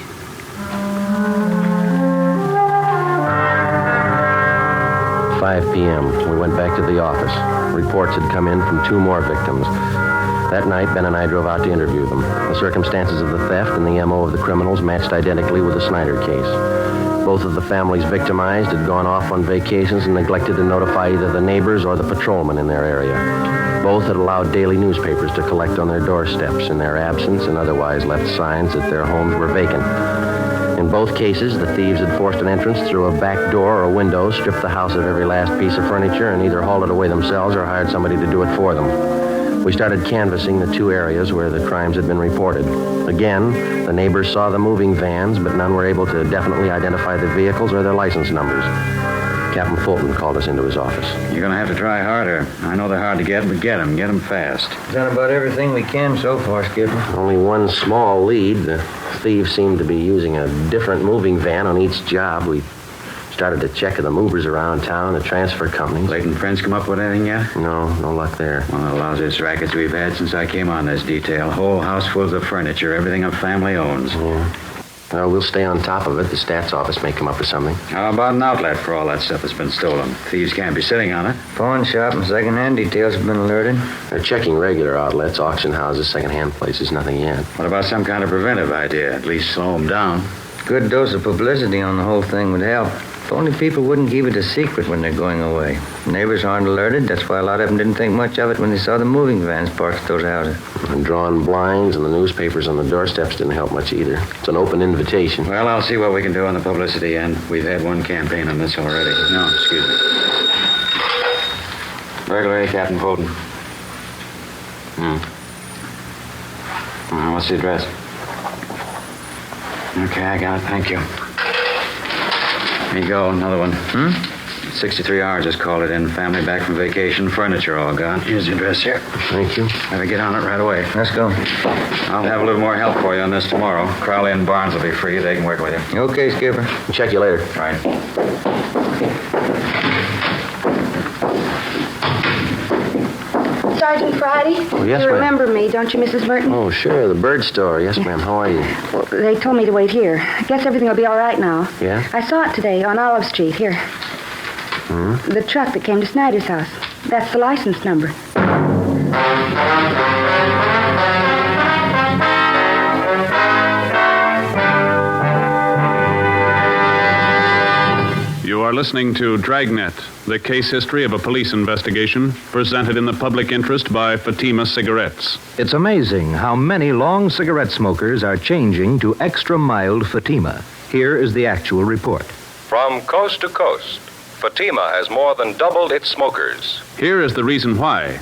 5 p.m. We went back to the office. Reports had come in from 2 more victims. That night, Ben and I drove out to interview them. The circumstances of the theft and the M.O. of the criminals matched identically with the Snyder case. Both of the families victimized had gone off on vacations and neglected to notify either the neighbors or the patrolmen in their area. Both had allowed daily newspapers to collect on their doorsteps in their absence and otherwise left signs that their homes were vacant. In both cases, the thieves had forced an entrance through a back door or a window, stripped the house of every last piece of furniture, and either hauled it away themselves or hired somebody to do it for them. We started canvassing the 2 areas where the crimes had been reported. Again, The neighbors saw the moving vans, but none were able to definitely identify the vehicles or their license numbers. Captain Fulton called us into his office. You're going to have to try harder. I know they're hard to get, but get them fast. Done about everything we can so far, Skipper. Only one small lead. The thieves seemed to be using a different moving van on each job. We started to check the movers around town, the transfer companies. Clayton friends come up with anything yet? No luck there. One of the lousiest rackets we've had since I came on this detail. Whole house full of furniture, everything a family owns. Yeah. Well, we'll stay on top of it. The stats office may come up with something. How about an outlet for all that stuff that's been stolen? Thieves can't be sitting on it. Pawn shop and second-hand details have been alerted. They're checking regular outlets, auction houses, second-hand places, nothing yet. What about some kind of preventive idea? At least slow them down. Good dose of publicity on the whole thing would help. If only people wouldn't keep it a secret when they're going away. Neighbors aren't alerted. That's why a lot of them didn't think much of it when they saw the moving vans parked at those houses. And drawn blinds and the newspapers on the doorsteps didn't help much either. It's an open invitation. Well, I'll see what we can do on the publicity end. We've had one campaign on this already. No, excuse me. Burglary, Captain Fulton. What's the address? Okay, I got it. Thank you. Here you go, another one. 63 hours, just called it in. Family back from vacation, furniture all gone. Here's the address here. Thank you. Better get on it right away. Let's go. I'll have a little more help for you on this tomorrow. Crowley and Barnes will be free. They can work with you. Okay, Skipper. I'll check you later. Right. Sergeant Friday? Oh, yes, you ma'am. remember me, don't you, Mrs. Merton? Oh, sure. The bird store. Yes, ma'am. How are you? Well, they told me to wait here. I guess everything will be all right now. Yeah? I saw it today on Olive Street, here. The truck that came to Snyder's house. That's the license number. You are listening to Dragnet, the case history of a police investigation presented in the public interest by Fatima Cigarettes. It's amazing how many long cigarette smokers are changing to extra mild Fatima. Here is the actual report. From coast to coast, Fatima has more than doubled its smokers. Here is the reason why.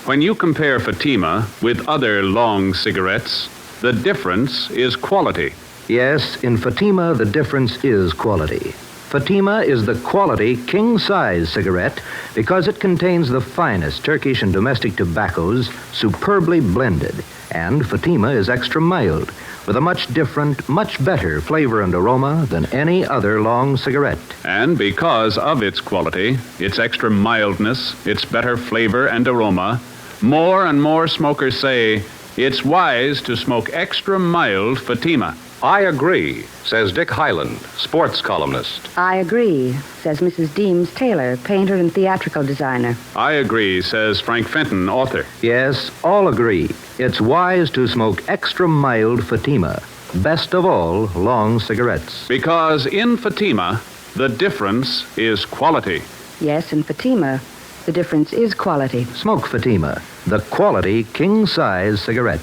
When you compare Fatima with other long cigarettes, the difference is quality. Yes, in Fatima, the difference is quality. Fatima is the quality king-size cigarette because it contains the finest Turkish and domestic tobaccos superbly blended. And Fatima is extra mild with a much different, much better flavor and aroma than any other long cigarette. And because of its quality, its extra mildness, its better flavor and aroma, more and more smokers say it's wise to smoke extra mild Fatima. I agree, says Dick Hyland, sports columnist. I agree, says Mrs. Deems Taylor, painter and theatrical designer. I agree, says Frank Fenton, author. Yes, all agree. It's wise to smoke extra mild Fatima. Best of all, long cigarettes. Because in Fatima, the difference is quality. Yes, in Fatima, the difference is quality. Smoke Fatima, the quality king-size cigarette.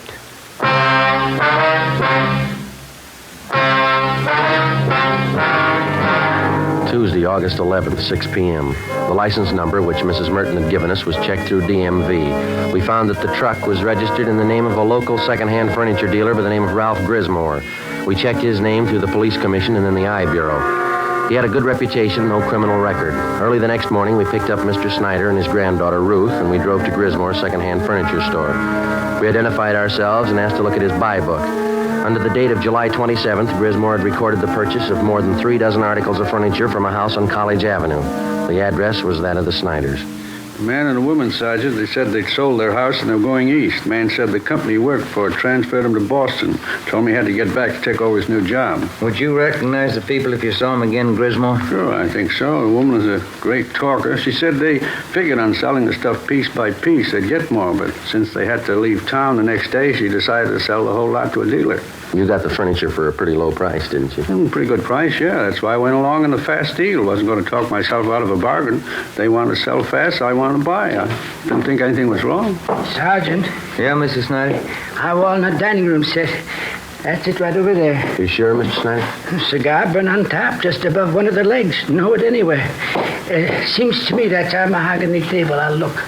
Tuesday, August 11th, 6 p.m. The license number, which Mrs. Merton had given us, was checked through DMV. We found that the truck was registered in the name of a local second-hand furniture dealer by the name of Ralph Grismore. We checked his name through the police commission and then the I Bureau. He had a good reputation, no criminal record. Early the next morning, we picked up Mr. Snyder and his granddaughter, Ruth, and we drove to Grismore's second-hand furniture store. We identified ourselves and asked to look at his buy book. Under the date of July 27th, Grismore had recorded the purchase of more than 3 dozen articles of furniture from a house on College Avenue. The address was that of the Snyders. The man and the woman, Sergeant, they said they'd sold their house and they were going east. Man said the company he worked for transferred him to Boston. Told me he had to get back to take over his new job. Would you recognize the people if you saw them again, Grismore? Sure, I think so. The woman was a great talker. She said they figured on selling the stuff piece by piece. They'd get more, but since they had to leave town the next day, she decided to sell the whole lot to a dealer. You got the furniture for a pretty low price, didn't you? Pretty good price, yeah. That's why I went along in the fast deal. Wasn't going to talk myself out of a bargain. They wanted to sell fast, so I wanted to buy. I didn't think anything was wrong. Sergeant? Yeah, Mrs. Snyder? Our walnut dining room set. That's it right over there. You sure, Mr. Snyder? Cigar burn on top, just above one of the legs. Know it anywhere. Seems to me that's our mahogany table. I'll look.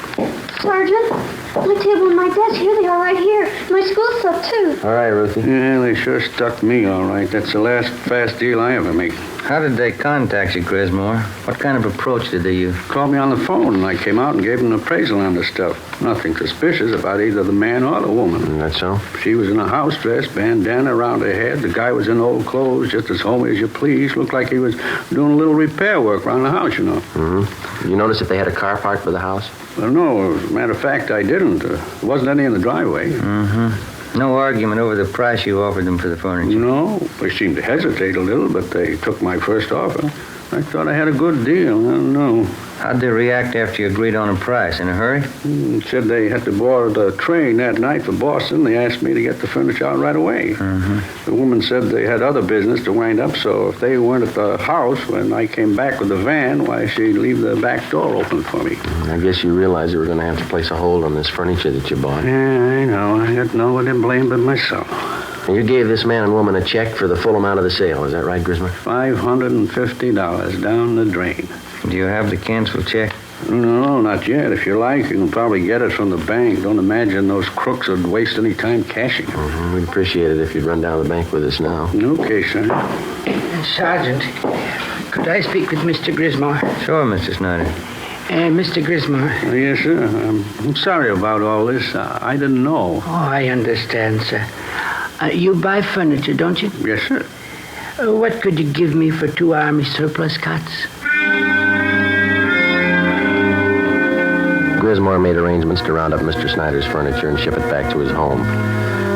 Sergeant? My table and my desk, here they are right here. My school stuff, too. All right, Ruthie. Yeah, they sure stuck me all right. That's the last fast deal I ever make. How did they contact you, Grismore? What kind of approach did they use? Called me on the phone, and I came out and gave them an appraisal on the stuff. Nothing suspicious about either the man or the woman. That's so? She was in a house dress, bandana around her head. The guy was in old clothes, just as homey as you please. Looked like he was doing a little repair work around the house, you know. Mm-hmm. You notice if they had a car parked by the house? Well, no, as a matter of fact, I didn't. There wasn't any in the driveway. Mm-hmm. No argument over the price you offered them for the furniture? No. They seemed to hesitate a little, but they took my first offer. I thought I had a good deal. I don't know. How'd they react after you agreed on a price? In a hurry? Said they had to board the train that night for Boston. They asked me to get the furniture out right away. Mm-hmm. The woman said they had other business to wind up, so if they weren't at the house when I came back with the van, why, she'd leave the back door open for me. I guess you realized you were going to have to place a hold on this furniture that you bought. Yeah, I know. I got no one to blame but myself. And you gave this man and woman a check for the full amount of the sale. Is that right, Grismer? $550 down the drain. Do you have the canceled check? No, not yet. If you like, you can probably get it from the bank. Don't imagine those crooks would waste any time cashing it. Mm-hmm. We'd appreciate it if you'd run down to the bank with us now. Okay, sir. Sergeant, could I speak with Mr. Grismore? Sure, Mr. Snyder. Mr. Grismore. Yes, sir. I'm sorry about all this. I didn't know. Oh, I understand, sir. You buy furniture, don't you? Yes, sir. What could you give me for 2 Army surplus cots? Grismore made arrangements to round up Mr. Snyder's furniture and ship it back to his home.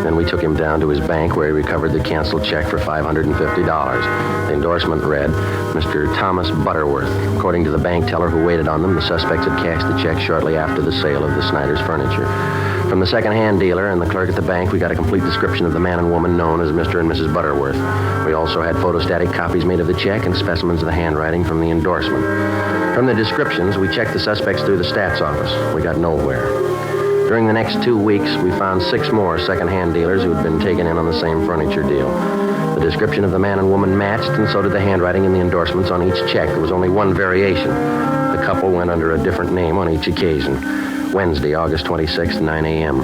Then we took him down to his bank where he recovered the canceled check for $550. The endorsement read, Mr. Thomas Butterworth. According to the bank teller who waited on them, the suspects had cashed the check shortly after the sale of the Snyder's furniture. From the second-hand dealer and the clerk at the bank, we got a complete description of the man and woman known as Mr. and Mrs. Butterworth. We also had photostatic copies made of the check and specimens of the handwriting from the endorsement. From the descriptions, we checked the suspects through the stats office. We got nowhere. During the next 2 weeks, we found 6 more second-hand dealers who had been taken in on the same furniture deal. The description of the man and woman matched, and so did the handwriting in the endorsements on each check. There was only one variation. The couple went under a different name on each occasion. Wednesday, August 26th, 9 a.m.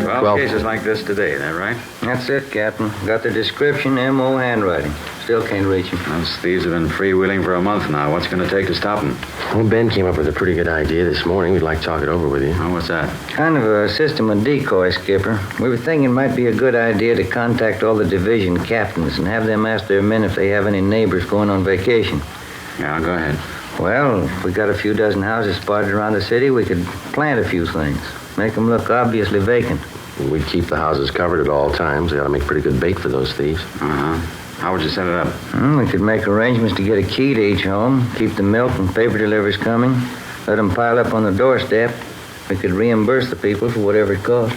12 cases like this today, is that right? That's it, Captain. Got the description, M.O. handwriting. Still can't reach him. Those thieves have been freewheeling for a month now. What's it going to take to stop them? Well, Ben came up with a pretty good idea this morning. We'd like to talk it over with you. Oh, what's that? Kind of a system of decoy, Skipper. We were thinking it might be a good idea to contact all the division captains and have them ask their men if they have any neighbors going on vacation. Yeah, go ahead. Well, if we got a few dozen houses spotted around the city, we could plant a few things. Make them look obviously vacant. We'd keep the houses covered at all times. They ought to make pretty good bait for those thieves. Uh-huh. How would you set it up? We could make arrangements to get a key to each home, keep the milk and paper deliveries coming, let them pile up on the doorstep. We could reimburse the people for whatever it cost.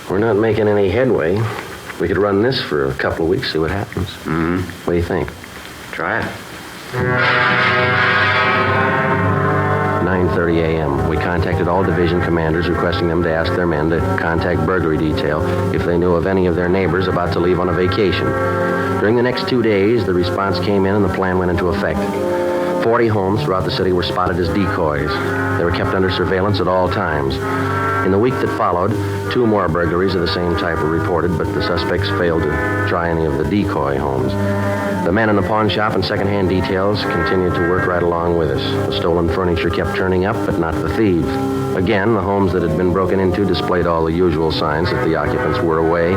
We're not making any headway. We could run this for a couple of weeks, see what happens. Mm-hmm. What do you think? Try it. 9:30 a.m. We contacted all division commanders requesting them to ask their men to contact burglary detail if they knew of any of their neighbors about to leave on a vacation. During the next 2 days, the response came in and the plan went into effect. 40 homes throughout the city were spotted as decoys. They were kept under surveillance at all times. In the week that followed, 2 more burglaries of the same type were reported, but the suspects failed to try any of the decoy homes. The men in the pawn shop and second-hand details continued to work right along with us. The stolen furniture kept turning up, but not the thieves. Again, the homes that had been broken into displayed all the usual signs that the occupants were away.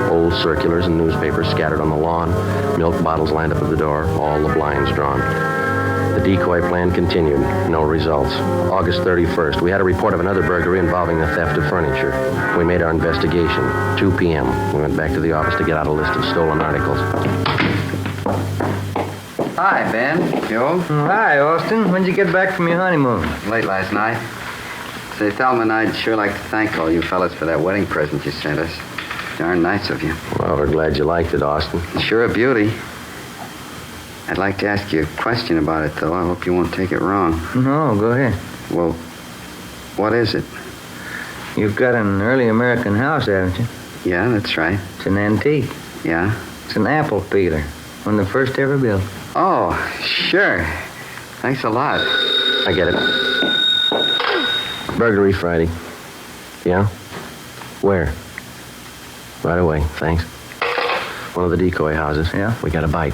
Old circulars and newspapers scattered on the lawn, milk bottles lined up at the door, all the blinds drawn. The decoy plan continued. No results. August 31st, we had a report of another burglary involving the theft of furniture. We made our investigation. 2 p.m. We went back to the office to get out a list of stolen articles. Hi, Ben. Joe. Hi, Austin. When'd you get back from your honeymoon? Late last night. Say, Thelma, I'd sure like to thank all you fellas for that wedding present you sent us. Darn nice of you. Well, we're glad you liked it, Austin. Sure a beauty. I'd like to ask you a question about it, though. I hope you won't take it wrong. No, go ahead. Well, what is it? You've got an early American house, haven't you? Yeah, that's right. It's an antique. Yeah? It's an apple peeler. One of the first ever built. Oh, sure. Thanks a lot. I get it. Burglary Friday. Yeah? Where? Right away, thanks. One of the Decoy houses. Yeah? We got a bite.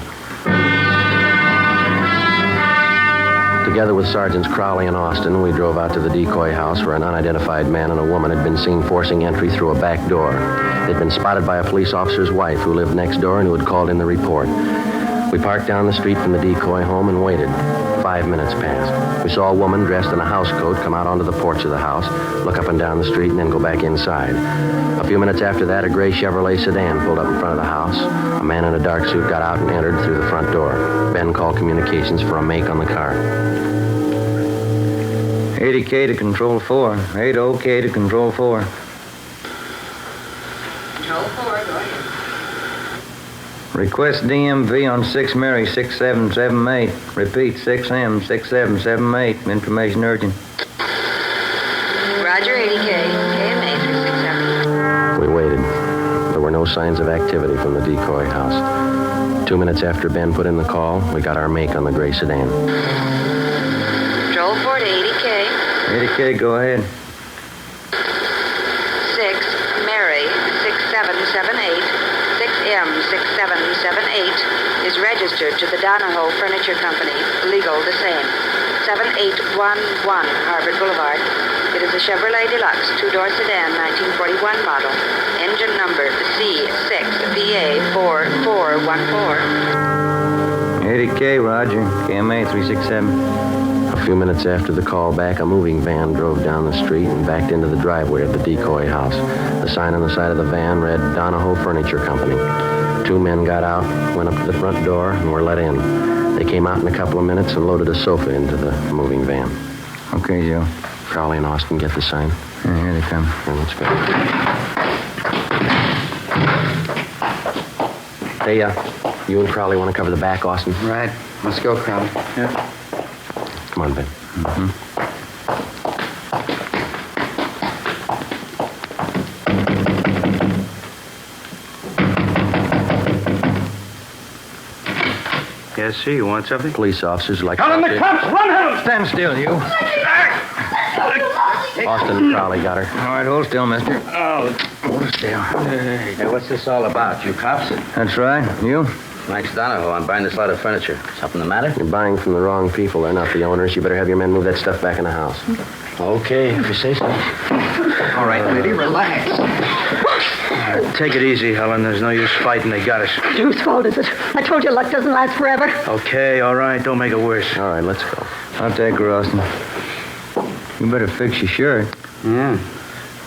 Together with Sergeants Crowley and Austin, we drove out to the Decoy house where an unidentified man and a woman had been seen forcing entry through a back door. They'd been spotted by a police officer's wife who lived next door and who had called in the report. We parked down the street from the Decoy home and waited. 5 minutes passed. We saw a woman dressed in a house coat come out onto the porch of the house, look up and down the street, and then go back inside. A few minutes after that, a gray Chevrolet sedan pulled up in front of the house. A man in a dark suit got out and entered through the front door. Ben called communications for a make on the car. 80K to Control 4. 80K to Control 4. Control 4, go ahead. Request DMV on 6 Mary 6778. Repeat, 6M 6778. Information urgent. Roger, 80K. KMA 367. We waited. There were no signs of activity from the Decoy house. 2 minutes after Ben put in the call, we got our make on the gray sedan. Control 4 to 80K. 80K, go ahead. 6 Mary 6778. 6M 6778 is registered to the Donahoe Furniture Company. Legal the same. 7811 Harvard Boulevard. It is a Chevrolet Deluxe two-door sedan, 1941 model. Engine number C6VA4414. 80K, Roger. KMA 367. A few minutes after the call back, a moving van drove down the street and backed into the driveway of the Decoy house. The sign on the side of the van read Donahoe Furniture Company. 2 men got out, went up to the front door, and were let in. They came out in a couple of minutes and loaded a sofa into the moving van. Okay, Joe. Crowley and Austin get the sign. Yeah, here they come. Yeah, let's go. Hey, you and Crowley want to cover the back, Austin? Right. Let's go, Crowley. Yeah. Come on, Ben. Mm-hmm. Yes, sir. You want something? Police officers like... Call in the cops! Run, him! Stand still, you. Austin and Crowley got her. All right, hold still, mister. Oh, Hold still. Hey, what's this all about? You cops? That's right. You? Mike's Donahoe. I'm buying this lot of furniture. Something the matter? You're buying from the wrong people. They're not the owners. You better have your men move that stuff back in the house. Okay, if you say so. All right, lady, relax. Take it easy, Helen. There's no use fighting. They got us. Whose fault is it? I told you luck doesn't last forever. Okay, all right. Don't make it worse. All right, let's go. I'll take her, Austin. You better fix your shirt. Yeah.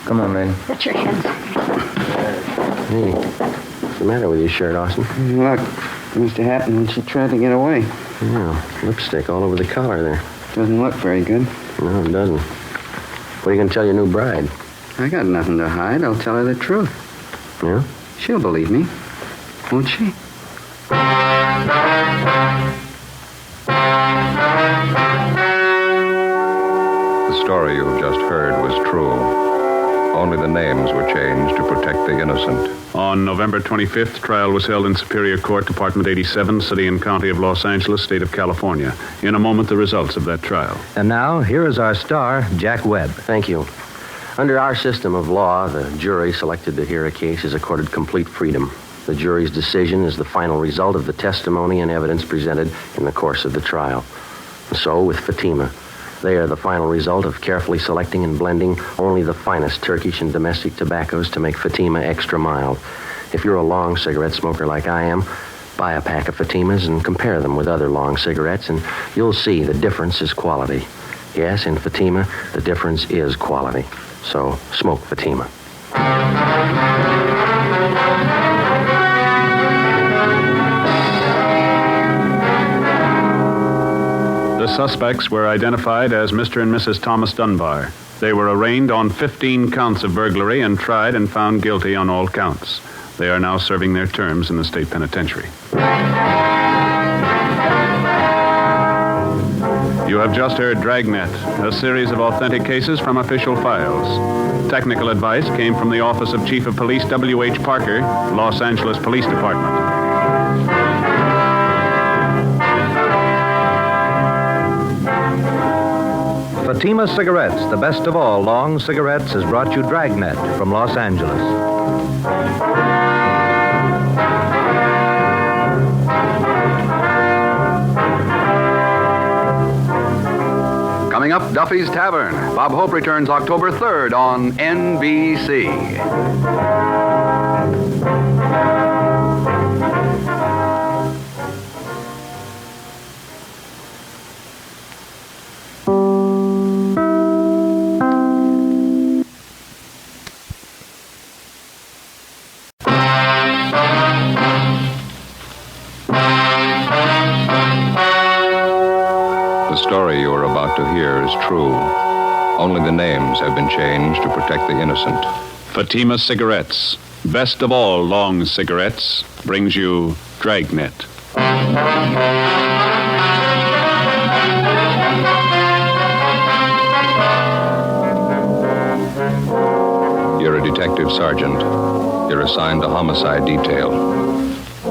Come on, lady. Get your hands. Hey, what's the matter with your shirt, Austin? Look, it must have happened when she tried to get away. Yeah, lipstick all over the collar there. Doesn't look very good. No, it doesn't. What are you going to tell your new bride? I got nothing to hide. I'll tell her the truth. Yeah? She'll believe me, won't she? The story you've just heard was true. Only the names were changed to protect the innocent. On November 25th, trial was held in Superior Court, Department 87, City and County of Los Angeles, State of California. In a moment, the results of that trial. And now, here is our star, Jack Webb. Thank you. Under our system of law, the jury selected to hear a case is accorded complete freedom. The jury's decision is the final result of the testimony and evidence presented in the course of the trial. And so, with Fatima, they are the final result of carefully selecting and blending only the finest Turkish and domestic tobaccos to make Fatima extra mild. If you're a long cigarette smoker like I am, buy a pack of Fatimas and compare them with other long cigarettes, and you'll see the difference is quality. Yes, in Fatima, the difference is quality. So, smoke Fatima. The suspects were identified as Mr. and Mrs. Thomas Dunbar. They were arraigned on 15 counts of burglary and tried and found guilty on all counts. They are now serving their terms in the state penitentiary. You have just heard Dragnet, a series of authentic cases from official files. Technical advice came from the Office of Chief of Police W.H. Parker, Los Angeles Police Department. Fatima Cigarettes, the best of all long cigarettes, has brought you Dragnet from Los Angeles. Coming up, Duffy's Tavern. Bob Hope returns October 3rd on NBC. The story you are about to hear is true. Only the names have been changed to protect the innocent. Fatima Cigarettes, best of all long cigarettes, brings you Dragnet. You're a detective sergeant. You're assigned to homicide detail.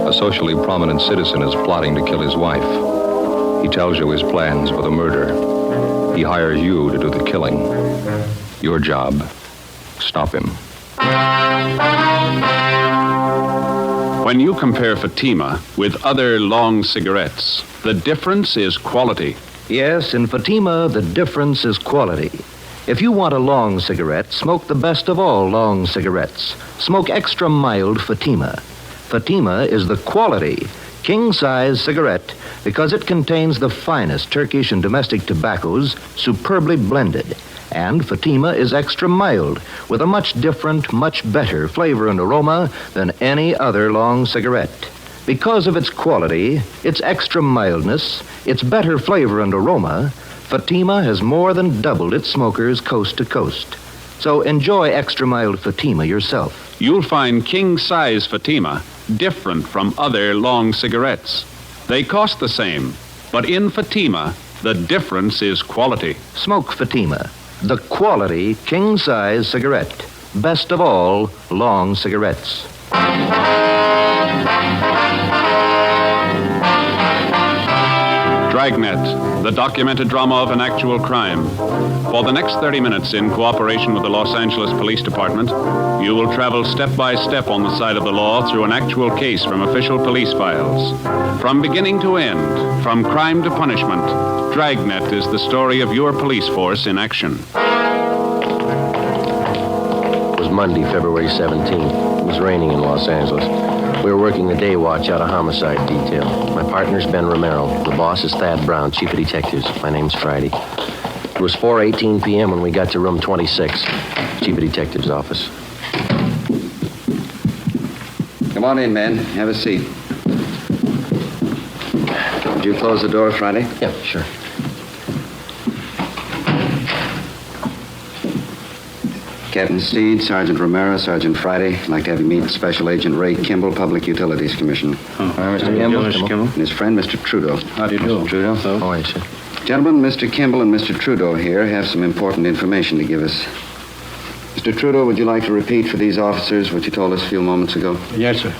A socially prominent citizen is plotting to kill his wife. He tells you his plans for the murder. He hires you to do the killing. Your job, stop him. When you compare Fatima with other long cigarettes, the difference is quality. Yes, in Fatima, the difference is quality. If you want a long cigarette, smoke the best of all long cigarettes. Smoke extra mild Fatima. Fatima is the quality, king-size cigarette because it contains the finest Turkish and domestic tobaccos superbly blended. And Fatima is extra mild with a much different, much better flavor and aroma than any other long cigarette. Because of its quality, its extra mildness, its better flavor and aroma, Fatima has more than doubled its smokers coast to coast. So enjoy extra mild Fatima yourself. You'll find king-size Fatima different from other long cigarettes. They cost the same, but in Fatima, the difference is quality. Smoke Fatima, the quality king-size cigarette. Best of all long cigarettes. Dragnet, the documented drama of an actual crime. For the next 30 minutes, in cooperation with the Los Angeles Police Department, you will travel step by step on the side of the law through an actual case from official police files. From beginning to end, from crime to punishment, Dragnet is the story of your police force in action. It was Monday, February 17th. It was raining in Los Angeles. We were working the day watch out of homicide detail. My partner's Ben Romero. The boss is Thad Brown, chief of detectives. My name's Friday. It was 4:18 p.m. when we got to room 26, chief of detectives' office. Come on in, men. Have a seat. Did you close the door, Friday? Yeah, sure. Captain Steed, Sergeant Romero, Sergeant Friday. I'd like to have you meet Special Agent Ray Kimball, Public Utilities Commission. Mr. Kimball. Mr. Kimball. And his friend, Mr. Trudeau. How do you do? Mr. Trudeau. How are you, sir? Gentlemen, Mr. Kimball and Mr. Trudeau here have some important information to give us. Mr. Trudeau, would you like to repeat for these officers what you told us a few moments ago? Yes, sir.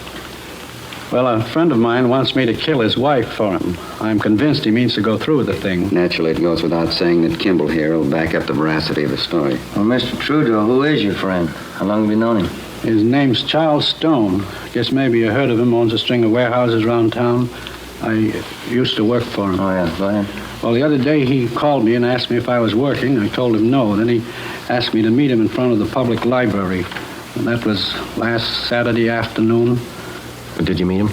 Well, a friend of mine wants me to kill his wife for him. I'm convinced he means to go through with the thing. Naturally, it goes without saying that Kimball here will back up the veracity of the story. Well, Mr. Trudeau, who is your friend? How long have you known him? His name's Charles Stone. Guess maybe you heard of him. Owns a string of warehouses around town. I used to work for him. Oh, yeah. Go ahead. Well, the other day he called me and asked me if I was working. I told him no. Then he asked me to meet him in front of the public library. And that was last Saturday afternoon. Did you meet him?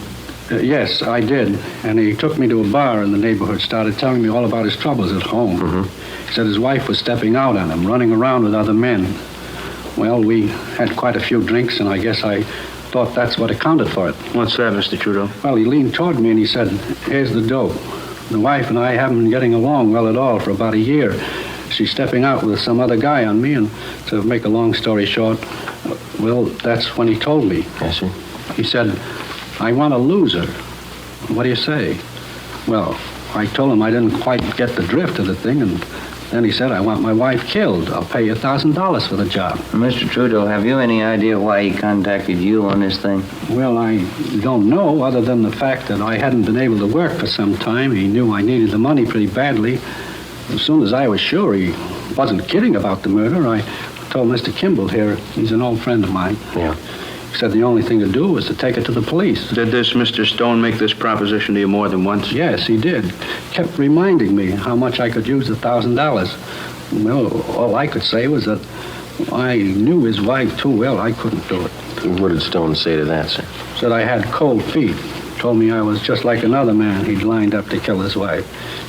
Yes, I did. And he took me to a bar in the neighborhood, started telling me all about his troubles at home. Mm-hmm. He said his wife was stepping out on him, running around with other men. Well, we had quite a few drinks, and I guess I thought that's what accounted for it. What's that, Mr. Trudeau? Well, he leaned toward me and he said, here's the dope. The wife and I haven't been getting along well at all for about a year. She's stepping out with some other guy on me, and to make a long story short, well, that's when he told me. Yes, sir. He said, I want to lose her. What do you say? Well, I told him I didn't quite get the drift of the thing, and then he said, I want my wife killed. I'll pay you $1,000 for the job. Mr. Trudeau, have you any idea why he contacted you on this thing? Well, I don't know, other than the fact that I hadn't been able to work for some time. He knew I needed the money pretty badly. As soon as I was sure he wasn't kidding about the murder, I told Mr. Kimball here. He's an old friend of mine. Yeah. He said the only thing to do was to take it to the police. Did this Mr. Stone make this proposition to you more than once? Yes, he did. Kept reminding me how much I could use $1,000. Well, all I could say was that I knew his wife too well. I couldn't do it. What did Stone say to that, sir? Said I had cold feet. Told me I was just like another man he'd lined up to kill his wife.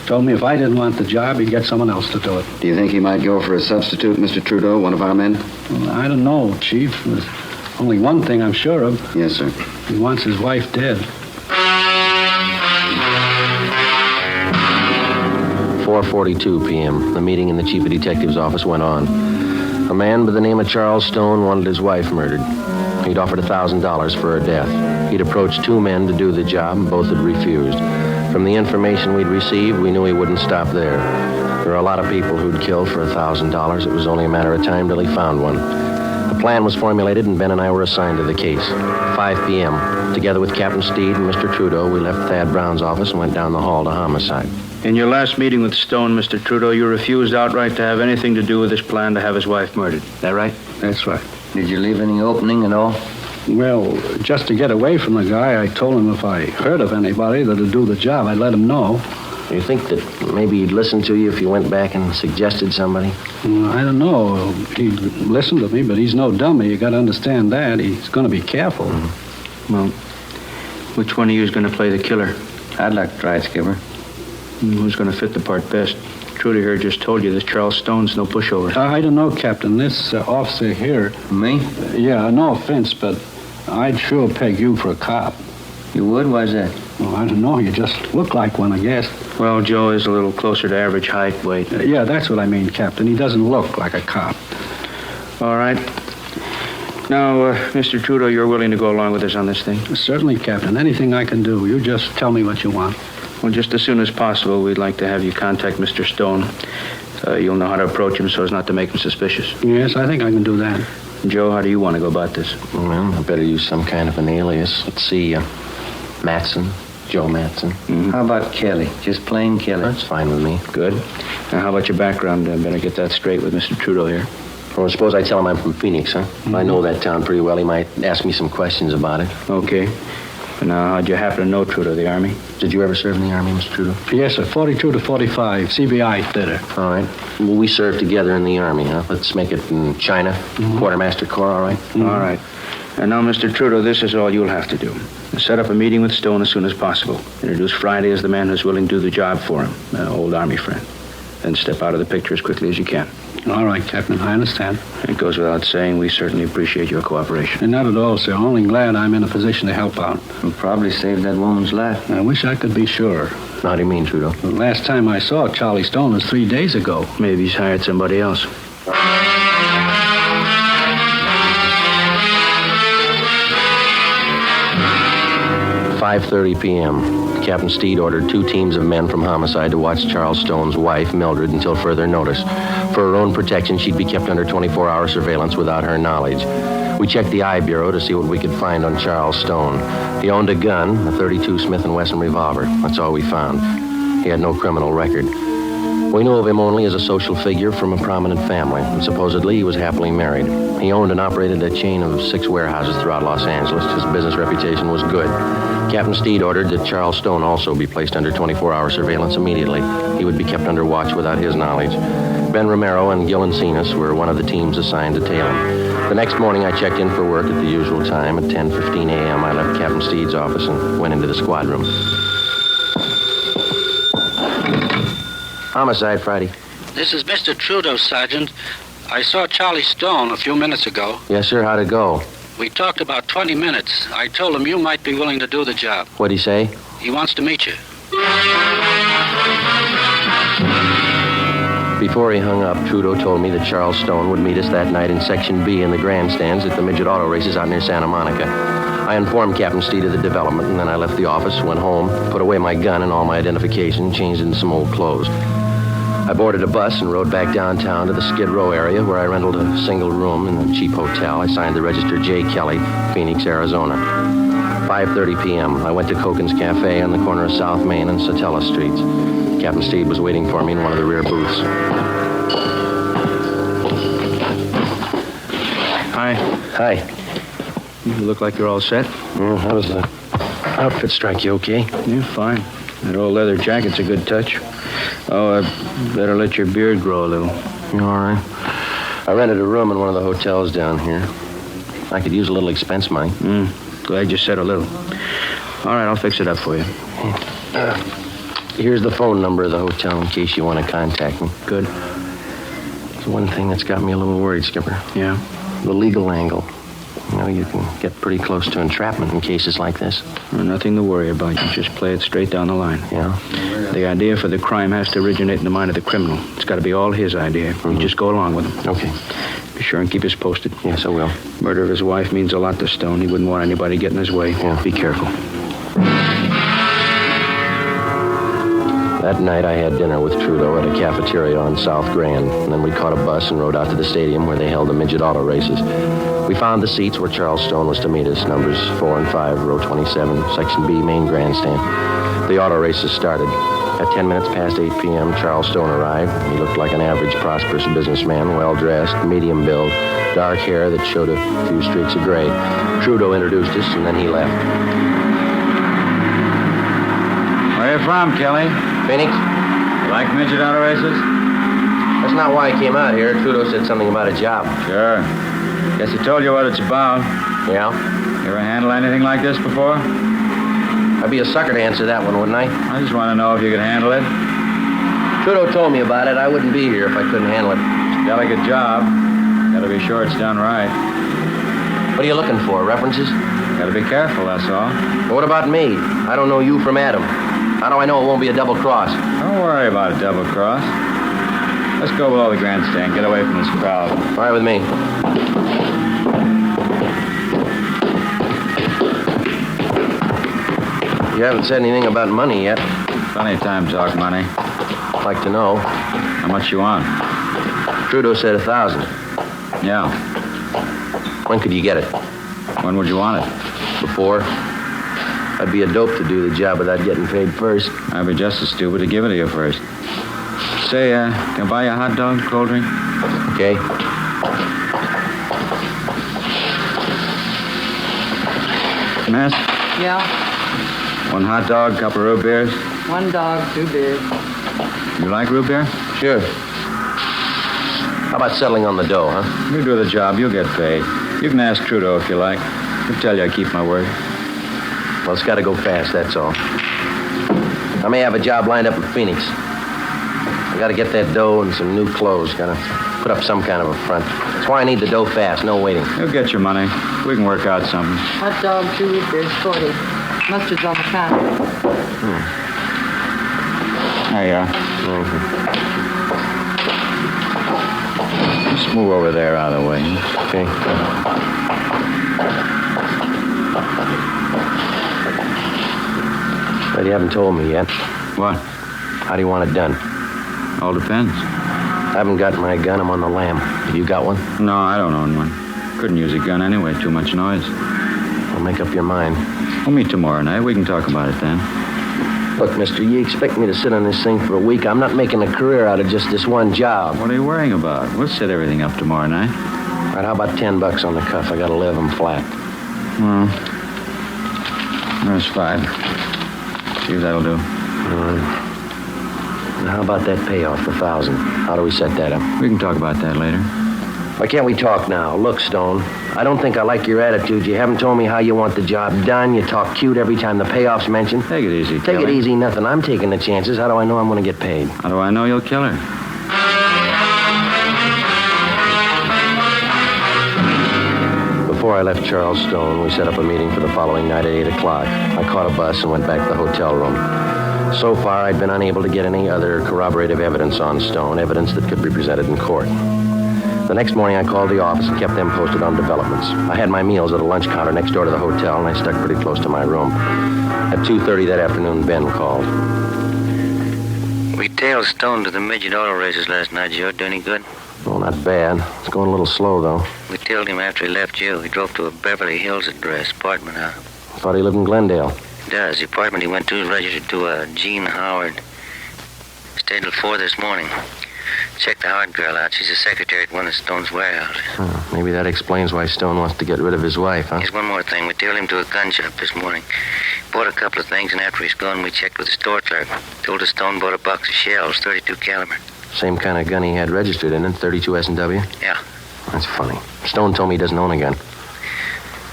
Told me if I didn't want the job, he'd get someone else to do it. Do you think he might go for a substitute, Mr. Trudeau, one of our men? Well, I don't know, Chief. There's only one thing I'm sure of. Yes, sir. He wants his wife dead. 4:42 p.m. The meeting in the chief of detective's office went on. A man by the name of Charles Stone wanted his wife murdered. He'd offered $1,000 for her death. He'd approached two men to do the job, and both had refused. From the information we'd received, we knew he wouldn't stop there. There are a lot of people who'd kill for $1,000. It was only a matter of time till he found one. A plan was formulated, and Ben and I were assigned to the case. 5 p.m. Together with Captain Steed and Mr. Trudeau, we left Thad Brown's office and went down the hall to homicide. In your last meeting with Stone, Mr. Trudeau, you refused outright to have anything to do with his plan to have his wife murdered. Is that right? That's right. Did you leave any opening at all? Well, just to get away from the guy, I told him if I heard of anybody that'd do the job, I'd let him know. Do you think that maybe he'd listen to you if you went back and suggested somebody? I don't know. He'd listen to me, but he's no dummy. You got to understand that. He's going to be careful. Mm-hmm. Well, which one of you is going to play the killer? I'd like to try it, Skipper. Who's going to fit the part best? Trudy here just told you this Charles Stone's no pushover. I don't know, Captain. This officer here... Me? Yeah, no offense, but I'd sure peg you for a cop. You would? Why's that? Well, I don't know. You just look like one, I guess. Well, Joe is a little closer to average height, weight. Yeah, that's what I mean, Captain. He doesn't look like a cop. All right. Now, Mr. Trudeau, you're willing to go along with us on this thing? Certainly, Captain. Anything I can do. You just tell me what you want. Well, just as soon as possible, we'd like to have you contact Mr. Stone. You'll know how to approach him so as not to make him suspicious. Yes, I think I can do that. Joe, how do you want to go about this? Well, I better use some kind of an alias. Let's see, Matson, Joe Matson. Mm-hmm. How about Kelly? Just plain Kelly? That's fine with me. Good. Now, how about your background? Better get that straight with Mr. Trudeau here. Well, suppose I tell him I'm from Phoenix, huh? Mm-hmm. I know that town pretty well. He might ask me some questions about it. Okay. Now, how'd you happen to know Trudeau, the Army? Did you ever serve in the Army, Mr. Trudeau? Yes, sir. 42 to 45. CBI theater. All right. Well, we served together in the Army, huh? Let's make it in China. Mm-hmm. Quartermaster Corps, all right? Mm-hmm. All right. And now, Mr. Trudeau, this is all you'll have to do. Set up a meeting with Stone as soon as possible. Introduce Friday as the man who's willing to do the job for him, an old Army friend. Then step out of the picture as quickly as you can. All right, Captain. I understand. It goes without saying, we certainly appreciate your cooperation. And not at all, sir. Only glad I'm in a position to help out. You'll probably save that woman's life. I wish I could be sure. How do you mean, Trudeau? The last time I saw Charlie Stone was 3 days ago. Maybe he's hired somebody else. 5:30 p.m. Captain Steed ordered 2 teams of men from homicide to watch Charles Stone's wife, Mildred, until further notice. For her own protection, she'd be kept under 24-hour surveillance without her knowledge. We checked the eye bureau to see what we could find on Charles Stone. He owned a gun, a .32 Smith & Wesson revolver. That's all we found. He had no criminal record. We knew of him only as a social figure from a prominent family, and supposedly he was happily married. He owned and operated a chain of 6 warehouses throughout Los Angeles. His business reputation was good. Captain Steed ordered that Charles Stone also be placed under 24-hour surveillance immediately. He would be kept under watch without his knowledge. Ben Romero and Gil Encinas were one of the teams assigned to tail him. The next morning, I checked in for work at the usual time. At 10:15 a.m., I left Captain Steed's office and went into the squad room. Homicide, Friday. This is Mr. Trudeau, Sergeant. I saw Charlie Stone a few minutes ago. Yes, sir. How'd it go? We talked about 20 minutes. I told him you might be willing to do the job. What'd he say? He wants to meet you. Before he hung up, Trudeau told me that Charles Stone would meet us that night in Section B in the grandstands at the midget auto races out near Santa Monica. I informed Captain Steed of the development, and then I left the office, went home, put away my gun and all my identification, changed into some old clothes. I boarded a bus and rode back downtown to the Skid Row area where I rented a single room in a cheap hotel. I signed the register J. Kelly, Phoenix, Arizona. 5:30 p.m. I went to Koken's Cafe on the corner of South Main and Satella Streets. Captain Steed was waiting for me in one of the rear booths. Hi. Hi. You look like you're all set. How does the outfit strike you, okay? Yeah, fine. That old leather jacket's a good touch. Oh, I better let your beard grow a little. You all right? I rented a room in one of the hotels down here. I could use a little expense money. Glad you said a little. All right, I'll fix it up for you. Here's the phone number of the hotel in case you want to contact me. Good. There's one thing that's got me a little worried, Skipper. Yeah? The legal angle. You know, you can get pretty close to entrapment in cases like this. Well, nothing to worry about. You just play it straight down the line. Yeah? The idea for the crime has to originate in the mind of the criminal. It's got to be all his idea. You just go along with him. Okay. Be sure and keep us posted. Yes, I will. Murder of his wife means a lot to Stone. He wouldn't want anybody getting in his way. Yeah. Be careful. That night I had dinner with Trudeau at a cafeteria on South Grand, and then we caught a bus and rode out to the stadium where they held the midget auto races. We found the seats where Charles Stone was to meet us, numbers 4 and 5, row 27, section B, main grandstand. The auto races started. At 10 minutes past 8 p.m., Charles Stone arrived. He looked like an average, prosperous businessman, well-dressed, medium build, dark hair that showed a few streaks of gray. Trudeau introduced us, and then he left. Where you from, Kelly? Phoenix? You like midget auto races? That's not why I came out here. Trudeau said something about a job. Sure. Guess he told you what it's about. Yeah? You ever handle anything like this before? I'd be a sucker to answer that one, wouldn't I? I just want to know if you could handle it. Trudeau told me about it. I wouldn't be here if I couldn't handle it. It's a delicate job. Gotta be sure it's done right. What are you looking for, references? Gotta be careful, that's all. But what about me? I don't know you from Adam. How do I know it won't be a double cross? Don't worry about a double cross. Let's go below the grandstand. Get away from this crowd. All right with me. You haven't said anything about money yet. Plenty of time to talk money. I'd like to know. How much you want? Trudeau said 1,000. Yeah. When could you get it? When would you want it? Before. I'd be a dope to do the job without getting paid first. I'd be just as stupid to give it to you first. Say, can I buy you a hot dog, cold drink? Okay. Miss? Yeah, One hot dog, couple of root beers. 1 dog, 2 beers. You like root beer? Sure. How about settling on the dough, huh? You do the job, you'll get paid. You can ask Trudeau if you like. He'll tell you I keep my word. Well, it's got to go fast, that's all. I may have a job lined up in Phoenix. I got to get that dough and some new clothes. Got to put up some kind of a front. That's why I need the dough fast, no waiting. You'll get your money. We can work out something. Hot dog, 2 root beers, 40. Mustard's on the counter. There you are. Just move over there out of the way. Okay. But you haven't told me yet. What? How do you want it done? All depends. I haven't got my gun. I'm on the lam. Have you got one? No, I don't own one. Couldn't use a gun anyway. Too much noise. Well, make up your mind. We'll meet tomorrow night. We can talk about it then. Look, mister, you expect me to sit on this thing for a week? I'm not making a career out of just this one job. What are you worrying about? We'll set everything up tomorrow night. All right, how about $10 on the cuff? I gotta live. I'm flat. Well, there's 5. See if that'll do. All right. Now, how about that payoff, the 1,000? How do we set that up? We can talk about that later. Why can't we talk now? Look, Stone, I don't think I like your attitude. You haven't told me how you want the job done. You talk cute every time the payoff's mentioned. Take it easy, Take it easy, nothing. I'm taking the chances. How do I know I'm going to get paid? How do I know you'll kill her? Before I left Charles Stone, we set up a meeting for the following night at 8 o'clock. I caught a bus and went back to the hotel room. So far, I'd been unable to get any other corroborative evidence on Stone, evidence that could be presented in court. The next morning, I called the office and kept them posted on developments. I had my meals at a lunch counter next door to the hotel, and I stuck pretty close to my room. At 2:30 that afternoon, Ben called. We tailed Stone to the midget auto races last night, Joe. Do any good? Oh, not bad. It's going a little slow, though. We tailed him after he left you. He drove to a Beverly Hills address, apartment house. I thought he lived in Glendale. He does. The apartment he went to is registered to Gene Howard. Stayed till 4 this morning. Checked the hard girl out. She's a secretary at one of Stone's warehouses. Oh, maybe that explains why Stone wants to get rid of his wife, huh? There's one more thing. We tailed him to a gun shop this morning. Bought a couple of things, and after he's gone, we checked with the store clerk. Told us Stone bought a box of shells, 32 caliber. Same kind of gun he had registered in it, 32 S&W? Yeah. That's funny. Stone told me he doesn't own a gun.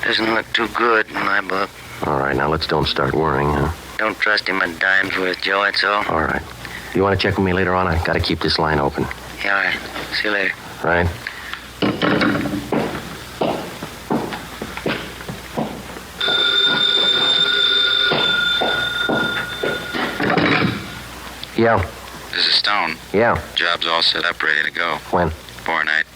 Doesn't look too good in my book. All right, now let's don't start worrying, huh? Don't trust him a dime's worth, Joe, that's all. All right. You want to check with me later on? I got to keep this line open. Yeah, all right. See you later. Right. Yeah. This is Stone. Yeah. Job's all set up, ready to go. When? Tomorrow night.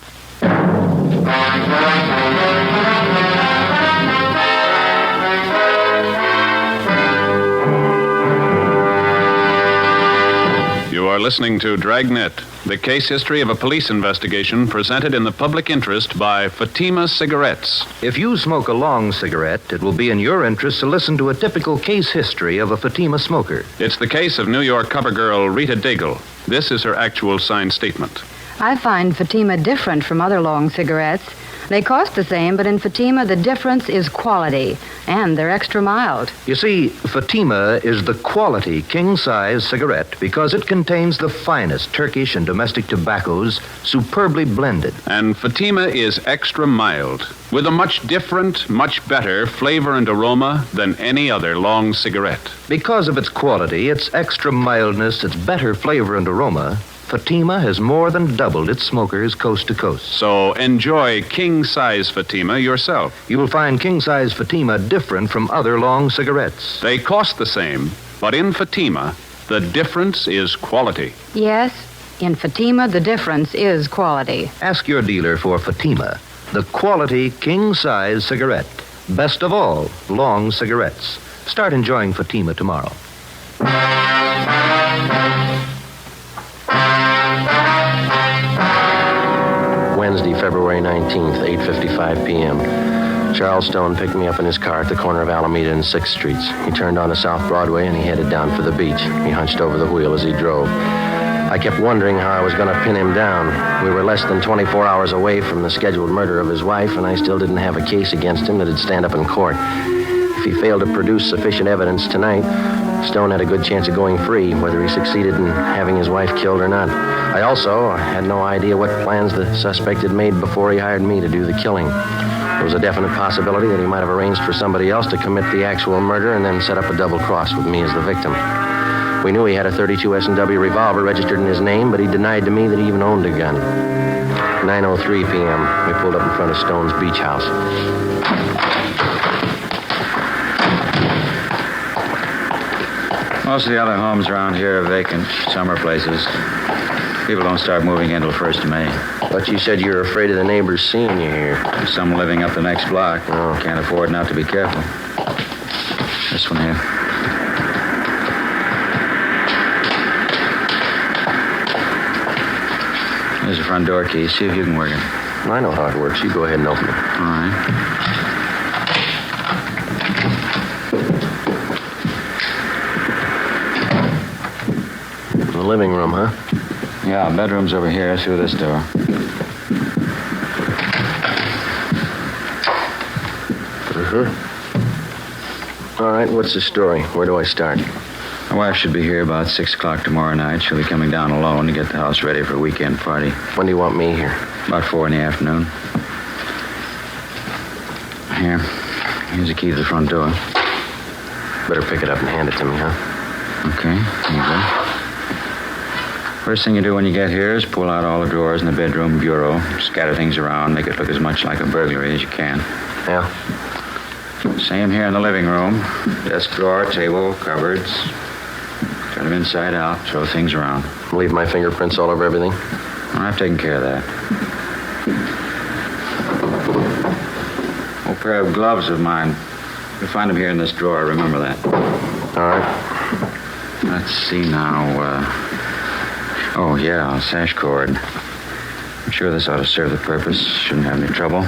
You are listening to Dragnet, the case history of a police investigation presented in the public interest by Fatima Cigarettes. If you smoke a long cigarette, it will be in your interest to listen to a typical case history of a Fatima smoker. It's the case of New York cover girl Rita Daigle. This is her actual signed statement. I find Fatima different from other long cigarettes. They cost the same, but in Fatima, the difference is quality, and they're extra mild. You see, Fatima is the quality king-size cigarette because it contains the finest Turkish and domestic tobaccos superbly blended. And Fatima is extra mild, with a much different, much better flavor and aroma than any other long cigarette. Because of its quality, its extra mildness, its better flavor and aroma, Fatima has more than doubled its smokers coast to coast. So enjoy king-size Fatima yourself. You will find king-size Fatima different from other long cigarettes. They cost the same, but in Fatima, the difference is quality. Yes, in Fatima, the difference is quality. Ask your dealer for Fatima, the quality king-size cigarette. Best of all, long cigarettes. Start enjoying Fatima tomorrow. Wednesday, February 19th, 8:55 p.m. Charles Stone picked me up in his car at the corner of Alameda and 6th Streets. He turned onto South Broadway and he headed down for the beach. He hunched over the wheel as he drove. I kept wondering how I was going to pin him down. We were less than 24 hours away from the scheduled murder of his wife, and I still didn't have a case against him that'd stand up in court. If he failed to produce sufficient evidence tonight, Stone had a good chance of going free, whether he succeeded in having his wife killed or not. I also had no idea what plans the suspect had made before he hired me to do the killing. There was a definite possibility that he might have arranged for somebody else to commit the actual murder and then set up a double cross with me as the victim. We knew he had a 32 S&W revolver registered in his name, but he denied to me that he even owned a gun. 9:03 p.m., we pulled up in front of Stone's beach house. Most of the other homes around here are vacant, summer places. People don't start moving in till 1st of May. But you said you were afraid of the neighbors seeing you here. There's some living up the next block. Oh. Can't afford not to be careful. This one here. There's the front door key. See if you can work it. I know how it works. You go ahead and open it. All right. The living room, huh? Yeah, bedroom's over here through this door. All right, what's the story? Where do I start? My wife should be here about 6 o'clock tomorrow night. She'll be coming down alone to get the house ready for a weekend party. When do you want me here? About 4 in the afternoon. Here. Here's the key to the front door. Better pick it up and hand it to me, huh? Okay, here you go. First thing you do when you get here is pull out all the drawers in the bedroom bureau, scatter things around, make it look as much like a burglary as you can. Yeah? Same here in the living room. Desk drawer, table, cupboards. Turn them inside out, throw things around. Leave my fingerprints all over everything? I've taken care of that. Old pair of gloves of mine. You'll find them here in this drawer, remember that. All right. Let's see now, oh, yeah, sash cord. I'm sure this ought to serve the purpose. Shouldn't have any trouble.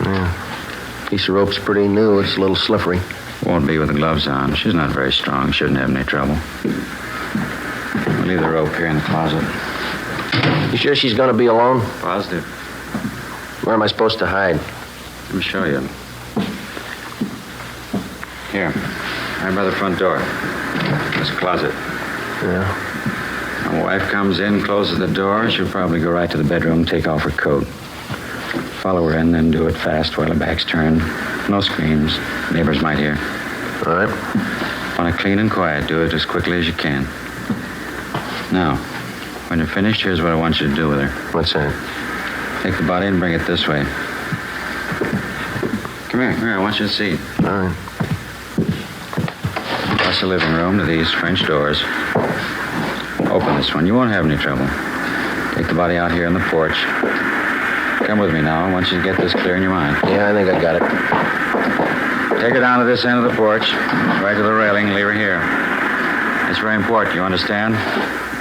Yeah. He piece of rope's pretty new. It's a little slippery. Won't be with the gloves on. She's not very strong. Shouldn't have any trouble. We'll leave the rope here in the closet. You sure she's going to be alone? Positive. Where am I supposed to hide? Let me show you. Here. Right by the front door. This closet. Yeah. My wife comes in, closes the door. She'll probably go right to the bedroom, take off her coat. Follow her in, then do it fast while her back's turned. No screams. Neighbors might hear. All right. Want it clean and quiet. Do it as quickly as you can. Now, when you're finished, here's what I want you to do with her. What's that? Take the body and bring it this way. Come here. I want you to see. All right. Across the living room to these French doors. Open this one. You won't have any trouble. Take the body out here on the porch. Come with me now. I want you to get this clear in your mind. Yeah, I think I got it. Take her down to this end of the porch. Right to the railing. Leave her here. It's very important. You understand?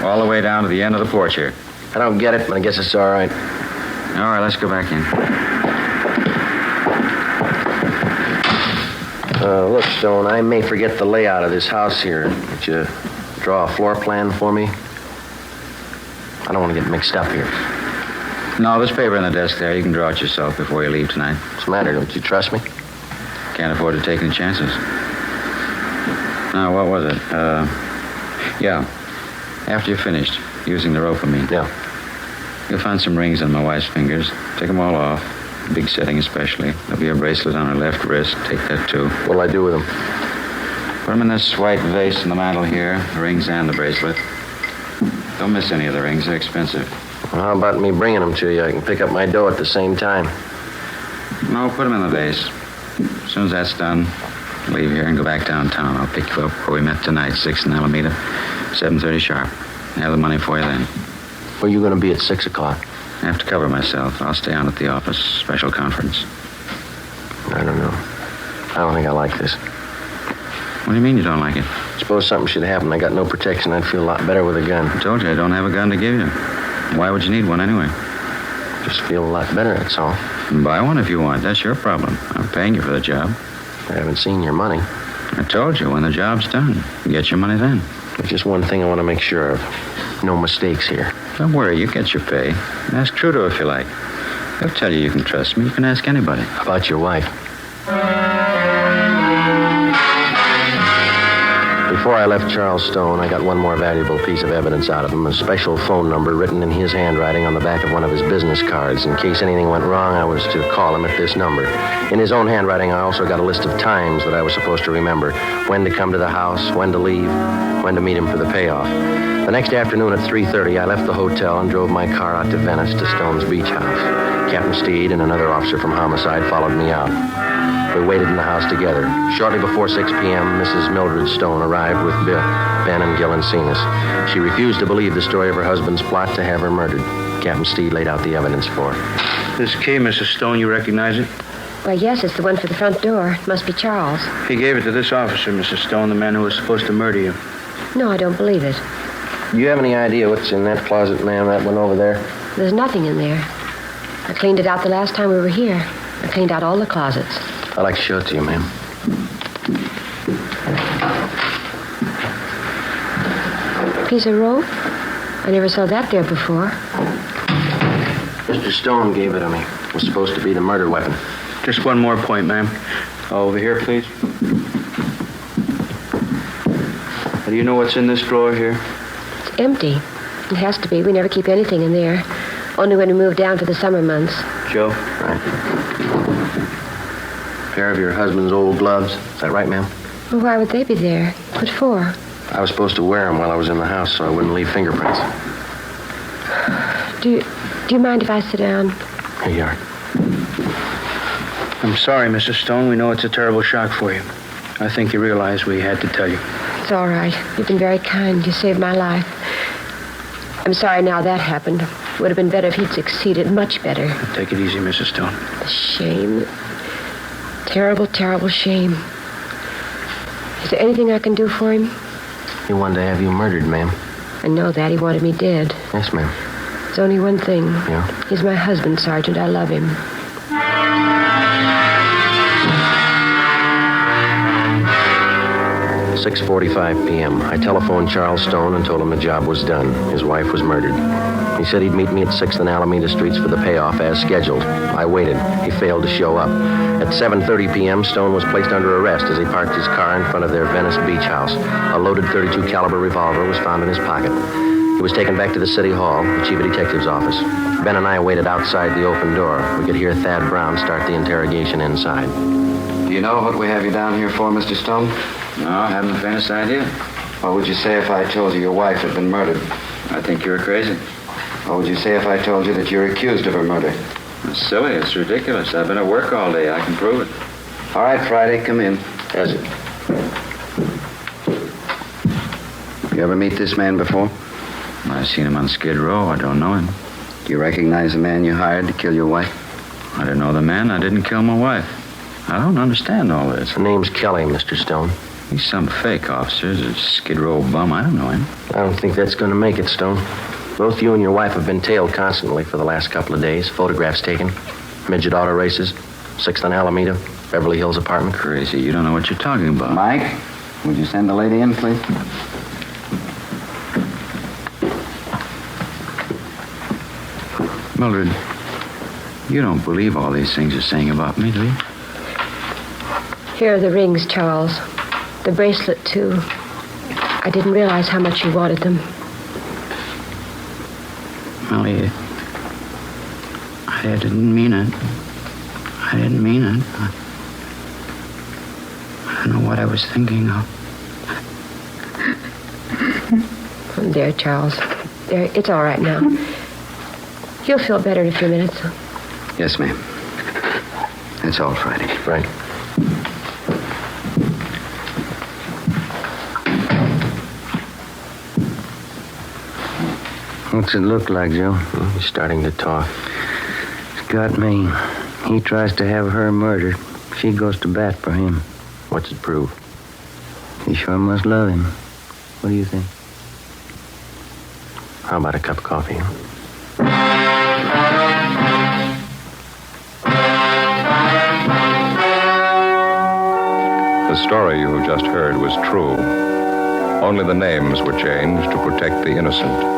All the way down to the end of the porch here. I don't get it, but I guess it's all right. All right, let's go back in. Look, Stone, I may forget the layout of this house here. Would you draw a floor plan for me? I don't want to get mixed up here. No, there's paper on the desk there. You can draw it yourself before you leave tonight. What's the matter? Don't you trust me? Can't afford to take any chances. Now, what was it? Yeah. After you're finished using the rope, I mean. Yeah. You'll find some rings on my wife's fingers. Take them all off. Big setting especially. There'll be a bracelet on her left wrist. Take that, too. What'll I do with them? Put them in this white vase on the mantel here. The rings and the bracelet. Don't miss any of the rings. They're expensive. Well, how about me bringing them to you? I can pick up my dough at the same time. No, put them in the vase. As soon as that's done, leave here and go back downtown. I'll pick you up where we met tonight, 6th and Alameda, 7:30 sharp. I have the money for you then. Where are you going to be at 6 o'clock? I have to cover myself. I'll stay on at the office. Special conference. I don't know. I don't think I like this. What do you mean you don't like it? Suppose something should happen. I got no protection. I'd feel a lot better with a gun. I told you I don't have a gun to give you. Why would you need one anyway? Just feel a lot better, that's all. Buy one if you want. That's your problem. I'm paying you for the job. I haven't seen your money. I told you, when the job's done, you get your money then. There's just one thing I want to make sure of. No mistakes here. Don't worry, you get your pay. Ask Trudeau if you like. He'll tell you can trust me. You can ask anybody. How about your wife? Before I left Charles Stone, I got one more valuable piece of evidence out of him, a special phone number written in his handwriting on the back of one of his business cards. In case anything went wrong, I was to call him at this number. In his own handwriting, I also got a list of times that I was supposed to remember. When to come to the house, when to leave, when to meet him for the payoff. The next afternoon at 3:30, I left the hotel and drove my car out to Venice to Stone's beach house. Captain Steed and another officer from Homicide followed me out. We waited in the house together. Shortly before 6 p.m., Mrs. Mildred Stone arrived with Ben and Gil Encinas. She refused to believe the story of her husband's plot to have her murdered. Captain Steed laid out the evidence for her. This key, Mrs. Stone, you recognize it? Why, yes, it's the one for the front door. It must be Charles. He gave it to this officer, Mrs. Stone, the man who was supposed to murder you. No, I don't believe it. Do you have any idea what's in that closet, ma'am, that one over there? There's nothing in there. I cleaned it out the last time we were here. I cleaned out all the closets. I'd like to show it to you, ma'am. Piece of rope? I never saw that there before. Mr. Stone gave it to me. It was supposed to be the murder weapon. Just one more point, ma'am. Over here, please. Do you know what's in this drawer here? It's empty. It has to be. We never keep anything in there. Only when we move down for the summer months. Joe? Right. A pair of your husband's old gloves. Is that right, ma'am? Well, why would they be there? What for? I was supposed to wear them while I was in the house so I wouldn't leave fingerprints. Do you mind if I sit down? Here you are. I'm sorry, Mrs. Stone. We know it's a terrible shock for you. I think you realize we had to tell you. It's all right. You've been very kind. You saved my life. I'm sorry now that happened. It would have been better if he'd succeeded. Much better. Take it easy, Mrs. Stone. The shame. Terrible, terrible shame. Is there anything I can do for him? He wanted to have you murdered, ma'am. I know that. He wanted me dead. Yes, ma'am. There's only one thing. Yeah? He's my husband, Sergeant. I love him. 6:45 p.m. I telephoned Charles Stone and told him the job was done. His wife was murdered. He said he'd meet me at 6th and Alameda Streets for the payoff as scheduled. I waited. He failed to show up. At 7:30 p.m., Stone was placed under arrest as he parked his car in front of their Venice beach house. A loaded .32 caliber revolver was found in his pocket. He was taken back to the city hall, the chief of detective's office. Ben and I waited outside the open door. We could hear Thad Brown start the interrogation inside. Do you know what we have you down here for, Mr. Stone? No, I haven't the faintest idea. What would you say if I told you your wife had been murdered? I think you're crazy. What would you say if I told you that you're accused of her murder? It's silly. It's ridiculous. I've been at work all day. I can prove it. All right, Friday, come in. Yes, sir. You ever meet this man before? I've seen him on Skid Row. I don't know him. Do you recognize the man you hired to kill your wife? I didn't know the man. I didn't kill my wife. I don't understand all this. The name's Kelly, Mr. Stone. He's some fake officer. He's a Skid Row bum. I don't know him. I don't think that's going to make it, Stone. Both you and your wife have been tailed constantly for the last couple of days. Photographs taken. Midget auto races. 6th on Alameda. Beverly Hills apartment. Crazy. You don't know what you're talking about. Mike, would you send the lady in, please? Mildred, you don't believe all these things you're saying about me, do you? Here are the rings, Charles. The bracelet, too. I didn't realize how much you wanted them. Molly, I didn't mean it. I didn't mean it. I don't know what I was thinking of. There, Charles. There, it's all right now. You'll feel better in a few minutes. Yes, ma'am. That's all, Friday. Right. What's it look like, Joe? He's starting to talk. It's got me. He tries to have her murdered. She goes to bat for him. What's it prove? He sure must love him. What do you think? How about a cup of coffee? The story you have just heard was true. Only the names were changed to protect the innocent.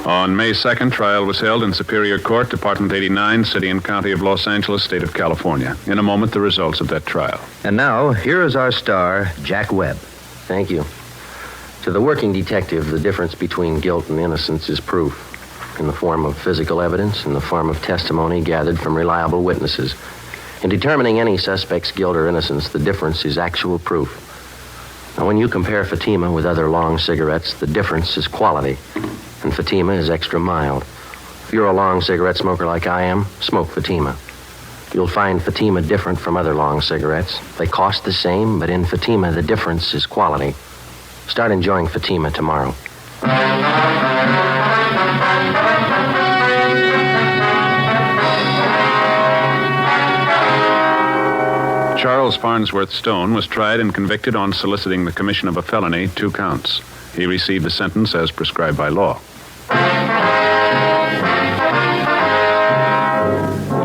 On May 2nd, trial was held in Superior Court, Department 89, City and County of Los Angeles, State of California. In a moment, the results of that trial. And now, here is our star, Jack Webb. Thank you. To the working detective, the difference between guilt and innocence is proof, in the form of physical evidence, in the form of testimony gathered from reliable witnesses. In determining any suspect's guilt or innocence, the difference is actual proof. Now, when you compare Fatima with other long cigarettes, the difference is quality, and Fatima is extra mild. If you're a long cigarette smoker like I am, smoke Fatima. You'll find Fatima different from other long cigarettes. They cost the same, but in Fatima, the difference is quality. Start enjoying Fatima tomorrow. Charles Farnsworth Stone was tried and convicted on soliciting the commission of a felony, 2 counts. He received a sentence as prescribed by law.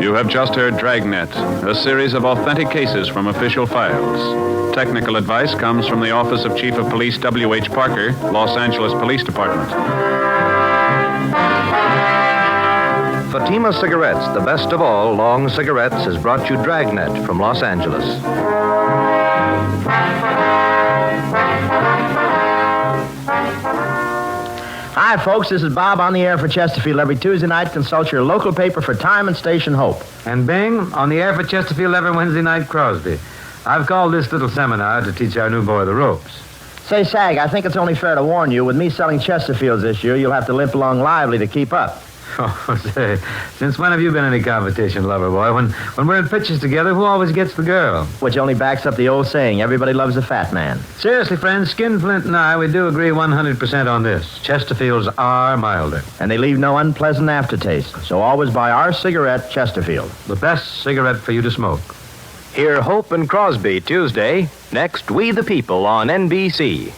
You have just heard Dragnet, a series of authentic cases from official files. Technical advice comes from the Office of Chief of Police W.H. Parker, Los Angeles Police Department. Fatima Cigarettes, the best of all long cigarettes, has brought you Dragnet from Los Angeles. Hi, folks. This is Bob on the air for Chesterfield. Every Tuesday night, consult your local paper for time and station Hope. And Bing, on the air for Chesterfield every Wednesday night, Crosby. I've called this little seminar to teach our new boy the ropes. Say, Sag, I think it's only fair to warn you, with me selling Chesterfields this year, you'll have to limp along lively to keep up. Oh, say, since when have you been any competition, lover boy? When we're in pitches together, who always gets the girl? Which only backs up the old saying, everybody loves a fat man. Seriously, friends, Skinflint and I, we do agree 100% on this. Chesterfields are milder. And they leave no unpleasant aftertaste. So always buy our cigarette, Chesterfield. The best cigarette for you to smoke. Hear Hope and Crosby Tuesday. Next, We the People on NBC.